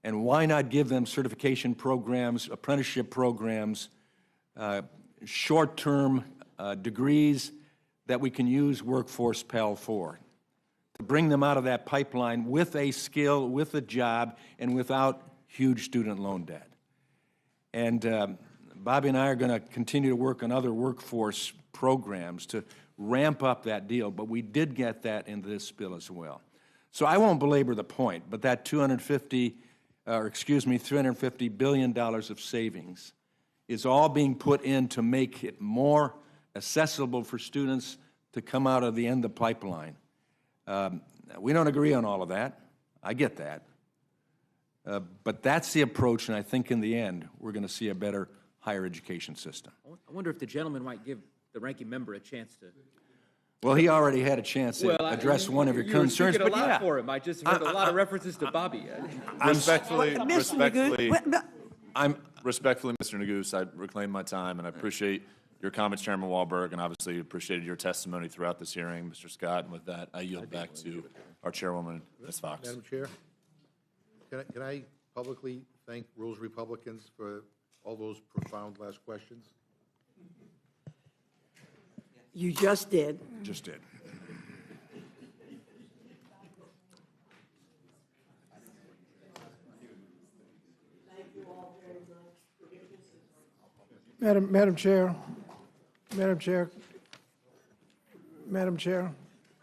S7: And why not give them certification programs, apprenticeship programs, short-term degrees that we can use workforce Pell for, to bring them out of that pipeline with a skill, with a job, and without huge student loan debt. And Bobby and I are going to continue to work on other workforce programs to ramp up that deal, but we did get that into this bill as well. So I won't belabor the point, but that $350 billion of savings is all being put in to make it more accessible for students to come out of the end of the pipeline. We don't agree on all of that. I get that. But that's the approach, and I think in the end, we're going to see a better higher education system.
S21: I wonder if the gentleman might give the ranking member a chance to.
S7: Well, he already had a chance to address one of your concerns,
S21: You were
S7: but
S21: speaking a lot
S7: yeah.
S21: for him. I just heard a lot of references to Bobby.
S15: Respectfully, Mr.
S7: Mr.
S15: Neguse, I reclaim my time, and I appreciate your comments, Chairman Wahlberg, and obviously appreciated your testimony throughout this hearing, Mr. Scott. And with that, I yield back to our chairwoman, Ms. Fox.
S4: Madam Chair, can I publicly thank Rules Republicans for all those profound last questions?
S9: You just did.
S7: Just did.
S2: Madam Chair,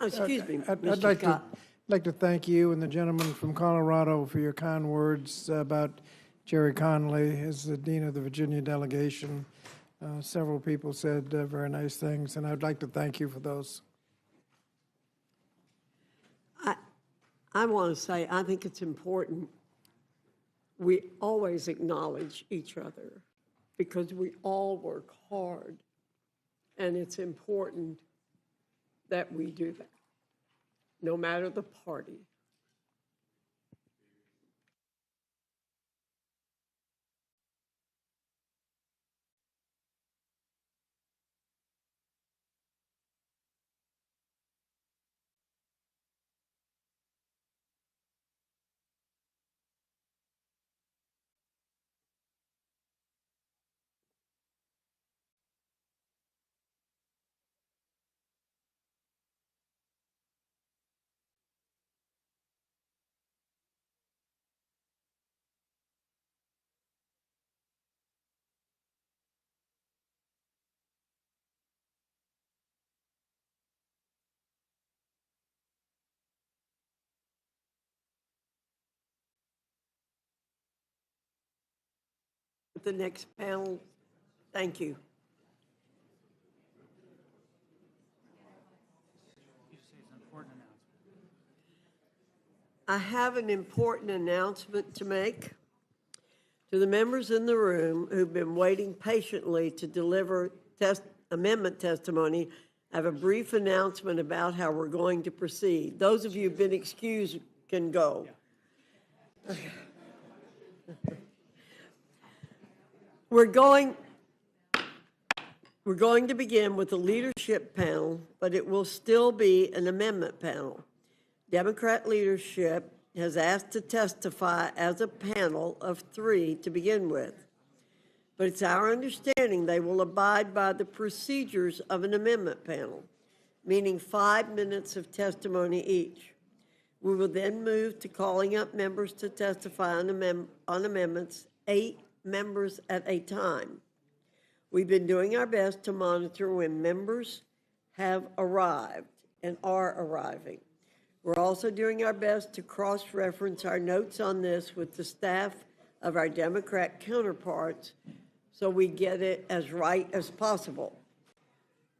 S9: Oh, excuse me,
S2: I'd
S9: Mr.
S2: like
S9: Scott.
S2: to thank you and the gentleman from Colorado for your kind words about Jerry Conley as the Dean of the Virginia delegation. Several people said very nice things, and I'd like to thank you for those.
S9: I want to say, I think it's important we always acknowledge each other because we all work hard, and it's important that we do that, no matter the party. The next panel, thank you. I have an important announcement to make. To the members in the room who've been waiting patiently to deliver amendment testimony, I have a brief announcement about how we're going to proceed. Those of you who've been excused can go. We're going to begin with the leadership panel, but it will still be an amendment panel. Democrat leadership has asked to testify as a panel of 3 to begin with. But it's our understanding they will abide by the procedures of an amendment panel, meaning 5 minutes of testimony each. We will then move to calling up members to testify on amendments, 8 members at a time. We've been doing our best to monitor when members have arrived and are arriving. We're also doing our best to cross-reference our notes on this with the staff of our Democrat counterparts so we get it as right as possible.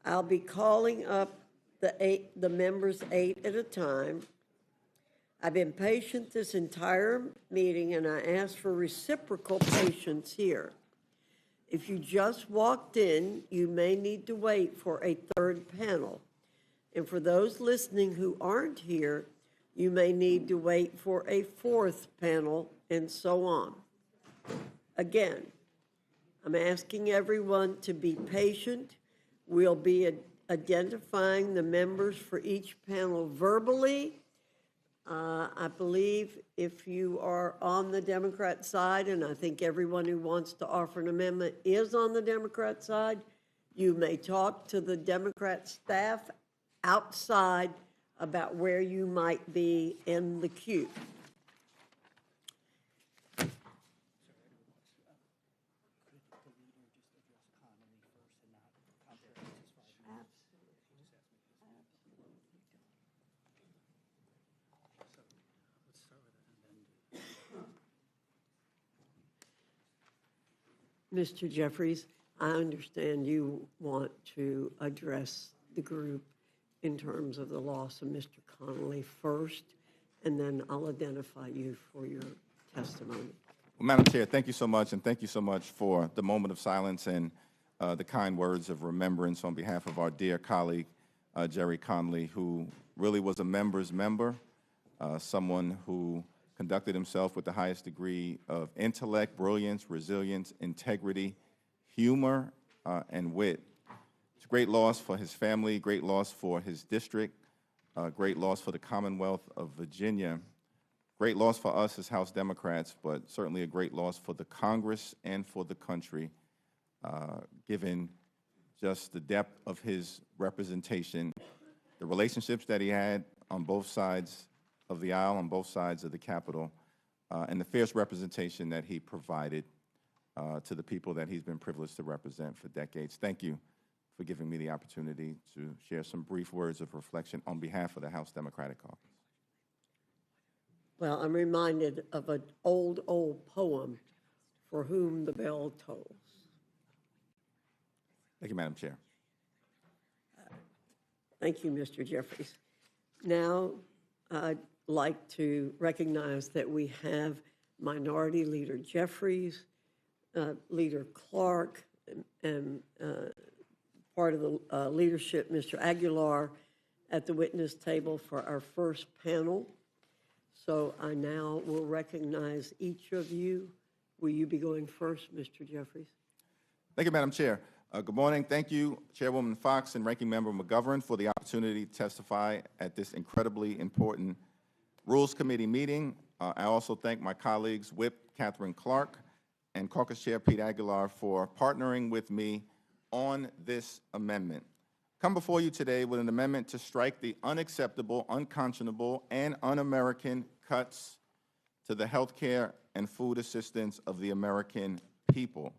S9: I'll be calling up the members 8 at a time. I've been patient this entire meeting, and I ask for reciprocal patience here. If you just walked in, you may need to wait for a third panel. And for those listening who aren't here, you may need to wait for a fourth panel, and so on. Again, I'm asking everyone to be patient. We'll be identifying the members for each panel verbally. I believe if you are on the Democrat side, and I think everyone who wants to offer an amendment is on the Democrat side, you may talk to the Democrat staff outside about where you might be in the queue. Mr. Jeffries, I understand you want to address the group in terms of the loss of Mr. Connolly first, and then I'll identify you for your testimony.
S6: Well, Madam Chair, thank you so much, and thank you so much for the moment of silence and the kind words of remembrance on behalf of our dear colleague, Jerry Connolly, who really was a member's member, someone who conducted himself with the highest degree of intellect, brilliance, resilience, integrity, humor, and wit. It's a great loss for his family, great loss for his district, great loss for the Commonwealth of Virginia, great loss for us as House Democrats, but certainly a great loss for the Congress and for the country, given just the depth of his representation, the relationships that he had on both sides of the aisle, on both sides of the Capitol, and the fierce representation that he provided to the people that he's been privileged to represent for decades. Thank you for giving me the opportunity to share some brief words of reflection on behalf of the House Democratic Caucus.
S9: Well, I'm reminded of an old poem, "For Whom the Bell Tolls."
S6: Thank you, Madam Chair.
S9: Thank you, Mr. Jeffries. Now, I'd like to recognize that we have Minority Leader Jeffries, Leader Clark and part of the leadership, Mr. Aguilar, at the witness table for our first panel. So I now will recognize each of you. Will you be going first, Mr. Jeffries?
S6: Thank you, Madam Chair. Good morning. Thank you, Chairwoman Fox and Ranking Member McGovern, for the opportunity to testify at this incredibly important Rules Committee meeting. I also thank my colleagues, Whip Catherine Clark and Caucus Chair Pete Aguilar, for partnering with me on this amendment. Come before you today with an amendment to strike the unacceptable, unconscionable, and un-American cuts to the health care and food assistance of the American people.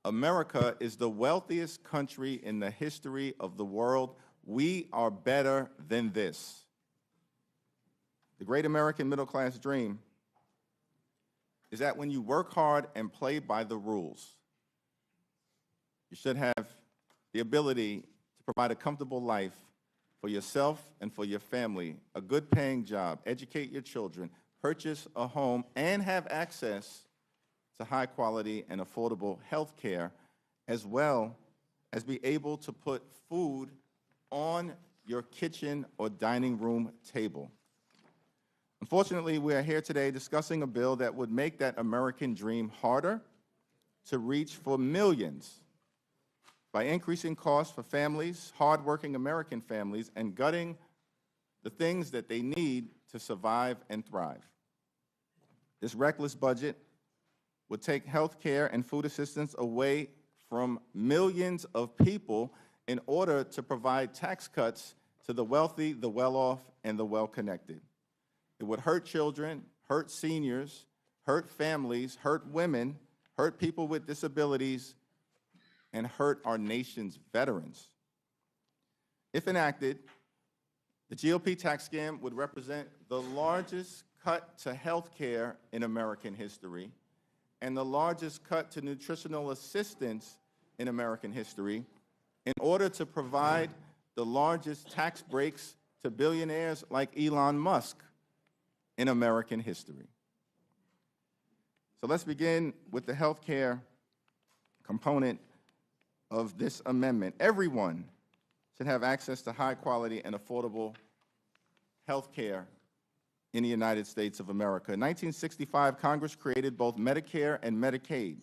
S6: America is the wealthiest country in the history of the world. We are better than this. The great American middle-class dream is that when you work hard and play by the rules, you should have the ability to provide a comfortable life for yourself and for your family, a good paying job, educate your children, purchase a home, and have access to high quality and affordable health care, as well as be able to put food on your kitchen or dining room table. Unfortunately, we are here today discussing a bill that would make that American dream harder to reach for millions by increasing costs for families, hardworking American families, and gutting the things that they need to survive and thrive. This reckless budget would take health care and food assistance away from millions of people in order to provide tax cuts to the wealthy, the well-off, and the well-connected. It would hurt children, hurt seniors, hurt families, hurt women, hurt people with disabilities, and hurt our nation's veterans. If enacted, the GOP tax scam would represent the largest cut to health care in American history and the largest cut to nutritional assistance in American history in order to provide the largest tax breaks to billionaires like Elon Musk in American history. So let's begin with the health care component of this amendment. Everyone should have access to high quality and affordable health care in the United States of America. In 1965, Congress created both Medicare and Medicaid.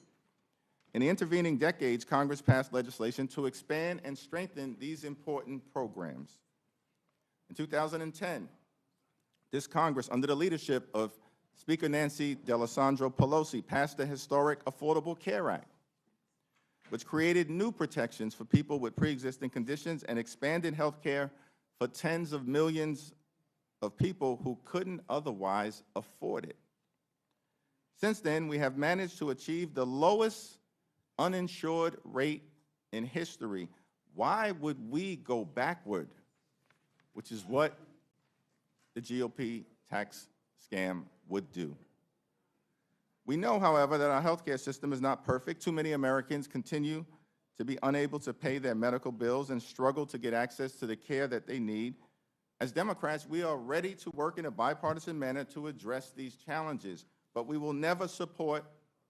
S6: In the intervening decades, Congress passed legislation to expand and strengthen these important programs. In 2010, this Congress, under the leadership of Speaker Nancy D'Alessandro Pelosi, passed the historic Affordable Care Act, which created new protections for people with pre-existing conditions and expanded health care for tens of millions of people who couldn't otherwise afford it. Since then, we have managed to achieve the lowest uninsured rate in history. Why would we go backward? Which is what the GOP tax scam would do. We know, however, that our healthcare system is not perfect. Too many Americans continue to be unable to pay their medical bills and struggle to get access to the care that they need. As Democrats, we are ready to work in a bipartisan manner to address these challenges, but we will never support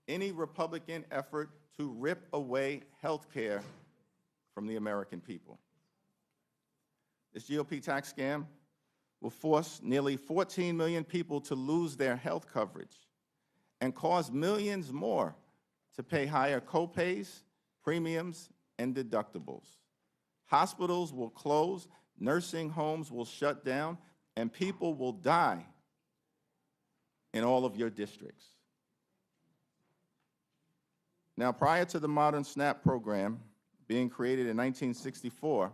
S6: any Republican effort to rip away health care from the American people. This GOP tax scam will force nearly 14 million people to lose their health coverage and cause millions more to pay higher copays, premiums, and deductibles. Hospitals will close, nursing homes will shut down, and people will die in all of your districts. Now, prior to the modern SNAP program being created in 1964,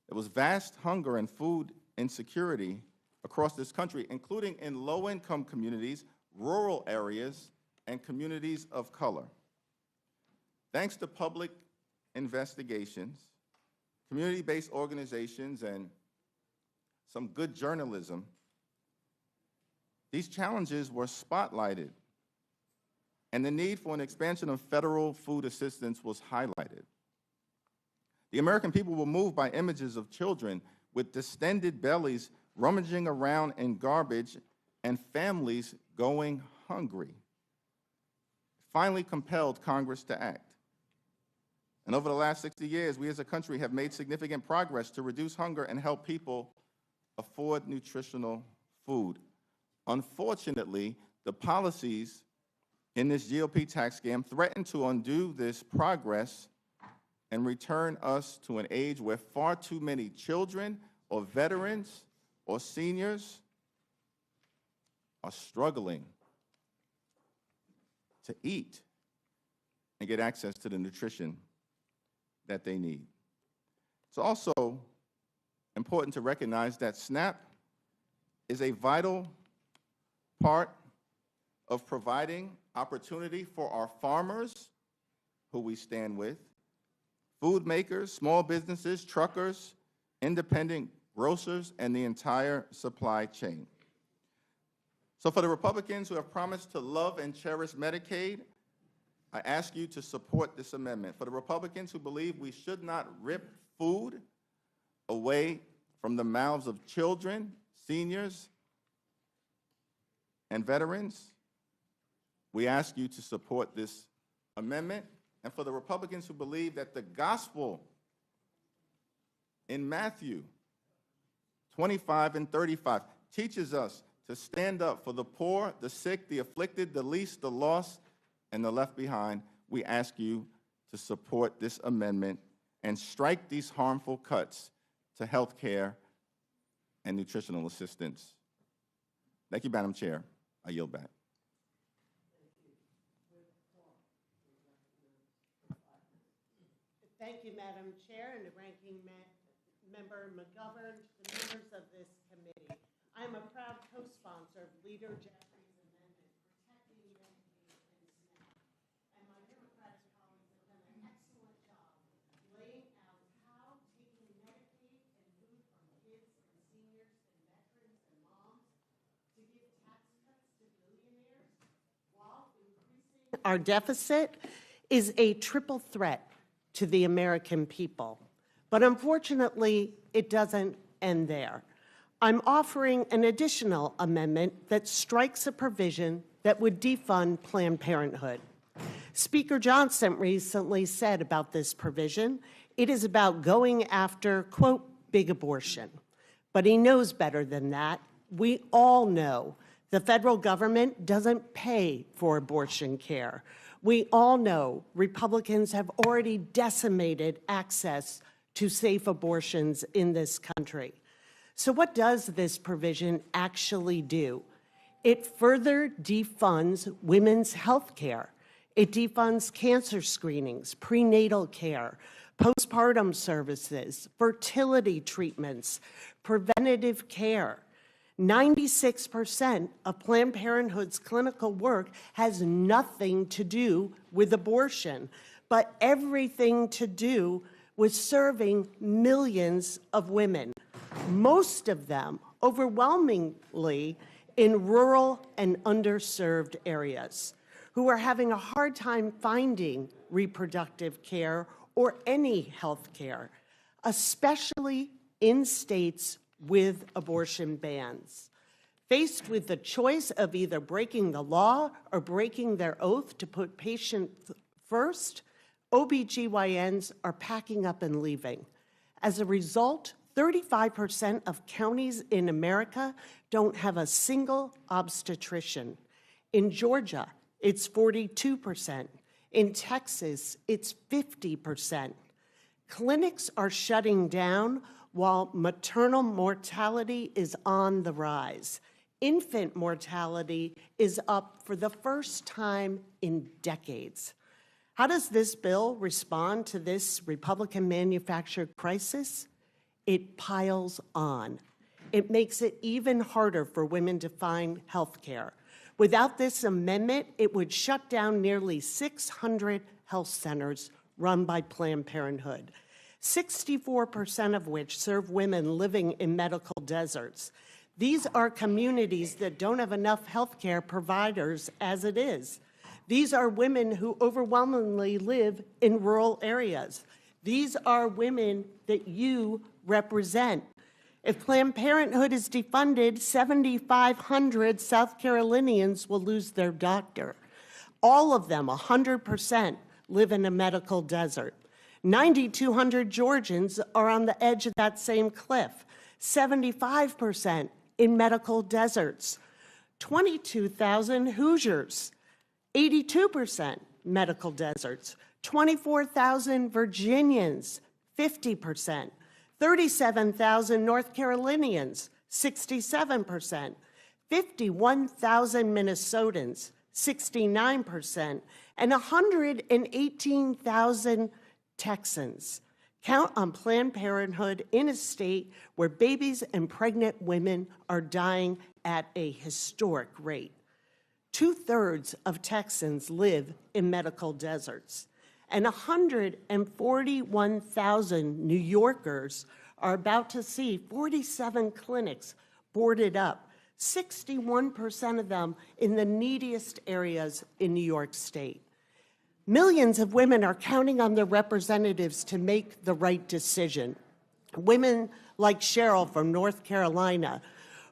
S6: there was vast hunger and food insecurity across this country, including in low-income communities, rural areas, and communities of color. Thanks to public investigations, community-based organizations, and some good journalism, these challenges were spotlighted, and the need for an expansion of federal food assistance was highlighted. The American people were moved by images of children with distended bellies rummaging around in garbage and families going hungry. finally compelled Congress to act. And over the last 60 years, we as a country have made significant progress to reduce hunger and help people afford nutritional food. Unfortunately, the policies in this GOP tax scam threaten to undo this progress and return us to an age where far too many children or veterans or seniors are struggling to eat and get access to the nutrition that they need. It's also important to recognize that SNAP is a vital part of providing opportunity for our farmers, who we stand with, food makers, small businesses, truckers, independent grocers, and the entire supply chain. So for the Republicans who have promised to love and cherish Medicaid, I ask you to support this amendment. For the Republicans who believe we should not rip food away from the mouths of children, seniors, and veterans, we ask you to support this amendment. And for the Republicans who believe that the gospel in Matthew 25 and 35 teaches us to stand up for the poor, the sick, the afflicted, the least, the lost, and the left behind, we ask you to support this amendment and strike these harmful cuts to health care and nutritional assistance. Thank you, Madam Chair. I yield back.
S11: Thank you, Madam Chair, and the Ranking Member McGovern, the members of this committee. I am a proud co-sponsor of Leader Jeffrey's amendment, Protecting Medicaid and SNAP. And my Democratic colleagues have done an excellent job laying out how taking Medicaid and food from kids and seniors and veterans and moms to give tax cuts to billionaires while increasing our deficit is a triple threat to the American people. But unfortunately, it doesn't end there. I'm offering an additional amendment that strikes a provision that would defund Planned Parenthood. Speaker Johnson recently said about this provision, it is about going after, quote, big abortion. But he knows better than that. We all know the federal government doesn't pay for abortion care. We all know Republicans have already decimated access to safe abortions in this country. So what does this provision actually do? It further defunds women's health care. It defunds cancer screenings, prenatal care, postpartum services, fertility treatments, preventative care. 96% of Planned Parenthood's clinical work has nothing to do with abortion, but everything to do with serving millions of women, most of them overwhelmingly in rural and underserved areas, who are having a hard time finding reproductive care or any health care, especially in states with abortion bans. Faced with the choice of either breaking the law or breaking their oath to put patients first, OBGYNs are packing up and leaving. As a result, 35% of counties in America don't have a single obstetrician. In Georgia, it's 42%. In Texas, it's 50%. Clinics are shutting down while maternal mortality is on the rise. Infant mortality is up for the first time in decades. How does this bill respond to this Republican-manufactured crisis? It piles on. It makes it even harder for women to find health care. Without this amendment, it would shut down nearly 600 health centers run by Planned Parenthood, 64% of which serve women living in medical deserts. These are communities that don't have enough health care providers as it is. These are women who overwhelmingly live in rural areas. These are women that you represent. If Planned Parenthood is defunded, 7,500 South Carolinians will lose their doctor. All of them, 100%, live in a medical desert. 9,200 Georgians are on the edge of that same cliff, 75% in medical deserts. 22,000 Hoosiers, 82% medical deserts. 24,000 Virginians, 50%. 37,000 North Carolinians, 67%. 51,000 Minnesotans, 69%. And 118,000 Texans. Count on Planned Parenthood in a state where babies and pregnant women are dying at a historic rate. 2/3 of Texans live in medical deserts, and 141,000 New Yorkers are about to see 47 clinics boarded up, 61% of them in the neediest areas in New York State. Millions of women are counting on their representatives to make the right decision. Women like Cheryl from North Carolina,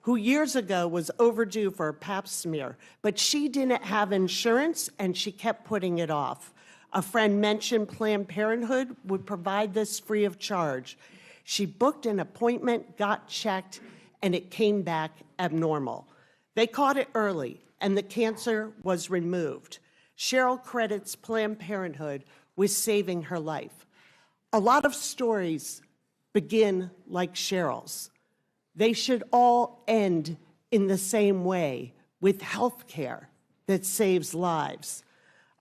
S11: who years ago was overdue for a pap smear, but she didn't have insurance and she kept putting it off. A friend mentioned Planned Parenthood would provide this free of charge. She booked an appointment, got checked, and it came back abnormal. They caught it early, and the cancer was removed. Cheryl credits Planned Parenthood with saving her life. A lot of stories begin like Cheryl's. They should all end in the same way, with health care that saves lives.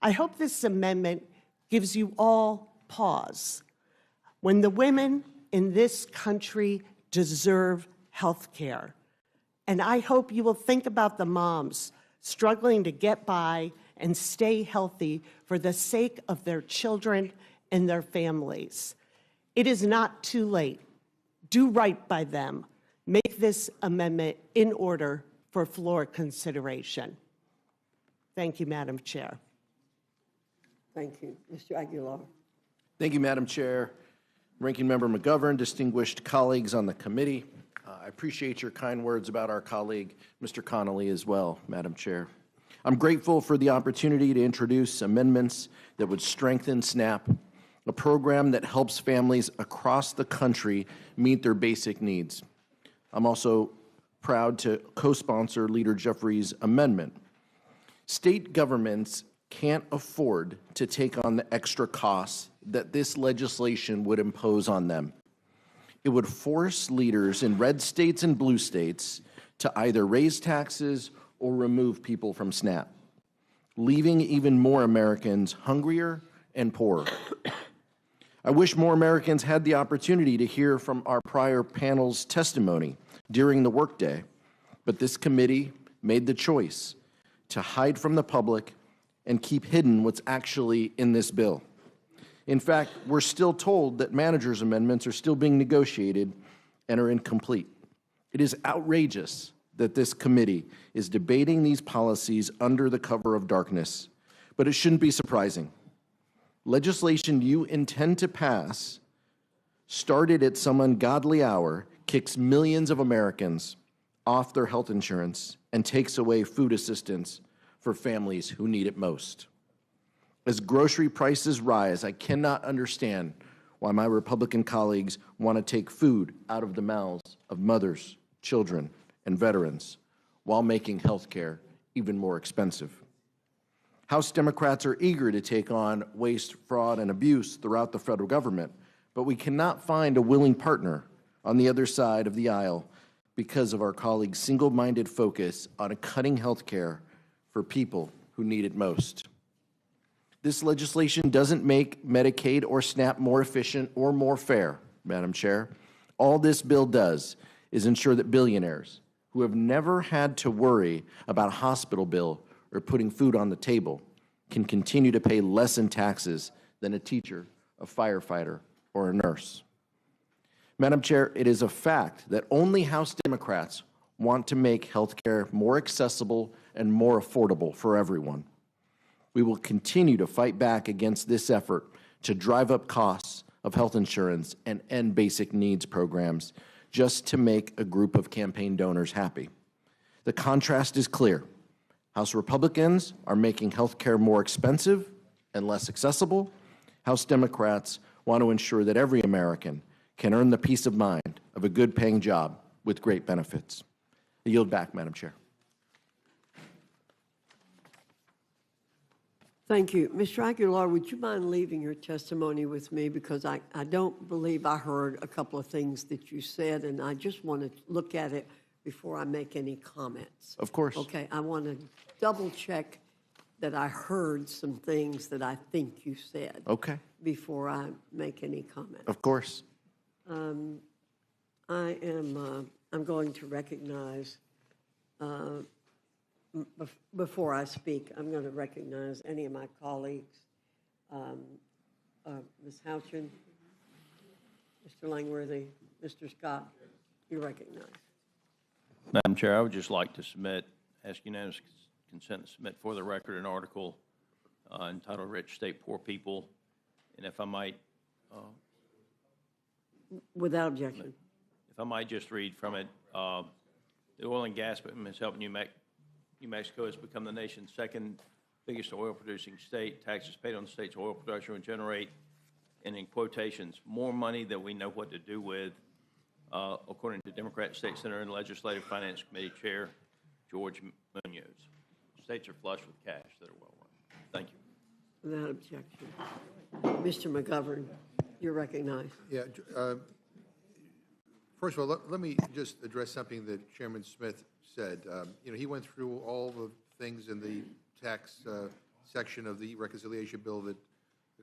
S11: I hope this amendment gives you all pause. When the women in this country deserve health care, and I hope you will think about the moms struggling to get by and stay healthy for the sake of their children and their families. It is not too late. Do right by them. Make this amendment in order for floor consideration. Thank you, Madam Chair.
S9: Thank you. Mr. Aguilar.
S19: Thank you, Madam Chair. Ranking Member McGovern, distinguished colleagues on the committee. I appreciate your kind words about our colleague, Mr. Connolly, as well, Madam Chair. I'm grateful for the opportunity to introduce amendments that would strengthen SNAP, a program that helps families across the country meet their basic needs. I'm also proud to co-sponsor Leader Jeffrey's amendment. State governments can't afford to take on the extra costs that this legislation would impose on them. It would force leaders in red states and blue states to either raise taxes or remove people from SNAP, leaving even more Americans hungrier and poorer. I wish more Americans had the opportunity to hear from our prior panel's testimony during the workday, but this committee made the choice to hide from the public and keep hidden what's actually in this bill. In fact, we're still told that managers' amendments are still being negotiated and are incomplete. It is outrageous that this committee is debating these policies under the cover of darkness, but it shouldn't be surprising. Legislation you intend to pass, started at some ungodly hour, kicks millions of Americans off their health insurance and takes away food assistance for families who need it most. As grocery prices rise, I cannot understand why my Republican colleagues want to take food out of the mouths of mothers, children, and veterans while making health care even more expensive. House Democrats are eager to take on waste, fraud, and abuse throughout the federal government, but we cannot find a willing partner on the other side of the aisle because of our colleagues' single-minded focus on cutting health care for people who need it most. This legislation doesn't make Medicaid or SNAP more efficient or more fair, Madam Chair. All this bill does is ensure that billionaires who have never had to worry about a hospital bill or putting food on the table can continue to pay less in taxes than a teacher, a firefighter, or a nurse. Madam Chair, it is a fact that only House Democrats want to make health care more accessible and more affordable for everyone. We will continue to fight back against this effort to drive up costs of health insurance and end basic needs programs just to make a group of campaign donors happy. The contrast is clear. House Republicans are making health care more expensive and less accessible. House Democrats want to ensure that every American can earn the peace of mind of a good-paying job with great benefits. I yield back, Madam Chair.
S9: Thank you. Mr. Aguilar, would you mind leaving your testimony with me? Because I don't believe I heard a couple of things that you said, and I just want to look at it before I make any comments.
S19: Of course.
S9: Okay, I want to double check that I heard some things that I think you said.
S19: Okay.
S9: Before I make any comment.
S19: Of course.
S9: I'm going to recognize, before I speak, I'm going to recognize any of my colleagues. Ms. Houchin, Mr. Langworthy, Mr. Scott, you're recognized.
S16: Madam Chair, I would just like to ask unanimous consent to submit for the record an article entitled Rich State Poor People. And if I might,
S9: without objection.
S16: If I might just read from it, the oil and gas boom has helped New Mexico has become the nation's second biggest oil producing state. Taxes paid on the state's oil production would generate, and in quotations, more money than we know what to do with, according to Democrat State Senator and Legislative Finance Committee Chair George Munoz. States are flush with cash that are well run. Thank you.
S9: Without objection. Mr. McGovern, you're recognized.
S4: Yeah. First of all, let me just address something that Chairman Smith said. He went through all the things in the tax section of the reconciliation bill that,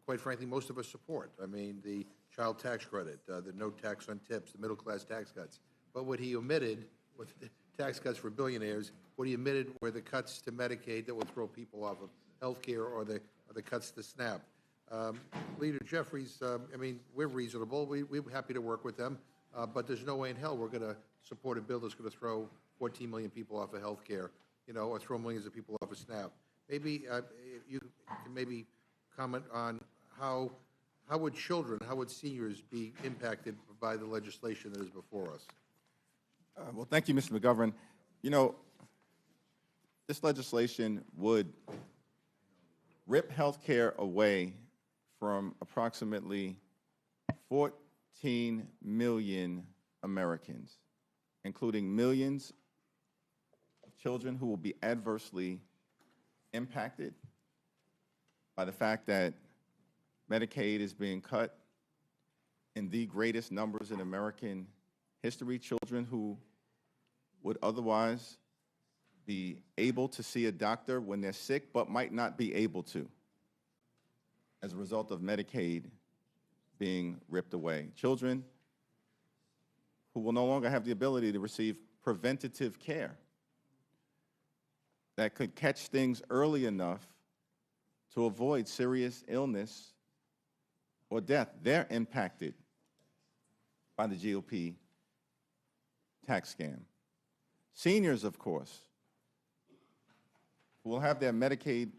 S4: quite frankly, most of us support. I mean, the child tax credit, the no tax on tips, the middle-class tax cuts. But what he omitted, with the tax cuts for billionaires, what he omitted were the cuts to Medicaid that will throw people off of health care, or the cuts to SNAP. Leader Jeffries, I mean, we're reasonable. We're happy to work with them. But there's no way in hell we're going to support a bill that's going to throw 14 million people off of health care, or throw millions of people off of SNAP. Maybe you can maybe comment on how would children, how would seniors be impacted by the legislation that is before us?
S6: Well, thank you, Mr. McGovern. This legislation would rip health care away from approximately 14 million Americans, including millions of children who will be adversely impacted by the fact that Medicaid is being cut in the greatest numbers in American history, children who would otherwise be able to see a doctor when they're sick but might not be able to as a result of Medicaid being ripped away. Children who will no longer have the ability to receive preventative care that could catch things early enough to avoid serious illness or death. They're impacted by the GOP tax scam. Seniors, of course, who will have their Medicaid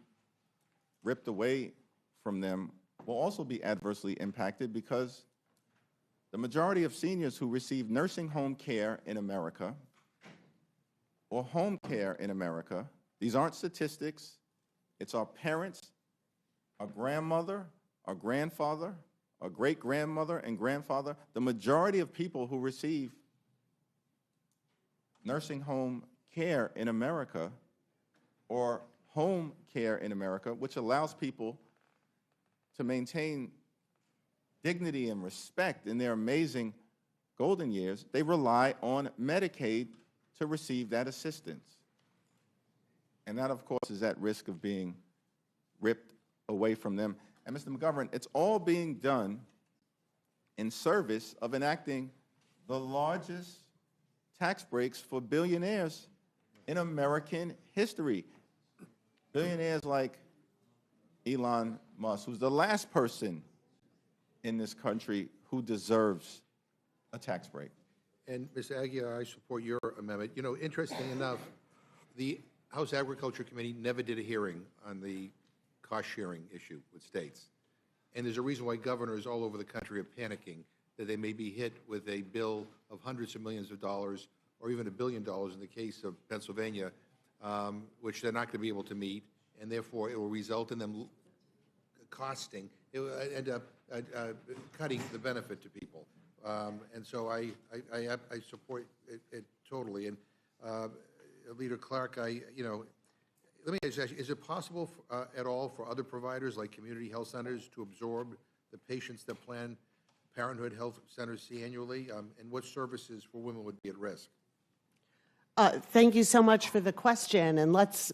S6: ripped away from them will also be adversely impacted because the majority of seniors who receive nursing home care in America or home care in America, these aren't statistics, it's our parents, our grandmother, our grandfather, our great-grandmother and grandfather. The majority of people who receive nursing home care in America or home care in America, which allows people to maintain dignity and respect in their amazing golden years, they rely on Medicaid to receive that assistance. And that, of course, is at risk of being ripped away from them. And Mr. McGovern, it's all being done in service of enacting the largest tax breaks for billionaires in American history. Billionaires like Elon Musk, who's the last person in this country who deserves a tax break.
S4: And Ms. Aguilar, I support your amendment. Interestingly enough, the House Agriculture Committee never did a hearing on the cost-sharing issue with states. And there's a reason why governors all over the country are panicking that they may be hit with a bill of hundreds of millions of dollars or even $1 billion in the case of Pennsylvania which they're not going to be able to meet, and therefore it will result in them costing. It will end up cutting the benefit to people. And so I support it totally. And Leader Clark, let me ask you, is it possible at all for other providers like community health centers to absorb the patients that Planned Parenthood health centers see annually? And what services for women would be at risk?
S11: Thank you so much for the question, and let's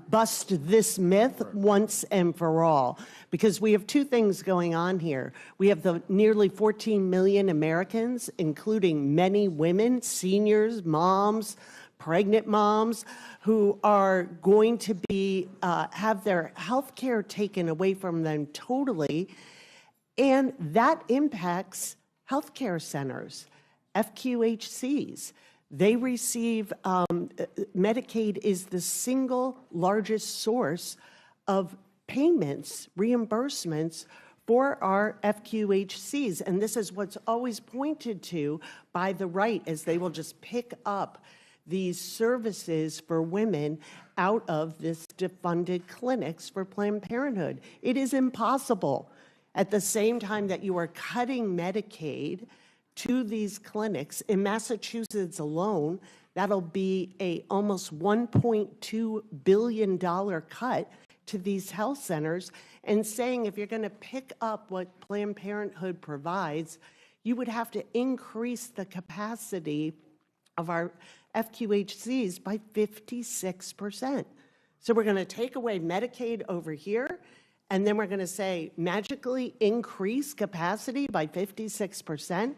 S11: bust this myth once and for all, because we have two things going on here. We have the nearly 14 million Americans, including many women, seniors, moms, pregnant moms, who are going to be have their health care taken away from them totally, and that impacts healthcare centers, FQHCs. They receive, Medicaid is the single largest source of payments, reimbursements for our FQHCs. And this is what's always pointed to by the right, as they will just pick up these services for women out of this defunded clinics for Planned Parenthood. It is impossible. At the same time that you are cutting Medicaid to these clinics, in Massachusetts alone, that'll be a almost $1.2 billion cut to these health centers, and saying if you're going to pick up what Planned Parenthood provides, you would have to increase the capacity of our FQHCs by 56%. So we're going to take away Medicaid over here, and then we're going to say magically increase capacity by 56%.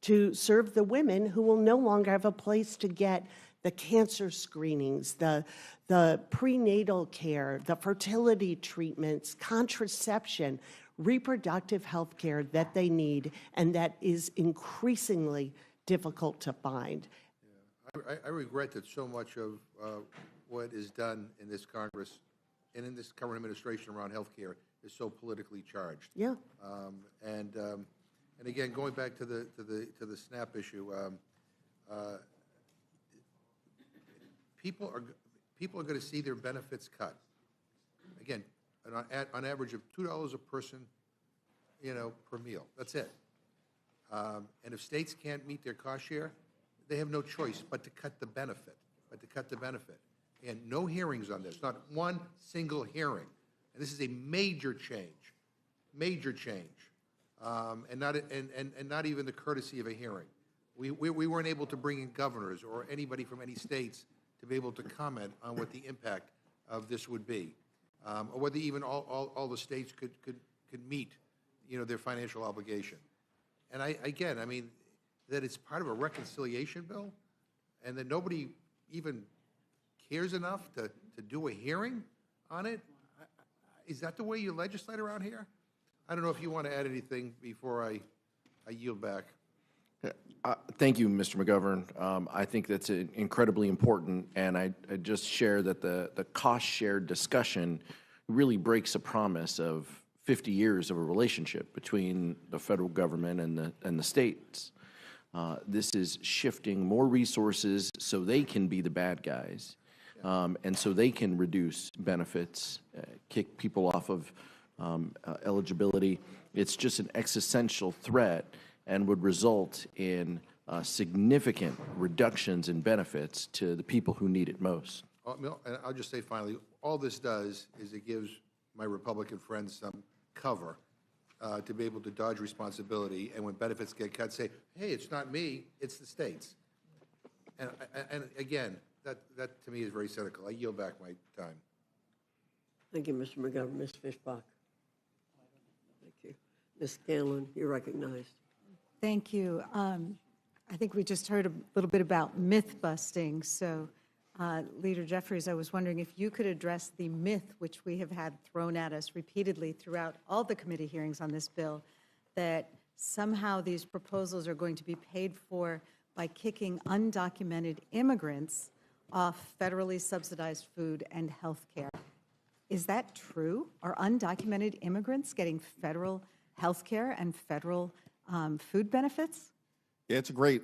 S11: To serve the women who will no longer have a place to get the cancer screenings, the prenatal care, the fertility treatments, contraception, reproductive health care that they need, and that is increasingly difficult to find.
S4: Yeah. I regret that so much of what is done in this Congress and in this current administration around health care is so politically charged.
S11: Yeah.
S4: And again, going back to the SNAP issue, people are going to see their benefits cut. Again, on average of $2 a person, per meal. That's it. And if states can't meet their cost share, they have no choice but to cut the benefit. And no hearings on this, not one single hearing. And this is a major change. And not even the courtesy of a hearing. We weren't able to bring in governors or anybody from any states to be able to comment on what the impact of this would be, or whether even all the states could meet, their financial obligation. And I mean, that it's part of a reconciliation bill, and that nobody even cares enough to do a hearing on it. Is that the way you legislate around here? I don't know if you want to add anything before I yield back.
S19: Thank you, Mr. McGovern. I think that's incredibly important, and I just share that the cost share discussion really breaks a promise of 50 years of a relationship between the federal government and the states. This is shifting more resources so they can be the bad guys, and so they can reduce benefits, kick people off of eligibility. It's just an existential threat and would result in significant reductions in benefits to the people who need it most.
S4: And I'll just say finally, all this does is it gives my Republican friends some cover to be able to dodge responsibility, and when benefits get cut, say, hey, it's not me, it's the states. And again, that to me is very cynical. I yield back my time.
S9: Thank you, Mr. McGovern. Ms. Fishbach. Thank you. Ms. Scanlon, you're recognized.
S14: Thank you. I think we just heard a little bit about myth busting. So, Leader Jeffries, I was wondering if you could address the myth which we have had thrown at us repeatedly throughout all the committee hearings on this bill, that somehow these proposals are going to be paid for by kicking undocumented immigrants off federally subsidized food and health care. Is that true? Are undocumented immigrants getting federal health care and federal food benefits?
S6: Yeah, it's a great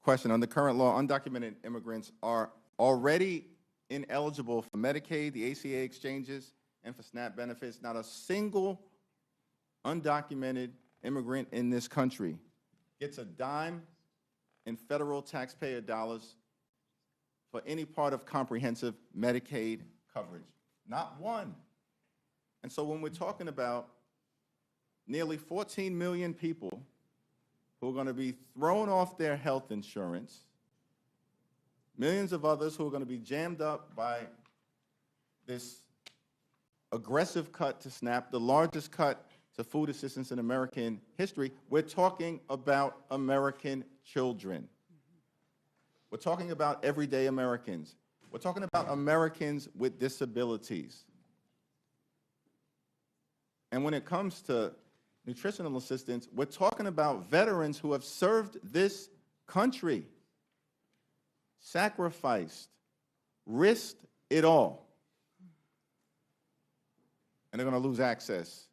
S6: question. Under current law, undocumented immigrants are already ineligible for Medicaid, the ACA exchanges, and for SNAP benefits. Not a single undocumented immigrant in this country gets a dime in federal taxpayer dollars for any part of comprehensive Medicaid coverage. Not one. And so when we're talking about nearly 14 million people who are going to be thrown off their health insurance, millions of others who are going to be jammed up by this aggressive cut to SNAP, the largest cut to food assistance in American history, we're talking about American children. We're talking about everyday Americans. We're talking about Americans with disabilities. And when it comes to nutritional assistance, we're talking about veterans who have served this country, sacrificed, risked it all, and they're going to lose access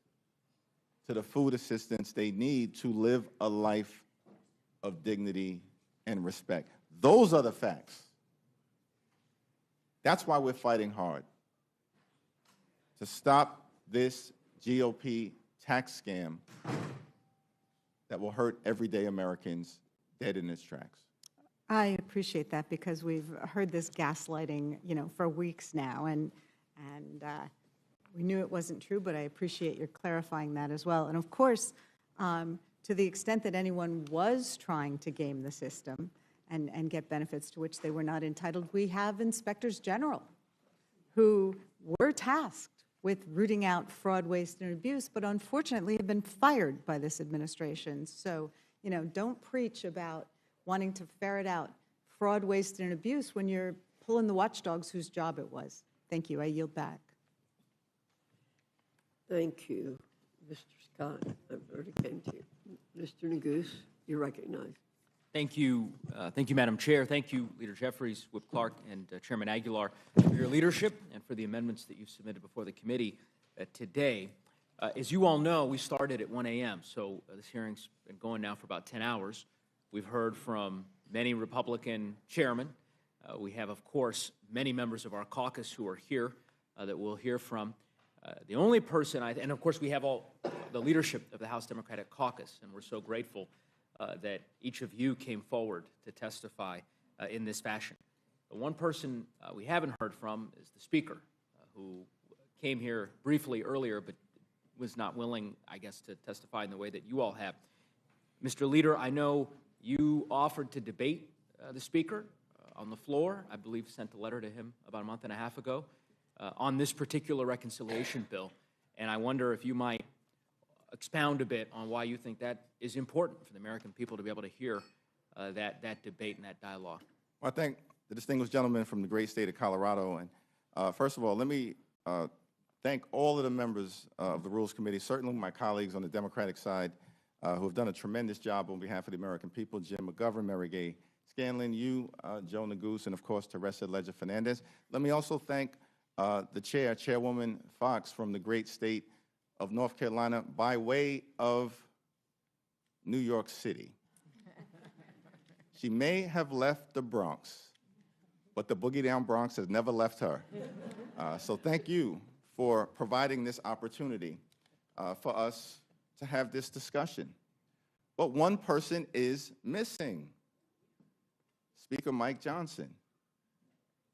S6: to the food assistance they need to live a life of dignity and respect. Those are the facts. That's why we're fighting hard to stop this GOP tax scam that will hurt everyday Americans dead in its tracks.
S14: I appreciate that because we've heard this gaslighting, for weeks now, and we knew it wasn't true, but I appreciate your clarifying that as well. And of course, to the extent that anyone was trying to game the system and get benefits to which they were not entitled, we have inspectors general who were tasked with rooting out fraud, waste, and abuse, but unfortunately have been fired by this administration. So, don't preach about wanting to ferret out fraud, waste, and abuse when you're pulling the watchdogs whose job it was. Thank you. I yield back.
S9: Thank you, Mr. Scott. I've already came to you. Mr. Neguse, you're recognized.
S21: Thank you, Madam Chair. Thank you, Leader Jeffries, Whip Clark, and Chairman Aguilar for your leadership and for the amendments that you submitted before the committee today. As you all know, we started at 1 a.m., so this hearing's been going now for about 10 hours. We've heard from many Republican chairmen. We have, of course, many members of our caucus who are here that we'll hear from. The only person, and of course we have all the leadership of the House Democratic Caucus, and we're so grateful that each of you came forward to testify in this fashion. The one person we haven't heard from is the Speaker, who came here briefly earlier but was not willing, I guess, to testify in the way that you all have. Mr. Leader, I know you offered to debate the Speaker on the floor. I believe sent a letter to him about a month and a half ago on this particular reconciliation bill, and I wonder if you might expound a bit on why you think that is important for the American people to be able to hear that debate and that dialogue.
S6: Well, I thank the distinguished gentleman from the great state of Colorado. And first of all, let me thank all of the members of the Rules Committee, certainly my colleagues on the Democratic side who have done a tremendous job on behalf of the American people, Jim McGovern, Mary Gay Scanlon, you, Joe Neguse, and of course, Teresa Leger-Fernandez. Let me also thank the chair, Chairwoman Fox, from the great state of North Carolina by way of New York City. She may have left the Bronx, but the boogie down Bronx has never left her. So thank you for providing this opportunity for us to have this discussion. But one person is missing, Speaker Mike Johnson.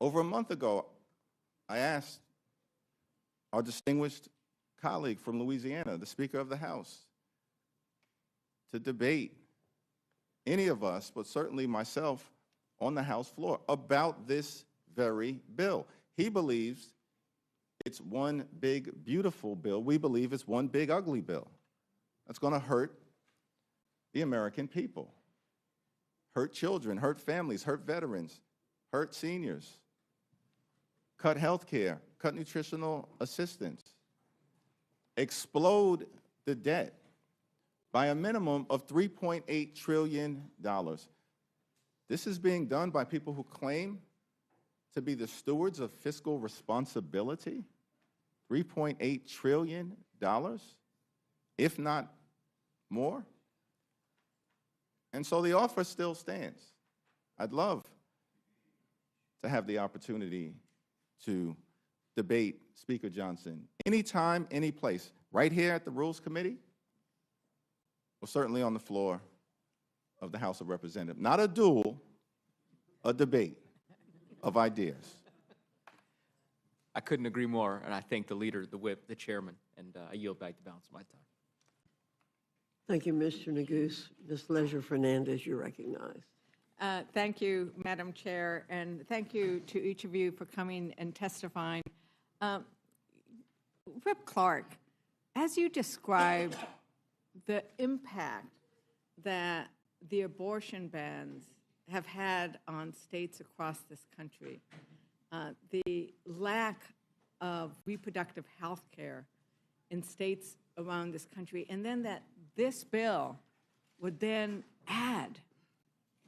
S6: Over a month ago, I asked our distinguished colleague from Louisiana, the Speaker of the House, to debate any of us, but certainly myself, on the House floor about this very bill. He believes it's one big, beautiful bill. We believe it's one big, ugly bill. That's going to hurt the American people, hurt children, hurt families, hurt veterans, hurt seniors, cut health care, cut nutritional assistance, explode the debt by a minimum of $3.8 trillion. This is being done by people who claim to be the stewards of fiscal responsibility. $3.8 trillion, if not more. And so the offer still stands. I'd love to have the opportunity to debate Speaker Johnson anytime, any place, right here at the Rules Committee, or certainly on the floor of the House of Representatives. Not a duel, a debate of ideas.
S5: I couldn't agree more, and I thank the leader, the whip, the chairman, and I yield back the balance of my time.
S9: Thank you, Mr. Neguse. Ms. Leisure Fernandez, you're recognized.
S18: Thank you, Madam Chair, and thank you to each of you for coming and testifying. Rep. Clark, as you described the impact that the abortion bans have had on states across this country, the lack of reproductive health care in states around this country, and then that this bill would then add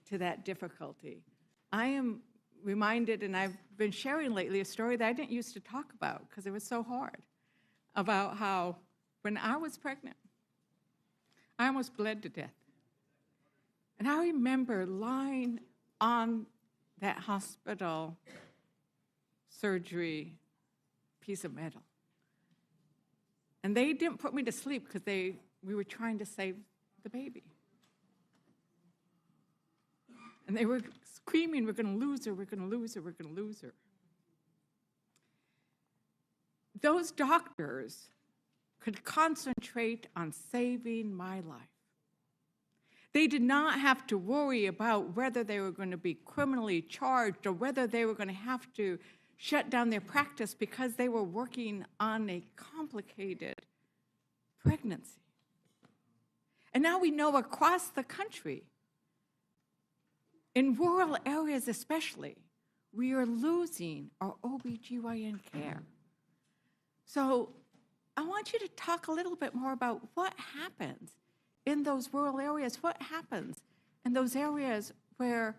S18: to that difficulty. I am reminded, and I've been sharing lately, a story that I didn't used to talk about because it was so hard, about how when I was pregnant, I almost bled to death. And I remember lying on that hospital surgery piece of metal. And they didn't put me to sleep because we were trying to save the baby. And they were screaming, we're going to lose her, we're going to lose her, we're going to lose her. Those doctors could concentrate on saving my life. They did not have to worry about whether they were going to be criminally charged or whether they were going to have to shut down their practice because they were working on a complicated pregnancy. And now we know across the country, in rural areas especially, we are losing our OBGYN care. So I want you to talk a little bit more about what happens in those rural areas, what happens in those areas where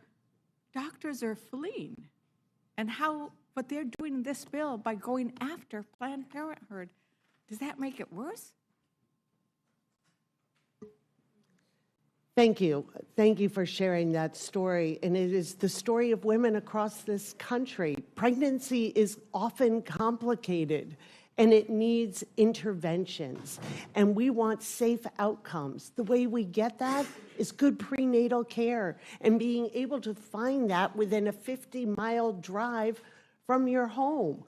S18: doctors are fleeing, and how what they're doing in this bill by going after Planned Parenthood, does that make it worse?
S11: Thank you. Thank you for sharing that story. And it is the story of women across this country. Pregnancy is often complicated and it needs interventions. And we want safe outcomes. The way we get that is good prenatal care and being able to find that within a 50-mile drive from your home.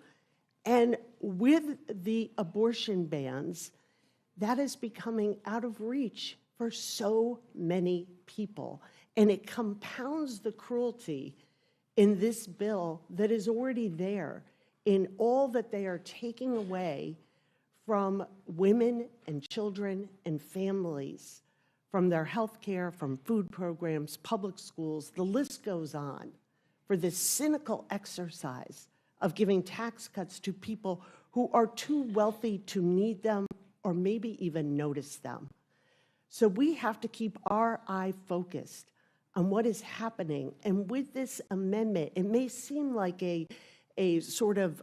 S11: And with the abortion bans, that is becoming out of reach for so many people. And it compounds the cruelty in this bill that is already there in all that they are taking away from women and children and families, from their health care, from food programs, public schools, the list goes on, for this cynical exercise of giving tax cuts to people who are too wealthy to need them or maybe even notice them. So we have to keep our eye focused on what is happening. And with this amendment, it may seem like a sort of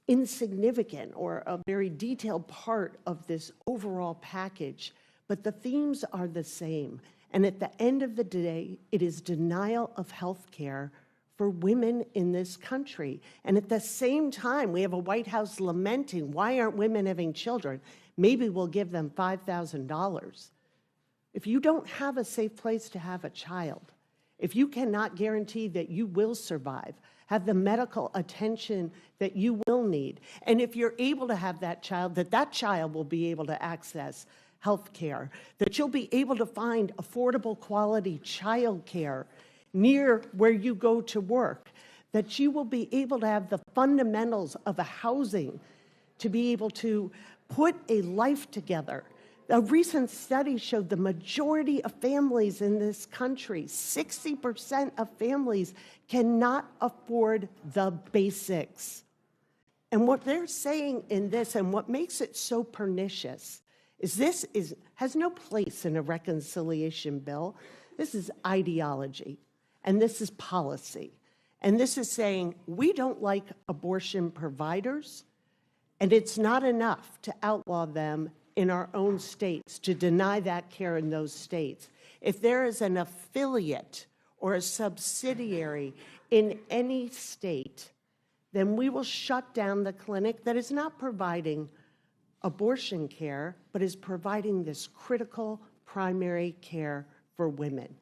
S11: insignificant or a very detailed part of this overall package, but the themes are the same. And at the end of the day, it is denial of health care for women in this country. And at the same time, we have a White House lamenting, why aren't women having children? Maybe we'll give them $5,000. If you don't have a safe place to have a child, if you cannot guarantee that you will survive, have the medical attention that you will need, and if you're able to have that child, that child will be able to access health care, that you'll be able to find affordable quality child care near where you go to work, that you will be able to have the fundamentals of a housing to be able to put a life together. A recent study showed the majority of families in this country, 60% of families, cannot afford the basics. And what they're saying in this, and what makes it so pernicious, is this has no place in a reconciliation bill. This is ideology, and this is policy. And this is saying, we don't like abortion providers, and it's not enough to outlaw them in our own states, to deny that care in those states. If there is an affiliate or a subsidiary in any state then we will shut down the clinic that is not providing abortion care, but is providing this critical primary care for women.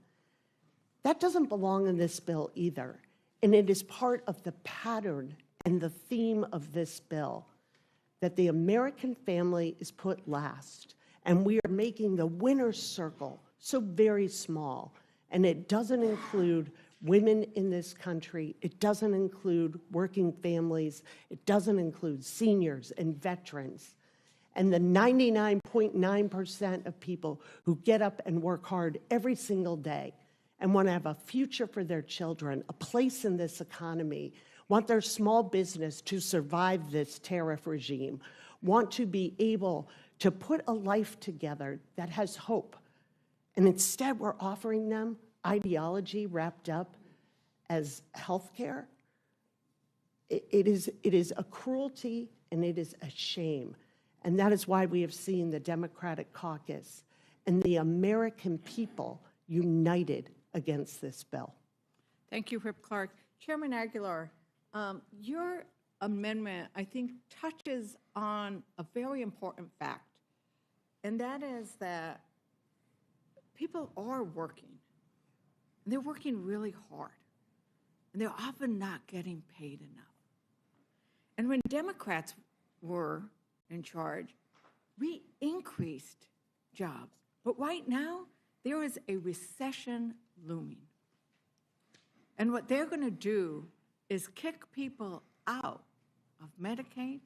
S11: That doesn't belong in this bill either, and it is part of the pattern and the theme of this bill, that the American family is put last, and we are making the winner's circle so very small, and it doesn't include women in this country, it doesn't include working families, it doesn't include seniors and veterans, and the 99.9% of people who get up and work hard every single day and want to have a future for their children, a place in this economy, want their small business to survive this tariff regime, want to be able to put a life together that has hope. And instead, we're offering them ideology wrapped up as health care. It is a cruelty and it is a shame. And that is why we have seen the Democratic caucus and the American people united against this bill.
S18: Thank you, Rip Clark. Chairman Aguilar, your amendment, I think, touches on a very important fact, and that is that people are working. They're working really hard, and they're often not getting paid enough. And when Democrats were in charge, we increased jobs. But right now, there is a recession looming. And what they're going to do is kick people out of Medicaid,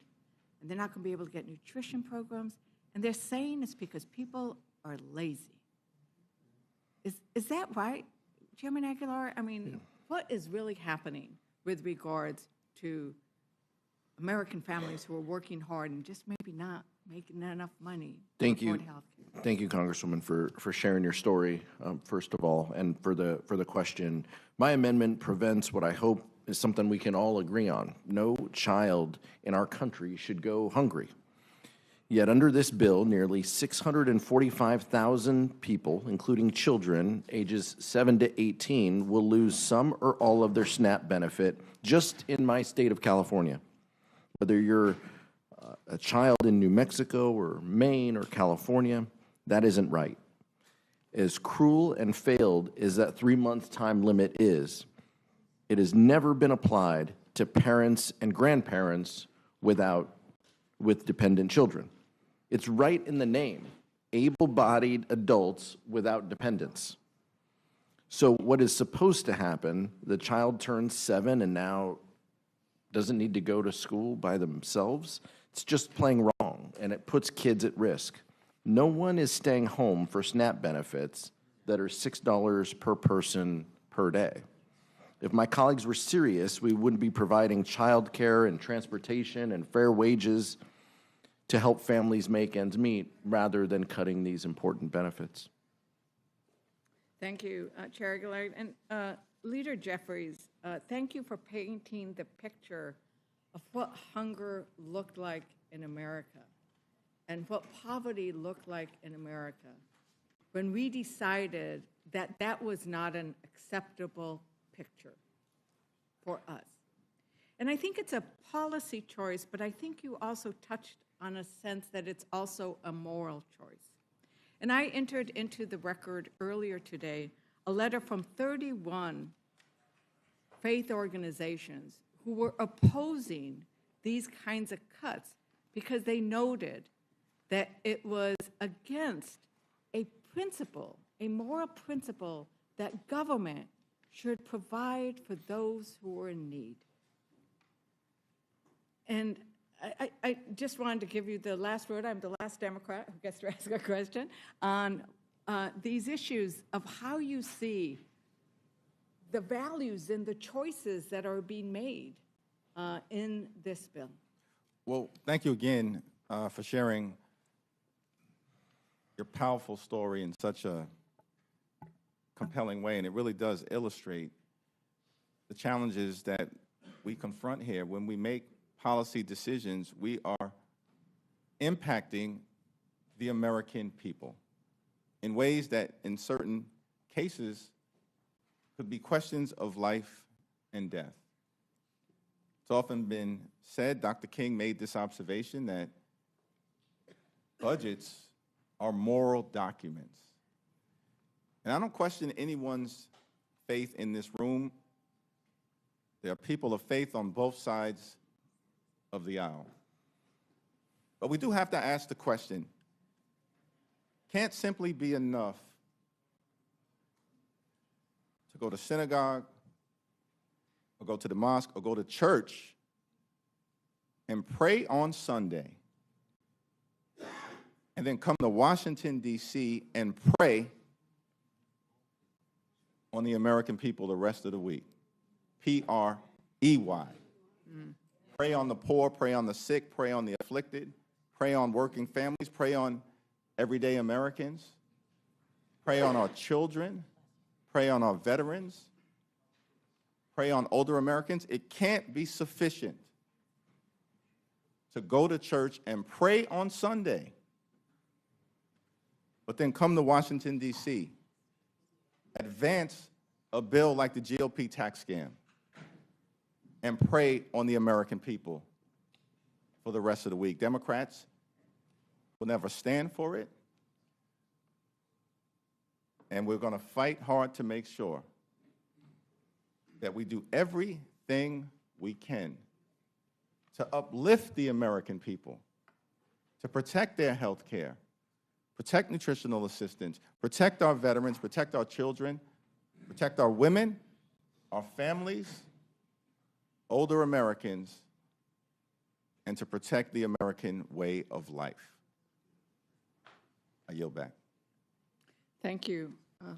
S18: and they're not going to be able to get nutrition programs. And they're saying it's because people are lazy. Is that right, Chairman Aguilar? I mean, what is really happening with regards to American families who are working hard and just maybe not making enough money
S19: Thank
S18: to
S19: you.
S18: afford health care?
S19: Thank you, Congresswoman, for sharing your story, first of all, and for the question. My amendment prevents what I hope is something we can all agree on. No child in our country should go hungry. Yet under this bill, nearly 645,000 people, including children ages 7 to 18, will lose some or all of their SNAP benefit just in my state of California. Whether you're a child in New Mexico or Maine or California, that isn't right. As cruel and failed as that 3-month time limit is, it has never been applied to parents and grandparents with dependent children. It's right in the name, able-bodied adults without dependents. So what is supposed to happen, the child turns 7 and now doesn't need to go to school by themselves. It's just plain wrong, and it puts kids at risk. No one is staying home for SNAP benefits that are $6 per person per day. If my colleagues were serious, we wouldn't be providing child care and transportation and fair wages to help families make ends meet rather than cutting these important benefits.
S18: Thank you, Chair Aguilar. And Leader Jeffries, thank you for painting the picture of what hunger looked like in America and what poverty looked like in America when we decided that that was not an acceptable picture for us. And I think it's a policy choice, but I think you also touched on a sense that it's also a moral choice. And I entered into the record earlier today a letter from 31 faith organizations who were opposing these kinds of cuts because they noted that it was against a principle, a moral principle, that government should provide for those who are in need. And I just wanted to give you the last word. I'm the last Democrat who gets to ask a question on these issues of how you see the values and the choices that are being made in this bill.
S6: Well, thank you again for sharing your powerful story in such a compelling way, and it really does illustrate the challenges that we confront here. When we make policy decisions, we are impacting the American people in ways that in certain cases could be questions of life and death. It's often been said, Dr. King made this observation, that budgets are moral documents. And I don't question anyone's faith in this room. There are people of faith on both sides of the aisle. But we do have to ask the question, can't simply be enough to go to synagogue or go to the mosque or go to church and pray on Sunday and then come to Washington, D.C. and pray on the American people the rest of the week. P-R-E-Y. Pray on the poor, pray on the sick, pray on the afflicted, pray on working families, pray on everyday Americans, pray on our children, pray on our veterans, pray on older Americans. It can't be sufficient to go to church and pray on Sunday, but then come to Washington, D.C., advance a bill like the GOP tax scam, and pray on the American people for the rest of the week. Democrats will never stand for it, and we're going to fight hard to make sure that we do everything we can to uplift the American people, to protect their health care, protect nutritional assistance, protect our veterans, protect our children, protect our women, our families, older Americans, and to protect the American way of life. I yield back.
S18: Thank you,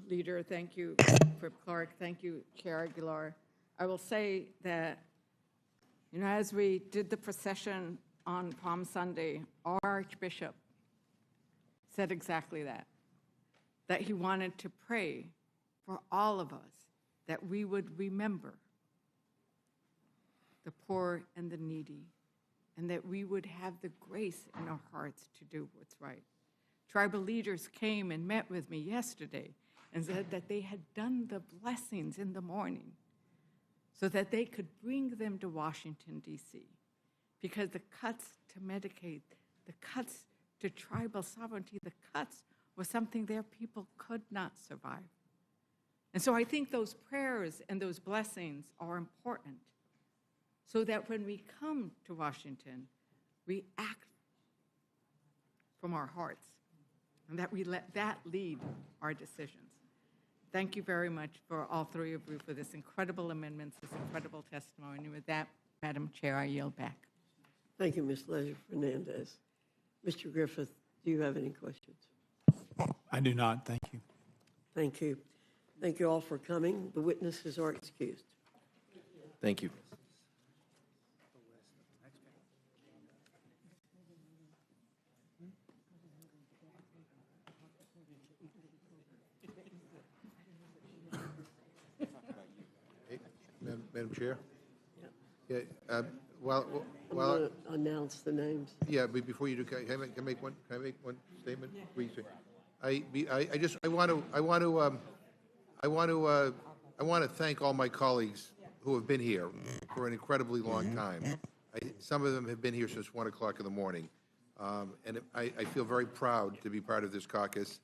S18: Leader. Thank you, Whip Clark. Thank you, Chair Aguilar. I will say that, as we did the procession on Palm Sunday, our Archbishop said exactly that he wanted to pray for all of us, that we would remember the poor and the needy, and that we would have the grace in our hearts to do what's right. Tribal leaders came and met with me yesterday and said that they had done the blessings in the morning so that they could bring them to Washington, D.C., because the cuts to Medicaid, the cuts to tribal sovereignty, the cuts was something their people could not survive. And so I think those prayers and those blessings are important so that when we come to Washington, we act from our hearts and that we let that lead our decisions. Thank you very much for all three of you for this incredible amendments, this incredible testimony. With that, Madam Chair, I yield back.
S9: Thank you, Ms. Leisure-Fernandez. Mr. Griffith, do you have any questions?
S17: I do not. Thank you.
S9: Thank you. Thank you all for coming. The witnesses are excused.
S19: Thank you.
S10: Madam Chair? Yeah,
S9: I'm
S10: well,
S9: going to announce the names.
S10: yeah, but before you do, can I make one statement? Please. I want to thank all my colleagues who have been here for an incredibly long time. Some of them have been here since 1 o'clock in the morning. And I feel very proud to be part of this caucus,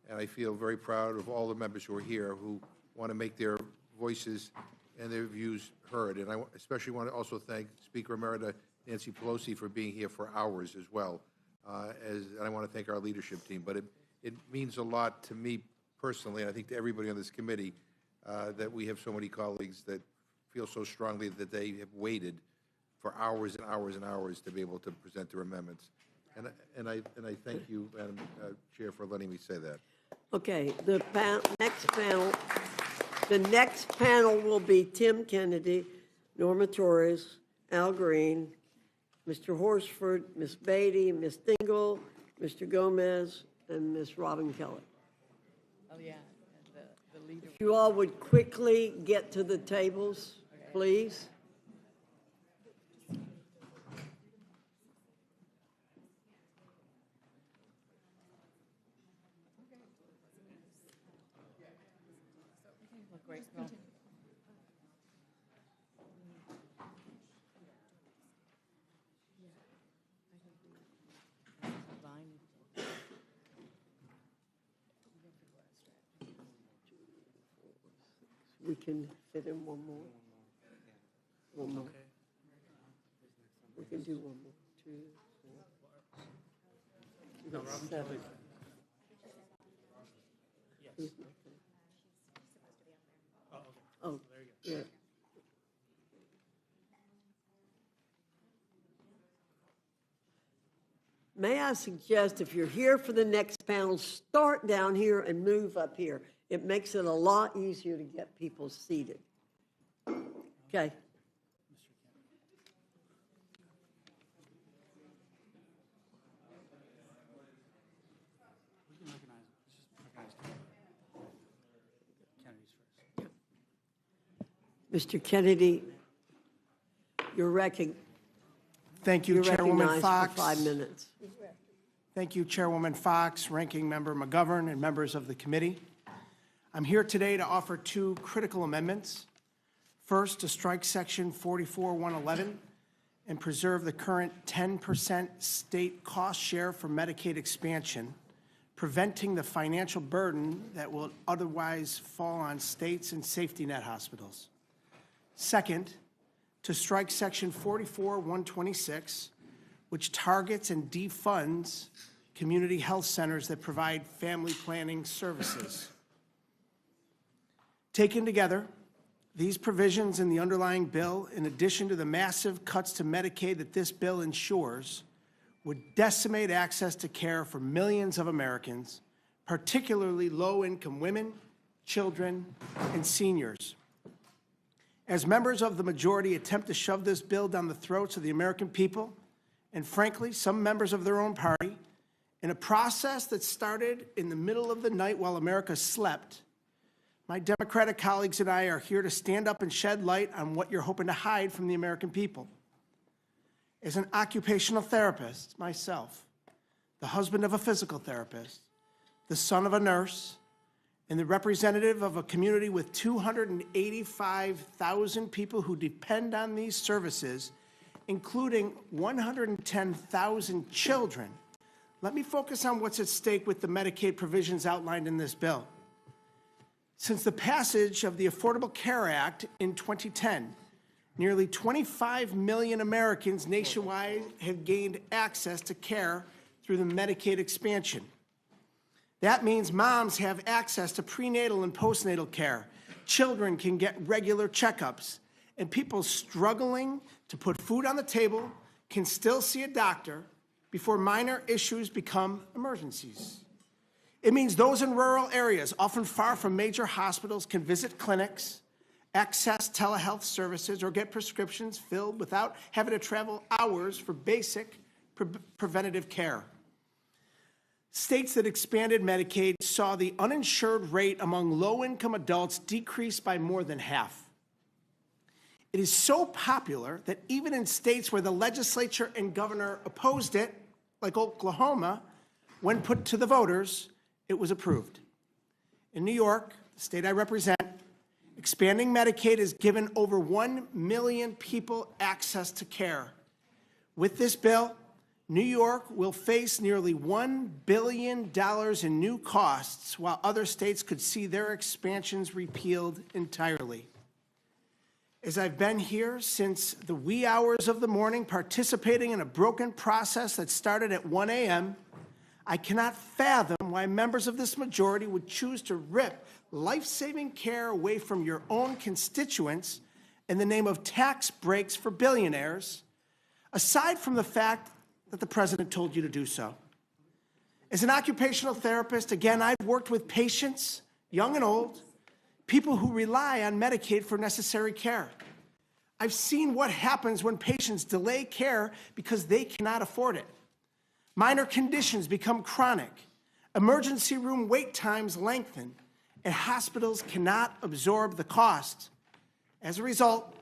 S10: and I feel very proud of all the members who are here who want to make their voices and their views heard. And I especially want to also thank Speaker Emerita Nancy Pelosi for being here for hours as well. And I want to thank our leadership team. But it means a lot to me personally, and I think to everybody on this committee, that we have so many colleagues that feel so strongly that they have waited for hours and hours and hours to be able to present their amendments. And I thank you, Madam Chair, for letting me say that.
S9: Okay, the next panel will be Tim Kennedy, Norma Torres, Al Green, Mr. Horsford, Ms. Beatty, Ms. Dingle, Mr. Gomez, and Ms. Robin Kelly.
S18: Oh, yeah, the leader.
S9: If you all would quickly get to the tables, please. We can fit in one more. One more. We can do one more. 2, 4. No, 7. Who's not there? Oh, yeah. May I suggest, if you're here for the next panel, start down here and move up here. It makes it a lot easier to get people seated. Okay. Mr. Kennedy, you're recognized.
S13: Thank you, Chairwoman Fox.
S9: For 5 minutes.
S13: Thank you, Chairwoman Fox, Ranking Member McGovern, and members of the committee. I'm here today to offer 2 critical amendments. First, to strike Section 44111 and preserve the current 10% state cost share for Medicaid expansion, preventing the financial burden that will otherwise fall on states and safety net hospitals. Second, to strike Section 44126, which targets and defunds community health centers that provide family planning services. Taken together, these provisions in the underlying bill, in addition to the massive cuts to Medicaid that this bill ensures, would decimate access to care for millions of Americans, particularly low-income women, children, and seniors. As members of the majority attempt to shove this bill down the throats of the American people, and frankly, some members of their own party, in a process that started in the middle of the night while America slept, my Democratic colleagues and I are here to stand up and shed light on what you're hoping to hide from the American people. As an occupational therapist myself, the husband of a physical therapist, the son of a nurse, and the representative of a community with 285,000 people who depend on these services, including 110,000 children, let me focus on what's at stake with the Medicaid provisions outlined in this bill. Since the passage of the Affordable Care Act in 2010, nearly 25 million Americans nationwide have gained access to care through the Medicaid expansion. That means moms have access to prenatal and postnatal care. Children can get regular checkups. And people struggling to put food on the table can still see a doctor before minor issues become emergencies. It means those in rural areas, often far from major hospitals, can visit clinics, access telehealth services, or get prescriptions filled without having to travel hours for basic preventative care. States that expanded Medicaid saw the uninsured rate among low-income adults decrease by more than half. It is so popular that even in states where the legislature and governor opposed it, like Oklahoma, when put to the voters, it was approved. In New York, the state I represent, expanding Medicaid has given over 1 million people access to care. With this bill, New York will face nearly $1 billion in new costs, while other states could see their expansions repealed entirely. As I've been here since the wee hours of the morning, participating in a broken process that started at 1 a.m., I cannot fathom why members of this majority would choose to rip life-saving care away from your own constituents in the name of tax breaks for billionaires, aside from the fact that the president told you to do so. As an occupational therapist, again, I've worked with patients, young and old, people who rely on Medicaid for necessary care. I've seen what happens when patients delay care because they cannot afford it. Minor conditions become chronic, emergency room wait times lengthen, and hospitals cannot absorb the cost. As a result,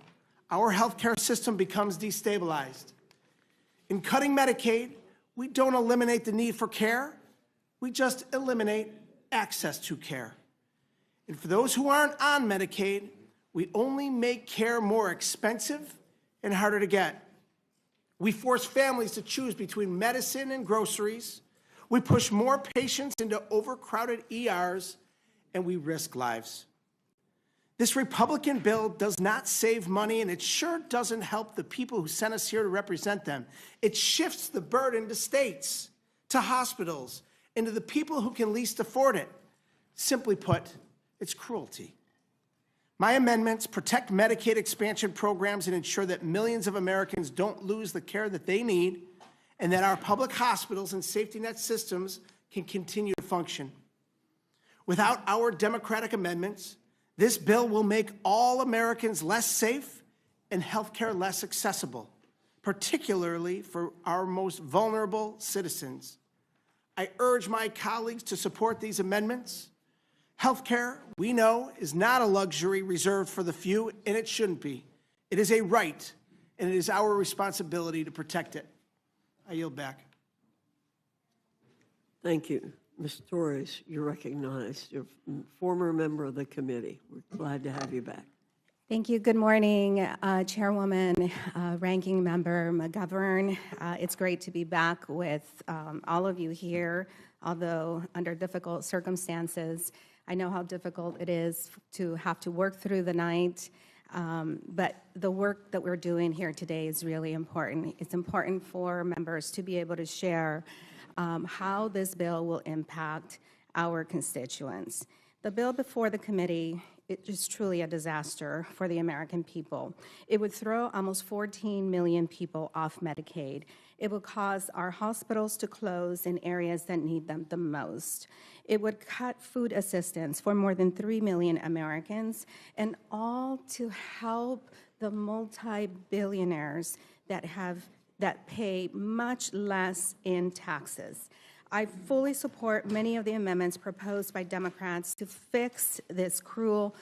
S13: our healthcare system becomes destabilized. In cutting Medicaid, we don't eliminate the need for care, we just eliminate access to care. And for those who aren't on Medicaid, we only make care more expensive and harder to get. We force families to choose between medicine and groceries. We push more patients into overcrowded ERs, and we risk lives. This Republican bill does not save money, and it sure doesn't help the people who sent us here to represent them. It shifts the burden to states, to hospitals, and to the people who can least afford it. Simply put, it's cruelty. My amendments protect Medicaid expansion programs and ensure that millions of Americans don't lose the care that they need, and that our public hospitals and safety net systems can continue to function. Without our Democratic amendments, this bill will make all Americans less safe and healthcare less accessible, particularly for our most vulnerable citizens. I urge my colleagues to support these amendments. Healthcare, we know, is not a luxury reserved for the few, and it shouldn't be. It is a right, and it is our responsibility to protect it. I yield back.
S9: Thank you. Ms. Torres, you're recognized. You're a former member of the committee. We're glad to have you back.
S8: Thank you. Good morning, Chairwoman, Ranking Member McGovern. It's great to be back with all of you here, although under difficult circumstances. I know how difficult it is to have to work through the night, but the work that we're doing here today is really important. It's important for members to be able to share how this bill will impact our constituents. The bill before the committee, it is truly a disaster for the American people. It would throw almost 14 million people off Medicaid. It would cause our hospitals to close in areas that need them the most. It would cut food assistance for more than 3 million Americans, and all to help the multi-billionaires that pay much less in taxes. I fully support many of the amendments proposed by Democrats to fix these cruel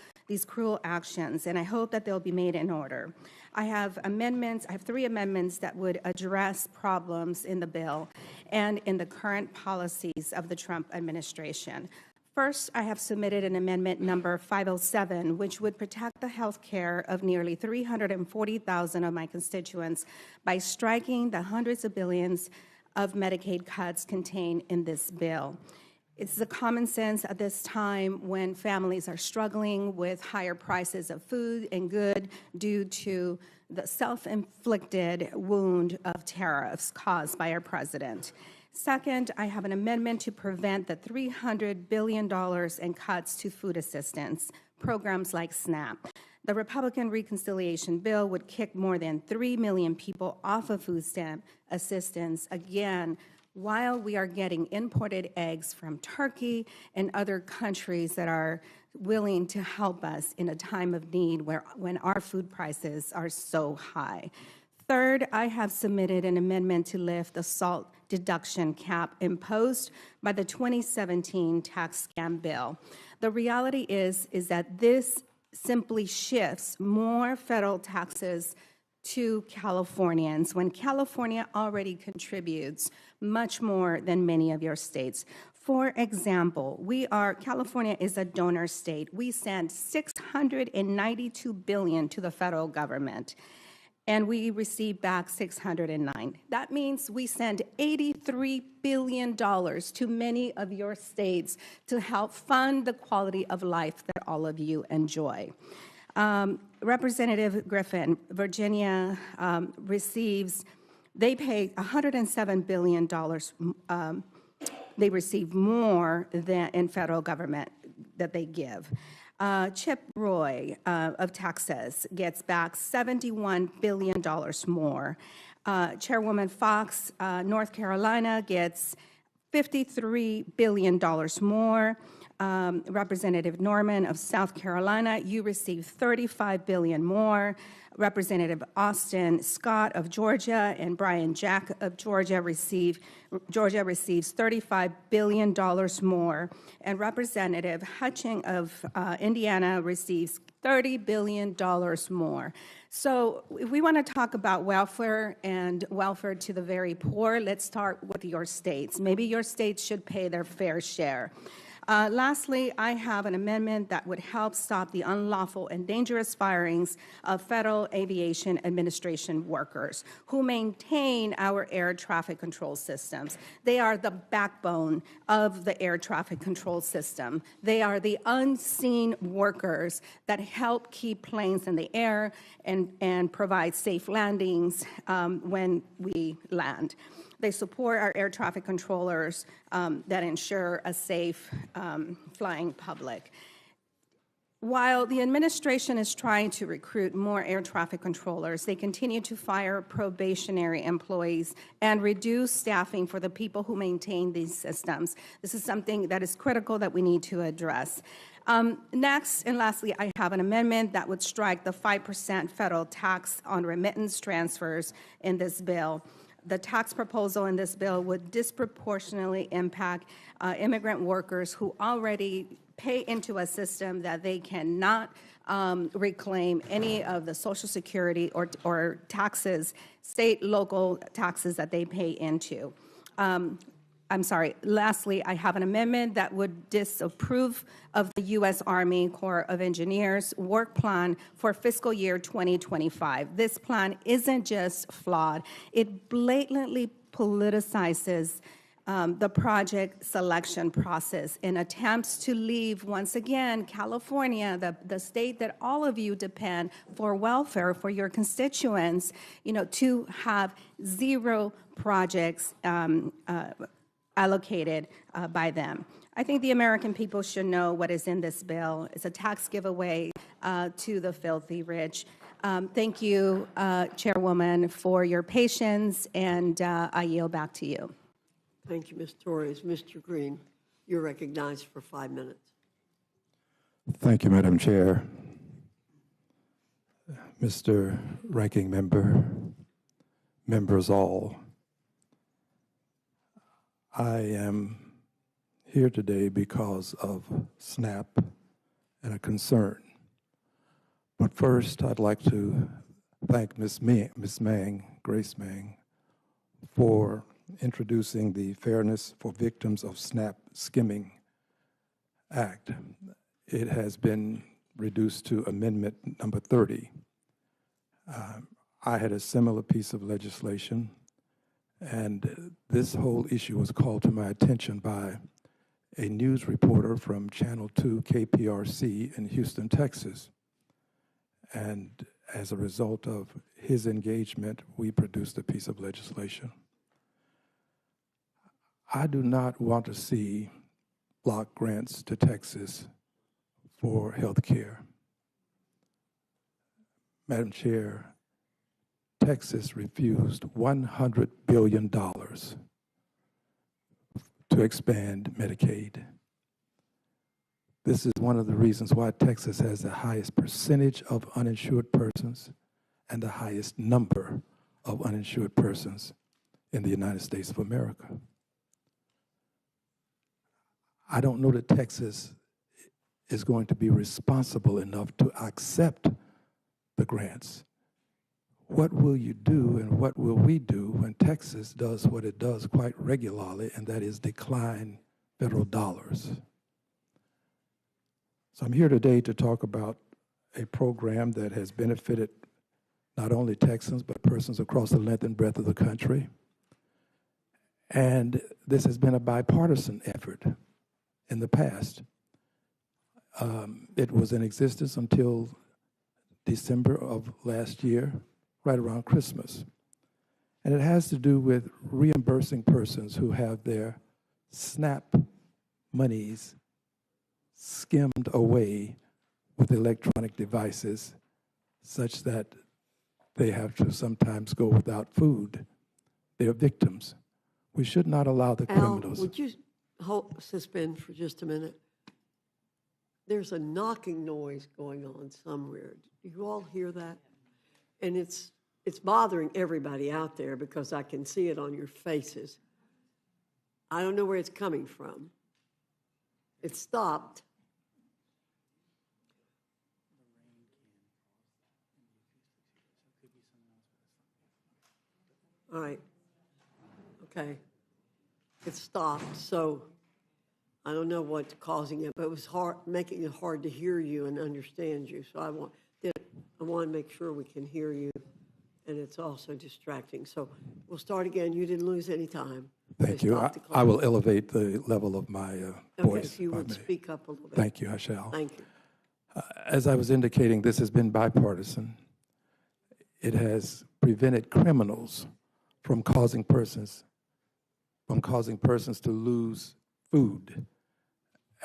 S8: actions, and I hope that they'll be made in order. I have 3 amendments that would address problems in the bill and in the current policies of the Trump administration. First, I have submitted an amendment number 507, which would protect the health care of nearly 340,000 of my constituents by striking the hundreds of billions of Medicaid cuts contained in this bill. It's a common sense at this time when families are struggling with higher prices of food and good due to the self-inflicted wound of tariffs caused by our president. Second, I have an amendment to prevent the $300 billion in cuts to food assistance, programs like SNAP. The Republican reconciliation bill would kick more than 3 million people off of food stamp assistance, again, while we are getting imported eggs from Turkey and other countries that are willing to help us in a time of need when our food prices are so high. Third, I have submitted an amendment to lift the SALT deduction cap imposed by the 2017 tax scam bill. The reality is that this simply shifts more federal taxes to Californians when California already contributes much more than many of your states. For example, California is a donor state. We send $692 billion to the federal government, and we receive back $609. That means we send $83 billion to many of your states to help fund the quality of life that all of you enjoy. Representative Griffin, Virginia they pay $107 billion. They receive more than in federal government that they give. Chip Roy of Texas gets back $71 billion more. Chairwoman Fox, North Carolina, gets $53 billion more. Representative Norman of South Carolina, you receive $35 billion more. Representative Austin Scott of Georgia and Brian Jack of Georgia receives $35 billion more. And Representative Hutching of Indiana receives $30 billion more. So if we want to talk about welfare and welfare to the very poor, let's start with your states. Maybe your states should pay their fair share. Lastly, I have an amendment that would help stop the unlawful and dangerous firings of Federal Aviation Administration workers who maintain our air traffic control systems. They are the backbone of the air traffic control system. They are the unseen workers that help keep planes in the air and provide safe landings when we land. They support our air traffic controllers that ensure a safe flying public. While the administration is trying to recruit more air traffic controllers, they continue to fire probationary employees and reduce staffing for the people who maintain these systems. This is something that is critical that we need to address. Next and lastly, I have an amendment that would strike the 5% federal tax on remittance transfers in this bill. The tax proposal in this bill would disproportionately impact immigrant workers who already pay into a system that they cannot reclaim any of the Social Security or taxes, state, local taxes that they pay into. Lastly, I have an amendment that would disapprove of the U.S. Army Corps of Engineers work plan for fiscal year 2025. This plan isn't just flawed, it blatantly politicizes the project selection process in attempts to leave, once again, California, the state that all of you depend for welfare for your constituents, to have zero projects allocated by them. I think the American people should know what is in this bill. It's a tax giveaway to the filthy rich. Thank you, Chairwoman, for your patience, and I yield back to you.
S9: Thank you, Ms. Torres. Mr. Green, you're recognized for 5 minutes.
S1: Thank you, Madam Chair. Mr. Ranking Member, members all, I am here today because of SNAP and a concern. But first, I'd like to thank Ms. Mang, Grace Mang, for introducing the Fairness for Victims of SNAP Skimming Act. It has been reduced to Amendment number 30. I had a similar piece of legislation, and this whole issue was called to my attention by a news reporter from Channel 2 KPRC in Houston, Texas. And as a result of his engagement, we produced a piece of legislation. I do not want to see block grants to Texas for health care. Madam Chair, Texas refused $100 billion to expand Medicaid. This is one of the reasons why Texas has the highest percentage of uninsured persons and the highest number of uninsured persons in the United States of America. I don't know that Texas is going to be responsible enough to accept the grants. What will you do and what will we do when Texas does what it does quite regularly, and that is decline federal dollars? So I'm here today to talk about a program that has benefited not only Texans, but persons across the length and breadth of the country. And this has been a bipartisan effort in the past. It was in existence until December of last year, right around Christmas. And it has to do with reimbursing persons who have their SNAP monies skimmed away with electronic devices such that they have to sometimes go without food. They are victims. We should not allow the criminals.
S9: Would you suspend for just a minute? There's a knocking noise going on somewhere. Do you all hear that? And it's bothering everybody out there because I can see it on your faces. I don't know where it's coming from. It stopped. All right. Okay. It stopped. So I don't know what's causing it, but it was hard, making it hard to hear you and understand you. So I want to make sure we can hear you, and it's also distracting. So we'll start again. You didn't lose any time.
S1: Thank you. I will elevate the level of my voice.
S9: If you would speak up a little bit.
S1: Thank you, I shall.
S9: Thank you.
S1: As I was indicating, this has been bipartisan. It has prevented criminals from causing persons to lose food.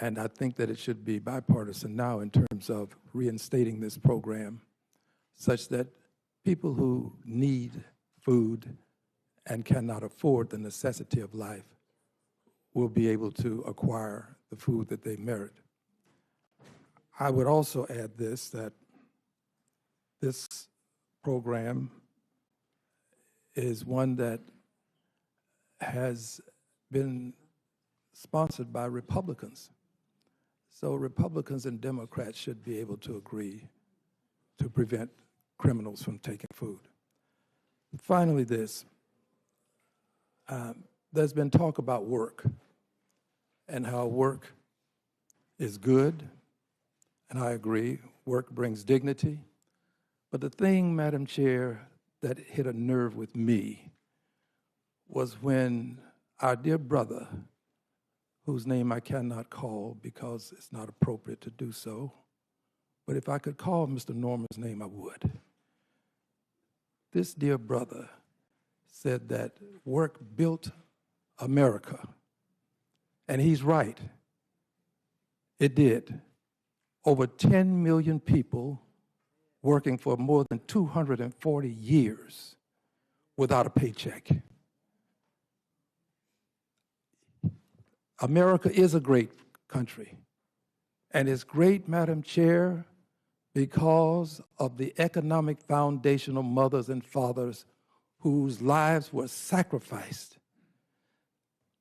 S1: And I think that it should be bipartisan now in terms of reinstating this program such that people who need food and cannot afford the necessity of life will be able to acquire the food that they merit. I would also add this, that this program is one that has been sponsored by Republicans. So Republicans and Democrats should be able to agree to prevent criminals from taking food. Finally, this. There's been talk about work and how work is good, and I agree, work brings dignity. But the thing, Madam Chair, that hit a nerve with me was when our dear brother, whose name I cannot call because it's not appropriate to do so, but if I could call Mr. Norman's name, I would. This dear brother said that work built America, and he's right. It did. Over 10 million people working for more than 240 years without a paycheck. America is a great country, and it's great, Madam Chair, because of the economic foundational mothers and fathers whose lives were sacrificed.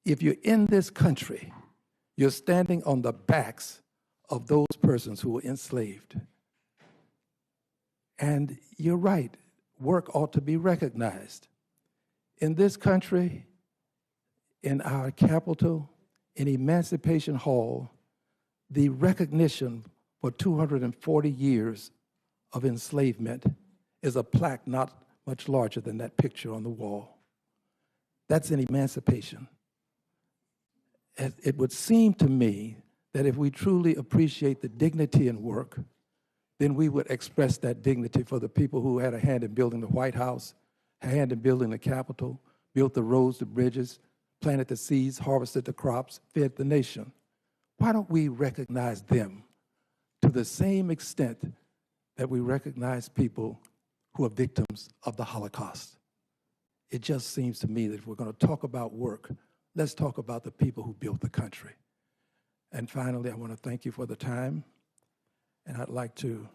S1: If you're in this country, you're standing on the backs of those persons who were enslaved. And you're right, work ought to be recognized. In this country, in our capital, in Emancipation Hall, the recognition for 240 years of enslavement is a plaque not much larger than that picture on the wall. That's an emancipation. It would seem to me that if we truly appreciate the dignity in work, then we would express that dignity for the people who had a hand in building the White House, a hand in building the Capitol, built the roads, the bridges, planted the seeds, harvested the crops, fed the nation. Why don't we recognize them to the same extent that we recognize people who are victims of the Holocaust? It just seems to me that if we're going to talk about work, let's talk about the people who built the country. And finally, I want to thank you for the time, and I'd like to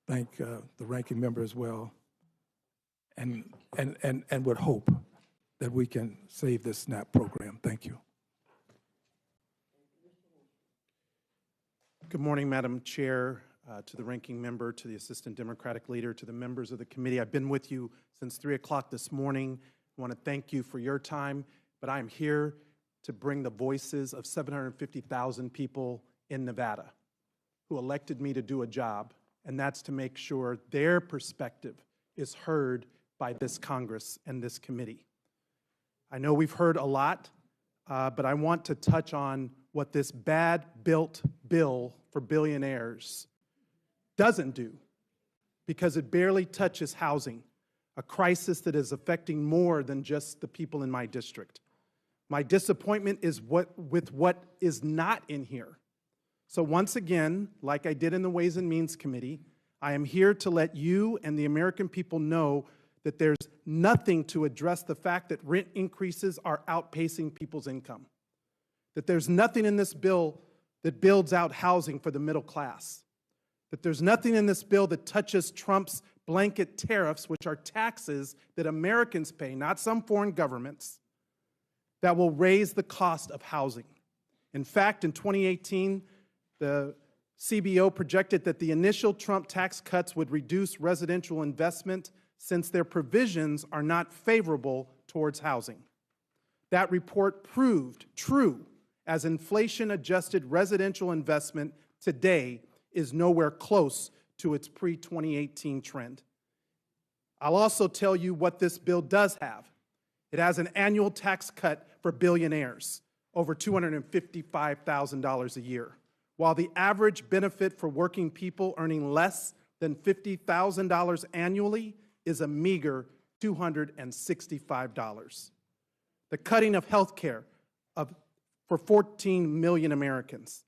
S1: thank the ranking member as well, and would hope that we can save this SNAP program. Thank you.
S3: Good morning, Madam Chair, to the ranking member, to the Assistant Democratic Leader, to the members of the committee. I've been with you since 3 o'clock this morning. I want to thank you for your time, but I am here to bring the voices of 750,000 people in Nevada who elected me to do a job, and that's to make sure their perspective is heard by this Congress and this committee. I know we've heard a lot, but I want to touch on what this bad-built bill for billionaires doesn't do, because it barely touches housing, a crisis that is affecting more than just the people in my district. My disappointment is with what is not in here. So once again, like I did in the Ways and Means Committee, I am here to let you and the American people know that there's nothing to address the fact that rent increases are outpacing people's income, that there's nothing in this bill that builds out housing for the middle class, that there's nothing in this bill that touches Trump's blanket tariffs, which are taxes that Americans pay, not some foreign governments, that will raise the cost of housing. In fact, in 2018, the CBO projected that the initial Trump tax cuts would reduce residential investment since their provisions are not favorable towards housing. That report proved true as inflation-adjusted residential investment today is nowhere close to its pre-2018 trend. I'll also tell you what this bill does have. It has an annual tax cut for billionaires, over $255,000 a year, while the average benefit for working people earning less than $50,000 annually is a meager $265. The cutting of health care for 14 million Americans,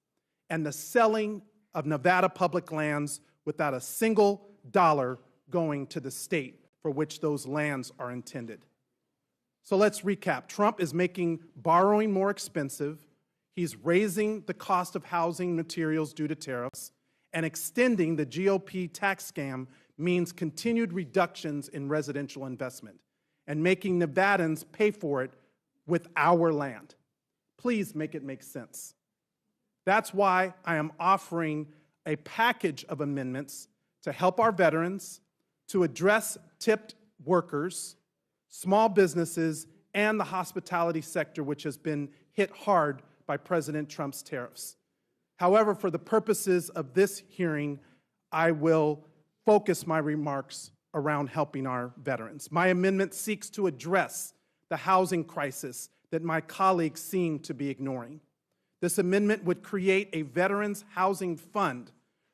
S3: and the selling of Nevada public lands without a single dollar going to the state for which those lands are intended. So let's recap. Trump is making borrowing more expensive. He's raising the cost of housing materials due to tariffs, and extending the GOP tax scam means continued reductions in residential investment and making Nevadans pay for it with our land. Please make it make sense. That's why I am offering a package of amendments to help our veterans, to address tipped workers, small businesses, and the hospitality sector, which has been hit hard by President Trump's tariffs. However, for the purposes of this hearing, I will focus my remarks around helping our veterans. My amendment seeks to address the housing crisis that my colleagues seem to be ignoring. This amendment would create a Veterans Housing Fund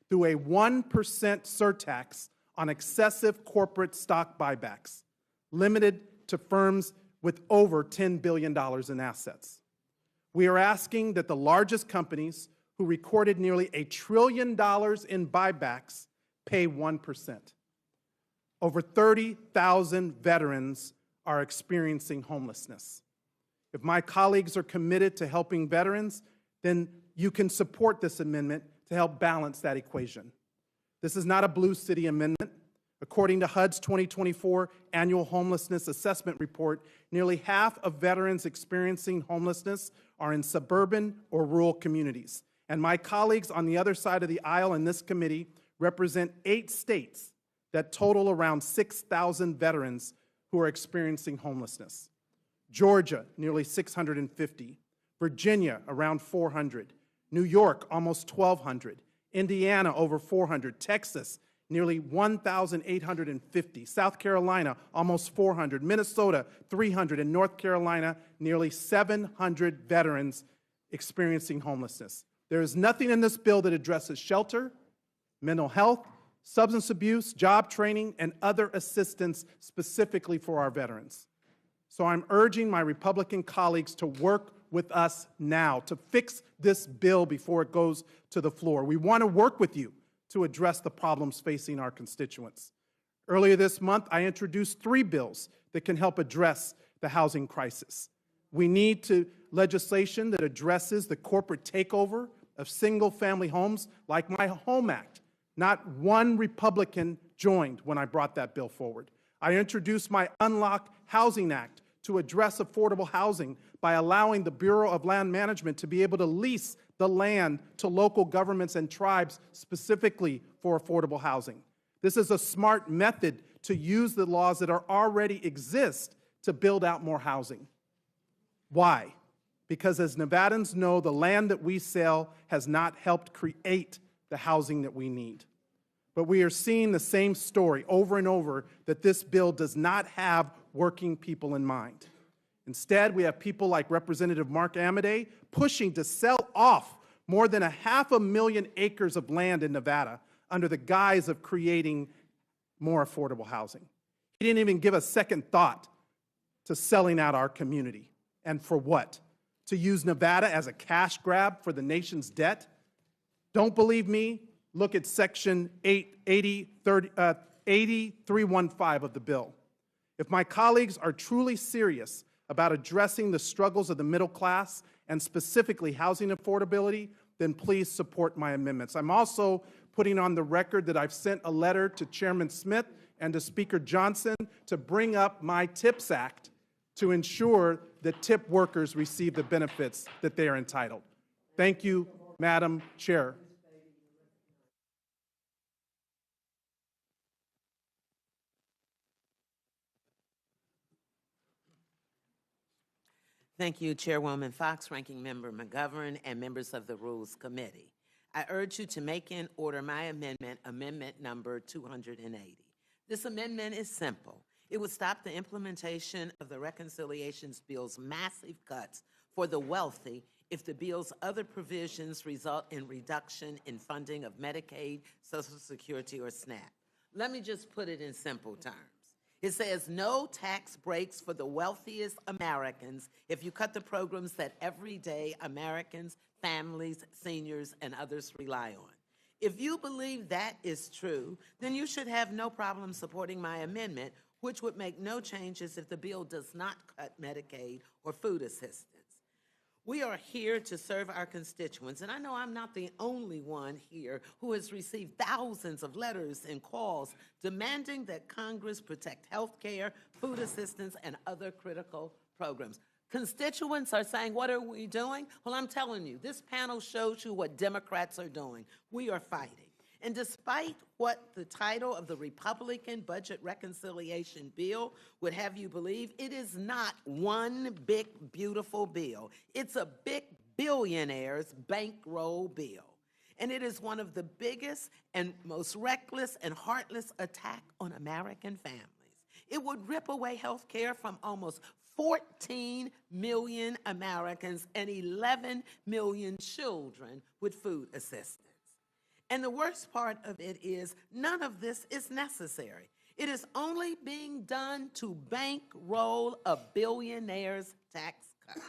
S3: through a 1% surtax on excessive corporate stock buybacks, limited to firms with over $10 billion in assets. We are asking that the largest companies, who recorded nearly $1 trillion in buybacks, pay 1%. Over 30,000 veterans are experiencing homelessness. If my colleagues are committed to helping veterans, then you can support this amendment to help balance that equation. This is not a blue city amendment. According to HUD's 2024 Annual Homelessness Assessment Report, nearly half of veterans experiencing homelessness are in suburban or rural communities. And my colleagues on the other side of the aisle in this committee represent 8 states that total around 6,000 veterans who are experiencing homelessness. Georgia, nearly 650. Virginia, around 400. New York, almost 1,200. Indiana, over 400. Texas, nearly 1,850. South Carolina, almost 400. Minnesota, 300. And North Carolina, nearly 700 veterans experiencing homelessness. There is nothing in this bill that addresses shelter, mental health, substance abuse, job training, and other assistance specifically for our veterans. So I'm urging my Republican colleagues to work with us now to fix this bill before it goes to the floor. We want to work with you to address the problems facing our constituents. Earlier this month, I introduced 3 bills that can help address the housing crisis. We need legislation that addresses the corporate takeover of single-family homes, like my Home Act. Not one Republican joined when I brought that bill forward. I introduced my Unlock Housing Act to address affordable housing by allowing the Bureau of Land Management to be able to lease the land to local governments and tribes specifically for affordable housing. This is a smart method to use the laws that already exist to build out more housing. Why? Because as Nevadans know, the land that we sell has not helped create the housing that we need. But we are seeing the same story over and over, that this bill does not have working people in mind. Instead, we have people like Representative Mark Amodei pushing to sell off more than 500,000 acres of land in Nevada under the guise of creating more affordable housing. He didn't even give a second thought to selling out our community. And for what? To use Nevada as a cash grab for the nation's debt? Don't believe me? Look at Section 8315 of the bill. If my colleagues are truly serious about addressing the struggles of the middle class and specifically housing affordability, then please support my amendments. I'm also putting on the record that I've sent a letter to Chairman Smith and to Speaker Johnson to bring up my TIPS Act to ensure that tip workers receive the benefits that they are entitled. Thank you, Madam Chair.
S20: Thank you, Chairwoman Fox, Ranking Member McGovern, and members of the Rules Committee. I urge you to make in order my amendment, amendment number 280. This amendment is simple. It would stop the implementation of the Reconciliations Bill's massive cuts for the wealthy if the bill's other provisions result in reduction in funding of Medicaid, Social Security, or SNAP. Let me just put it in simple terms. It says no tax breaks for the wealthiest Americans if you cut the programs that everyday Americans, families, seniors, and others rely on. If you believe that is true, then you should have no problem supporting my amendment, which would make no changes if the bill does not cut Medicaid or food assistance. We are here to serve our constituents, and I know I'm not the only one here who has received thousands of letters and calls demanding that Congress protect health care, food assistance, and other critical programs. Constituents are saying, what are we doing? Well, I'm telling you, this panel shows you what Democrats are doing. We are fighting. And despite what the title of the Republican Budget Reconciliation Bill would have you believe, it is not one big, beautiful bill. It's a big billionaire's bankroll bill. And it is one of the biggest and most reckless and heartless attack on American families. It would rip away health care from almost 14 million Americans and 11 million children with food assistance. And the worst part of it is none of this is necessary. It is only being done to bankroll a billionaire's tax cut.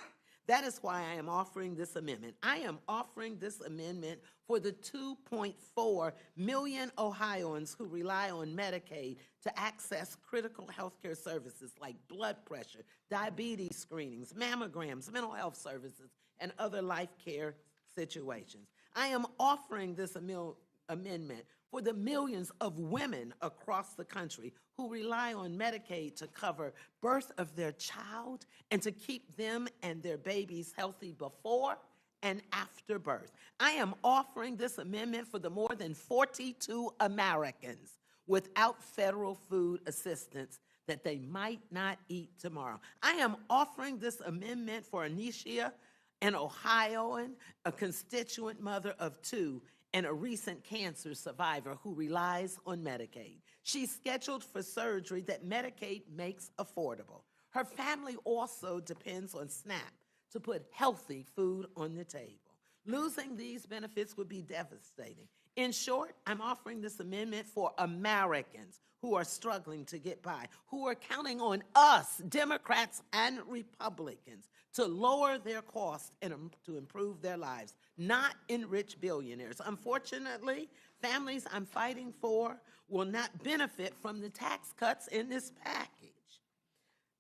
S20: That is why I am offering this amendment. I am offering this amendment for the 2.4 million Ohioans who rely on Medicaid to access critical health care services like blood pressure, diabetes screenings, mammograms, mental health services, and other life care situations. I am offering this amendment for the millions of women across the country who rely on Medicaid to cover birth of their child and to keep them and their babies healthy before and after birth. I am offering this amendment for the more than 42 Americans without federal food assistance that they might not eat tomorrow. I am offering this amendment for Anisha, an Ohioan, a constituent mother of two, and a recent cancer survivor who relies on Medicaid. She's scheduled for surgery that Medicaid makes affordable. Her family also depends on SNAP to put healthy food on the table. Losing these benefits would be devastating. In short, I'm offering this amendment for Americans who are struggling to get by, who are counting on us, Democrats and Republicans, to lower their costs and to improve their lives, not enrich billionaires. Unfortunately, families I'm fighting for will not benefit from the tax cuts in this package.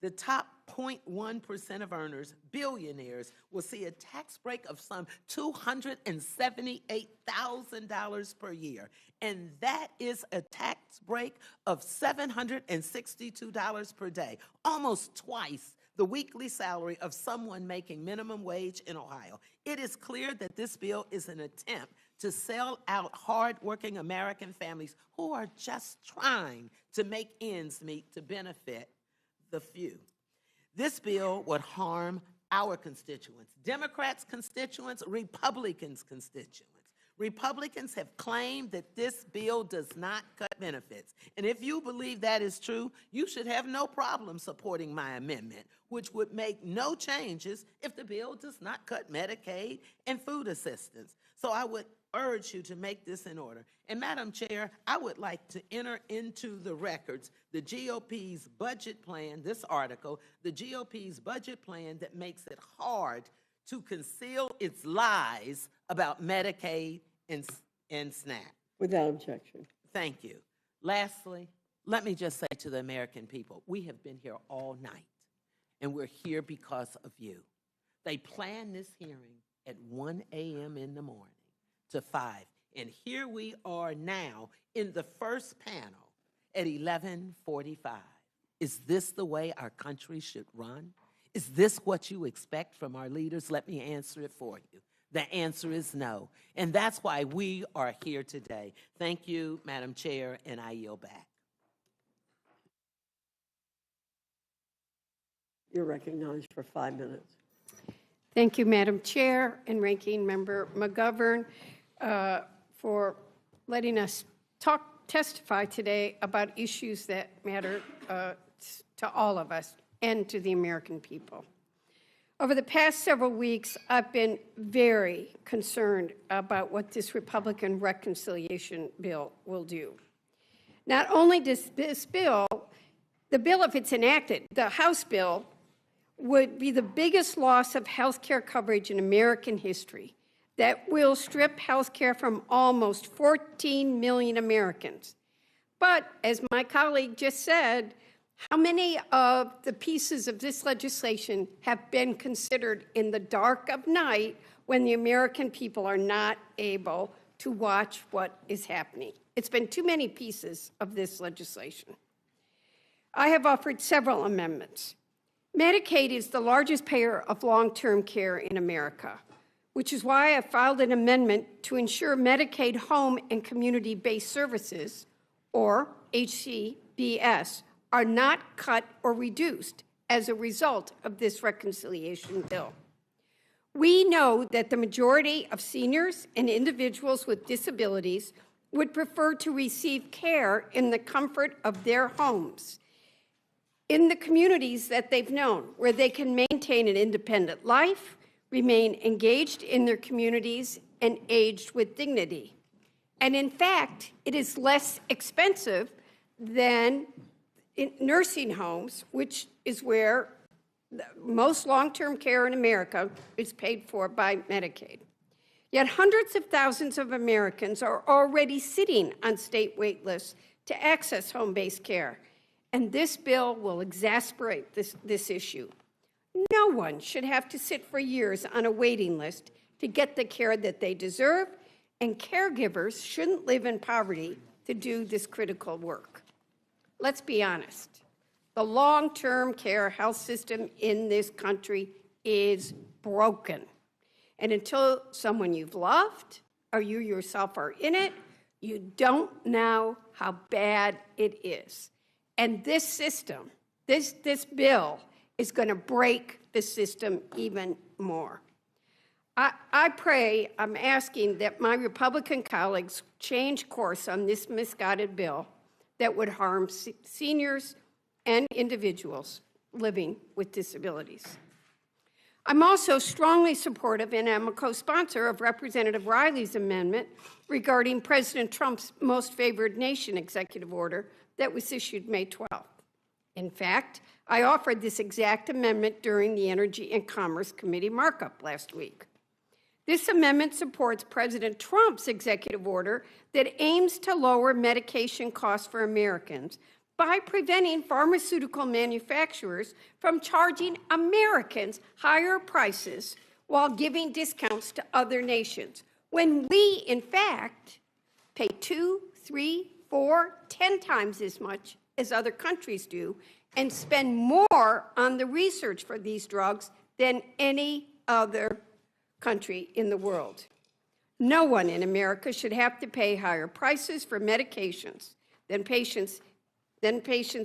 S20: The top 0.1% of earners, billionaires, will see a tax break of some $278,000 per year. And that is a tax break of $762 per day, almost twice the weekly salary of someone making minimum wage in Ohio. It is clear that this bill is an attempt to sell out hardworking American families who are just trying to make ends meet to benefit the few. This bill would harm our constituents, Democrats' constituents, Republicans' constituents. Republicans have claimed that this bill does not cut benefits. And if you believe that is true, you should have no problem supporting my amendment, which would make no changes if the bill does not cut Medicaid and food assistance. So I would urge you to make this in order. And Madam Chair, I would like to enter into the records the GOP's budget plan, this article, the GOP's budget plan that makes it hard to conceal its lies about Medicaid and SNAP.
S9: Without objection.
S20: Thank you. Lastly, let me just say to the American people, we have been here all night, and we're here because of you. They planned this hearing at 1 a.m. in the morning to 5, and here we are now in the first panel at 11:45. Is this the way our country should run? Is this what you expect from our leaders? Let me answer it for you. The answer is no, and that's why we are here today. Thank you, Madam Chair, and I yield back.
S9: You're recognized for 5 minutes.
S12: Thank you, Madam Chair and Ranking Member McGovern, for letting us testify today about issues that matter to all of us and to the American people. Over the past several weeks, I've been very concerned about what this Republican reconciliation bill will do. Not only does this bill, the bill, if it's enacted, the House bill, would be the biggest loss of health care coverage in American history that will strip health care from almost 14 million Americans. But as my colleague just said, how many of the pieces of this legislation have been considered in the dark of night when the American people are not able to watch what is happening? It's been too many pieces of this legislation. I have offered several amendments. Medicaid is the largest payer of long-term care in America, which is why I filed an amendment to ensure Medicaid home and community-based services, or HCBS, are not cut or reduced as a result of this reconciliation bill. We know that the majority of seniors and individuals with disabilities would prefer to receive care in the comfort of their homes, in the communities that they've known, where they can maintain an independent life, remain engaged in their communities, and aged with dignity. And in fact, it is less expensive than in nursing homes, which is where most long-term care in America is paid for by Medicaid. Yet hundreds of thousands of Americans are already sitting on state wait lists to access home-based care, and this bill will exacerbate this issue. No one should have to sit for years on a waiting list to get the care that they deserve, and caregivers shouldn't live in poverty to do this critical work. Let's be honest. The long-term care health system in this country is broken. And until someone you've loved or you yourself are in it, you don't know how bad it is. And this system, this bill is going to break the system even more. I'm asking that my Republican colleagues change course on this misguided bill that would harm seniors and individuals living with disabilities. I'm also strongly supportive, and I'm a co-sponsor of Representative Riley's amendment regarding President Trump's Most Favored Nation executive order that was issued May 12th. In fact, I offered this exact amendment during the Energy and Commerce Committee markup last week. This amendment supports President Trump's executive order that aims to lower medication costs for Americans by preventing pharmaceutical manufacturers from charging Americans higher prices while giving discounts to other nations, when we, in fact, pay 2, 3, 4, 10 times as much as other countries do, and spend more on the research for these drugs than any other country in the world. No one in America should have to pay higher prices for medications than patients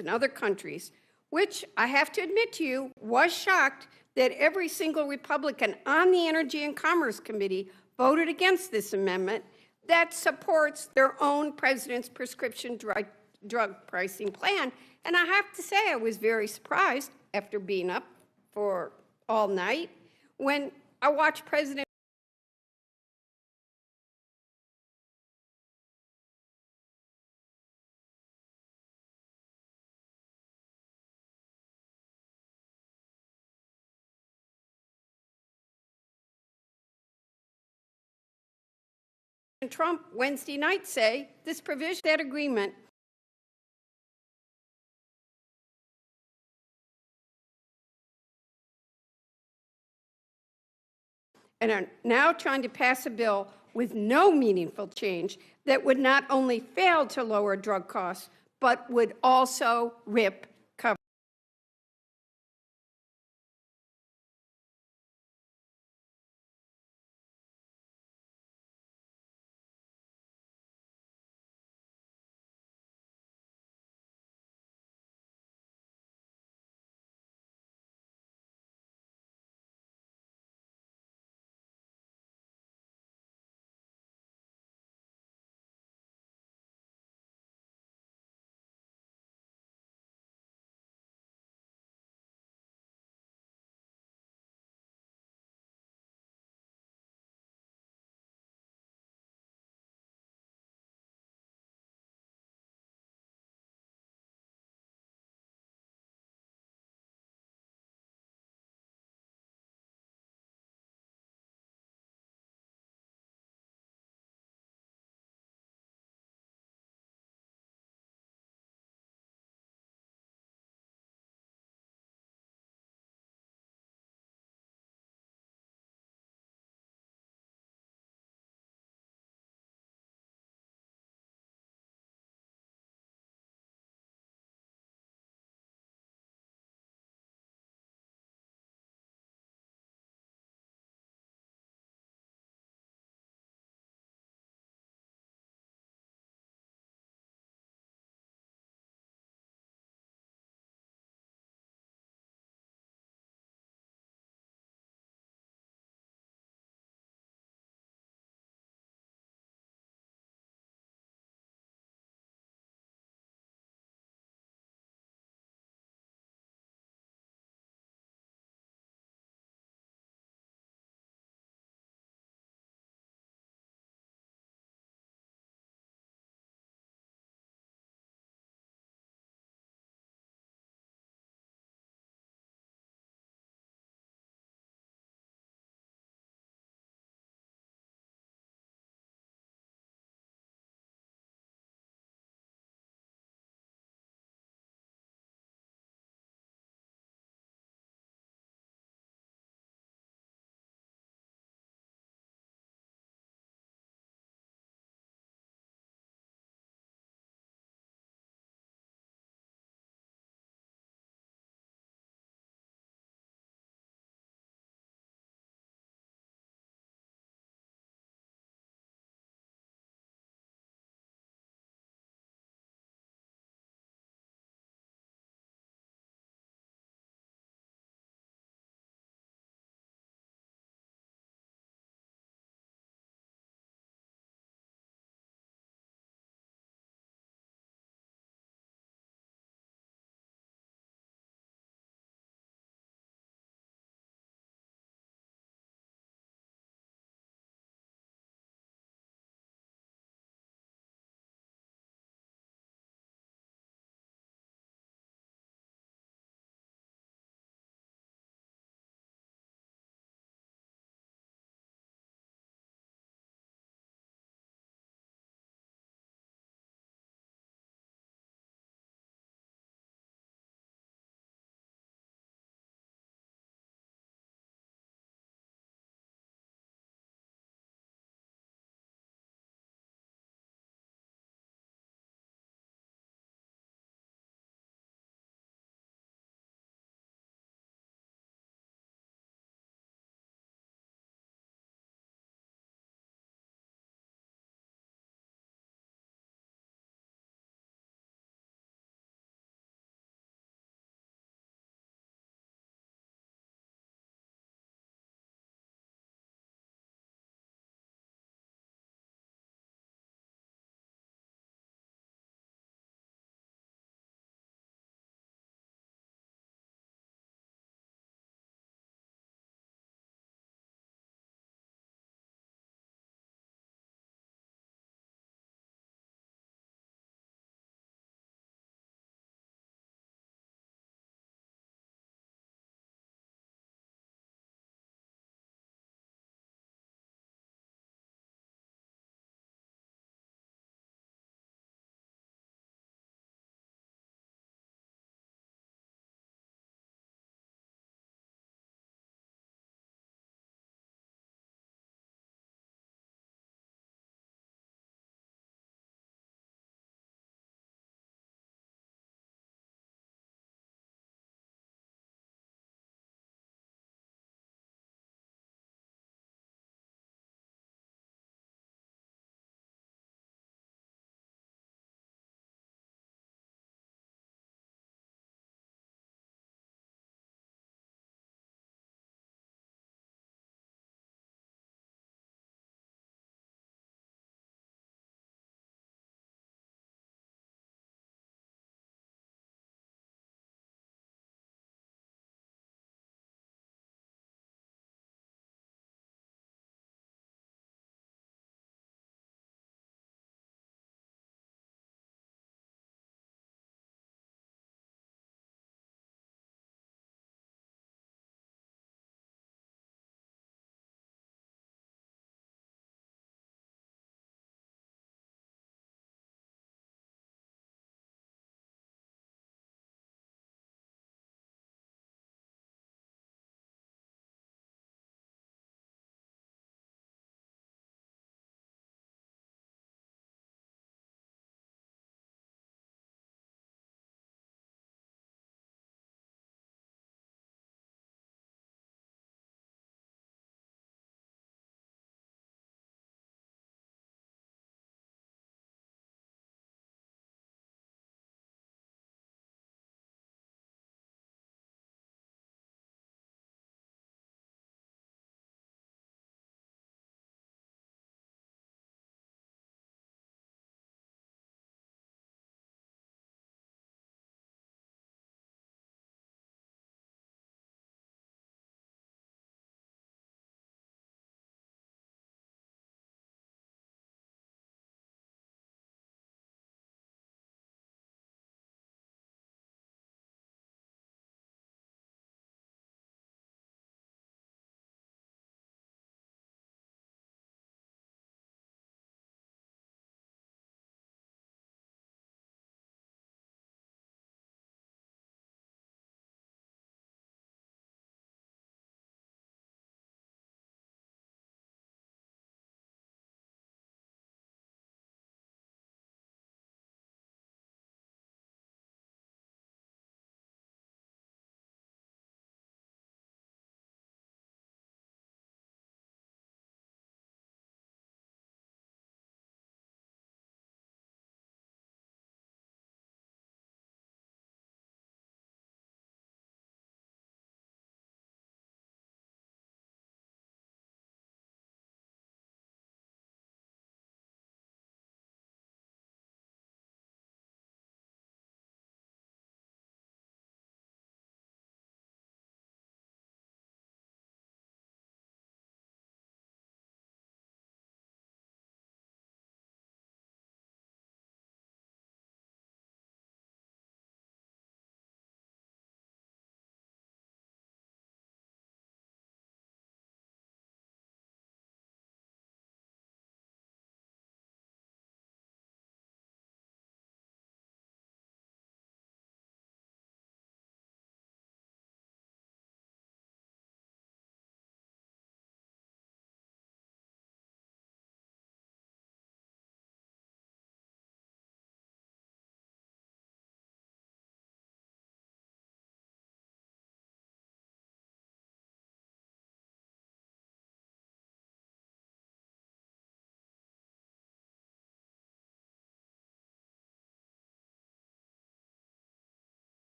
S12: in other countries, which I have to admit to you, was shocked that every single Republican on the Energy and Commerce Committee voted against this amendment that supports their own president's prescription drug pricing plan. And I have to say, I was very surprised after being up for all night when I watched President Trump Wednesday night say this provision, that agreement, and are now trying to pass a bill with no meaningful change that would not only fail to lower drug costs, but would also rip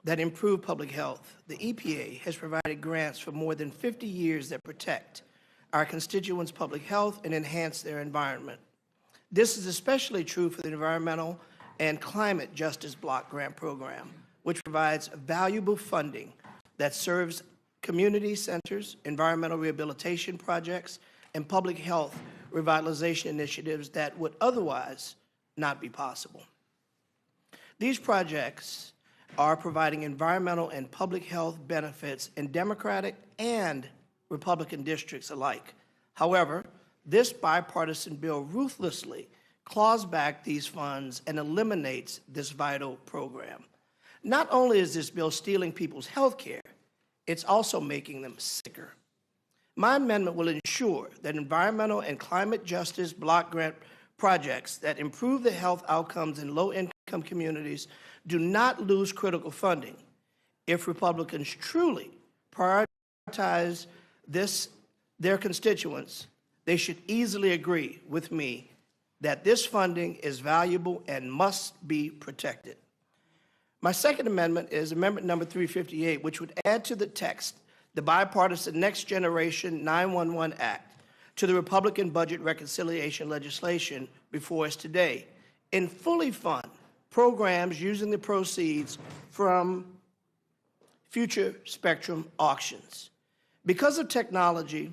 S15: that improve public health. The EPA has provided grants for more than 50 years that protect our constituents' public health and enhance their environment. This is especially true for the Environmental and Climate Justice Block Grant Program, which provides valuable funding that serves community centers, environmental rehabilitation projects, and public health revitalization initiatives that would otherwise not be possible. These projects are providing environmental and public health benefits in Democratic and Republican districts alike. However, this bipartisan bill ruthlessly claws back these funds and eliminates this vital program. Not only is this bill stealing people's health care, it's also making them sicker. My amendment will ensure that environmental and climate justice block grant projects that improve the health outcomes in low-income communities do not lose critical funding. If Republicans truly prioritize their constituents, they should easily agree with me that this funding is valuable and must be protected. My second amendment is amendment number 358, which would add to the text the bipartisan Next Generation 911 Act to the Republican budget reconciliation legislation before us today and fully fund programs using the proceeds from future spectrum auctions. Because of technology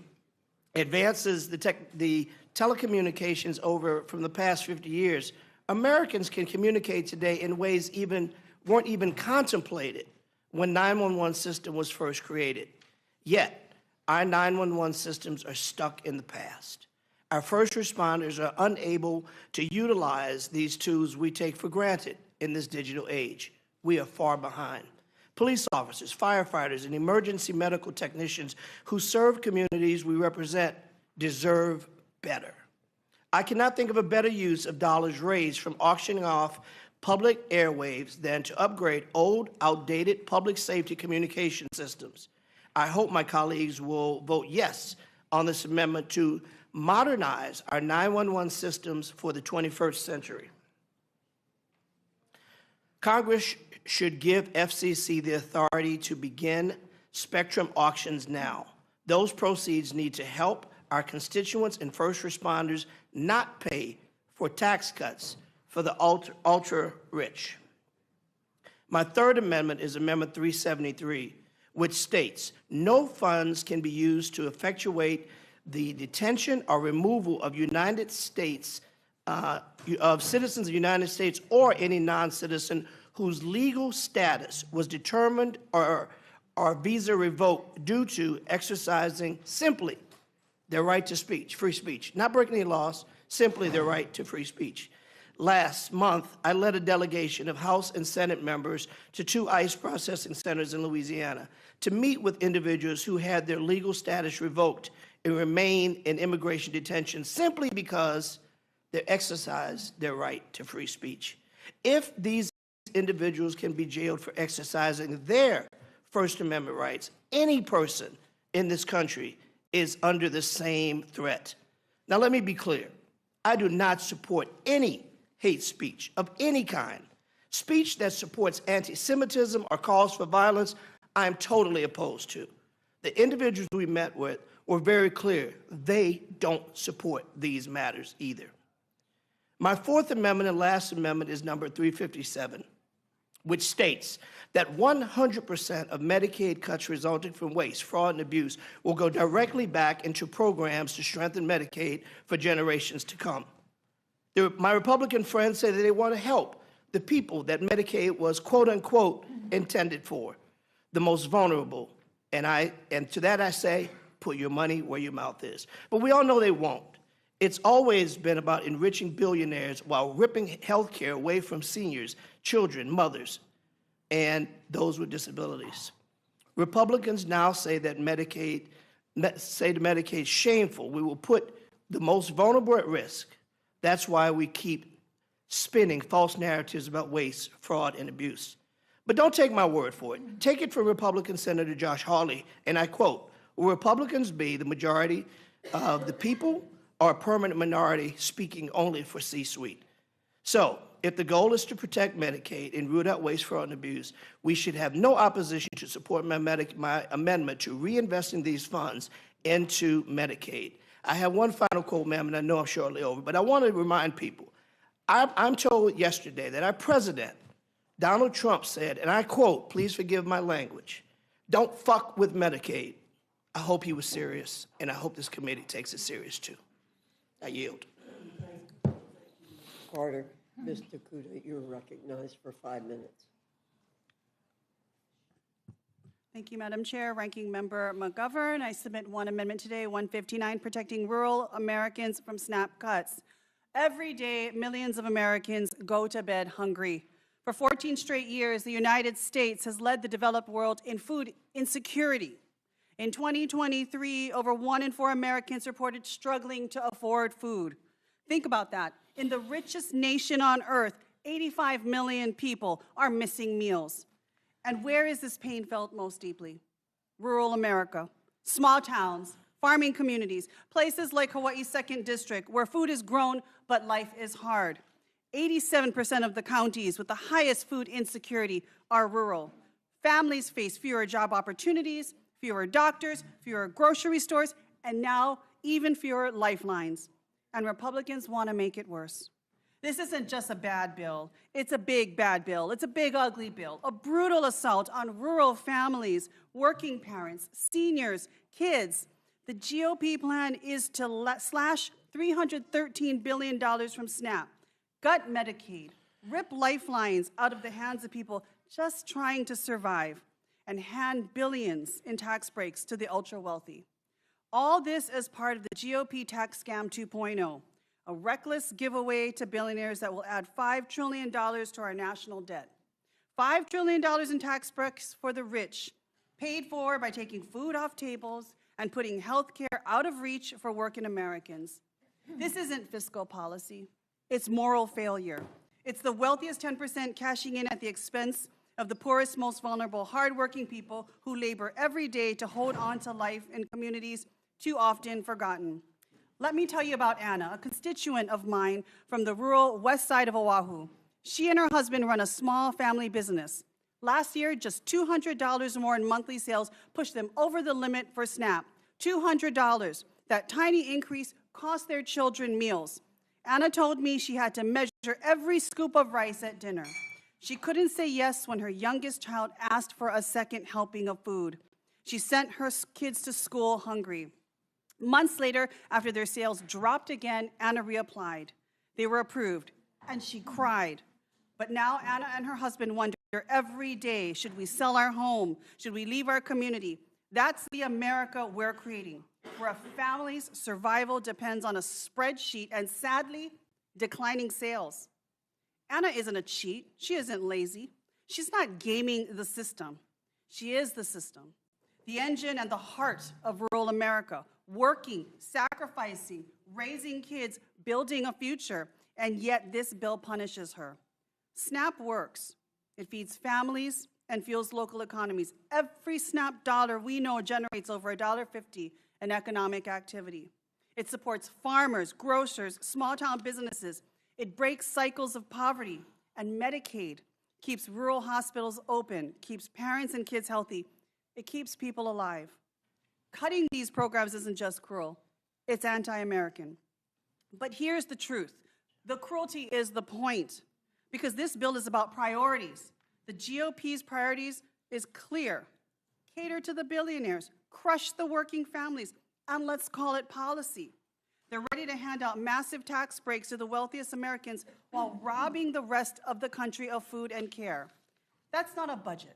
S15: advances the telecommunications over from the past 50 years, Americans can communicate today in ways weren't even contemplated when 911 system was first created. Yet, our 911 systems are stuck in the past. Our first responders are unable to utilize these tools we take for granted in this digital age. We are far behind. Police officers, firefighters, and emergency medical technicians who serve communities we represent deserve better. I cannot think of a better use of dollars raised from auctioning off public airwaves than to upgrade old, outdated public safety communication systems. I hope my colleagues will vote yes on this amendment to modernize our 911 systems for the 21st century. Congress should give FCC the authority to begin spectrum auctions now. Those proceeds need to help our constituents and first responders not pay for tax cuts for the ultra-rich. My third amendment is Amendment 373, which states no funds can be used to effectuate the detention or removal of of citizens of the United States or any non-citizen whose legal status was determined or visa revoked due to exercising simply their right to speech, free speech, not breaking any laws, simply their right to free speech. Last month, I led a delegation of House and Senate members to 2 ICE processing centers in Louisiana to meet with individuals who had their legal status revoked and remain in immigration detention simply because they exercised their right to free speech. If these individuals can be jailed for exercising their First Amendment rights, any person in this country is under the same threat. Now, let me be clear. I do not support any hate speech of any kind. Speech that supports anti-Semitism or calls for violence, I am totally opposed to. The individuals we met with were very clear. They don't support these matters either. My fourth amendment and last amendment is number 357, which states that 100% of Medicaid cuts resulting from waste, fraud, and abuse will go directly back into programs to strengthen Medicaid for generations to come. My Republican friends say that they want to help the people that Medicaid was, quote unquote, intended for, the most vulnerable. And to that I say, put your money where your mouth is. But we all know they won't. It's always been about enriching billionaires while ripping health care away from seniors, children, mothers, and those with disabilities. Republicans now say that Medicaid shameful. We will put the most vulnerable at risk. That's why we keep spinning false narratives about waste, fraud, and abuse. But don't take my word for it. Take it from Republican Senator Josh Hawley, and I quote, "Will Republicans be the majority of the people or a permanent minority speaking only for C-suite?" So if the goal is to protect Medicaid and root out waste, fraud, and abuse, we should have no opposition to support my amendment to reinvesting these funds into Medicaid. I have one final quote, ma'am, and I know I'm shortly over, but I want to remind people. I'm told yesterday that our president, Donald Trump, said, and I quote, please forgive my language, "Don't fuck with Medicaid." I hope he was serious, and I hope this committee takes it serious too. I yield.
S9: Carter, Mr. Kuda, you're recognized for 5 minutes.
S7: Thank you, Madam Chair. Ranking Member McGovern, I submit one amendment today, 159, protecting rural Americans from SNAP cuts. Every day, millions of Americans go to bed hungry. For 14 straight years, the United States has led the developed world in food insecurity. In 2023, over 1 in 4 Americans reported struggling to afford food. Think about that. In the richest nation on earth, 85 million people are missing meals. And where is this pain felt most deeply? Rural America, small towns, farming communities, places like Hawaii's 2nd District, where food is grown, but life is hard. 87% of the counties with the highest food insecurity are rural. Families face fewer job opportunities, fewer doctors, fewer grocery stores, and now even fewer lifelines. And Republicans want to make it worse. This isn't just a bad bill. It's a big bad bill. It's a big ugly bill, a brutal assault on rural families, working parents, seniors, kids. The GOP plan is to slash $313 billion from SNAP, gut Medicaid, rip lifelines out of the hands of people just trying to survive, and hand billions in tax breaks to the ultra-wealthy. All this as part of the GOP tax scam 2.0, a reckless giveaway to billionaires that will add $5 trillion to our national debt. $5 trillion in tax breaks for the rich, paid for by taking food off tables and putting health care out of reach for working Americans. This isn't fiscal policy. It's moral failure. It's the wealthiest 10% cashing in at the expense of the poorest, most vulnerable, hardworking people who labor every day to hold on to life in communities too often forgotten. Let me tell you about Anna, a constituent of mine from the rural west side of Oahu. She and her husband run a small family business. Last year, just $200 more in monthly sales pushed them over the limit for SNAP. $200. That tiny increase cost their children meals. Anna told me she had to measure every scoop of rice at dinner. She couldn't say yes when her youngest child asked for a second helping of food. She sent her kids to school hungry. Months later, after their sales dropped again, Anna reapplied. They were approved, and she cried. But now Anna and her husband wonder every day, should we sell our home? Should we leave our community? That's the America we're creating, where a family's survival depends on a spreadsheet and, sadly, declining sales. Anna isn't a cheat. She isn't lazy. She's not gaming the system. She is the system, the engine and the heart of rural America, working, sacrificing, raising kids, building a future, and yet this bill punishes her. SNAP works. It feeds families and fuels local economies. Every SNAP dollar we know generates over $1.50 in economic activity. It supports farmers, grocers, small-town businesses. It breaks cycles of poverty, and Medicaid keeps rural hospitals open, keeps parents and kids healthy. It keeps people alive. Cutting these programs isn't just cruel, it's anti-American. But here's the truth. The cruelty is the point, because this bill is about priorities. The GOP's priorities is clear. Cater to the billionaires, crush the working families, and let's call it policy. They're ready to hand out massive tax breaks to the wealthiest Americans while robbing the rest of the country of food and care. That's not a budget.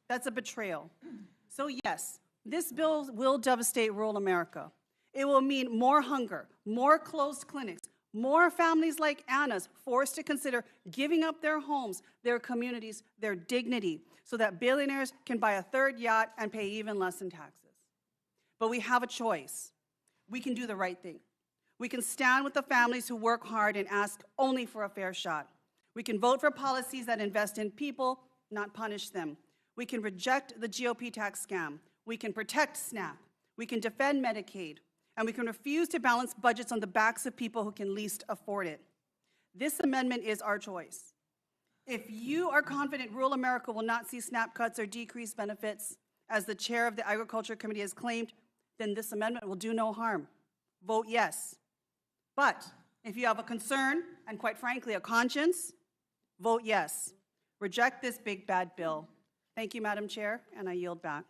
S7: That's a betrayal. So yes, this bill will devastate rural America. It will mean more hunger, more closed clinics, more families like Anna's forced to consider giving up their homes, their communities, their dignity, so that billionaires can buy a third yacht and pay even less in taxes. But we have a choice. We can do the right thing. We can stand with the families who work hard and ask only for a fair shot. We can vote for policies that invest in people, not punish them. We can reject the GOP tax scam. We can protect SNAP. We can defend Medicaid. And we can refuse to balance budgets on the backs of people who can least afford it. This amendment is our choice. If you are confident rural America will not see SNAP cuts or decreased benefits, as the chair of the Agriculture Committee has claimed, then this amendment will do no harm. Vote yes. But if you have a concern and, quite frankly, a conscience, vote yes. Reject this big bad bill. Thank you, Madam Chair, and I yield back.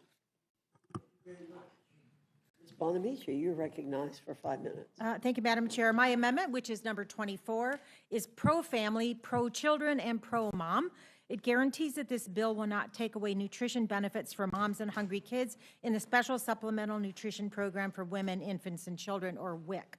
S9: Ms. Bonamici, you're recognized for 5 minutes.
S2: Thank you, Madam Chair. My amendment, which is number 24, is pro-family, pro-children, and pro-mom. It guarantees that this bill will not take away nutrition benefits for moms and hungry kids in the Special Supplemental Nutrition Program for Women, Infants, and Children, or WIC.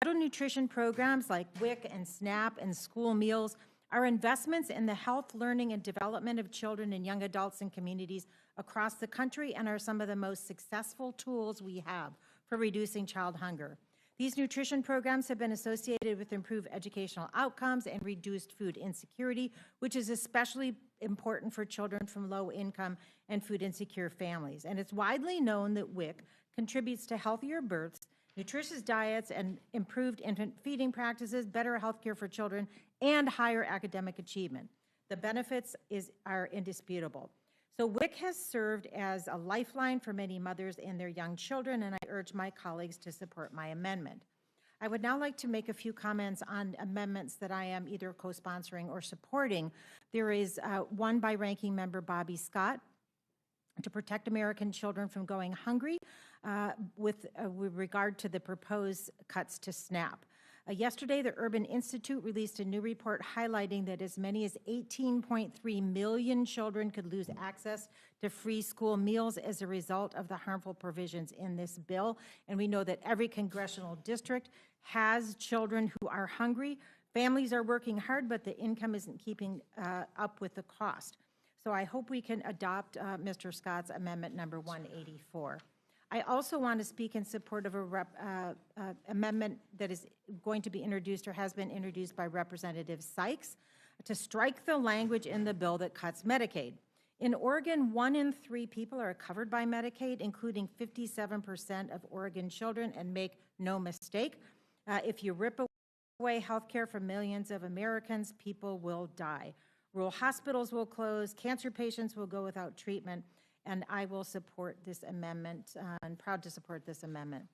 S2: Federal nutrition programs like WIC and SNAP and school meals are investments in the health, learning, and development of children and young adults in communities across the country and are some of the most successful tools we have for reducing child hunger. These nutrition programs have been associated with improved educational outcomes and reduced food insecurity, which is especially important for children from low-income and food-insecure families. And it's widely known that WIC contributes to healthier births, nutritious diets, and improved infant feeding practices, better health care for children, and higher academic achievement. The benefits are indisputable. So WIC has served as a lifeline for many mothers and their young children, and I urge my colleagues to support my amendment. I would now like to make a few comments on amendments that I am either co-sponsoring or supporting. There is one by Ranking Member Bobby Scott to protect American children from going hungry with regard to the proposed cuts to SNAP. Yesterday, the Urban Institute released a new report highlighting that as many as 18.3 million children could lose access to free school meals as a result of the harmful provisions in this bill. And we know that every congressional district has children who are hungry. Families are working hard, but the income isn't keeping up with the cost. So I hope we can adopt Mr. Scott's amendment number 184. I also want to speak in support of a amendment that is going to be introduced or has been introduced by Representative Sykes to strike the language in the bill that cuts Medicaid. In Oregon, 1 in 3 people are covered by Medicaid, including 57% of Oregon children, and make no mistake, if you rip away health care from millions of Americans, people will die. Rural hospitals will close, cancer patients will go without treatment, and I will support this amendment, and proud to support this amendment.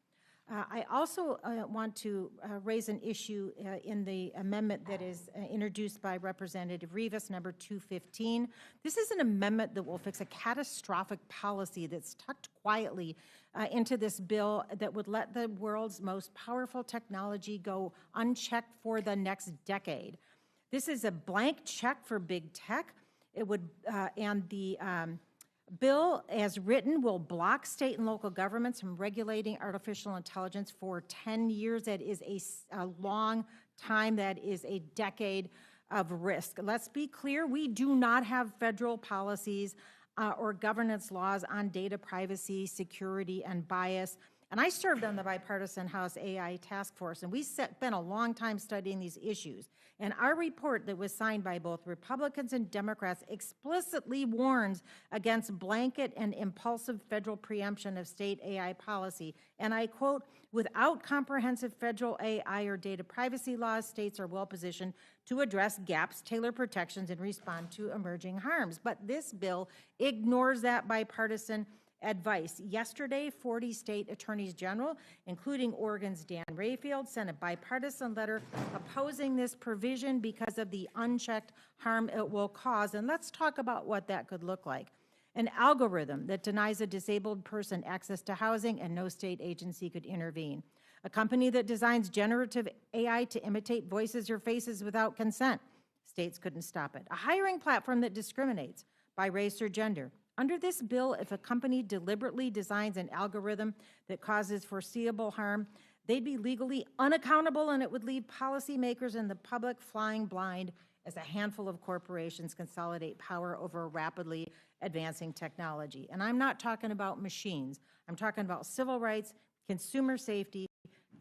S2: I also want to raise an issue in the amendment that is introduced by Representative Rivas, number 215. This is an amendment that will fix a catastrophic policy that's tucked quietly into this bill that would let the world's most powerful technology go unchecked for the next decade. This is a blank check for big tech. It would, and the bill, as written, will block state and local governments from regulating artificial intelligence for 10 years. That is a long time. That is a decade of risk. Let's be clear, we do not have federal policies or governance laws on data privacy, security, and bias. And I served on the bipartisan House AI task force, and we spent a long time studying these issues. And our report that was signed by both Republicans and Democrats explicitly warns against blanket and impulsive federal preemption of state AI policy. And I quote, "Without comprehensive federal AI or data privacy laws, states are well positioned to address gaps, tailor protections, and respond to emerging harms." But this bill ignores that bipartisan advice. Yesterday, 40 state attorneys general, including Oregon's Dan Rayfield, sent a bipartisan letter opposing this provision because of the unchecked harm it will cause. And let's talk about what that could look like. An algorithm that denies a disabled person access to housing and no state agency could intervene. A company that designs generative AI to imitate voices or faces without consent. States couldn't stop it. A hiring platform that discriminates by race or gender. Under this bill, if a company deliberately designs an algorithm that causes foreseeable harm, they'd be legally unaccountable, and it would leave policymakers and the public flying blind as a handful of corporations consolidate power over rapidly advancing technology. And I'm not talking about machines. I'm talking about civil rights, consumer safety,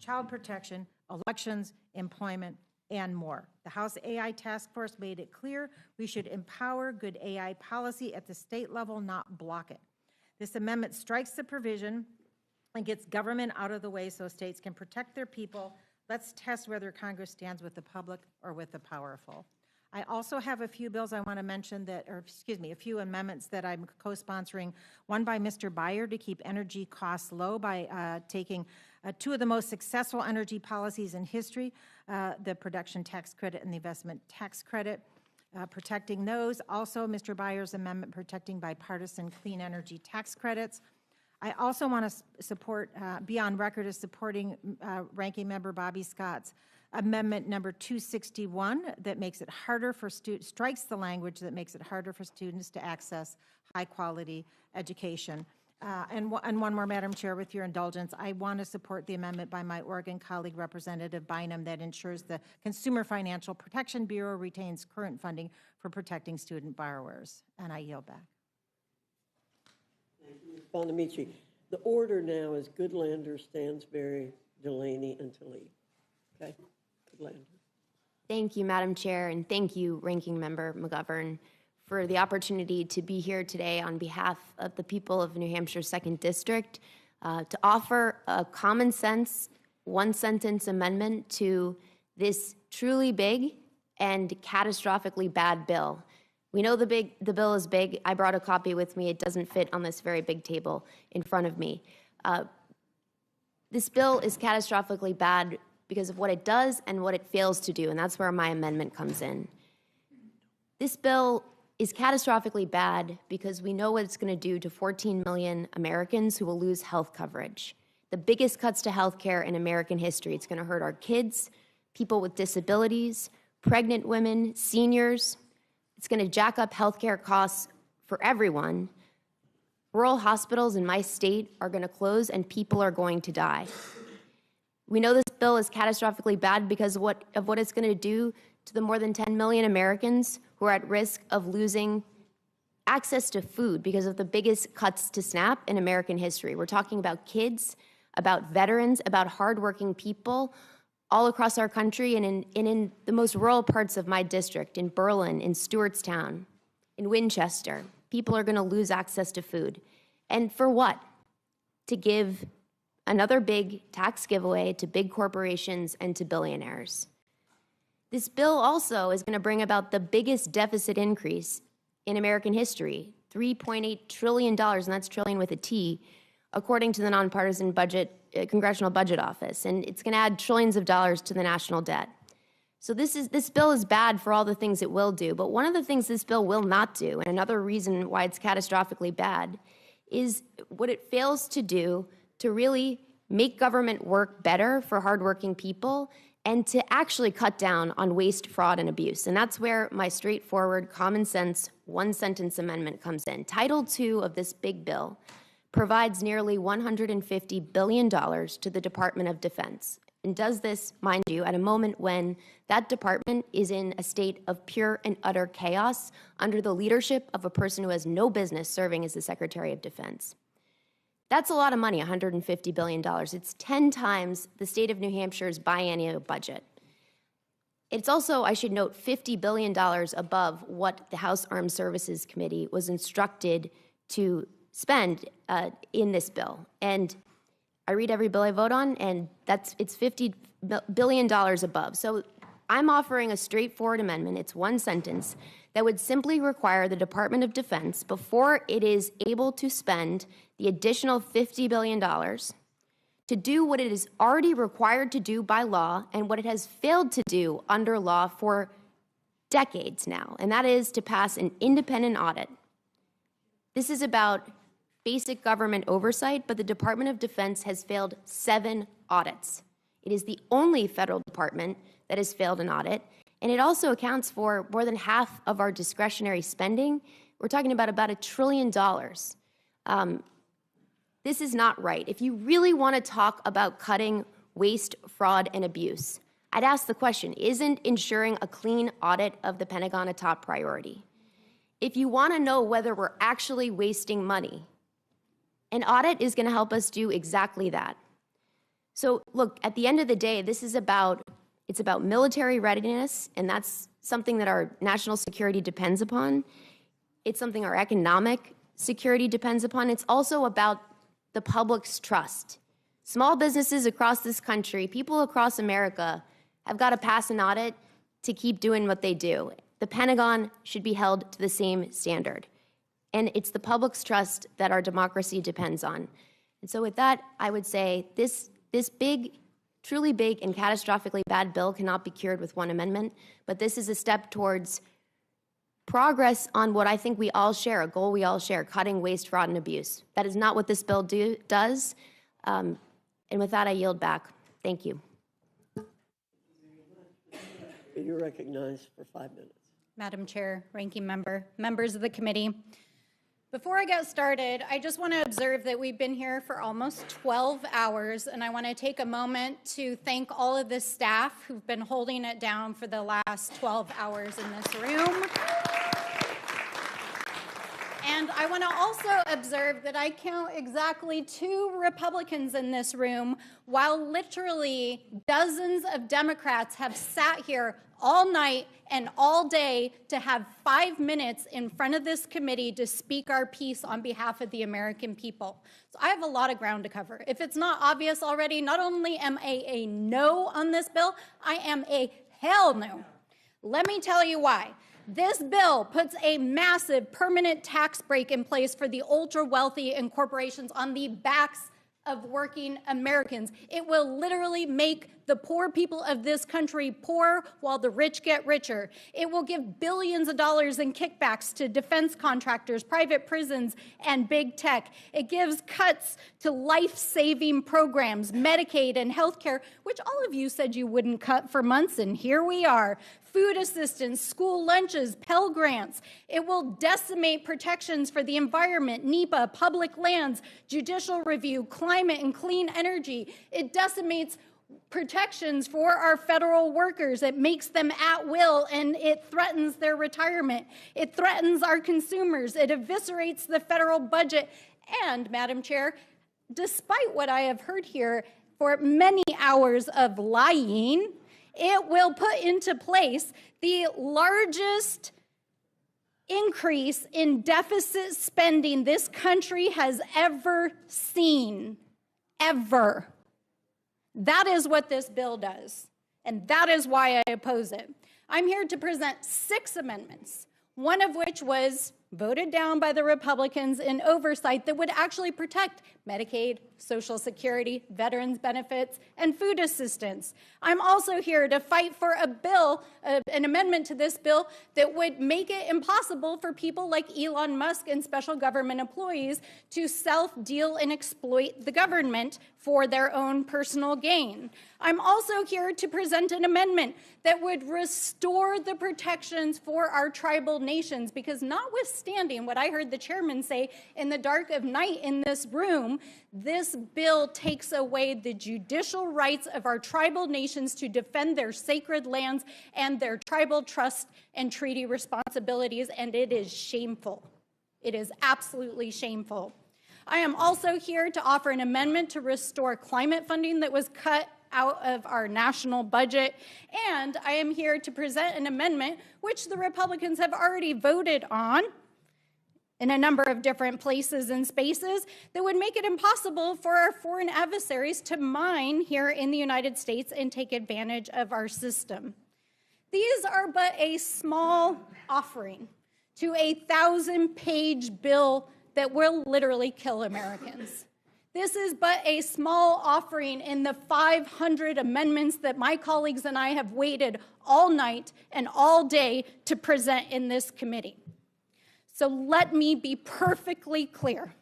S2: child protection, elections, employment, and more. The House AI Task Force made it clear we should empower good AI policy at the state level, not block it. This amendment strikes the provision and gets government out of the way so states can protect their people Let's test whether Congress stands with the public or with the powerful. I also have a few bills I want to mention that, or excuse me, a few amendments that I'm co-sponsoring. One by Mr. Byer to keep energy costs low by taking two of the most successful energy policies in history, the production tax credit and the investment tax credit, protecting those. Also, Mr. Byer's amendment protecting bipartisan clean energy tax credits. I also want to support, be on record as supporting Ranking Member Bobby Scott's amendment number 261 that makes it harder for students, strikes the language that makes it harder for students to access high-quality education. And one more, Madam Chair, with your indulgence, I want to support the amendment by my Oregon colleague, Representative Bynum, that ensures the Consumer Financial Protection Bureau retains current funding for protecting student borrowers. And I yield back.
S9: Thank you, Ms. Bonamici. The order now is Goodlander, Stansberry, Delaney, and Tlaib. Okay? Goodlander.
S16: Thank you, Madam Chair, and thank you, Ranking Member McGovern, for the opportunity to be here today on behalf of the people of New Hampshire's 2nd District to offer a common sense, one-sentence amendment to this truly big and catastrophically bad bill. We know the bill is big. I brought a copy with me. It doesn't fit on this very big table in front of me. This bill is catastrophically bad because of what it does and what it fails to do, and that's where my amendment comes in. This bill is catastrophically bad because we know what it's going to do to 14 million Americans who will lose health coverage. The biggest cuts to health care in American history. It's going to hurt our kids, people with disabilities, pregnant women, seniors. It's going to jack up health care costs for everyone. Rural hospitals in my state are going to close and people are going to die. We know this bill is catastrophically bad because of what it's going to do to the more than 10 million Americans who are at risk of losing access to food because of the biggest cuts to SNAP in American history. We're talking about kids, about veterans, about hardworking people all across our country and in the most rural parts of my district, in Berlin, in Stewartstown, in Winchester. People are going to lose access to food. And for what? To give another big tax giveaway to big corporations and to billionaires. This bill also is going to bring about the biggest deficit increase in American history, $3.8 trillion, and that's trillion with a T, according to the nonpartisan Congressional Budget Office. And it's going to add trillions of dollars to the national debt. So this bill is bad for all the things it will do, but one of the things this bill will not do, and another reason why it's catastrophically bad, is what it fails to do to really make government work better for hardworking people and to actually cut down on waste, fraud, and abuse. And that's where my straightforward, common sense, one-sentence amendment comes in. Title II of this big bill provides nearly $150 billion to the Department of Defense, and does this, mind you, at a moment when that department is in a state of pure and utter chaos under the leadership of a person who has no business serving as the Secretary of Defense. That's a lot of money, $150 billion. It's 10 times the state of New Hampshire's biennial budget. It's also, I should note, $50 billion above what the House Armed Services Committee was instructed to spend in this bill. And I read every bill I vote on, and it's $50 billion above. So I'm offering a straightforward amendment. It's one sentence that would simply require the Department of Defense, before it is able to spend the additional $50 billion, to do what it is already required to do by law and what it has failed to do under law for decades now, and that is to pass an independent audit. This is about basic government oversight, but the Department of Defense has failed 7 audits. It is the only federal department that has failed an audit, and it also accounts for more than half of our discretionary spending. We're talking about $1 trillion. This is not right. If you really want to talk about cutting waste, fraud, and abuse, I'd ask the question, isn't ensuring a clean audit of the Pentagon a top priority? If you want to know whether we're actually wasting money, an audit is going to help us do exactly that. So look, at the end of the day, it's about military readiness, and that's something that our national security depends upon. It's something our economic security depends upon. It's also about the public's trust. Small businesses across this country, people across America, have got to pass an audit to keep doing what they do. The Pentagon should be held to the same standard. And it's the public's trust that our democracy depends on. And so with that, I would say this big, truly big and catastrophically bad bill cannot be cured with one amendment, but this is a step towards progress on what I think we all share, a goal we all share, cutting waste, fraud, and abuse. That is not what this bill does. And with that, I yield back. Thank you.
S9: You're recognized for 5 minutes.
S4: Madam Chair, Ranking Member, members of the committee. Before I get started, I just want to observe that we've been here for almost 12 hours, and I want to take a moment to thank all of the staff who've been holding it down for the last 12 hours in this room. And I want to also observe that I count exactly 2 Republicans in this room, while literally dozens of Democrats have sat here all night and all day to have 5 minutes in front of this committee to speak our piece on behalf of the American people. So I have a lot of ground to cover. If it's not obvious already, not only am I a no on this bill, I am a hell no. Let me tell you why. This bill puts a massive permanent tax break in place for the ultra wealthy and corporations on the backs of working Americans. It will literally make the poor people of this country poor while the rich get richer. It will give billions of dollars in kickbacks to defense contractors, private prisons, and big tech. It gives cuts to life-saving programs, Medicaid and healthcare, which all of you said you wouldn't cut for months, and here we are. Food assistance, school lunches, Pell Grants. It will decimate protections for the environment, NEPA, public lands, judicial review, climate and clean energy. It decimates protections for our federal workers. It makes them at will, and it threatens their retirement. It threatens our consumers. It eviscerates the federal budget. And, Madam Chair, despite what I have heard here for many hours of lying, it will put into place the largest increase in deficit spending this country has ever seen, ever. That is what this bill does, and that is why I oppose it. I'm here to present 6 amendments, one of which was voted down by the Republicans in oversight that would actually protect Medicaid, Social Security, veterans benefits, and food assistance. I'm also here to fight for a bill, an amendment to this bill that would make it impossible for people like Elon Musk and special government employees to self-deal and exploit the government for their own personal gain. I'm also here to present an amendment that would restore the protections for our tribal nations, because notwithstanding what I heard the chairman say in the dark of night in this room, this bill takes away the judicial rights of our tribal nations to defend their sacred lands and their tribal trust and treaty responsibilities, and it is shameful. It is absolutely shameful. I am also here to offer an amendment to restore climate funding that was cut out of our national budget, and I am here to present an amendment which the Republicans have already voted on in a number of different places and spaces that would make it impossible for our foreign adversaries to mine here in the United States and take advantage of our system. These are but a small offering to a 1,000-page bill that will literally kill Americans. This is but a small offering in the 500 amendments that my colleagues and I have waited all night and all day to present in this committee. So let me be perfectly clear.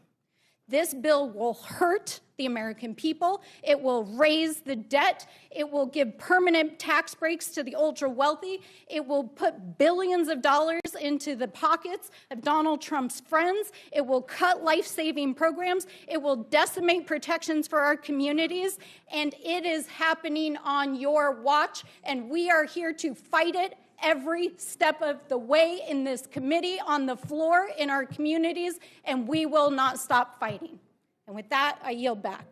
S4: This bill will hurt the American people. It will raise the debt. It will give permanent tax breaks to the ultra wealthy. It will put billions of dollars into the pockets of Donald Trump's friends. It will cut life-saving programs. It will decimate protections for our communities. And it is happening on your watch, and we are here to fight it every step of the way in this committee, on the floor, in our communities, and we will not stop fighting. And with that, I yield back.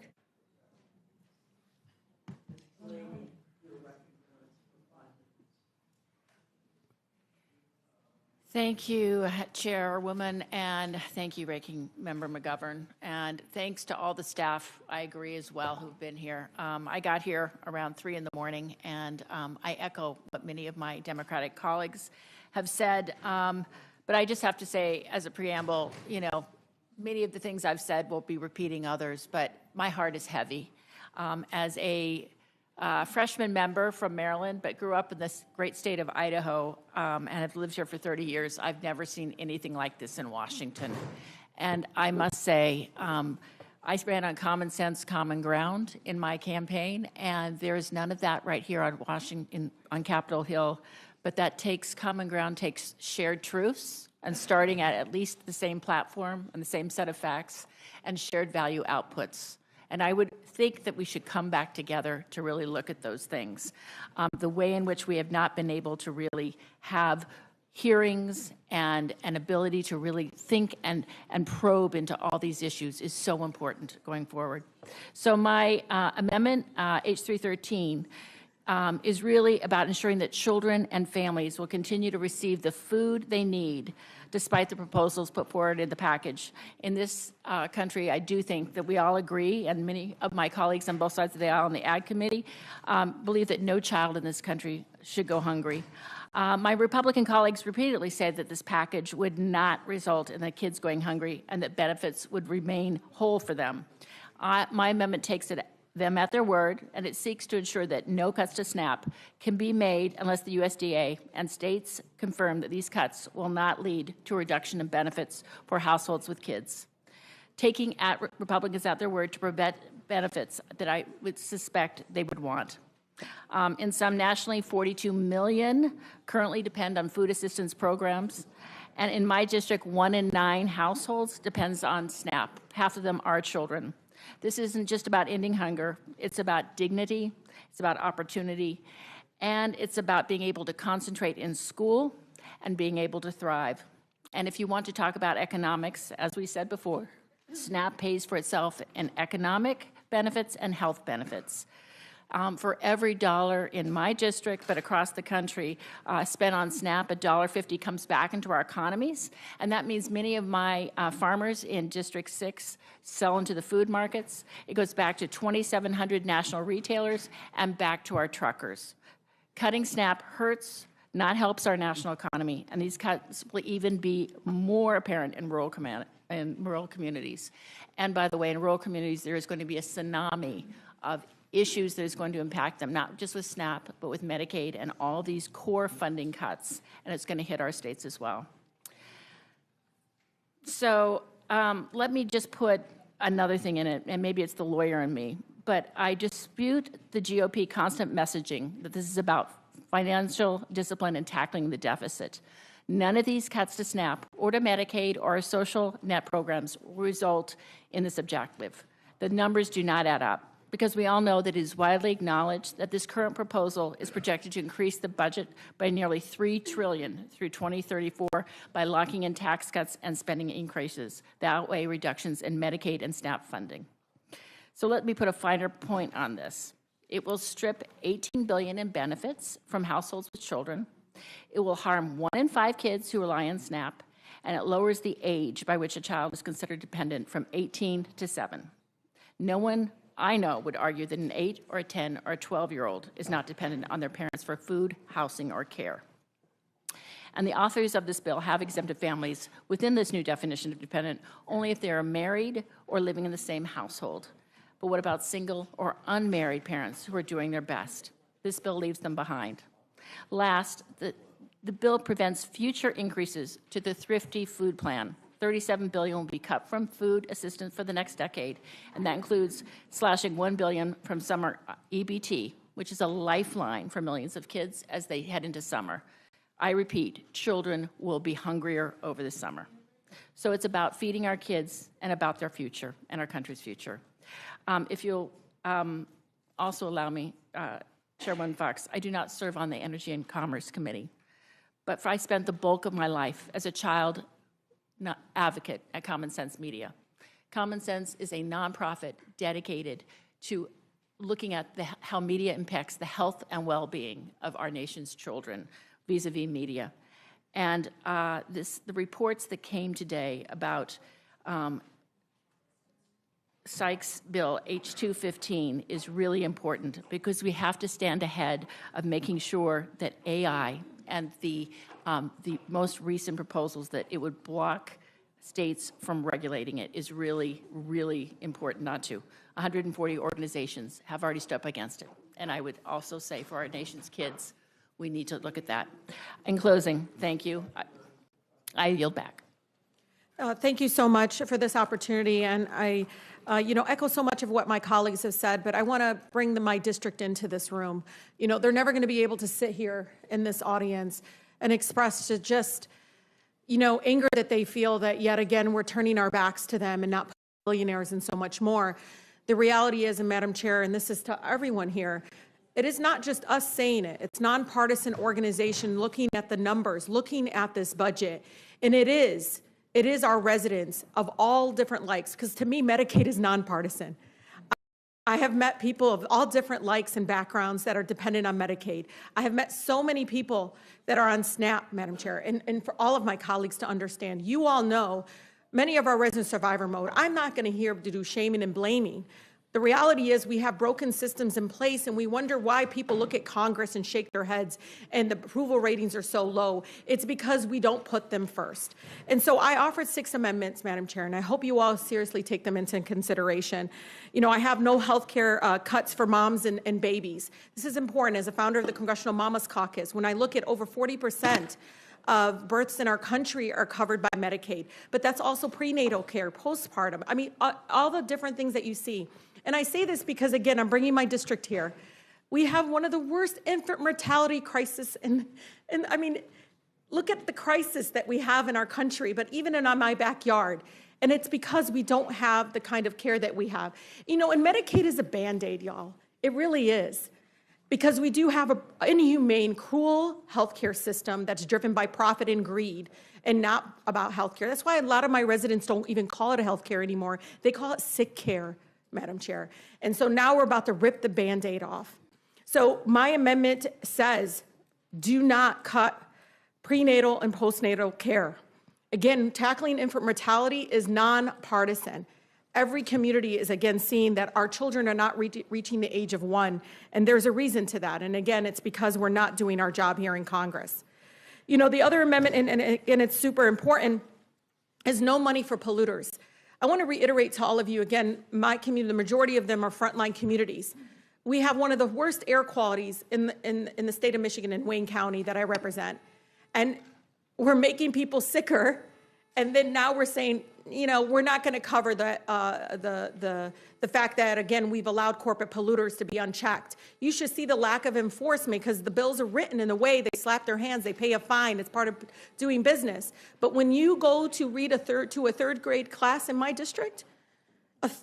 S14: Thank you, Chairwoman, and thank you, Ranking Member McGovern. And thanks to all the staff, I agree as well, who've been here. I got here around 3 in the morning, and I echo what many of my Democratic colleagues have said. But I just have to say, as a preamble, you know, many of the things I've said will be repeating others, but my heart is heavy. As a freshman member from Maryland, but grew up in this great state of Idaho and have lived here for 30 years. I've never seen anything like this in Washington. And I must say, I ran on common sense, common ground in my campaign, and there is none of that right here on Washington, on Capitol Hill. But that takes common ground, takes shared truths, and starting at least the same platform and the same set of facts, and shared value outputs. And I would think that we should come back together to really look at those things. The way in which we have not been able to really have hearings and an ability to really think and probe into all these issues is so important going forward. So my amendment, H313, is really about ensuring that children and families will continue to receive the food they need despite the proposals put forward in the package. In this country, I do think that we all agree, and many of my colleagues on both sides of the aisle in the Ag Committee believe that no child in this country should go hungry. My Republican colleagues repeatedly said that this package would not result in the kids going hungry and that benefits would remain whole for them. My amendment takes them at their word, and it seeks to ensure that no cuts to SNAP can be made unless the USDA and states confirm that these cuts will not lead to a reduction in benefits for households with kids. Taking Republicans at their word to prevent benefits that I would suspect they would want. In some nationally, 42 million currently depend on food assistance programs. And in my district, 1 in 9 households depends on SNAP. Half of them are children. This isn't just about ending hunger. It's about dignity, it's about opportunity, and it's about being able to concentrate in school and being able to thrive. And if you want to talk about economics, as we said before, SNAP pays for itself in economic benefits and health benefits. For every dollar in my district, but across the country, spent on SNAP, $1.50 comes back into our economies. And that means many of my farmers in District 6 sell into the food markets. It goes back to 2,700 national retailers and back to our truckers. Cutting SNAP hurts, not helps our national economy. And these cuts will even be more apparent in rural communities. And by the way, in rural communities, there is going to be a tsunami of issues that is going to impact them, not just with SNAP, but with Medicaid and all these core funding cuts, and it's going to hit our states as well. So let me just put another thing in it, and maybe it's the lawyer in me, but I dispute the GOP constant messaging that this is about financial discipline and tackling the deficit. None of these cuts to SNAP or to Medicaid or social net programs result in this objective. The numbers do not add up, because we all know that it is widely acknowledged that this current proposal is projected to increase the budget by nearly $3 trillion through 2034 by locking in tax cuts and spending increases that outweigh reductions in Medicaid and SNAP funding. So let me put a finer point on this. It will strip $18 billion in benefits from households with children. It will harm 1 in 5 kids who rely on SNAP, and it lowers the age by which a child is considered dependent from 18 to 7. No one I know would argue that an 8 or a 10 or a 12-year-old is not dependent on their parents for food, housing, or care. And the authors of this bill have exempted families within this new definition of dependent only if they are married or living in the same household. But what about single or unmarried parents who are doing their best? This bill leaves them behind. Last, the bill prevents future increases to the Thrifty Food Plan. $37 billion will be cut from food assistance for the next decade, and that includes slashing $1 billion from summer EBT, which is a lifeline for millions of kids as they head into summer. I repeat, children will be hungrier over the summer. So it's about feeding our kids and about their future and our country's future. If you'll also allow me, Chairwoman Fox, I do not serve on the Energy and Commerce Committee, but I spent the bulk of my life as a child advocate at Common Sense Media. Common Sense is a nonprofit dedicated to looking at how media impacts the health and well-being of our nation's children vis-a-vis media. And the reports that came today about Sykes' bill, H215, is really important because we have to stand ahead of making sure that AI and the most recent proposals that it would block states from regulating it is really, really important not to. 140 organizations have already stood up against it. And I would also say for our nation's kids, we need to look at that. In closing, thank you. I yield back.
S2: Thank you so much for this opportunity, and I echo so much of what my colleagues have said, but I want to bring my district into this room. They're never going to be able to sit here in this audience and express to just, anger that they feel that yet again we're turning our backs to them and not billionaires and so much more. The reality is, and Madam Chair, and this is to everyone here, it is not just us saying it. It's nonpartisan organization looking at the numbers, looking at this budget, and it is our residents of all different likes, because to me, Medicaid is nonpartisan. I have met people of all different likes and backgrounds that are dependent on Medicaid. I have met so many people that are on SNAP, Madam Chair, and for all of my colleagues to understand, you all know many of our residents survivor mode. I'm not going to here to do shaming and blaming. The reality is we have broken systems in place, and we wonder why people look at Congress and shake their heads and the approval ratings are so low. It's because we don't put them first. And so I offered 6 amendments, Madam Chair, and I hope you all seriously take them into consideration. I have no health care cuts for moms and babies. This is important. As a founder of the Congressional Mamas Caucus, when I look at over 40% of births in our country are covered by Medicaid, but that's also prenatal care, postpartum. I mean, all the different things that you see. And I say this because, again, I'm bringing my district here. We have one of the worst infant mortality crises, and I mean, look at the crisis that we have in our country, but even in my backyard. And it's because we don't have the kind of care that we have. And Medicaid is a Band-Aid, y'all. It really is. Because we do have an inhumane, cruel healthcare system that's driven by profit and greed and not about healthcare. That's why a lot of my residents don't even call it a healthcare anymore. They call it sick care, Madam Chair. And so now we're about to rip the Band-Aid off. So my amendment says, do not cut prenatal and postnatal care. Again, tackling infant mortality is nonpartisan. Every community is, again, seeing that our children are not reaching the age of 1, and there's a reason to that. And again, it's because we're not doing our job here in Congress. The other amendment, and it's super important, is no money for polluters. I want to reiterate to all of you, again, my community, the majority of them are frontline communities. We have one of the worst air qualities in the state of Michigan, in Wayne County, that I represent. And we're making people sicker, and then now we're saying, we're not going to cover the fact that, again, we've allowed corporate polluters to be unchecked. You should see the lack of enforcement, because the bills are written in a way they slap their hands, they pay a fine, it's part of doing business. But when you go to read to a third grade class in my district,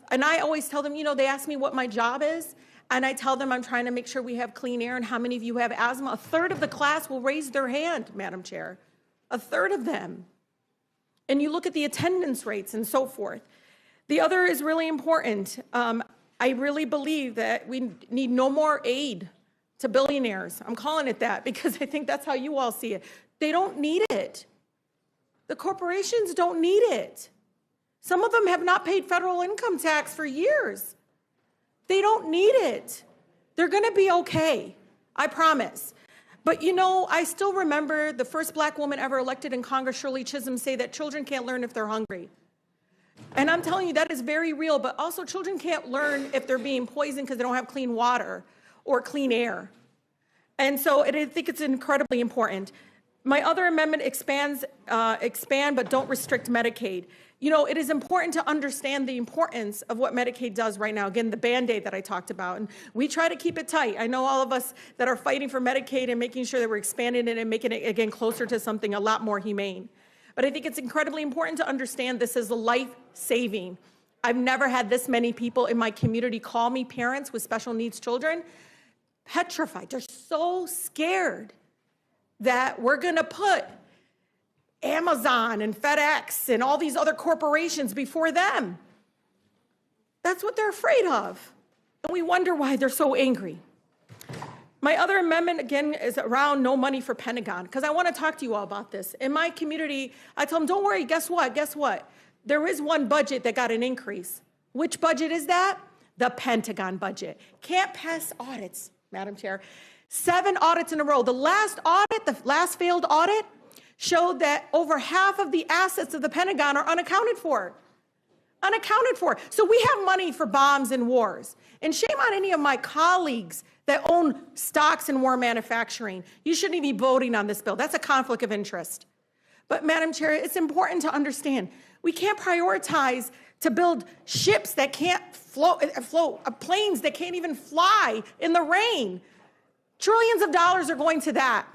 S2: and I always tell them, they ask me what my job is, and I tell them I'm trying to make sure we have clean air and how many of you have asthma. A third of the class will raise their hand, Madam Chair. A third of them. And you look at the attendance rates and so forth. The other is really important. I really believe that we need no more aid to billionaires. I'm calling it that because I think that's how you all see it. They don't need it. The corporations don't need it. Some of them have not paid federal income tax for years. They don't need it. They're going to be okay. I promise. But I still remember the first Black woman ever elected in Congress, Shirley Chisholm, say that children can't learn if they're hungry. And I'm telling you, that is very real, but also children can't learn if they're being poisoned because they don't have clean water or clean air. And so I think it's incredibly important. My other amendment expand but don't restrict Medicaid. It is important to understand the importance of what Medicaid does right now. Again, the Band-Aid that I talked about, and we try to keep it tight. I know all of us that are fighting for Medicaid and making sure that we're expanding it and making it, again, closer to something a lot more humane. But I think it's incredibly important to understand this is life-saving. I've never had this many people in my community call me, parents with special needs children, petrified. They're so scared that we're going to put Amazon and FedEx and all these other corporations before them. That's what they're afraid of. And we wonder why they're so angry.
S21: My other amendment, again, is around no money for Pentagon, because I want to talk to you all about this. In my community, I told them, don't worry, guess what? Guess what? There is one budget that got an increase. Which budget is that? The Pentagon budget. Can't pass audits, Madam Chair. 7 audits in a row. The last audit, the last failed audit, showed that over half of the assets of the Pentagon are unaccounted for. Unaccounted for. So we have money for bombs and wars. And shame on any of my colleagues that own stocks in war manufacturing. You shouldn't even be voting on this bill. That's a conflict of interest. But Madam Chair, it's important to understand, we can't prioritize to build ships that can't float, planes that can't even fly in the rain. Trillions of dollars are going to that.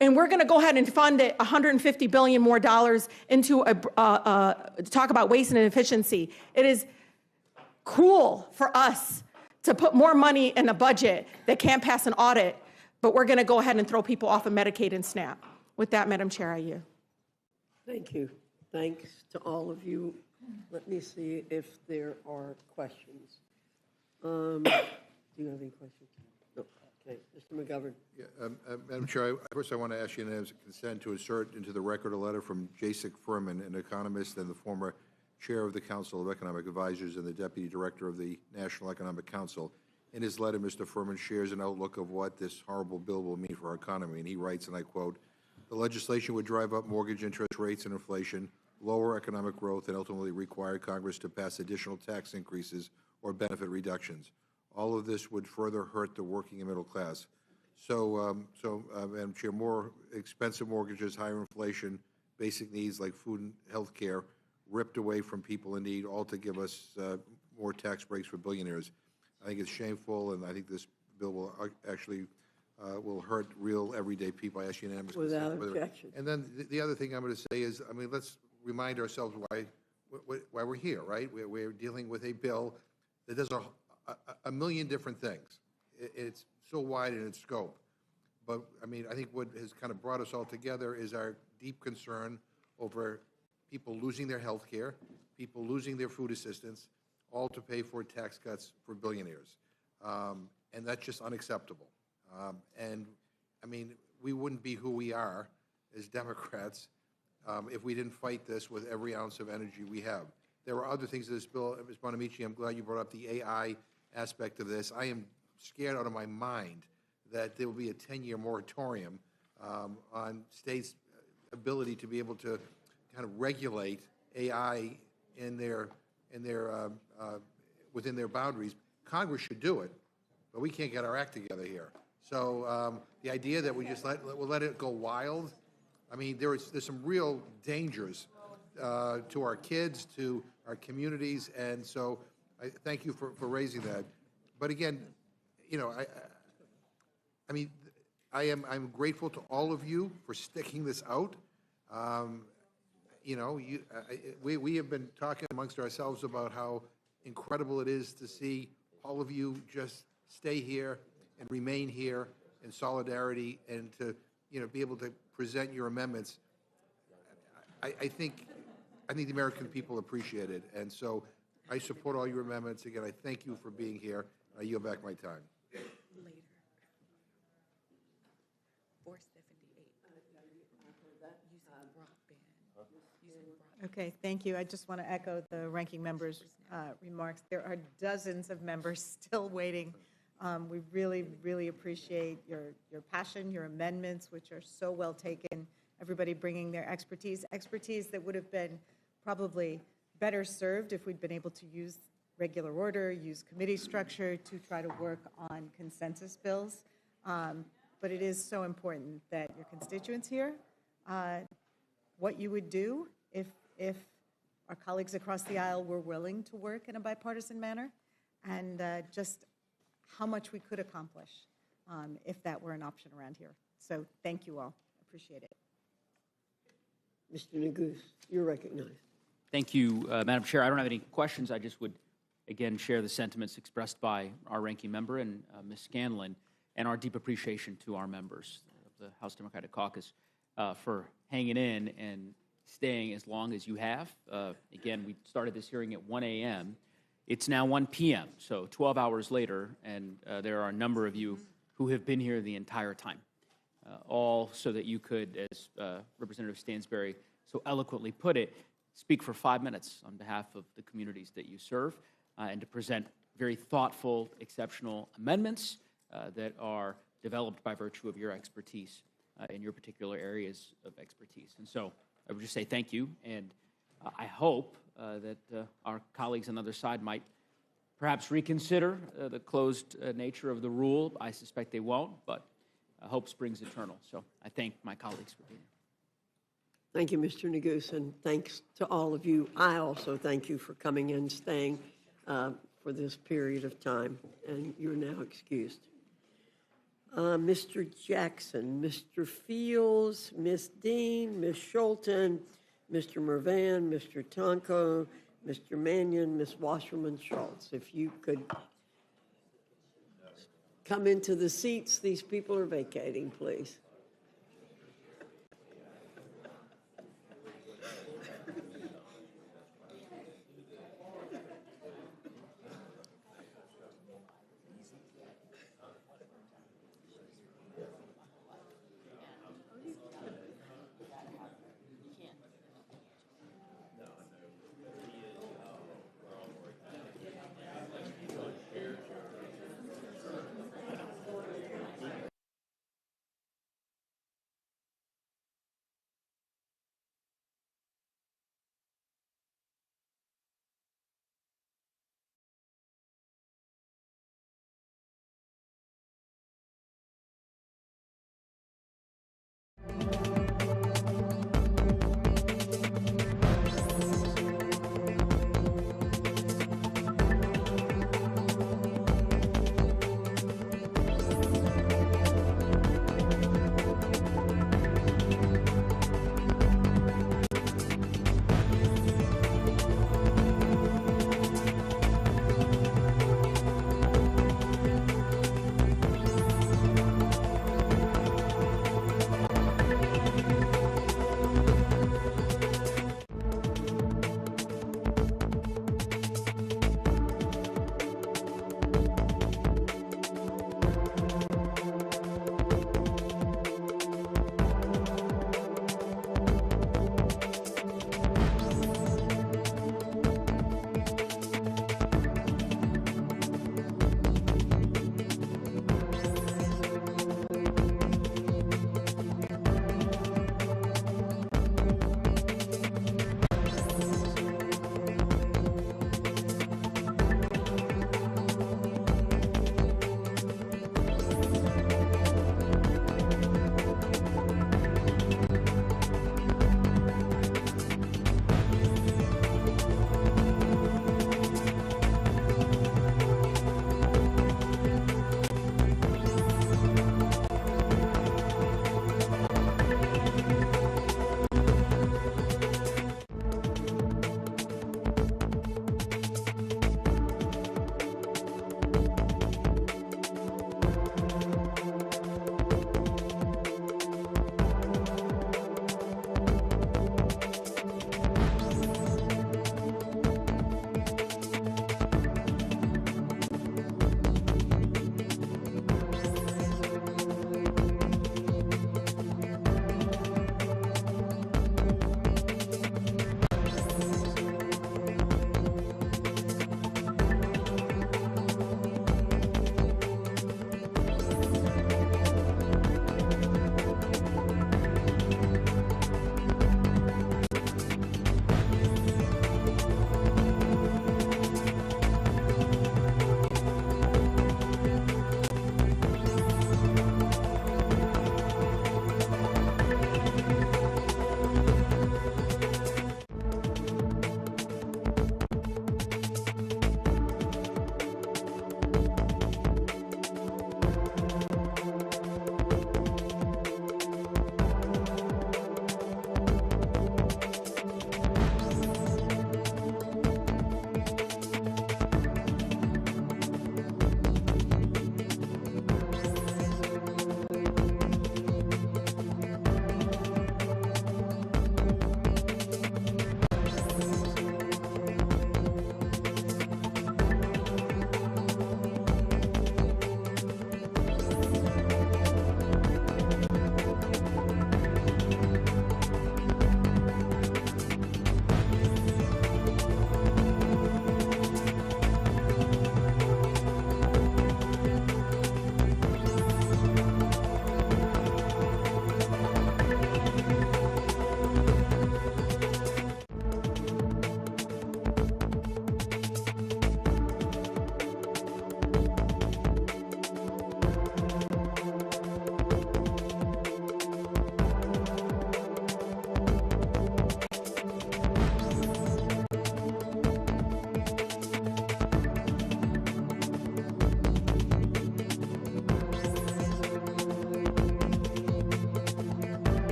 S21: And we're going to go ahead and fund it $150 billion more dollars into to talk about waste and inefficiency. It is cruel for us to put more money in a budget that can't pass an audit, but we're going to go ahead and throw people off of Medicaid and SNAP. With that, Madam Chair, I yield.
S9: Thank you. Thanks to all of you. Let me see if there are questions. Do you have any questions? No. Okay. Mr. McGovern.
S10: Yeah, Madam Chair, first I want to ask you unanimous consent to insert into the record a letter from Jacek Furman, an economist and the former chair of the Council of Economic Advisors and the deputy director of the National Economic Council. In his letter, Mr. Furman shares an outlook of what this horrible bill will mean for our economy. And he writes, and I quote, "The legislation would drive up mortgage interest rates and inflation, lower economic growth, and ultimately require Congress to pass additional tax increases or benefit reductions. All of this would further hurt the working and middle class." So, Madam Chair, more expensive mortgages, higher inflation, basic needs like food and health care ripped away from people in need, all to give us more tax breaks for billionaires. I think it's shameful, and I think this bill will actually will hurt real everyday people. I ask you unanimous
S9: Without
S10: consent.
S9: objection.
S10: And then the other thing I'm going to say is, I mean, let's remind ourselves why we're here, right? We're dealing with a bill that does a million different things. It's so wide in its scope. But, I mean, I think what has kind of brought us all together is our deep concern over people losing their health care, people losing their food assistance, all to pay for tax cuts for billionaires. And that's just unacceptable. And, I mean, we wouldn't be who we are as Democrats if we didn't fight this with every ounce of energy we have. There are other things in this bill. Ms. Bonamici, I'm glad you brought up the AI aspect of this. I am scared out of my mind that there will be a 10-year moratorium on states' ability to be able to kind of regulate AI in their within their boundaries. Congress should do it, but we can't get our act together here. So the idea that we just we'll let it go wild, I mean, there's some real dangers to our kids, to our communities, and so I thank you for raising that. But again, you know, I mean, I'm grateful to all of you for sticking this out. You know, we have been talking amongst ourselves about how incredible it is to see all of you just stay here and remain here in solidarity and to, you know, be able to present your amendments. I think the American people appreciate it, and so I support all your amendments. Again, I thank you for being here. I yield back my time.
S22: Okay, thank you. I just want to echo the ranking member's remarks. There are dozens of members still waiting. We really, really appreciate your passion, your amendments, which are so well taken, everybody bringing their expertise that would have been probably better served if we'd been able to use regular order, use committee structure to try to work on consensus bills. But it is so important that your constituents hear what you would do if our colleagues across the aisle were willing to work in a bipartisan manner, and just how much we could accomplish if that were an option around here. So thank you all. Appreciate it.
S9: Mr. Neguse, you're recognized.
S5: Thank you, Madam Chair. I don't have any questions. I just would, again, share the sentiments expressed by our ranking member and Ms. Scanlon, and our deep appreciation to our members of the House Democratic Caucus for hanging in and staying as long as you have. Again, we started this hearing at 1 a.m. It's now 1 p.m., so 12 hours later, and there are a number of you who have been here the entire time, all so that you could, as Representative Stansberry so eloquently put it, speak for 5 minutes on behalf of the communities that you serve and to present very thoughtful, exceptional amendments that are developed by virtue of your expertise in your particular areas of expertise. And so I would just say thank you, and I hope that our colleagues on the other side might perhaps reconsider the closed nature of the rule. I suspect they won't, but hope springs eternal. So I thank my colleagues for being here.
S9: Thank you, Mr. Neguse, and thanks to all of you. I also thank you for coming and staying for this period of time, and you're now excused. Mr. Jackson, Mr. Fields, Ms. Dean, Ms. Schulten, Mr. Mervan, Mr. Tonko, Mr. Mannion, Ms. Wasserman Schultz. If you could come into the seats these people are vacating, please.